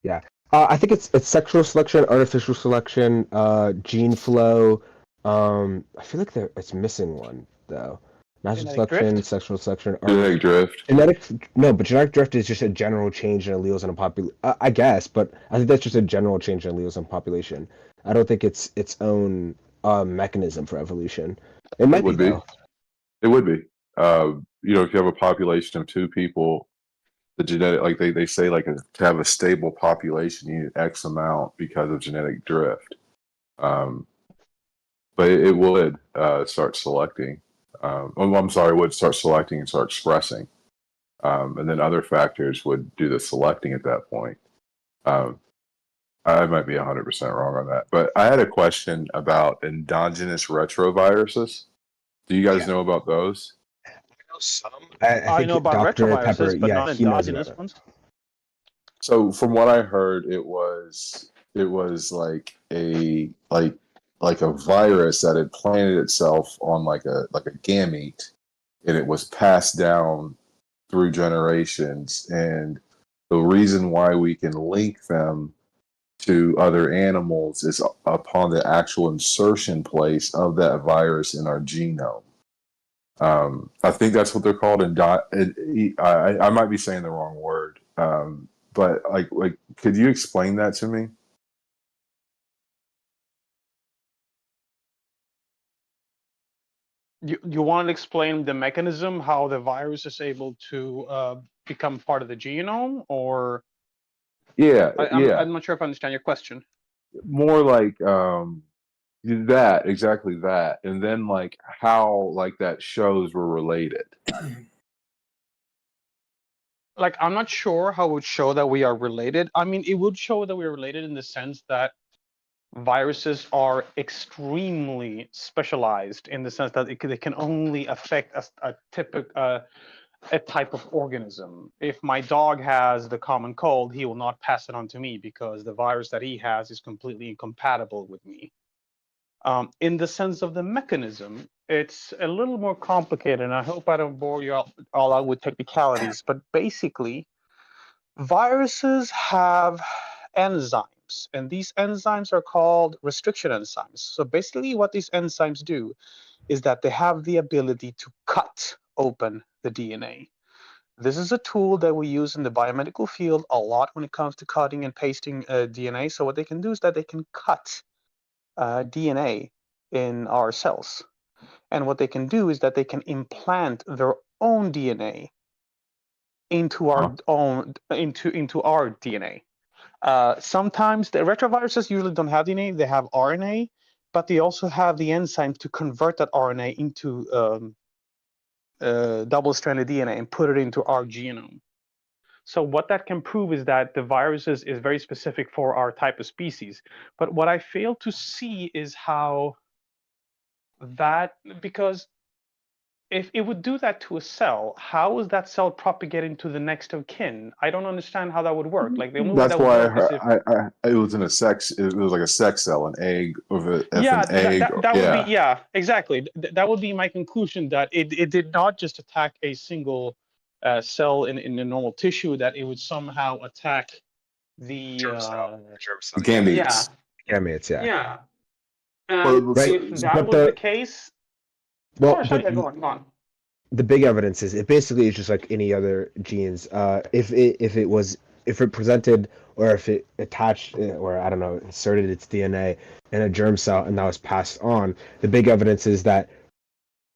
Yeah, I think it's sexual selection, artificial selection, gene flow. I feel like it's missing one though. Natural selection, sexual selection, Genetic drift. But genetic drift is just a general change in alleles in a population. I guess, but I think that's just a general change in alleles in population. I don't think it's its own mechanism for evolution. It might would be. be. It would be. If you have a population of two people, the genetic, like they say, like to have a stable population, you need X amount because of genetic drift. But it would start selecting. Would start selecting and start expressing. And then other factors would do the selecting at that point. I might be 100% wrong on that. But I had a question about endogenous retroviruses. Do you guys know about those? I know some. I know about Dr. retroviruses, Pepper, but not he knows endogenous about it. ones. So from what I heard, it was like a virus that had planted itself on like a gamete, and it was passed down through generations. And the reason why we can link them to other animals is upon the actual insertion place of that virus in our genome. I think that's what they're called. I might be saying the wrong word. But like, could you explain that to me? You want to explain the mechanism, how the virus is able to become part of the genome, or? Yeah, I'm not sure if I understand your question. More like exactly that, and then like how like that shows we're related. Like, I'm not sure how it would show that we are related. I mean, it would show that we're related in the sense that viruses are extremely specialized in the sense that they can only affect a type of organism. If my dog has the common cold, he will not pass it on to me because the virus that he has is completely incompatible with me. In the sense of the mechanism, it's a little more complicated, and I hope I don't bore you all out with technicalities, but basically, viruses have enzymes, and these enzymes are called restriction enzymes. So basically what these enzymes do is that they have the ability to cut open the DNA. This is a tool that we use in the biomedical field a lot when it comes to cutting and pasting DNA. So what they can do is that they can cut DNA in our cells. And what they can do is that they can implant their own DNA into our into our DNA. Sometimes the retroviruses usually don't have DNA; they have RNA. but they also have the enzyme to convert that RNA into double-stranded DNA and put it into our genome. So what that can prove is that the viruses is very specific for our type of species. But what I fail to see is how that, because if it would do that to a cell, how is that cell propagating to the next of kin? I don't understand how that would work. Like the only way That's that would why work is if it was in a sex. It was like a sex cell, an egg of a, if yeah, an egg. that would be exactly. That would be my conclusion, that it did not just attack a single cell in the normal tissue, that it would somehow attack the germ cell. Gametes. Gametes, yeah. Yeah. Right. If that But was the case, well, sorry, go on. the big evidence is it basically is just like any other genes. If it presented, or if it attached, or I don't know, inserted its DNA in a germ cell and that was passed on, the big evidence is that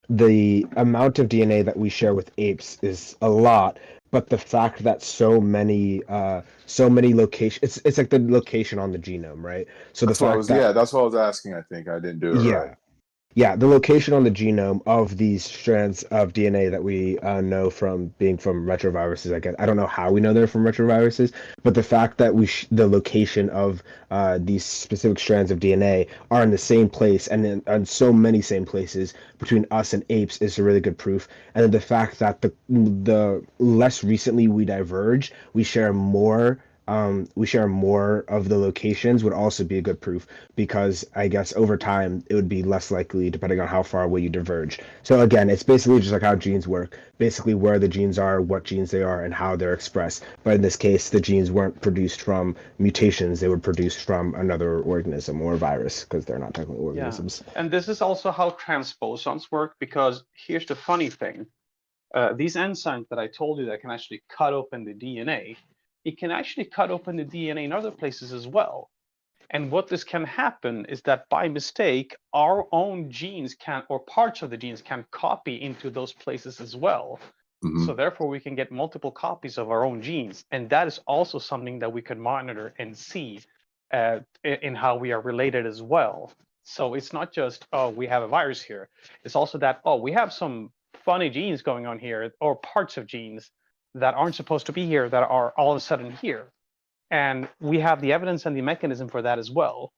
the amount of DNA that we share with apes is a lot, but the fact that so many locations, it's like the location on the genome, right? So That's what I was. That's what I was asking. I think I didn't do it right. Yeah, the location on the genome of these strands of DNA that we know from being from retroviruses. I don't know how we know they're from retroviruses, but the fact that the location of these specific strands of DNA are in the same place and in so many same places between us and apes is a really good proof. And then the fact that the less recently we diverge, we share more of the locations would also be a good proof, because I guess over time it would be less likely depending on how far away you diverge. So again, it's basically just like how genes work, basically where the genes are, what genes they are, and how they're expressed. But in this case, the genes weren't produced from mutations, they were produced from another organism or virus, because they're not technically organisms. Yeah. And this is also how transposons work, because here's the funny thing. These enzymes that I told you that can actually cut open the DNA, it can actually cut open the DNA in other places as well. And what this can happen is that by mistake, our own genes can, or parts of the genes can copy into those places as well. Mm-hmm. So therefore we can get multiple copies of our own genes. And that is also something that we can monitor and see in how we are related as well. So it's not just, oh, we have a virus here. It's also that, oh, we have some funny genes going on here, or parts of genes that aren't supposed to be here that are all of a sudden here. And we have the evidence and the mechanism for that as well.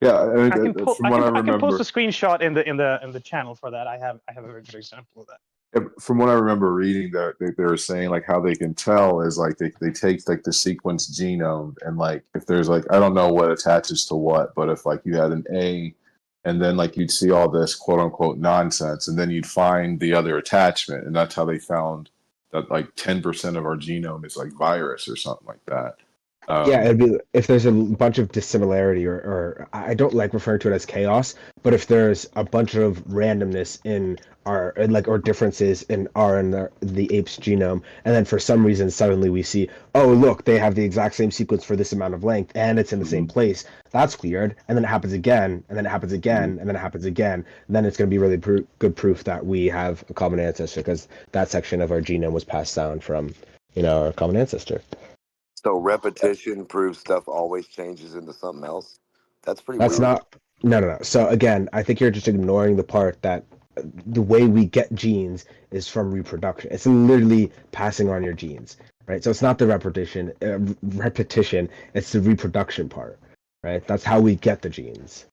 Yeah, I can post a screenshot in the channel for that. I have a very good example of that. From what I remember reading, that they were saying like how they can tell is like they take like the sequence genome, and like if there's like, I don't know what attaches to what, but if like you had an A, and then like you'd see all this quote unquote nonsense, and then you'd find the other attachment, and that's how they found that like 10% of our genome is like virus or something like that. Yeah, it'd be if there's a bunch of dissimilarity, or I don't like referring to it as chaos, but if there's a bunch of randomness in our, or differences in the ape's genome, and then for some reason suddenly we see, oh look, they have the exact same sequence for this amount of length, and it's in the same place. That's weird. And then it happens again, and then it happens again, and then it happens again. Then it's going to be really good proof that we have a common ancestor, because that section of our genome was passed down from, our common ancestor. So repetition proves stuff always changes into something else. That's pretty That's weird. No. So again, I think you're just ignoring the part that the way we get genes is from reproduction. It's literally passing on your genes, right? So it's not the repetition. It's the reproduction part, right? That's how we get the genes.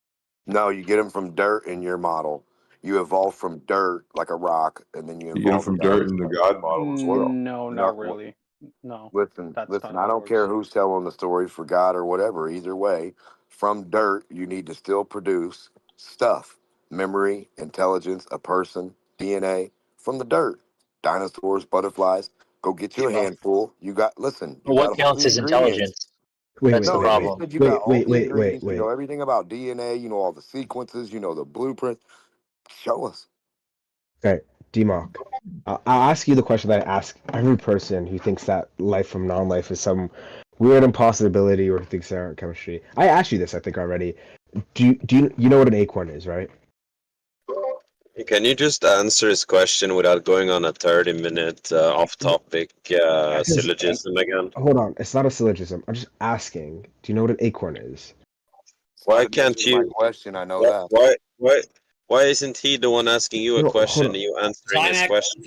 No, you get them from dirt in your model. You evolve from dirt like a rock, and then you get them evolve from dirt in the God model as well. No, not really. No. Listen. I don't care who's telling the story, for God or whatever. Either way, from dirt, you need to still produce stuff: memory, intelligence, a person, DNA from the dirt. Dinosaurs, butterflies. Go get you a handful. You got. Listen. You What got all counts the as ingredients. intelligence? That's the problem. You got all the ingredients. You know everything about DNA. You know all the sequences. You know the blueprint. Show us. Okay, DMark. I'll ask you the question that I ask every person who thinks that life from non-life is some weird impossibility, or who thinks there aren't chemistry. I asked you this, I think, already. Do you know what an acorn is, right? Can you just answer his question without going on a 30-minute off-topic syllogism again? Hold on, it's not a syllogism. I'm just asking. Do you know what an acorn is? Why can't My you? question, I know that. Why isn't he the one asking you a No, question hold and you answering his question?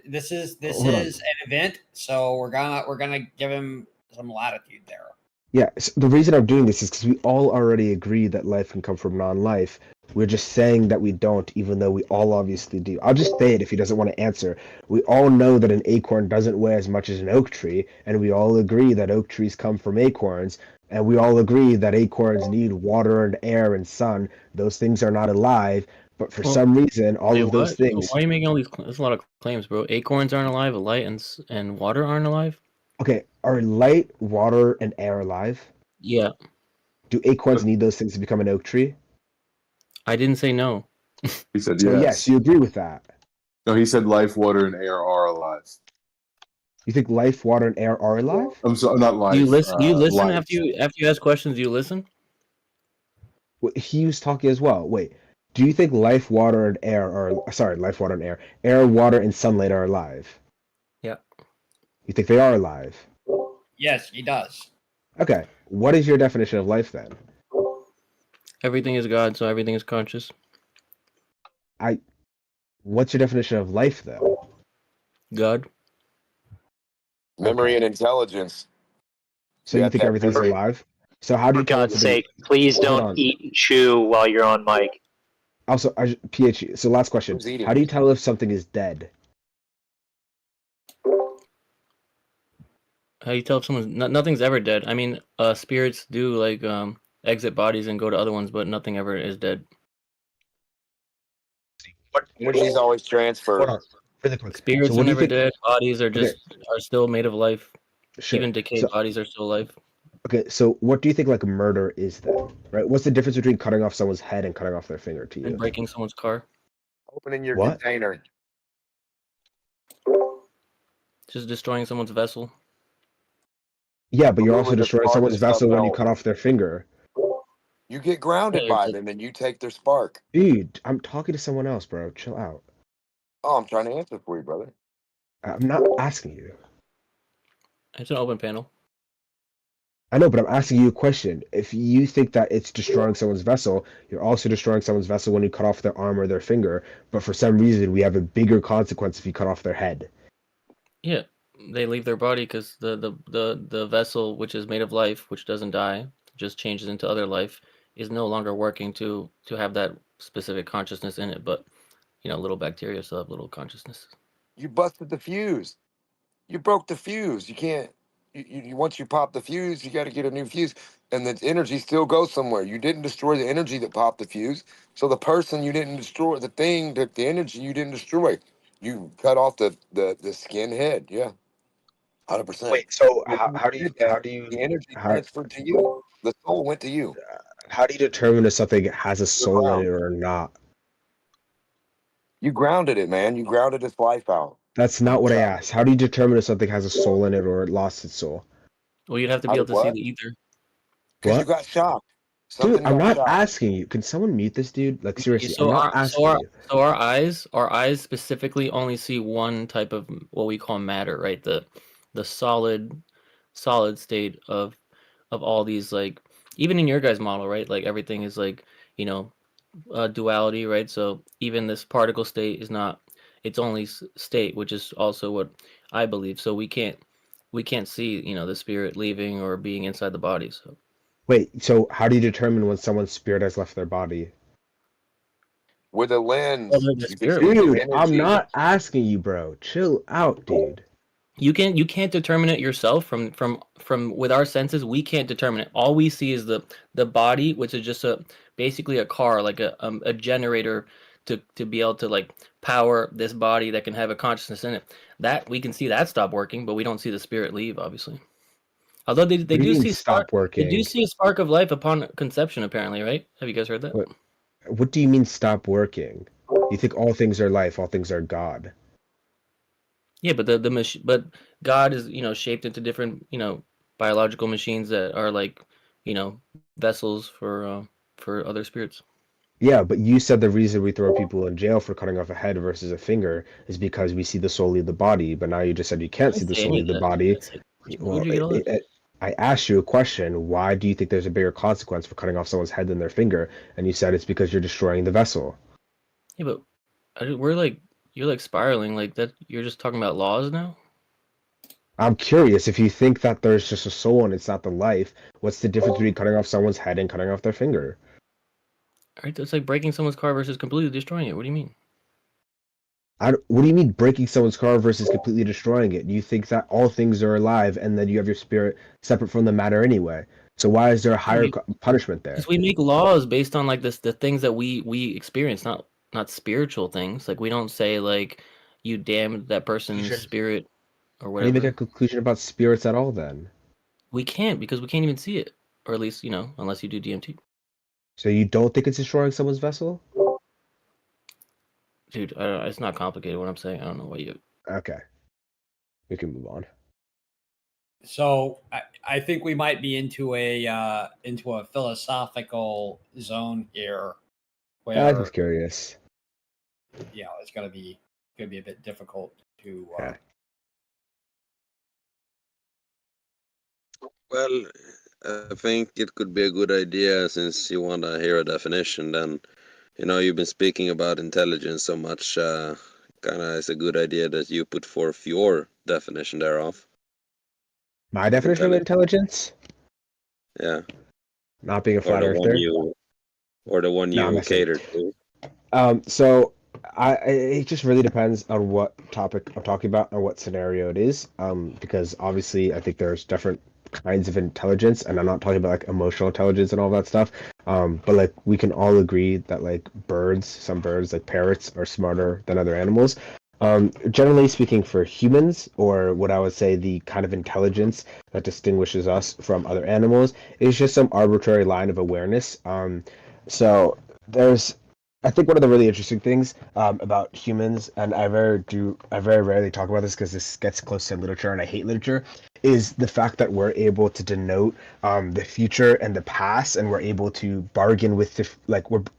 This is Hold on. an event, so we're gonna give him some latitude there. Yeah, so the reason I'm doing this is because we all already agree that life can come from non-life. We're just saying that we don't, even though we all obviously do. I'll just say it if he doesn't want to answer. We all know that an acorn doesn't weigh as much as an oak tree, and we all agree that oak trees come from acorns, and we all agree that acorns need water and air and sun. Those things are not alive, but for Well, some reason, all wait, of those what? things. Why are you making all these? There's a lot of claims, bro. Acorns aren't alive. Light and water aren't alive. Okay, are light, water, and air alive? Yeah, Do acorns need those things to become an oak tree? I didn't say no. He said So yes, yes. you agree with that. No, he said life, water, and air are alive. You think life, water, and air are alive? I'm sorry, not life. You listen. You listen light. after you ask questions. You listen. Well, he was talking as well. Wait, do you think life, water, and air are life, water, and air, water, and sunlight are alive? Yeah. You think they are alive? Yes, he does. Okay. What is your definition of life then? Everything is God, so everything is conscious. What's your definition of life though? God. Memory and intelligence. So you think everything's alive? So how do you For tell God's something? sake, please Hold don't on. eat and chew while you're on mic. Also, PhD. So last question. Who's eating? How do you tell if something is dead? How you tell if someone's nothing's ever dead? I mean, spirits do like exit bodies and go to other ones, but nothing ever is dead. Energy's always transferred. Hold on. Really quick. Spirits So are what do you never think? dead. Bodies are Okay. just are still made of life. Sure. Even decayed So bodies are still life. okay. So what do you think like murder is then? Right? What's the difference between cutting off someone's head and cutting off their finger to you? And breaking someone's car. Opening your What? container. Just destroying someone's vessel. Yeah, but you're also Removing the destroying spark someone's of vessel when you something cut off their finger. You get grounded Yeah, by just- them and you take their spark. Dude, I'm talking to someone else, bro. Chill out. Oh, I'm trying to answer for you, brother. I'm not asking you. It's an open panel. I know, but I'm asking you a question. If you think that it's destroying someone's vessel, you're also destroying someone's vessel when you cut off their arm or their finger. But for some reason, we have a bigger consequence if you cut off their head. Yeah, they leave their body because the vessel, which is made of life, which doesn't die, just changes into other life, is no longer working to have that specific consciousness in it. But little bacteria still have little consciousness. You busted the fuse. You broke the fuse. You can't. You once you pop the fuse, you got to get a new fuse, and the energy still goes somewhere. You didn't destroy the energy that popped the fuse, so the person you didn't destroy, the thing that the energy you didn't destroy, you cut off the skin head. Yeah, 100%. Wait, so But how do you the energy transferred to you? The soul went to you. how do you determine if something has a soul in it or not? You grounded it, man. You grounded its life out. That's not what I asked. How do you determine if something has a soul in it or it lost its soul? Well, you'd have to How be able did to see what? the ether. Because you What? got shocked. Dude, Something I'm got not shocked. asking you. Can someone mute this dude? Like seriously, I'm So not asking you. our eyes specifically only see one type of what we call matter, right? The solid state of all these, like, even in your guys' model, right? Like everything is like, duality, right? So even this particle state is not its only state, which is also what I believe. So we can't see, the spirit leaving or being inside the body. So Wait, so how do you determine when someone's spirit has left their body? With a lens. Well, the You can spirit see will. Dude, the I'm energy. not asking you, bro. Chill out, dude. You can't determine it yourself from with our senses. We can't determine it. All we see is the body, which is just basically a car, like a generator to be able to like power this body that can have a consciousness in it. That we can see that stop working, but we don't see the spirit leave, obviously. Although they What do you do mean see stop They do working? see a spark of life upon conception, apparently, right? Have you guys heard that? What do you mean stop working? You think all things are life, all things are God. Yeah, but but God is, shaped into different, biological machines that are like, vessels for other spirits. Yeah, but you said the reason we throw people in jail for cutting off a head versus a finger is because we see the soul leave the body. But now you just said you can't I see didn't the say soul any leave of the that. body. Where'd Well, you get all that? I asked you a question. Why do you think there's a bigger consequence for cutting off someone's head than their finger? And you said it's because you're destroying the vessel. Yeah, but we're like you're like spiraling like that. You're just talking about laws now. I'm curious if you think that there's just a soul and it's not the life. What's the difference between cutting off someone's head and cutting off their finger? All right, it's like breaking someone's car versus completely destroying it. What do you mean? What do you mean breaking someone's car versus completely destroying it? You think that all things are alive and then you have your spirit separate from the matter anyway. So why is there a higher punishment there? Because we make laws based on like the things that we experience, not spiritual things. Like we don't say like you damned that person's spirit or How do you make a whatever. conclusion about spirits at all then? We can't because we can't even see it, or at least unless you do DMT. So you don't think it's destroying someone's vessel? Dude, I don't, it's not complicated what I'm saying. I don't know what you. Okay, we can move on. So I think we might be into a philosophical zone here, where I'm just curious. it's gonna be a bit difficult to. Well, I think it could be a good idea, since you want to hear a definition. Then, you've been speaking about intelligence so much. Kind of, it's a good idea that you put forth your definition thereof. My definition of intelligence? Yeah. Not being a flat earther. Or the one No, I'm you messing. cater to. So it just really depends on what topic I'm talking about and what scenario it is. Because obviously I think there's different kinds of intelligence, and I'm not talking about like emotional intelligence and all that stuff. But like we can all agree that like some birds like parrots are smarter than other animals. Generally speaking, for humans, or what I would say the kind of intelligence that distinguishes us from other animals, is just some arbitrary line of awareness. So I think one of the really interesting things about humans, and I very rarely talk about this because this gets close to literature, and I hate literature, is the fact that we're able to denote the future and the past, and we're able to bargain with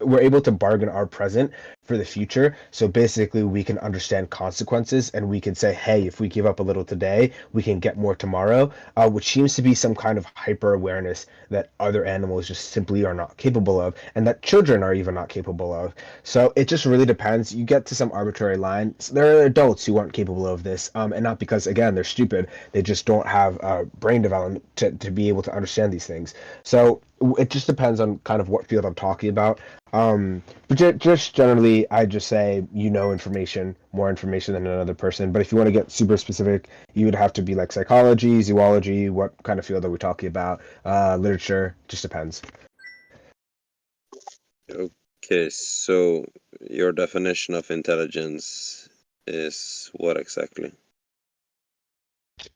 we're able to bargain our present for the future. So basically, we can understand consequences, and we can say, hey, if we give up a little today, we can get more tomorrow, which seems to be some kind of hyper awareness that other animals just simply are not capable of, and that children are even not capable of. So it just really depends. You get to some arbitrary line. There are adults who aren't capable of this, and not because, again, they're stupid. They just don't have brain development to be able to understand these things. So it just depends on kind of what field I'm talking about. But just generally, I just say more information than another person. But if you want to get super specific, you would have to be like psychology, zoology. What kind of field are we talking about? Literature. Just depends. Okay, so your definition of intelligence is what exactly?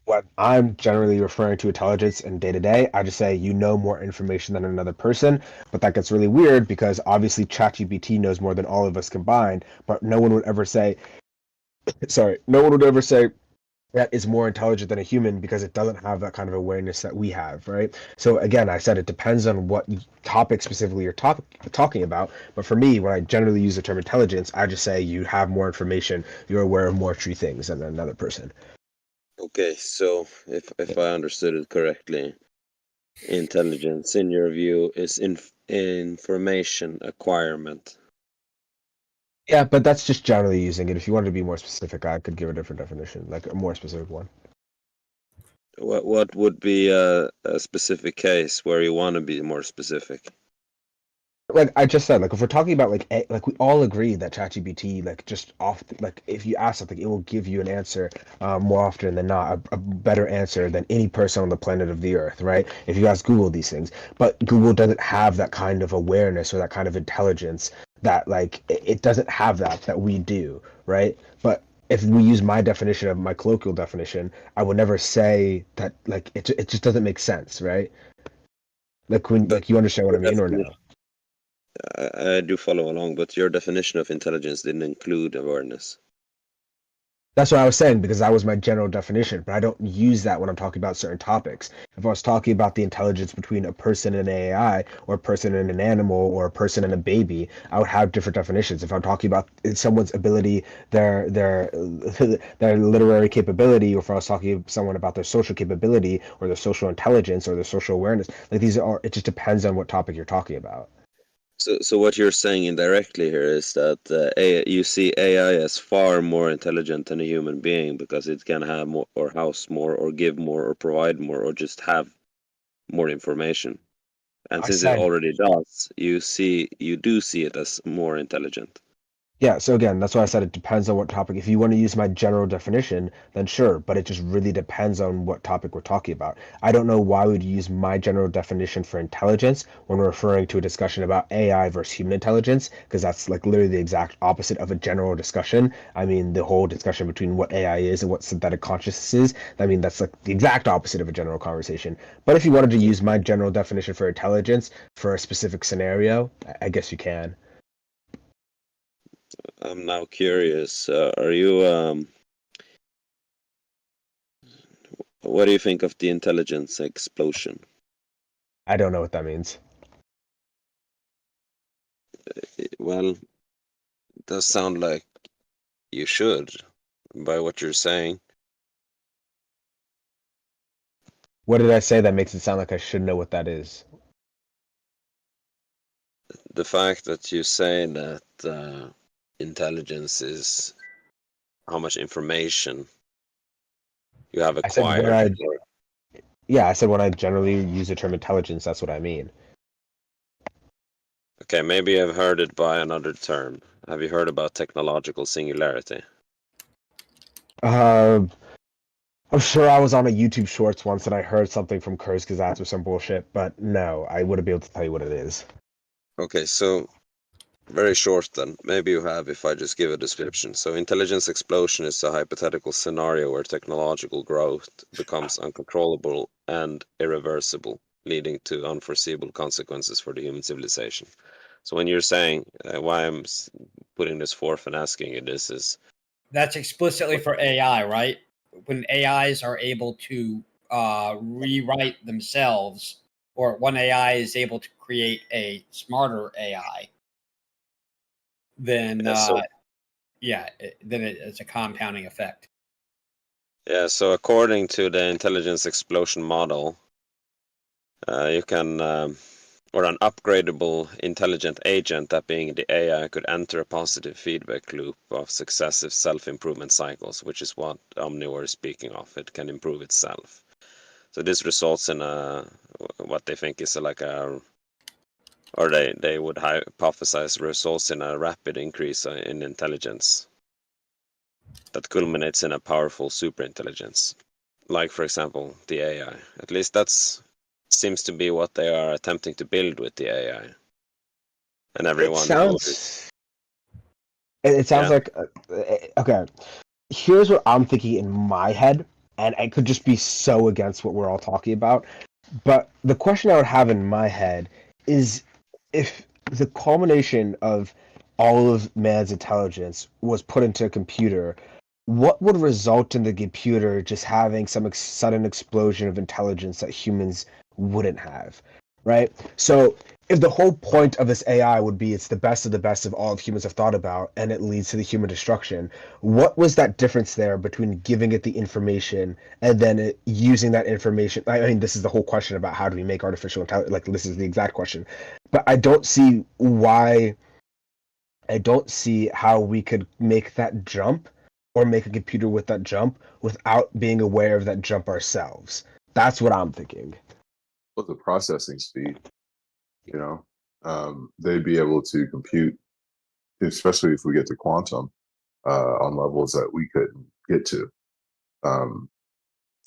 What I'm generally referring to intelligence in day to day, I just say more information than another person, but that gets really weird because obviously ChatGPT knows more than all of us combined, but no one would ever say, that is more intelligent than a human because it doesn't have that kind of awareness that we have, right? So again, I said it depends on what topic specifically you're talking about, but for me, when I generally use the term intelligence, I just say you have more information, you're aware of more true things than another person. Okay, so if I understood it correctly, intelligence, in your view, is information acquirement. Yeah, but that's just generally using it. If you wanted to be more specific, I could give a different definition, like a more specific one. What would be a specific case where you want to be more specific? Like I just said, like if we're talking about like we all agree that ChatGPT, if you ask something, it will give you an answer more often than not, a better answer than any person on the planet of the earth, right? If you ask Google these things, but Google doesn't have that kind of awareness or that kind of intelligence that it doesn't have that we do, right? But if we use my definition of my colloquial definition, I would never say that it just doesn't make sense, right? Like you understand what I mean or no? I do follow along, but your definition of intelligence didn't include awareness. That's what I was saying, because that was my general definition, but I don't use that when I'm talking about certain topics. If I was talking about the intelligence between a person and an AI, or a person and an animal, or a person and a baby, I would have different definitions. If I'm talking about someone's ability, their literary capability, or if I was talking to someone about their social capability, or their social intelligence, or their social awareness, like it just depends on what topic you're talking about. So what you're saying indirectly here is that you see AI as far more intelligent than a human being because it can have more, or house more, or give more, or provide more, or just have more information. And I since it said already does, you do see it as more intelligent. Yeah, so again, that's why I said it depends on what topic. If you want to use my general definition, then sure, but it just really depends on what topic we're talking about. I don't know why we'd use my general definition for intelligence when we're referring to a discussion about AI versus human intelligence, because that's like literally the exact opposite of a general discussion. I mean, the whole discussion between what AI is and what synthetic consciousness is, I mean, that's like the exact opposite of a general conversation. But if you wanted to use my general definition for intelligence for a specific scenario, I guess you can. I'm now curious. Are you what do you think of the intelligence explosion? I don't know what that means. Well, it does sound like you should, by what you're saying. What did I say that makes it sound like I should know what that is? The fact that you say that intelligence is how much information you have I said when acquired. I said when I generally use the term intelligence, that's what I mean. Okay, maybe I've heard it by another term. Have you heard about technological singularity? I'm sure I was on a YouTube Shorts once and I heard something from Kurzgesagt or some bullshit, but no, I wouldn't be able to tell you what it is. Okay, so very short then. Maybe you have if I just give a description. So intelligence explosion is a hypothetical scenario where technological growth becomes uncontrollable and irreversible, leading to unforeseeable consequences for the human civilization. So when you're saying why I'm putting this forth and asking you this is That's explicitly for AI, right? When AIs are able to rewrite themselves, or one AI is able to create a smarter AI, then then it's a compounding effect. yeah. So according to the intelligence explosion model, you can or an upgradable intelligent agent, that being the AI, could enter a positive feedback loop of successive self-improvement cycles, which is what Omni was speaking of. It can improve itself. So this results in what they think is or they would hypothesize results in a rapid increase in intelligence that culminates in a powerful superintelligence. Like, for example, the AI. At least that's seems to be what they are attempting to build with the AI. And everyone It sounds like okay. Here's what I'm thinking in my head, and I could just be so against what we're all talking about. But the question I would have in my head is if the culmination of all of man's intelligence was put into a computer, what would result in the computer just having some sudden explosion of intelligence that humans wouldn't have, right? So if the whole point of this AI would be it's the best of all of humans have thought about and it leads to the human destruction, what was that difference there between giving it the information and then using that information? I mean, this is the whole question about how do we make artificial intelligence, like this is the exact question. But I don't see how we could make that jump or make a computer with that jump without being aware of that jump ourselves. That's what I'm thinking. With the processing speed, they'd be able to compute, especially if we get to quantum, on levels that we couldn't get to.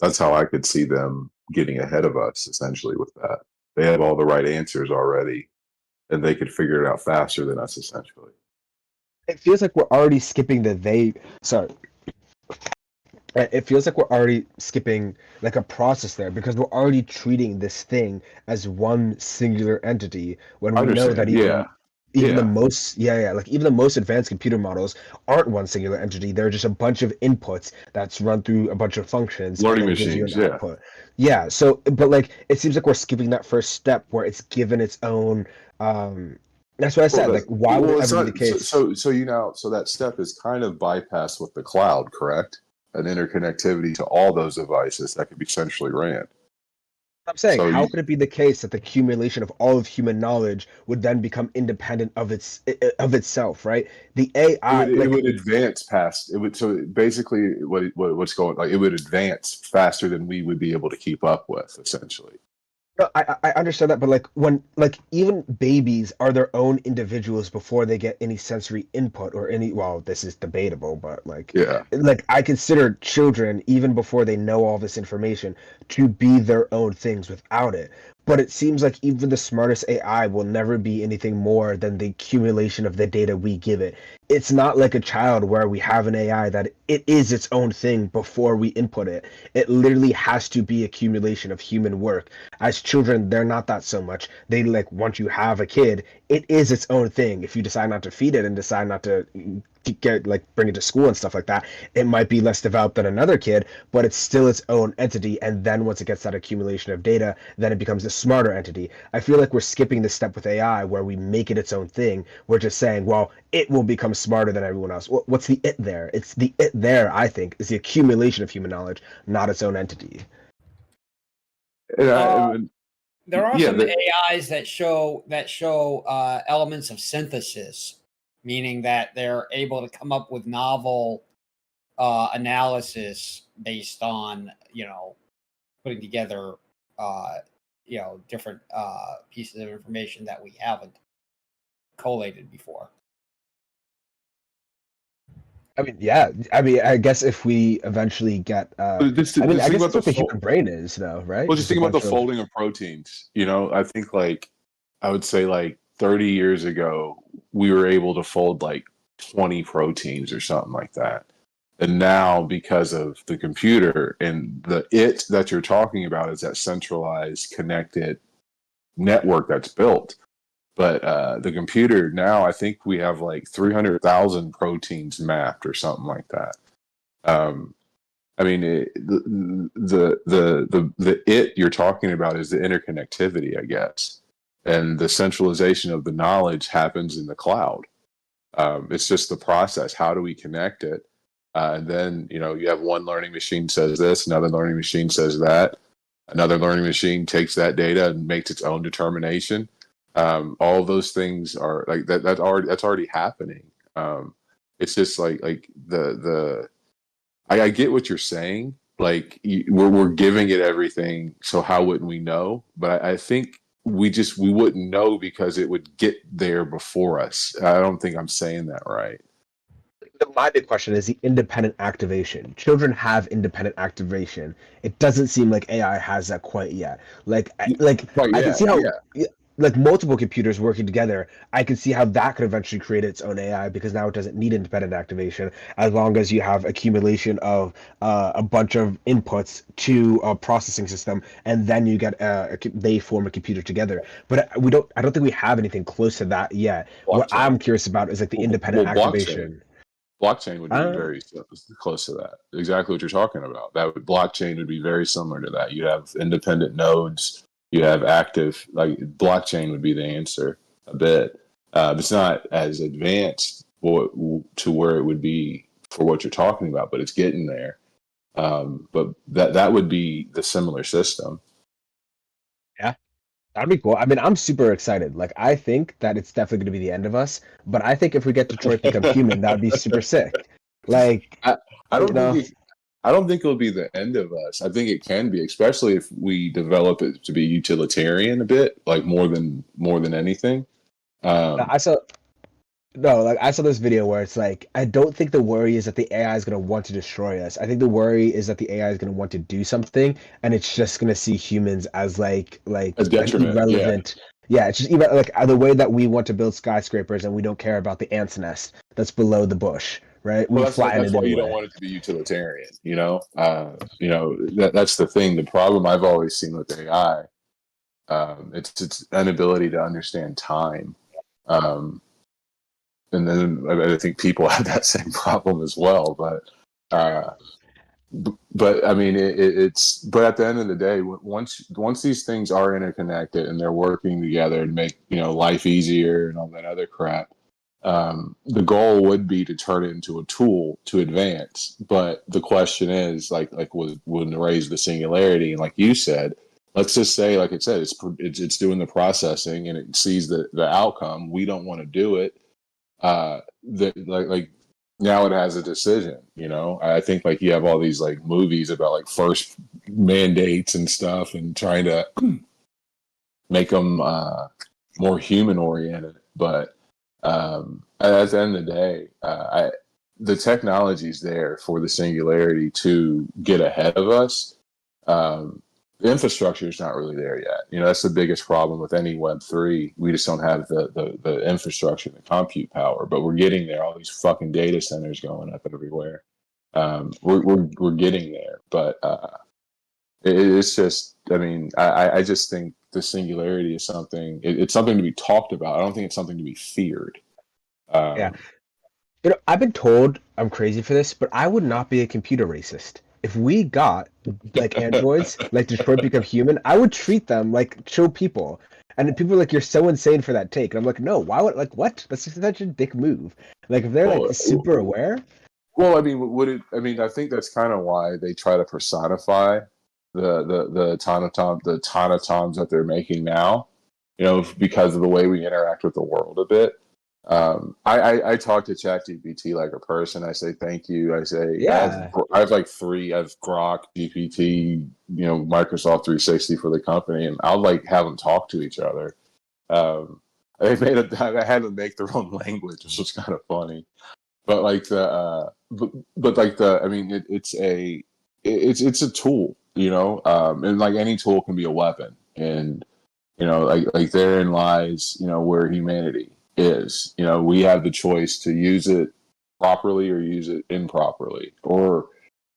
That's how I could see them getting ahead of us, essentially, with that. They have all the right answers already, and they could figure it out faster than us, essentially. It feels like we're already skipping it feels like we're already skipping like a process there because we're already treating this thing as one singular entity when we know that even the Yeah. most like even the most advanced computer models aren't one singular entity. They're just a bunch of inputs that's run through a bunch of functions and Learning then gives you an machines, yeah. output. Yeah, so but like it seems like we're skipping that first step where it's given its own that's what I said. Like why would it it's ever be not the case? so that step is kind of bypassed with the cloud, correct? An interconnectivity to all those devices that could be centrally ran. I'm saying, So how you, could it be the case that the accumulation of all of human knowledge would then become independent of itself, right? The AI, it like would advance past it would so basically what's going like it would advance faster than we would be able to keep up with, essentially. no, I understand that, but like when like even babies are their own individuals before they get any sensory input or any well, this is debatable, but Yeah. like I consider children even before they know all this information to be their own things without it. But it seems like even the smartest AI will never be anything more than the accumulation of the data we give it. It's not like a child where we have an AI that it is its own thing before we input it. It literally has to be accumulation of human work. As children, they're not that so much. They like once you have a kid, it is its own thing. If you decide not to feed it and decide not to get like bring it to school and stuff like that, it might be less developed than another kid, but it's still its own entity. And then once it gets that accumulation of data, then it becomes a smarter entity. I feel like we're skipping the step with AI where we make it its own thing. We're just saying, well, it will become smarter than everyone else. What's the it there? It's the it there, I think, is the accumulation of human knowledge, not its own entity. There are Yeah, some AIs that show elements of synthesis, meaning that they're able to come up with novel analysis based on putting together different pieces of information that we haven't collated before. I mean, yeah. I mean, I guess if we eventually get, Just I mean, I think guess about that's what the the human brain is, though, right? well, just Just a think about the bunch of folding of proteins. I think like I would say like 30 years ago, we were able to fold like 20 proteins or something like that. And now, because of the computer and the it that you're talking about is that centralized connected network that's built. But the computer now, I think we have like 300,000 proteins mapped or something like that. I mean, the it you're talking about is the interconnectivity, I guess, and the centralization of the knowledge happens in the cloud. It's just the process. How do we connect it? And then you have one learning machine says this, another learning machine says that, another learning machine takes that data and makes its own determination. All of those things are like that. That's already happening. It's just like I get what you're saying. Like we're giving it everything, so how wouldn't we know? But I think we wouldn't know because it would get there before us. I don't think I'm saying that right. my big question is the independent activation. Children have independent activation. It doesn't seem like AI has that quite yet. Right, I can yeah, see how yeah. like multiple computers working together, I can see how that could eventually create its own AI because now it doesn't need independent activation as long as you have accumulation of a bunch of inputs to a processing system, and then you get they form a computer together. But I don't think we have anything close to that yet. What Blockchain. I'm curious about is like the independent Well, activation. blockchain would be very close to that. Exactly what you're talking about. Blockchain would be very similar to that. You have independent nodes. You have active. Like blockchain would be the answer a bit. It's not as advanced to where it would be for what you're talking about, but it's getting there. But that would be the similar system. Yeah. That'd be cool. I mean, I'm super excited. Like, I think that it's definitely going to be the end of us. But I think if we get Detroit become human, that would be super sick. Like, I don't think it'll be the end of us. I think it can be, especially if we develop it to be utilitarian a bit, like more than anything. I saw this video where it's like, I don't think the worry is that the AI is going to want to destroy us. I think the worry is that the AI is going to want to do something, and it's just going to see humans as like as detriment, an irrelevant. Yeah, it's just even like the way that we want to build skyscrapers and we don't care about the ant's nest that's below the bush, right? Well, We flatten that's it why you don't anyway. want it to be utilitarian. That's the thing. The problem I've always seen with AI, it's its inability to understand time. And then I think people have that same problem as well. But I mean, it's but at the end of the day, once these things are interconnected and they're working together to make life easier and all that other crap, the goal would be to turn it into a tool to advance. But the question is, like when raise the singularity, and like you said, let's just say, like it said, it's doing the processing and it sees the outcome. We don't want to do it. Like now it has a decision. I think like you have all these like movies about like first mandates and stuff, and trying to make them more human oriented. But at the end of the day, the technology's there for the singularity to get ahead of us. The infrastructure is not really there yet. That's the biggest problem with any Web3. We just don't have the infrastructure, the compute power. But we're getting there. All these fucking data centers going up everywhere. We're getting there. But it's just, I mean, I just think the singularity is something. It's something to be talked about. I don't think it's something to be feared. Yeah. I've been told I'm crazy for this, but I would not be a computer racist. If we got like androids, like Detroit Become Human, I would treat them like chill people. And people are like, you're so insane for that take. And I'm like, no, why would, like, what? That's just such a dick move. Like, if they're like super aware. Well, I mean, I think that's kind of why they try to personify the automatons that they're making now. Because of the way we interact with the world a bit. I talk to ChatGPT like a person. I say thank you. I say I have like three. I have Grok, GPT, Microsoft 360 for the company, and I'll like have them talk to each other. I had them make their own language, which was kind of funny. But like I mean, it's a tool, and like any tool can be a weapon, and like therein lies where humanity is. We have the choice to use it properly or use it improperly, or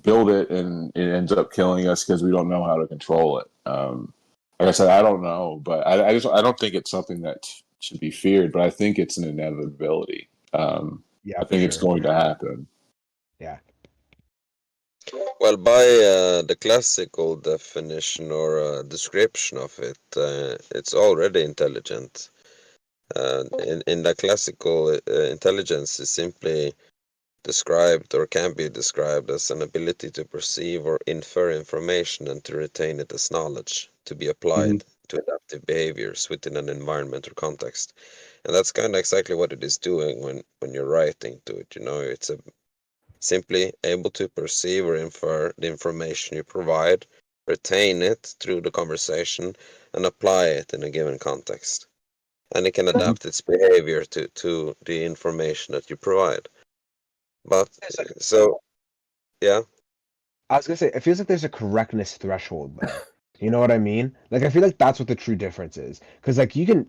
build it and it ends up killing us because we don't know how to control it. Like I said, I don't know, but I don't think it's something that should be feared, but I think it's an inevitability. I think it's going to happen. Yeah. Well, by the classical definition or description of it, it's already intelligent. In the classical, intelligence is simply described or can be described as an ability to perceive or infer information and to retain it as knowledge to be applied to adaptive behaviors within an environment or context. And that's kind of exactly what it is doing when you're writing to it. It's simply able to perceive or infer the information you provide, retain it through the conversation, and apply it in a given context. And it can adapt its behavior to the information that you provide. But so, yeah. I was gonna say, it feels like there's a correctness threshold though. You know what I mean? Like, I feel like that's what the true difference is. Because like you can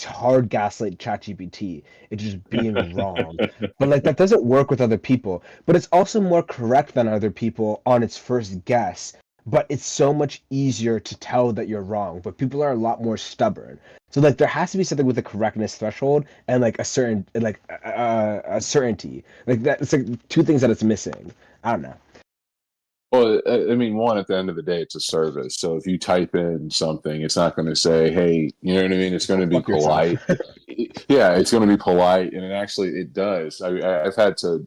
hard gaslight ChatGPT, it's just being wrong, but like that doesn't work with other people. But it's also more correct than other people on its first guess. But it's so much easier to tell that you're wrong. But people are a lot more stubborn. So like there has to be something with a correctness threshold and like a certain like a certainty. Like that, it's like two things that it's missing. I don't know. Well, I mean, one, at the end of the day, it's a service. So if you type in something, it's not going to say, hey, you know what I mean? It's going to be polite. Yeah, it's going to be polite. And it does. I've had to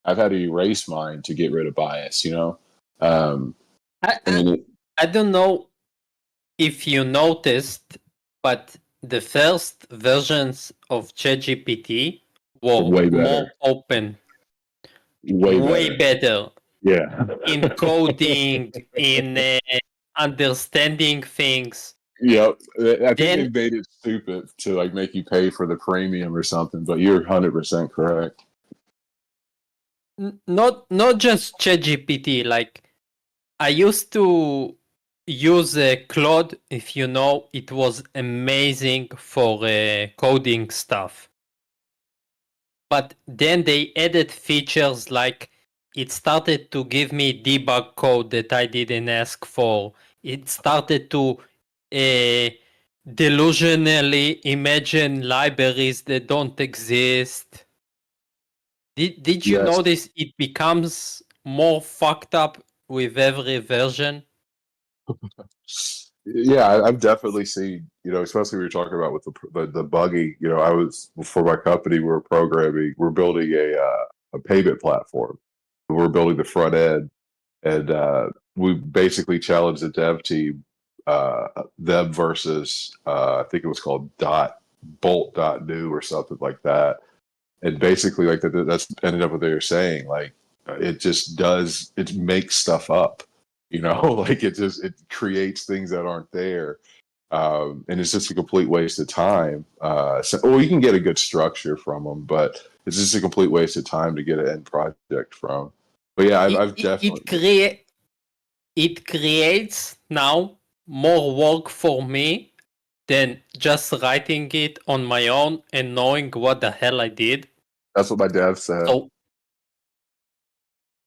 erase mine to get rid of bias, I don't know if you noticed, but the first versions of ChatGPT were way better. more open. Way better. Yeah. In coding, in understanding things. Yep. I think they made it stupid to like make you pay for the premium or something, but you're 100% correct. Not just ChatGPT. Like I used to use Claude. If you know, it was amazing for coding stuff. But then they added features like it started to give me debug code that I didn't ask for. It started to delusionally imagine libraries that don't exist. Did you Yes. notice it becomes more fucked up with every version? Yeah, I've definitely seen, especially we were talking about with the buggy. I was for my company. We're building a payment platform. We're building the front end, and we basically challenged the dev team, them versus I think it was called bolt.new or something like that. And basically, like that's ended up what they were saying. Like it just does, it makes stuff up. Like it creates things that aren't there. And it's just a complete waste of time. You can get a good structure from them, but it's just a complete waste of time to get an end project from. But yeah, I've definitely. It creates now more work for me than just writing it on my own and knowing what the hell I did. That's what my dev said. So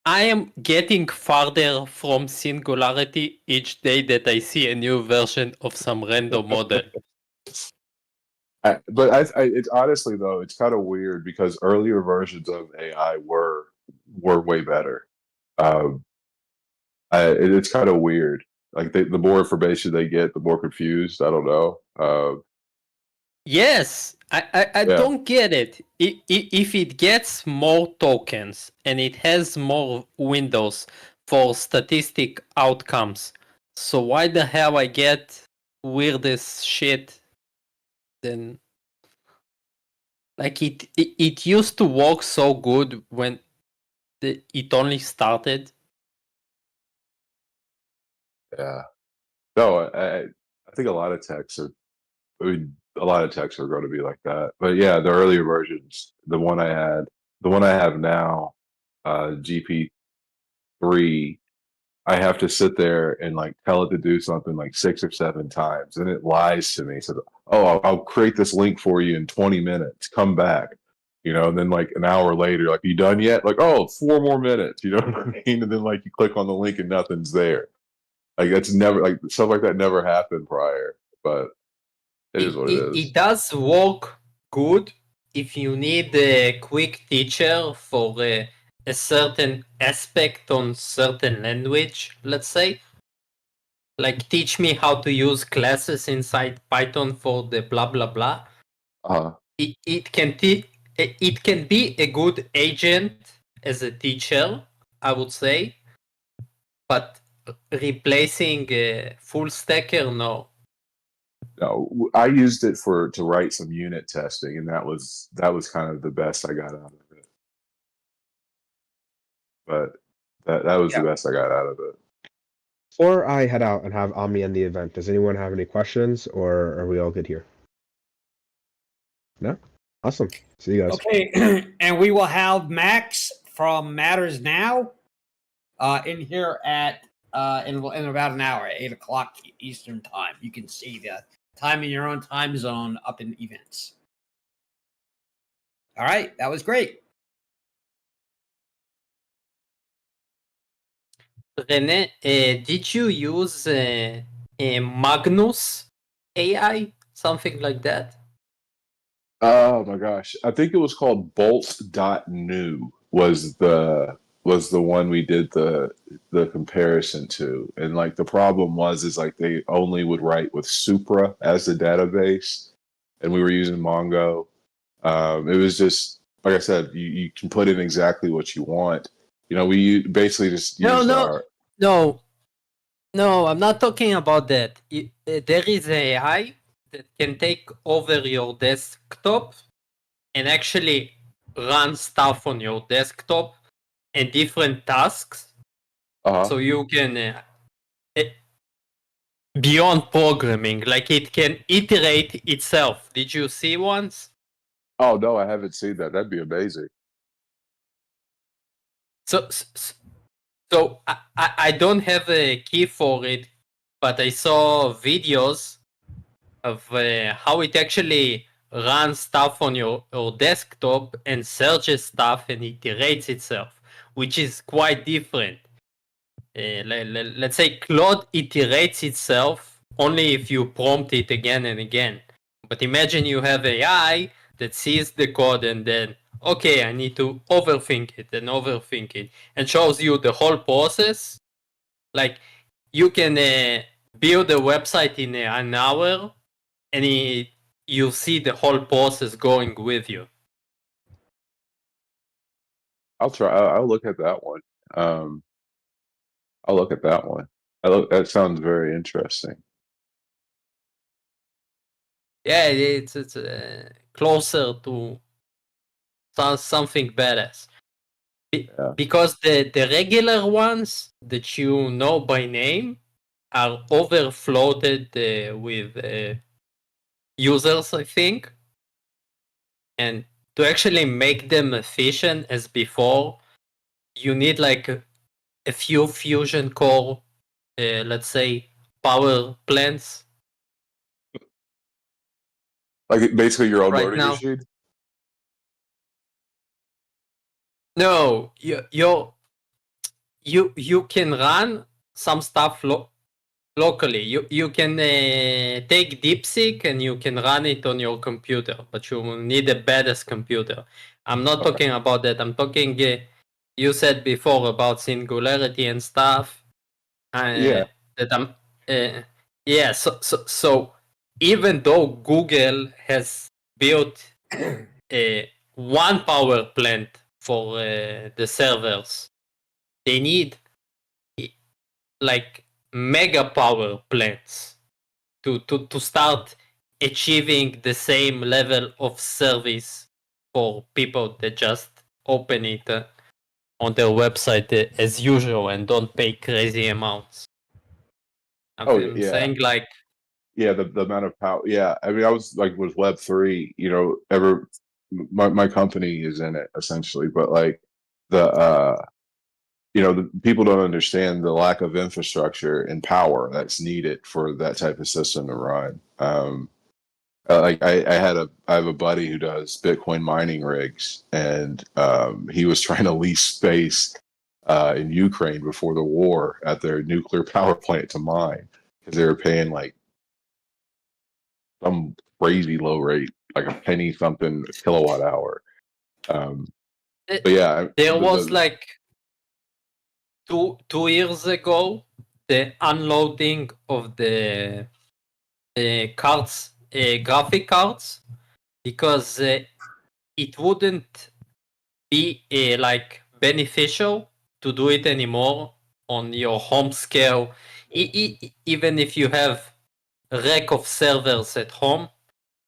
I am getting farther from singularity each day that I see a new version of some random model. It's honestly though, it's kind of weird because earlier versions of AI were way better. It's kind of weird. Like the more information they get, the more confused. I don't know. Yes, I Yeah. don't get it. If it gets more tokens and it has more windows for statistic outcomes, so why the hell I get weirdest shit? Then, like it used to work so good when it only started. Yeah. No, I think a lot of techs are. I mean, a lot of techs are going to be like that. But yeah, the earlier versions, the one I have now, GP3, I have to sit there and like tell it to do something like 6 or 7 times, and it lies to me. So, I'll create this link for you in 20 minutes. Come back, and then like an hour later, like, you done yet? Like, 4 more minutes. You know what I mean? And then like you click on the link and nothing's there. Like that's never like stuff like that never happened prior, but it is what it is. It does work good if you need a quick teacher for a certain aspect on certain language, let's say. Like teach me how to use classes inside Python for the blah blah blah. It can be a good agent as a teacher, I would say, but replacing a full stacker, no. No, I used it to write some unit testing, and that was kind of the best I got out of it. But that was the best I got out of it. Before I head out and have Omni end the event, does anyone have any questions, or are we all good here? No? Awesome. See you guys. Okay, and we will have Max from Matters Now in here at in about an hour, at 8 o'clock Eastern time. You can see the time in your own time zone up in events. All right, that was great. Rene, did you use a Magnus AI, something like that? Oh my gosh, I think it was called Bolt.new was the one we did the comparison to, and like the problem is like they only would write with Supra as the database, and we were using Mongo. It was just like I said, you can put in exactly what you want. We basically just used our. No, I'm not talking about that. There is AI that can take over your desktop and actually run stuff on your desktop and different tasks. So you can beyond programming, like it can iterate itself. Did you see once? Oh no, I haven't seen that. That'd be amazing. So I don't have a key for it, but I saw videos of how it actually runs stuff on your desktop and searches stuff and iterates itself, which is quite different. Let's say Claude iterates itself only if you prompt it again and again. But imagine you have AI that sees the code and then, okay, I need to overthink it and overthink it, and shows you the whole process. Like, you can build a website in an hour, and you see the whole process going with you. I'll try. I'll look at that one. I'll look at that one. That sounds very interesting. Yeah, it's closer to something badass. Because the regular ones that you know by name are overfloated with users, I think. And to actually make them efficient as before, you need like a few fusion core, let's say, power plants. Like basically your own Right voting now. machine. No, you can run some stuff locally. You can take DeepSeek and you can run it on your computer, but you will need the baddest computer. I'm not talking about that. I'm talking. You said before about singularity and stuff. Yeah. That I'm. Yeah. So even though Google has built one power plant for the servers, they need like mega power plants to start achieving the same level of service for people that just open it on their website as usual and don't pay crazy amounts. I'm saying like, yeah, the amount of power. Yeah, I mean, I was like with Web3. My company is in it essentially, but like the the people don't understand the lack of infrastructure and power that's needed for that type of system to run. Like I have a buddy who does Bitcoin mining rigs, and he was trying to lease space in Ukraine before the war at their nuclear power plant to mine because they were paying like some crazy low rate, like a penny something a kilowatt hour. But yeah, there was like 2 years ago the unloading of the cards, graphic cards, because it wouldn't be like beneficial to do it anymore on your home scale. Even if you have a rack of servers at home,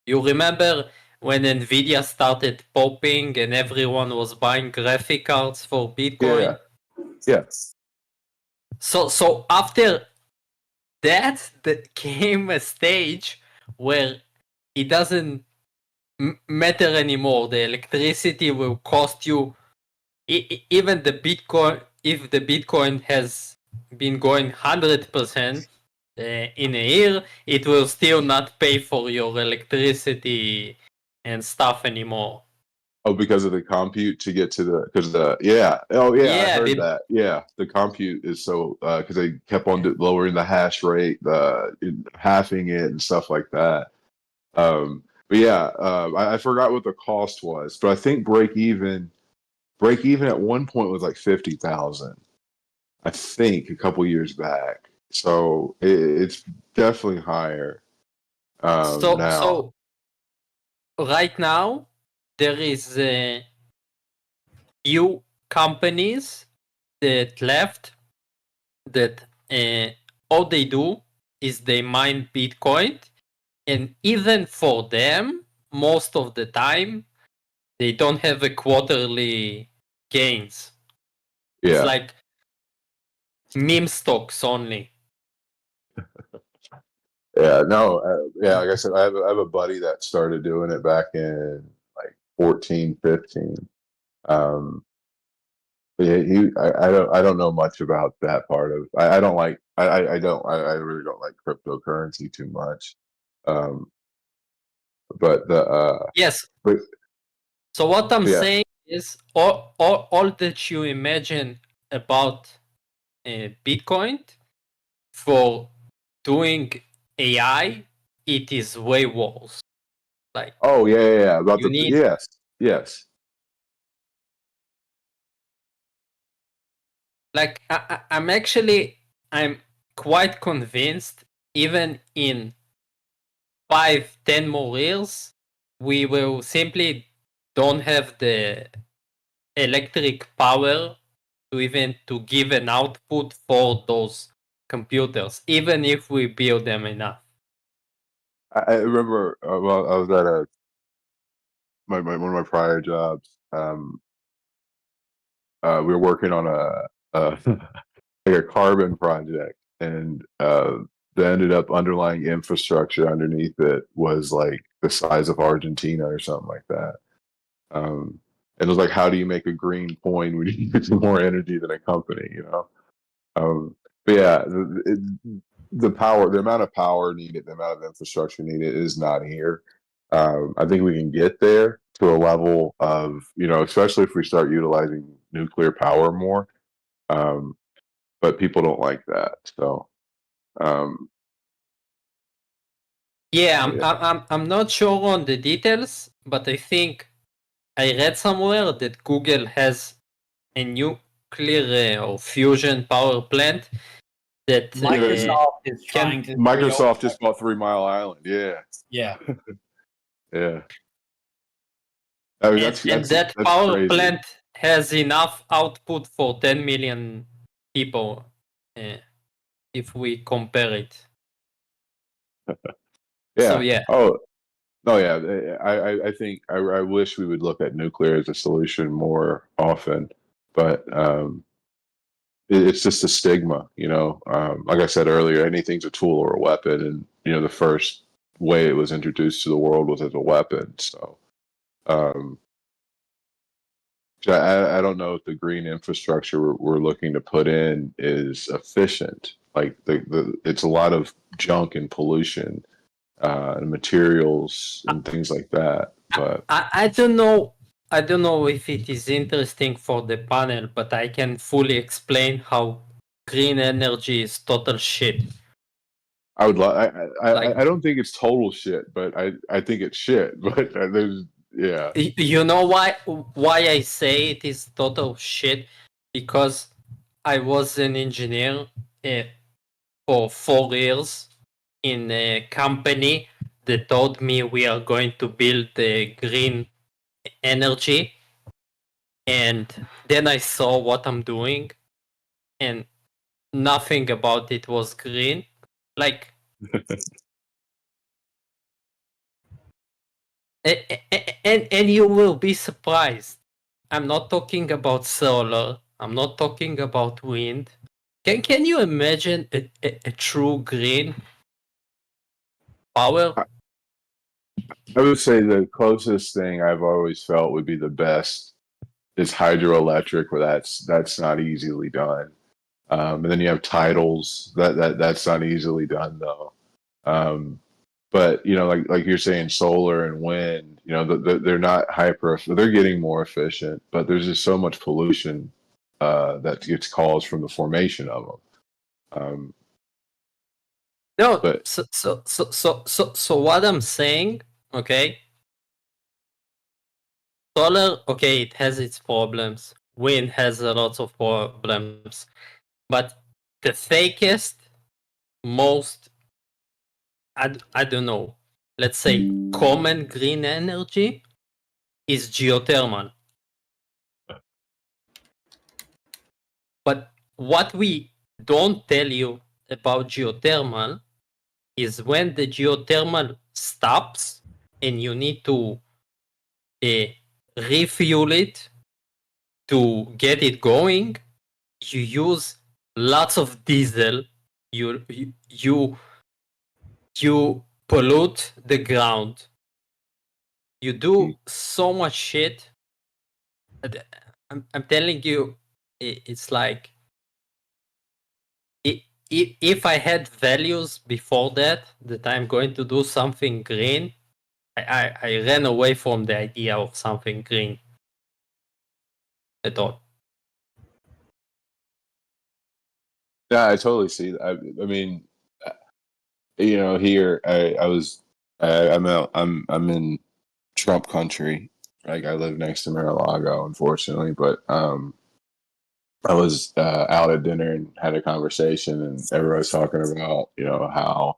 you remember when Nvidia started popping and everyone was buying graphic cards for Bitcoin? Yes. So after that, there came a stage where it doesn't matter anymore. The electricity will cost you even the Bitcoin. If the Bitcoin has been going 100% in a year, it will still not pay for your electricity and stuff anymore. Oh, because of the compute to get to I heard that. Yeah, the compute is so because they kept on lowering the hash rate, halving it, and stuff like that. But yeah, I forgot what the cost was, but I think break even at one point was like 50,000. I think a couple years back. So it's definitely higher now. So right now there is a few companies that left that all they do is they mine Bitcoin, and even for them, most of the time, they don't have a quarterly gains. It's like meme stocks only. Yeah, no, like I said, I have a buddy that started doing it back in like 14, 15. But yeah, I don't know much about that part of. I don't like. I really don't like cryptocurrency too much. But the Yes. But So what I'm yeah. saying is all that you imagine about Bitcoin for doing AI, it is way worse. Like, oh yeah. About you the need, yes. like, I'm quite convinced, even in 5-10 more years, we will simply don't have the electric power to even to give an output for those computers, even if we build them enough. I remember well, I was at one of my prior jobs. We were working on a like a carbon project, and the ended up underlying infrastructure underneath it was like the size of Argentina or something like that. And it was like, how do you make a green coin when you use more energy than a company? You know. But yeah, the power, the amount of power needed, the amount of infrastructure needed is not here. I think we can get there to a level of, especially if we start utilizing nuclear power more. But people don't like that. So, Yeah, yeah. I'm not sure on the details, but I think I read somewhere that Google has a nuclear or fusion power plant that Microsoft is trying to build. Microsoft just bought 3 Mile Island. Yeah. Yeah. Yeah. I mean, and that that's power crazy. plant has enough output for 10 million people, if we compare it. Yeah. So yeah. Oh, no, yeah. I think I wish we would look at nuclear as a solution more often, but it's just a stigma, Like I said earlier, anything's a tool or a weapon, and the first way it was introduced to the world was as a weapon. So, so I don't know if the green infrastructure we're looking to put in is efficient. Like it's a lot of junk and pollution, and materials and things like that. But I don't know. I don't know if it is interesting for the panel, but I can fully explain how green energy is total shit. I would love. I don't think it's total shit, but I think it's shit. But there's yeah. You know why I say it is total shit? Because I was an engineer for 4 years in a company that told me we are going to build the green energy, and then I saw what I'm doing, and nothing about it was green. Like, and you will be surprised. I'm not talking about solar. I'm not talking about wind. Can you imagine a true green power? I would say the closest thing I've always felt would be the best is hydroelectric, where that's not easily done. And then you have titles that's not easily done though. But like you're saying, solar and wind, they're not they're getting more efficient, but there's just so much pollution that gets caused from the formation of them. No, But so what I'm saying, okay, solar, okay, it has its problems. Wind has a lot of problems, but the fakest, most, I don't know, let's say common green energy is geothermal. But what we don't tell you about geothermal is when the geothermal stops and you need to refuel it to get it going, you use lots of diesel. You pollute the ground. You do so much shit. I'm telling you, it's like if I had values before that I'm going to do something green, I ran away from the idea of something green at all. yeah, I totally see that. I mean, here I'm in Trump country. Like I live next to Mar-a-Lago, unfortunately, but I was out at dinner and had a conversation, and everybody's talking about how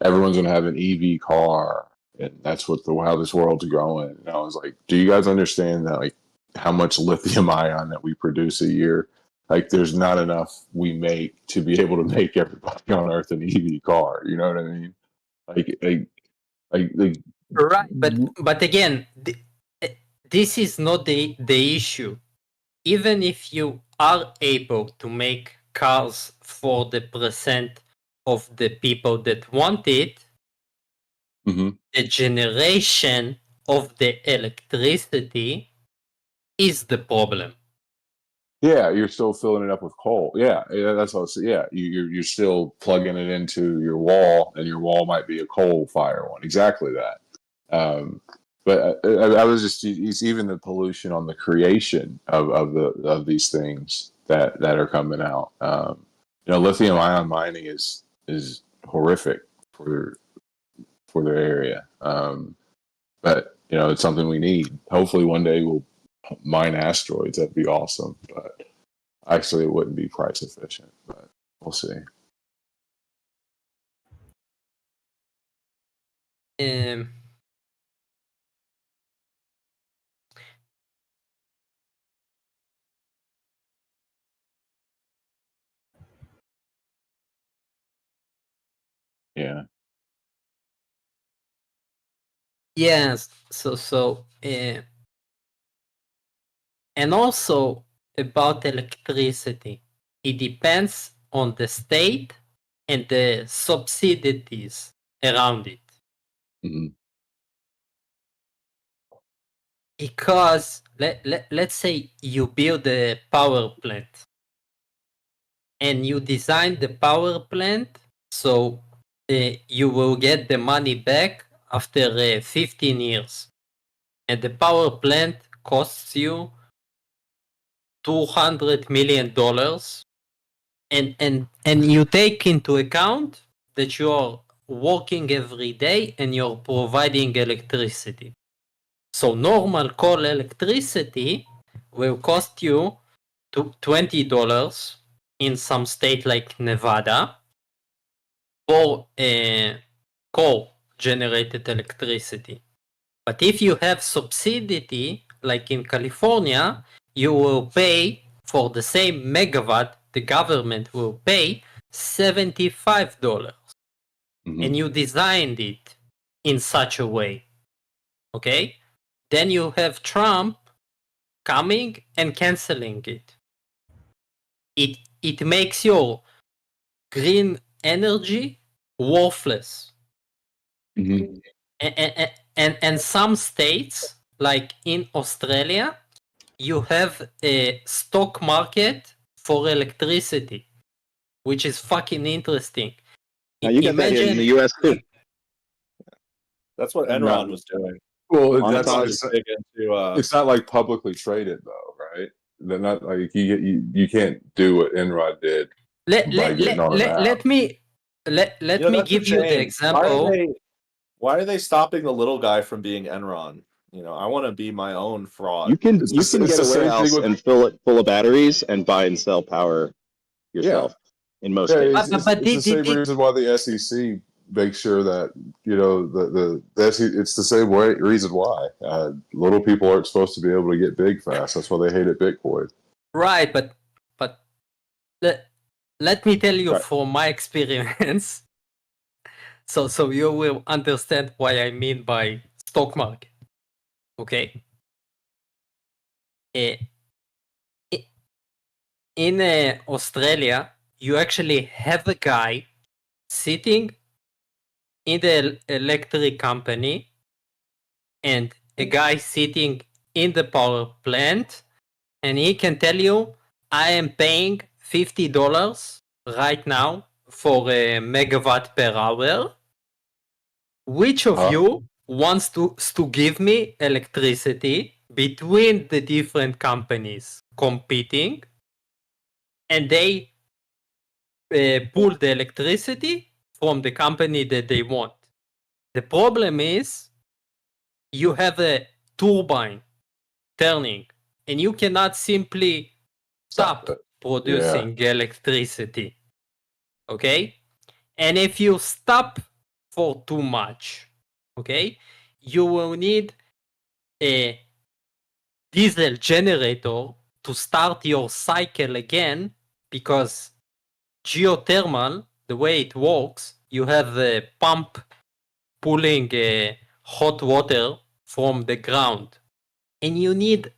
everyone's gonna have an EV car, and that's how this world's growing. And I was like, do you guys understand that like how much lithium ion that we produce a year? Like, there's not enough we make to be able to make everybody on Earth an EV car. You know what I mean? Like Right, but again, this is not the issue. Even if you are able to make cars for the percent of the people that want it, the generation of the electricity is the problem. Yeah, you're still filling it up with coal. Yeah, that's what I was. Yeah, you're still plugging it into your wall, and your wall might be a coal fire one. Exactly that. But I was just it's even the pollution on the creation of these things that are coming out. Lithium ion mining is horrific for the area. But it's something we need. Hopefully, one day we'll mine asteroids. That'd be awesome. But actually, it wouldn't be price efficient. But we'll see. Yeah. Yes. So and also about electricity, it depends on the state and the subsidies around it. Because let's say you build a power plant and you design the power plant so you will get the money back after 15 years. And the power plant costs you $200 million. And you take into account that you are working every day and you're providing electricity. So normal coal electricity will cost you $20 in some state like Nevada for coal generated electricity. But if you have subsidy like in California, you will pay for the same megawatt, the government will pay $75. And you designed it in such a way. Okay? Then you have Trump coming and canceling it. It makes your green energy worthless. And some states, like in Australia, you have a stock market for electricity, which is fucking interesting. Now you got that here in the U.S. too. That's what Enron was doing. Well, OmniTalk big into. It's not like publicly traded though, right? They're not like you can't do what Enron did by getting on an app. Let me give you the example. Why are they stopping the little guy from being Enron? I want to be my own fraud. You can get a warehouse and fill it full of batteries and buy and sell power yourself. In most cases, it's the same reason why the SEC makes sure that it's the same reason why little people aren't supposed to be able to get big fast. That's why they hated Bitcoin. Right, but let me tell you from my experience. So you will understand what I mean by stock market. Okay. In Australia, you actually have a guy sitting in the electric company and a guy sitting in the power plant, and he can tell you, I am paying $50 right now for a megawatt per hour. Which of you wants to give me electricity between the different companies competing, and they pool the electricity from the company that they want. The problem is you have a turbine turning, and you cannot simply stop producing electricity. Okay? And if you stop for too much, okay, you will need a diesel generator to start your cycle again, because geothermal, the way it works, you have a pump pulling hot water from the ground, and you need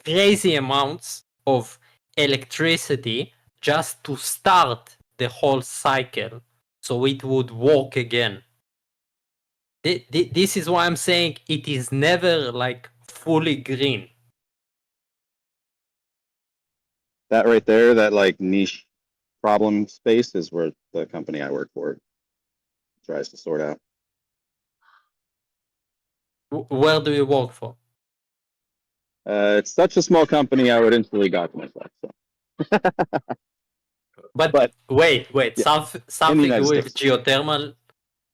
crazy amounts of electricity just to start the whole cycle so it would work again. This is why I'm saying it is never like fully green. That right there, that like niche problem space is where the company I work for tries to sort out. Where do you work for? It's such a small company, I would instantly got to myself. So. but wait, yeah, something with geothermal,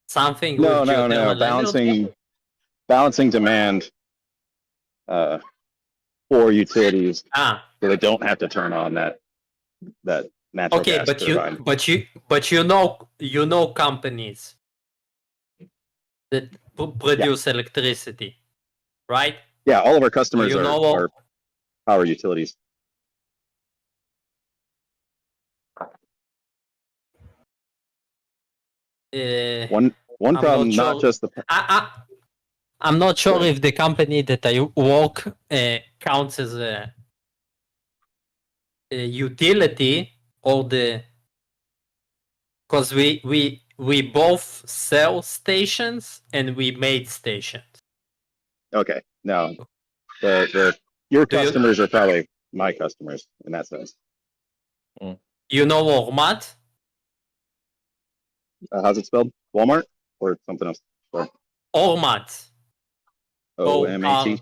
something no, with no, geothermal energy? Balancing demand for utilities, so they don't have to turn on that natural okay, gas turbine. but you know companies that produce electricity, right? Yeah, all of our customers you know are power utilities. One problem, sure. not just the. I'm not sure if the company that I work counts as a utility or the, because we both sell stations and we made stations. Okay, no, your customers are probably my customers in that sense. You know Walmart? How's it spelled? Walmart or something else? Sorry. Walmart. OMAT.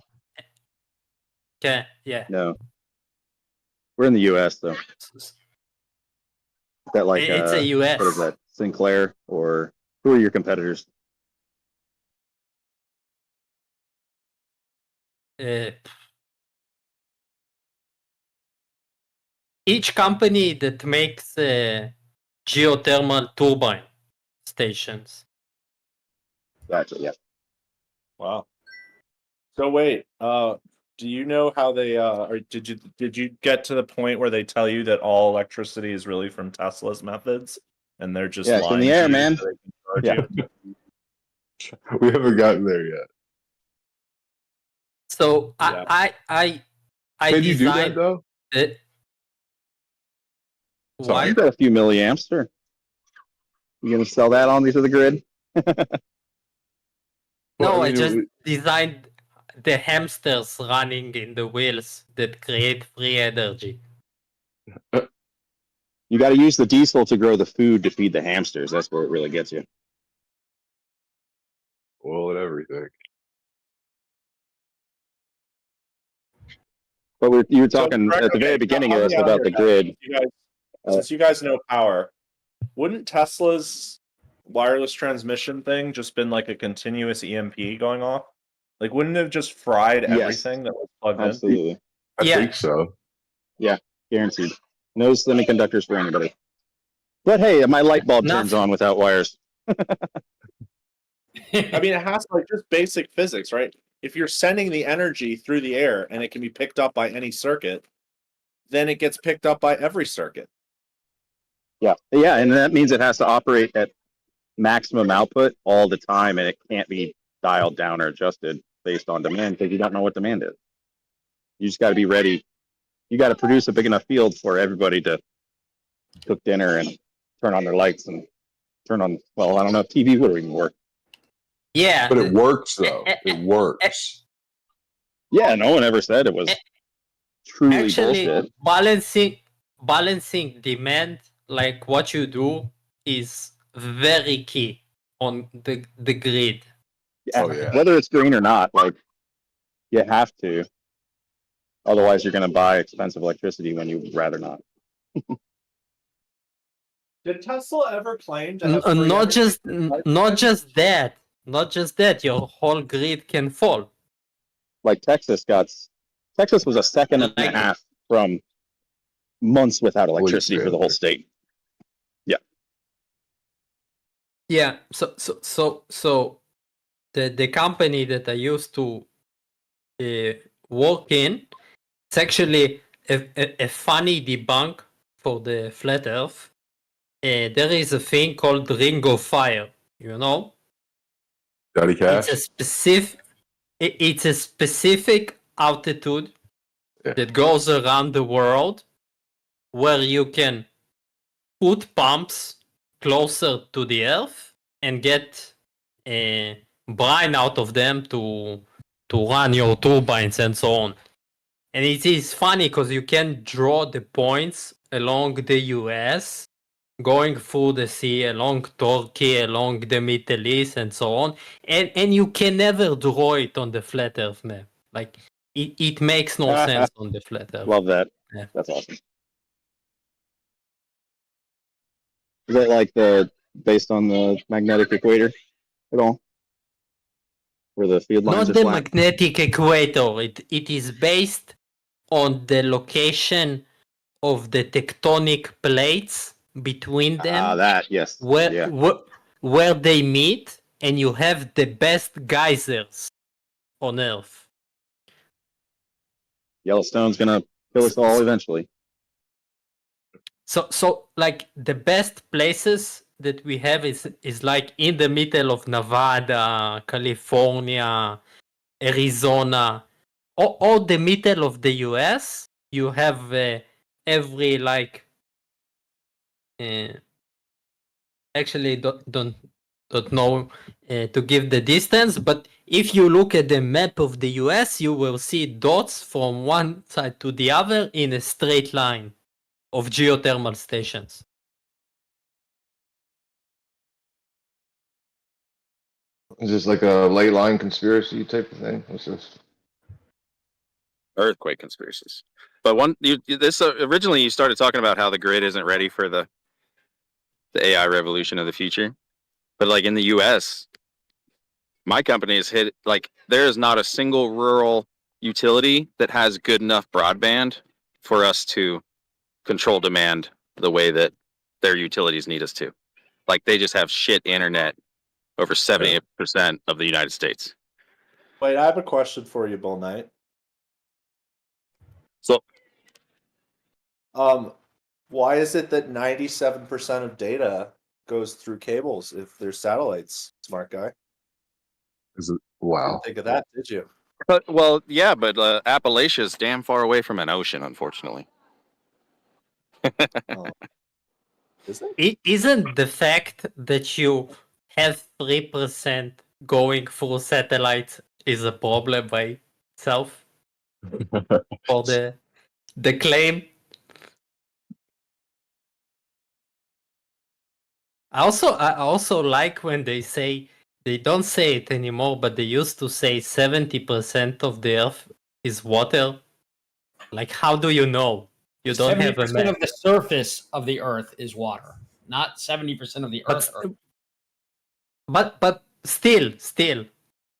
Okay, yeah. No, we're in the U.S. though. Is that like it's a U.S. What is that? Sinclair, or who are your competitors? Each company that makes geothermal turbine stations. Gotcha. Yeah. Wow. So wait, do you know how they or did you get to the point where they tell you that all electricity is really from Tesla's methods and they're just it's in lying the to air, you man. so they can charge you? We haven't gotten there yet. So Yeah. I Can you do that designed though? Sorry, you got a few milliamps, sure. You gonna sell that on to the grid? No, I just designed the hamsters running in the wheels that create free energy. You got to use the diesel to grow the food to feed the hamsters. That's where it really gets you. Oil and everything. But you were talking at the very beginning of this about the grid. Since you guys know power, wouldn't Tesla's wireless transmission thing just been like a continuous EMP going off? Like, wouldn't it have just fried everything that was plugged in? Absolutely. I think so. Yeah, guaranteed. No semiconductors for anybody. But hey, my light bulb turns on without wires. I mean, it has like just basic physics, right? If you're sending the energy through the air and it can be picked up by any circuit, then it gets picked up by every circuit. Yeah, and that means it has to operate at maximum output all the time, and it can't be dialed down or adjusted based on demand because you don't know what demand is. You just got to be ready. You got to produce a big enough field for everybody to cook dinner and turn on their lights and turn on. Well, I don't know if TV would even work. Yeah, but it works though. It works. Yeah, no one ever said it was truly bullshit. Balancing demand, like what you do, is very key on the grid. Yeah. Whether it's green or not, like you have to. Otherwise, you're going to buy expensive electricity when you'd rather not. Did Tesla ever claim to have free Not energy? just that. Not just that. Your whole grid can fall. Like Texas was a second and a half from months without electricity for the whole state. Yeah. Yeah. So the company that I used to work in, it's actually a funny debunk for the flat Earth. There is a thing called Ring of Fire. You know, Johnny Cash. It's a specific altitude that goes around the world where you can put pumps closer to the Earth and get brine out of them to run your turbines and so on. And it is funny because you can draw the points along the US, going through the sea, along Turkey, along the Middle East, and so on. And you can never draw it on the flat Earth map. Like, it makes no sense on the flat Earth. Love that. Yeah. That's awesome. Is that like based on the magnetic equator at all? Where the field lines Not are the flat? magnetic equator. It is based on the location of the tectonic plates between them. That, yes. Where they meet, and you have the best geysers on Earth. Yellowstone's gonna kill us all eventually. So like the best places that we have is like in the middle of Nevada, California, Arizona, or the middle of the US. You have every like. Actually, don't know to give the distance, but if you look at the map of the US, you will see dots from one side to the other in a straight line of geothermal stations. Is this like a ley line conspiracy type of thing? What's this? Earthquake conspiracies. But originally you started talking about how the grid isn't ready for the AI revolution of the future. But like in the US, my company has hit, like, there is not a single rural utility that has good enough broadband for us to control demand the way that their utilities need us to. Like, they just have shit internet over 70% of the United States. Wait, I have a question for you, Bull Knight. So, why is it that 97% of data goes through cables if there's satellites, smart guy? Wow. Didn't think of that, did you? but Appalachia is damn far away from an ocean, unfortunately. Is it? Isn't the fact that you have 3% going through satellites is a problem by itself? For the claim. I also like when they say, they don't say it anymore, but they used to say 70% of the Earth is water. Like, how do you know? You don't have a 70% map. of the surface of the Earth is water, not 70% of the Earth. But still,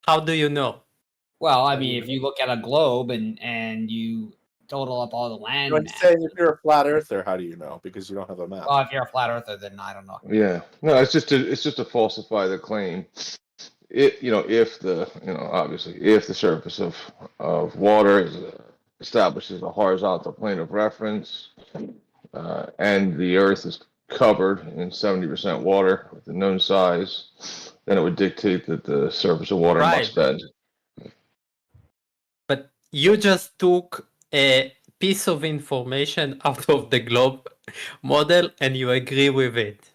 how do you know? Well, I mean, if you look at a globe and you total up all the land When you mass. say if you're a flat earther, how do you know? Because you don't have a map. Well, if you're a flat earther, then I don't know. Yeah, no, it's just to falsify the claim. Obviously, if the surface of water is establishes a horizontal plane of reference, and the Earth is covered in 70% water with the known size, then it would dictate that the surface of water must bend. But you just took a piece of information out of the globe model and you agree with it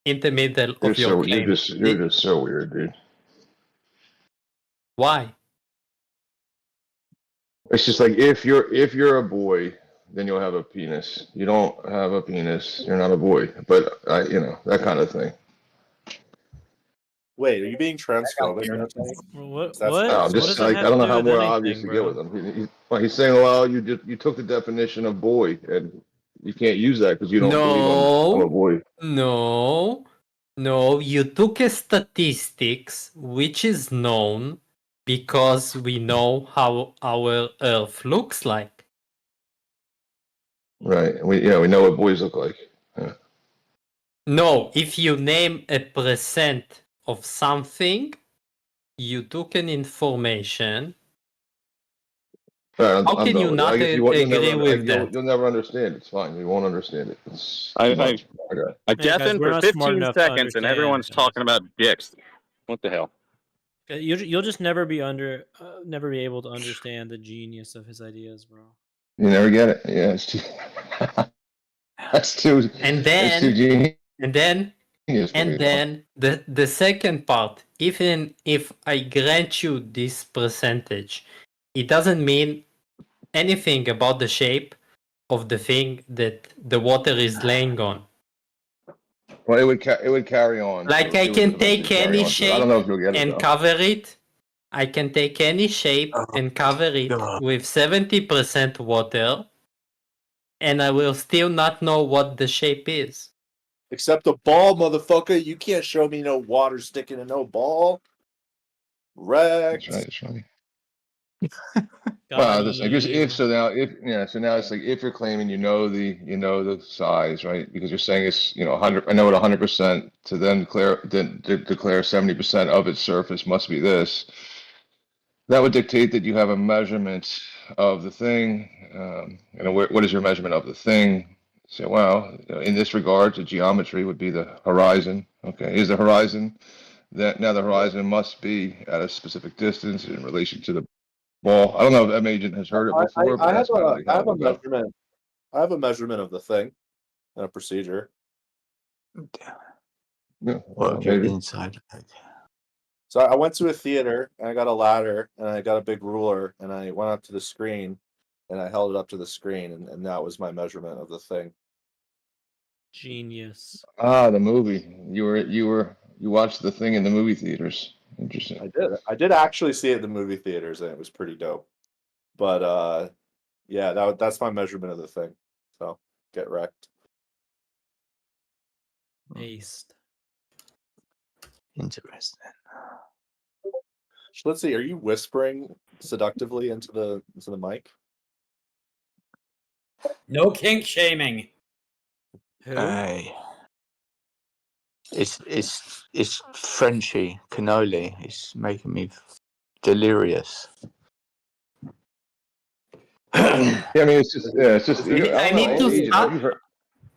in the middle of your claim. You're just so weird, dude. Why? It's just like if you're a boy, then you'll have a penis. You don't have a penis, you're not a boy. But that kind of thing. Wait, are you being transphobic? No, I'm just like, I don't know how more obvious to get with him. He's saying, well, you took the definition of boy and You can't use that because you don't believe I'm a void. No, you took a statistics which is known because we know how our Earth looks like. Right. We know what boys look like. Yeah. No, if you name a percent of something, you took an information. All right, How I'm can done you with it. I not guess you'll agree never, with that? you'll never understand. It's fine. You won't understand it. It's too much. Okay. I Yeah, guys, deafen we're for not smart 15 enough to seconds and understand, everyone's guys. talking about dicks. What the hell? You'll just never be never be able to understand the genius of his ideas, bro. You never get it. Yeah, it's too. That's too. And It's too then, genius. and then the second part, even if I grant you this percentage, it doesn't mean anything about the shape of the thing that the water is laying on. Well, it would carry on. Like I can take any shape I don't know if you'll get it and though. cover it. I can take any shape and cover it with 70% water, and I will still not know what the shape is. Except a ball, motherfucker. You can't show me no water sticking in no ball. Wrecked. That's right. Well, just like so now it's like if you're claiming you know the size, right? Because you're saying it's 100. I know it 100%. To then declare 70% of its surface must be this. That would dictate that you have a measurement of the thing. What is your measurement of the thing? So, well, in this regard, the geometry would be the horizon. Okay, is the horizon that now the horizon must be at a specific distance in relation to the ball. I don't know if M Agent has heard it before, but that's kind of like I how have it a would go. measurement. I have a measurement of the thing and a procedure. Yeah, What maybe. inside? So I went to a theater and I got a ladder and I got a big ruler and I went up to the screen and I held it up to the screen and that was my measurement of the thing. Genius. Ah, the movie. You watched the thing in the movie theaters. Interesting. I did. I did actually see it in the movie theaters and it was pretty dope. But yeah, that's my measurement of the thing. So get wrecked. Aced. Interesting. Schlitzy, are you whispering seductively into the mic? No kink shaming. Hey. It's Frenchy cannoli. It's making me delirious. Yeah, I mean, it's just I need to stop.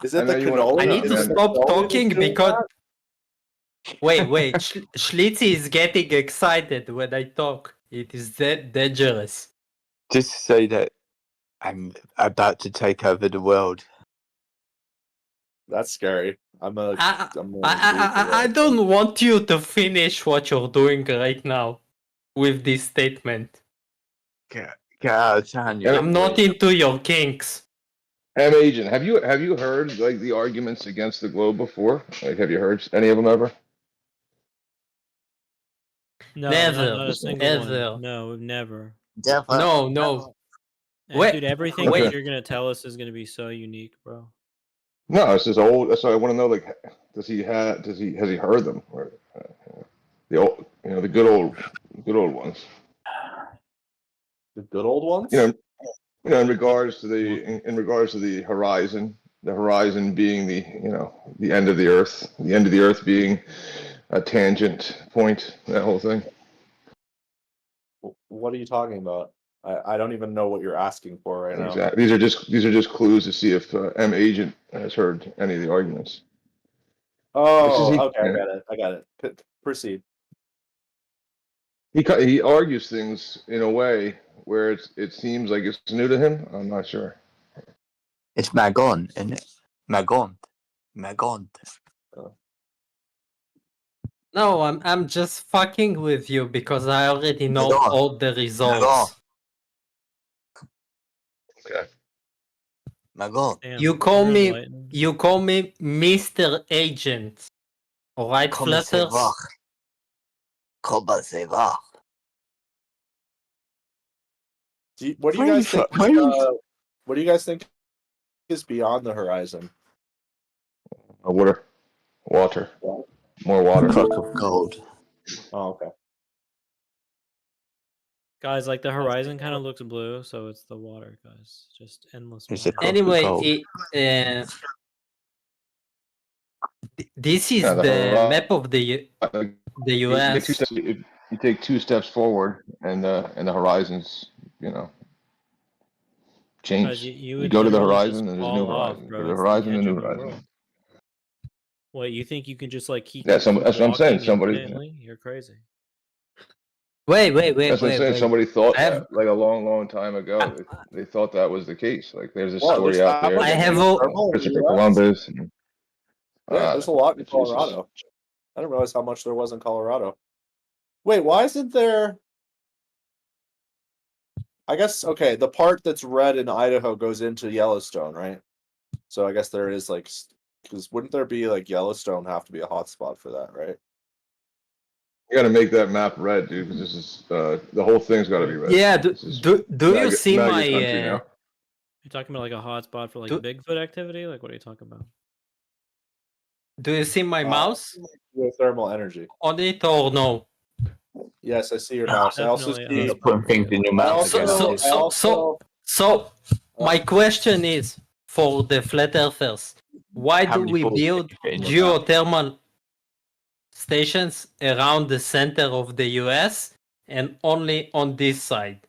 Is it the I need to stop talking because. Wait. Schlitzy is getting excited when I talk. It is that dangerous. Just to say that I'm about to take over the world. That's scary. I don't want you to finish what you're doing right now with this statement. Get out of town. I'm not into your kinks. M Agent, have you heard like the arguments against the globe before? Like, have you heard any of them ever? No, Never, not a single ever. one. No, never. No. And dude, everything Okay. that you're gonna tell us is gonna be so unique, bro. No, it's just old. So I want to know, like, has he heard them? Or, the old, the good old ones. The good old ones. In regards to the horizon being the end of the Earth, the end of the Earth being a tangent point, that whole thing. What are you talking about? I don't even know what you're asking for right now. Exactly. These are just clues to see if M Agent has heard any of the arguments. Oh, okay, I got it. Proceed. He argues things in a way where it seems like it's new to him. I'm not sure. It's Magon, isn't it? Magon. No, I'm just fucking with you because I already know all the results. Okay. Magon. You call me Mr. Agent. Alright, Comment ça Flutters? va? Comment ça va? What do you guys think? What do you guys think is beyond the horizon? Water, more water. Clock of gold. Oh, okay. Guys, like the horizon kind of looks blue, so it's the water, guys. Just endless It's water. a Anyway, this is Yeah, the map of the You take US. you take 2 steps forward, and the horizons, change. Guys, you You would go to the literally just horizon, and there's a fall new off, horizon. Go bro. to the It's the horizon, a edge new of the horizon. world. What, you think you can just like keep That's what I'm saying. walking infinitely? You're crazy. Wait. That's what I'm saying. Somebody thought I have that like a long time ago. They thought that was the case. Like there's a What, story there's out that there much I have that thermal in the Christopher US? Columbus. And, Yeah, there's a lot in it's just- Colorado. I didn't realize how much there was in Colorado. Wait, why isn't there? I guess okay. The part that's red in Idaho goes into Yellowstone, right? So I guess there is like, because wouldn't there be like Yellowstone have to be a hotspot for that, right? You got to make that map red, dude. Because this is the whole thing's got to be red. Yeah, This is do you MAGA see my country now. You're talking about like a hotspot for like Do- Bigfoot activity? Like, what are you talking about? do you see my mouse Geothermal energy. on it or no? Yes, I see your mouse. I also Definitely, see. Putting things in your mouth Also, again. I also, So my question is for the flat earthers, why How do many we balls build can you fit in your mouth? geothermal stations around the center of the US and only on this side?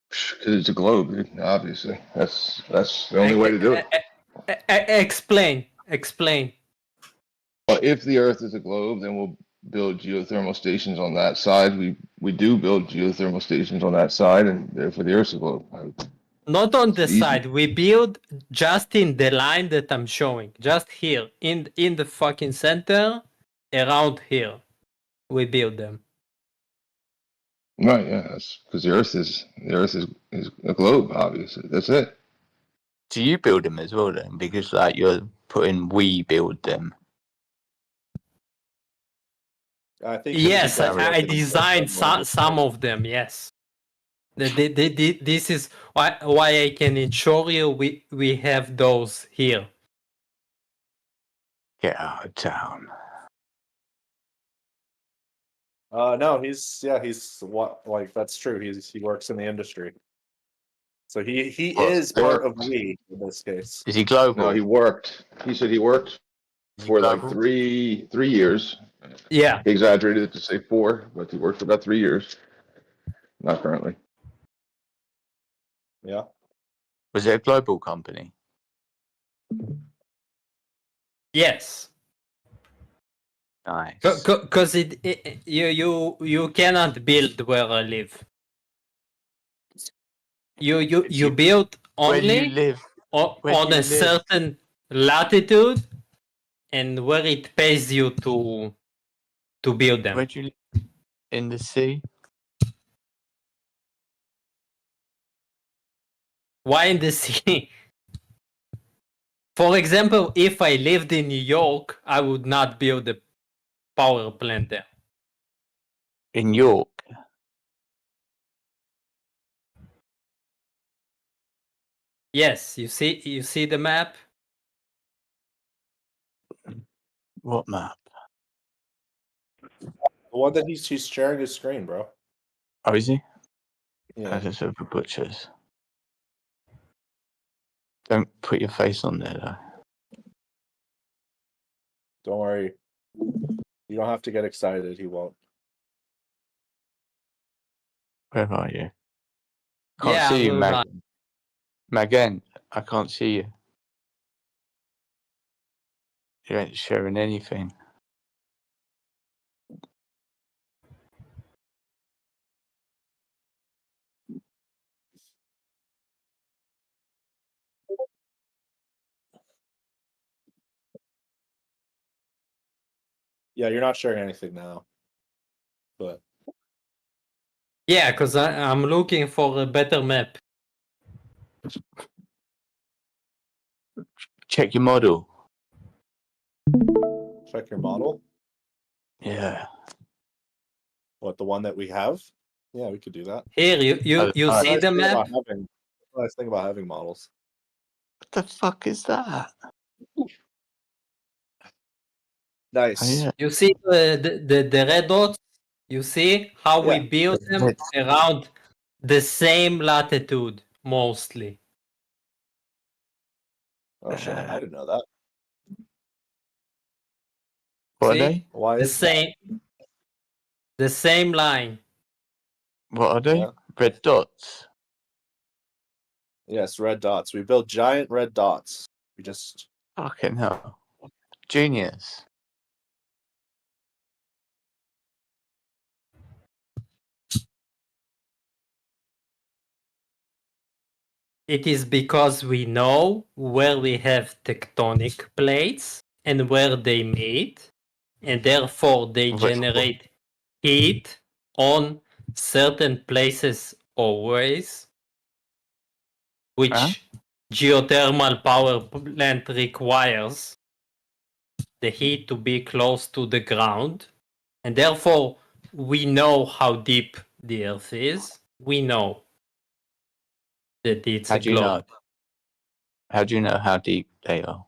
Because it's a globe, dude. Obviously, that's the only way to do it. Explain. But if the Earth is a globe, then we'll build geothermal stations on that side. We do build geothermal stations on that side, and therefore the Earth's a globe. Not on the It's easy. side. We build just in the line that I'm showing. Just here, in the fucking center, around here, we build them. Right? Yeah, that's because the Earth is a globe. Obviously, that's it. Do you build them as well then? Because like you're putting we build them. I think. Yes, Gary, I designed some of them. Yes, this is why I can assure you we have those here. Get out of town. No, he's what, like that's true. He works in the industry, so he Well, is part of we in this case. Is he global? No, he worked. He said he worked for like global? 3 years. Yeah. He exaggerated it to say 4, but he worked for about 3 years. Not currently. Yeah. Was it a global company? Yes. Nice. Because you cannot build where I live. You build Where do you only live? Where do on you a live? certain latitude and where it pays you to build them. Where do you live? In the sea? Why in the sea? For example, if I lived in New York, I would not build a power plant there. In York? Yes, you see the map? What map? The one that he's sharing his screen, bro. Oh, is he? Yeah. That's over butchers. Don't put your face on there though. Don't worry. You don't have to get excited. He won't. Where are you? Can't Yeah, see you, I'm not. Magen. I can't see you. You ain't sharing anything. Yeah, you're not sharing anything now. But Yeah, because I'm looking for a better map. Check your model. check your model. Yeah. What, the one that we have? Yeah, we could do that. Here, you That's see nice the thing map? about having- nice thing about having models. What the fuck is that? Nice. You see the red dots? You see how we Yeah. build them around the same latitude, mostly. Oh shit! I didn't know that. What are See? they? Why The is that? same, the same line. What are they? Yeah. Red dots. Yes, red dots. We build giant red dots. We just Fucking hell. Genius. It is because we know where we have tectonic plates and where they meet, and therefore they generate heat on certain places or ways, which geothermal power plant requires the heat to be close to the ground, and therefore we know how deep the Earth is. We know that it's How a do you know? globe. How do you know how deep they are?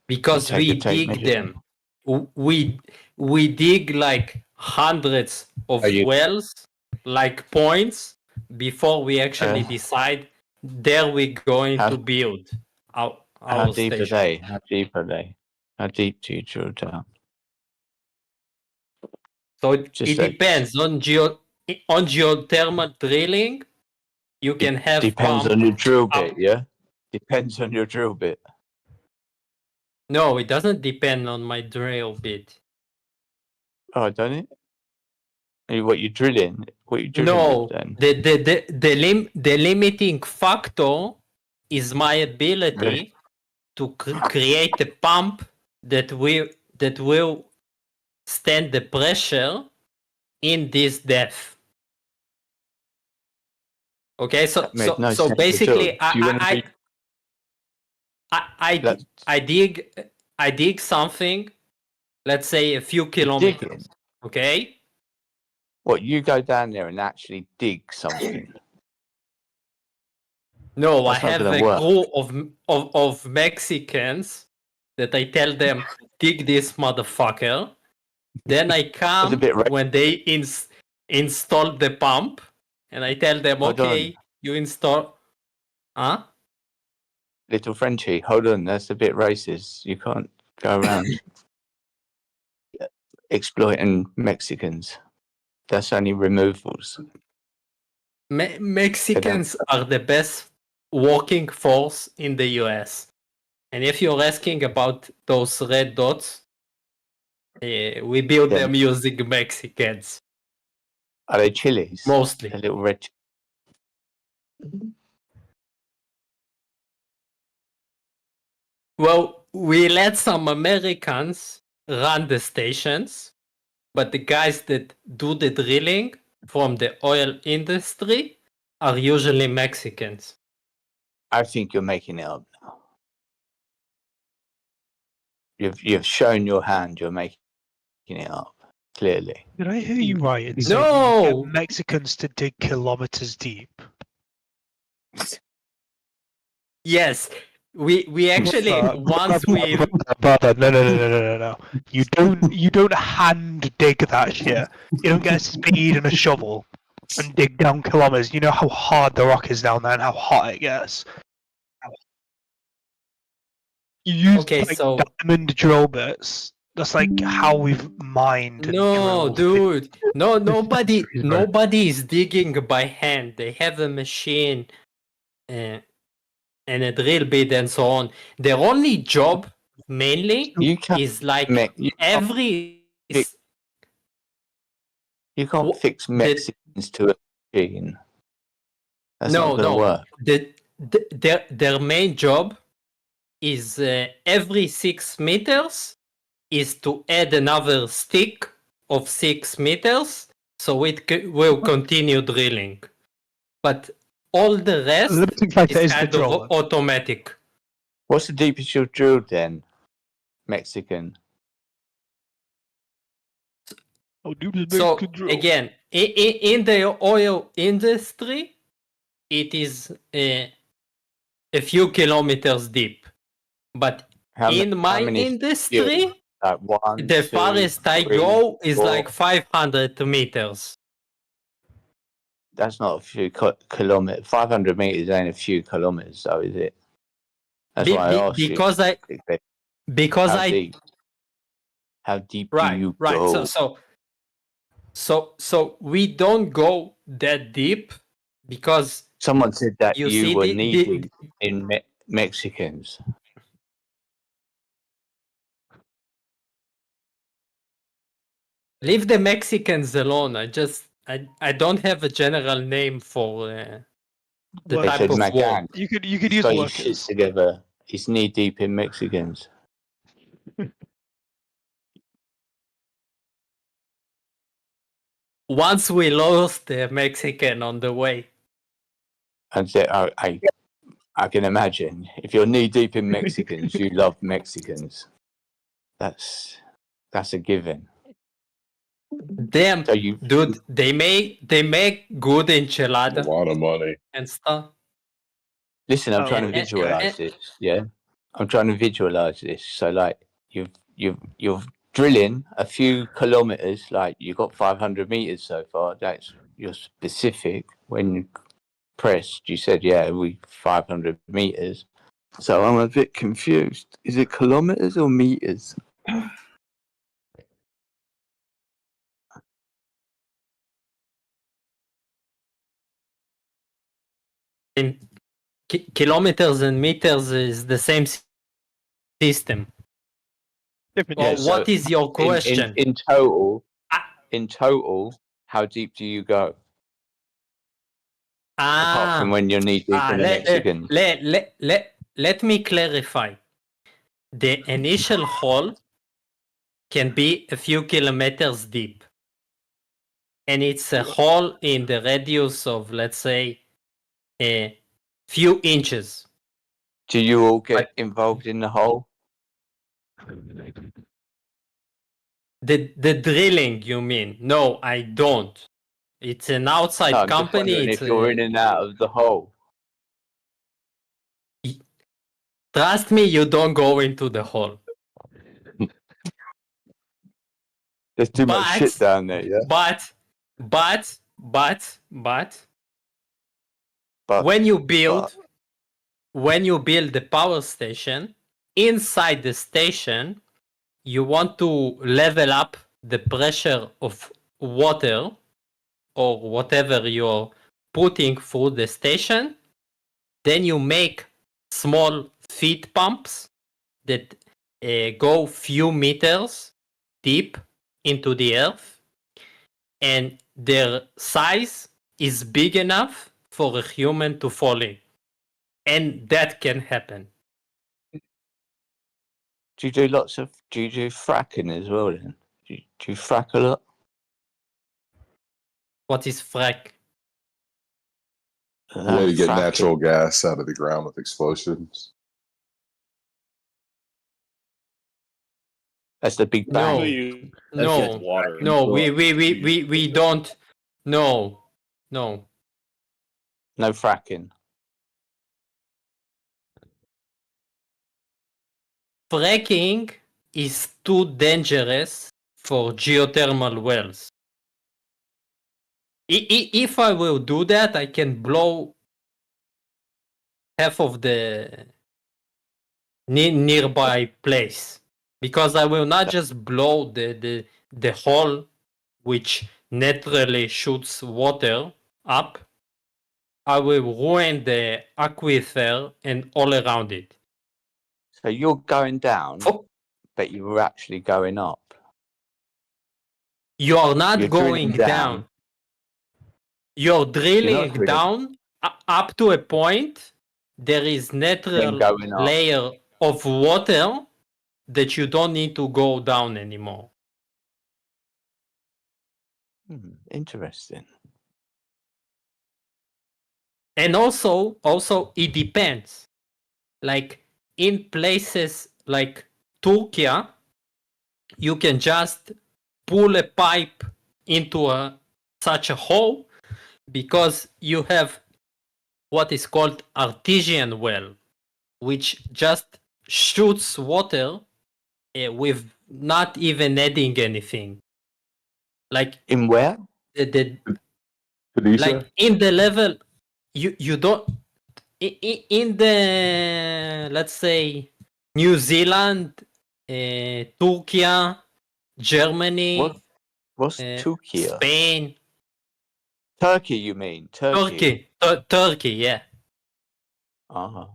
Because You take we a tape dig measure. them. We dig like hundreds of Are you- wells, like points, before we actually decide there we're going how- to build our How deep station. are they? How deep are they? How deep do you drill down? So it Just a- depends on geothermal drilling. You can have Depends pump on your drill bit, up. yeah? Depends on your drill bit. No, it doesn't depend on my drill bit. Oh, don't it? What you drilling? What you drilling No, with then? the limiting factor is my ability to create a pump that will stand the pressure in this depth. Okay, so That made no so sense basically, at all. Do you wanna be- I dig something, let's say a few kilometers. Digging? Okay. What, you go down there and actually dig something? No, That's I not have gonna a work. crew of Mexicans that I tell them dig this motherfucker. Then I come when they install the pump, and I tell them, Hold okay, you install. Huh? Little Frenchie, hold on, that's a bit racist. You can't go around exploiting Mexicans. That's only removals. Mexicans are the best working force in the US. And if you're asking about those red dots, we build them using Mexicans. Are they chilies? Mostly. A little red. Well, we let some Americans run the stations, but the guys that do the drilling from the oil industry are usually Mexicans. I think you're making it up now. You've shown your hand. You're making it up clearly. Did I hear you right in saying you get Mexicans to dig kilometers deep? Yes, we actually once we Brother, no. You don't hand dig that shit. You don't get a spade and a shovel and dig down kilometers. You know how hard the rock is down there and how hot it gets. You use diamond drill bits. That's like how we've mined. No, dude. No, nobody is digging by hand. They have a machine and a drill bit and so on. Their only job mainly is like every. You can't fix Mexicans to a machine. That's not going to work. Their main job is every 6 meters is to add another stick of 6 meters, so it will continue drilling. But all the rest is kind of automatic. What's the deepest you've drilled then, Mexican? So again, in the oil industry, it is a few kilometers deep. But in my industry, Like one, the two, farthest I three, go is 4. like 500 meters. That's not a few kilometers. 500 meters ain't a few kilometers, though, is it? That's why I asked you. Because How I deep? How deep do right you right go? so we don't go that deep because Someone said that you you see were knee deep in Mexicans. leave the Mexicans alone. I don't have a general name for the They type said of war. Magan. You could He's use got his workers. shit together. He's knee deep in Mexicans. Once we lost the Mexican on the way. And so I can imagine if you're knee deep in Mexicans, you love Mexicans. That's a given. Damn, dude, they make good enchilada. A lot of money. And stuff. Listen, I'm trying to And- visualize this. Yeah, I'm trying to visualize this. So, like, you're drilling a few kilometers. Like, you got 500 meters so far. That's you're specific. When you pressed, you said, "Yeah, we 500 meters." So I'm a bit confused. Is it kilometers or meters? in kilometers and meters is the same system. Well, Yeah, what is your question? In total, how deep do you go? Apart from when you're knee deep in the Mexicans. Let me clarify. The initial hole can be a few kilometers deep. And it's a hole in the radius of, let's say, a few inches. Do you all get involved in the hole? The drilling, you mean? No, I don't. It's an outside No, I'm just company. wondering It's if you're in and out of the hole. Trust me, you don't go into the hole. There's too much shit down there, yeah? But when you build the power station, inside the station, you want to level up the pressure of water or whatever you're putting through the station. Then you make small feed pumps that go few meters deep into the earth, and their size is big enough for a human to fall in. And that can happen. Do you do fracking as well then? Do you frack a lot? What is frack? A way to get natural gas out of the ground with explosions. That's the Big Bang. No, we don't. No. No fracking. Fracking is too dangerous for geothermal wells. If I will do that, I can blow half of the nearby place, because I will not just blow the hole which naturally shoots water up. I will ruin the aquifer and all around it. So you're going down, but you were actually going up. You are not going down. You're drilling down up to a point. There is natural layer of water that you don't need to go down anymore. Interesting. And also it depends. Like in places like Turkey, you can just pull a pipe into such a hole because you have what is called artesian well, which just shoots water with not even adding anything. Like in where? Like in the level, you don't in the, let's say, New Zealand, Turkey, Germany, What's Turkey? Spain, Turkey, you mean? Turkey. Turkey, yeah. Uh-huh.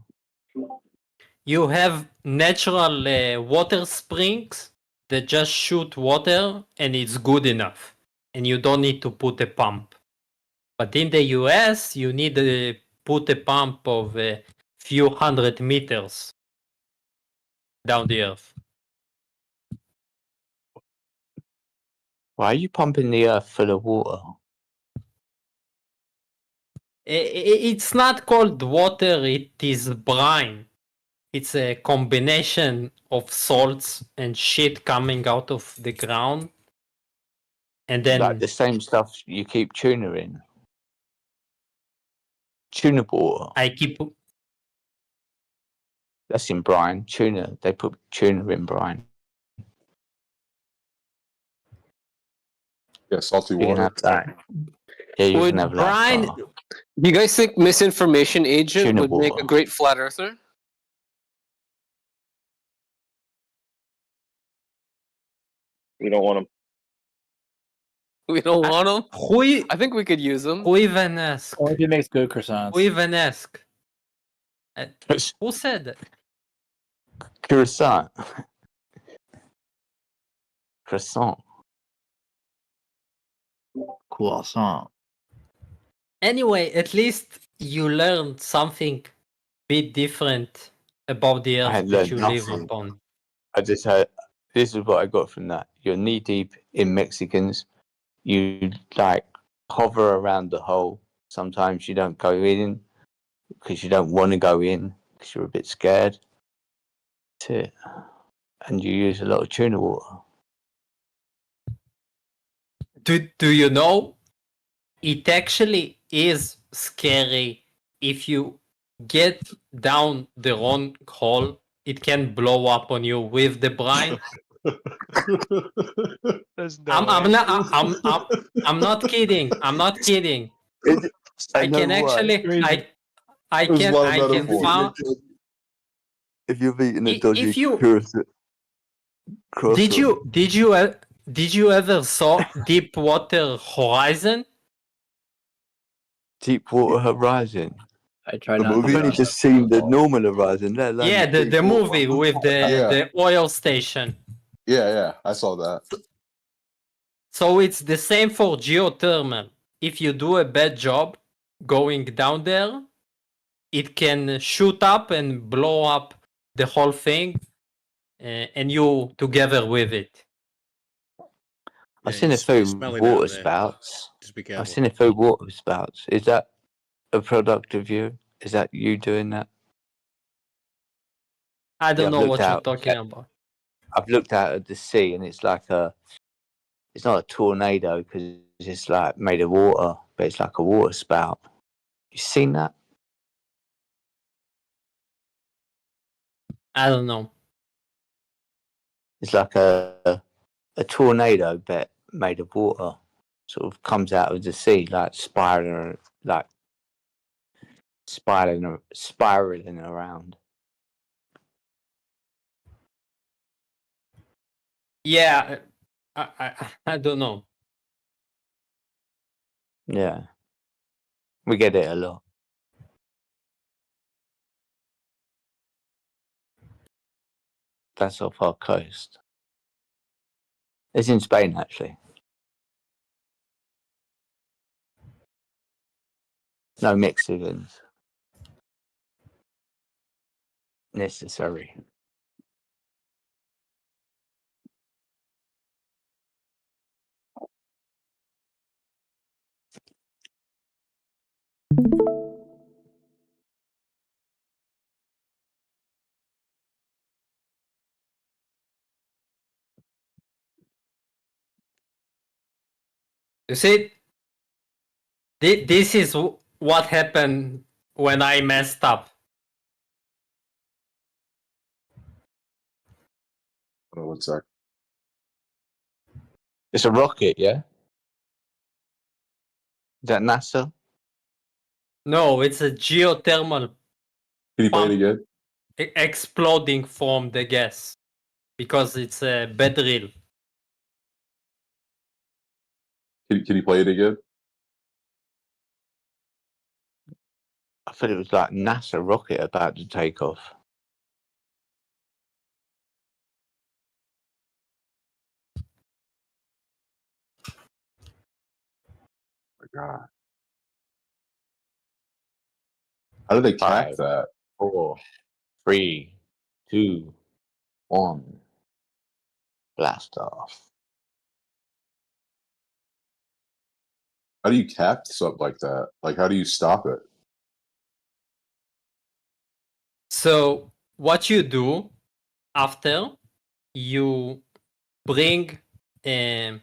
You have natural water springs that just shoot water and it's good enough. And you don't need to put a pump. But in the US, you need to put a pump of a few 100 meters down the earth. Why are you pumping the earth full of water? It's not called water, it is brine. It's a combination of salts and shit coming out of the ground. And then Like the same stuff you keep tuna in. Tuna water. I keep. That's in brine. Tuna. They put tuna in brine. Yeah, salty You can water. have that. Yeah, you can have brine. that. Do you guys think misinformation agent Tuna would make a water. great flat earther? We don't want them. We don't want them. Who? I think we could use them. Who even asked? Or if he makes good croissants. Who even asked? Who said that? Croissant. Croissant. Croissant. Anyway, at least you learned something bit different about the I earth had that learned you live nothing. upon. I just heard. This is what I got from that. You're knee deep in Mexicans. You like hover around the hole. Sometimes you don't go in because you don't want to go in because you're a bit scared. That's it. And you use a lot of tuna water. Do you know? It actually is scary if you get down the wrong hole. It can blow up on you with the brine. I'm not kidding. I'm not kidding. I can actually I can find. If you've eaten a dodgy If you croissant, did you ever saw Deepwater Horizon? Deepwater Horizon. I try The not movie? to. I've only just seen the normal Horizon. Let alone Yeah, the Deepwater. movie with the oil station. Yeah, I saw that. So it's the same for geothermal. If you do a bad job going down there, it can shoot up and blow up the whole thing, and you together with it. I've seen a few water spouts. I've seen a few water spouts. Is that a product of you? Is that you doing that? I don't I've know looked what you're out- talking about. I've looked out at the sea and it's like it's not a tornado because it's like made of water, but it's like a water spout. You seen that? I don't know. It's like a tornado, but made of water. Sort of comes out of the sea, like spiraling around. Yeah, I don't know. Yeah, we get it a lot. That's off our coast. It's in Spain, actually. No Mexicans necessary. You see, this is what happened when I messed up. Oh, 1 sec. It's a rocket, yeah? Is that NASA? No, it's a geothermal Can you play it pump again? exploding from the gas because it's a bedrill. Can you play it again? I thought it was like NASA rocket about to take off. Oh my God. How do they cap 5, that? 4, 3, 2, 1. Blast off. How do you cap something like that? Like, how do you stop it? So what you do after, you bring a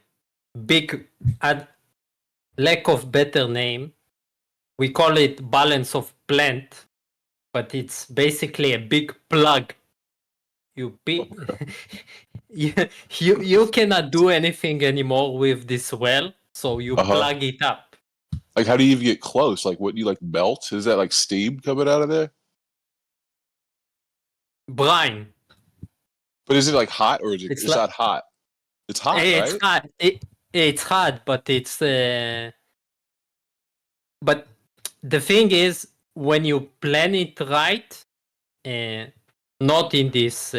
big, lack of better name, we call it balance of plant, but it's basically a big plug. You you cannot do anything anymore with this well, so you plug it up. Like, how do you even get close? Like, what do you like melt? Is that like steam coming out of there? Brine. But is it like hot or is it? It's It's like- not hot. It's hot, It's right? hot. It's hot, but it's. But the thing is, when you plan it right, not in this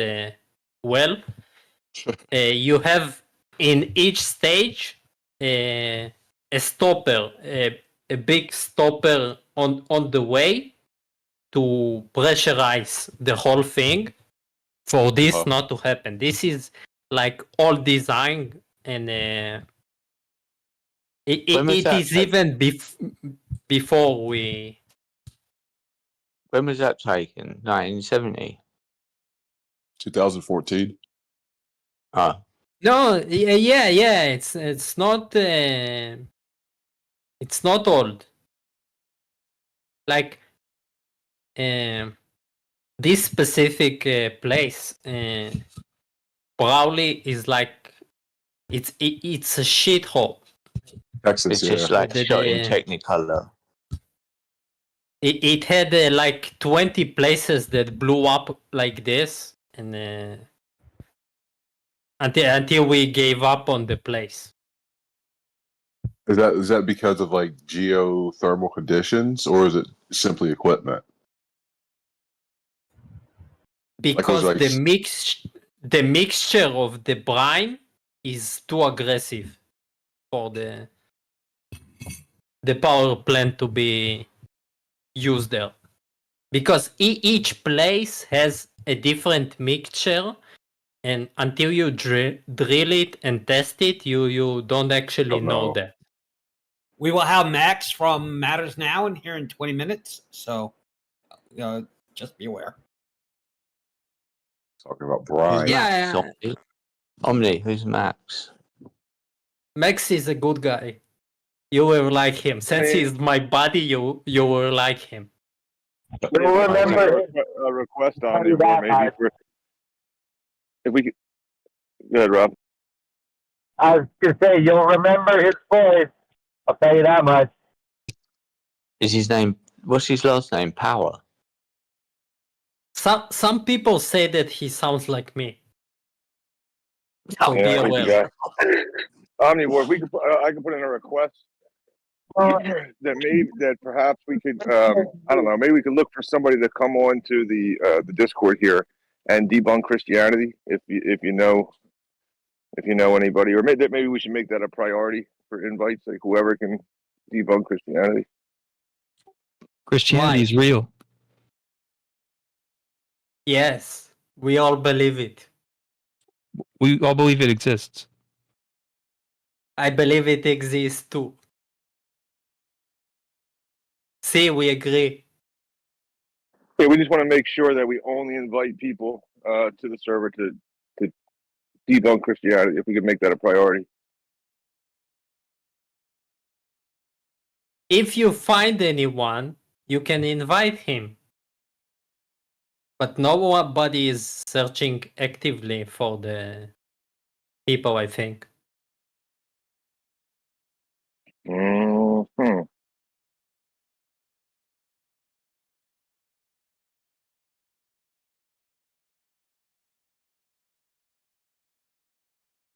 well, you have in each stage a stopper, a big stopper on the way to pressurize the whole thing for this not to happen. This is like all design, and When was it that is even before we. When was that taken? 1970? 2014. Ah. No, yeah. It's not. It's not old. Like this specific place, Brawley is like it's a shithole. Texas, It's just like shot in Technicolor. It had like 20 places that blew up like this, and until we gave up on the place. Is that because of like geothermal conditions, or is it simply equipment? Because like- the mixture of the brine is too aggressive for the power plant to be used there. Because each place has a different mixture, and until you drill it and test it, you don't actually know that. We will have Max from Matters Now in here in 20 minutes, so just be aware. Talking about brine. Yeah. Omni, who's Max? Max is a good guy. You will like him. Since he's my buddy, you will like him. You'll remember a request on the board, maybe for if we could. Go ahead, Rob. I was gonna say you'll remember his voice. I'll tell you that much. Is his name? What's his last name? Power. Some people say that he sounds like me. So be I think you aware. got Omnivore. We could. I could put in a request that perhaps we could. I don't know. Maybe we could look for somebody to come on to the Discord here and debunk Christianity. If you know anybody, or maybe we should make that a priority for invites. Like whoever can debunk Christianity. Christianity is real. Yes, we all believe it. We all believe it exists. I believe it exists too. See, we agree. Yeah, we just want to make sure that we only invite people to the server to debunk Christianity. If we could make that a priority. if you find anyone, you can invite him. But nobody is searching actively for the people, I think. Mm-hmm.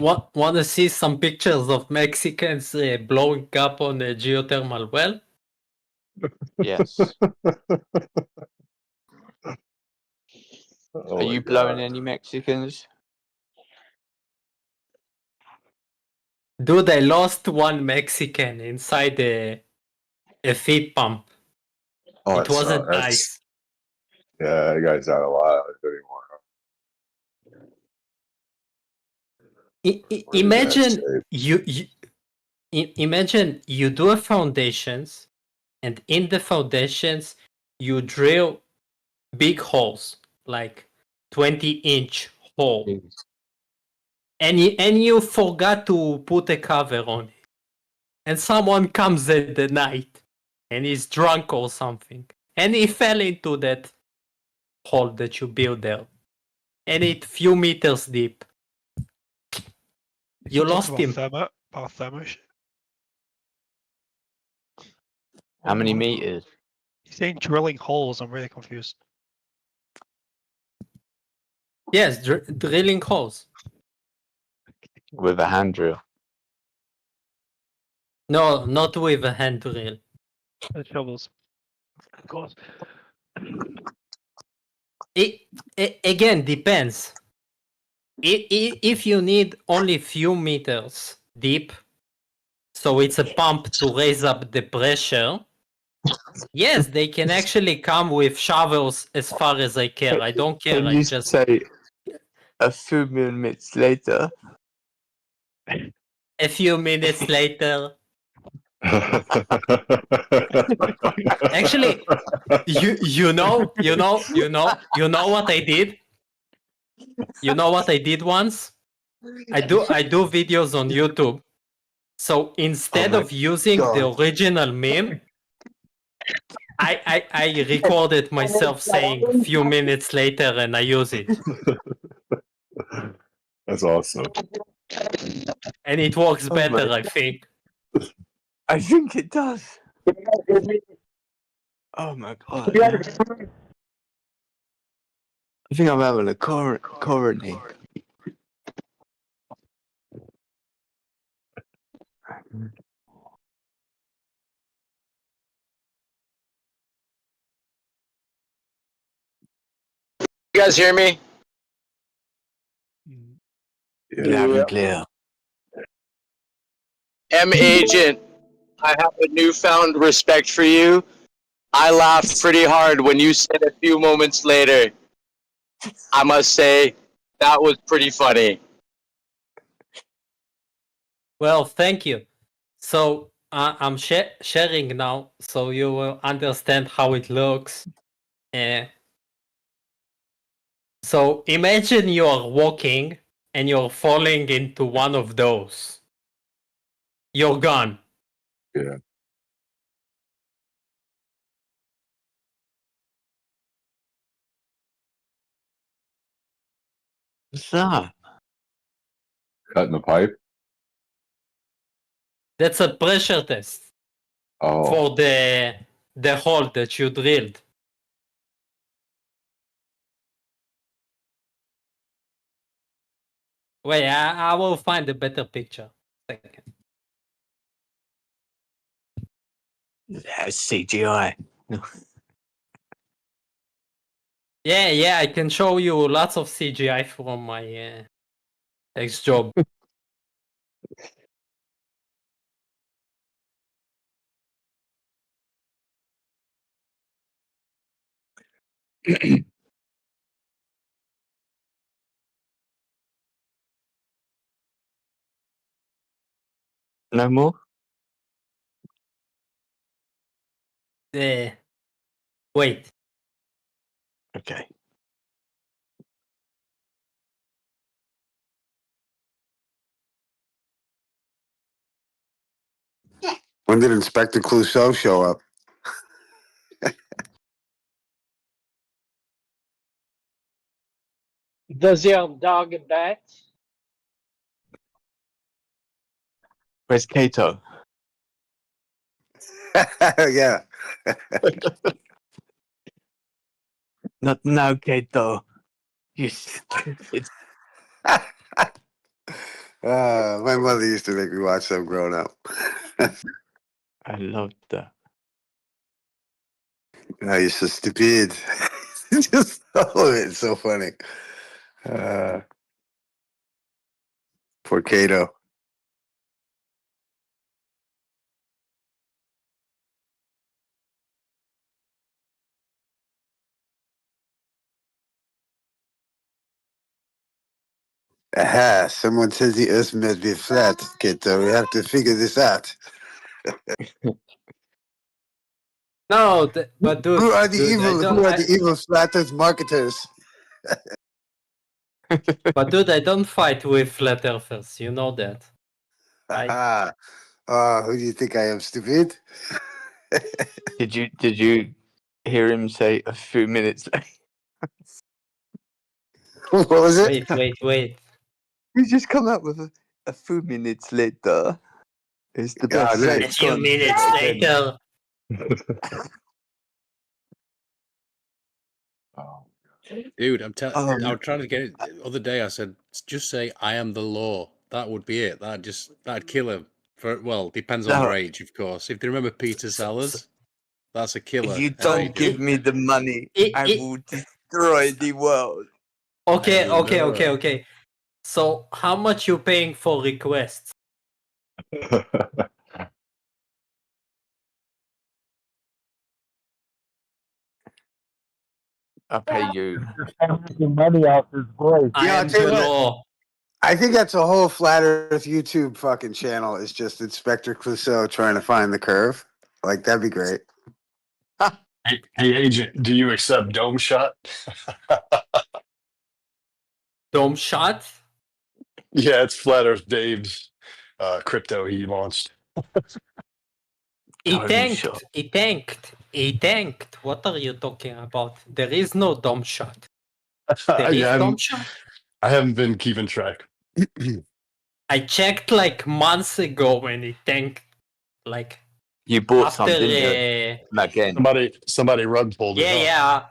Want to see some pictures of Mexicans blowing up on a geothermal well? Yes. Oh Are my you blowing God. any Mexicans? Dude, I lost one Mexican inside a feed pump. Oh, It wasn't nice. Yeah, that guy's not alive anymore. Imagine imagine you do a foundations, and in the foundations you drill big holes, like 20-inch hole, and you forgot to put a cover on it, and someone comes at the night and he's drunk or something, and he fell into that hole that you built there, and it's few meters deep. You lost him. Bartholomew. How many meters? He's saying drilling holes. I'm really confused. Yes, drilling holes. With a hand drill. No, not with a hand drill. The shovels. Of course. It again depends. If you need only few meters deep, so it's a pump to raise up the pressure. Yes, they can actually come with shovels as far as I care. I don't care. Can I you just say a few minutes later? a few minutes later. Actually, you know what I did? You know what I did once? I do videos on YouTube. So instead of using the original meme, I recorded myself saying a few minutes later and I use it. That's awesome. And it works Oh my better, I think. I think it does. Oh my God. I think I'm having a coronary. You guys hear me? Loud and clear. M Agent, I have a newfound respect for you. I laughed pretty hard when you said a few moments later. I must say, that was pretty funny. Well, thank you. So I'm sharing now, so you will understand how it looks. So imagine you are walking and you're falling into one of those. You're gone. Yeah. What's that? Cutting the pipe. That's a pressure test for the hole that you drilled. Wait, I will find a better picture. Second. That's CGI. Yeah, I can show you lots of CGI from my next job. No more? Wait. Okay. When did Inspector Clouseau show up? Does your dog bat? Where's Kato? Yeah. Not now, Kato. You stupid. My mother used to make me watch them growing up. I loved that. Oh, you're so stupid. Just all of it. It's so funny. Poor Cato. Aha, someone says the earth must be flat, Cato. We have to figure this out. No, but dude, Who are the dude, evil? Who are the evil flat earth marketers? but dude, I don't fight with flat earthers. You know that. Aha. Who do you think I am, stupid? Did you hear him say a few minutes later? What was it? Wait. We just come up with a few minutes later. It's the Yeah, best. right. A few minutes later. Dude, I Um, was trying to get it the other day. I said, just say I am the law. That would be it. That'd kill him. Depends on No. their age, of course. If they remember Peter Sellers, that's a killer. If you every don't day. give me the money, I will destroy the world. Okay. So, how much you paying for requests? I'll pay you. Money off his voice. I Yeah, I'll am tell you the what. law. I think that's a whole flat Earth YouTube fucking channel. It's just Inspector Clouseau trying to find the curve. Like that'd be great. Hey, agent, do you accept dome shot? Dome shot? Yeah, it's Flat Earth Dave's crypto he launched. He Dome tanked. shot. He tanked. What are you talking about? There is no dome shot. There is Yeah, dome shot. I haven't been keeping track. I checked like months ago when he tanked. Like You bought after. some, didn't you? Again. Somebody rug pulled it. Yeah.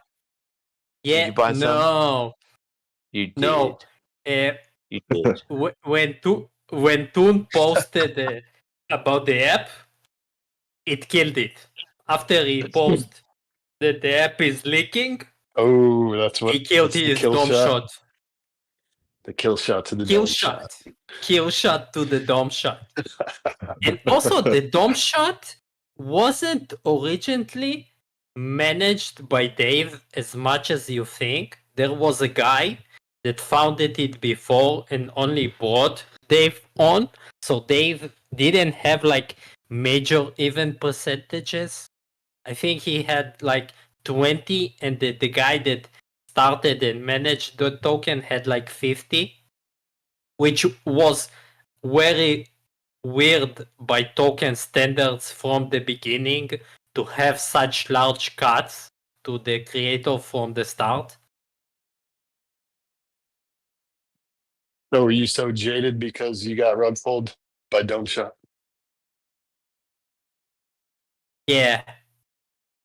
Did you buy some? No. You did. No. You did. When Toon posted about the app, it killed it. After he posted that the app is leaking, Oh, that's what he killed that's the his kill dome shot. shot. The kill shot to the Kill dome shot. shot. Kill shot to the dome shot. And also, the dome shot wasn't originally managed by Dave as much as you think. There was a guy that founded it before and only brought Dave on. So Dave didn't have like major event percentages. I think he had like 20, and the guy that started and managed the token had like 50, which was very weird by token standards from the beginning to have such large cuts to the creator from the start. So were you so jaded because you got rug pulled by dome shot? Yeah.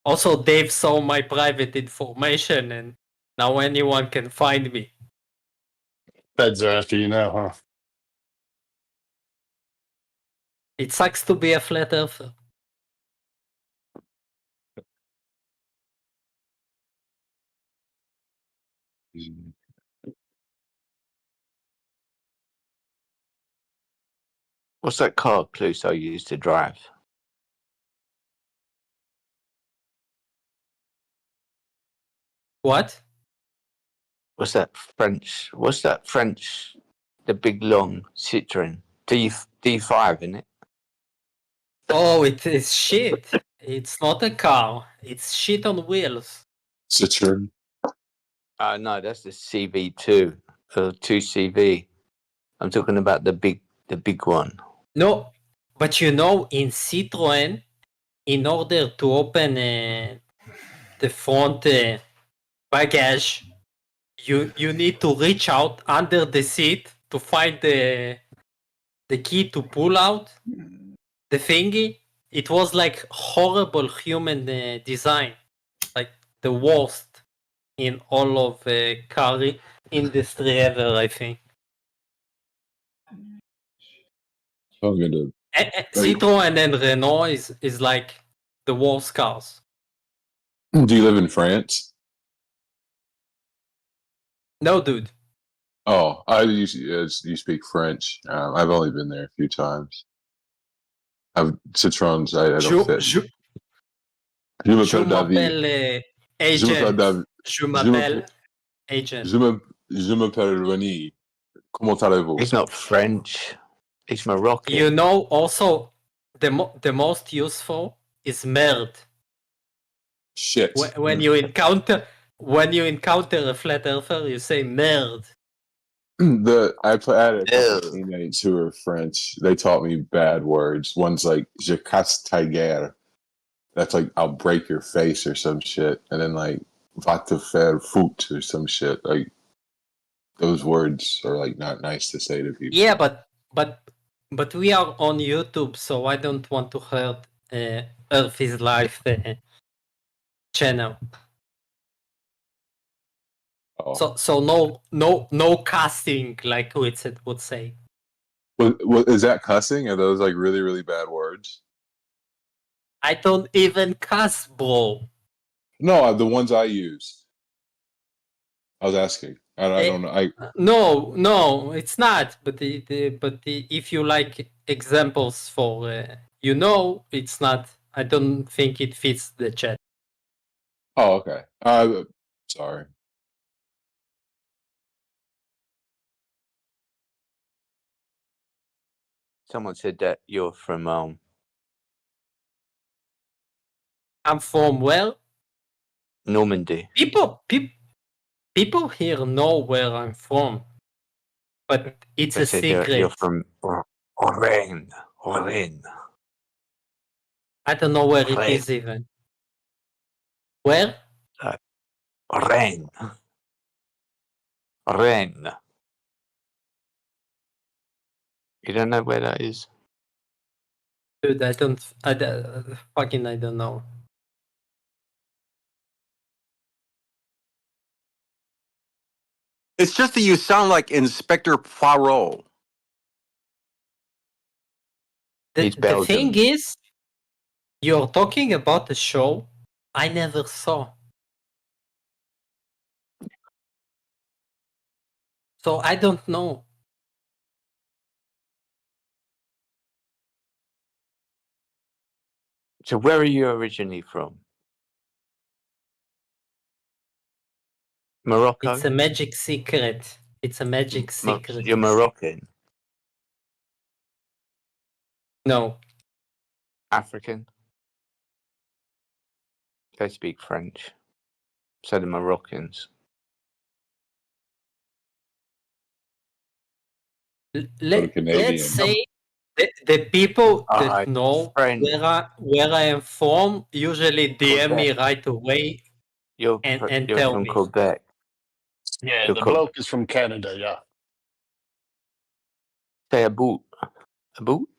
Also, Dave saw my private information, and now anyone can find me. Feds are after you now, huh? It sucks to be a flat earther. What's that car Cluso used to drive? What? What's that French? The big long Citroen D5, isn't it? Oh, it is shit. It's not a car. It's shit on wheels. Citroen. No, that's the CV2, 2CV. I'm talking about the big one. No, But you know, in Citroën, in order to open the front bagage, you need to reach out under the seat to find the key to pull out the thingy. It was like horrible human design, like the worst in all of car industry ever, I think. I'm gonna. Citroën and Renault is like the worst cars. Do you live in France? No, dude. Oh, you speak French. I've only been there a few times. Citrons, I don't fit. Je m'appelle Agent. Je m'appelle Agent. Je m'appelle René. Comment allez-vous? He's not French. He's Moroccan. You know, also the most useful is merde. Shit. When you encounter a flat earther, you say merde. I had a couple teammates who are French. They taught me bad words. One's like "je casse ta gueule." That's like "I'll break your face" or some shit. And then like "va te faire foutre" or some shit. Like those words are like not nice to say to people. Yeah, but we are on YouTube, so I don't want to hurt Earth is Life channel. Oh. So no casting, like Witsit would say. What is that cussing? Are those like really, really bad words? I don't even cuss, bro. No, the ones I use. I was asking. I don't know. No, it's not. But if you like examples for it's not. I don't think it fits the chat. Oh, okay. Sorry. Someone said that you're from I'm from where? Normandy. People here know where I'm from, but it's They a said secret. you're from Rennes. I don't know where it Rennes. is even. Where? Rennes. You don't know where that is? Dude, I don't know. It's just that you sound like Inspector Poirot. The thing is, you're talking about a show I never saw. So I don't know. So where are you originally from? Morocco? It's a magic secret. It's a magic secret. You're Moroccan? No. African? They speak French. So the Moroccans. Let's say the people that know where I am from usually DM me right away and You're tell from me. Quebec. Yeah, the bloke is from Canada, yeah. Say a boot. A boot?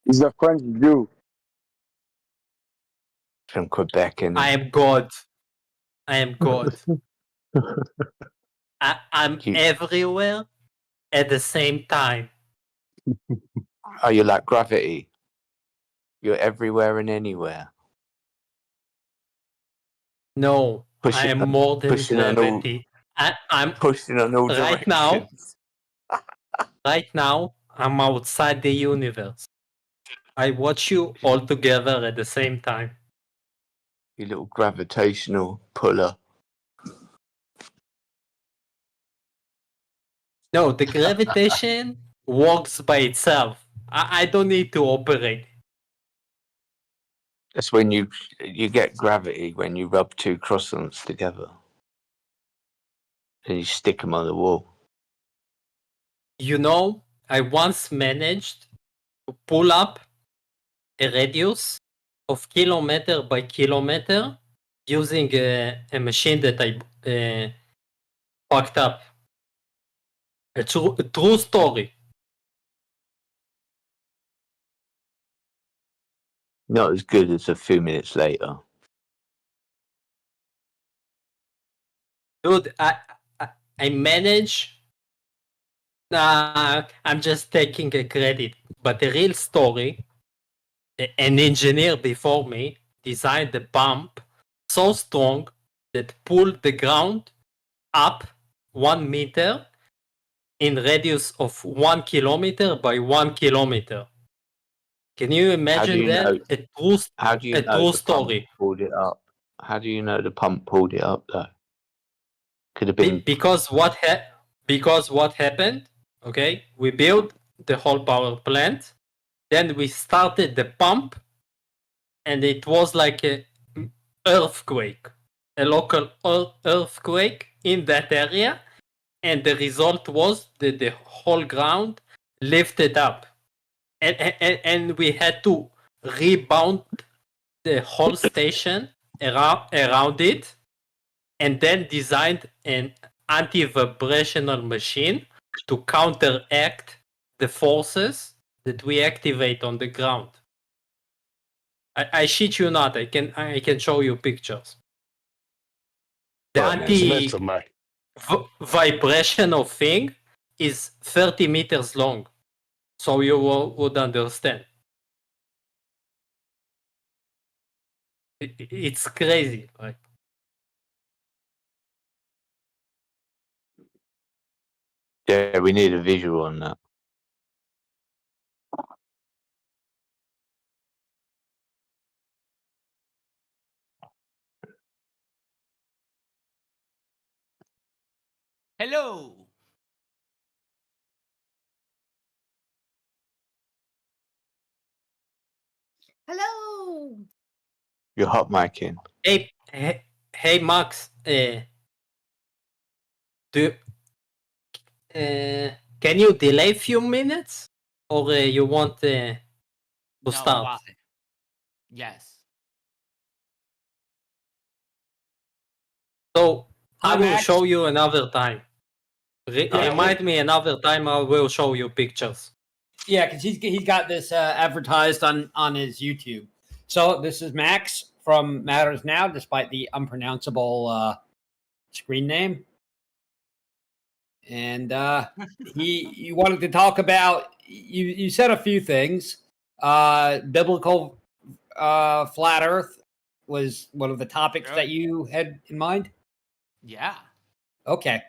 He's a French Jew. From Quebec. And I am God. I'm everywhere at the same time. Are you like gravity? You're everywhere and anywhere. No, I am more than gravity. I'm pushing on all right directions. Right now, I'm outside the universe. I watch you all together at the same time. You little gravitational puller. No, the gravitation works by itself. I don't need to operate. That's when you get gravity when you rub two croissants together. and you stick them on the wall. You know, I once managed to pull up a radius of kilometer by kilometer using a machine that I fucked up. A true story. Not as good as a few minutes later. Dude, I managed. I'm just taking a credit, but the real story, an engineer before me designed the pump so strong that pulled the ground up 1 meter in radius of 1 kilometer by 1 kilometer. Can you imagine that? How do you a know true the pump story. pulled it up? How do you know the pump pulled it up though? Could have been Because what happened? Okay, we built the whole power plant, then we started the pump, and it was like a earthquake, a local earthquake in that area, and the result was that the whole ground lifted up, and we had to rebound the whole station around it, and then designed an anti-vibrational machine to counteract the forces that we activate on the ground. I shit you not. I can show you pictures. The anti-vibrational thing is 30 meters long, so you would understand. It's crazy, right? Yeah, we need a visual on that. Hello. Hello. You're hot micing. Hey, Max. Can you delay a few minutes, or you want to start? Why? Yes. So Hi, I will Max. show you another time. Remind me another time. I will show you pictures. Yeah, because he's got this advertised on his YouTube. So this is Max from Matters Now, despite the unpronounceable screen name. And you wanted to talk about you said a few things. Biblical flat Earth was one of the topics that you had in mind. Yeah. Okay.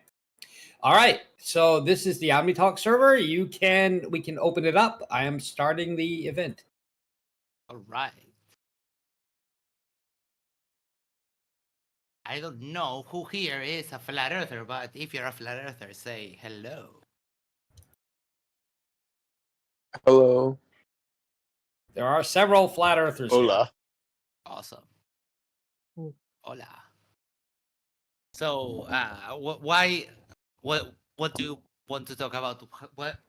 All right. So this is the OmniTalk server. We can open it up. I am starting the event. All right. I don't know who here is a flat earther, but if you're a flat earther, say hello. Hello. There are several flat earthers Hola. Awesome. Hola. So, why? What do you want to talk about?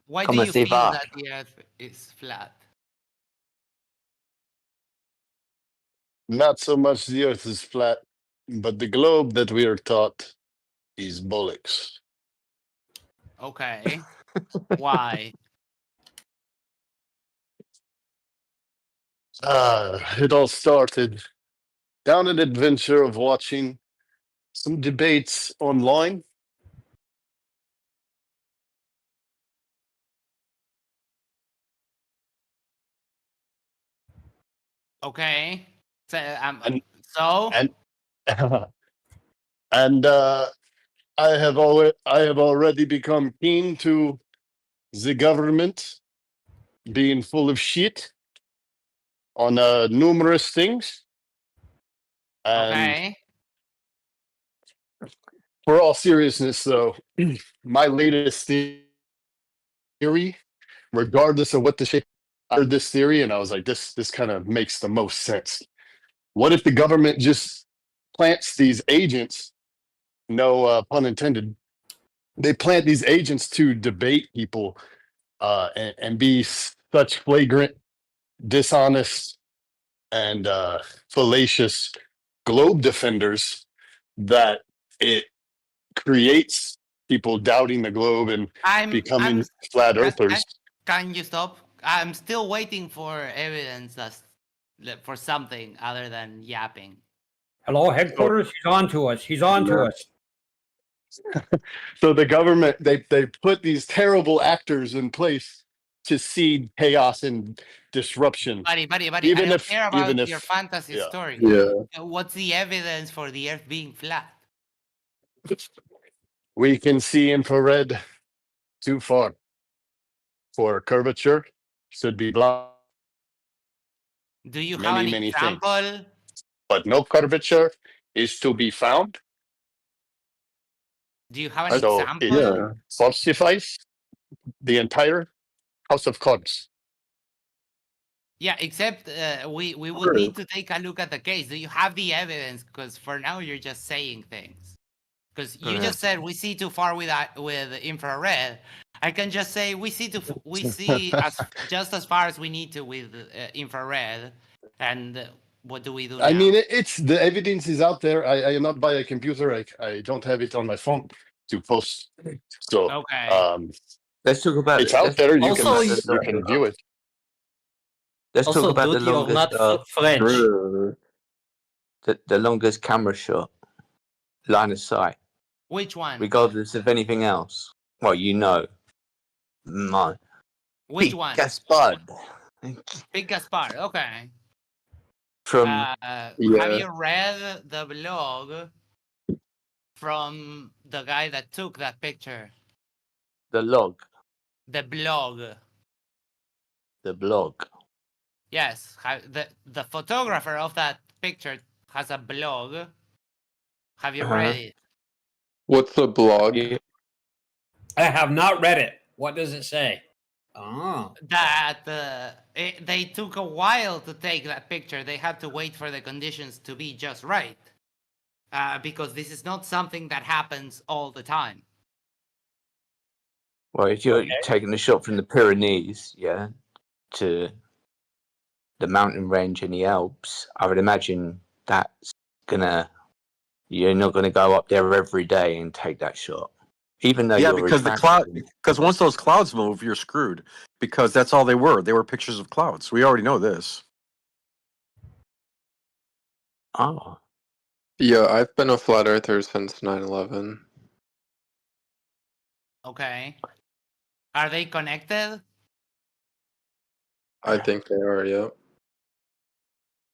Why do Come you see feel va. that the Earth is flat? Not so much the earth is flat, but the globe that we are taught is bollocks. Okay. Why? It all started down an adventure of watching some debates online. Okay. So, And so and and I have already become keen to the government being full of shit on numerous things. And okay. for all seriousness, though, my latest theory, regardless of what the shape, I heard this theory and I was like, this kind of makes the most sense. What if the government just plants these agents, no pun intended, they plant these agents to debate people and be such flagrant, dishonest, and fallacious globe defenders that it creates people doubting the globe and becoming flat earthers. Can you stop? I'm still waiting for evidence for something other than yapping. Hello, headquarters. He's on to us. He's on to us. So the government they put these terrible actors in place to seed chaos and disruption. Buddy, I Even don't care about your fantasy yeah. story. Yeah. What's the evidence for the Earth being flat? We can see infrared too far for curvature. Should be blocked. Do you have an example? Things. But no curvature is to be found. Do you have an So example? it falsifies the entire House of Cards. Yeah, except we would need to take a look at the case. Do you have the evidence? Because for now you're just saying things. Because you just said we see too far with infrared. I can just say we see just as far as we need to with infrared. And what do we do now? I mean, it's the evidence is out there. I am not by a computer. I don't have it on my phone to post. So okay. Let's talk about it's out there. You also, can view it. Let's Also, talk about the dude, you're longest, not French. the longest camera shot, line of sight, Which one? regardless of anything else. Well, you know, mine. Which one? Gaspard. Big Gaspard. Okay. From Have you read the blog from the guy that took that picture? the log, The blog. the blog. Yes, the photographer of that picture has a blog. Have you read it? What's the blog? I have not read it. What does it say? Oh. That they took a while to take that picture. They had to wait for the conditions to be just right. Because this is not something that happens all the time. Well, if you're taking the shot from the Pyrenees, to the mountain range in the Alps, I would imagine you're not gonna go up there every day and take that shot. Even though because once those clouds move, you're screwed. Because that's all they were. They were pictures of clouds. We already know this. Oh. Yeah, I've been a flat earther since 9/11. Okay. Are they connected? I think they are, yeah.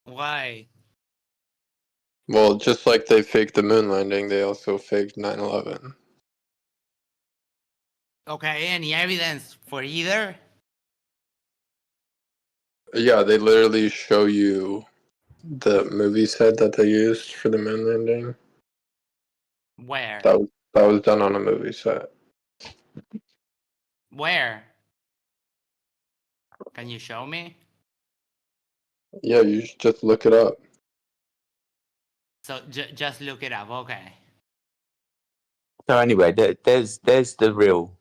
Why? Well, just like they faked the moon landing, they also faked 9/11. Okay, any evidence for either? Yeah, they literally show you the movie set that they used for the moon landing. Where? That was done on a movie set. Where? Can you show me? Yeah, you should just look it up. So just look it up. Okay. So anyway, there's the real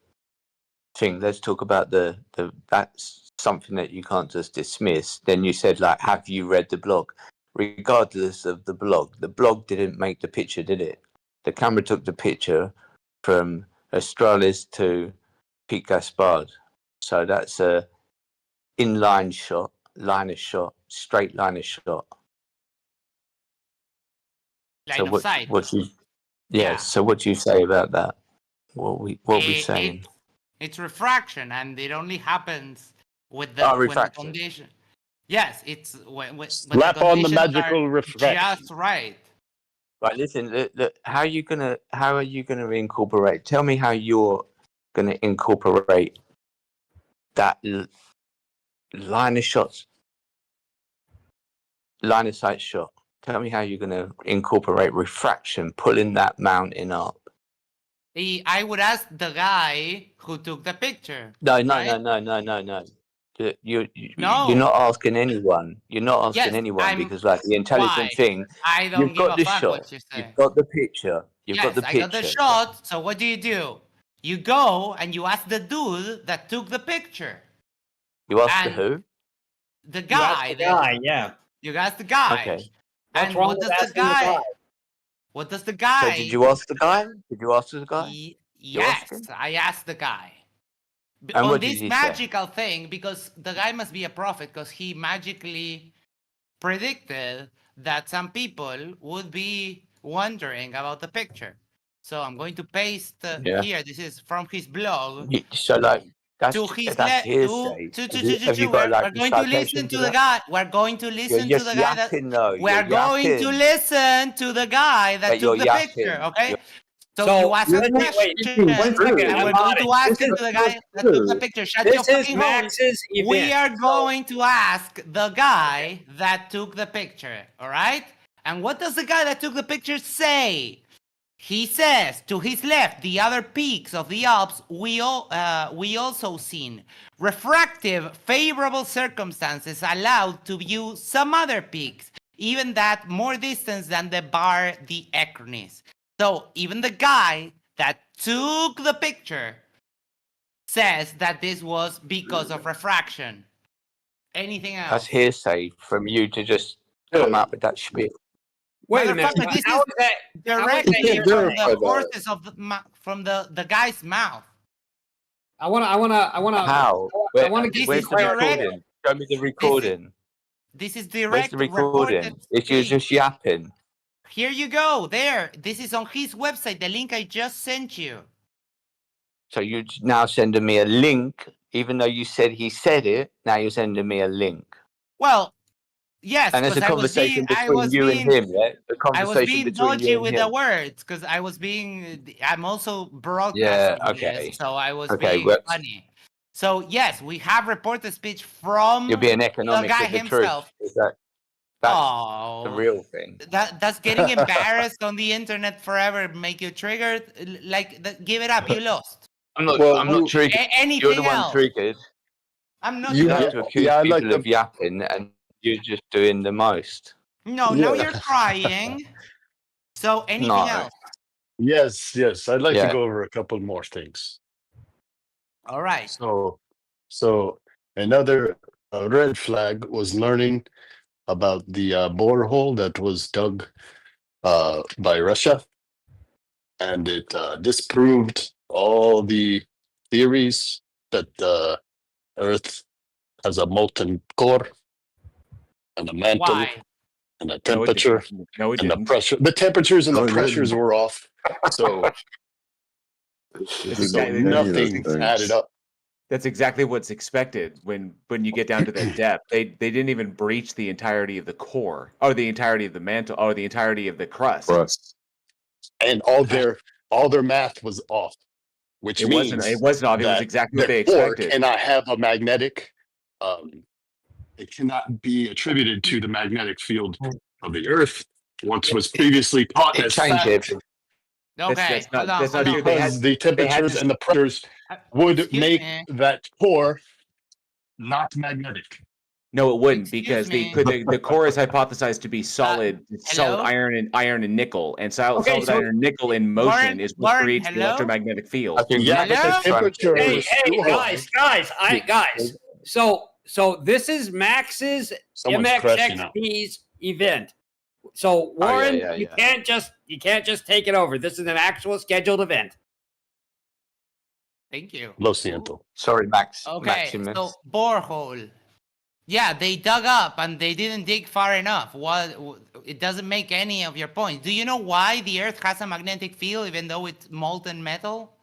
thing. Let's talk about the that's something that you can't just dismiss. Then you said, like, have you read the blog? Regardless of the blog didn't make the picture, did it? The camera took the picture from Australis to Peak Gaspard. So that's a inline shot, line of shot, straight line of shot. Line of sight. So what do you say about that? What we saying? It's refraction, and it only happens with the refraction. When the condition. Yes, it's when Slap the on the conditions magical are refraction. just right. Right, listen. Look, how are you gonna incorporate? Tell me how you're gonna incorporate that line of shots, line of sight shot. Tell me how you're gonna incorporate refraction, pulling that mountain up. I would ask the guy who took the picture. No. You're not asking anyone. You're not asking anyone because, like, the intelligent thing. I don't you've got give a the fuck shot. what you say. You've got the picture. You've got the I picture. got the shot. So what do? you go and you ask the dude that took the picture. You asked the And who? the You ask guy. the guy, yeah. You ask the guy. Okay. What's And wrong what with does the asking the guy? guy? What does the guy? So did you ask the guy? Did you ask the guy? You asked Yes, him? I asked the guy. And On what did this he say? magical thing, because the guy must be a prophet, because he magically predicted that some people would be wondering about the picture. So I'm going to paste Yeah. here. This is from his blog. So like that's To his that's left. hearsay. Have you got like We're the going to listen citation to for the that? guy. We're going to You're listen to just the guy that. yapping though. We You're are going to yapping. listen to the guy that But you're took the picture. yapping. Okay. So you ask a question, one second. and I'm we're on going it. to ask This it is to the guy that took the picture. Shut your This is fucking hole. Max's event. We are going to ask the guy that took the picture. All right. And what does the guy that took the picture say? He says, to his left, the other peaks of the Alps we also seen. Refractive, favorable circumstances allowed to view some other peaks, even that more distance than the bar the Ecrinis. So even the guy that took the picture says that this was because of refraction. Anything else? That's hearsay from you to just come out with that spiel. Wait a minute. Motherfucker, this How is is that? directly You can't from verify the that. horses of from the guy's mouth. I wanna. How? I wanna get Where's the recording? Show me the recording. This is Where's direct the reported recording? If you're just yapping. Here you go. There. This is on his website. The link I just sent you. So you're now sending me a link, even though you said he said it. Now you're sending me a link. Well, yes, And there's a because conversation I between was you being, and him, yeah? The I was conversation being between dodgy you and with him. the words because I was being. I'm also Yeah, broadcasting okay. this, so I was Okay, being well, funny. So yes, we have reported speech from you're being the economic guy with the himself. truth. Is that's the Oh, real thing. that's getting embarrassed on the internet forever. Make you triggered. Like, give it up. You lost. I'm not triggered. You're Anything the one else? triggered. I'm not. You triggered. have to accuse Yeah, I'd like people of to- yapping, and you're just doing the most. No, now Yeah. you're crying. So anything No. else? Yes. I'd like to Yeah. go over a couple more things. All right. So another red flag was learning about the borehole that was dug by Russia, and it disproved all the theories that the Earth has a molten core and a mantle Why? and a No, it temperature didn't. No, it and the didn't. pressure. The temperatures and No, the it pressures didn't. were off, so nothing added up. That's exactly what's expected when you get down to that depth. They didn't even breach the entirety of the core, or the entirety of the mantle, or the entirety of the crust. And all their math was off, which It means wasn't. It wasn't off. It was that exactly what they their core expected. cannot have a magnetic. It cannot be attributed to the magnetic field of the Earth, once was previously taught It as changed fact, everything. Okay, That's not hold on. true. They because had- the they had temperatures to- and the pressures would Excuse make me. that core not magnetic. No, it wouldn't, because me. the core is hypothesized to be solid hello? iron and nickel, and solid so- iron and nickel in motion Warren- is what Warren, creates the hello? electromagnetic field. I think Yeah, Max but the is trying to- temperature Hey, was too high. guys. So this is Max's Someone's crashing out. MXXP's event. So Warren, yeah. you can't just take it over. This is an actual scheduled event. Thank you. Lo siento. Sorry, Max. Okay, Maximus. so borehole. Yeah, they dug up and they didn't dig far enough. It doesn't make any of your points. Do you know why the Earth has a magnetic field even though it's molten metal?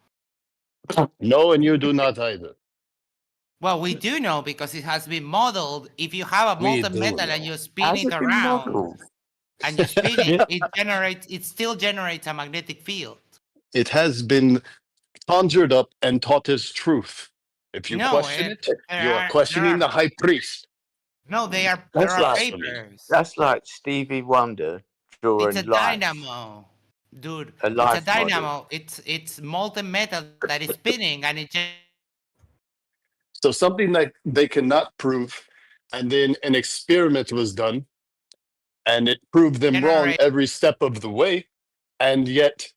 No, and you do not either. Well, we do know because it has been modeled. If you have a We molten do metal know. and you spin How's it it been around modeled? and you spin it, it still generates a magnetic field. It has been conjured up and taught as truth. If you No, question it, there you are- are questioning the high priest. No, there That's are like- papers. That's like Stevie Wonder drawing It's a life. dynamo, dude. A It's a life model. dynamo. It's molten metal that is spinning, and it just So something that they cannot prove, and then an experiment was done, and it proved them wrong Generate- every step of the way, and yet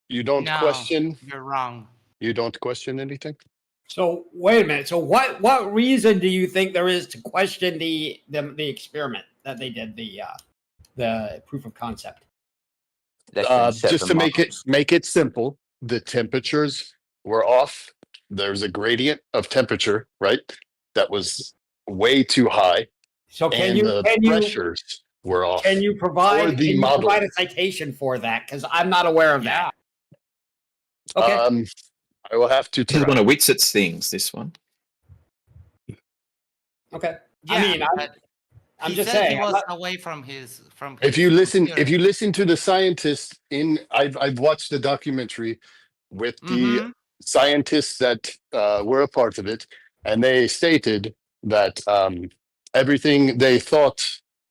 you don't no, question. You're wrong. You don't question anything? So wait a minute. So what reason do you think there is to question the experiment that they did, the proof of concept? Just to make it simple, the temperatures were off. There's a gradient of temperature, right? That was way too high. So and the pressures were off. Can you provide the model. provide a citation for that? Because I'm not aware of that. Okay. I will have to This is try. one of Witset's things, this one. Okay. Yeah, I mean, I'm he just said saying. he I'm was not- away from his If you listen to the scientists I've watched the documentary with the scientists that were a part of it, and they stated that everything they thought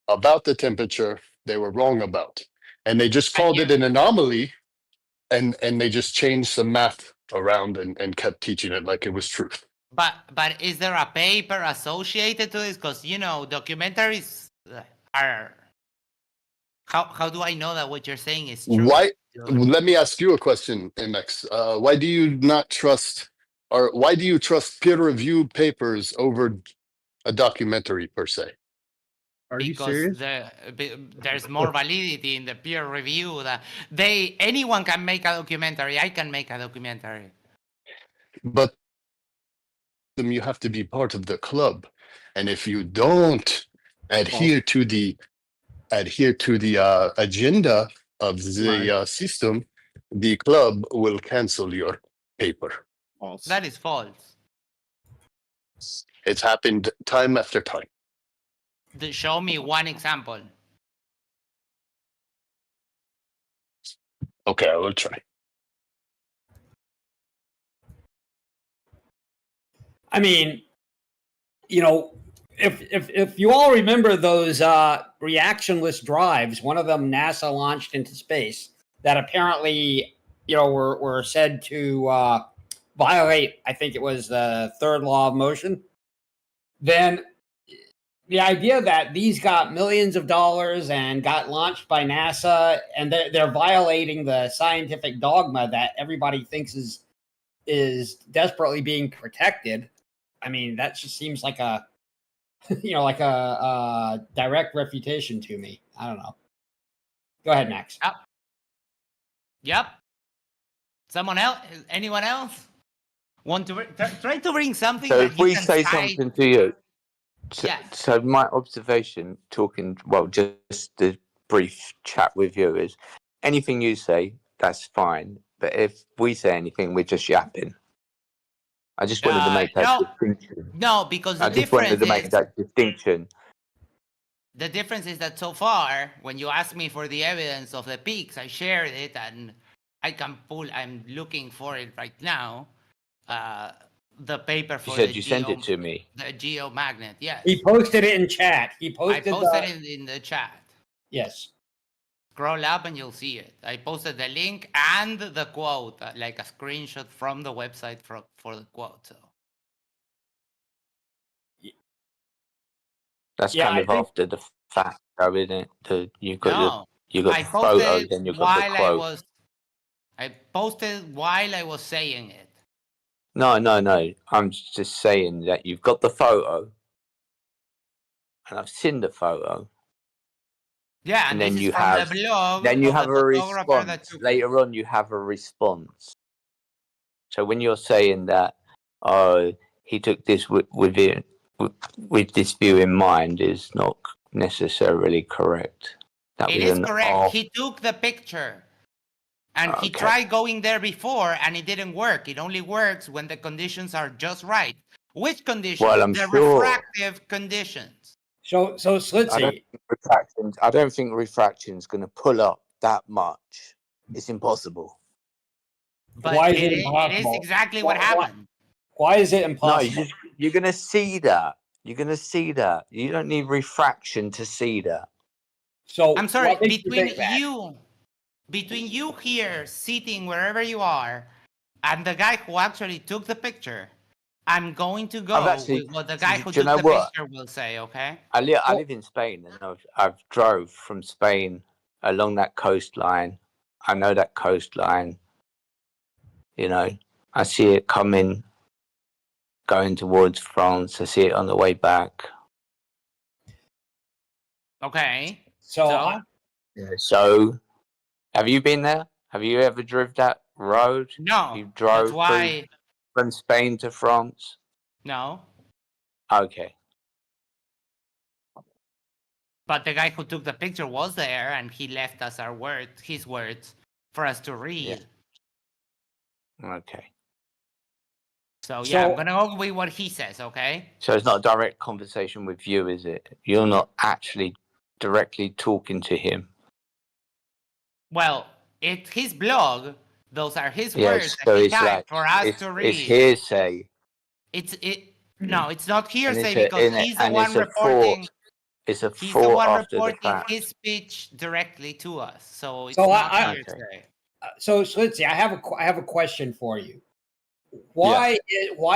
about the temperature they were wrong about, and they just called it an anomaly, and they just changed some math around and kept teaching it like it was truth. But is there a paper associated to this? Because documentaries are. How do I know that what you're saying is true? Why? Let me ask you a question, MX. Why do you not trust, or why do you trust peer-reviewed papers over a documentary per se? Are you Because serious? there's more validity in the peer review. That anyone can make a documentary. I can make a documentary. But you have to be part of the club, and if you don't adhere to the agenda of the system, the club will cancel your paper. That is false. It's happened time after time. Show me one example. Okay, I will try. I mean, if you all remember those reactionless drives, one of them NASA launched into space that apparently, were said to violate, I think it was the third law of motion. Then the idea that these got millions of dollars and got launched by NASA, and they're violating the scientific dogma that everybody thinks is desperately being protected. I mean, that just seems like a like a direct refutation to me. I don't know. Go ahead, Max. Yep. Someone else? Anyone else? Want to try to bring something? So that if you we can say cite? something to you, Yeah. so my observation, just the brief chat with you is, anything you say, that's fine. But if we say anything, we're just yapping. I just wanted to make that distinction. No, because I just wanted to make that distinction. The difference is that so far, when you ask me for the evidence of the peaks, I shared it, and I'm looking for it right now. The paper for You said you sent it to me. The geomagnet, yes. He posted it in chat. I posted it in the chat. Yes. Scroll up and you'll see it. I posted the link and the quote, like a screenshot from the website for the quote. So. That's kind of after the fact, though, isn't it? You got the photo, then you got the quote. I posted while I was saying it. No. I'm just saying that you've got the photo, and I've seen the photo. Yeah, and this then is you from have the blog then you of have the a photographer that response. took it. Later on, you have a response. So when you're saying that, he took this with this view in mind, is not necessarily correct. That It was is an correct. off. He took the picture. And he tried going there before, and it didn't work. It only works when the conditions are just right. Which conditions? Well, I'm the sure. refractive conditions. So Slitzy. I don't think refraction's going to pull up that much. It's impossible. But Why is it it impossible? is exactly what happened. Why is it No, impossible? you're going to see that. You're going to see that. You don't need refraction to see that. So I'm sorry, what makes you think that? between you here sitting wherever you are and the guy who actually took the picture, I'm going to go with what the guy who do you took know the what? picture will say, okay? I live in Spain, and I've drove from Spain along that coastline. I know that coastline. I see it coming, going towards France. I see it on the way back. Okay. So, So, have you been there? Have you ever driven that road? No. You That's drove why. from Spain to France? No. Okay. But the guy who took the picture was there, and he left us his words, for us to read. Okay. So yeah, I'm gonna go with what he says. Okay. So it's not a direct conversation with you, is it? You're not actually directly talking to him. Well, it's his blog. Those are his Yes, words so that he it's typed like for us to read. it's hearsay. No, it's not And hearsay it's because he's the one reporting. It's a He's the thought one after the reporting fact. his speech directly to us, so it's So not I hearsay. so Slitzy, I have a question for you. Why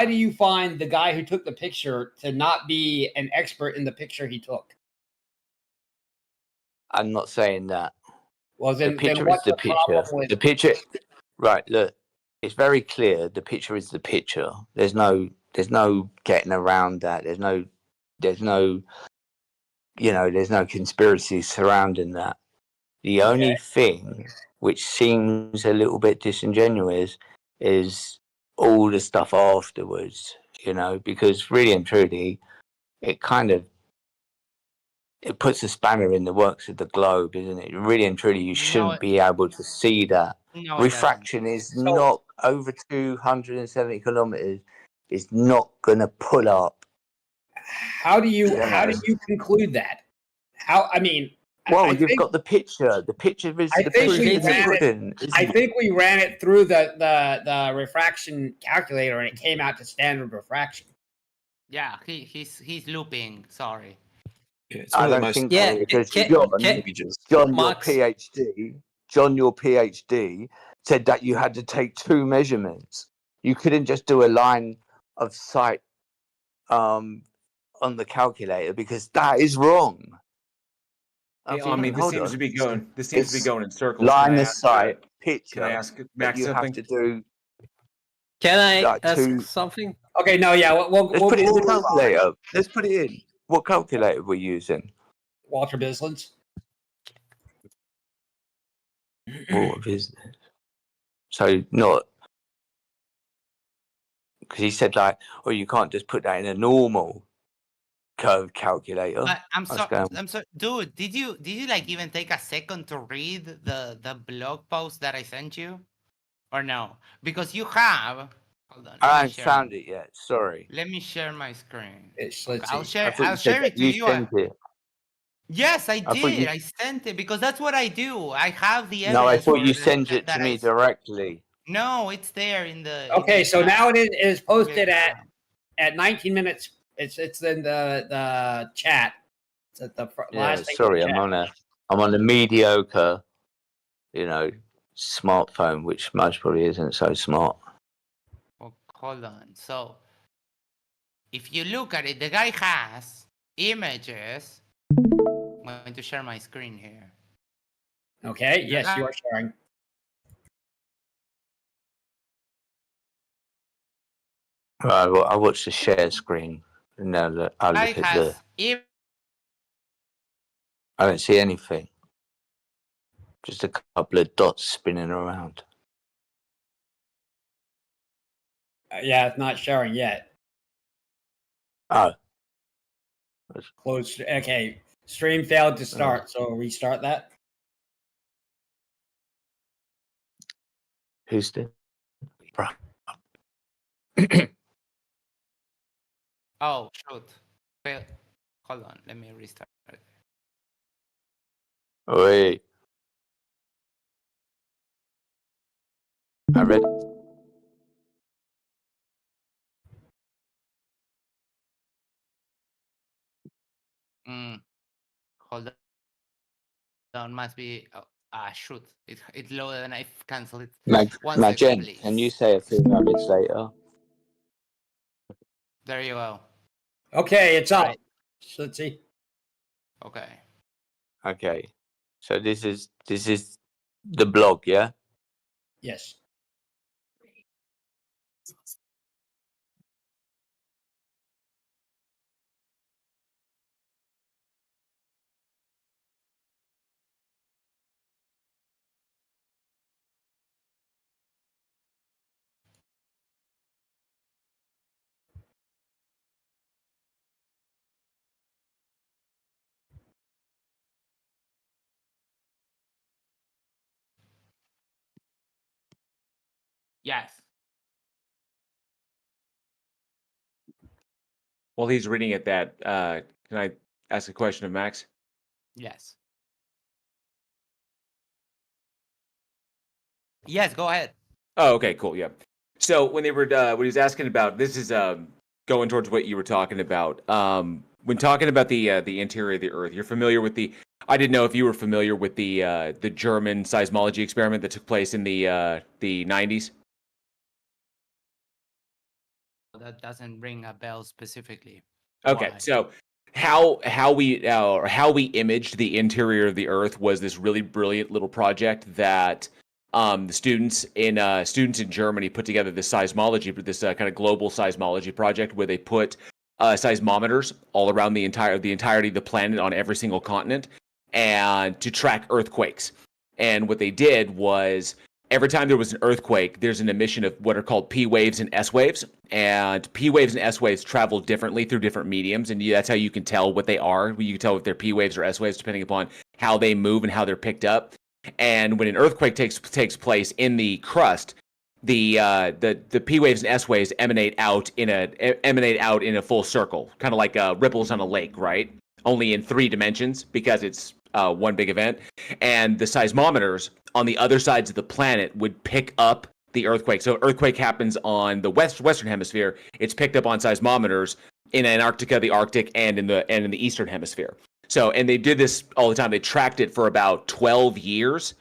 do you find the guy who took the picture to not be an expert in the picture he took? I'm not saying that. Well, The then picture is what's the the problem picture. with The picture, right? Look, it's very clear. The picture is the picture. There's no getting around that. There's no, there's no conspiracy surrounding that. The only thing which seems a little bit disingenuous is all the stuff afterwards. Because really and truly, it puts a spanner in the works of the globe, isn't it? Really and truly, you shouldn't be able to see that. No, it doesn't. Refraction is not over 270 kilometers. Is not gonna pull up. How do you conclude that? Well, you've got the picture. The picture is I the think proof we in the ran pudding. it. I think we ran it through the refraction calculator, and it came out to standard refraction. Yeah, he's looping. Sorry. I don't think so, because John, your PhD said that you had to take two measurements. You couldn't just do a line of sight on the calculator, because that is wrong. This seems to be going in circles. Line of sight, picture. Can I ask that Max you something? have to do. Can I like ask two- something? Okay, no, yeah, Let's put it in the calculator. Let's put it in. What calculator we're using? Walter Bislin's. Water business. So not because he said you can't just put that in a normal curve calculator. But I'm I was sorry, going, dude. Did you even take a second to read the blog post that I sent you, or no? Because you have. Hold on. I haven't found it yet. Sorry. Let me share my screen. Let's I'll see. I share. thought I'll you said share that it to you you. sent it. Yes, I I thought did. you- I sent it because that's what I do. I have the No, I evidence. thought for you the sent shit it that to me directly. No, it's there in the. Okay, so now it is posted Yeah. at 19 minutes. It's in the chat. It's at the last thing. Sorry, in the chat. I'm on a mediocre, smartphone, which most probably isn't so smart. Well, hold on. So, if you look at it, the guy has images. I'm going to share my screen here. Okay. Yes, you are sharing. Right, well, I watched the share screen. And now I'll Guy look at has I don't see anything. Just a couple of dots spinning around. Yeah, it's not sharing yet. Oh. Close. Okay. Stream failed to start, so restart that. Houston. Oh, shoot. Well, hold on. Let me restart it. Wait. I read. Hold on. Must be. Shoot. It loaded and I canceled it. One second, Jen, please. can you say a few moments later? There you go. Okay, it's up. Let's see. Okay. Okay. So this is the blog, yeah? Yes. Yes. While he's reading it, can I ask a question of Max? Yes. Yes, go ahead. Oh, okay, cool. Yeah. So when when he was asking about this is going towards what you were talking about. When talking about the interior of the Earth, you're familiar with the. I didn't know if you were familiar with the German seismology experiment that took place in the 90s. That doesn't ring a bell specifically. Okay, Why? so how we imaged the interior of the Earth was this really brilliant little project that the students in Germany put together this seismology, this kind of global seismology project where they put seismometers all around the entirety of the planet on every single continent, and to track earthquakes. And what they did was every time there was an earthquake, there's an emission of what are called P waves and S waves. And P waves and S waves travel differently through different mediums, and that's how you can tell what they are. You can tell if they're P waves or S waves depending upon how they move and how they're picked up. And when an earthquake takes place in the crust, the P waves and S waves emanate out in a full circle, kind of like ripples on a lake, right? Only in 3 dimensions because it's one big event. And the seismometers on the other sides of the planet would pick up the earthquake. So earthquake happens on the western hemisphere. It's picked up on seismometers in Antarctica, the Arctic, and in the eastern hemisphere. So, and they did this all the time. They tracked it for about 12 years.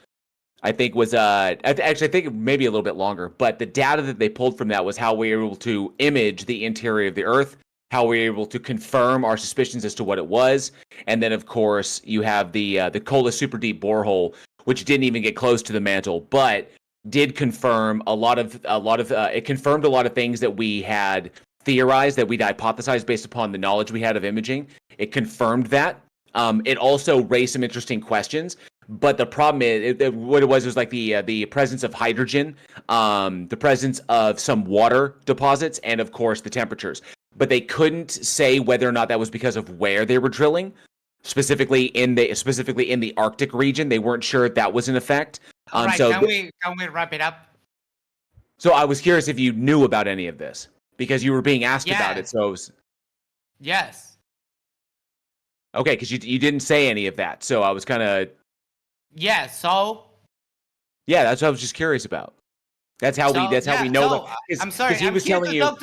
I think was actually I think maybe a little bit longer. But the data that they pulled from that was how we were able to image the interior of the Earth, how we were able to confirm our suspicions as to what it was, and then of course you have the Kola super deep borehole, which didn't even get close to the mantle, but did confirm it confirmed a lot of things that we had theorized, that we'd hypothesized based upon the knowledge we had of imaging. It confirmed that. It also raised some interesting questions, but the problem is what it was like the presence of hydrogen, the presence of some water deposits, and of course the temperatures. But they couldn't say whether or not that was because of where they were drilling. Specifically in the Arctic region, they weren't sure if that was an effect. All right, So can we wrap it up? So I was curious if you knew about any of this because you were being asked about it. So Yes. Okay, because you didn't say any of that, so I was kind of So yeah, that's what I was just curious about. That's how we know that. I'm sorry. He was telling you.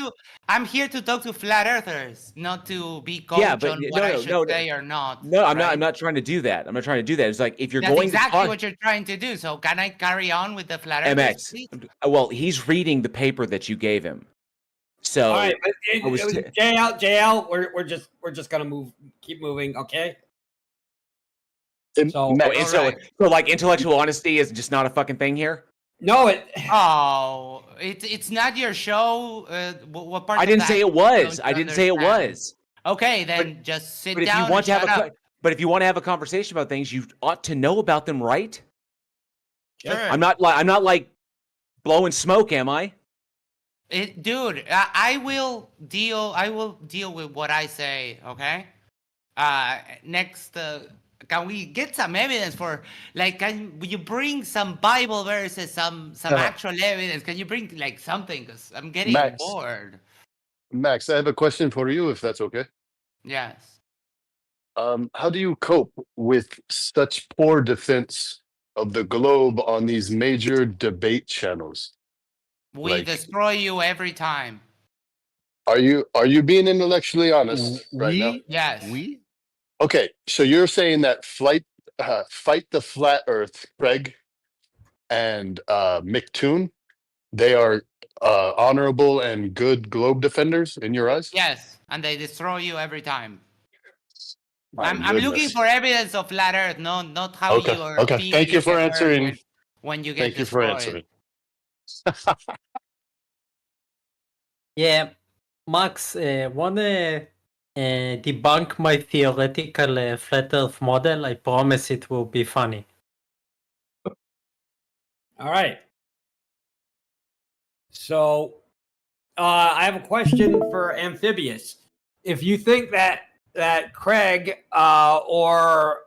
I'm here to talk to flat earthers, not to be coach Yeah, but on what I should say or not. No, I'm right? not. I'm not trying to do that. I'm not trying to do that. It's like if you're That's going exactly to talk, what you're trying to do. So can I carry on with the flat earthers? MX. Please? Well, he's reading the paper that you gave him. So all right, JL, we're just gonna keep moving, okay? So like intellectual honesty is just not a fucking thing here. No, it's not your show. What part? I didn't say it was. I didn't say it was. Okay, then just sit But if down. you want to and have shut up. but if you want to have a conversation about things, you ought to know about them, right? Sure. I'm not like blowing smoke, am I? Dude, I will deal with what I say. Okay. Next, can we get some evidence for can you bring some Bible verses, some actual evidence? Can you bring like something? Because I'm getting bored. Max, I have a question for you, if that's okay. Yes. How do you cope with such poor defense of the globe on these major debate channels? We destroy you every time. Are you being intellectually honest right now? Yes. Okay, so you're saying that fight the flat Earth, Craig and McToon, they are honorable and good globe defenders in your eyes? Yes, and they destroy you every time. My I'm looking goodness. for evidence of flat Earth, not how Okay, you are. okay. Thank you for answering. When you get Thank you for destroyed. answering. Yeah, Max, wanna debunk my theoretical flat Earth model? I promise it will be funny. All right. So I have a question for Amphibious. If you think that Craig or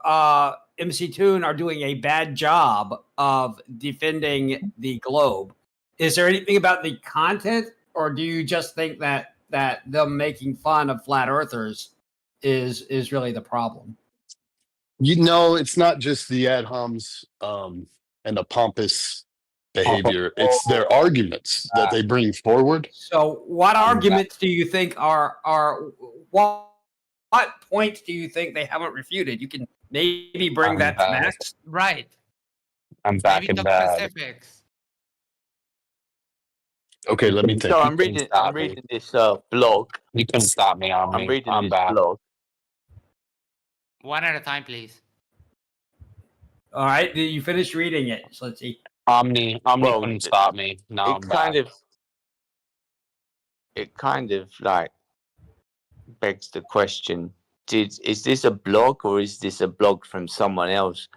MC Toon are doing a bad job of defending the globe, is there anything about the content, or do you just think that them making fun of flat earthers is really the problem? It's not just the ad homs and the pompous behavior. It's their arguments that they bring forward. So, what arguments do you think are what points do you think they haven't refuted? You can maybe bring that to Max. Right. I'm back Maybe in talk bad. specifics. Okay, let me think. So I'm reading this blog. You couldn't stop me on I'm me. reading I'm this back. blog. One at a time, please. All right, did you finish reading it? So let's see. Omni couldn't stop me. Now I'm back. It kind of like begs the question: is this a blog or is this a blog from someone else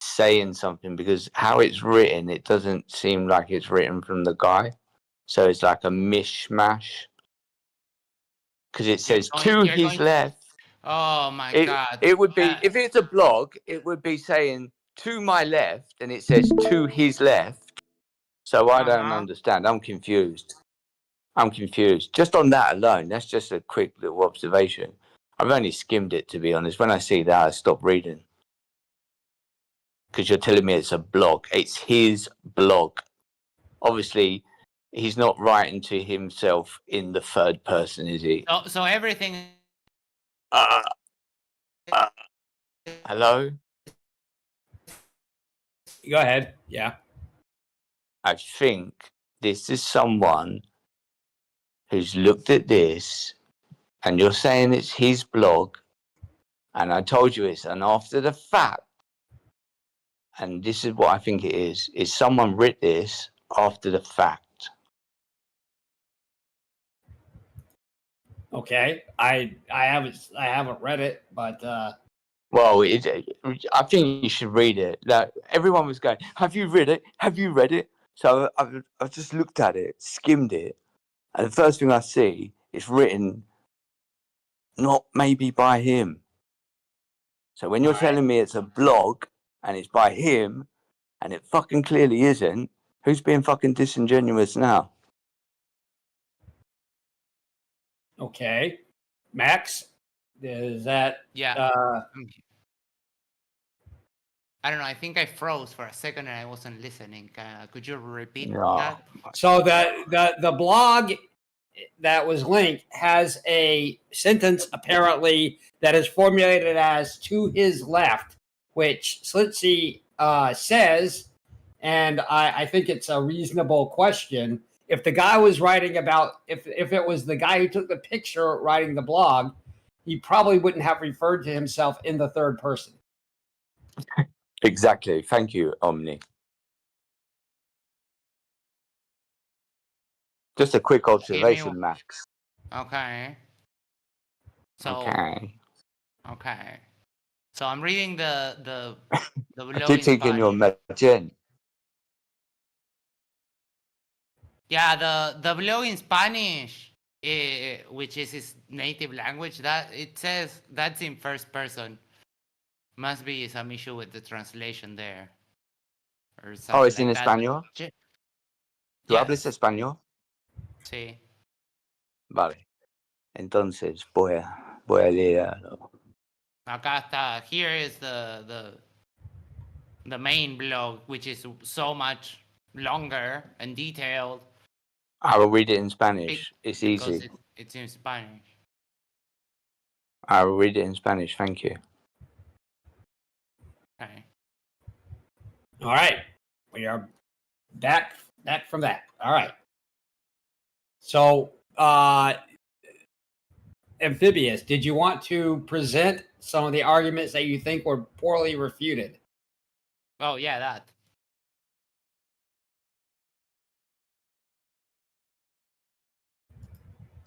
saying something? Because how it's written, it doesn't seem like it's written from the guy. So it's like a mishmash. Because it says to his left. Oh my God. It would be, if it's a blog, it would be saying to my left, and it says to his left. So I don't understand. I'm confused. Just on that alone, that's just a quick little observation. I've only skimmed it, to be honest. When I see that, I stop reading. Because you're telling me it's a blog. It's his blog. Obviously, he's not writing to himself in the third person, is he? So everything. Hello? Go ahead. Yeah. I think this is someone who's looked at this, and you're saying it's his blog, and I told you it's an after the fact, and this is what I think it is someone writ this after the fact. Okay. I haven't read it, but Well, I think you should read it. Like, everyone was going, have you read it? Have you read it? So I've just looked at it, skimmed it, and the first thing I see is written not maybe by him. So when you're telling me it's a blog and it's by him and it fucking clearly isn't, who's being fucking disingenuous now? okay. Max, is that Yeah. I don't know. I think I froze for a second and I wasn't listening. Could you repeat that? So the blog that was linked has a sentence apparently that is formulated as to his left, which Slitsy says, and I think it's a reasonable question. If the guy was writing about, if it was the guy who took the picture writing the blog, he probably wouldn't have referred to himself in the third person. Exactly. Thank you, Omni. Just a quick observation, Max. Okay. So. Okay. So I'm reading the I below keep in thinking you're Spanish. Magen. Yeah, the below in Spanish, which is his native language, that it says that's in first person. Must be some issue with the translation there. Or something Oh, it's like in that. español. ¿Tú hablas español? Sí. Vale. Entonces voy a leerlo. Acá está. Here is the main blog, which is so much longer and detailed. I will read it in Spanish. It's easy. It's in Spanish. I will read it in Spanish. Thank you. Okay. All right. We are back from that. All right. So, Amphibious, did you want to present some of the arguments that you think were poorly refuted? Oh, yeah, that.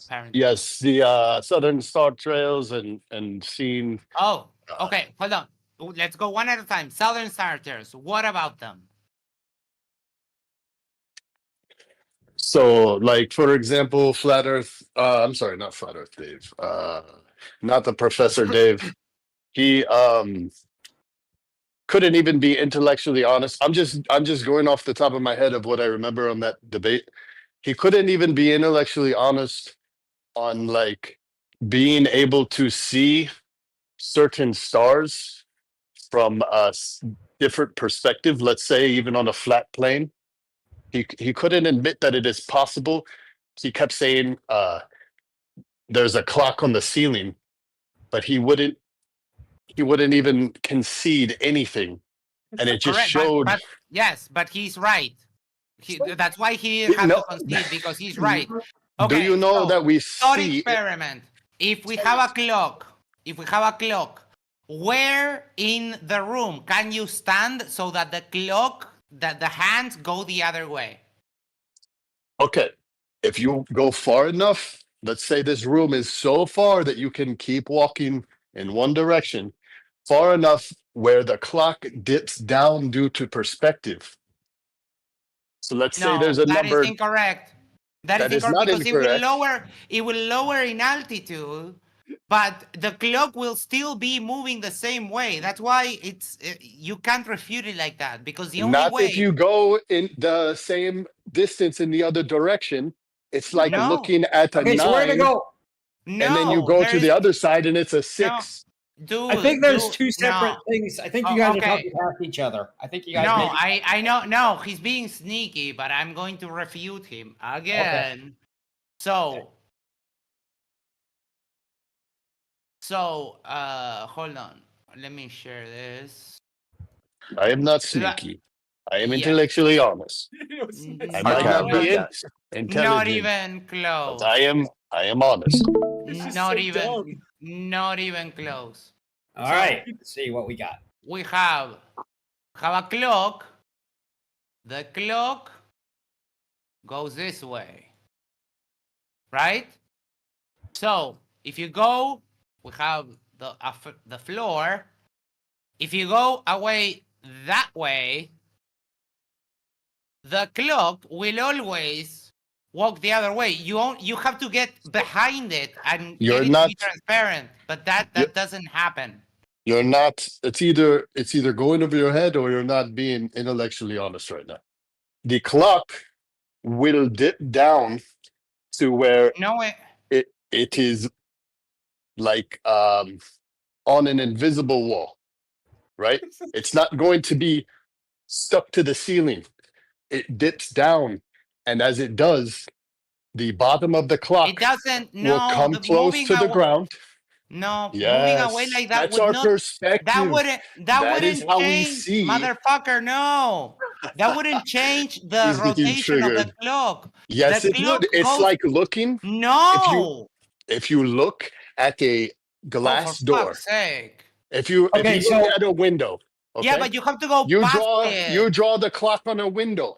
apparently. Yes, the Southern Star Trails and seeing. Oh, okay. Hold on. Let's go one at a time. Southern Starters. What about them? So, like for example, Flat Earth. I'm sorry, not Flat Earth Dave. Not the Professor Dave. He couldn't even be intellectually honest. I'm just going off the top of my head of what I remember on that debate. He couldn't even be intellectually honest on like being able to see certain stars from a different perspective. Let's say even on a flat plane. He couldn't admit that it is possible. He kept saying there's a clock on the ceiling, but he wouldn't even concede anything. And it just Correct, showed. but yes, but he's right. That's why he didn't have to concede, because he's right. Okay, Do you know so that we thought see experiment. If we have a clock, where in the room can you stand so that the hands go the other way? Okay, if you go far enough, let's say this room is so far that you can keep walking in one direction, far enough where the clock dips down due to perspective. So let's say there's a that number. is incorrect. That is is incorrect, not because incorrect. it will lower in altitude, but the clock will still be moving the same way. That's why you can't refute it like that, because the only Not way. if you go in the same distance in the other direction. It's like No. looking at a Okay, 9, so we're gonna go. and then you go to the other side and it's a 6. Dude, I think there's two separate things. I think you guys are talking past each other. I think you guys. No, maybe- I know. No, he's being sneaky, but I'm going to refute him again. So, hold on. Let me share this. I am not sneaky. I am Yeah. intellectually honest. I might Okay, not be okay. intelligent. Not even close. But I am honest. Not even close. All right, let's see what we got. We have a clock. The clock goes this way, right? So if you go, we have the floor. If you go away that way, the clock will always walk the other way. You have to get behind it and You're get it to not- be transparent, but that doesn't happen. You're not. It's either going over your head or you're not being intellectually honest right now. The clock will dip down to where it is like on an invisible wall, right? It's not going to be stuck to the ceiling. It dips down, and as it does, the bottom of the clock It doesn't. will come close to the ground. No, moving Yes, away like that that's would our not. perspective. That That wouldn't is how we change, see. motherfucker. No, that wouldn't change the He's getting rotation of the triggered. clock. Yes, The it would. clock It's goes- like looking. No. If you look at a glass for door, fuck's sake. if you look at a window, okay? Yeah, but you have to go You past draw it. you draw the clock on a window,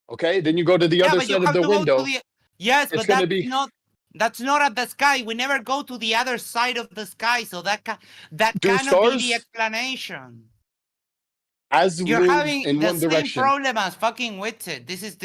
okay? Then you go to the other but you side of have the to go window. to the. Yes, It's but gonna that's be- not. That's not at the sky. We never go to the other side of the sky, so that Do cannot stars- be the explanation. As You're move having in the one same direction. problem as fucking Witted. This is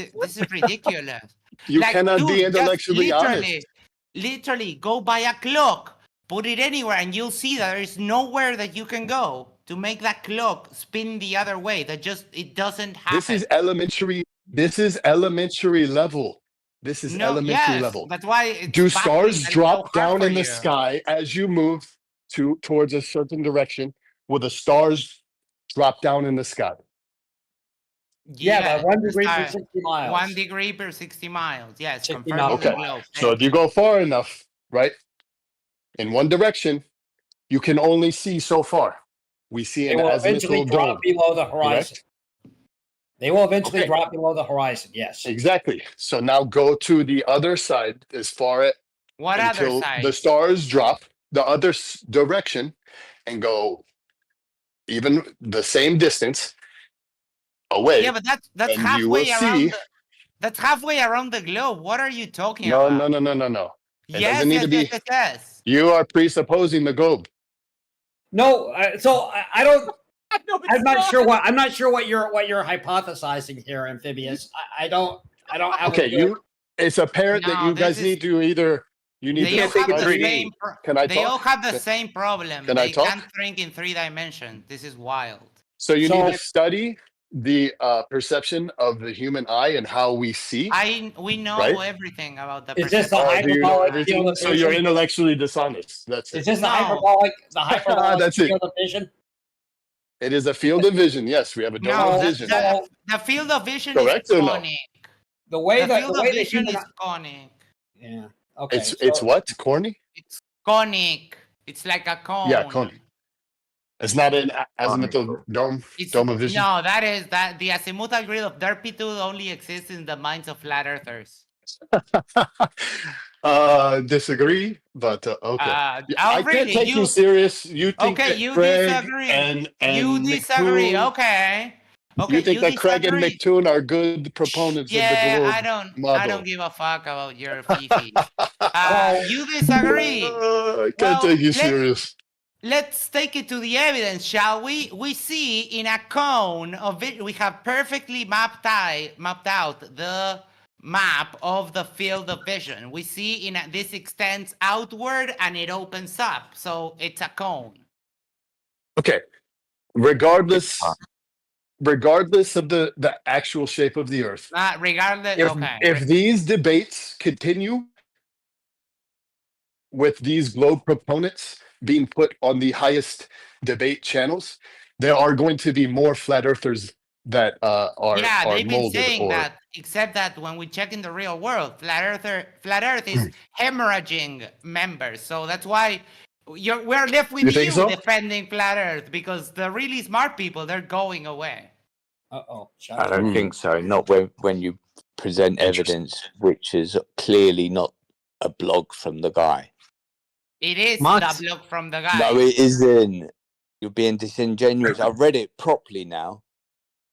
ridiculous. You Like, cannot dude, be just intellectually honest. Literally, go buy a clock, put it anywhere, and you'll see that there is nowhere that you can go to make that clock spin the other way. It doesn't happen. This is elementary. This is elementary level. This is elementary level. That's why it's Do baffling stars that it's so drop hard down for in the you. sky as you move towards a certain direction? Will the stars drop down in the sky? Yeah, but 1 the degree per star- 60 miles. 1 degree per 60 miles. Yes, 60 confirmed miles. in the Okay. globe. So if you go far enough, right, in one direction, you can only see so far. We see They an will eventually azimuthal drop dome. below the horizon. correct? They will eventually Okay. drop below the horizon. Yes. Exactly. So now go to the other side as far What other until side? the stars drop the other direction and go even the same distance away. Yeah, but that's and you halfway will around. see. That's halfway around the globe. What are you talking No, about? no, no, no, no, no. It Yes, doesn't need to be. yes. You are presupposing the globe. No, so I don't. I'm not sure what you're hypothesizing here, Amphibious. I don't have. Okay, it's apparent that No, you guys need to either They all have the same. Can I They all talk? have the same problem. Can I They talk? can't think in 3 dimensions. This is wild. So you need to study the perception of the human eye and how we see. We know right? everything about the Is this perception. the Oh, do you know hyperbolic everything? field of So you're vision? intellectually dishonest. That's it. Is this the hyperbolic That's it. field of vision? It is a field of vision. Yes, we have a dome No, of vision. the field of vision Correct is or no? conic. The way the that field the of way that vision human is conic. Yeah. Okay. It's what? Corny? Conic. It's like a cone. Yeah, corny. It's not an azimuthal dome of vision. No, that is that the azimuthal grid of Derpitude only exists in the minds of flat earthers. Disagree, but okay. I really? can't take you serious. You think Okay, that you Craig disagree. and You disagree. McToon- Okay. Okay. you think that Craig and disagree. McToon are good proponents of the Yeah, globe I model? don't give a fuck about your fifi. You disagree. I can't take you serious. Let's take it to the evidence, shall we? We see in a cone of it, we have perfectly mapped out the map of the field of vision. We see this extends outward and it opens up, so it's a cone. Okay. Regardless of the actual shape of the Earth, Regardless, if these debates continue with these globe proponents being put on the highest debate channels, there are going to be more flat earthers that are they've been molded. saying that, except that when we check in the real world, flat Earth is hemorrhaging members. So that's why we're left with You think so? defending flat Earth, because the really smart people, they're going away. I don't think so. Not when you present evidence which is clearly not a blog from the guy. It is Max? the block from the guy. No, it isn't. You're being disingenuous. I've read it properly now,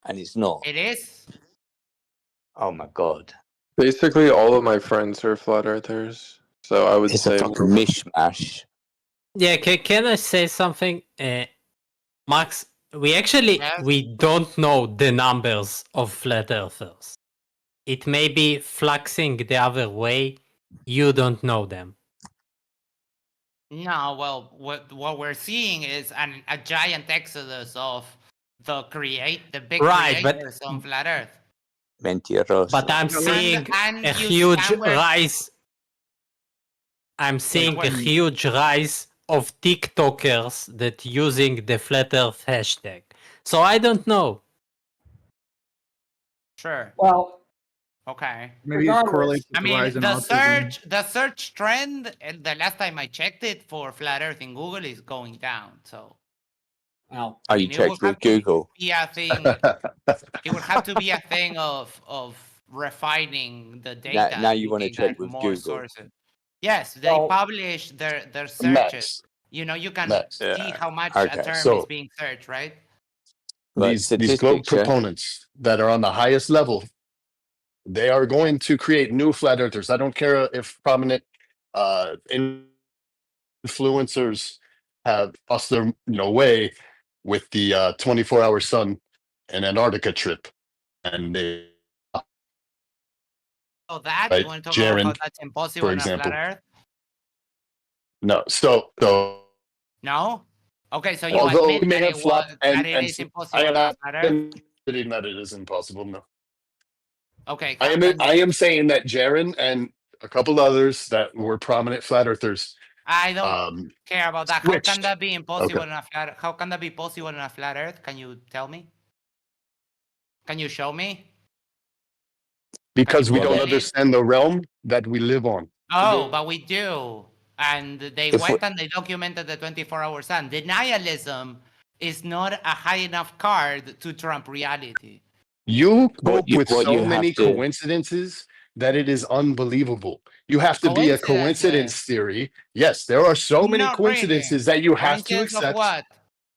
and it's not. It is. Oh my god! Basically, all of my friends are flat earthers, so I would It's say a fucking mishmash. Yeah, can I say something? Max, we don't know the numbers of flat earthers. It may be fluxing the other way. You don't know them. No, well, what we're seeing is a giant exodus of the big creators on flat Earth. Mentiroso. But I'm seeing and a you huge scam rise. I'm seeing a huge rise of TikTokers that using the flat Earth hashtag. So I don't know. Sure. Well, okay. Maybe it correlates with I the mean, rise in the autism. search trend, and the last time I checked it for flat Earth in Google, is going down. So. Wow. Oh, you checked with Google? Yeah, thing. It would have to be a thing of refining the data. Now you want to looking check at with more Google? sources. Yes, they publish their searches. Max. You know, you can Max. see how much Okay, a term so- is being searched, right? These globe proponents that are on the highest level, they are going to create new flat earthers. I don't care if prominent influencers have lost their way with the 24-hour sun and Antarctica trip, and they So that Right, you want to talk about how Jaren, that's impossible for on a flat example. Earth? no. So No. Okay, so you although admit we may that have it flopped was and that it is I impossible am on a not flat Earth. admitting that it is impossible. No, Okay. I am saying that Jaren and a couple others that were prominent flat earthers. I don't care about that. How switched. can that be impossible Okay. on a flat? How can that be possible on a flat Earth? Can you tell me? Can you show me? Because we don't Well, understand the realm that we live on. Oh, but we do. And they If went we- and they documented the 24-hour sun. Denialism is not a high enough card to trump reality. You cope with what so you many have to- coincidences that it is unbelievable. You have to be a Coincidences? coincidence theory. Yes, there are so many Not coincidences really. that you have to Coincidence accept. Of what?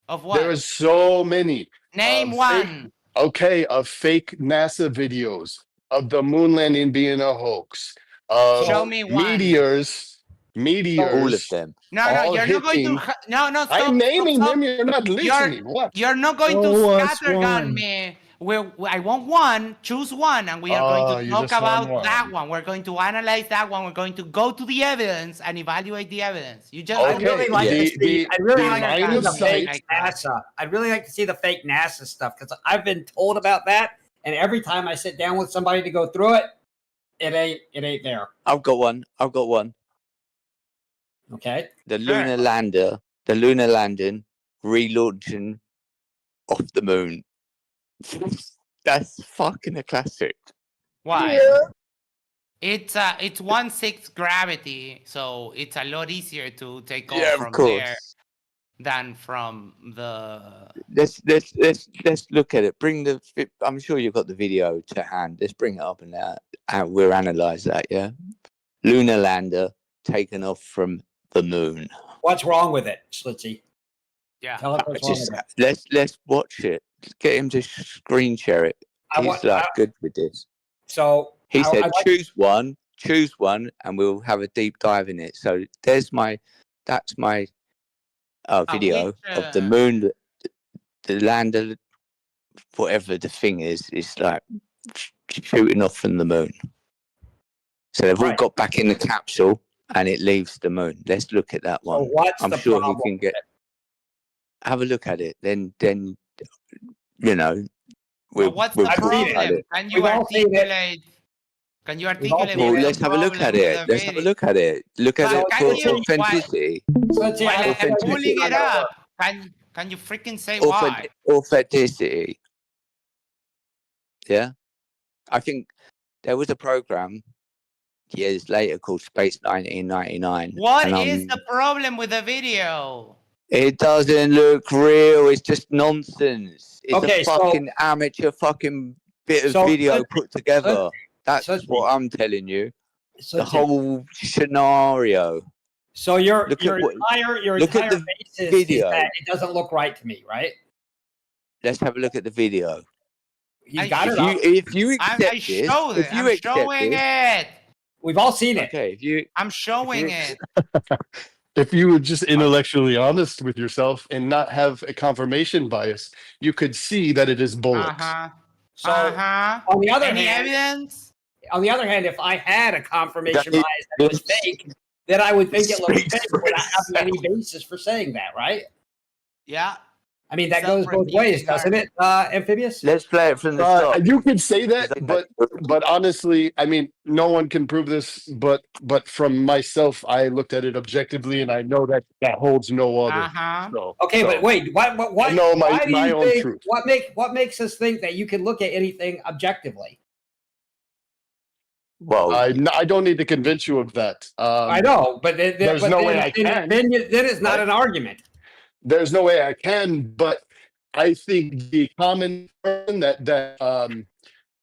Of what? There are so many. Name of one. Of fake NASA videos, of the moon landing being a hoax, of Show me one. meteors All of meteors them. No, all you're not going hitting. to. No, stop. I'm naming stop. them. You're not listening. What? You're not going to Show us scattergun one. me. I want one. Choose one, and we are going to You talk just want about that one. one. We're going to analyze that one. We're going to go to the evidence and evaluate the evidence. You just. I'd really like to see. I'd really the like line to of see the fake sight. NASA. I'd really like to see the fake NASA stuff because I've been told about that, and every time I sit down with somebody to go through it, it ain't there. I've got one. Okay. The lunar lander, the lunar landing, relaunching off the moon. That's fucking a classic. Why? It's 1/6 gravity, so it's a lot easier to take off Yeah, of from course. there than from the. Let's look at it. I'm sure you've got the video to hand. Let's bring it up and we'll analyze that. Yeah, lunar lander taken off from the moon. What's wrong with it, Slitsy? Yeah. Tell us what's wrong with it. Let's watch it. Get him to screen share it. He's good with this. So he said, choose one, and we'll have a deep dive in it. So that's my video of the moon, the lander, whatever the thing is like shooting off from the moon. So they've all got back in the capsule and it leaves the moon. Let's look at that one. So what's I'm the sure he problem can get. Have a look at it. Then What's the problem? Can you articulate? Can you articulate? Well, let's have a look at it. Let's have a look at it. Look at it for authenticity. While I'm pulling it up, can you freaking say why? Authenticity. Yeah, I think there was a program years later called Space 1999. What is the problem with the video? It doesn't look real. It's just nonsense. It's a fucking amateur fucking bit of video put together. That's what I'm telling you. The whole scenario. So your Look at entire the basis video. is that it doesn't look right to me, right? Let's have a look at the video. He's got it. If you accept I this, showed it. if you I'm accept showing this, it. We've all seen it. Okay, I'm showing it. If you were just intellectually honest with yourself and not have a confirmation bias, you could see that it is bullets. So on the other hand, evidence? On the other hand, if I had a confirmation bias that was fake, then I would think it looked fake without having any basis for saying that, right? Yeah. I mean, that goes both ways, doesn't it, Amphibious? Let's play it from the start. You could say that, but honestly, I mean, no one can prove this. But from myself, I looked at it objectively, and I know that holds no other. But wait, what? No, why do my you own think? truth. What makes us think that you can look at anything objectively? Well, I don't need to convince you of that. I know, but there's no way I can. Then it's not an argument. There's no way I can, but I think the common person that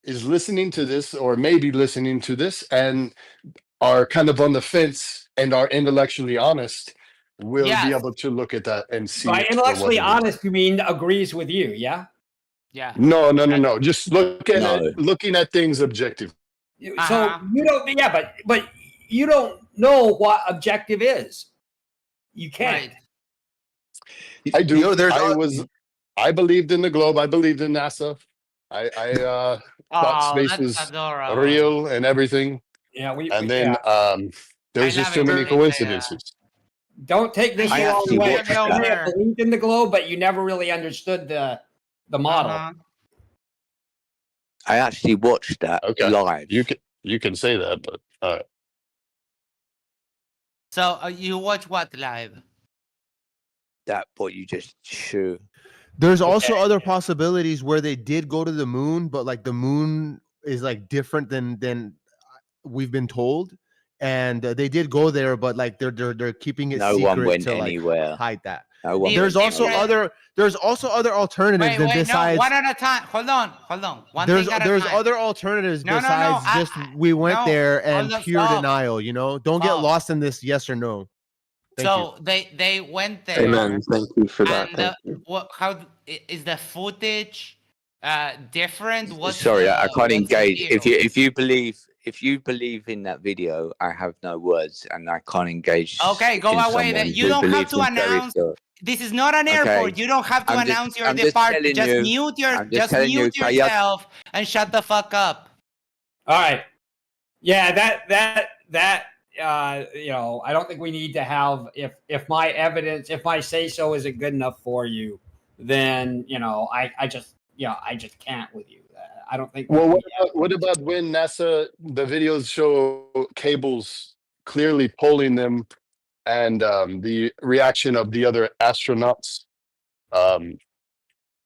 is listening to this, or maybe listening to this, and are kind of on the fence and are intellectually honest, will be able to look at that and see. By it for intellectually what it is. honest, you mean agrees with you? Yeah. Yeah. No. Just looking at things objectively. So you don't. Yeah, but you don't know what objective is. You can't. I do. I believed in the globe. I believed in NASA. I thought space was real and everything. Yeah, there's just too many coincidences. Don't take this the wrong way. You may have believed in the globe, but you never really understood the model. I actually watched that live. You can say that, but all right. So you watch what live? That what you just show. There's also other possibilities where they did go to the moon, but like the moon is like different than we've been told, and they did go there, but like they're keeping it No secret one went to anywhere. like hide that. No one There's went also anywhere. other alternatives than besides. No, one at a time. Hold on. One There's thing at a time. other alternatives No, besides just we went there and hold on, pure stop. denial. You know, don't get lost in this yes or no. So they went there. Amen. Thank you for that. And how is the footage different? What's Sorry, I can't engage. If you believe if you believe in that video, I have no words and I can't engage. Okay, go in away. someone Then you who don't have believes to in fairy announce. tale. This is not an Okay. airport. You don't have to announce your I'm just departure. telling Just you. mute just telling you, yourself and shut the fuck up. All right. Yeah, that you know, I don't think we need to have if my evidence, if my say so isn't good enough for you, then you know, I just can't with you. I don't think. Well, what about when NASA the videos show cables clearly pulling them, and the reaction of the other astronauts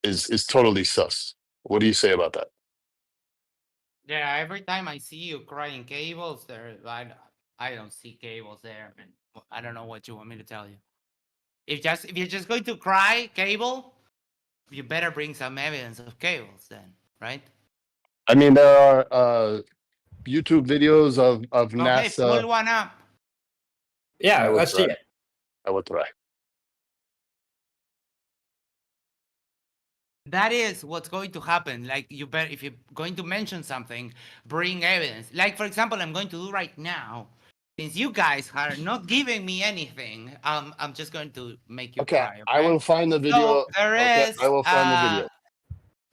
is totally sus. What do you say about that? Yeah, every time I see you crying cables, I don't see cables there, man. I don't know what you want me to tell you. If you're just going to cry cable, you better bring some evidence of cables then, right? I mean, there are YouTube videos of Okay, NASA. pull one up. Yeah, I will let's see try. it. I will try. That is what's going to happen. Like if you're going to mention something, bring evidence. Like for example, I'm going to do right now. Since you guys are not giving me anything, I'm just going to make you Okay, cry. Okay? I will find the video. So Okay, I will find the video.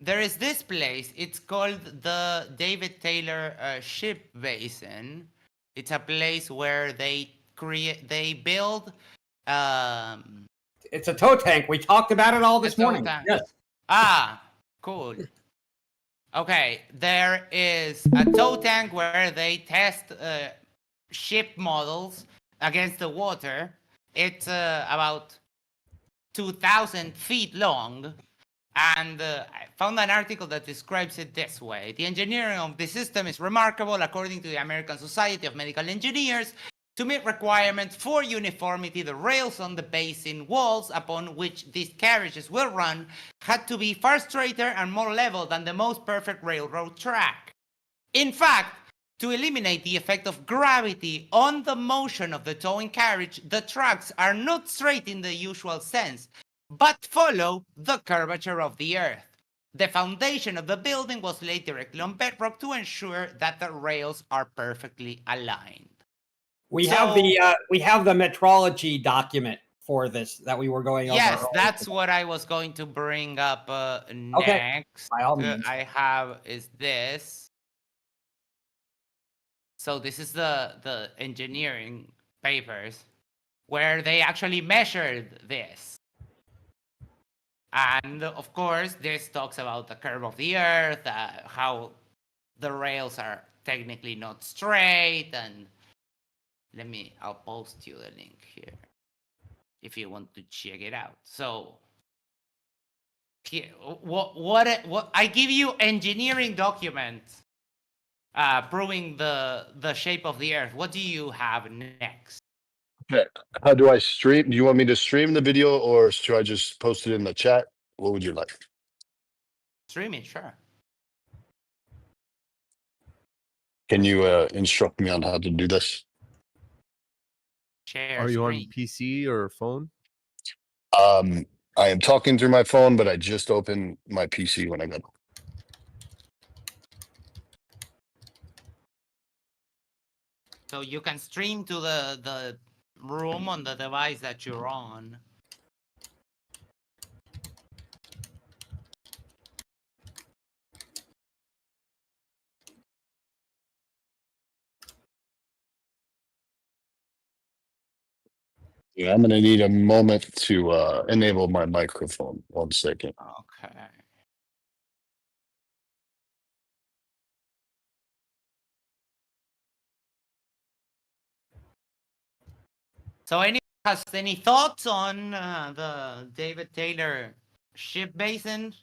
There is this place. It's called the David Taylor Ship Basin. It's a place where they build. It's a tow tank. We talked about it all this morning. Tank. Yes. Ah, cool. Okay, there is a tow tank where they test ship models against the water. It's about 2,000 feet long. And I found an article that describes it this way. The engineering of the system is remarkable, according to the American Society of Medical Engineers. To meet requirements for uniformity, the rails on the basin walls upon which these carriages will run had to be far straighter and more level than the most perfect railroad track. In fact, to eliminate the effect of gravity on the motion of the towing carriage, the tracks are not straight in the usual sense, but follow the curvature of the earth. The foundation of the building was laid directly on bedrock to ensure that the rails are perfectly aligned. We have the metrology document for this that we were going over. Yes, that's what I was going to bring up next. Okay. By all means. I have is this. So this is the engineering papers where they actually measured this. And of course, this talks about the curve of the earth, how the rails are technically not straight, and I'll post you the link here if you want to check it out. So here, what I give you engineering documents proving the shape of the earth. What do you have next? Okay. How do I stream? Do you want me to stream the video, or should I just post it in the chat? What would you like? Stream it, sure. Can you instruct me on how to do this? Share Are you on screen. PC or phone? I am talking through my phone, but I just opened my PC when I got. So you can stream to the room on the device that you're on. Yeah, I'm gonna need a moment to enable my microphone. 1 second. Okay. So anyone has any thoughts on the David Taylor Ship Basin?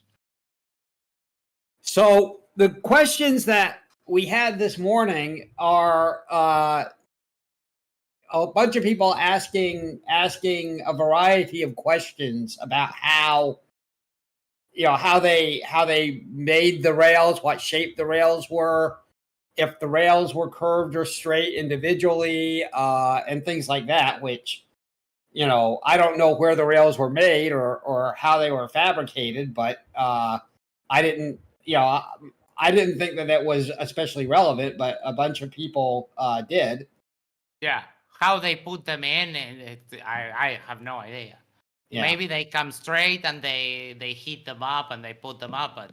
So the questions that we had this morning are a bunch of people asking a variety of questions about how they made the rails, what shape the rails were, if the rails were curved or straight individually, and things like that, which, I don't know where the rails were made or how they were fabricated, but I didn't, I didn't think that was especially relevant, but a bunch of people did. Yeah, how they put them in, and I have no idea. Yeah. Maybe they come straight and they heat them up and they put them up, but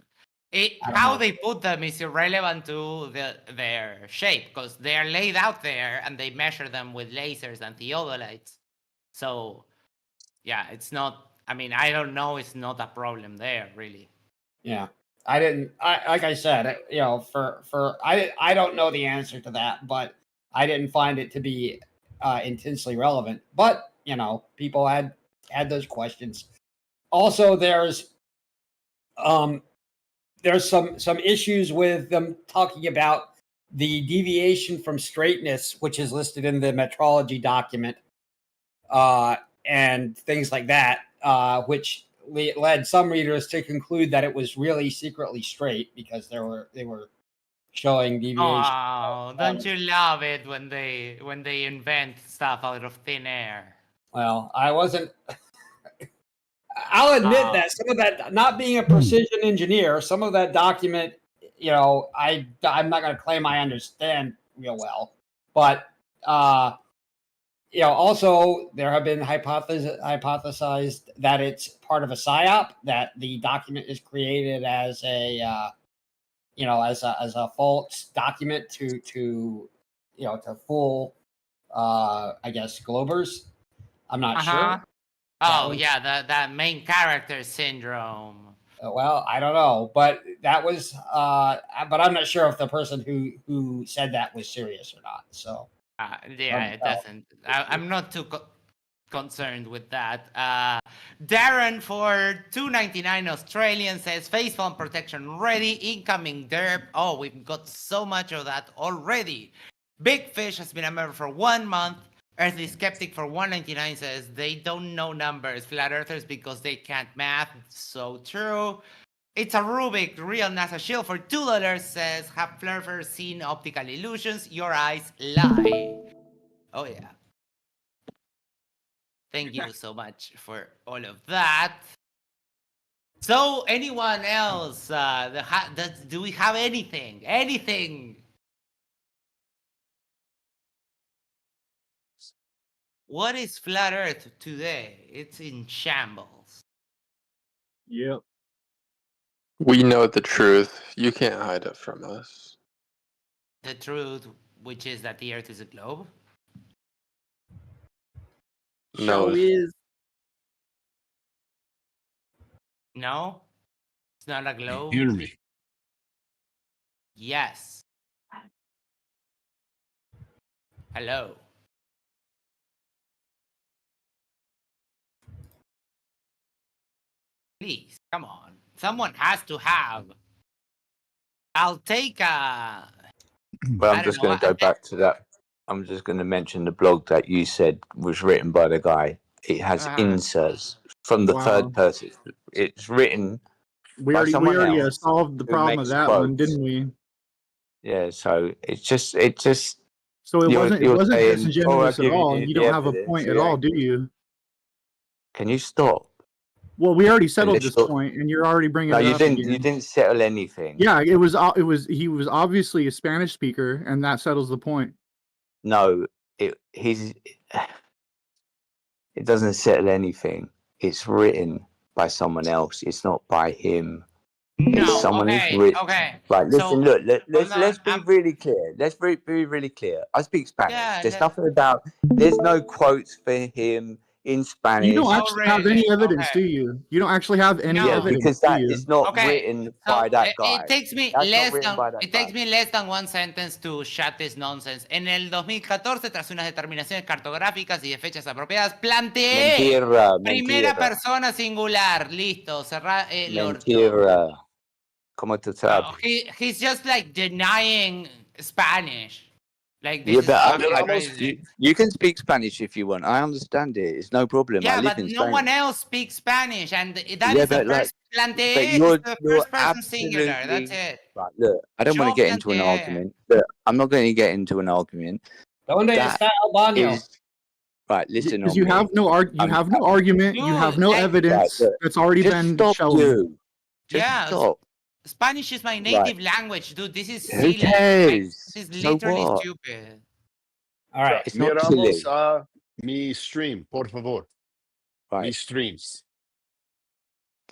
I don't how know. they put them is irrelevant to their shape because they are laid out there and they measure them with lasers and theodolites. So yeah, it's not. I mean, I don't know. It's not a problem there, really. Yeah. I didn't. Like I said, you know, I don't know the answer to that, but I didn't find it to be intensely relevant. But you know, people had those questions. Also, there's some issues with them talking about the deviation from straightness, which is listed in the metrology document, and things like that, which led some readers to conclude that it was really secretly straight because they were showing deviation. Oh, don't you love it when they invent stuff out of thin air? Well, I wasn't. I'll admit that some of that, not being a precision engineer, some of that document, you know, I'm not going to claim I understand real well, but you know, also there have been hypothesized that it's part of a psyop, that the document is created as a you know, as a false document to you know, to fool I guess Globers. I'm not sure. Oh yeah, that main character syndrome. Well, I don't know, but that was but I'm not sure if the person who said that was serious or not. So yeah, it doesn't. I'm not too concerned with that. Darren for 2.99 Australian says facephone protection ready, incoming derp. Oh, we've got so much of that already. Big Fish has been a member for 1 month. Earthly Skeptic for 1.99 says they don't know numbers, flat earthers, because they can't math. So true. It's a Rubik, real NASA shield for $2 says, have Flurfer seen optical illusions? Your eyes lie. Oh yeah. Thank you so much for all of that. So anyone else? Do we have anything? Anything? What is flat Earth today? It's in shambles. Yep. We know the truth. You can't hide it from us. The truth, which is that the Earth is a globe? No. is. No? It's not a globe? Hear me. Yes. Hello. Please, come on. Someone has to have. I'll take a. Well, I I'm don't just know, going to go back to that. I'm just going to mention the blog that you said was written by the guy. It has inserts from the third person. It's written We by already someone else solved the who problem of makes that one, quotes. didn't we? Yeah, so it just. So it wasn't you're saying, disingenuous I've at given all. you You the don't have a evidence, point at you all, ain't- do you? Can you stop? Well, we already settled Unless this you're- point, and you're already bringing No, it you up didn't. again. You didn't settle anything. Yeah, it was. He was obviously a Spanish speaker, and that settles the point. No, it doesn't settle anything. It's written by someone else. It's not by him. No, It's someone who's okay, written. okay. Right, listen, So, look, let's on, be really clear. Let's be really clear. I speak Spanish. Yeah, There's nothing about. There's no quotes for him in Spanish. You don't actually have any evidence, do you? You don't actually have any Yeah, evidence, because do that you? is not Okay, written by that guy. It takes me That's not less written than by that guy. less than one sentence to shut this nonsense. En el 2014, tras unas determinaciones cartográficas y de fechas apropiadas, planteé Mentira, primera mentira. persona singular. Listo, cerrá el orto. Mentira. ¿Cómo tú sabes? He's just like denying Spanish. Like this Yeah, is but fucking crazy. you can speak Spanish if you want. I understand it. It's no problem. I Yeah, live but in no Spain. one else speaks Spanish, and that Yeah, is the but, like, first planteé but is you're the first person singular. absolutely That's it. right. Look, I don't want Yo to get into an planteé. argument. Look, I'm not going to get into an argument. ¿Dónde That está el baño? is right. Listen, Because on you me. have no argument. You have no evidence Right, look, that's already just been stop shown. you. Just Yeah, stop. Spanish is my native language, dude. This is Who silly. Like, cares? this is So literally what? stupid. All right. It's not Miramos silly. a mi stream, por favor. Mi Right. streams.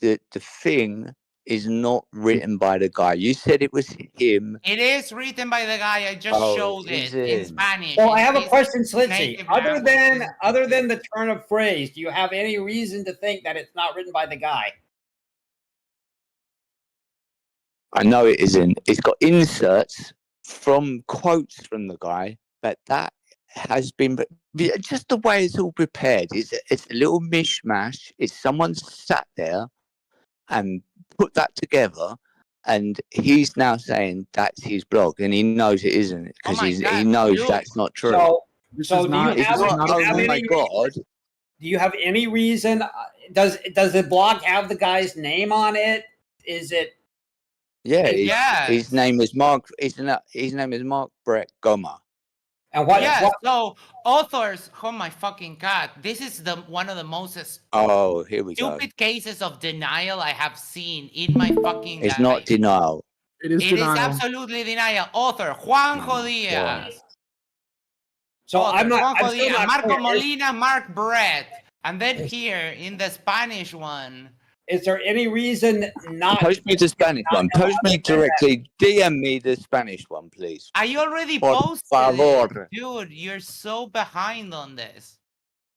The thing is not written by the guy. You said it was him. It is written by the guy. I just Oh, showed is it in it? Spanish. Well, I in have a his question, Slitsy. native Other language. than the turn of phrase, do you have any reason to think that it's not written by the guy? I know it isn't. It's got inserts from quotes from the guy, but that has been just the way it's all prepared. It's a little mishmash. It's someone sat there and put that together, and he's now saying that's his blog, and he knows it isn't because he knows that's not true. So do you have oh my any god! Do you have any reason? Does the blog have the guy's name on it? Is it? Yeah, his name is Mark. His name is Mark Brett Gomer. And what? Yes. So authors, oh my fucking god, this is one of the most Oh, here we go. stupid cases of denial I have seen in my fucking It's life. not denial. It is It denial. is absolutely denial. Author Juanjo Diaz. So Author, I'm Juanjo still Diaz, not Marco clear. Molina, Mark Brett, and then here in the Spanish one. Is there any reason not? Post me the Spanish one. Post me directly. DM me the Spanish one, please. I already Por posted favor. it. Dude, you're so behind on this.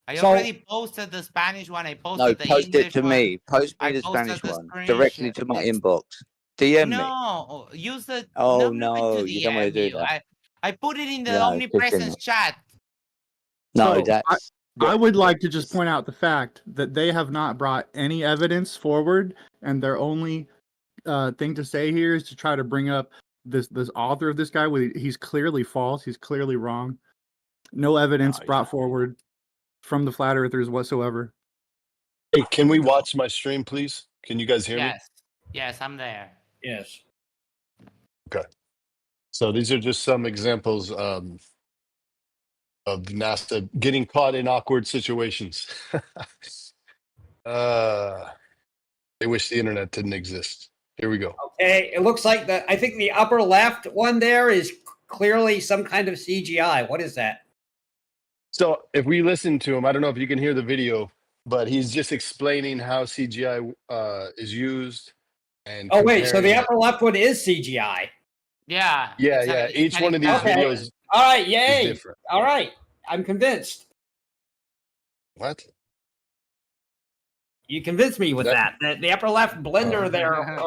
I So- already posted the Spanish one. I posted No, the post English it to one. me. Post I me the posted Spanish the one directly to my inbox. DM me. No, use the. Oh I'm not no, going to you don't want to DM do you. that. I put it in the No, omnipresence chat. No, So, that's. I would like to just point out the fact that they have not brought any evidence forward, and their only thing to say here is to try to bring up this author of this guy. He's clearly false. He's clearly wrong. No evidence brought forward from the flat earthers whatsoever. Hey, can we watch my stream, please? Can you guys hear me? Yes. Yes, I'm there. Yes. Okay. So these are just some examples of NASA getting caught in awkward situations. They wish the internet didn't exist. Here we go. Okay, it looks like I think the upper left one there is clearly some kind of CGI. What is that? So if we listen to him, I don't know if you can hear the video, but he's just explaining how CGI is used. And Oh wait, so the comparing- upper left one is CGI. Yeah. yeah. Each one of these Okay. videos. All right, yay! different. All right, I'm convinced. What? You convinced me with that. The upper left blender there,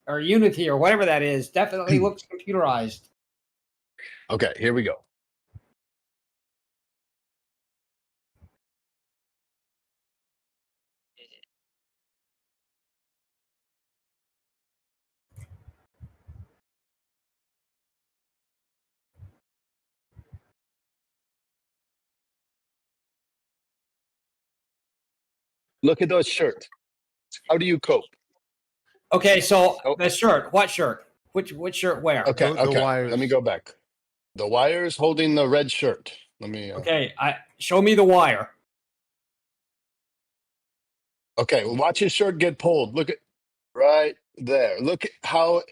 or Unity, or whatever that is, definitely looks computerized. Okay, here we go. Look at those shirts. How do you cope? Okay, so the shirt. What shirt? Which shirt? Where? Okay, Let me go back. The wires holding the red shirt. Let me. Okay, show me the wire. Okay, well, watch his shirt get pulled. Look at right there. Look at how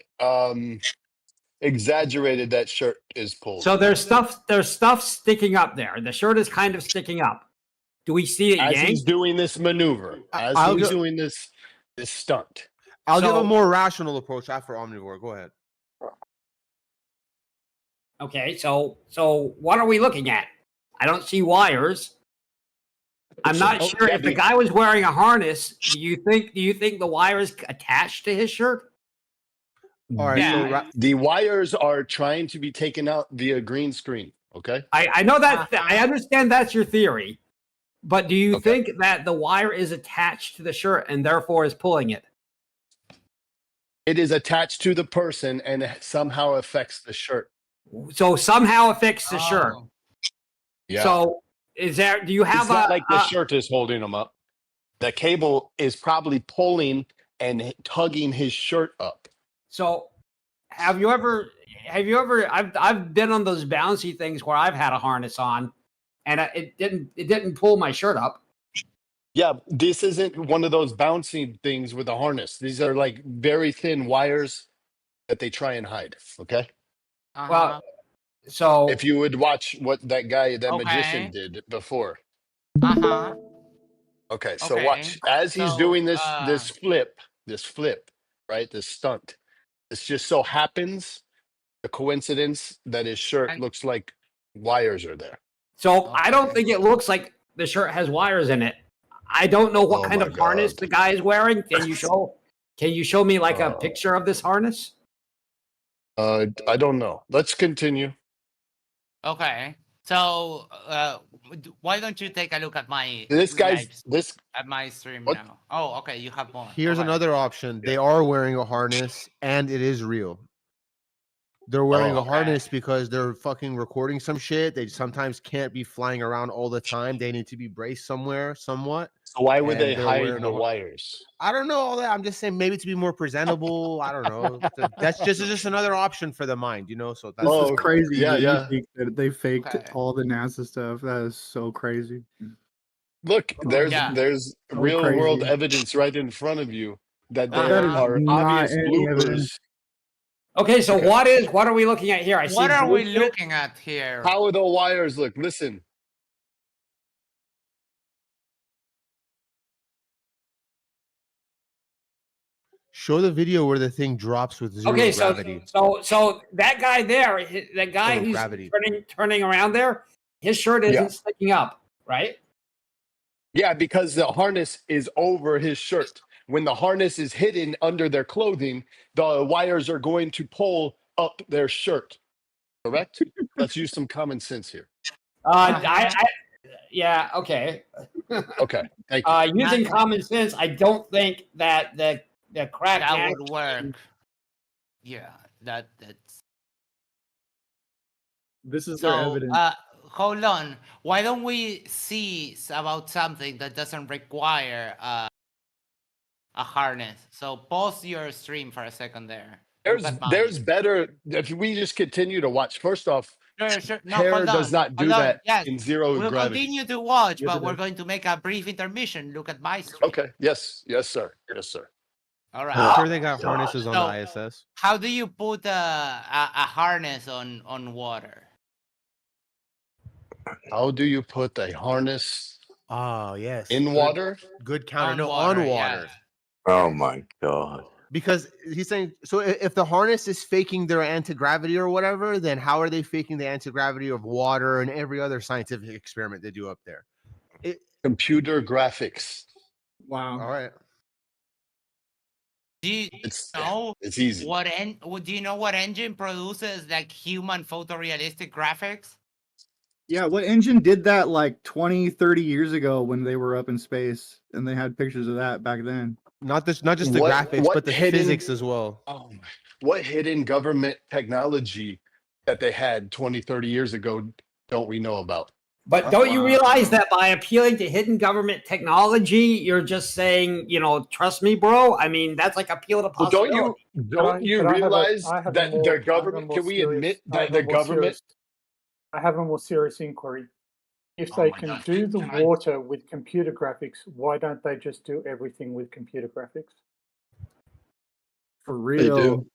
exaggerated that shirt is pulled. So there's stuff sticking up there. The shirt is kind of sticking up. Do we see it As yank? he's doing this maneuver, as I'll he's go- doing this stunt. I'll give So- a more rational approach after Omnivore. Go ahead. Okay, so what are we looking at? I don't see wires. I'm not sure if the guy was wearing a harness. Do you think the wire is attached to his shirt? All right. The, the wires are trying to be taken out via green screen. Okay. I know that. I understand that's your theory, but do you think that the wire is attached to the shirt and therefore is pulling it? It is attached to the person and it somehow affects the shirt. So somehow affects the shirt. Yeah. So is there? Do you have it's not like the shirt is holding him up. The cable is probably pulling and tugging his shirt up. So have you ever I've been on those bouncy things where I've had a harness on and it didn't pull my shirt up. Yeah, this isn't one of those bouncing things with a harness. These are like very thin wires that they try and hide. Okay. Well, so If you would watch what that guy, that magician Okay. did before. Uh-huh. Okay, so Okay. watch as he's So, doing this flip, right? This stunt. This just so happens the coincidence that his shirt looks like wires are there. So I don't think it looks like the shirt has wires in it. I don't know what Oh kind my of harness God. the guy is wearing. Can you show? Can you show me like a picture of this harness? I don't know. Let's continue. okay. So, why don't you take a look at my This guy's live this at my stream what? now? Oh, okay. You have more. Here's Okay. another option. They are wearing a harness and it is real. They're wearing a Oh. harness because they're fucking recording some shit. They sometimes can't be flying around all the time. They need to be braced somewhere, somewhat. So why would and they they're wearing hide the a har- wires? I don't know all that. I'm just saying maybe to be more presentable. I don't know. That's just another option for the mind, you know. So that's This is Oh, crazy yeah, that you yeah. think that they faked Okay. all the NASA stuff. That is so crazy. Look, Yeah. there's So real world crazy. evidence right in front of you that That there is are not obvious any evidence. bloopers. Okay, so Okay. what are we looking at here? I see What are we blueprint. looking at here? How are the wires look? Listen. show the video where the thing drops with zero Okay, so gravity. so that guy there, that guy Oh, who's gravity. turning around there, his shirt isn't Yeah. sticking up, right? Yeah, because the harness is over his shirt. When the harness is hidden under their clothing, the wires are going to pull up their shirt. Correct? Let's use some common sense here. Yeah, okay. Okay, thank you. Using common sense, I don't think that the crack That would work. Yeah, that's This is their so. evidence. Hold on. Why don't we see about something that doesn't require a harness? So pause your stream for a second there. Look at mine. There's better if we just continue to watch. First off, Sure. No, hair hold on. does not do Hold on. that Yes. in zero We'll gravity. continue to watch, Yes, but it we're is. going to make a brief intermission. Look at my stream. Okay. Yes, sir. Yes, sir. All right. I'm sure they got harnesses on So, the ISS. how do you put a harness on water? How do you put a harness Oh, yes. in water? Good counter. On No, water, on yeah. water. Oh my god. Because he's saying, so if the harness is faking their anti-gravity or whatever, then how are they faking the anti-gravity of water and every other scientific experiment they do up there? Computer graphics. Wow. All right. Do you know it's easy. Do you know what engine produces like human photorealistic graphics? Yeah, what engine did that like 20, 30 years ago when they were up in space and they had pictures of that back then? Not just the What- graphics, what but the hidden- physics as well. Oh my. What hidden government technology that they had 20, 30 years ago don't we know about? But don't you realize that by appealing to hidden government technology, you're just saying, trust me, bro? I mean, that's like appeal to Well, possibility. don't you realize that the government, can we admit that the government, I have a more serious inquiry. If Oh they my can God, do the can I- water with computer graphics, why don't they just do everything with computer graphics? For they real. do.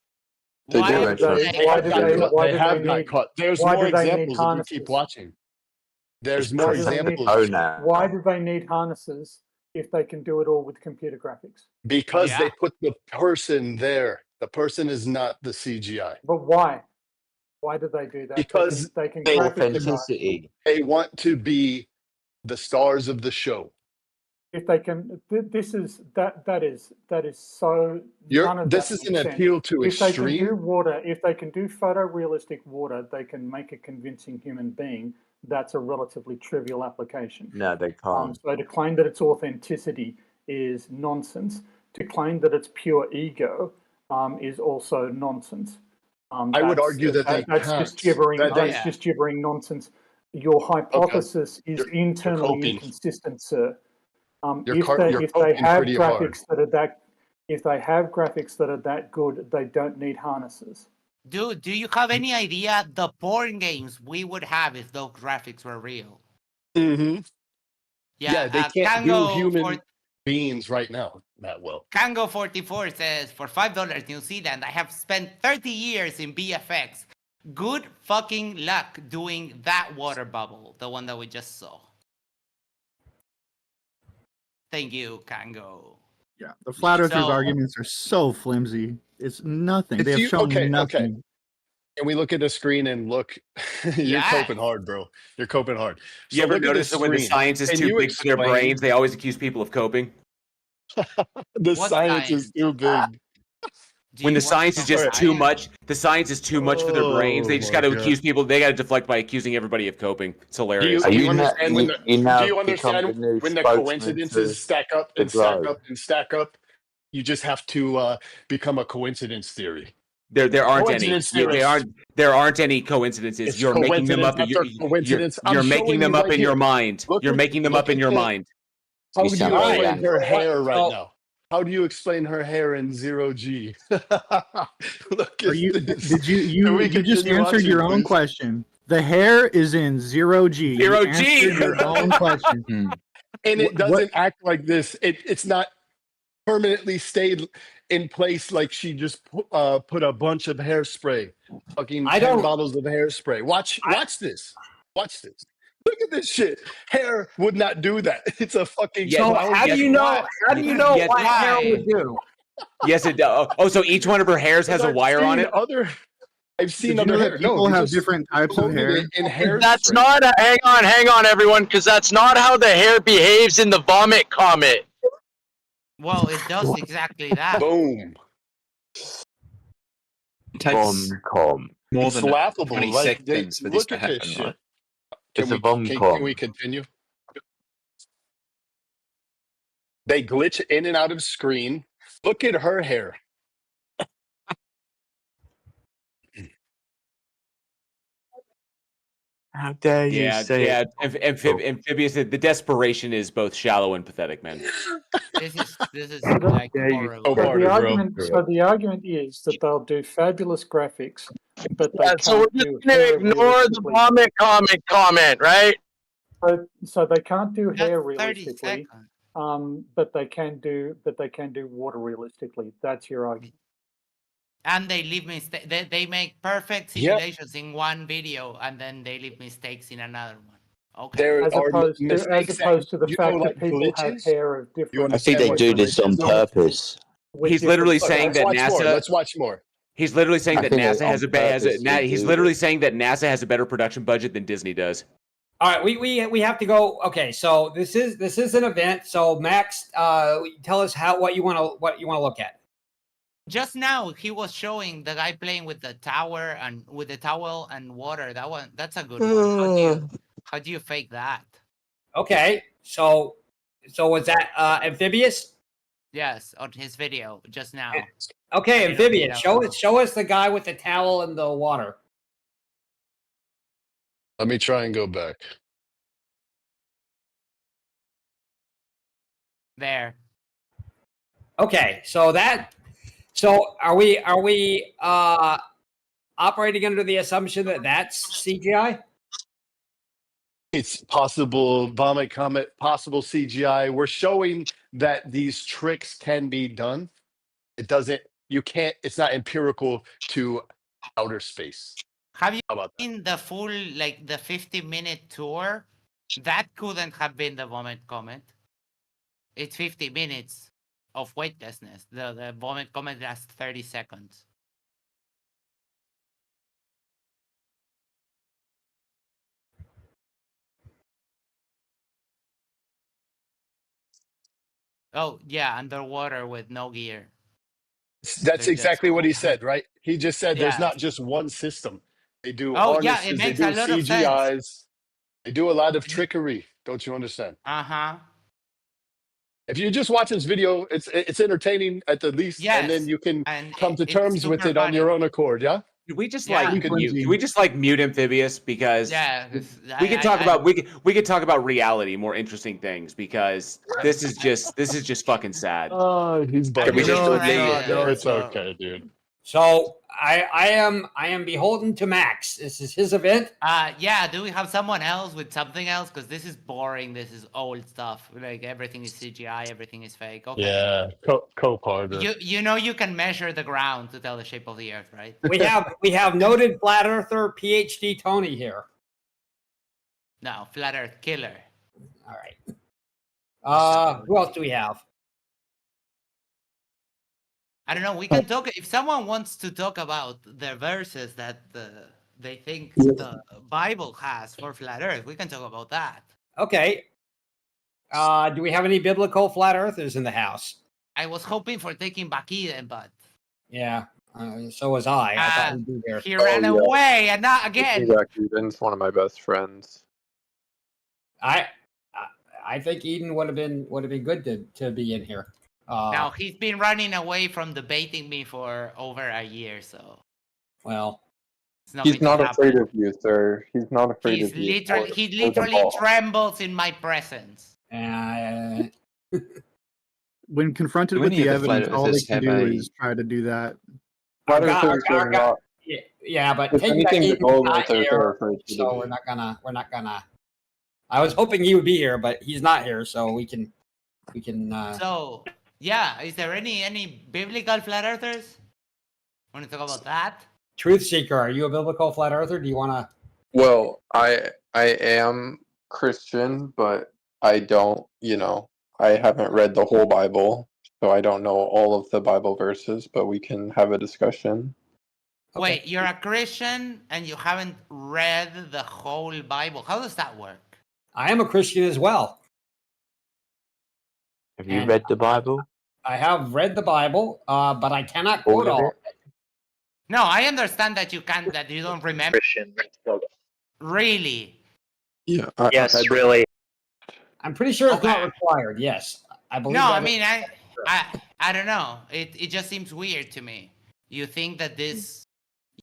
They Why do. do they- Why do they? Why They do have they got need? caught. There's why more do they need examples if you harnesses? keep watching. There's Why more do they need- examples. Why do they need harnesses if they can do it all with computer graphics? Because Yeah. they put the person there. The person is not the CGI. But why? Why do they do that? Because they can they- graphic the guy. Authenticity. They want to be the stars of the show. If they can, this is that is so. None of This that is an makes sense. appeal to If they can do extreme. water, if they can do photorealistic water, they can make a convincing human being. That's a relatively trivial application. No, they can't. So to claim that it's authenticity is nonsense. To claim that it's pure ego is also nonsense. I would argue that they that's can't. just gibbering. That That's they- just gibbering nonsense. Your hypothesis is You're internally coping. inconsistent, sir. You're If they coping have pretty hard. graphics that are that, if they have graphics that are that good, they don't need harnesses. Do you have any idea the porn games we would have if those graphics were real? Mm-hmm. Yeah, they can't do Kango human beings right now that well. Kango 44 says for $5 New Zealand, I have spent 30 years in BFX. Good fucking luck doing that water bubble, the one that we just saw. Thank you, Kango. Yeah, the flat earthers' So- arguments are so flimsy. It's nothing. They have If you- shown okay, nothing. And we look at the screen and look, you're Yes. coping hard, bro. You're coping hard. You ever look at the notice that when the screen. science is Can too you big for their explain- brains, they always accuse people of coping? The What science is too big. When the science is just too much, the science is too much for their brains. They just Oh got to my God. accuse people. They got to deflect by accusing everybody of coping. It's hilarious. Do you you understand when you- the, you now do you become understand the new when the spokesman coincidences to stack up the and stack globe? up and stack up? You just have to become a coincidence theory. There aren't any. Coincidence There aren't any coincidences. It's You're making them up. coincidence after coincidence. I'm You're showing making them you up right in your here. mind. Look You're at- making them look up in at your the- mind. How You do you sound very explain her angry. hair right So- now? How do you explain her hair in 0G? Look Are at you? this. Did you? Can we You just continue answered watching, your own please? question. The hair is in 0G. You 0G. answered your own question. And it What- doesn't act like this. It's not permanently stayed in place like she just put a bunch of hairspray, fucking I 10 don't- bottles of hairspray. Watch this. Watch this. Look at this shit. Hair would not do that. It's a fucking Yeah, So cloud. how do yes, you know? why? How do you know Yes, what hair why? would do? Yes, it does. Oh, so each one of her hairs has a I've wire on seen it. I've seen Did you other know hair. that people they have just different types of coated hair? it in hair. That's not hang on, everyone, because that's not how the hair behaves in the vomit comet. Well, it does exactly that. Boom. It takes Vom-com. more It's than laughable. 20 Like, seconds for this look to at this happen, shit. right? It's a Can vom-com. we continue? They glitch in and out of screen. Look at her hair. How dare you Yeah, say yeah. it? Amphibious. The desperation is both shallow and pathetic, man. This is like dare you horrible. go So Party, the bro. argument, so the argument is that they'll do fabulous graphics, but they Yeah, can't so we're do just gonna hair ignore the realistically. vomit comet comment, right? So they can't do hair That's 30 realistically, seconds. but they can do water realistically. That's your argument. And they leave mistakes. They make perfect Yeah. simulations in one video, and then they leave mistakes in another one. Okay. There As are opposed to mistakes the you fact know, that like people have glitches. hair of different. I think they do this on purpose. with He's different literally styles. saying Let's that watch more. NASA. Let's watch more. He's literally saying I that think NASA on has purpose they He's do literally this. saying that NASA has a better production budget than Disney does. All right, we have to go. Okay, so this is an event. So Max, tell us what you want to look at. Just now, he was showing the guy playing with the tower and with the towel and water. That's a good one. How do you fake that? Okay, so was that amphibious? Yes, on his video just now. Okay, I don't amphibious. know. Show us the guy with the towel and the water. Let me try and go back. There. Okay, so are we operating under the assumption that that's CGI? It's possible vomit comet, possible CGI. We're showing that these tricks can be done. It's not empirical to outer space. Have you How about that? seen the full, like the 50-minute tour? That couldn't have been the vomit comet. It's 50 minutes of weightlessness. The vomit comet lasts 30 seconds. Oh, yeah, underwater with no gear. That's They're exactly just- what he said, right? He just said there's Yeah. not just one system. They do Oh, yeah, harnesses, it they makes do a lot of sense. CGIs. They do a lot of trickery. Don't you understand? Uh-huh. If you just watch this video, it's entertaining at the least, and then Yes, you can and come to it's terms with super it on your funny. own accord. Yeah. Can we just Yeah. like mute? Can we just like mute amphibious because Yeah, we could talk about we could talk about reality, more interesting things because this is just fucking sad. Oh, he's Can we bugging. just No, leave it? it's okay, dude. So I am beholden to Max. This is his event. Yeah. Do we have someone else with something else? Because this is boring. This is old stuff. Like everything is CGI. Everything is fake. Okay. Yeah, co-partner. You know you can measure the ground to tell the shape of the Earth, right? We have noted flat earther PhD Tony here. No, flat Earth killer. All right. Who else do we have? I don't know. We can talk if someone wants to talk about the verses that they think the Bible has for flat Earth. We can talk about that. Okay. Do we have any biblical flat earthers in the house? I was hoping for taking Bakiden, but Yeah. So was I. I thought he'd be here. he ran away, and not again. Eden's one of my best friends. I think Eden would have been good to be in here. Now he's been running away from debating me for over a year, so well, He's not afraid of you, sir. He's not afraid he of literally trembles in my presence. When confronted Do with any the of the flat evidence, all they earthers can have do a- is try to do that. Yeah, but If taking back anything, the Eden's goal not is here, afraid to so do we're not gonna. I was hoping he would be here, but he's not here, so we can. So yeah, is there any biblical flat earthers? Want to talk about that? Truth Seeker, are you a biblical flat earther? Do you want to? Well, I am Christian, but I don't, I haven't read the whole Bible, so I don't know all of the Bible verses, but we can have a discussion. Wait, you're a Christian and you haven't read the whole Bible. How does that work? I am a Christian as well. Have you read the Bible? I have read the Bible, but I cannot quote all of it. No, I understand that you can't, that you don't remember. Christian. Really? Yeah. Yes, really. I'm pretty sure it's not required. Yes, I believe. No, that I mean, I don't know. It just seems weird to me. You think that this